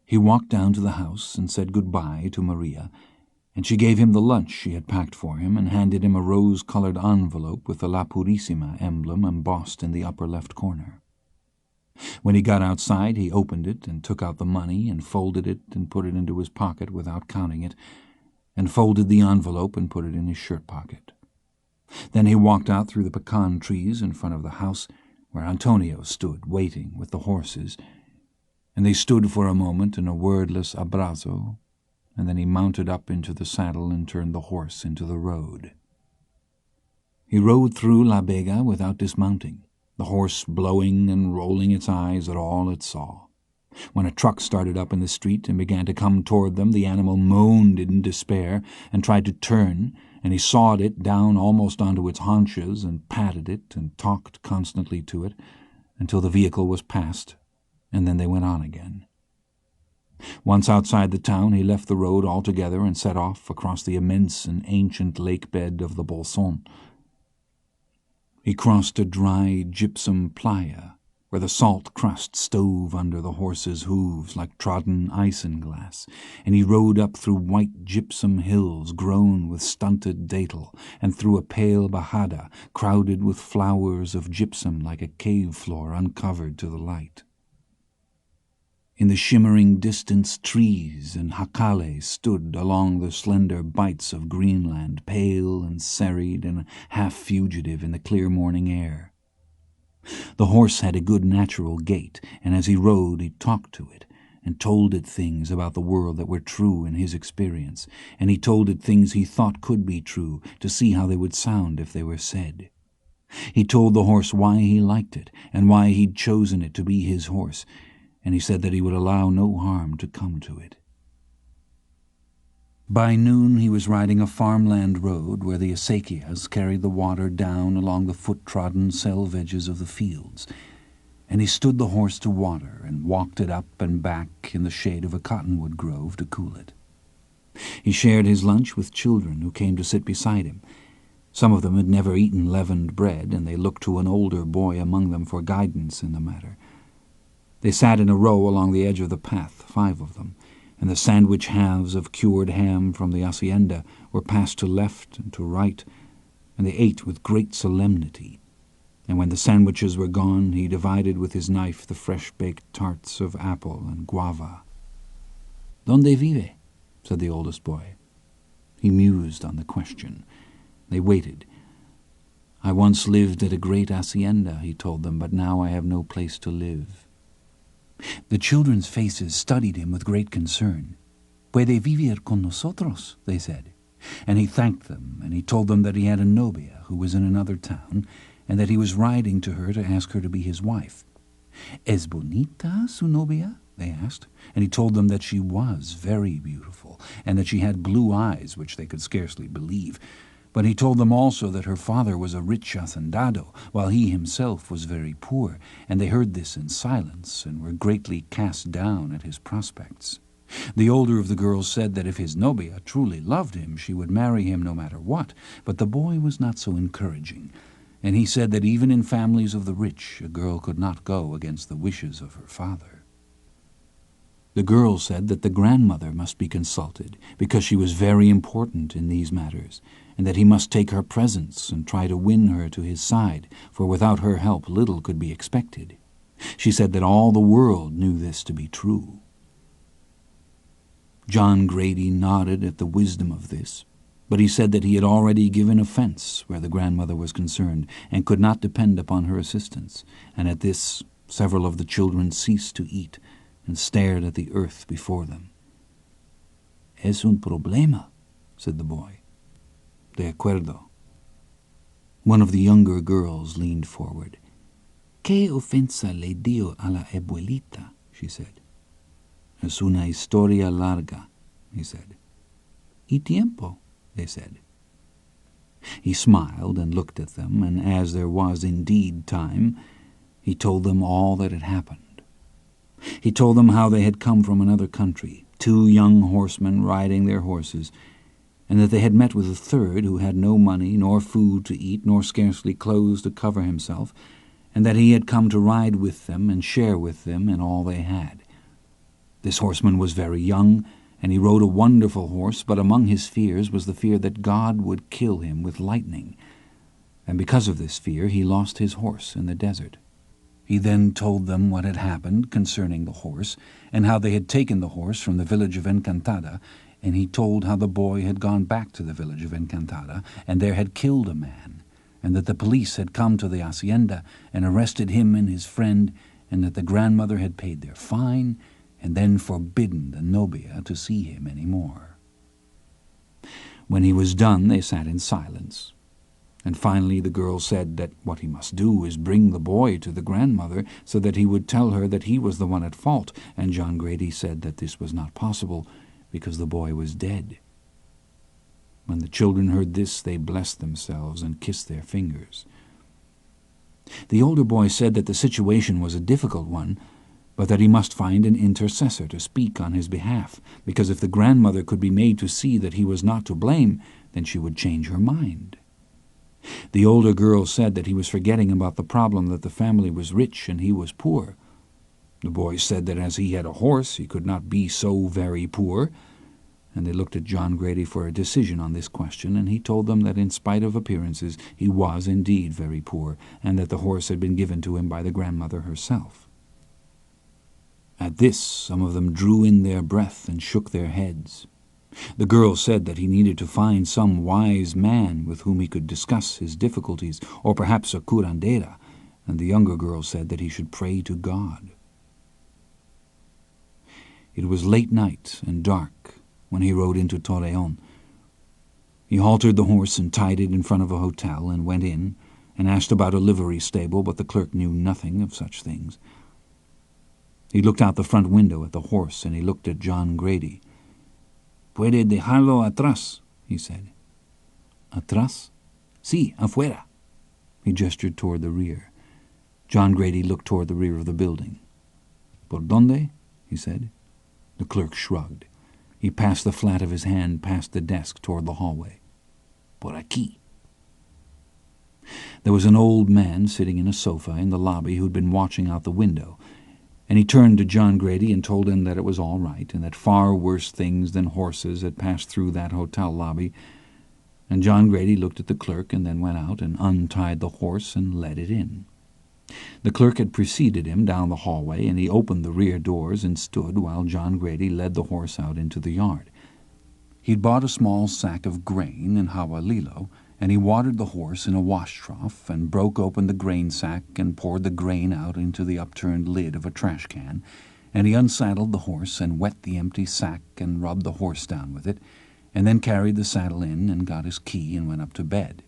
He walked down to the house and said goodbye to Maria, and she gave him the lunch she had packed for him and handed him a rose-colored envelope with the La Purissima emblem embossed in the upper left corner. When he got outside, he opened it and took out the money and folded it and put it into his pocket without counting it, and folded the envelope and put it in his shirt pocket. Then he walked out through the pecan trees in front of the house where Antonio stood waiting with the horses, and they stood for a moment in a wordless abrazo, and then he mounted up into the saddle and turned the horse into the road. He rode through La Vega without dismounting, the horse blowing and rolling its eyes at all it saw. When a truck started up in the street and began to come toward them, the animal moaned in despair and tried to turn, and he sawed it down almost onto its haunches and patted it and talked constantly to it until the vehicle was passed, and then they went on again. Once outside the town, he left the road altogether and set off across the immense and ancient lake bed of the Bolson. He crossed a dry gypsum playa, where the salt crust stove under the horses' hooves like trodden isinglass, and he rode up through white gypsum hills grown with stunted datil, and through a pale bajada crowded with flowers of gypsum like a cave floor uncovered to the light. In the shimmering distance, trees and jacales stood along the slender bights of Greenland, pale and serried and half-fugitive in the clear morning air. The horse had a good natural gait, and as he rode he talked to it, and told it things about the world that were true in his experience, and he told it things he thought could be true, to see how they would sound if they were said. He told the horse why he liked it, and why he'd chosen it to be his horse, and he said that he would allow no harm to come to it. By noon he was riding a farmland road where the acequias carried the water down along the foot-trodden selve edges of the fields, and he stood the horse to water and walked it up and back in the shade of a cottonwood grove to cool it. He shared his lunch with children who came to sit beside him. Some of them had never eaten leavened bread, and they looked to an older boy among them for guidance in the matter. They sat in a row along the edge of the path, 5 of them, and the sandwich halves of cured ham from the hacienda were passed to left and to right, and they ate with great solemnity. And when the sandwiches were gone, he divided with his knife the fresh-baked tarts of apple and guava. "Donde vive?" said the oldest boy. He mused on the question. They waited. "I once lived at a great hacienda," he told them, "but now I have no place to live." The children's faces studied him with great concern. "Puede vivir con nosotros," they said. And he thanked them, and he told them that he had a novia who was in another town, and that he was riding to her to ask her to be his wife. "Es bonita su novia?" they asked, and he told them that she was very beautiful, and that she had blue eyes which they could scarcely believe. But he told them also that her father was a rich hacendado, while he himself was very poor, and they heard this in silence and were greatly cast down at his prospects. The older of the girls said that if his novia truly loved him, she would marry him no matter what, but the boy was not so encouraging, and he said that even in families of the rich, a girl could not go against the wishes of her father. The girl said that the grandmother must be consulted, because she was very important in these matters, and that he must take her presents and try to win her to his side, for without her help little could be expected. She said that all the world knew this to be true. John Grady nodded at the wisdom of this, but he said that he had already given offence where the grandmother was concerned, and could not depend upon her assistance, and at this several of the children ceased to eat and stared at the earth before them. "Es un problema," said the boy. "De acuerdo." One of the younger girls leaned forward. "¿Qué ofensa le dio a la abuelita?" she said. "Es una historia larga," he said. "Y tiempo," they said. He smiled and looked at them, and as there was indeed time, he told them all that had happened. He told them how they had come from another country, 2 young horsemen riding their horses, and that they had met with a third who had no money, nor food to eat, nor scarcely clothes to cover himself, and that he had come to ride with them and share with them in all they had. This horseman was very young, and he rode a wonderful horse, but among his fears was the fear that God would kill him with lightning, and because of this fear he lost his horse in the desert. He then told them what had happened concerning the horse, and how they had taken the horse from the village of Encantada, and he told how the boy had gone back to the village of Encantada, and there had killed a man, and that the police had come to the hacienda and arrested him and his friend, and that the grandmother had paid their fine, and then forbidden the novia to see him any more. When he was done, they sat in silence, and finally the girl said that what he must do is bring the boy to the grandmother so that he would tell her that he was the one at fault, and John Grady said that this was not possible because the boy was dead. When the children heard this, they blessed themselves and kissed their fingers. The older boy said that the situation was a difficult one, but that he must find an intercessor to speak on his behalf, because if the grandmother could be made to see that he was not to blame, then she would change her mind. The older girl said that he was forgetting about the problem that the family was rich and he was poor. The boy said that as he had a horse, he could not be so very poor, and they looked at John Grady for a decision on this question, and he told them that in spite of appearances he was indeed very poor, and that the horse had been given to him by the grandmother herself. At this, some of them drew in their breath and shook their heads. The girl said that he needed to find some wise man with whom he could discuss his difficulties, or perhaps a curandera, and the younger girl said that he should pray to God. It was late night and dark when he rode into Torreon. He haltered the horse and tied it in front of a hotel and went in and asked about a livery stable, but the clerk knew nothing of such things. He looked out the front window at the horse, and he looked at John Grady. "Puede dejarlo atrás," he said. "Atrás?" "Sí, afuera." He gestured toward the rear. John Grady looked toward the rear of the building. "Por dónde?" he said. The clerk shrugged. He passed the flat of his hand past the desk toward the hallway. "Por aquí." There was an old man sitting in a sofa in the lobby who'd been watching out the window, and he turned to John Grady and told him that it was all right, and that far worse things than horses had passed through that hotel lobby. And John Grady looked at the clerk and then went out and untied the horse and led it in. The clerk had preceded him down the hallway, and he opened the rear doors and stood while John Grady led the horse out into the yard. He'd bought a small sack of grain in Hawalilo, and he watered the horse in a wash trough and broke open the grain sack and poured the grain out into the upturned lid of a trash can, and he unsaddled the horse and wet the empty sack and rubbed the horse down with it, and then carried the saddle in and got his key and went up to bed.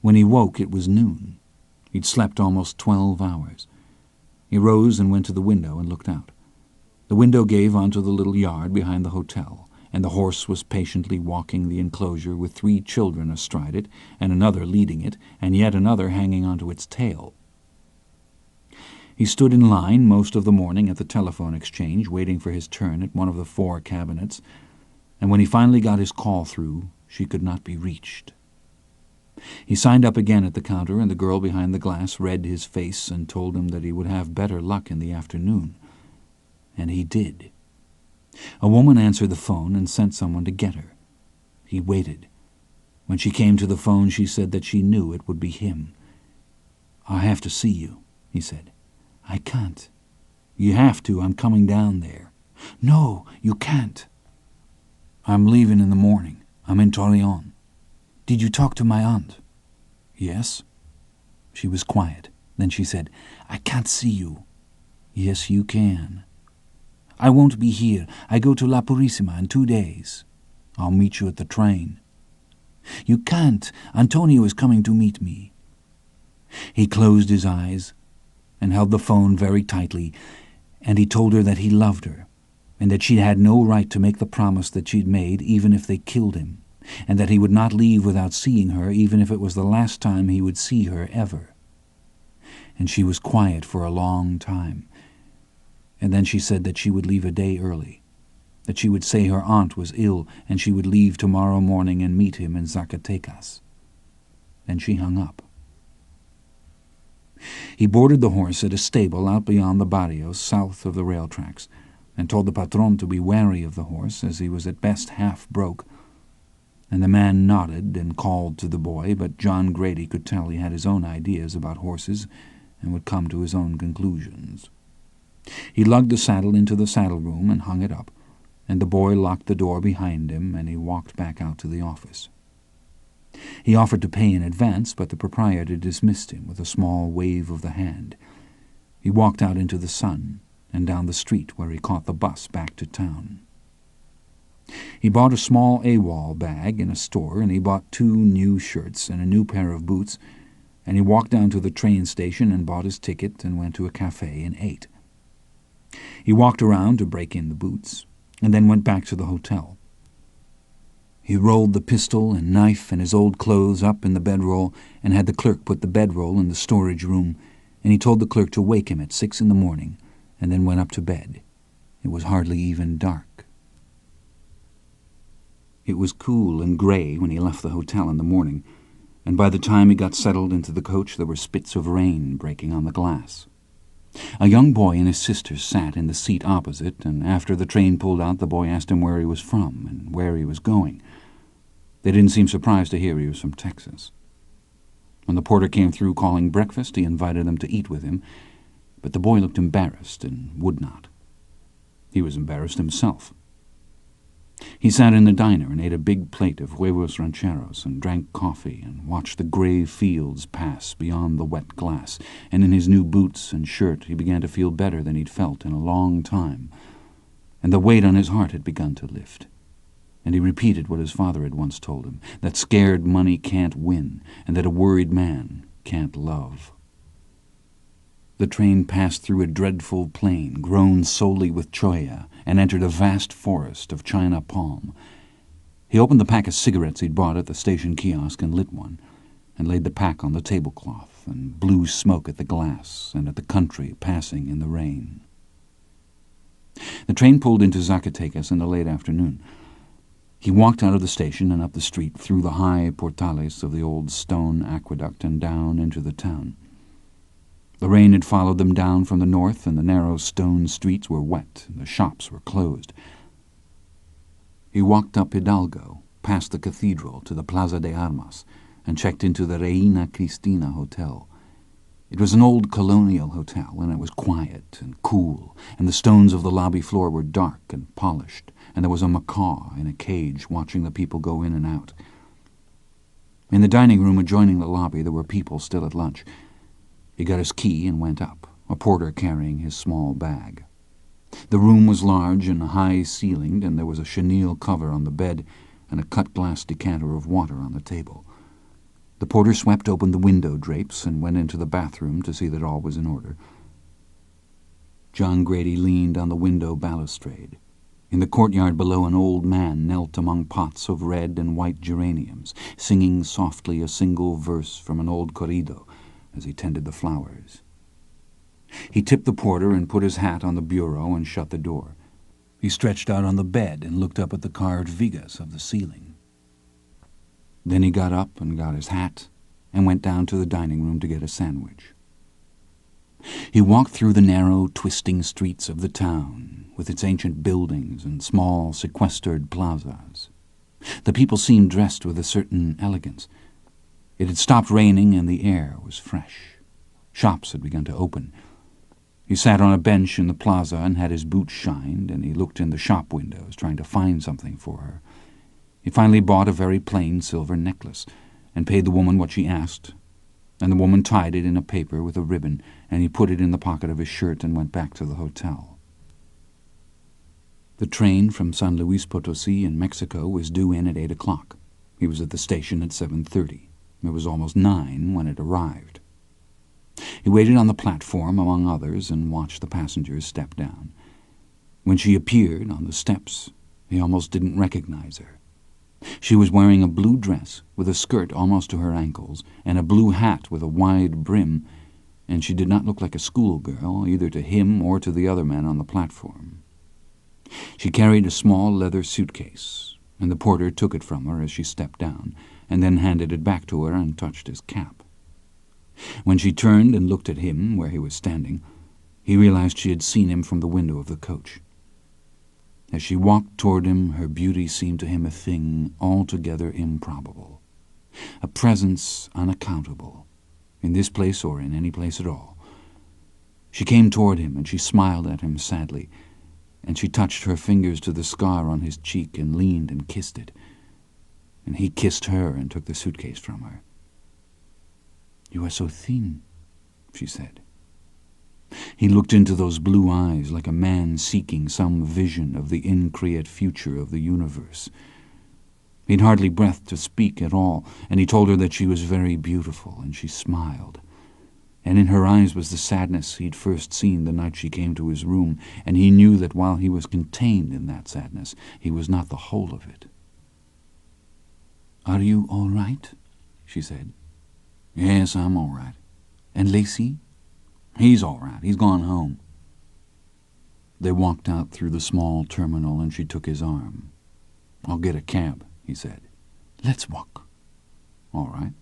When he woke, it was noon. He'd slept almost 12 hours. He rose and went to the window and looked out. The window gave onto the little yard behind the hotel, and the horse was patiently walking the enclosure with 3 children astride it, and another leading it, and yet another hanging onto its tail. He stood in line most of the morning at the telephone exchange, waiting for his turn at one of the 4 cabinets, and when he finally got his call through, she could not be reached. He signed up again at the counter, and the girl behind the glass read his face and told him that he would have better luck in the afternoon. And he did. A woman answered the phone and sent someone to get her. He waited. When she came to the phone, she said that she knew it would be him. "I have to see you," he said. "I can't." "You have to. I'm coming down there." "No, you can't." "I'm leaving in the morning. I'm in Torreon." "Did you talk to my aunt?" "Yes." She was quiet. Then she said, "I can't see you." "Yes, you can." "I won't be here. I go to La Purissima in 2 days." "I'll meet you at the train." "You can't. Antonio is coming to meet me." He closed his eyes and held the phone very tightly, and he told her that he loved her, and that she had no right to make the promise that she'd made, even if they killed him, and that he would not leave without seeing her, even if it was the last time he would see her ever. And she was quiet for a long time, and then she said that she would leave a day early, that she would say her aunt was ill, and she would leave tomorrow morning and meet him in Zacatecas. Then she hung up. He boarded the horse at a stable out beyond the barrios, south of the rail tracks. and told the patron to be wary of the horse, as he was at best half broke, and the man nodded and called to the boy, but John Grady could tell he had his own ideas about horses and would come to his own conclusions. He lugged the saddle into the saddle room and hung it up, and the boy locked the door behind him, and he walked back out to the office. He offered to pay in advance, but the proprietor dismissed him with a small wave of the hand. He walked out into the sun and down the street, where he caught the bus back to town. He bought a small AWOL bag in a store, and he bought 2 new shirts and a new pair of boots, and he walked down to the train station and bought his ticket and went to a cafe and ate. He walked around to break in the boots, and then went back to the hotel. He rolled the pistol and knife and his old clothes up in the bedroll and had the clerk put the bedroll in the storage room, and he told the clerk to wake him at 6 in the morning, and then went up to bed. It was hardly even dark. It was cool and grey when he left the hotel in the morning, and by the time he got settled into the coach there were spits of rain breaking on the glass. A young boy and his sister sat in the seat opposite, and after the train pulled out the boy asked him where he was from and where he was going. They didn't seem surprised to hear he was from Texas. When the porter came through calling breakfast, he invited them to eat with him, but the boy looked embarrassed and would not. He was embarrassed himself. He sat in the diner and ate a big plate of huevos rancheros and drank coffee and watched the grey fields pass beyond the wet glass, and in his new boots and shirt he began to feel better than he'd felt in a long time, and the weight on his heart had begun to lift. And he repeated what his father had once told him, that scared money can't win, and that a worried man can't love. The train passed through a dreadful plain grown solely with cholla and entered a vast forest of China palm. He opened the pack of cigarettes he'd bought at the station kiosk and lit one, and laid the pack on the tablecloth and blew smoke at the glass and at the country passing in the rain. The train pulled into Zacatecas in the late afternoon. He walked out of the station and up the street through the high portales of the old stone aqueduct and down into the town. The rain had followed them down from the north, and the narrow stone streets were wet, and the shops were closed. He walked up Hidalgo, past the cathedral, to the Plaza de Armas, and checked into the Reina Cristina Hotel. It was an old colonial hotel, and it was quiet and cool, and the stones of the lobby floor were dark and polished, and there was a macaw in a cage watching the people go in and out. In the dining room adjoining the lobby there were people still at lunch. He got his key and went up, a porter carrying his small bag. The room was large and high-ceilinged, and there was a chenille cover on the bed and a cut-glass decanter of water on the table. The porter swept open the window drapes and went into the bathroom to see that all was in order. John Grady leaned on the window balustrade. In the courtyard below, an old man knelt among pots of red and white geraniums, singing softly a single verse from an old corrido as he tended the flowers. He tipped the porter and put his hat on the bureau and shut the door. He stretched out on the bed and looked up at the carved vigas of the ceiling. Then he got up and got his hat and went down to the dining room to get a sandwich. He walked through the narrow, twisting streets of the town, with its ancient buildings and small, sequestered plazas. The people seemed dressed with a certain elegance. It had stopped raining and the air was fresh. Shops had begun to open. He sat on a bench in the plaza and had his boots shined, and he looked in the shop windows trying to find something for her. He finally bought a very plain silver necklace and paid the woman what she asked, and the woman tied it in a paper with a ribbon, and he put it in the pocket of his shirt and went back to the hotel. The train from San Luis Potosi in Mexico was due in at 8 o'clock. He was at the station at 7:30. It was almost 9 when it arrived. He waited on the platform among others and watched the passengers step down. When she appeared on the steps, he almost didn't recognize her. She was wearing a blue dress with a skirt almost to her ankles and a blue hat with a wide brim, and she did not look like a schoolgirl either to him or to the other men on the platform. She carried a small leather suitcase, and the porter took it from her as she stepped down, and then handed it back to her and touched his cap. When she turned and looked at him where he was standing, he realized she had seen him from the window of the coach. As she walked toward him, her beauty seemed to him a thing altogether improbable, a presence unaccountable, in this place or in any place at all. She came toward him, and she smiled at him sadly, and she touched her fingers to the scar on his cheek and leaned and kissed it, and he kissed her and took the suitcase from her. "You are so thin," she said. He looked into those blue eyes like a man seeking some vision of the increate future of the universe. He'd hardly breath to speak at all, and he told her that she was very beautiful, and she smiled. And in her eyes was the sadness he'd first seen the night she came to his room, and he knew that while he was contained in that sadness, he was not the whole of it. "Are you all right?" she said. "Yes, I'm all right." "And Lacey?" "He's all right. He's gone home." They walked out through the small terminal, and she took his arm. "I'll get a cab," he said. "Let's walk." "All right."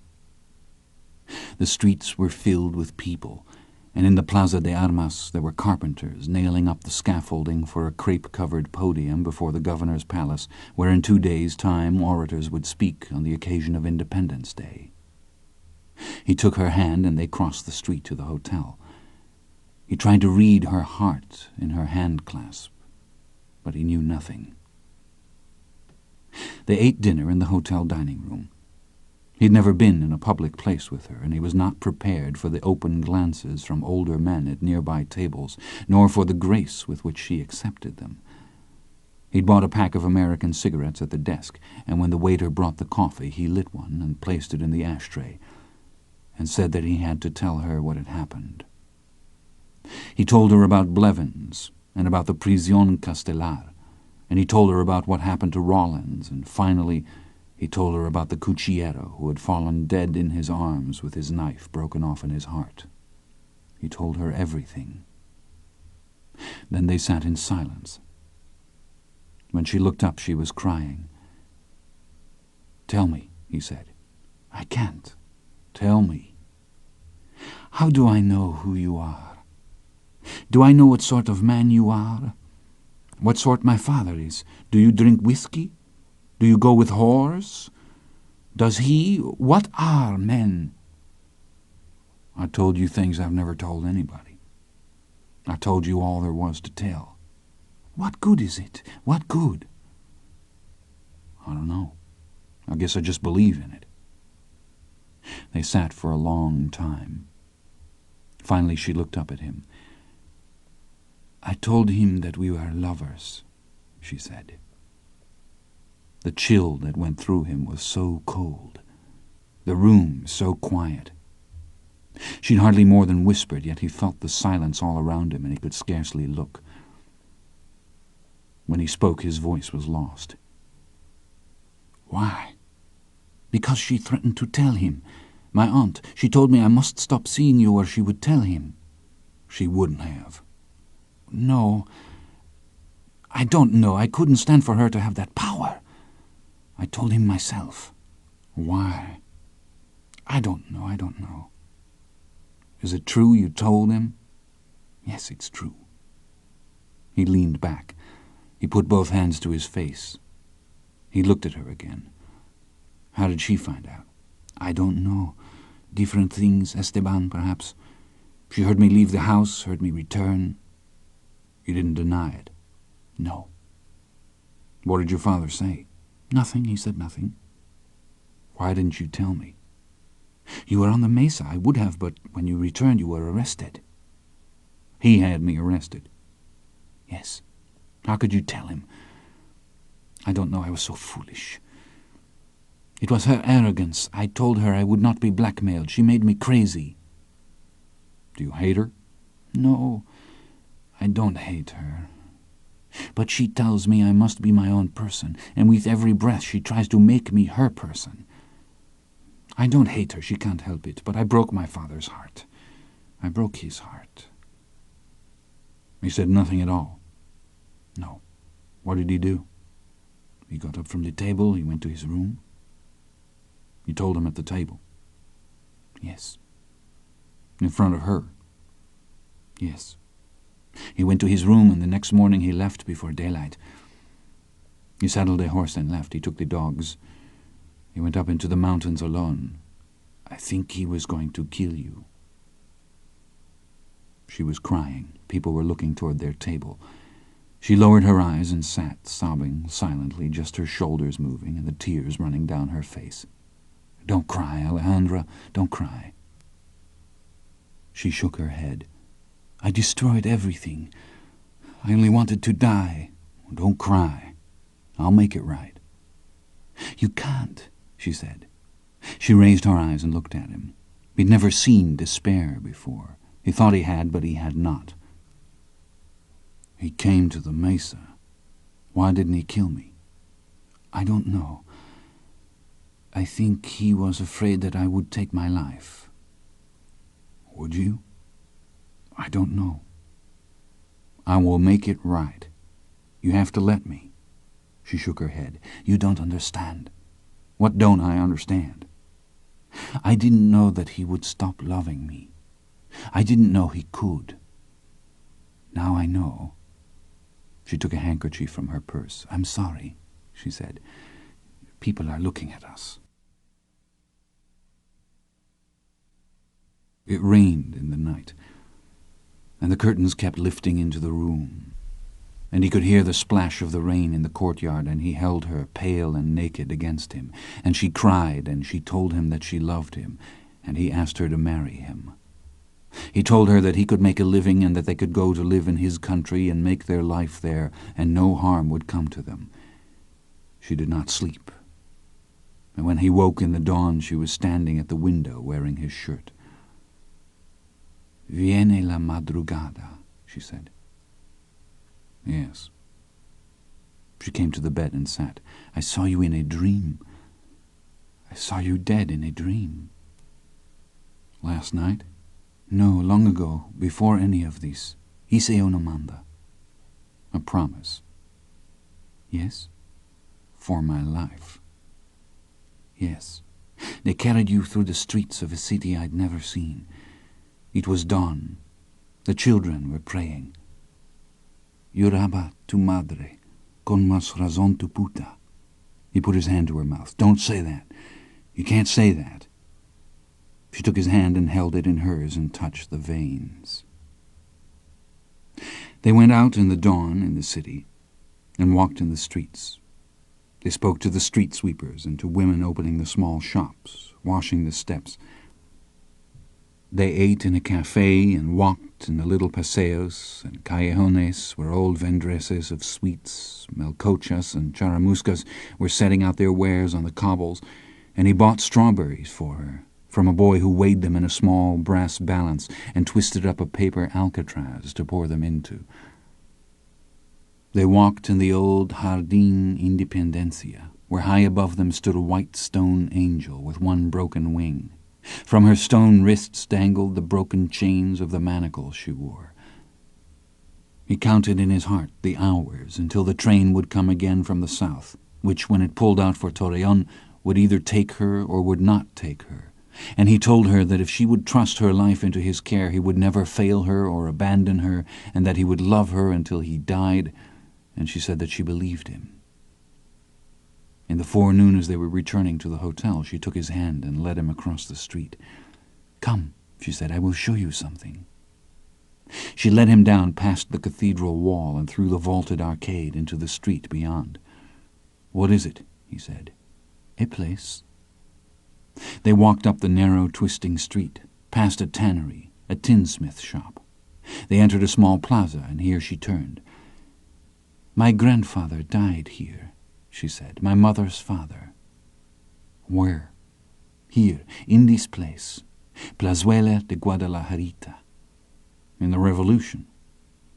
The streets were filled with people, and in the Plaza de Armas there were carpenters nailing up the scaffolding for a crepe-covered podium before the governor's palace, where in 2 days' time orators would speak on the occasion of Independence Day. He took her hand, and they crossed the street to the hotel. He tried to read her heart in her hand-clasp, but he knew nothing. They ate dinner in the hotel dining room. He'd never been in a public place with her, and he was not prepared for the open glances from older men at nearby tables, nor for the grace with which she accepted them. He'd bought a pack of American cigarettes at the desk, and when the waiter brought the coffee, he lit one and placed it in the ashtray, and said that he had to tell her what had happened. He told her about Blevins and about the Prisión Castelar, and he told her about what happened to Rawlins, and finally he told her about the cuchillero who had fallen dead in his arms with his knife broken off in his heart. He told her everything. Then they sat in silence. When she looked up, she was crying. "Tell me," he said. "I can't. Tell me. How do I know who you are? Do I know what sort of man you are? What sort my father is? Do you drink whiskey? Do you go with whores? Does he? What are men?" "I told you things I've never told anybody. I told you all there was to tell." "What good is it? What good?" "I don't know. I guess I just believe in it." They sat for a long time. Finally she looked up at him. "I told him that we were lovers," she said. The chill that went through him was so cold, the room so quiet. She'd hardly more than whispered, yet he felt the silence all around him, and he could scarcely look. When he spoke, his voice was lost. "Why?" "Because she threatened to tell him. My aunt, she told me I must stop seeing you or she would tell him." "She wouldn't have." "No, I don't know. I couldn't stand for her to have that power. I told him myself." "Why?" I don't know. "Is it true you told him?" "Yes, it's true." He leaned back. He put both hands to his face. He looked at her again. "How did she find out?" "I don't know. Different things, Esteban, perhaps. She heard me leave the house, heard me return." "You didn't deny it?" "No." "What did your father say?" "Nothing. He said nothing." "Why didn't you tell me?" "You were on the mesa. I would have, but when you returned you were arrested." "He had me arrested?" "Yes. How could you tell him?" "I don't know. I was so foolish. It was her arrogance. I told her I would not be blackmailed. She made me crazy." "Do you hate her?" "No, I don't hate her. But she tells me I must be my own person, and with every breath she tries to make me her person. I don't hate her, she can't help it, but I broke my father's heart. I broke his heart." He said nothing at all? "No." "What did he do?" "He got up from the table, he went to his room." "You told him at the table?" "Yes." "In front of her?" "Yes. He went to his room, and the next morning he left before daylight. He saddled a horse and left. He took the dogs. He went up into the mountains alone. I think he was going to kill you." She was crying. People were looking toward their table. She lowered her eyes and sat, sobbing silently, just her shoulders moving and the tears running down her face. "Don't cry, Alejandra, don't cry." She shook her head. "I destroyed everything. I only wanted to die. Don't cry. I'll make it right." "You can't," she said. She raised her eyes and looked at him. He'd never seen despair before. He thought he had, but he had not. "He came to the mesa. Why didn't he kill me?" "I don't know. I think he was afraid that I would take my life." "Would you?" "I don't know." "I will make it right. You have to let me." She shook her head. "You don't understand." "What don't I understand?" "I didn't know that he would stop loving me. I didn't know he could. Now I know." She took a handkerchief from her purse. "I'm sorry," she said. "People are looking at us." It rained in the night, and the curtains kept lifting into the room, and he could hear the splash of the rain in the courtyard, and he held her, pale and naked, against him, and she cried, and she told him that she loved him, and he asked her to marry him. He told her that he could make a living and that they could go to live in his country and make their life there, and no harm would come to them. She did not sleep, and when he woke in the dawn she was standing at the window wearing his shirt. "Viene la madrugada," she said. "Yes." She came to the bed and sat. "I saw you in a dream. I saw you dead in a dream." "Last night?" "No, long ago, before any of this. Hice una manda." "A promise?" "Yes." "For my life?" "Yes." "They carried you through the streets of a city I'd never seen. It was dawn. The children were praying. Lloraba tu madre, con más razón tu puta." He put his hand to her mouth. "Don't say that. You can't say that." She took his hand and held it in hers and touched the veins. They went out in the dawn in the city and walked in the streets. They spoke to the street sweepers and to women opening the small shops, washing the steps. They ate in a cafe and walked in the little paseos and callejones where old vendresses of sweets, melcochas and charamuscas were setting out their wares on the cobbles, and he bought strawberries for her from a boy who weighed them in a small brass balance and twisted up a paper alcatraz to pour them into. They walked in the old Jardín Independencia, where high above them stood a white stone angel with one broken wing. From her stone wrists dangled the broken chains of the manacles she wore. He counted in his heart the hours until the train would come again from the south, which, when it pulled out for Torreón, would either take her or would not take her. And he told her that if she would trust her life into his care, he would never fail her or abandon her, and that he would love her until he died, and she said that she believed him. In the forenoon, as they were returning to the hotel, she took his hand and led him across the street. "Come," she said, "I will show you something." She led him down past the cathedral wall and through the vaulted arcade into the street beyond. "What is it?" he said. "A place." They walked up the narrow, twisting street, past a tannery, a tinsmith shop. They entered a small plaza, and here she turned. "My grandfather died here," she said, "my mother's father." "Where?" "Here, in this place, Plazuela de Guadalajarita." "In the Revolution?"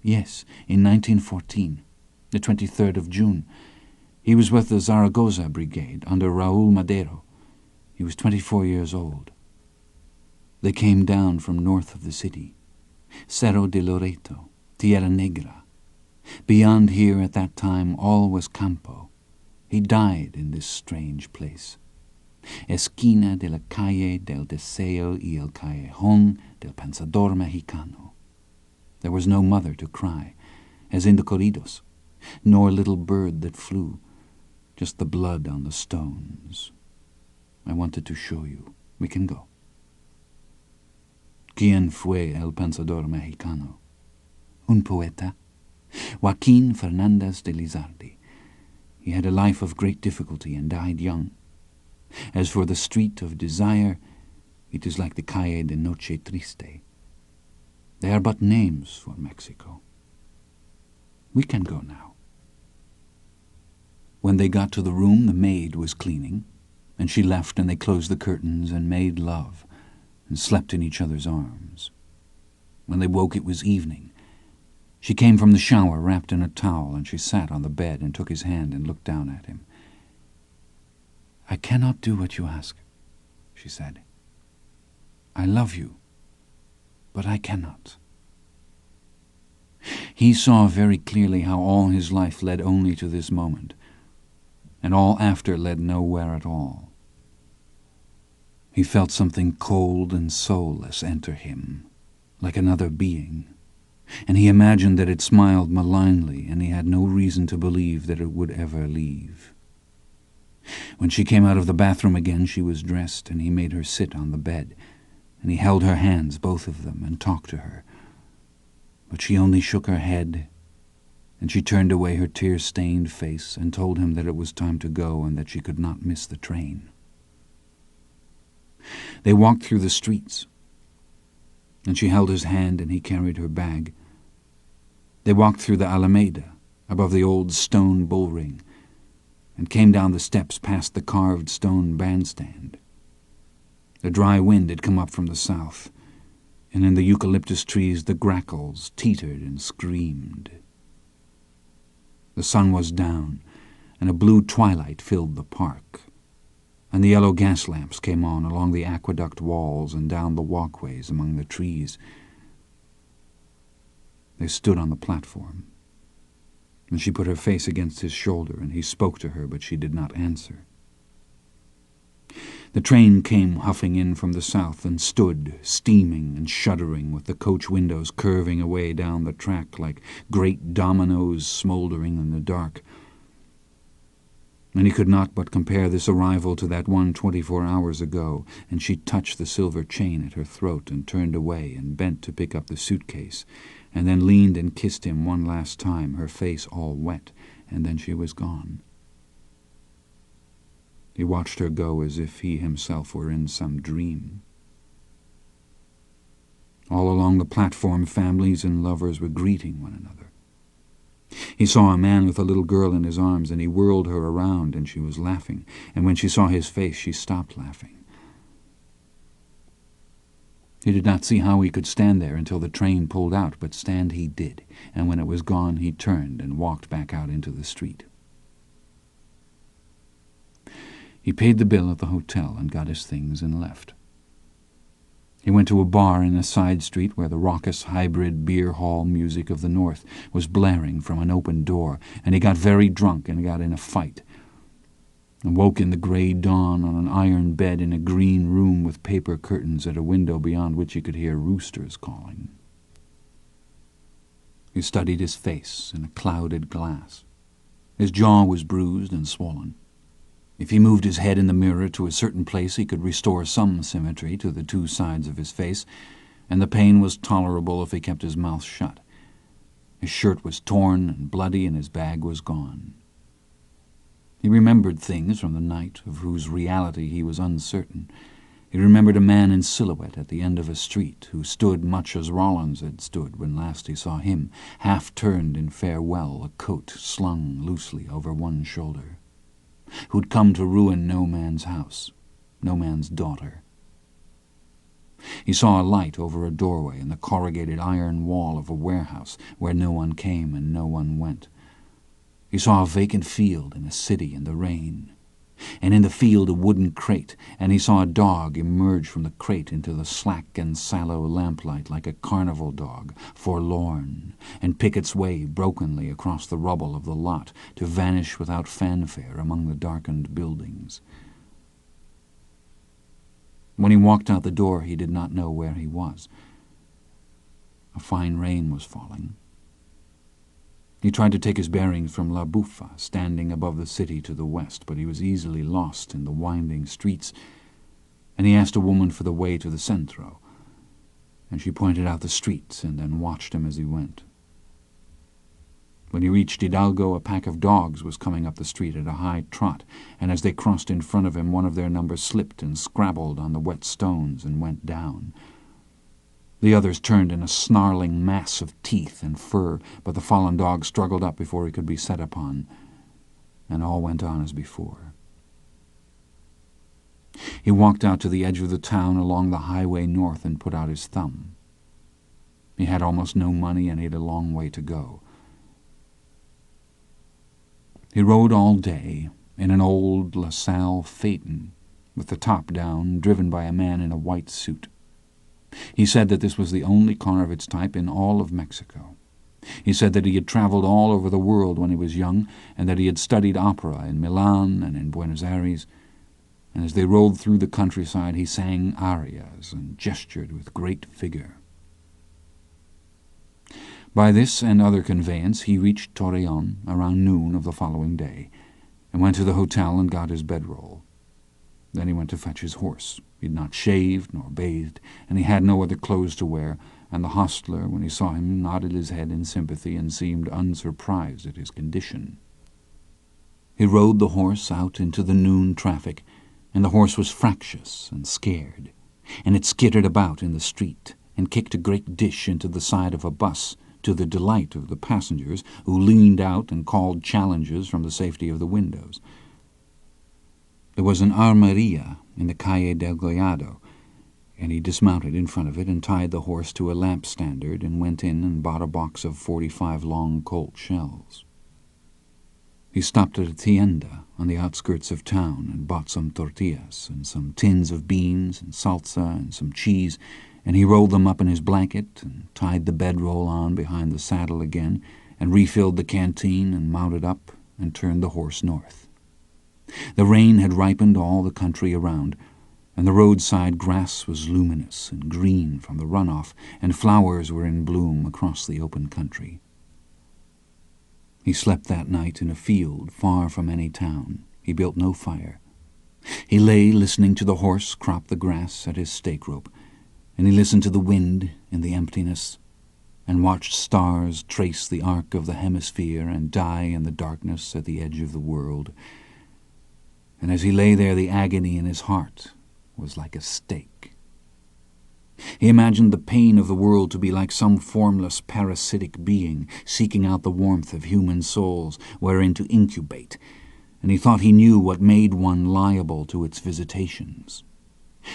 "Yes, in 1914, the 23rd of June. He was with the Zaragoza Brigade under Raúl Madero. He was 24 years old. They came down from north of the city, Cerro de Loreto, Tierra Negra. Beyond here at that time all was campo. He died in this strange place. Esquina de la calle del Deseo y el callejón del Pensador Mexicano. There was no mother to cry, as in the corridos, nor little bird that flew, Just the blood on the stones. I wanted to show you. We can go. ¿Quién fue el pensador mexicano? Un poeta. Joaquin Fernandez de Lizardi. He had a life of great difficulty and died young. As for the Street of Desire, it is like the Calle de Noche Triste. They are but names for Mexico. We can go now. When they got to the room, the maid was cleaning, and she left, and they closed the curtains and made love and slept in each other's arms. When they woke, it was evening. She came from the shower wrapped in a towel, and she sat on the bed and took his hand and looked down at him. "I cannot do what you ask," she said. "I love you, but I cannot." He saw very clearly how all his life led only to this moment, and all after led nowhere at all. He felt something cold and soulless enter him, like another being, and he imagined that it smiled malignly, and he had no reason to believe that it would ever leave. When she came out of the bathroom again, she was dressed, and he made her sit on the bed, and he held her hands, both of them, and talked to her. But she only shook her head, and she turned away her tear-stained face and told him that it was time to go and that she could not miss the train. They walked through the streets, and she held his hand and he carried her bag. They walked through the Alameda, above the old stone bullring, and came down the steps past the carved stone bandstand. The dry wind had come up from the south, and in the eucalyptus trees the grackles teetered and screamed. The sun was down, and a blue twilight filled the park, and the yellow gas lamps came on along the aqueduct walls and down the walkways among the trees. They stood on the platform, and she put her face against his shoulder, and he spoke to her, but she did not answer. The train came huffing in from the south and stood, steaming and shuddering, with the coach windows curving away down the track like great dominoes smouldering in the dark. And he could not but compare this arrival to that one 24 hours ago, and she touched the silver chain at her throat and turned away and bent to pick up the suitcase, and then leaned and kissed him one last time, her face all wet, and then she was gone. He watched her go as if he himself were in some dream. All along the platform, families and lovers were greeting one another. He saw a man with a little girl in his arms, and he whirled her around, and she was laughing, and when she saw his face, she stopped laughing. He did not see how he could stand there until the train pulled out, but stand he did, and when it was gone, he turned and walked back out into the street. He paid the bill at the hotel and got his things and left. He went to a bar in a side street where the raucous hybrid beer hall music of the North was blaring from an open door, and he got very drunk and got in a fight, and woke in the grey dawn on an iron bed in a green room with paper curtains at a window beyond which he could hear roosters calling. He studied his face in a clouded glass. His jaw was bruised and swollen. If he moved his head in the mirror to a certain place, he could restore some symmetry to the two sides of his face, and the pain was tolerable if he kept his mouth shut. His shirt was torn and bloody, and his bag was gone. He remembered things from the night of whose reality he was uncertain. He remembered a man in silhouette at the end of a street, who stood much as Rollins had stood when last he saw him, half-turned in farewell, a coat slung loosely over one shoulder, who'd come to ruin no man's house, no man's daughter. He saw a light over a doorway in the corrugated iron wall of a warehouse where no one came and no one went. He saw a vacant field in a city in the rain, and in the field a wooden crate, and he saw a dog emerge from the crate into the slack and sallow lamplight like a carnival dog, forlorn, and pick its way brokenly across the rubble of the lot to vanish without fanfare among the darkened buildings. When he walked out the door, he did not know where he was. A fine rain was falling. He tried to take his bearings from La Buffa, standing above the city to the west, but he was easily lost in the winding streets, and he asked a woman for the way to the centro, and she pointed out the streets and then watched him as he went. When he reached Hidalgo, a pack of dogs was coming up the street at a high trot, and as they crossed in front of him, one of their number slipped and scrabbled on the wet stones and went down. The others turned in a snarling mass of teeth and fur, but the fallen dog struggled up before he could be set upon, and all went on as before. He walked out to the edge of the town along the highway north and put out his thumb. He had almost no money, and he had a long way to go. He rode all day in an old LaSalle phaeton, with the top down, driven by a man in a white suit. He said that this was the only car of its type in all of Mexico. He said that he had traveled all over the world when he was young, and that he had studied opera in Milan and in Buenos Aires, and as they rolled through the countryside he sang arias and gestured with great vigor. By this and other conveyance he reached Torreon around noon of the following day, and went to the hotel and got his bedroll. Then he went to fetch his horse. He had not shaved nor bathed, and he had no other clothes to wear, and the hostler, when he saw him, nodded his head in sympathy and seemed unsurprised at his condition. He rode the horse out into the noon traffic, and the horse was fractious and scared, and it skittered about in the street and kicked a great dish into the side of a bus, to the delight of the passengers, who leaned out and called challenges from the safety of the windows. There was an armeria in the Calle del Collado, and he dismounted in front of it and tied the horse to a lamp standard and went in and bought a box of 45 long Colt shells. He stopped at a tienda on the outskirts of town and bought some tortillas and some tins of beans and salsa and some cheese, and he rolled them up in his blanket and tied the bedroll on behind the saddle again and refilled the canteen and mounted up and turned the horse north. The rain had ripened all the country around, and the roadside grass was luminous and green from the runoff, and flowers were in bloom across the open country. He slept that night in a field far from any town. He built no fire. He lay listening to the horse crop the grass at his stake rope, and he listened to the wind in the emptiness, and watched stars trace the arc of the hemisphere and die in the darkness at the edge of the world. And as he lay there, the agony in his heart was like a stake. He imagined the pain of the world to be like some formless parasitic being seeking out the warmth of human souls wherein to incubate, and he thought he knew what made one liable to its visitations.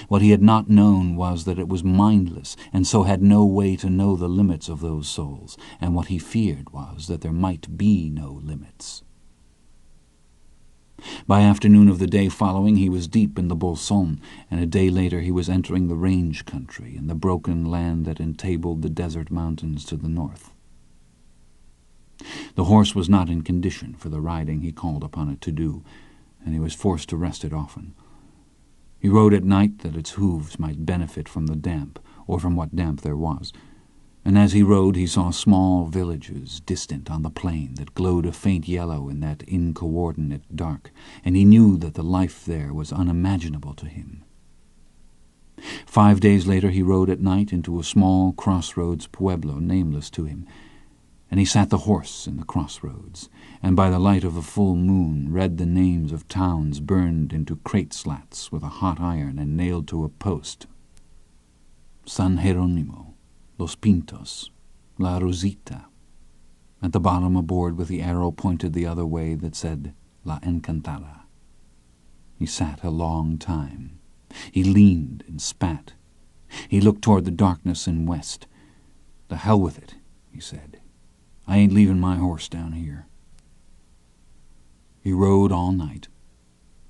What he had not known was that it was mindless, and so had no way to know the limits of those souls, and what he feared was that there might be no limits. By afternoon of the day following he was deep in the Bolson, and a day later he was entering the range country and the broken land that entabled the desert mountains to the north. The horse was not in condition for the riding he called upon it to do, and he was forced to rest it often. He rode at night that its hooves might benefit from the damp, or from what damp there was, and as he rode he saw small villages distant on the plain that glowed a faint yellow in that incoordinate dark, and he knew that the life there was unimaginable to him. 5 days later he rode at night into a small crossroads pueblo nameless to him, and he sat the horse in the crossroads, and by the light of a full moon read the names of towns burned into crate slats with a hot iron and nailed to a post. San Jerónimo, Los Pintos, La Rosita. At the bottom a board with the arrow pointed the other way that said La Encantada. He sat a long time. He leaned and spat. He looked toward the darkness in west. "The hell with it," he said. "I ain't leaving my horse down here." He rode all night,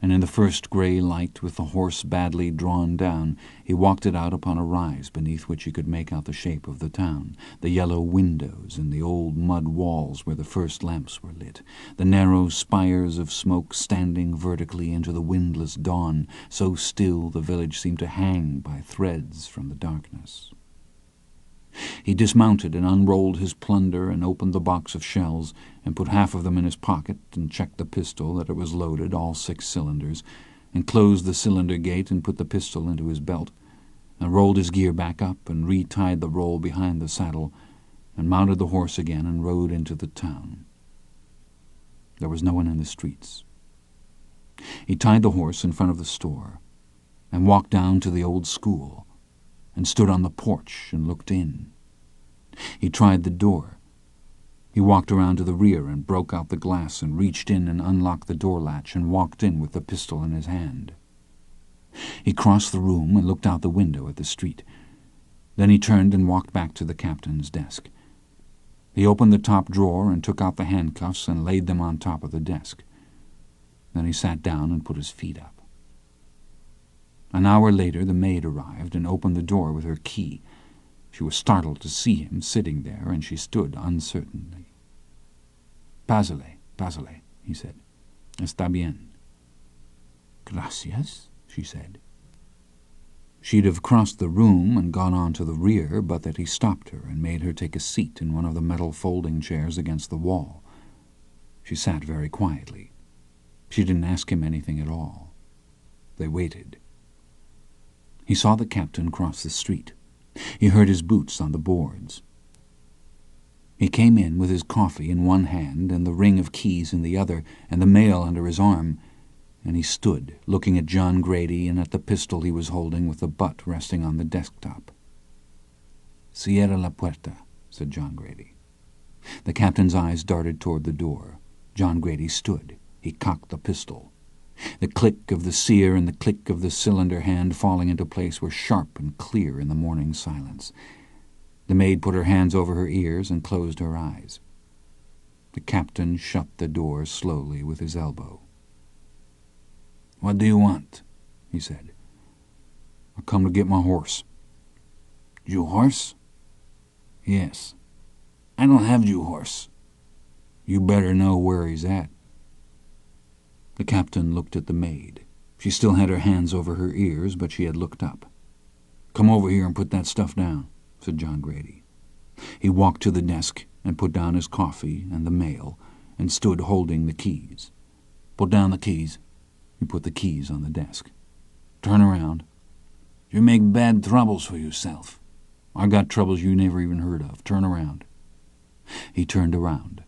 and in the first gray light, with the horse badly drawn down, he walked it out upon a rise beneath which he could make out the shape of the town, the yellow windows and the old mud walls where the first lamps were lit, the narrow spires of smoke standing vertically into the windless dawn, so still the village seemed to hang by threads from the darkness. He dismounted and unrolled his plunder and opened the box of shells and put half of them in his pocket and checked the pistol that it was loaded, all 6 cylinders, and closed the cylinder gate and put the pistol into his belt, and rolled his gear back up and retied the roll behind the saddle and mounted the horse again and rode into the town. There was no one in the streets. He tied the horse in front of the store and walked down to the old school and stood on the porch and looked in. He tried the door. He walked around to the rear and broke out the glass and reached in and unlocked the door latch and walked in with the pistol in his hand. He crossed the room and looked out the window at the street. Then he turned and walked back to the captain's desk. He opened the top drawer and took out the handcuffs and laid them on top of the desk. Then he sat down and put his feet up. An hour later the maid arrived and opened the door with her key. She was startled to see him sitting there, and she stood uncertainly. Pásale, he said. Está bien. Gracias, she said. She'd have crossed the room and gone on to the rear, but that he stopped her and made her take a seat in one of the metal folding chairs against the wall. She sat very quietly. She didn't ask him anything at all. They waited. He saw the captain cross the street. He heard his boots on the boards. He came in with his coffee in one hand and the ring of keys in the other and the mail under his arm, and he stood looking at John Grady and at the pistol he was holding with the butt resting on the desktop. "Cierra la puerta," said John Grady. The captain's eyes darted toward the door. John Grady stood. He cocked the pistol. The click of the sear and the click of the cylinder hand falling into place were sharp and clear in the morning silence. The maid put her hands over her ears and closed her eyes. The captain shut the door slowly with his elbow. "What do you want?" he said. "I come to get my horse." "You horse?" "Yes." "I don't have you horse." "You better know where he's at." The captain looked at the maid. She still had her hands over her ears, but she had looked up. "Come over here and put that stuff down," said John Grady. He walked to the desk and put down his coffee and the mail and stood holding the keys. "Put down the keys." He put the keys on the desk. "Turn around." "You make bad troubles for yourself." "I got troubles you never even heard of. Turn around." He turned around.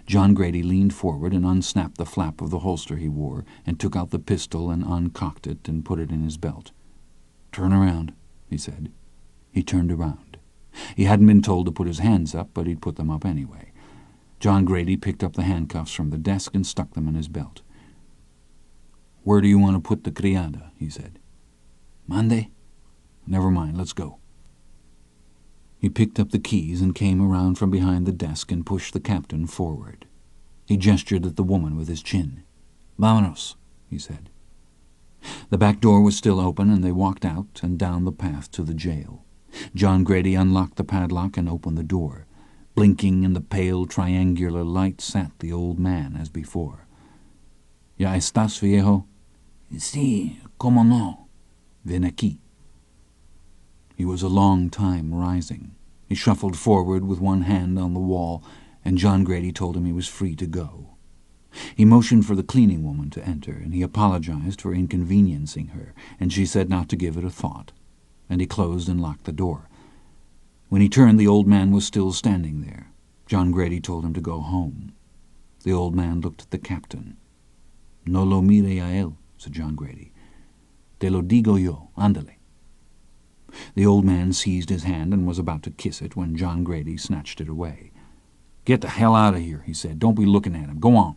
John Grady leaned forward and unsnapped the flap of the holster he wore and took out the pistol and uncocked it and put it in his belt. "Turn around," he said. He turned around. He hadn't been told to put his hands up, but he'd put them up anyway. John Grady picked up the handcuffs from the desk and stuck them in his belt. "Where do you want to put the criada?" he said. "Mande?" "Never mind, let's go." He picked up the keys and came around from behind the desk and pushed the captain forward. He gestured at the woman with his chin. "Vámonos," he said. The back door was still open, and they walked out and down the path to the jail. John Grady unlocked the padlock and opened the door. Blinking in the pale triangular light sat the old man as before. "Ya estás, viejo?" "Sí, cómo no." "Ven aquí." He was a long time rising. He shuffled forward with one hand on the wall, and John Grady told him he was free to go. He motioned for the cleaning woman to enter, and he apologized for inconveniencing her, and she said not to give it a thought, and he closed and locked the door. When he turned, the old man was still standing there. John Grady told him to go home. The old man looked at the captain. "No lo mire a él," said John Grady. "Te lo digo yo, ándale." The old man seized his hand and was about to kiss it when John Grady snatched it away. "Get the hell out of here," he said. "Don't be looking at him. Go on."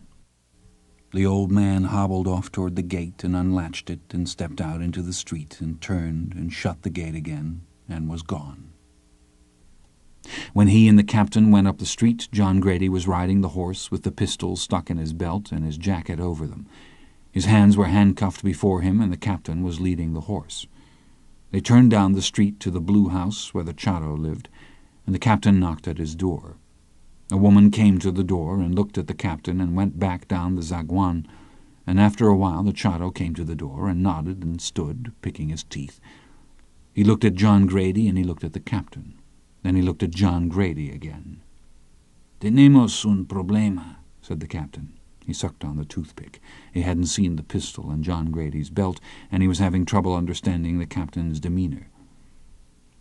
The old man hobbled off toward the gate and unlatched it and stepped out into the street and turned and shut the gate again and was gone. When he and the captain went up the street, John Grady was riding the horse with the pistol stuck in his belt and his jacket over them. His hands were handcuffed before him, and the captain was leading the horse. They turned down the street to the blue house where the Charo lived, and the captain knocked at his door. A woman came to the door and looked at the captain and went back down the zaguan, and after a while the Charo came to the door and nodded and stood, picking his teeth. He looked at John Grady and he looked at the captain. Then he looked at John Grady again. Tenemos un problema, said the captain. He sucked on the toothpick. He hadn't seen the pistol in John Grady's belt, and he was having trouble understanding the captain's demeanor.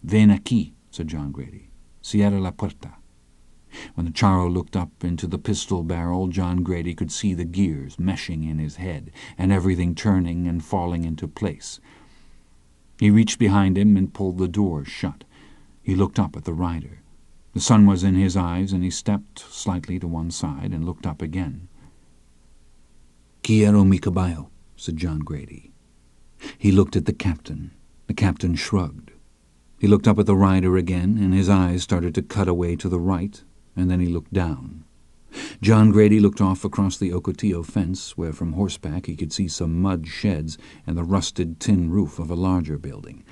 Ven aquí, said John Grady. Cierra la puerta. When the charro looked up into the pistol barrel, John Grady could see the gears meshing in his head, and everything turning and falling into place. He reached behind him and pulled the door shut. He looked up at the rider. The sun was in his eyes, and he stepped slightly to one side and looked up again. Quiero mi caballo, said John Grady. He looked at the captain. The captain shrugged. He looked up at the rider again, and his eyes started to cut away to the right, and then he looked down. John Grady looked off across the Ocotillo fence, where from horseback he could see some mud sheds and the rusted tin roof of a larger building.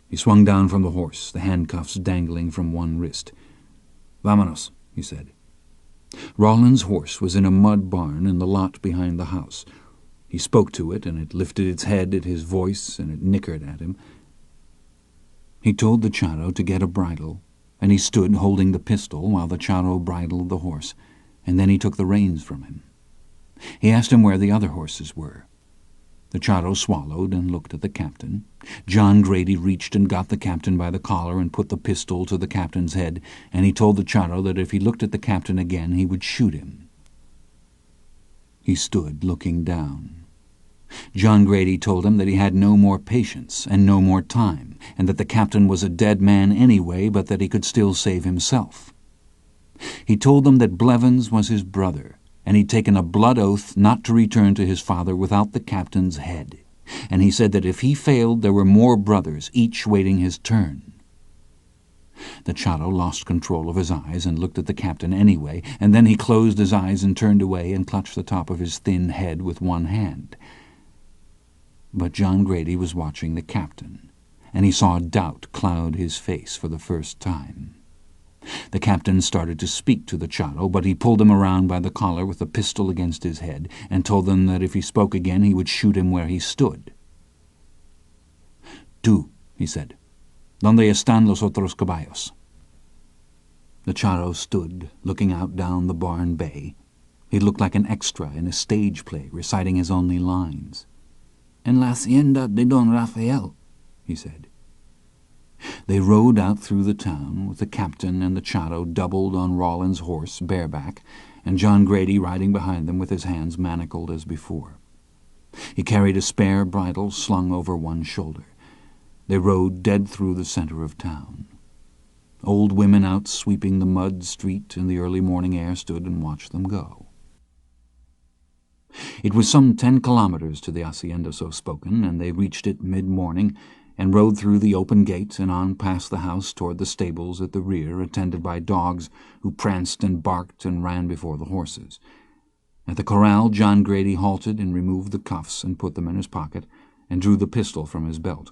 He swung down from the horse, the handcuffs dangling from one wrist. Vámonos, he said. Rawlins' horse was in a mud barn in the lot behind the house. He spoke to it, and it lifted its head at his voice, and it nickered at him. He told the charro to get a bridle, and he stood holding the pistol while the charro bridled the horse, and then he took the reins from him. He asked him where the other horses were. The charro swallowed and looked at the captain. John Grady reached and got the captain by the collar and put the pistol to the captain's head, and he told the charro that if he looked at the captain again he would shoot him. He stood looking down. John Grady told him that he had no more patience and no more time, and that the captain was a dead man anyway, but that he could still save himself. He told them that Blevins was his brother, and he'd taken a blood oath not to return to his father without the captain's head, and he said that if he failed there were more brothers, each waiting his turn. The charro lost control of his eyes and looked at the captain anyway, and then he closed his eyes and turned away and clutched the top of his thin head with one hand. But John Grady was watching the captain, and he saw doubt cloud his face for the first time. The captain started to speak to the charro, but he pulled him around by the collar with the pistol against his head and told them that if he spoke again he would shoot him where he stood. "Tú," he said, "¿Dónde están los otros caballos?" The charro stood, looking out down the barn bay. He looked like an extra in a stage play, reciting his only lines. "En la hacienda de Don Rafael," he said. They rode out through the town, with the captain and the charro doubled on Rawlins' horse, bareback, and John Grady riding behind them with his hands manacled as before. He carried a spare bridle slung over one shoulder. They rode dead through the center of town. Old women out sweeping the mud street in the early morning air stood and watched them go. It was some 10 kilometers to the hacienda so spoken, and they reached it mid-morning and rode through the open gate and on past the house toward the stables at the rear, attended by dogs who pranced and barked and ran before the horses. At the corral, John Grady halted and removed the cuffs and put them in his pocket and drew the pistol from his belt.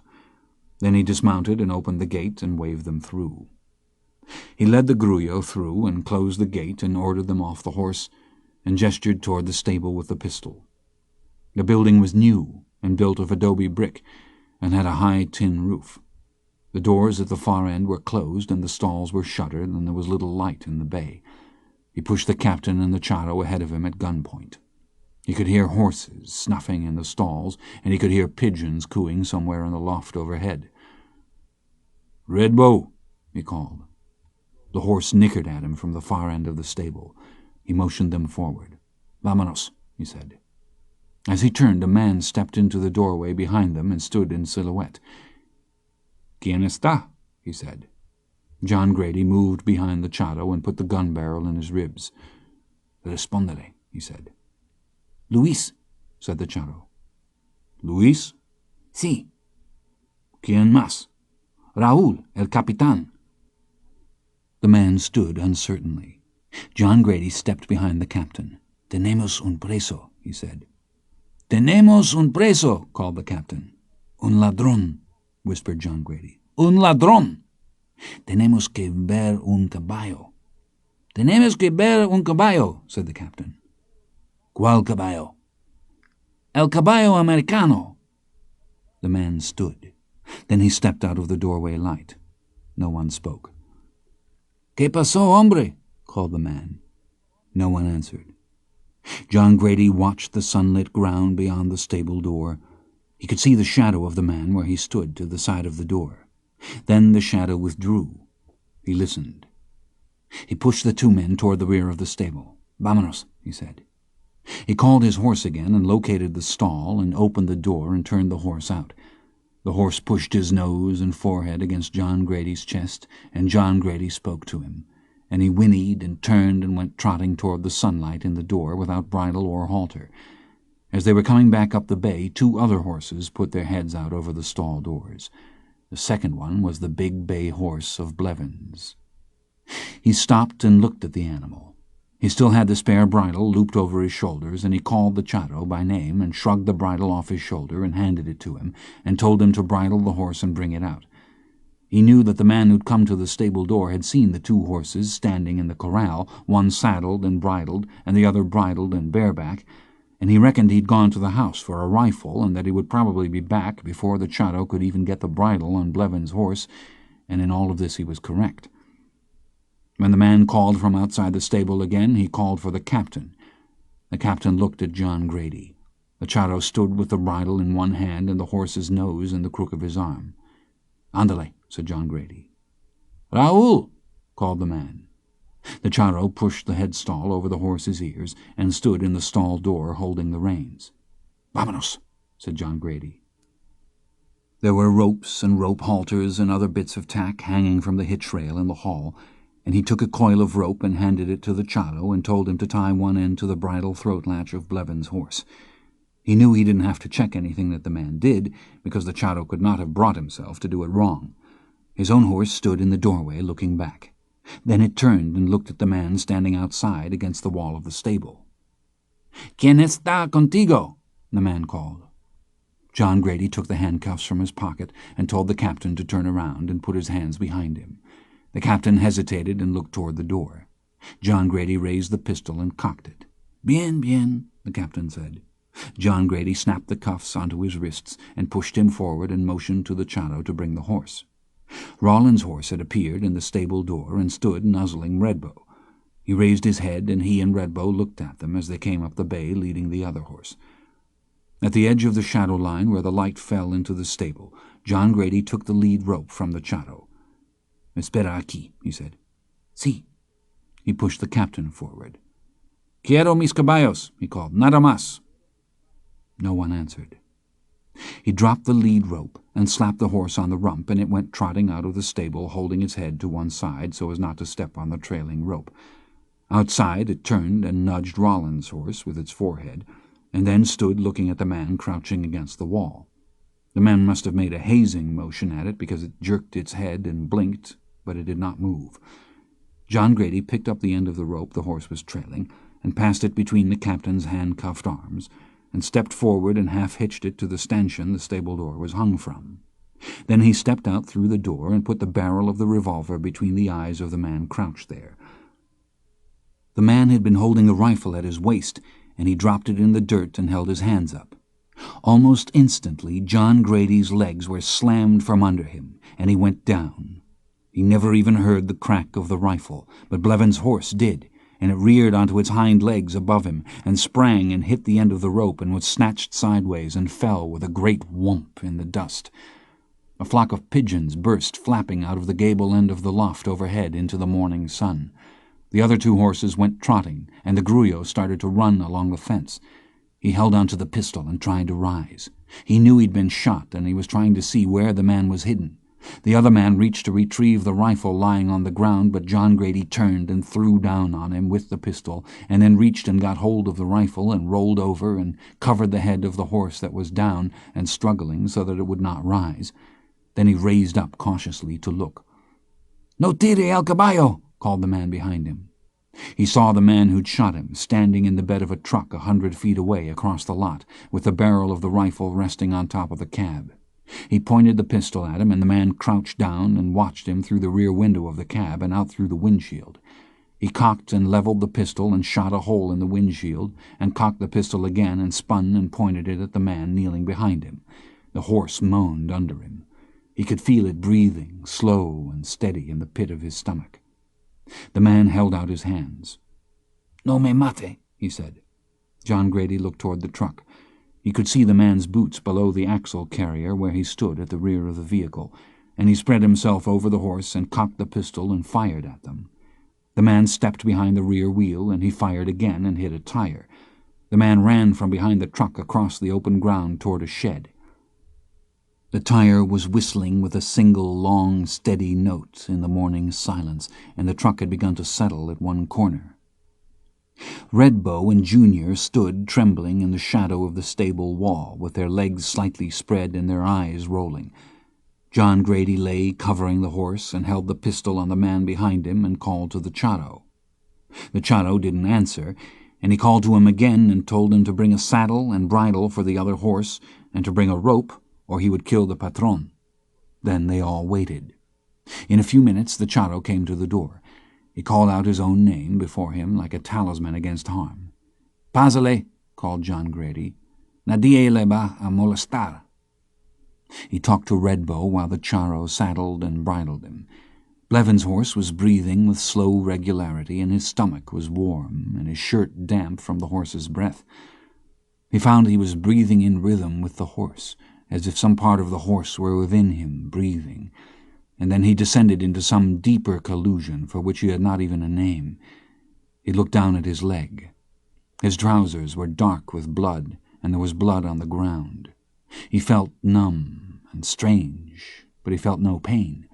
Then he dismounted and opened the gate and waved them through. He led the grullo through and closed the gate and ordered them off the horse and gestured toward the stable with the pistol. The building was new and built of adobe brick and had a high tin roof. The doors at the far end were closed and the stalls were shuttered, and there was little light in the bay. He pushed the captain and the charro ahead of him at gunpoint. He could hear horses snuffing in the stalls, and he could hear pigeons cooing somewhere in the loft overhead. "Red Bow," he called. The horse nickered at him from the far end of the stable. He motioned them forward. "Vámonos," he said. As he turned, a man stepped into the doorway behind them and stood in silhouette. "¿Quién está?" he said. John Grady moved behind the charro and put the gun barrel in his ribs. "Respóndele," he said. "Luis," said the charro. "Luis?" "Sí." "¿Quién más?" "Raúl, el capitán." The man stood uncertainly. John Grady stepped behind the captain. "Tenemos un preso," he said. "Tenemos un preso," called the captain. "Un ladrón," whispered John Grady. "Un ladrón." "Tenemos que ver un caballo." "Tenemos que ver un caballo," said the captain. "¿Cuál caballo?" "El caballo americano." The man stood. Then he stepped out of the doorway light. No one spoke. "¿Qué pasó, hombre?" called the man. No one answered. John Grady watched the sunlit ground beyond the stable door. He could see the shadow of the man where he stood to the side of the door. Then the shadow withdrew. He listened. He pushed the two men toward the rear of the stable. "Vámonos," he said. He called his horse again and located the stall and opened the door and turned the horse out. The horse pushed his nose and forehead against John Grady's chest, and John Grady spoke to him, and he whinnied and turned and went trotting toward the sunlight in the door without bridle or halter. As they were coming back up the bay, two other horses put their heads out over the stall doors. The second one was the big bay horse of Blevins. He stopped and looked at the animal. He still had the spare bridle looped over his shoulders, and he called the Chato by name and shrugged the bridle off his shoulder and handed it to him, and told him to bridle the horse and bring it out. He knew that the man who'd come to the stable door had seen the two horses standing in the corral, one saddled and bridled, and the other bridled and bareback, and he reckoned he'd gone to the house for a rifle, and that he would probably be back before the Chato could even get the bridle on Blevins' horse, and in all of this he was correct. When the man called from outside the stable again, he called for the captain. The captain looked at John Grady. The Chato stood with the bridle in one hand and the horse's nose in the crook of his arm. "Ándale," said John Grady. "Raúl," called the man. The Chato pushed the headstall over the horse's ears and stood in the stall door holding the reins. "Vámonos," said John Grady. There were ropes and rope halters and other bits of tack hanging from the hitch rail in the hall, and he took a coil of rope and handed it to the Chato and told him to tie one end to the bridle throat latch of Blevins' horse. He knew he didn't have to check anything that the man did, because the Chato could not have brought himself to do it wrong. His own horse stood in the doorway looking back. Then it turned and looked at the man standing outside against the wall of the stable. "¿Quién está contigo?" the man called. John Grady took the handcuffs from his pocket and told the captain to turn around and put his hands behind him. The captain hesitated and looked toward the door. John Grady raised the pistol and cocked it. "Bien, bien," the captain said. John Grady snapped the cuffs onto his wrists and pushed him forward and motioned to the Chato to bring the horse. Rawlins' horse had appeared in the stable door and stood nuzzling Redbow. He raised his head, and he and Redbow looked at them as they came up the bay leading the other horse. At the edge of the shadow line where the light fell into the stable, John Grady took the lead rope from the Chato. "Espera aquí," he said. "Sí." He pushed the captain forward. "Quiero mis caballos," he called. "Nada más." No one answered. He dropped the lead rope and slapped the horse on the rump, and it went trotting out of the stable, holding its head to one side so as not to step on the trailing rope. Outside it turned and nudged Rawlins' horse with its forehead, and then stood looking at the man crouching against the wall. The man must have made a hazing motion at it, because it jerked its head and blinked, but it did not move. John Grady picked up the end of the rope the horse was trailing and passed it between the captain's handcuffed arms, and stepped forward and half-hitched it to the stanchion the stable door was hung from. Then he stepped out through the door and put the barrel of the revolver between the eyes of the man crouched there. The man had been holding a rifle at his waist, and he dropped it in the dirt and held his hands up. Almost instantly, John Grady's legs were slammed from under him, and he went down. He never even heard the crack of the rifle, but Blevins' horse did, and it reared onto its hind legs above him, and sprang and hit the end of the rope, and was snatched sideways and fell with a great whomp in the dust. A flock of pigeons burst flapping out of the gable end of the loft overhead into the morning sun. The other two horses went trotting, and the grullo started to run along the fence. He held onto the pistol and tried to rise. He knew he'd been shot, and he was trying to see where the man was hidden. The other man reached to retrieve the rifle lying on the ground, but John Grady turned and threw down on him with the pistol, and then reached and got hold of the rifle and rolled over and covered the head of the horse that was down and struggling so that it would not rise. Then he raised up cautiously to look. "No tire al caballo," called the man behind him. He saw the man who'd shot him standing in the bed of a truck 100 feet away across the lot, with the barrel of the rifle resting on top of the cab. He pointed the pistol at him, and the man crouched down and watched him through the rear window of the cab and out through the windshield. He cocked and leveled the pistol and shot a hole in the windshield, and cocked the pistol again and spun and pointed it at the man kneeling behind him. The horse moaned under him. He could feel it breathing, slow and steady, in the pit of his stomach. The man held out his hands. "No me mate," he said. John Grady looked toward the truck. He could see the man's boots below the axle carrier where he stood at the rear of the vehicle, and he spread himself over the horse and cocked the pistol and fired at them. The man stepped behind the rear wheel, and he fired again and hit a tire. The man ran from behind the truck across the open ground toward a shed. The tire was whistling with a single long, steady note in the morning silence, and the truck had begun to settle at one corner. Redbow and Junior stood trembling in the shadow of the stable wall, with their legs slightly spread and their eyes rolling. John Grady lay covering the horse and held the pistol on the man behind him and called to the charro. The charro didn't answer, and he called to him again and told him to bring a saddle and bridle for the other horse and to bring a rope or he would kill the patron. Then they all waited. In a few minutes the charro came to the door. He called out his own name before him like a talisman against harm. "Pásale," called John Grady. "Nadie le va a molestar." He talked to Redbow while the charro saddled and bridled him. Blevins' horse was breathing with slow regularity, and his stomach was warm and his shirt damp from the horse's breath. He found he was breathing in rhythm with the horse, as if some part of the horse were within him breathing, and then he descended into some deeper collusion for which he had not even a name. He looked down at his leg. His trousers were dark with blood, and there was blood on the ground. He felt numb and strange, but he felt no pain.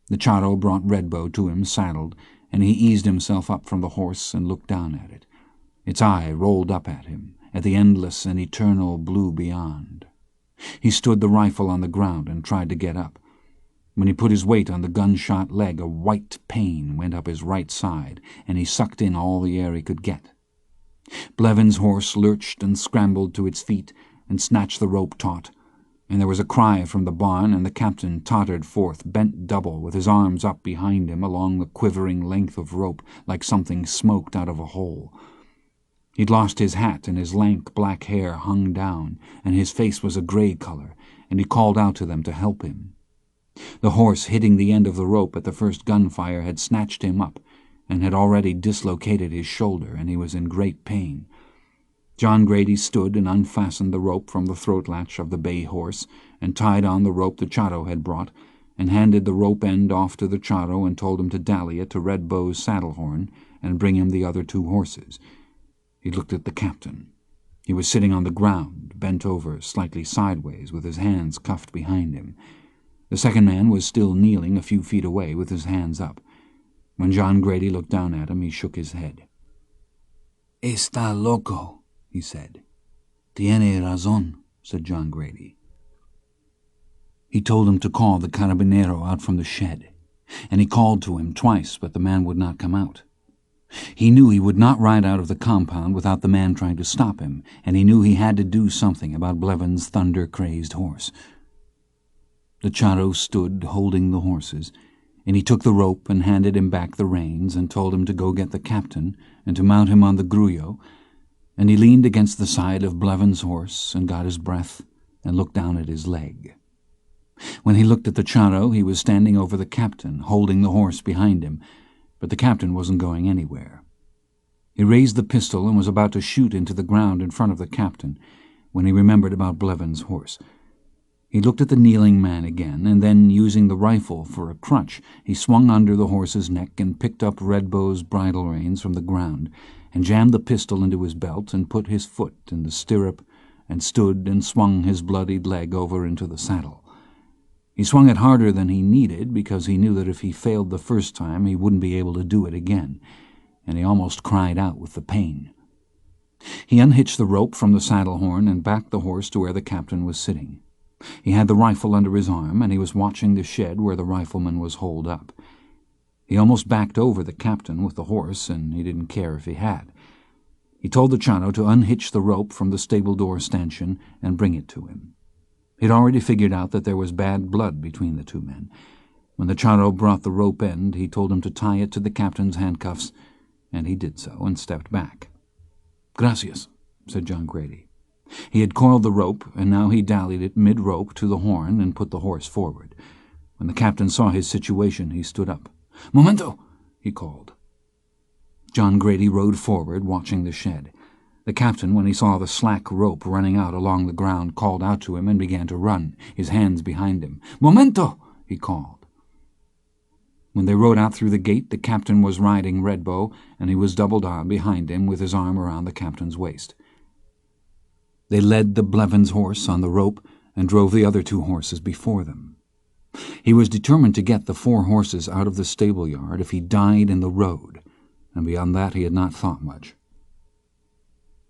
The charro brought Redbow to him saddled, and he eased himself up from the horse and looked down at it. Its eye rolled up at him, at the endless and eternal blue beyond. He stood the rifle on the ground and tried to get up. When he put his weight on the gunshot leg, a white pain went up his right side, and he sucked in all the air he could get. Blevins' horse lurched and scrambled to its feet and snatched the rope taut, and there was a cry from the barn, and the captain tottered forth, bent double, with his arms up behind him along the quivering length of rope, like something smoked out of a hole. He'd lost his hat, and his lank black hair hung down, and his face was a grey color, and he called out to them to help him. The horse, hitting the end of the rope at the first gunfire, had snatched him up, and had already dislocated his shoulder, and he was in great pain. John Grady stood and unfastened the rope from the throat latch of the bay horse, and tied on the rope the charro had brought, and handed the rope end off to the charro and told him to dally it to Redbow's saddle horn and bring him the other 2 horses. He looked at the captain. He was sitting on the ground, bent over slightly sideways, with his hands cuffed behind him. The second man was still kneeling a few feet away with his hands up. When John Grady looked down at him, he shook his head. "Está loco," he said. "Tiene razón," said John Grady. He told him to call the carabinero out from the shed, and he called to him twice, but the man would not come out. He knew he would not ride out of the compound without the man trying to stop him, and he knew he had to do something about Blevins' thunder-crazed horse. The charro stood holding the horses, and he took the rope and handed him back the reins and told him to go get the captain and to mount him on the grullo, and he leaned against the side of Blevins' horse and got his breath and looked down at his leg. When he looked at the charro, he was standing over the captain, holding the horse behind him, but the captain wasn't going anywhere. He raised the pistol and was about to shoot into the ground in front of the captain when he remembered about Blevins' horse. He looked at the kneeling man again, and then, using the rifle for a crutch, he swung under the horse's neck and picked up Redbow's bridle reins from the ground and jammed the pistol into his belt and put his foot in the stirrup and stood and swung his bloodied leg over into the saddle. He swung it harder than he needed because he knew that if he failed the first time he wouldn't be able to do it again, and he almost cried out with the pain. He unhitched the rope from the saddle horn and backed the horse to where the captain was sitting. He had the rifle under his arm, and he was watching the shed where the rifleman was holed up. He almost backed over the captain with the horse, and he didn't care if he had. He told the charro to unhitch the rope from the stable door stanchion and bring it to him. He'd already figured out that there was bad blood between the 2 men. When the charro brought the rope end, he told him to tie it to the captain's handcuffs, and he did so and stepped back. "Gracias," said John Grady. He had coiled the rope, and now he dallied it mid-rope to the horn and put the horse forward. When the captain saw his situation, he stood up. "Momento!" he called. John Grady rode forward, watching the shed. The captain, when he saw the slack rope running out along the ground, called out to him and began to run, his hands behind him. "Momento!" he called. When they rode out through the gate, the captain was riding Redbow, and he was doubled on behind him with his arm around the captain's waist. They led the Blevins horse on the rope and drove the other 2 horses before them. He was determined to get the 4 horses out of the stable yard if he died in the road, and beyond that he had not thought much.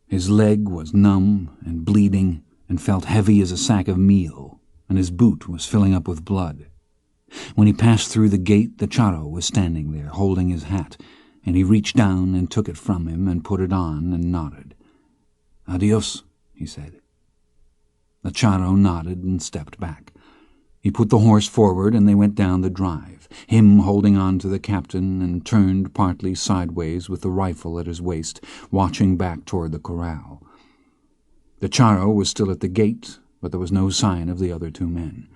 His leg was numb and bleeding and felt heavy as a sack of meal, and his boot was filling up with blood. When he passed through the gate, the charro was standing there, holding his hat, and he reached down and took it from him and put it on and nodded. "Adios," he said. The charro nodded and stepped back. He put the horse forward, and they went down the drive, him holding on to the captain and turned partly sideways with the rifle at his waist, watching back toward the corral. The charro was still at the gate, but there was no sign of the other 2 men.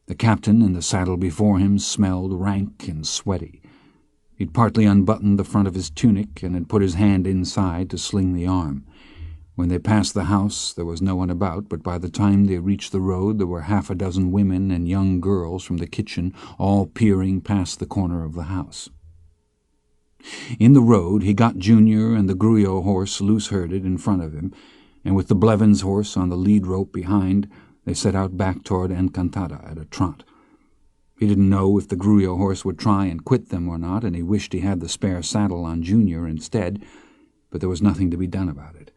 The captain in the saddle before him smelled rank and sweaty. He'd partly unbuttoned the front of his tunic and had put his hand inside to sling the arm. When they passed the house, there was no one about, but by the time they reached the road, there were 6 women and young girls from the kitchen, all peering past the corner of the house. In the road, he got Junior and the Gruyot horse loose-herded in front of him, and with the Blevins horse on the lead rope behind, they set out back toward Encantada at a trot. He didn't know if the Gruyot horse would try and quit them or not, and he wished he had the spare saddle on Junior instead, but there was nothing to be done about it.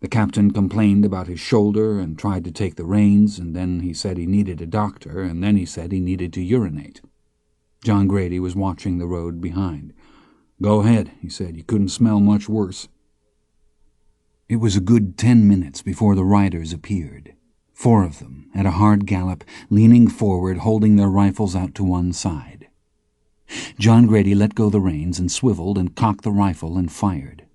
The captain complained about his shoulder and tried to take the reins, and then he said he needed a doctor, and then he said he needed to urinate. John Grady was watching the road behind. "Go ahead," he said. "You couldn't smell much worse." It was a good 10 minutes before the riders appeared. 4 of them, at a hard gallop, leaning forward, holding their rifles out to one side. John Grady let go the reins and swiveled and cocked the rifle and fired.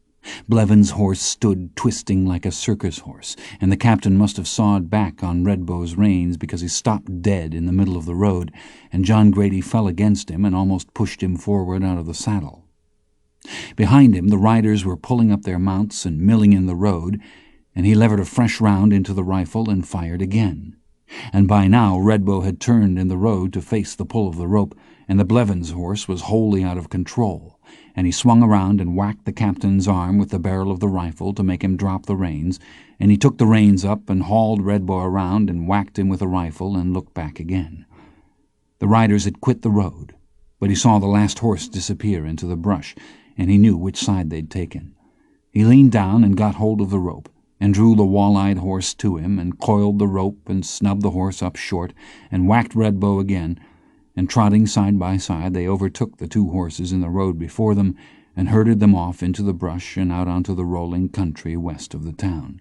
Blevins' horse stood twisting like a circus horse, and the captain must have sawed back on Redbow's reins because he stopped dead in the middle of the road, and John Grady fell against him and almost pushed him forward out of the saddle. Behind him, the riders were pulling up their mounts and milling in the road, and he levered a fresh round into the rifle and fired again. And by now Redbow had turned in the road to face the pull of the rope, and the Blevins' horse was wholly out of control, and he swung around and whacked the captain's arm with the barrel of the rifle to make him drop the reins, and he took the reins up and hauled Redbow around and whacked him with the rifle and looked back again. The riders had quit the road, but he saw the last horse disappear into the brush, and he knew which side they'd taken. He leaned down and got hold of the rope, and drew the wall-eyed horse to him, and coiled the rope and snubbed the horse up short, and whacked Redbow again, and trotting side by side they overtook the 2 horses in the road before them and herded them off into the brush and out onto the rolling country west of the town.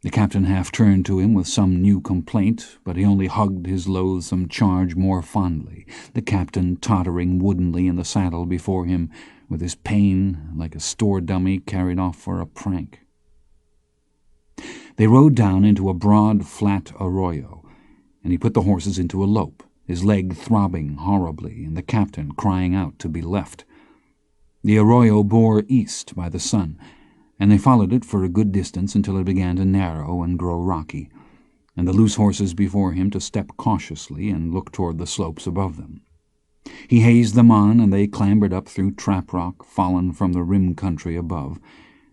The captain half turned to him with some new complaint, but he only hugged his loathsome charge more fondly, the captain tottering woodenly in the saddle before him, with his pain like a store dummy carried off for a prank. They rode down into a broad, flat arroyo, and he put the horses into a lope, his leg throbbing horribly, and the captain crying out to be left. The arroyo bore east by the sun, and they followed it for a good distance until it began to narrow and grow rocky, and the loose horses before him to step cautiously and look toward the slopes above them. He hazed them on, and they clambered up through trap rock fallen from the rim country above,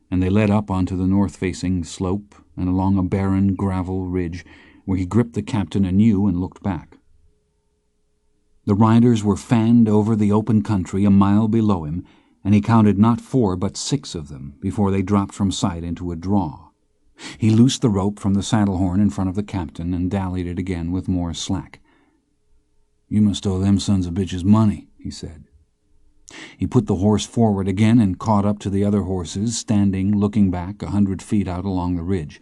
and they led up onto the north-facing slope and along a barren gravel ridge, where he gripped the captain anew and looked back. The riders were fanned over the open country a mile below him, and he counted not 4 but 6 of them before they dropped from sight into a draw. He loosed the rope from the saddle-horn in front of the captain and dallied it again with more slack. "You must owe them sons of bitches money," he said. He put the horse forward again and caught up to the other horses, standing, looking back 100 feet out along the ridge.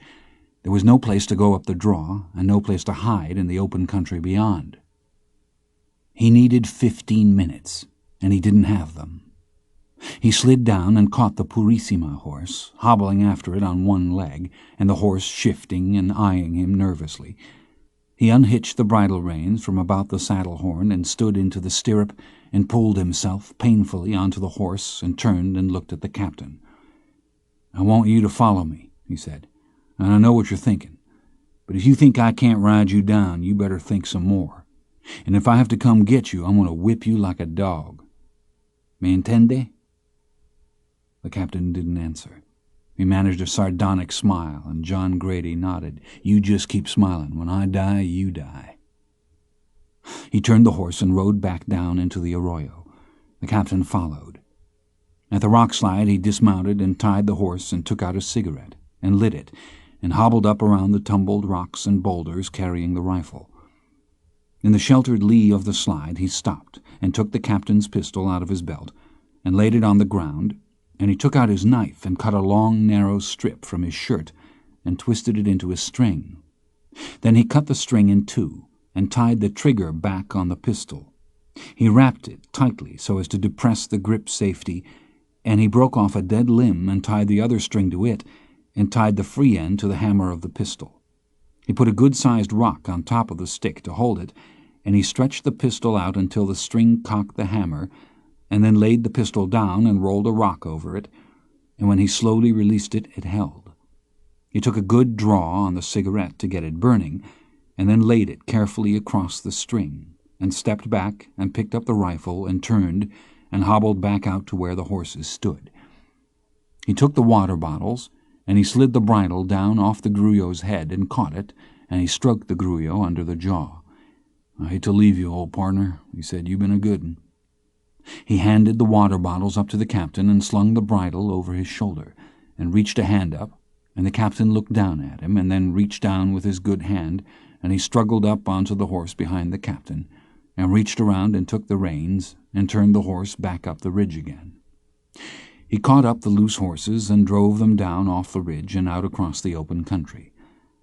There was no place to go up the draw, and no place to hide in the open country beyond. He needed 15 minutes, and he didn't have them. He slid down and caught the Purissima horse, hobbling after it on one leg, and the horse shifting and eyeing him nervously. He unhitched the bridle reins from about the saddle-horn and stood into the stirrup and pulled himself painfully onto the horse and turned and looked at the captain. "I want you to follow me," he said, "and I know what you're thinking. But if you think I can't ride you down, you better think some more. And if I have to come get you, I'm going to whip you like a dog. Me entiende?" The captain didn't answer. He managed a sardonic smile, and John Grady nodded. "You just keep smiling. When I die, you die." He turned the horse and rode back down into the arroyo. The captain followed. At the rock slide he dismounted and tied the horse and took out a cigarette and lit it and hobbled up around the tumbled rocks and boulders carrying the rifle. In the sheltered lee of the slide he stopped and took the captain's pistol out of his belt and laid it on the ground, and he took out his knife and cut a long, narrow strip from his shirt and twisted it into a string. Then he cut the string in two and tied the trigger back on the pistol. He wrapped it tightly so as to depress the grip safety, and he broke off a dead limb and tied the other string to it and tied the free end to the hammer of the pistol. He put a good-sized rock on top of the stick to hold it, and he stretched the pistol out until the string cocked the hammer, and then laid the pistol down and rolled a rock over it, and when he slowly released it, it held. He took a good draw on the cigarette to get it burning, and then laid it carefully across the string, and stepped back and picked up the rifle and turned and hobbled back out to where the horses stood. He took the water bottles, and he slid the bridle down off the Gruyot's head and caught it, and he stroked the Gruyot under the jaw. "I hate to leave you, old partner," he said. "You've been a good 'un." He handed the water bottles up to the captain and slung the bridle over his shoulder and reached a hand up, and the captain looked down at him and then reached down with his good hand, and he struggled up onto the horse behind the captain and reached around and took the reins and turned the horse back up the ridge again. He caught up the loose horses and drove them down off the ridge and out across the open country.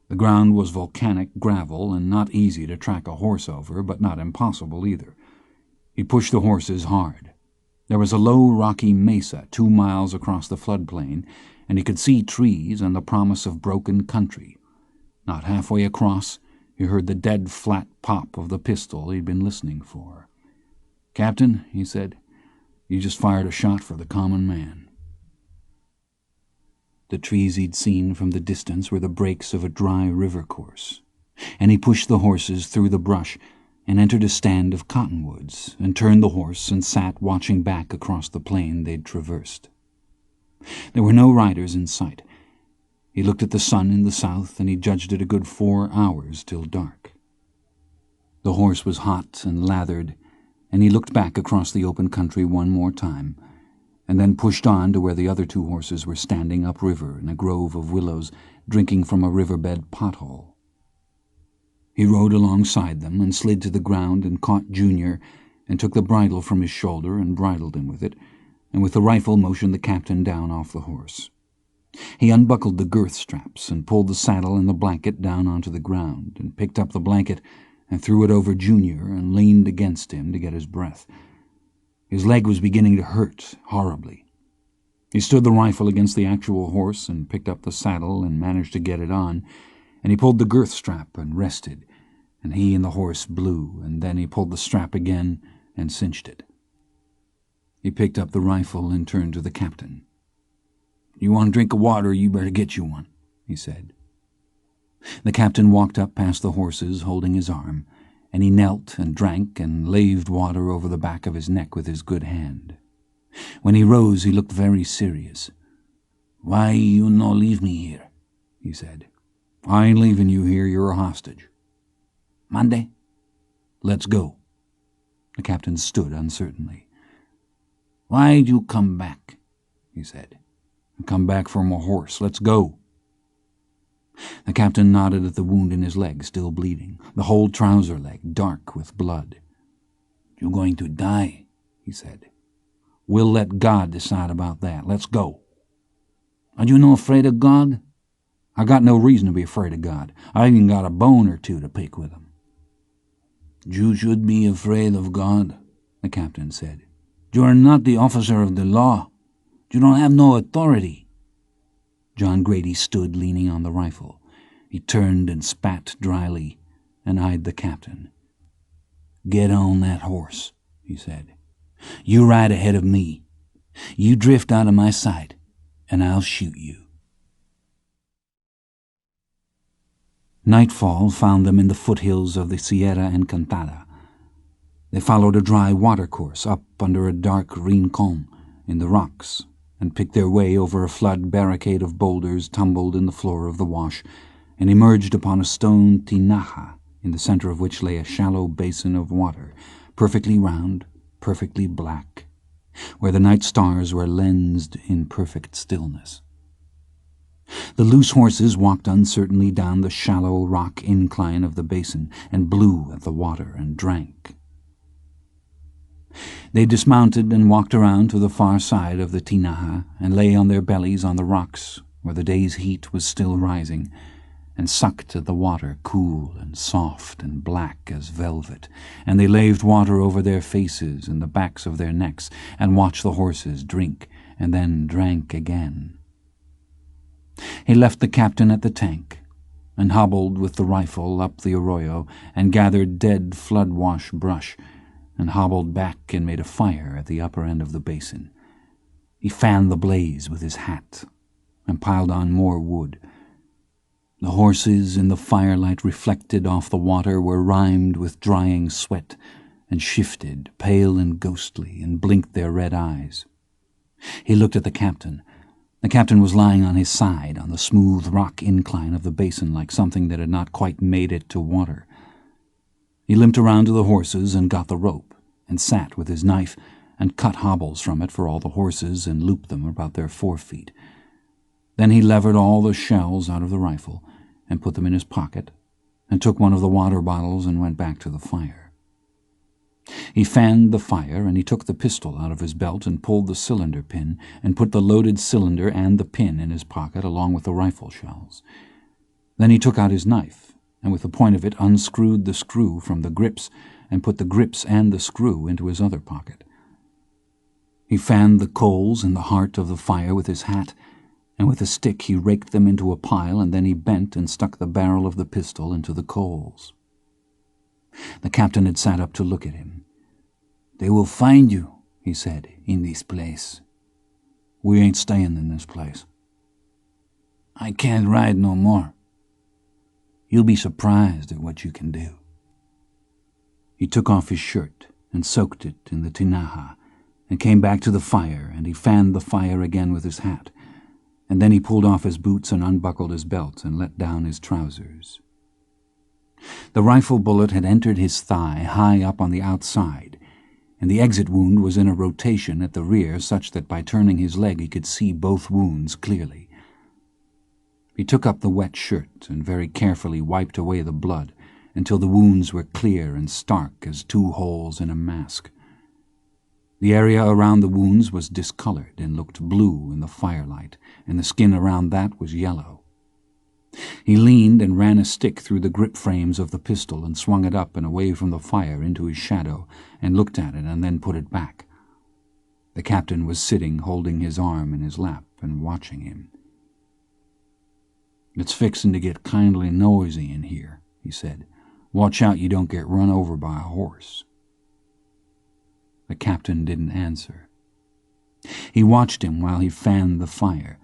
The ground was volcanic gravel and not easy to track a horse over, but not impossible either. He pushed the horses hard. There was a low rocky mesa 2 miles across the floodplain, and he could see trees and the promise of broken country. Not halfway across, he heard the dead flat pop of the pistol he'd been listening for. "Captain," he said, "you just fired a shot for the common man." The trees he'd seen from the distance were the breaks of a dry river course, and he pushed the horses through the brush and entered a stand of cottonwoods and turned the horse and sat watching back across the plain they'd traversed. There were no riders in sight. He looked at the sun in the south, and he judged it a good 4 hours till dark. The horse was hot and lathered, and he looked back across the open country one more time, and then pushed on to where the other 2 horses were standing upriver in a grove of willows, drinking from a riverbed pothole. He rode alongside them and slid to the ground and caught Junior and took the bridle from his shoulder and bridled him with it, and with the rifle motioned the captain down off the horse. He unbuckled the girth straps and pulled the saddle and the blanket down onto the ground and picked up the blanket and threw it over Junior and leaned against him to get his breath. His leg was beginning to hurt horribly. He stood the rifle against the actual horse and picked up the saddle and managed to get it on, and he pulled the girth strap and rested, and he and the horse blew, and then he pulled the strap again and cinched it. He picked up the rifle and turned to the captain. "You want a drink of water, you better get you one," he said. The captain walked up past the horses, holding his arm, and he knelt and drank and laved water over the back of his neck with his good hand. When he rose, he looked very serious. "Why you no leave me here?" he said. "I ain't leaving you here. You're a hostage." "Monday?" "Let's go." The captain stood uncertainly. "Why'd you come back?" he said. "I come back for my horse. Let's go." The captain nodded at the wound in his leg, still bleeding, the whole trouser leg dark with blood. "You going to die?" he said. "We'll let God decide about that. Let's go." "Are you no afraid of God?" "I got no reason to be afraid of God. I even got a bone or 2 to pick with him." "You should be afraid of God," the captain said. "You are not the officer of the law. You don't have no authority." John Grady stood leaning on the rifle. He turned and spat dryly and eyed the captain. "Get on that horse," he said. You ride ahead of me. You drift out of my sight, and I'll shoot you." Nightfall found them in the foothills of the Sierra Encantada. They followed a dry watercourse up under a dark rincon in the rocks and picked their way over a flood barricade of boulders tumbled in the floor of the wash, and emerged upon a stone tinaja, in the center of which lay a shallow basin of water, perfectly round, perfectly black, where the night stars were lensed in perfect stillness. The loose horses walked uncertainly down the shallow rock incline of the basin and blew at the water and drank. They dismounted and walked around to the far side of the tinaja and lay on their bellies on the rocks where the day's heat was still rising, and sucked at the water cool and soft and black as velvet, and they laved water over their faces and the backs of their necks and watched the horses drink and then drank again. He left the captain at the tank and hobbled with the rifle up the arroyo and gathered dead flood-wash brush and hobbled back and made a fire at the upper end of the basin. He fanned the blaze with his hat and piled on more wood. The horses in the firelight reflected off the water were rimed with drying sweat and shifted, pale and ghostly, and blinked their red eyes. He looked at the captain. The captain was lying on his side on the smooth rock incline of the basin like something that had not quite made it to water. He limped around to the horses and got the rope, and sat with his knife and cut hobbles from it for all the horses and looped them about their forefeet. Then he levered all the shells out of the rifle and put them in his pocket and took one of the water bottles and went back to the fire. He fanned the fire and he took the pistol out of his belt and pulled the cylinder pin and put the loaded cylinder and the pin in his pocket along with the rifle shells. Then he took out his knife and with the point of it unscrewed the screw from the grips and put the grips and the screw into his other pocket. He fanned the coals in the heart of the fire with his hat, and with a stick he raked them into a pile, and then he bent and stuck the barrel of the pistol into the coals. The captain had sat up to look at him. "They will find you," he said, "in this place." "We ain't staying in this place." "I can't ride no more." "You'll be surprised at what you can do." He took off his shirt and soaked it in the tinaja, and came back to the fire, and he fanned the fire again with his hat, and then he pulled off his boots and unbuckled his belt and let down his trousers. The rifle bullet had entered his thigh high up on the outside, and the exit wound was in a rotation at the rear such that by turning his leg he could see both wounds clearly. He took up the wet shirt and very carefully wiped away the blood until the wounds were clear and stark as two holes in a mask. The area around the wounds was discolored and looked blue in the firelight, and the skin around that was yellow. He leaned and ran a stick through the grip frames of the pistol and swung it up and away from the fire into his shadow and looked at it and then put it back. The captain was sitting holding his arm in his lap and watching him. "It's fixin' to get kindly noisy in here," he said. "Watch out you don't get run over by a horse." The captain didn't answer. He watched him while he fanned the fire.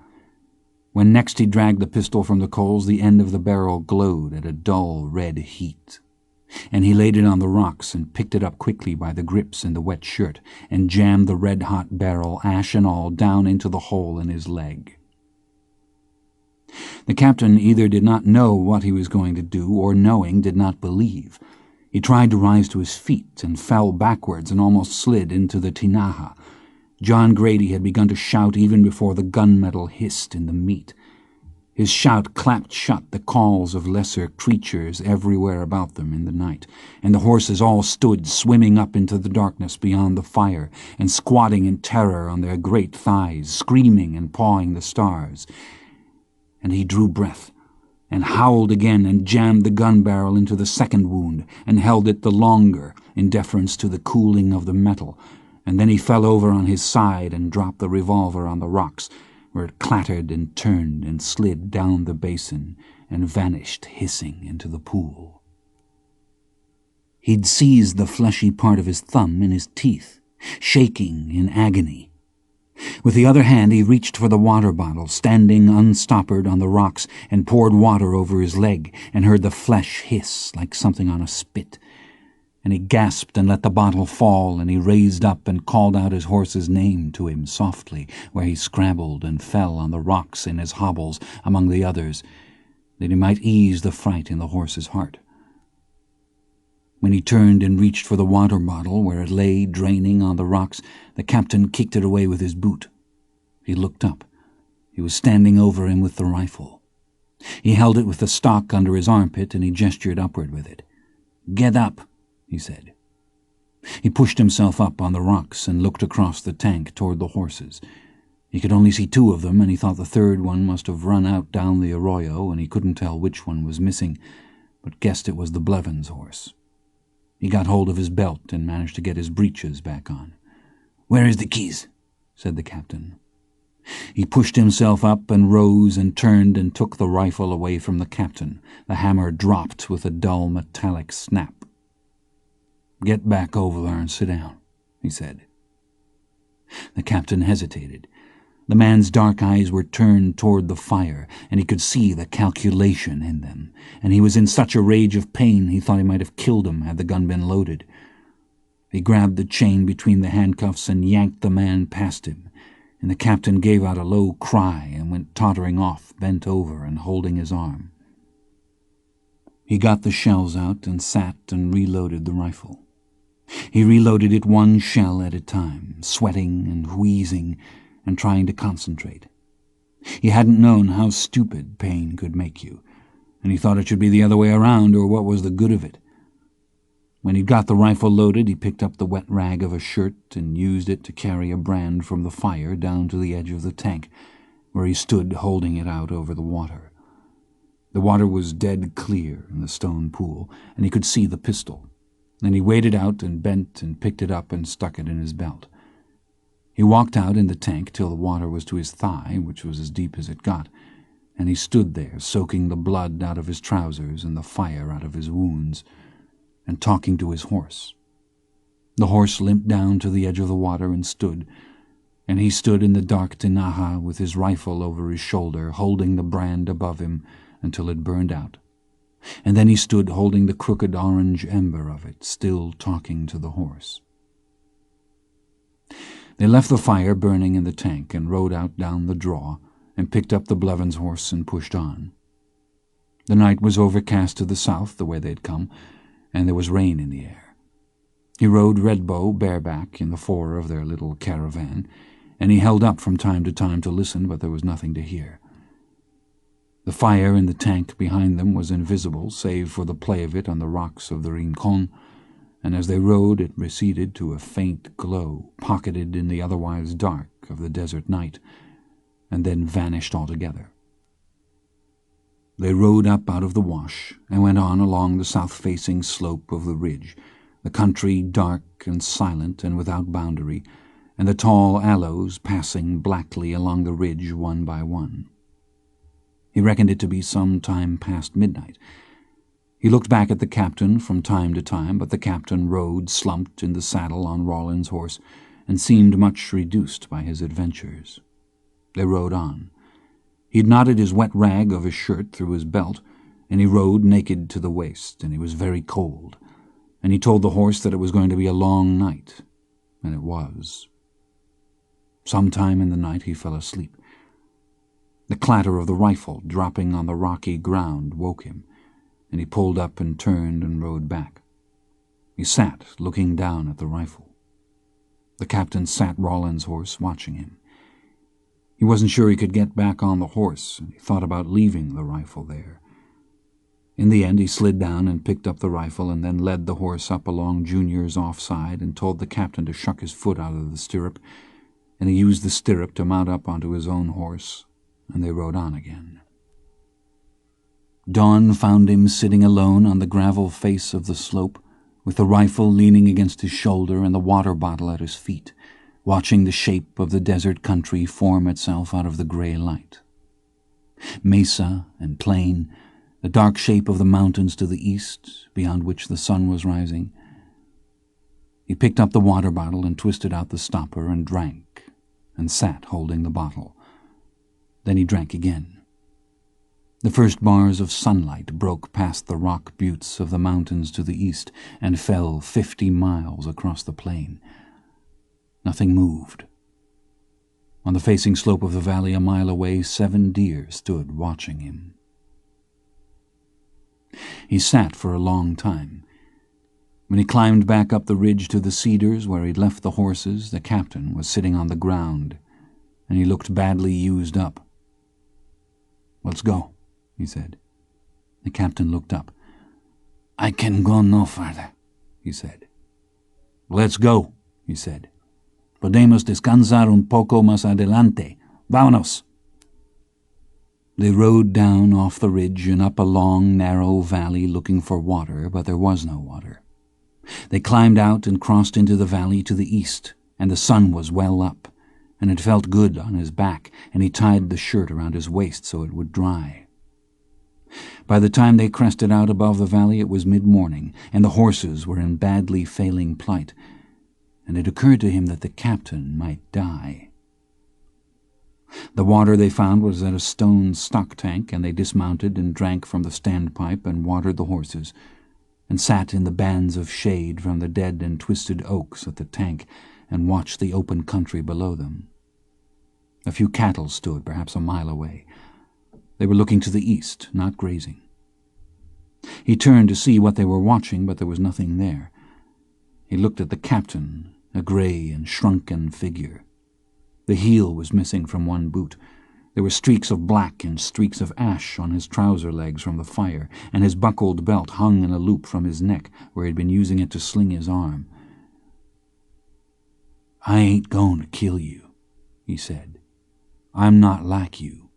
When next he dragged the pistol from the coals, the end of the barrel glowed at a dull red heat, and he laid it on the rocks and picked it up quickly by the grips in the wet shirt and jammed the red-hot barrel, ash and all, down into the hole in his leg. The captain either did not know what he was going to do or, knowing, did not believe. He tried to rise to his feet and fell backwards and almost slid into the tinaja. John Grady had begun to shout even before the gunmetal hissed in the meat. His shout clapped shut the calls of lesser creatures everywhere about them in the night, and the horses all stood swimming up into the darkness beyond the fire and squatting in terror on their great thighs, screaming and pawing the stars. And he drew breath and howled again and jammed the gun barrel into the second wound and held it the longer in deference to the cooling of the metal, and then he fell over on his side and dropped the revolver on the rocks, where it clattered and turned and slid down the basin and vanished hissing into the pool. He'd seized the fleshy part of his thumb in his teeth shaking in agony. With the other hand he reached for the water bottle, standing unstoppered on the rocks, and poured water over his leg, and heard the flesh hiss like something on a spit. And he gasped and let the bottle fall, and he raised up and called out his horse's name to him softly, where he scrabbled and fell on the rocks in his hobbles among the others, that he might ease the fright in the horse's heart. When he turned and reached for the water bottle, where it lay draining on the rocks, the captain kicked it away with his boot. He looked up. He was standing over him with the rifle. He held it with the stock under his armpit, and he gestured upward with it. "Get up," he said. He pushed himself up on the rocks and looked across the tank toward the horses. He could only see two of them, and he thought the third one must have run out down the arroyo, and he couldn't tell which one was missing, but guessed it was the Blevins horse. He got hold of his belt and managed to get his breeches back on. "Where is the keys?" said the captain. He pushed himself up and rose and turned and took the rifle away from the captain. The hammer dropped with a dull metallic snap. "Get back over there and sit down," he said. The captain hesitated. The man's dark eyes were turned toward the fire, and he could see the calculation in them, and he was in such a rage of pain he thought he might have killed him had the gun been loaded. He grabbed the chain between the handcuffs and yanked the man past him, and the captain gave out a low cry and went tottering off, bent over and holding his arm. He got the shells out and sat and reloaded the rifle. He reloaded it one shell at a time, sweating and wheezing and trying to concentrate. He hadn't known how stupid pain could make you, and he thought it should be the other way around, or what was the good of it? When he'd got the rifle loaded, he picked up the wet rag of a shirt and used it to carry a brand from the fire down to the edge of the tank, where he stood holding it out over the water. The water was dead clear in the stone pool, and he could see the pistol. Then he waded out and bent and picked it up and stuck it in his belt. He walked out in the tank till the water was to his thigh, which was as deep as it got, and he stood there soaking the blood out of his trousers and the fire out of his wounds, and talking to his horse. The horse limped down to the edge of the water and stood, and he stood in the dark tinaja with his rifle over his shoulder, holding the brand above him until it burned out. And then he stood holding the crooked orange ember of it, still talking to the horse. They left the fire burning in the tank and rode out down the draw and picked up the Blevins horse and pushed on. The night was overcast to the south, the way they'd come, and there was rain in the air. He rode Redbow bareback in the fore of their little caravan, and he held up from time to time to listen, but there was nothing to hear. The fire in the tank behind them was invisible, save for the play of it on the rocks of the Rincon, and as they rode it receded to a faint glow, pocketed in the otherwise dark of the desert night, and then vanished altogether. They rode up out of the wash and went on along the south-facing slope of the ridge, the country dark and silent and without boundary, and the tall aloes passing blackly along the ridge one by one. He reckoned it to be some time past midnight. He looked back at the captain from time to time, but the captain rode slumped in the saddle on Rawlins' horse and seemed much reduced by his adventures. They rode on. He'd knotted his wet rag of his shirt through his belt, and he rode naked to the waist, and he was very cold, and he told the horse that it was going to be a long night, and it was. Sometime in the night he fell asleep. The clatter of the rifle dropping on the rocky ground woke him, and he pulled up and turned and rode back. He sat looking down at the rifle. The captain sat Rawlins' horse, watching him. He wasn't sure he could get back on the horse, and he thought about leaving the rifle there. In the end he slid down and picked up the rifle and then led the horse up along Junior's offside and told the captain to shuck his foot out of the stirrup, and he used the stirrup to mount up onto his own horse, and they rode on again. Dawn found him sitting alone on the gravel face of the slope, with the rifle leaning against his shoulder and the water bottle at his feet, watching the shape of the desert country form itself out of the gray light. Mesa and plain, the dark shape of the mountains to the east, beyond which the sun was rising. He picked up the water bottle and twisted out the stopper and drank, and sat holding the bottle. Then he drank again. The first bars of sunlight broke past the rock buttes of the mountains to the east and fell 50 miles across the plain. Nothing moved. On the facing slope of the valley a mile away, 7 deer stood watching him. He sat for a long time. When he climbed back up the ridge to the cedars where he'd left the horses, the captain was sitting on the ground, and he looked badly used up. "Let's go," he said. The captain looked up. "I can go no farther," he said. "Let's go," he said. "Podemos descansar un poco más adelante. Vámonos." They rode down off the ridge and up a long, narrow valley looking for water, but there was no water. They climbed out and crossed into the valley to the east, and the sun was well up, and it felt good on his back, and he tied the shirt around his waist so it would dry. By the time they crested out above the valley it was mid-morning, and the horses were in badly failing plight, and it occurred to him that the captain might die. The water they found was at a stone stock tank, and they dismounted and drank from the standpipe and watered the horses, and sat in the bands of shade from the dead and twisted oaks at the tank and watched the open country below them. A few cattle stood perhaps a mile away. They were looking to the east, not grazing. He turned to see what they were watching, but there was nothing there. He looked at the captain, a grey and shrunken figure. The heel was missing from one boot. There were streaks of black and streaks of ash on his trouser legs from the fire, and his buckled belt hung in a loop from his neck where he'd been using it to sling his arm. "I ain't going to kill you," he said. "I'm not like you."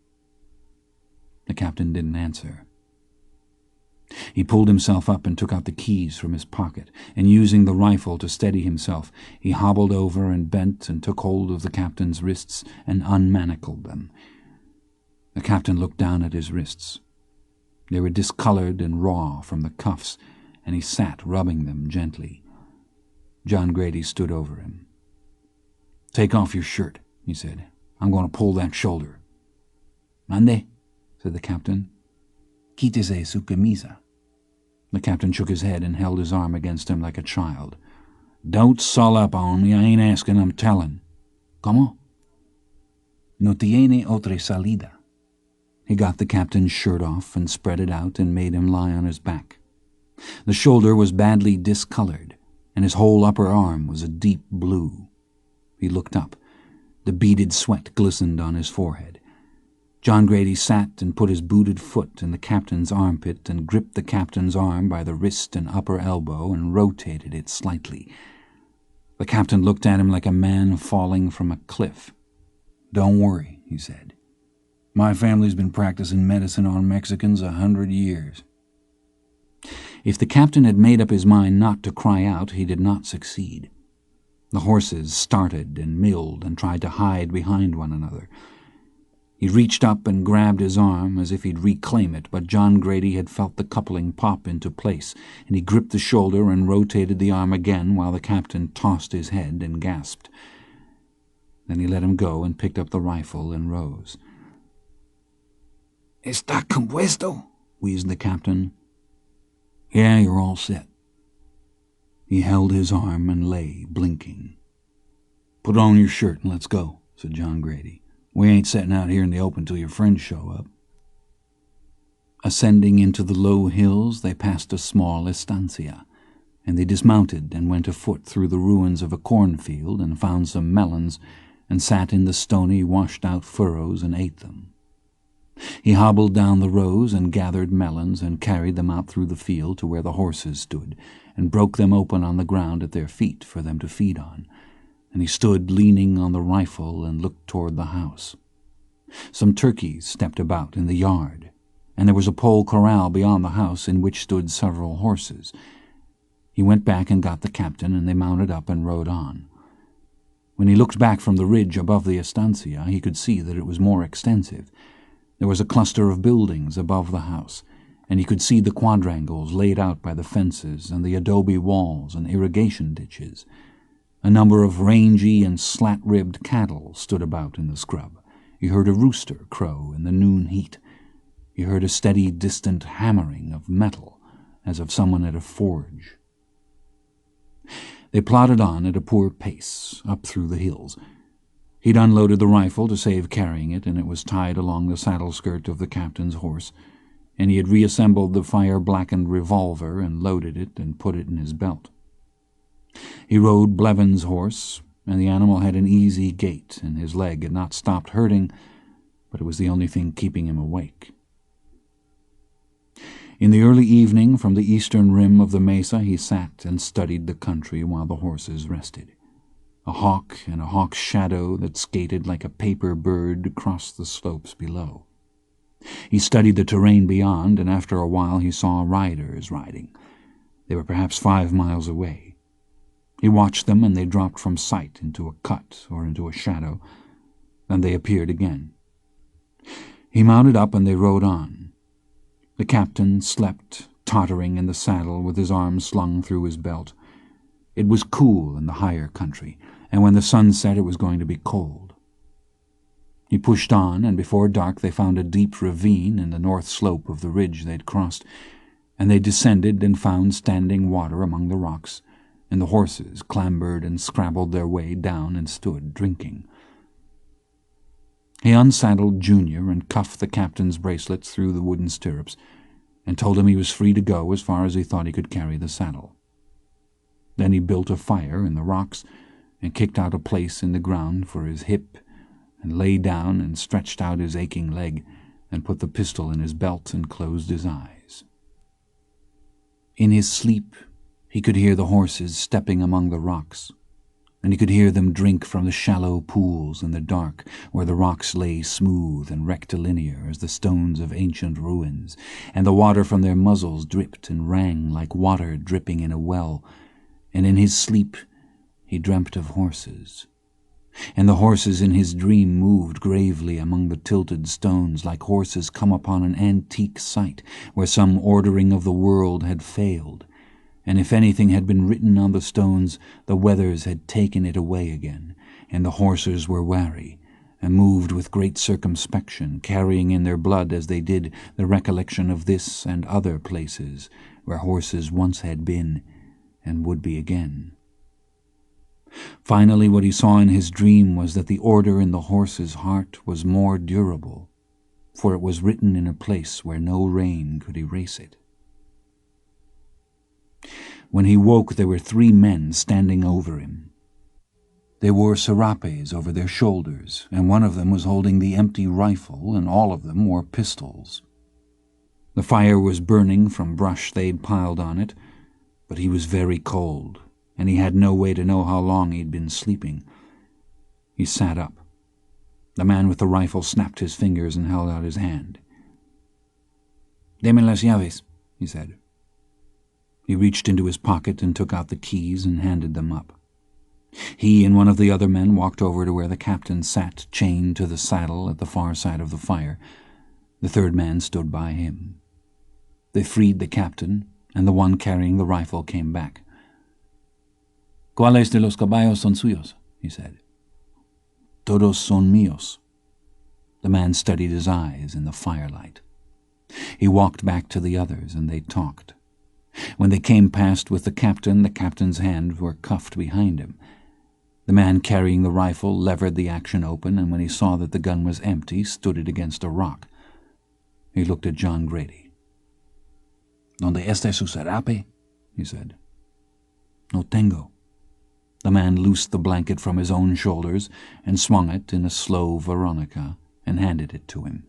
The captain didn't answer. He pulled himself up and took out the keys from his pocket, and using the rifle to steady himself, he hobbled over and bent and took hold of the captain's wrists and unmanacled them. The captain looked down at his wrists. They were discolored and raw from the cuffs, and he sat rubbing them gently. John Grady stood over him. "Take off your shirt," he said. "I'm going to pull that shoulder." "Mande?" said the captain. "Quítese su camisa." The captain shook his head and held his arm against him like a child. "Don't sull up on me. I ain't asking, I'm telling." "Cómo?" "No tiene otra salida." He got the captain's shirt off and spread it out and made him lie on his back. The shoulder was badly discolored, and his whole upper arm was a deep blue. He looked up. The beaded sweat glistened on his forehead. John Grady sat and put his booted foot in the captain's armpit and gripped the captain's arm by the wrist and upper elbow and rotated it slightly. The captain looked at him like a man falling from a cliff. "Don't worry," he said. "My family's been practicing medicine on Mexicans 100 years." If the captain had made up his mind not to cry out, he did not succeed. The horses started and milled and tried to hide behind one another. He reached up and grabbed his arm as if he'd reclaim it, but John Grady had felt the coupling pop into place, and he gripped the shoulder and rotated the arm again while the captain tossed his head and gasped. Then he let him go and picked up the rifle and rose. "Está compuesto?" wheezed the captain. "Yeah, you're all set." He held his arm and lay, blinking. "Put on your shirt and let's go," said John Grady. "We ain't setting out here in the open till your friends show up." Ascending into the low hills, they passed a small estancia, and they dismounted and went afoot through the ruins of a cornfield and found some melons and sat in the stony, washed-out furrows and ate them. He hobbled down the rows and gathered melons and carried them out through the field to where the horses stood and broke them open on the ground at their feet for them to feed on, and he stood leaning on the rifle and looked toward the house. Some turkeys stepped about in the yard, and there was a pole corral beyond the house in which stood several horses. He went back and got the captain, and they mounted up and rode on. When he looked back from the ridge above the estancia, he could see that it was more extensive. There was a cluster of buildings above the house, and he could see the quadrangles laid out by the fences and the adobe walls and irrigation ditches. A number of rangy and slat-ribbed cattle stood about in the scrub. He heard a rooster crow in the noon heat. He heard a steady, distant hammering of metal, as of someone at a forge. They plodded on at a poor pace, up through the hills. He'd unloaded the rifle to save carrying it, and it was tied along the saddle-skirt of the captain's horse, and he had reassembled the fire-blackened revolver and loaded it and put it in his belt. He rode Blevins' horse, and the animal had an easy gait, and his leg had not stopped hurting, but it was the only thing keeping him awake. In the early evening, from the eastern rim of the mesa, he sat and studied the country while the horses rested. A hawk and a hawk's shadow that skated like a paper bird crossed the slopes below. He studied the terrain beyond, and after a while he saw riders riding. They were perhaps 5 miles away. He watched them, and they dropped from sight into a cut or into a shadow. Then they appeared again. He mounted up, and they rode on. The captain slept, tottering in the saddle with his arms slung through his belt. It was cool in the higher country, and when the sun set it was going to be cold. He pushed on, and before dark they found a deep ravine in the north slope of the ridge they'd crossed, and they descended and found standing water among the rocks, and the horses clambered and scrabbled their way down and stood drinking. He unsaddled Junior and cuffed the captain's bracelets through the wooden stirrups, and told him he was free to go as far as he thought he could carry the saddle. Then he built a fire in the rocks and kicked out a place in the ground for his hip, and lay down and stretched out his aching leg and put the pistol in his belt and closed his eyes. In his sleep he could hear the horses stepping among the rocks, and he could hear them drink from the shallow pools in the dark where the rocks lay smooth and rectilinear as the stones of ancient ruins, and the water from their muzzles dripped and rang like water dripping in a well, and in his sleep he dreamt of horses. And the horses in his dream moved gravely among the tilted stones like horses come upon an antique site where some ordering of the world had failed, and if anything had been written on the stones, the weathers had taken it away again, and the horses were wary, and moved with great circumspection, carrying in their blood as they did the recollection of this and other places where horses once had been and would be again. Finally, what he saw in his dream was that the order in the horse's heart was more durable, for it was written in a place where no rain could erase it. When he woke, there were 3 men standing over him. They wore serapes over their shoulders, and one of them was holding the empty rifle, and all of them wore pistols. The fire was burning from brush they'd piled on it, but he was very cold, and he had no way to know how long he'd been sleeping. He sat up. The man with the rifle snapped his fingers and held out his hand. "Deme las llaves," he said. He reached into his pocket and took out the keys and handed them up. He and one of the other men walked over to where the captain sat chained to the saddle at the far side of the fire. The third man stood by him. They freed the captain, and the one carrying the rifle came back. "¿Cuáles de los caballos son suyos?" he said. "Todos son míos." The man studied his eyes in the firelight. He walked back to the others, and they talked. When they came past with the captain's hands were cuffed behind him. The man carrying the rifle levered the action open, and when he saw that the gun was empty, stood it against a rock. He looked at John Grady. "¿Dónde está su serape?" he said. "No tengo." The man loosed the blanket from his own shoulders and swung it in a slow Veronica and handed it to him.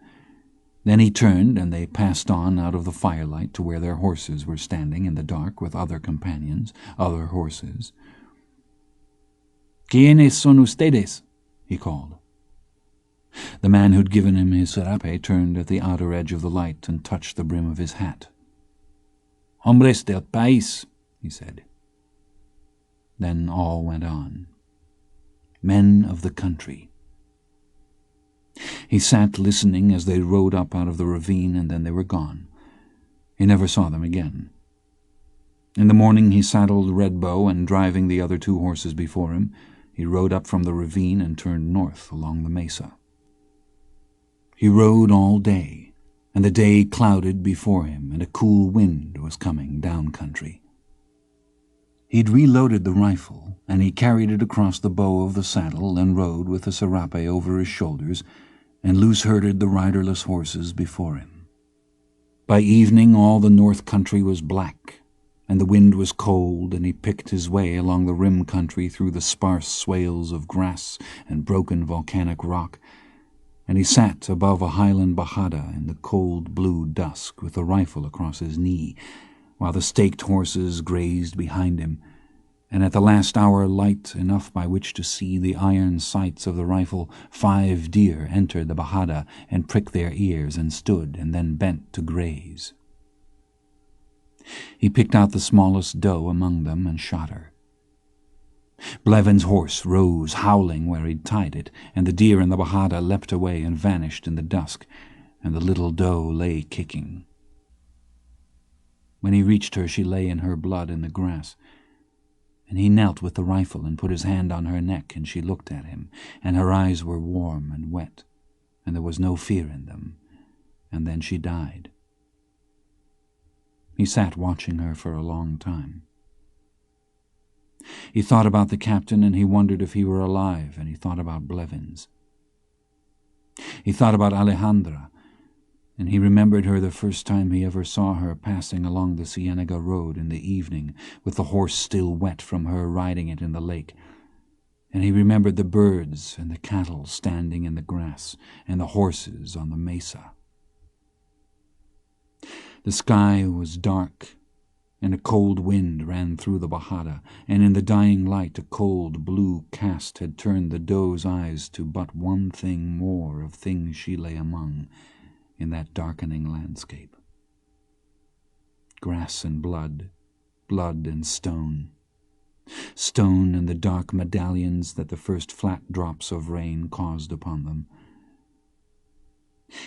Then he turned, and they passed on out of the firelight to where their horses were standing in the dark with other companions, other horses. "¿Quiénes son ustedes?" he called. The man who'd given him his serape turned at the outer edge of the light and touched the brim of his hat. "Hombres del país," he said. Then all went on. Men of the country. He sat listening as they rode up out of the ravine, and then they were gone. He never saw them again. In the morning he saddled Red Bow, and driving the other 2 horses before him, he rode up from the ravine and turned north along the mesa. He rode all day, and the day clouded before him, and a cool wind was coming down country. He'd reloaded the rifle, and he carried it across the bow of the saddle and rode with the serape over his shoulders and loose-herded the riderless horses before him. By evening all the north country was black, and the wind was cold, and he picked his way along the rim country through the sparse swales of grass and broken volcanic rock, and he sat above a highland bajada in the cold blue dusk with a rifle across his knee, while the staked horses grazed behind him, and at the last hour light enough by which to see the iron sights of the rifle, 5 deer entered the bajada and pricked their ears and stood and then bent to graze. He picked out the smallest doe among them and shot her. Blevin's horse rose howling where he'd tied it, and the deer in the bajada leapt away and vanished in the dusk, and the little doe lay kicking. When he reached her, she lay in her blood in the grass, and he knelt with the rifle and put his hand on her neck, and she looked at him, and her eyes were warm and wet, and there was no fear in them, and then she died. He sat watching her for a long time. He thought about the captain, and he wondered if he were alive, and he thought about Blevins. He thought about Alejandra, and he remembered her the first time he ever saw her passing along the Cienega road in the evening, with the horse still wet from her riding it in the lake. And he remembered the birds and the cattle standing in the grass, and the horses on the mesa. The sky was dark, and a cold wind ran through the bajada, and in the dying light a cold blue cast had turned the doe's eyes to but one thing more of things she lay among in that darkening landscape. Grass and blood, blood and stone, stone and the dark medallions that the first flat drops of rain caused upon them.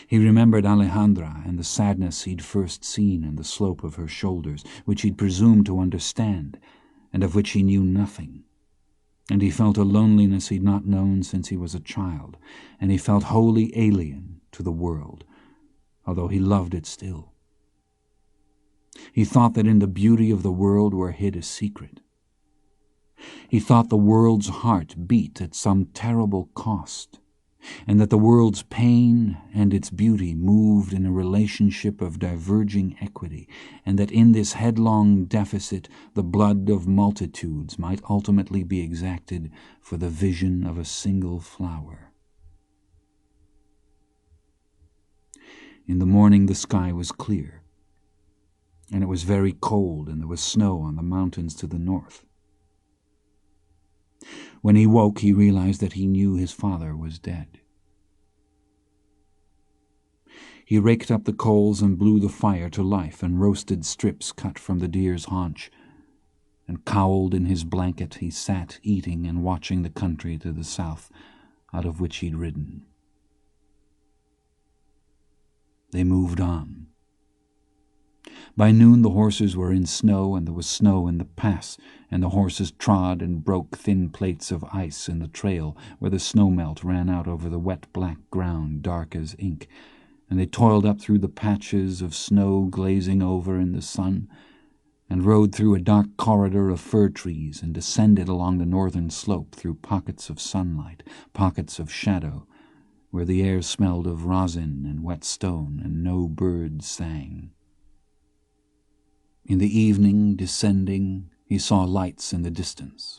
He remembered Alejandra and the sadness he'd first seen in the slope of her shoulders, which he'd presumed to understand, and of which he knew nothing. And he felt a loneliness he'd not known since he was a child, and he felt wholly alien to the world, although he loved it still. He thought that in the beauty of the world were hid a secret. He thought the world's heart beat at some terrible cost, and that the world's pain and its beauty moved in a relationship of diverging equity, and that in this headlong deficit the blood of multitudes might ultimately be exacted for the vision of a single flower. In the morning the sky was clear, and it was very cold, and there was snow on the mountains to the north. When he woke, he realized that he knew his father was dead. He raked up the coals and blew the fire to life and roasted strips cut from the deer's haunch, and cowled in his blanket he sat eating and watching the country to the south out of which he'd ridden. They moved on. By noon the horses were in snow, and there was snow in the pass, and the horses trod and broke thin plates of ice in the trail where the snowmelt ran out over the wet black ground dark as ink, and they toiled up through the patches of snow glazing over in the sun, and rode through a dark corridor of fir trees and descended along the northern slope through pockets of sunlight, pockets of shadow, where the air smelled of rosin and wet stone and no birds sang. In the evening, descending, he saw lights in the distance,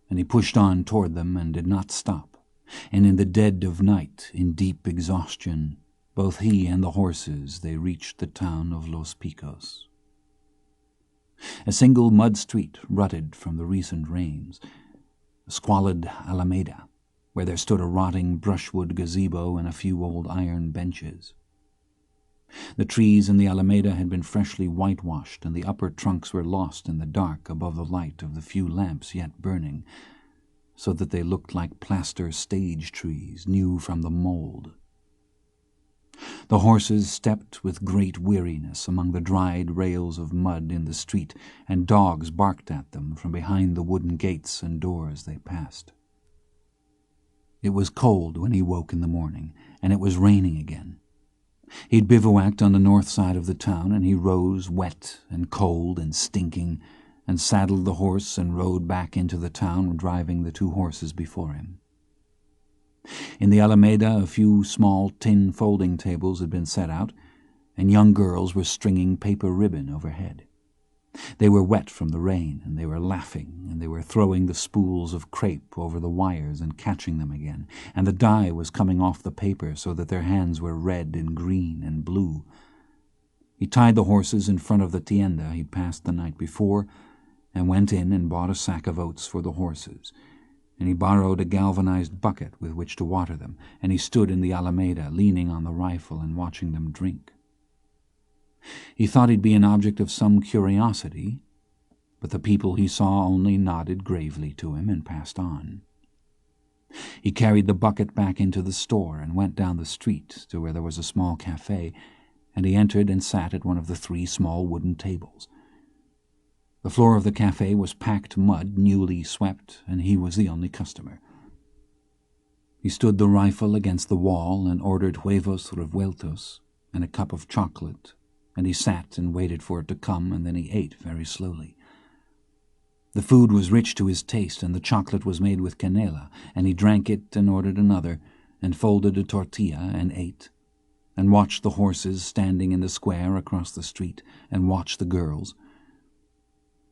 and he pushed on toward them and did not stop, and in the dead of night, in deep exhaustion, both he and the horses, they reached the town of Los Picos. A single mud street rutted from the recent rains, a squalid alameda, where there stood a rotting brushwood gazebo and a few old iron benches. The trees in the alameda had been freshly whitewashed, and the upper trunks were lost in the dark above the light of the few lamps yet burning, so that they looked like plaster stage trees new from the mold. The horses stepped with great weariness among the dried rails of mud in the street, and dogs barked at them from behind the wooden gates and doors they passed. It was cold when he woke in the morning, and it was raining again. He'd bivouacked on the north side of the town, and he rose wet and cold and stinking, and saddled the horse and rode back into the town, driving the 2 horses before him. In the Alameda a few small tin folding tables had been set out, and young girls were stringing paper ribbon overhead. They were wet from the rain, and they were laughing, and they were throwing the spools of crepe over the wires and catching them again, and the dye was coming off the paper so that their hands were red and green and blue. He tied the horses in front of the tienda he'd passed the night before, and went in and bought a sack of oats for the horses, and he borrowed a galvanized bucket with which to water them, and he stood in the Alameda, leaning on the rifle and watching them drink. He thought he'd be an object of some curiosity, but the people he saw only nodded gravely to him and passed on. He carried the bucket back into the store and went down the street to where there was a small cafe, and he entered and sat at one of the 3 small wooden tables. The floor of the cafe was packed mud, newly swept, and he was the only customer. He stood the rifle against the wall and ordered huevos revueltos and a cup of chocolate, and he sat and waited for it to come, and then he ate very slowly. The food was rich to his taste, and the chocolate was made with canela, and he drank it and ordered another, and folded a tortilla and ate, and watched the horses standing in the square across the street, and watched the girls.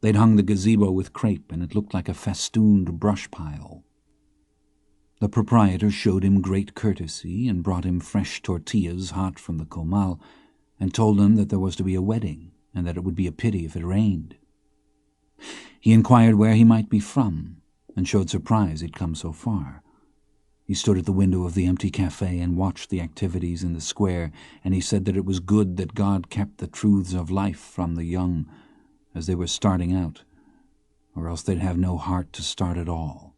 They'd hung the gazebo with crepe, and it looked like a festooned brush pile. The proprietor showed him great courtesy and brought him fresh tortillas hot from the comal, and told him that there was to be a wedding, and that it would be a pity if it rained. He inquired where he might be from, and showed surprise he'd come so far. He stood at the window of the empty cafe and watched the activities in the square, and he said that it was good that God kept the truths of life from the young as they were starting out, or else they'd have no heart to start at all.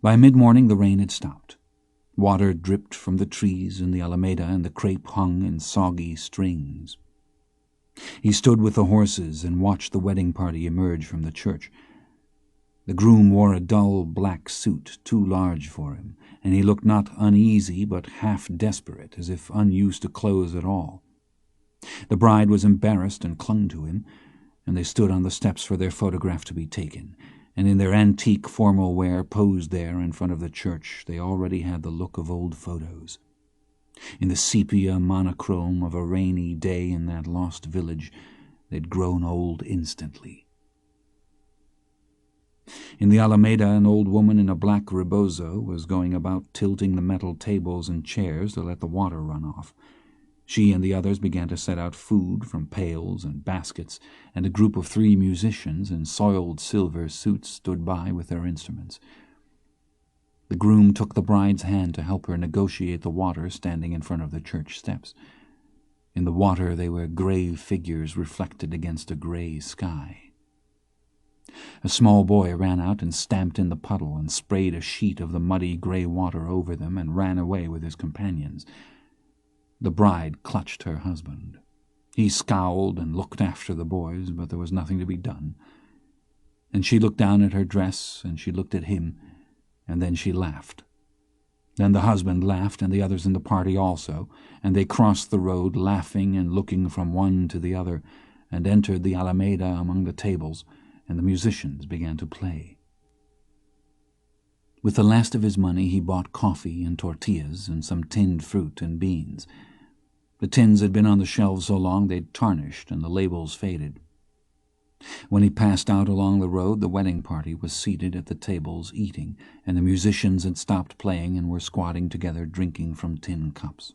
By mid-morning the rain had stopped. Water dripped from the trees in the Alameda, and the crepe hung in soggy strings. He stood with the horses and watched the wedding party emerge from the church. The groom wore a dull black suit too large for him, and he looked not uneasy but half desperate, as if unused to clothes at all. The bride was embarrassed and clung to him, and they stood on the steps for their photograph to be taken, and in their antique formal wear posed there in front of the church. They already had the look of old photos. In the sepia monochrome of a rainy day in that lost village, they'd grown old instantly. In the Alameda, an old woman in a black rebozo was going about tilting the metal tables and chairs to let the water run off. She and the others began to set out food from pails and baskets, and a group of 3 musicians in soiled silver suits stood by with their instruments. The groom took the bride's hand to help her negotiate the water standing in front of the church steps. In the water they were grave figures reflected against a gray sky. A small boy ran out and stamped in the puddle and sprayed a sheet of the muddy gray water over them and ran away with his companions. The bride clutched her husband. He scowled and looked after the boys, but there was nothing to be done. And she looked down at her dress, and she looked at him, and then she laughed. Then the husband laughed, and the others in the party also, and they crossed the road, laughing and looking from one to the other, and entered the Alameda among the tables, and the musicians began to play. With the last of his money he bought coffee and tortillas and some tinned fruit and beans. The tins had been on the shelves so long they'd tarnished and the labels faded. When he passed out along the road, the wedding party was seated at the tables eating, and the musicians had stopped playing and were squatting together drinking from tin cups.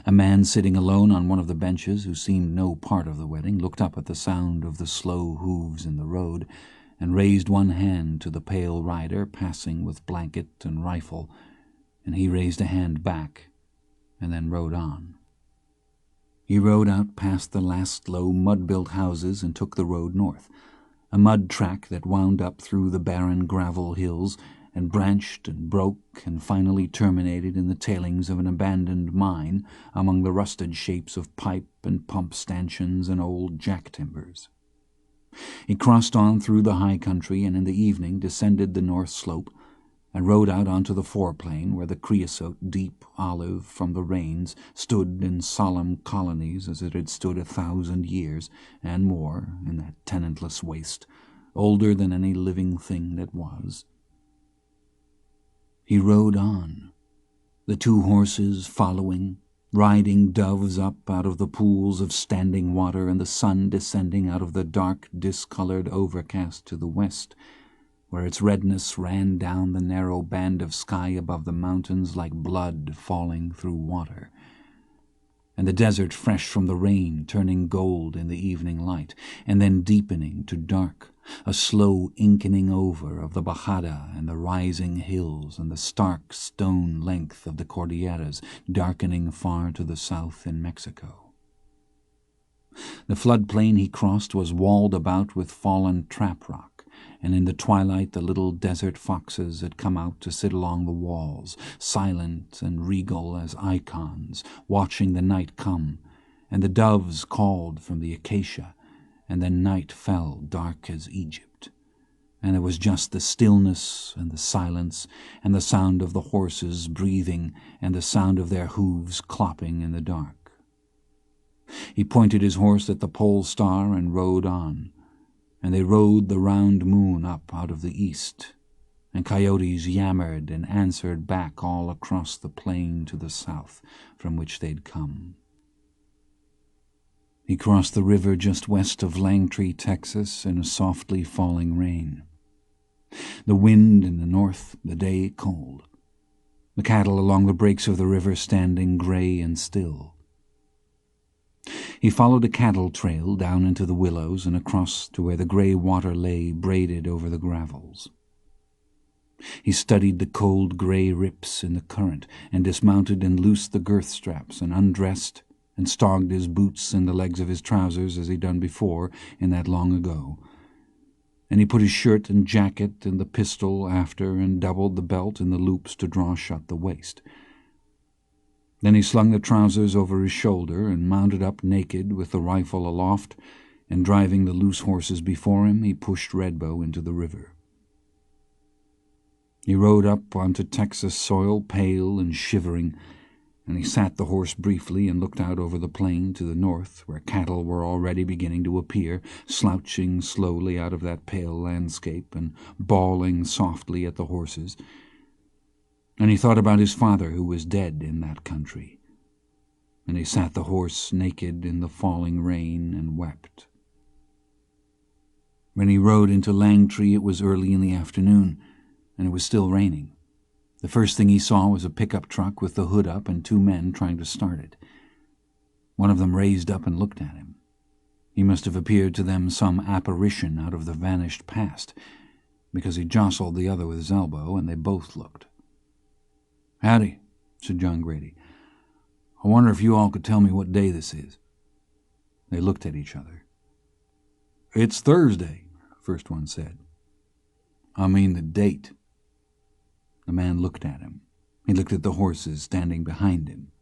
A man sitting alone on one of the benches, who seemed no part of the wedding, looked up at the sound of the slow hooves in the road and raised one hand to the pale rider passing with blanket and rifle, and he raised a hand back and then rode on. He rode out past the last low mud-built houses and took the road north, a mud track that wound up through the barren gravel hills and branched and broke and finally terminated in the tailings of an abandoned mine among the rusted shapes of pipe and pump stanchions and old jack-timbers. He crossed on through the high country and in the evening descended the north slope and rode out onto the foreplain where the creosote, deep olive from the rains, stood in solemn colonies as it had stood 1,000 years and more in that tenantless waste, older than any living thing that was. He rode on, the two horses following, riding doves up out of the pools of standing water and the sun descending out of the dark, discolored overcast to the west, where its redness ran down the narrow band of sky above the mountains like blood falling through water, and the desert fresh from the rain turning gold in the evening light, and then deepening to dark, a slow inkening over of the Bajada and the rising hills and the stark stone length of the Cordilleras darkening far to the south in Mexico. The floodplain he crossed was walled about with fallen trap rock, and in the twilight the little desert foxes had come out to sit along the walls, silent and regal as icons, watching the night come, and the doves called from the acacia, and then night fell dark as Egypt, and it was just the stillness and the silence and the sound of the horses breathing and the sound of their hooves clopping in the dark. He pointed his horse at the pole star and rode on, and they rode the round moon up out of the east, and coyotes yammered and answered back all across the plain to the south from which they'd come. He crossed the river just west of Langtree, Texas, in a softly falling rain. The wind in the north, the day cold. The cattle along the breaks of the river standing gray and still. He followed a cattle trail down into the willows and across to where the gray water lay braided over the gravels. He studied the cold gray rips in the current and dismounted and loosed the girth straps and undressed and stogged his boots in the legs of his trousers as he'd done before in that long ago. And he put his shirt and jacket and the pistol after and doubled the belt in the loops to draw shut the waist. Then he slung the trousers over his shoulder and mounted up naked with the rifle aloft, and driving the loose horses before him, he pushed Redbow into the river. He rode up onto Texas soil, pale and shivering, and he sat the horse briefly and looked out over the plain to the north, where cattle were already beginning to appear, slouching slowly out of that pale landscape and bawling softly at the horses. And he thought about his father who was dead in that country, and he sat the horse naked in the falling rain and wept. When he rode into Langtree it was early in the afternoon, and it was still raining. The first thing he saw was a pickup truck with the hood up and two men trying to start it. One of them raised up and looked at him. He must have appeared to them some apparition out of the vanished past, because he jostled the other with his elbow, and they both looked. "Howdy," said John Grady. "I wonder if you all could tell me what day this is." They looked at each other. "It's Thursday," the first one said. "I mean the date." The man looked at him. He looked at the horses standing behind him.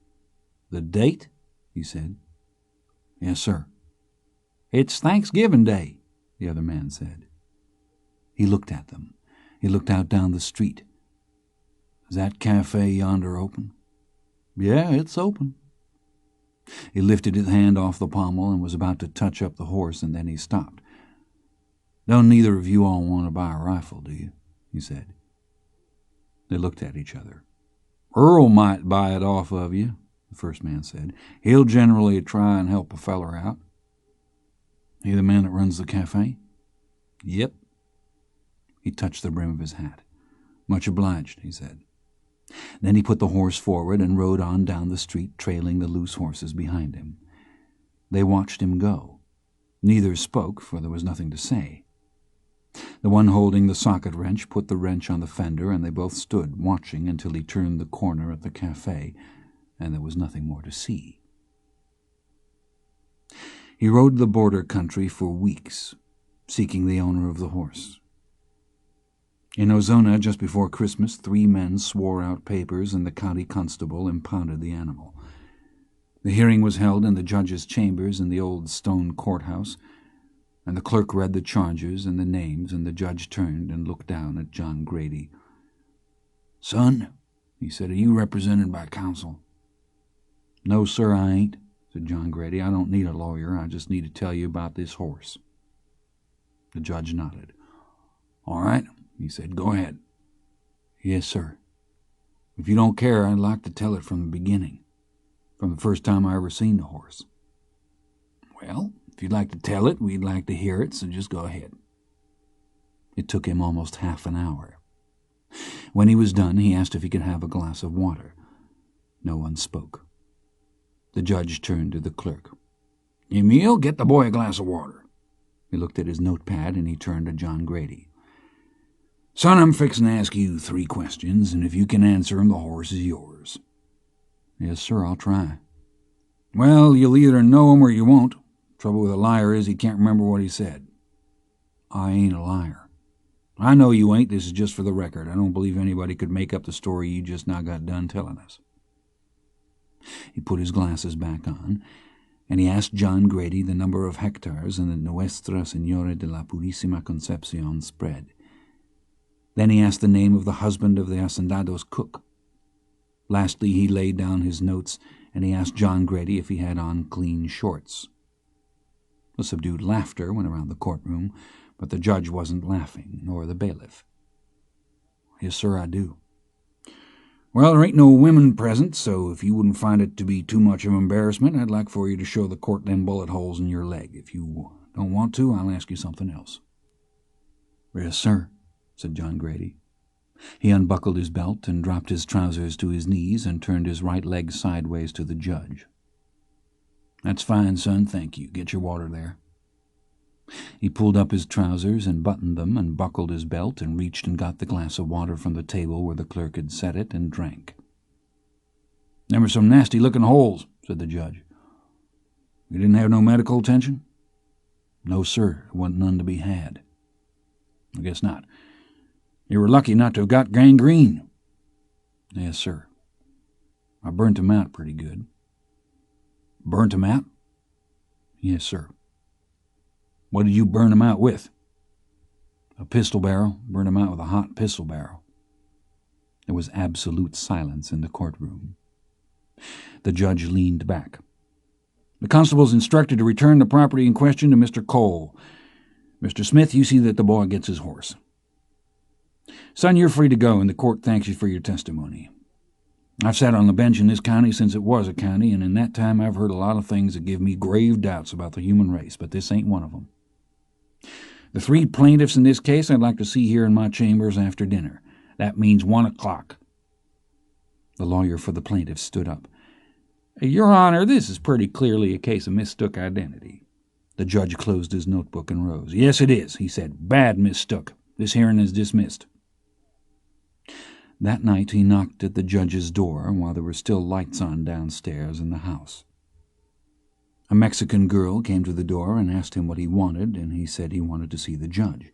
"The date?" he said. "Yes, sir." "It's Thanksgiving Day," the other man said. He looked at them. He looked out down the street. "Is that cafe yonder open?" "Yeah, it's open." He lifted his hand off the pommel and was about to touch up the horse, and then he stopped. "Don't neither of you all want to buy a rifle, do you?" he said. They looked at each other. "Earl might buy it off of you," the first man said. "He'll generally try and help a feller out." "He the man that runs the cafe?" "Yep." He touched the brim of his hat. "Much obliged," he said. Then he put the horse forward and rode on down the street, trailing the loose horses behind him. They watched him go. Neither spoke, for there was nothing to say. The one holding the socket wrench put the wrench on the fender, and they both stood watching until he turned the corner at the cafe, and there was nothing more to see. He rode the border country for weeks, seeking the owner of the horse. In Ozona, just before Christmas, 3 men swore out papers and the county constable impounded the animal. The hearing was held in the judge's chambers in the old stone courthouse, and the clerk read the charges and the names, and the judge turned and looked down at John Grady. "Son," he said, "are you represented by counsel?" "No, sir, I ain't," said John Grady. "I don't need a lawyer. I just need to tell you about this horse." The judge nodded. "All right," he said. "Go ahead." "Yes, sir. If you don't care, I'd like to tell it from the beginning, from the first time I ever seen the horse." "Well, if you'd like to tell it, we'd like to hear it, so just go ahead." It took him almost half an hour. When he was done, he asked if he could have a glass of water. No one spoke. The judge turned to the clerk. "Emil, get the boy a glass of water." He looked at his notepad, and he turned to John Grady. "Son, I'm fixing to ask you 3 questions, and if you can answer 'em, the horse is yours." "Yes, sir, I'll try." "Well, you'll either know 'em or you won't. Trouble with a liar is he can't remember what he said." "I ain't a liar." "I know you ain't. This is just for the record. I don't believe anybody could make up the story you just now got done telling us." He put his glasses back on, and he asked John Grady the number of hectares in the Nuestra Señora de la Purísima Concepción spread. Then he asked the name of the husband of the hacendado's cook. Lastly, he laid down his notes, and he asked John Grady if he had on clean shorts. A subdued laughter went around the courtroom, but the judge wasn't laughing, nor the bailiff. "Yes, sir, I do." "Well, there ain't no women present, so if you wouldn't find it to be too much of an embarrassment, I'd like for you to show the court them bullet holes in your leg. If you don't want to, I'll ask you something else." "Yes, sir," said John Grady. He unbuckled his belt and dropped his trousers to his knees and turned his right leg sideways to the judge. "That's fine, son, thank you. Get your water there." He pulled up his trousers and buttoned them and buckled his belt and reached and got the glass of water from the table where the clerk had set it and drank. "Them are some nasty-looking holes," said the judge. "You didn't have no medical attention?" "No, sir. There wasn't none to be had." "I guess not. You were lucky not to have got gangrene." "Yes, sir. I burnt him out pretty good." "Burnt him out?" "Yes, sir." "What did you burn him out with?" "A pistol barrel. Burned him out with a hot pistol barrel." There was absolute silence in the courtroom. The judge leaned back. "The constable's instructed to return the property in question to Mr. Cole. Mr. Smith, you see that the boy gets his horse. Son, you're free to go, and the court thanks you for your testimony. I've sat on the bench in this county since it was a county, and in that time I've heard a lot of things that give me grave doubts about the human race, but this ain't one of them. The 3 plaintiffs in this case I'd like to see here in my chambers after dinner. That means 1 o'clock. The lawyer for the plaintiffs stood up. "Your Honor, this is pretty clearly a case of mistook identity." The judge closed his notebook and rose. "Yes, it is," he said. "Bad mistook. This hearing is dismissed." That night he knocked at the judge's door while there were still lights on downstairs in the house. A Mexican girl came to the door and asked him what he wanted, and he said he wanted to see the judge.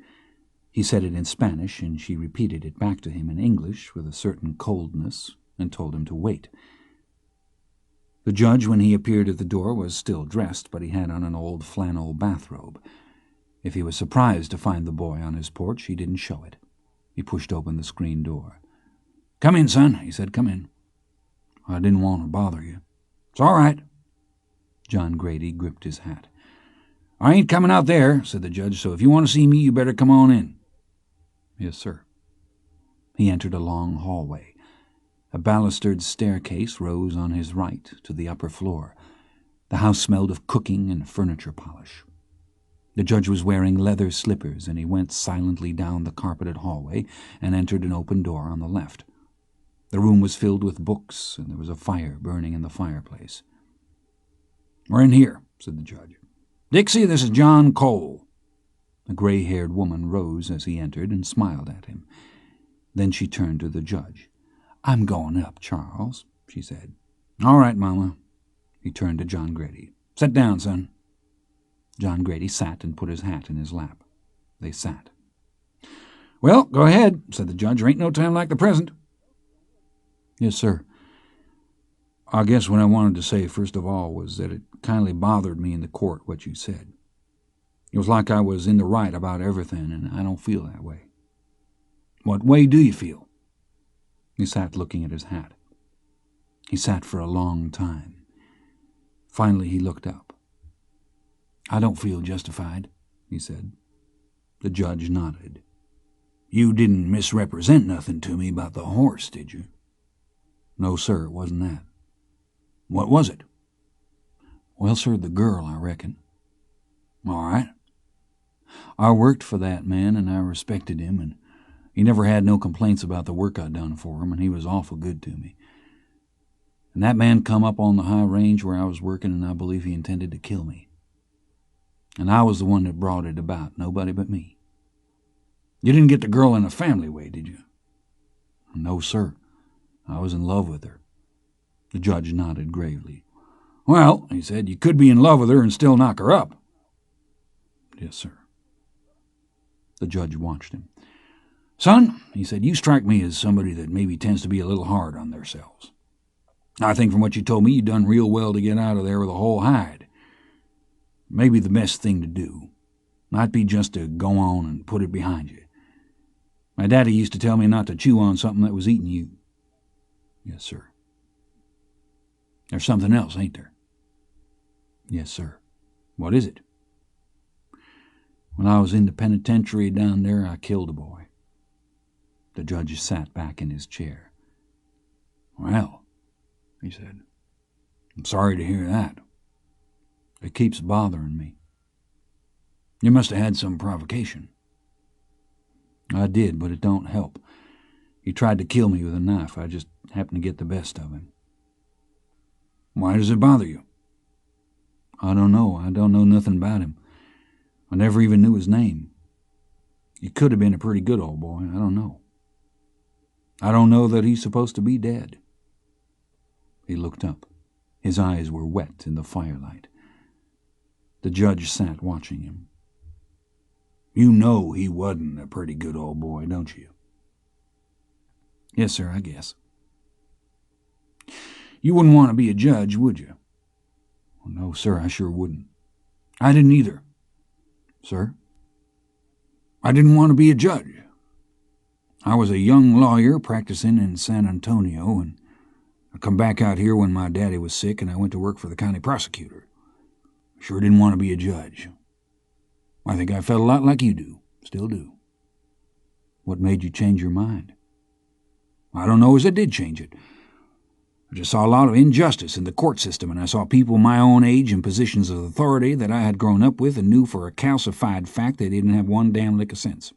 He said it in Spanish, and she repeated it back to him in English with a certain coldness and told him to wait. The judge, when he appeared at the door, was still dressed, but he had on an old flannel bathrobe. If he was surprised to find the boy on his porch, he didn't show it. He pushed open the screen door. "Come in, son," he said. "Come in." "I didn't want to bother you." "It's all right." John Grady gripped his hat. "I ain't coming out there," said the judge, "so if you want to see me, you better come on in." "Yes, sir." He entered a long hallway. A balustered staircase rose on his right to the upper floor. The house smelled of cooking and furniture polish. The judge was wearing leather slippers, and he went silently down the carpeted hallway and entered an open door on the left. The room was filled with books, and there was a fire burning in the fireplace. "We're in here," said the judge. "Dixie, this is John Cole." A gray-haired woman rose as he entered and smiled at him. Then she turned to the judge. "I'm going up, Charles," she said. "All right, Mama." He turned to John Grady. "Sit down, son." John Grady sat and put his hat in his lap. They sat. Well, go ahead, said the judge. There ain't no time like the present. Yes, sir. I guess what I wanted to say first of all was that it kindly bothered me in the court what you said. It was like I was in the right about everything, and I don't feel that way. What way do you feel? He sat looking at his hat. He sat for a long time. Finally he looked up. I don't feel justified, he said. The judge nodded. You didn't misrepresent nothing to me about the horse, did you? No, sir, it wasn't that. What was it? Well, sir, the girl, I reckon. All right. I worked for that man, and I respected him, and he never had no complaints about the work I'd done for him, and he was awful good to me. And that man come up on the high range where I was working, and I believe he intended to kill me. And I was the one that brought it about, nobody but me. You didn't get the girl in a family way, did you? No, sir. I was in love with her. The judge nodded gravely. Well, he said, you could be in love with her and still knock her up. Yes, sir. The judge watched him. Son, he said, you strike me as somebody that maybe tends to be a little hard on themselves. I think from what you told me, you done real well to get out of there with a whole hide. Maybe the best thing to do might be just to go on and put it behind you. My daddy used to tell me not to chew on something that was eating you. Yes, sir. There's something else, ain't there? Yes, sir. What is it? When I was in the penitentiary down there, I killed a boy. The judge sat back in his chair. Well, he said, I'm sorry to hear that. It keeps bothering me. You must have had some provocation. I did, but it don't help. He tried to kill me with a knife. I just happened to get the best of him. Why does it bother you? I don't know. I don't know nothing about him. I never even knew his name. He could have been a pretty good old boy. I don't know. I don't know that he's supposed to be dead. He looked up. His eyes were wet in the firelight. The judge sat watching him. You know he wasn't a pretty good old boy, don't you? Yes, sir, I guess. You wouldn't want to be a judge, would you? No, sir, I sure wouldn't. I didn't either. Sir? I didn't want to be a judge. I was a young lawyer practicing in San Antonio, and I come back out here when my daddy was sick, and I went to work for the county prosecutor. Sure didn't want to be a judge. I think I felt a lot like you do, still do. What made you change your mind? I don't know as I did change it. I just saw a lot of injustice in the court system, and I saw people my own age in positions of authority that I had grown up with and knew for a calcified fact they didn't have one damn lick of sense.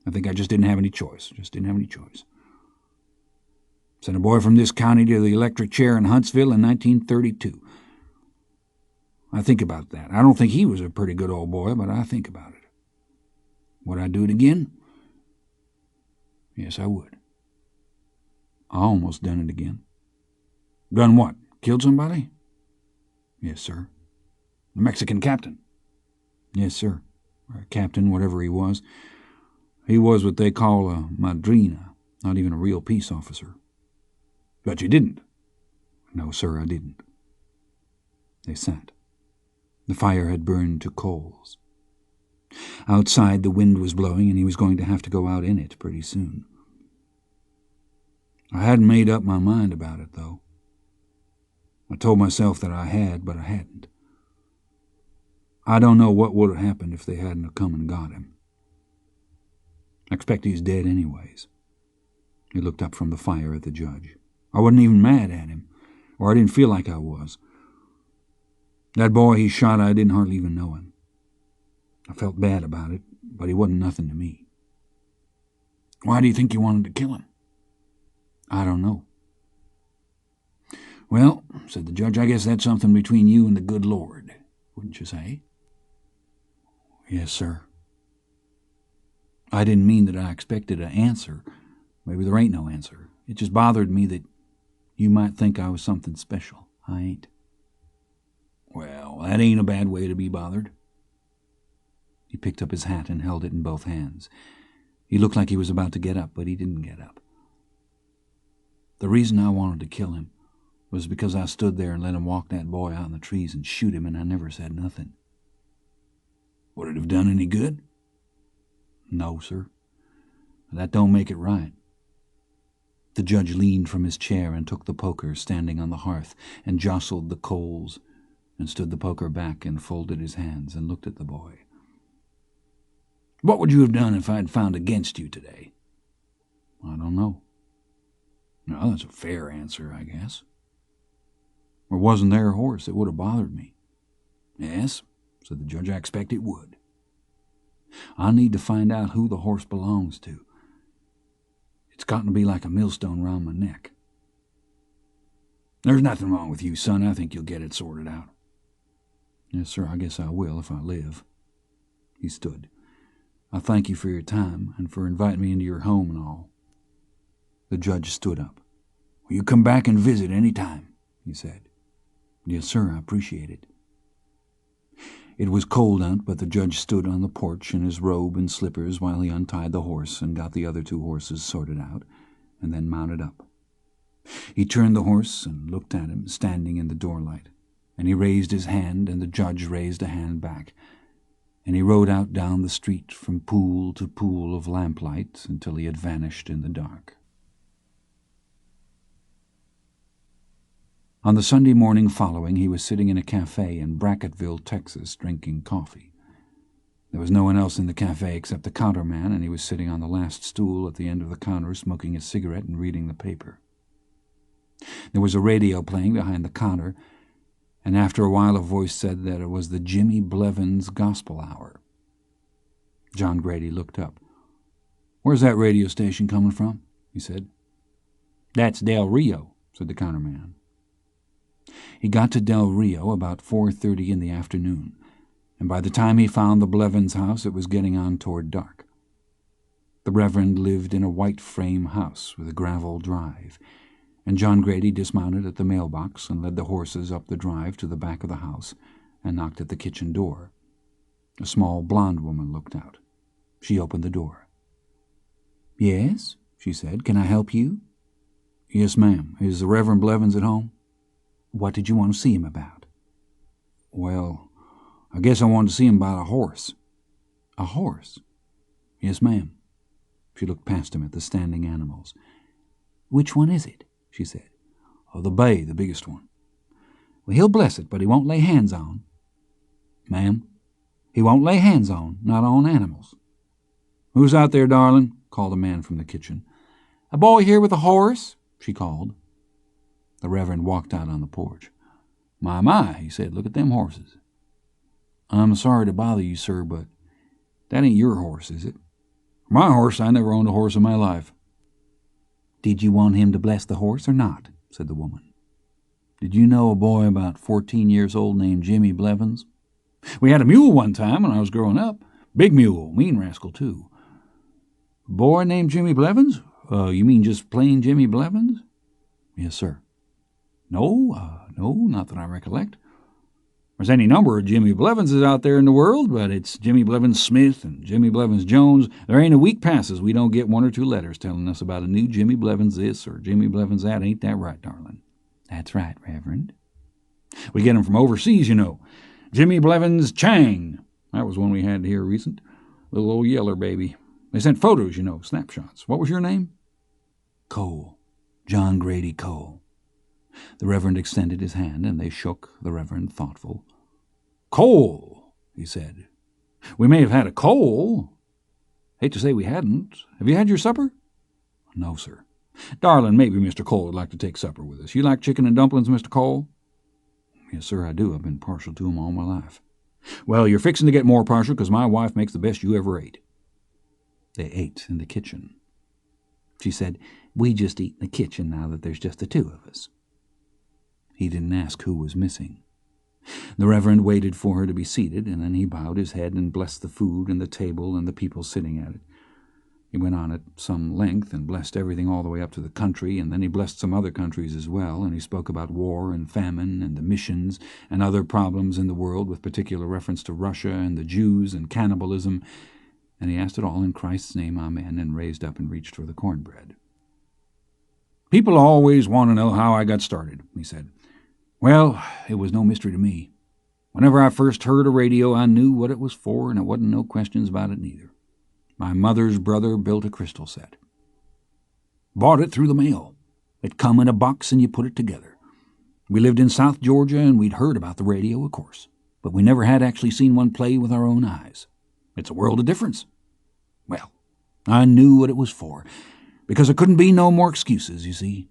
I think I just didn't have any choice. Sent a boy from this county to the electric chair in Huntsville in 1932. I think about that. I don't think he was a pretty good old boy, but I think about it. Would I do it again? Yes, I would. I almost done it again. Done what? Killed somebody? Yes, sir. The Mexican captain? Yes, sir. Or captain, whatever he was. He was what they call a madrina, not even a real peace officer. But you didn't? No, sir, I didn't. They sat. The fire had burned to coals. Outside the wind was blowing, and he was going to have to go out in it pretty soon. I hadn't made up my mind about it, though. I told myself that I had, but I hadn't. I don't know what would have happened if they hadn't have come and got him. I expect he's dead anyways. He looked up from the fire at the judge. I wasn't even mad at him, or I didn't feel like I was. That boy he shot, I didn't hardly even know him. I felt bad about it, but he wasn't nothing to me. Why do you think you wanted to kill him? I don't know. Well, said the judge, I guess that's something between you and the good Lord, wouldn't you say? Yes, sir. I didn't mean that I expected an answer. Maybe there ain't no answer. It just bothered me that you might think I was something special. I ain't. Well, that ain't a bad way to be bothered. He picked up his hat and held it in both hands. He looked like he was about to get up, but he didn't get up. The reason I wanted to kill him was because I stood there and let him walk that boy out in the trees and shoot him, and I never said nothing. Would it have done any good? No, sir. That don't make it right. The judge leaned from his chair and took the poker standing on the hearth and jostled the coals and stood the poker back and folded his hands and looked at the boy. What would you have done if I'd found against you today? I don't know. No, that's a fair answer, I guess. Or wasn't there a horse that would have bothered me? Yes, said the judge, I expect it would. I need to find out who the horse belongs to. It's gotten to be like a millstone round my neck. There's nothing wrong with you, son. I think you'll get it sorted out. Yes, sir, I guess I will if I live. He stood. I thank you for your time and for inviting me into your home and all. The judge stood up. Will you come back and visit any time? He said. Yes, sir, I appreciate it. It was cold out, but the judge stood on the porch in his robe and slippers while he untied the horse and got the other two horses sorted out, and then mounted up. He turned the horse and looked at him, standing in the doorlight, and he raised his hand, and the judge raised a hand back, and he rode out down the street from pool to pool of lamplight until he had vanished in the dark. On the Sunday morning following, he was sitting in a cafe in Brackettville, Texas, drinking coffee. There was no one else in the cafe except the counterman, and he was sitting on the last stool at the end of the counter smoking a cigarette and reading the paper. There was a radio playing behind the counter, and after a while a voice said that it was the Jimmy Blevins Gospel Hour. John Grady looked up. Where's that radio station coming from? He said. That's Del Rio, said the counterman. He got to Del Rio about 4:30 in the afternoon, and by the time he found the Blevins' house it was getting on toward dark. The Reverend lived in a white frame house with a gravel drive, and John Grady dismounted at the mailbox and led the horses up the drive to the back of the house and knocked at the kitchen door. A small blonde woman looked out. She opened the door. Yes, she said. Can I help you? Yes, ma'am. Is the Reverend Blevins at home? What did you want to see him about? Well, I guess I wanted to see him about a horse. A horse? Yes, ma'am. She looked past him at the standing animals. Which one is it? She said. Oh, the bay, the biggest one. Well, he'll bless it, but he won't lay hands on. Ma'am? He won't lay hands on, not on animals. Who's out there, darling? Called a man from the kitchen. A boy here with a horse, she called. The Reverend walked out on the porch. My, he said, look at them horses. I'm sorry to bother you, sir, but that ain't your horse, is it? My horse, I never owned a horse in my life. Did you want him to bless the horse or not? Said the woman. Did you know a boy about 14 years old named Jimmy Blevins? We had a mule one time when I was growing up. Big mule, mean rascal, too. A boy named Jimmy Blevins? You mean just plain Jimmy Blevins? Yes, sir. No, not that I recollect. There's any number of Jimmy Blevinses out there in the world, but it's Jimmy Blevins Smith and Jimmy Blevins Jones. There ain't a week passes we don't get one or two letters telling us about a new Jimmy Blevins this or Jimmy Blevins that. Ain't that right, darling? That's right, Reverend. We get 'em from overseas, you know. Jimmy Blevins Chang. That was one we had here recent. Little old yeller baby. They sent photos, you know, snapshots. What was your name? Cole. John Grady Cole. The Reverend extended his hand, and they shook, the Reverend thoughtful. Cole, he said. We may have had a Cole. Hate to say we hadn't. Have you had your supper? No, sir. Darling, maybe Mr. Cole would like to take supper with us. You like chicken and dumplings, Mr. Cole? Yes, sir, I do. I've been partial to 'em all my life. Well, you're fixing to get more partial because my wife makes the best you ever ate. They ate in the kitchen. She said, We just eat in the kitchen now that there's just the two of us. He didn't ask who was missing. The Reverend waited for her to be seated, and then he bowed his head and blessed the food and the table and the people sitting at it. He went on at some length and blessed everything all the way up to the country, and then he blessed some other countries as well, and he spoke about war and famine and the missions and other problems in the world with particular reference to Russia and the Jews and cannibalism, And he asked it all in Christ's name, amen, and raised up and reached for the cornbread. "People always want to know how I got started," he said. "Well, it was no mystery to me. Whenever I first heard a radio, I knew what it was for, and it wasn't no questions about it neither. My mother's brother built a crystal set. Bought it through the mail. It come in a box and you put it together. We lived in South Georgia and we'd heard about the radio, of course, but we never had actually seen one play with our own eyes. It's a world of difference. Well, I knew what it was for, because there couldn't be no more excuses, you see.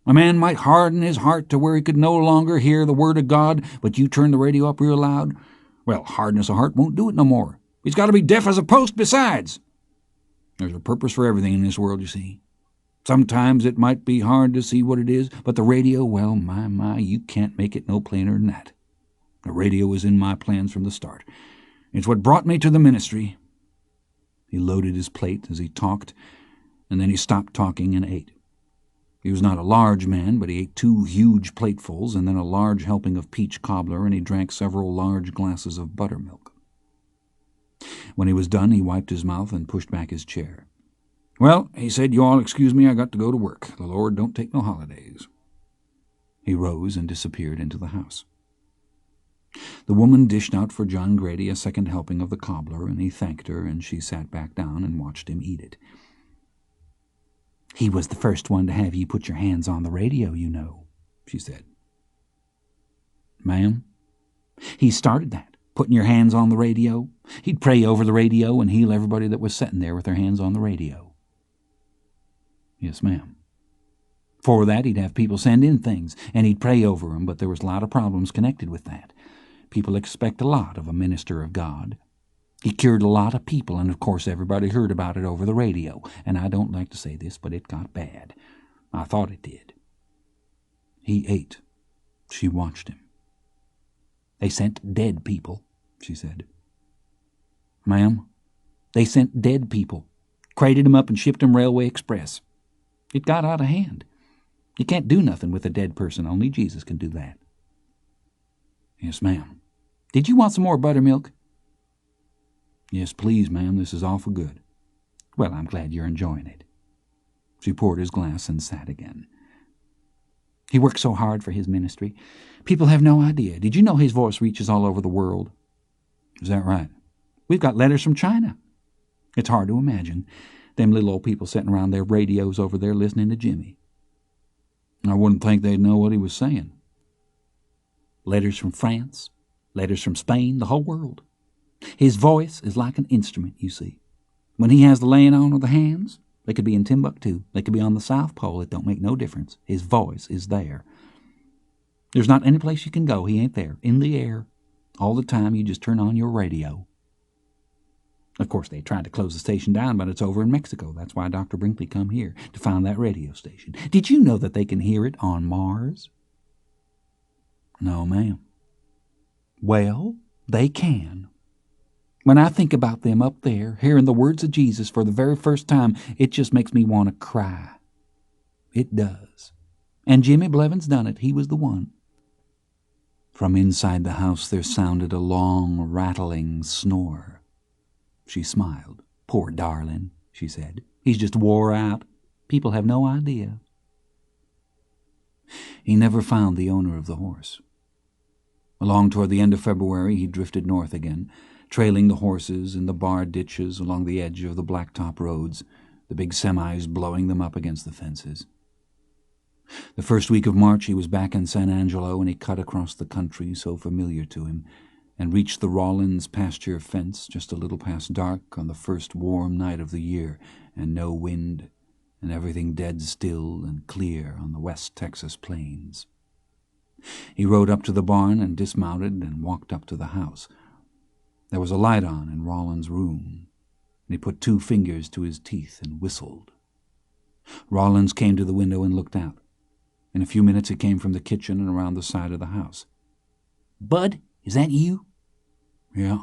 A man might harden his heart to where he could no longer hear the word of God, but you turn the radio up real loud, well, hardness of heart won't do it no more. He's got to be deaf as a post besides. There's a purpose for everything in this world, you see. Sometimes it might be hard to see what it is, but the radio, well, my, you can't make it no plainer than that. The radio was in my plans from the start. It's what brought me to the ministry." He loaded his plate as he talked, and then he stopped talking and ate. He was not a large man, but he ate 2 huge platefuls and then a large helping of peach cobbler, and he drank several large glasses of buttermilk. When he was done, he wiped his mouth and pushed back his chair. "Well," he said, "you all excuse me, I got to go to work. The Lord don't take no holidays." He rose and disappeared into the house. The woman dished out for John Grady a second helping of the cobbler, and he thanked her, and she sat back down and watched him eat it. "He was the first one to have you put your hands on the radio, you know," she said. "Ma'am?" "He started that, putting your hands on the radio. He'd pray over the radio and heal everybody that was sitting there with their hands on the radio." "Yes, ma'am." "For that, he'd have people send in things, and he'd pray over them, but there was a lot of problems connected with that. People expect a lot of a minister of God. He cured a lot of people, and of course everybody heard about it over the radio, and I don't like to say this, but it got bad. I thought it did." He ate. She watched him. "They sent dead people," she said. "Ma'am?" "They sent dead people, crated them up and shipped them railway express. It got out of hand. You can't do nothing with a dead person. Only Jesus can do that." "Yes, ma'am." "Did you want some more buttermilk?" "Yes, please, ma'am. This is awful good." "Well, I'm glad you're enjoying it." She poured his glass and sat again. "He works so hard for his ministry. People have no idea. Did you know his voice reaches all over the world?" "Is that right?" "We've got letters from China. It's hard to imagine. Them little old people sitting around their radios over there listening to Jimmy." "I wouldn't think they'd know what he was saying." "Letters from France, letters from Spain, the whole world. His voice is like an instrument, you see. When he has the laying on of the hands, they could be in Timbuktu, they could be on the South Pole, it don't make no difference. His voice is there. There's not any place you can go, he ain't there, in the air. All the time you just turn on your radio." Of course, they tried to close the station down, but it's over in Mexico. That's why Dr. Brinkley come here, to find that radio station. Did you know that they can hear it on Mars? "No, ma'am." "Well, they can. When I think about them up there, hearing the words of Jesus for the very first time, it just makes me want to cry. It does. And Jimmy Blevins done it. He was the one." From inside the house there sounded a long, rattling snore. She smiled. "Poor darling," she said. "He's just wore out. People have no idea." He never found the owner of the horse. Along toward the end of February he drifted north again, trailing the horses in the bar ditches along the edge of the blacktop roads, the big semis blowing them up against the fences. The first week of March he was back in San Angelo, and he cut across the country so familiar to him, and reached the Rawlins pasture fence just a little past dark on the first warm night of the year, and no wind, and everything dead still and clear on the West Texas plains. He rode up to the barn and dismounted and walked up to the house. There was a light on in Rawlins' room, and he put 2 fingers to his teeth and whistled. Rawlins came to the window and looked out. In a few minutes he came from the kitchen and around the side of the house. "Bud, is that you?" "Yeah."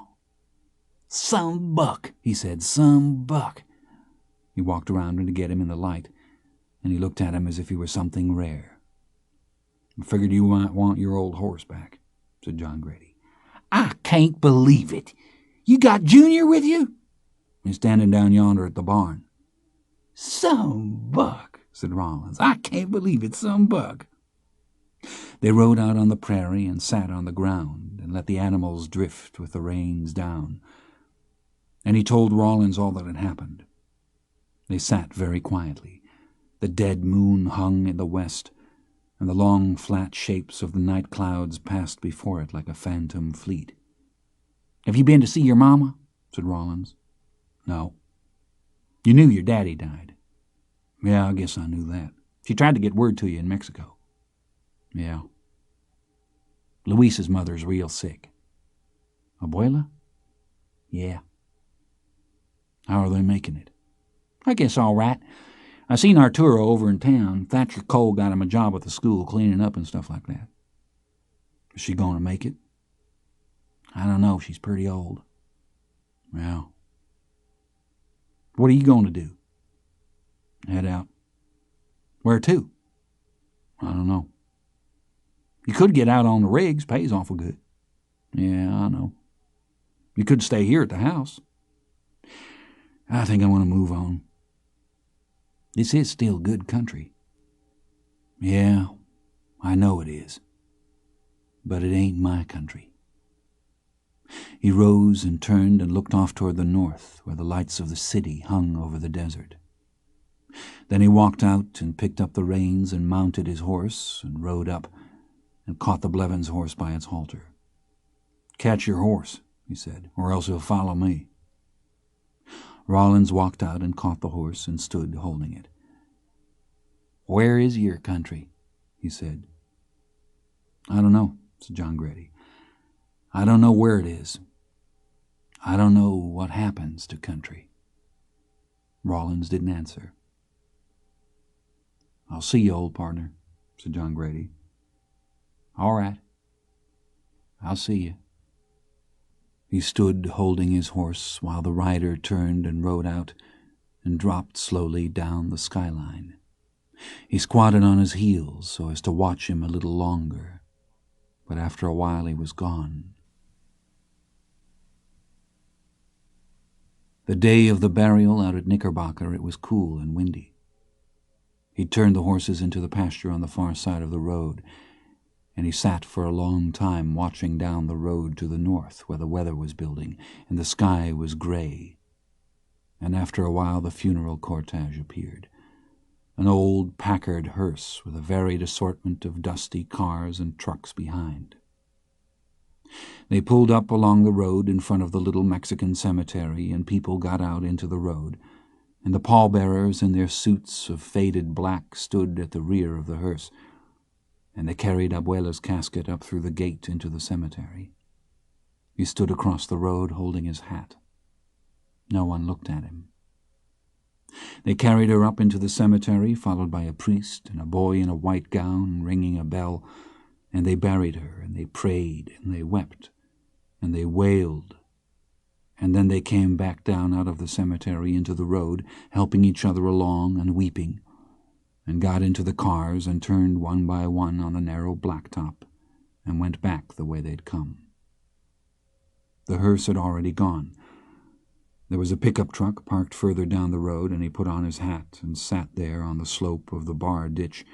"Some buck," he said, "some buck." He walked around to get him in the light, and he looked at him as if he were something rare. "I figured you might want your old horse back," said John Grady. "I can't believe it. You got Junior with you?" He's standing down yonder at the barn." "Some buck," said Rollins. "I can't believe it's some buck." They rode out on the prairie and sat on the ground and let the animals drift with the reins down. And he told Rollins all that had happened. They sat very quietly. The dead moon hung in the west, and the long flat shapes of the night clouds passed before it like a phantom fleet. "Have you been to see your mama?" said Rollins. "No." "You knew your daddy died?" "Yeah, I guess I knew that. She tried to get word to you in Mexico." "Yeah." "Luis's mother's real sick." "Abuela?" "Yeah." "How are they making it?" "I guess all right. I seen Arturo over in town. Thatcher Cole got him a job at the school, cleaning up and stuff like that." "Is she going to make it?" "I don't know. She's pretty old." "Yeah." "What are you going to do?" "Head out." "Where to?" "I don't know." "You could get out on the rigs. Pays awful good." "Yeah, I know." "You could stay here at the house." "I think I want to move on. This is still good country." "Yeah, I know it is. But it ain't my country." He rose and turned and looked off toward the north, where the lights of the city hung over the desert. Then he walked out and picked up the reins and mounted his horse and rode up and caught the Blevins' horse by its halter. "Catch your horse," he said, "or else he'll follow me." Rollins walked out and caught the horse and stood holding it. "Where is your country?" he said. "I don't know," said John Grady. "I don't know where it is. I don't know what happens to country." Rollins didn't answer. "I'll see you, old partner," said John Grady. "All right. I'll see you." He stood holding his horse while the rider turned and rode out and dropped slowly down the skyline. He squatted on his heels so as to watch him a little longer, but after a while he was gone. The day of the burial out at Knickerbocker, it was cool and windy. He turned the horses into the pasture on the far side of the road, and he sat for a long time watching down the road to the north where the weather was building and the sky was gray. And after a while the funeral cortege appeared, an old Packard hearse with a varied assortment of dusty cars and trucks behind. They pulled up along the road in front of the little Mexican cemetery, and people got out into the road, and the pallbearers in their suits of faded black stood at the rear of the hearse, and they carried Abuela's casket up through the gate into the cemetery. He stood across the road holding his hat. No one looked at him. They carried her up into the cemetery, followed by a priest and a boy in a white gown ringing a bell, and they buried her, and they prayed, and they wept, and they wailed, and then they came back down out of the cemetery into the road, helping each other along and weeping, and got into the cars and turned one by one on the narrow blacktop and went back the way they'd come. The hearse had already gone. There was a pickup truck parked further down the road, and he put on his hat and sat there on the slope of the bar ditch,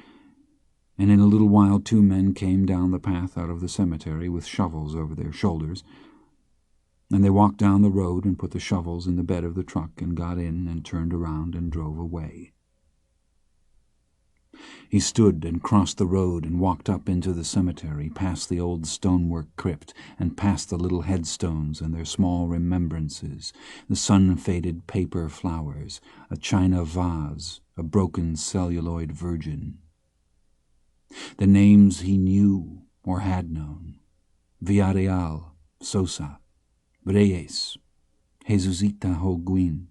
and in a little while 2 men came down the path out of the cemetery with shovels over their shoulders, and they walked down the road and put the shovels in the bed of the truck and got in and turned around and drove away. He stood and crossed the road and walked up into the cemetery, past the old stonework crypt and past the little headstones and their small remembrances, the sun-faded paper flowers, a china vase, a broken celluloid virgin. The names he knew or had known: Villarreal, Sosa, Reyes, Jesusita Holguin,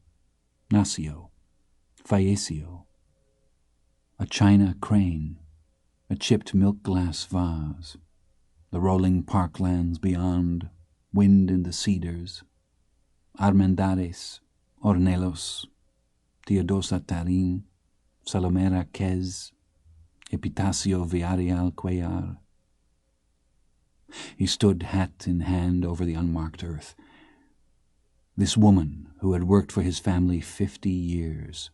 Nacio, Fallecio. A china crane, a chipped milk-glass vase, the rolling parklands beyond, wind in the cedars, Armendariz, Ornelos, Teodosa Tarín, Salomera Quez, Epitacio Villarreal Cuellar. He stood hat in hand over the unmarked earth. This woman who had worked for his family 50 years.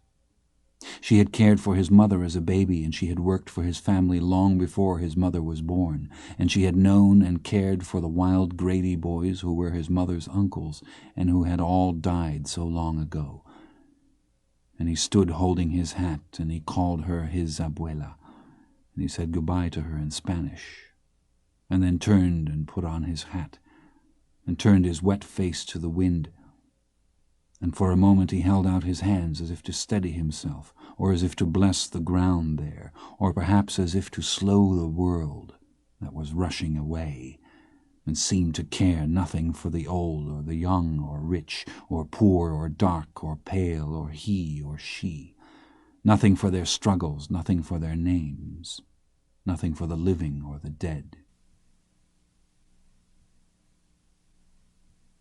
She had cared for his mother as a baby, and she had worked for his family long before his mother was born, and she had known and cared for the wild Grady boys who were his mother's uncles and who had all died so long ago. And he stood holding his hat, and he called her his abuela, and he said goodbye to her in Spanish, and then turned and put on his hat, and turned his wet face to the wind, and for a moment he held out his hands as if to steady himself, or as if to bless the ground there, or perhaps as if to slow the world that was rushing away, and seemed to care nothing for the old or the young or rich or poor or dark or pale or he or she, nothing for their struggles, nothing for their names, nothing for the living or the dead.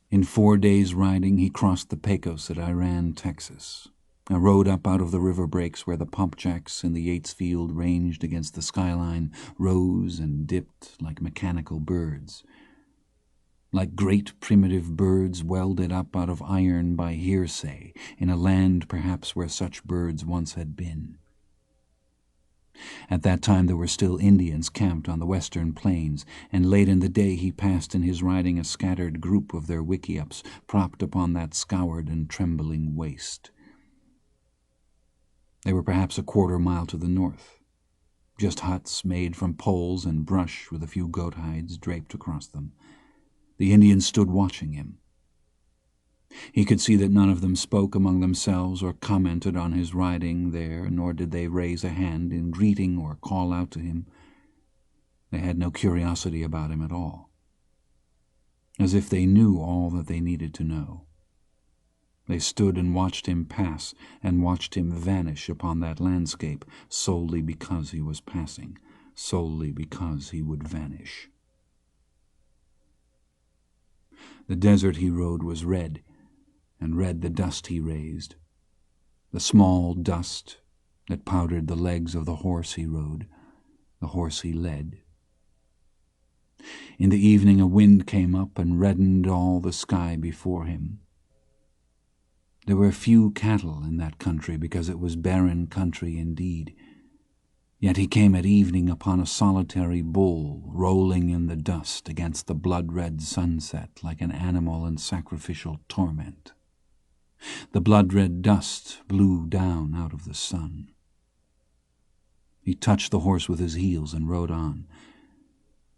In 4 days' riding he crossed the Pecos at Iran, Texas, a road up out of the river breaks where the pumpjacks in the Yates field ranged against the skyline, rose and dipped like mechanical birds, like great primitive birds welded up out of iron by hearsay, in a land perhaps where such birds once had been. At that time there were still Indians camped on the western plains, and late in the day he passed in his riding a scattered group of their wickiups propped upon that scoured and trembling waste. They were perhaps a quarter mile to the north, just huts made from poles and brush with a few goat hides draped across them. The Indians stood watching him. He could see that none of them spoke among themselves or commented on his riding there, nor did they raise a hand in greeting or call out to him. They had no curiosity about him at all, as if they knew all that they needed to know. They stood and watched him pass, and watched him vanish upon that landscape, solely because he was passing, solely because he would vanish. The desert he rode was red, and red the dust he raised, the small dust that powdered the legs of the horse he rode, the horse he led. In the evening a wind came up and reddened all the sky before him. There were few cattle in that country because it was barren country indeed, yet he came at evening upon a solitary bull rolling in the dust against the blood-red sunset like an animal in sacrificial torment. The blood-red dust blew down out of the sun. He touched the horse with his heels and rode on.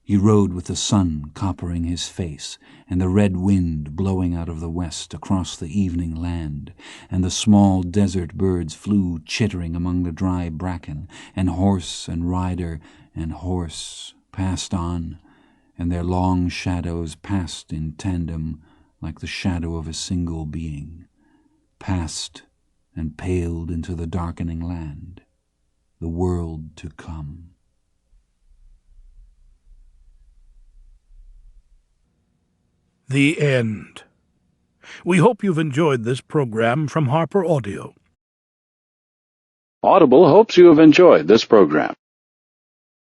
He rode with the sun coppering his face, and the red wind blowing out of the west across the evening land, and the small desert birds flew chittering among the dry bracken, and horse and rider and horse passed on, and their long shadows passed in tandem like the shadow of a single being, passed and paled into the darkening land, the world to come. The end. We hope you've enjoyed this program from Harper Audio. Audible hopes you have enjoyed this program.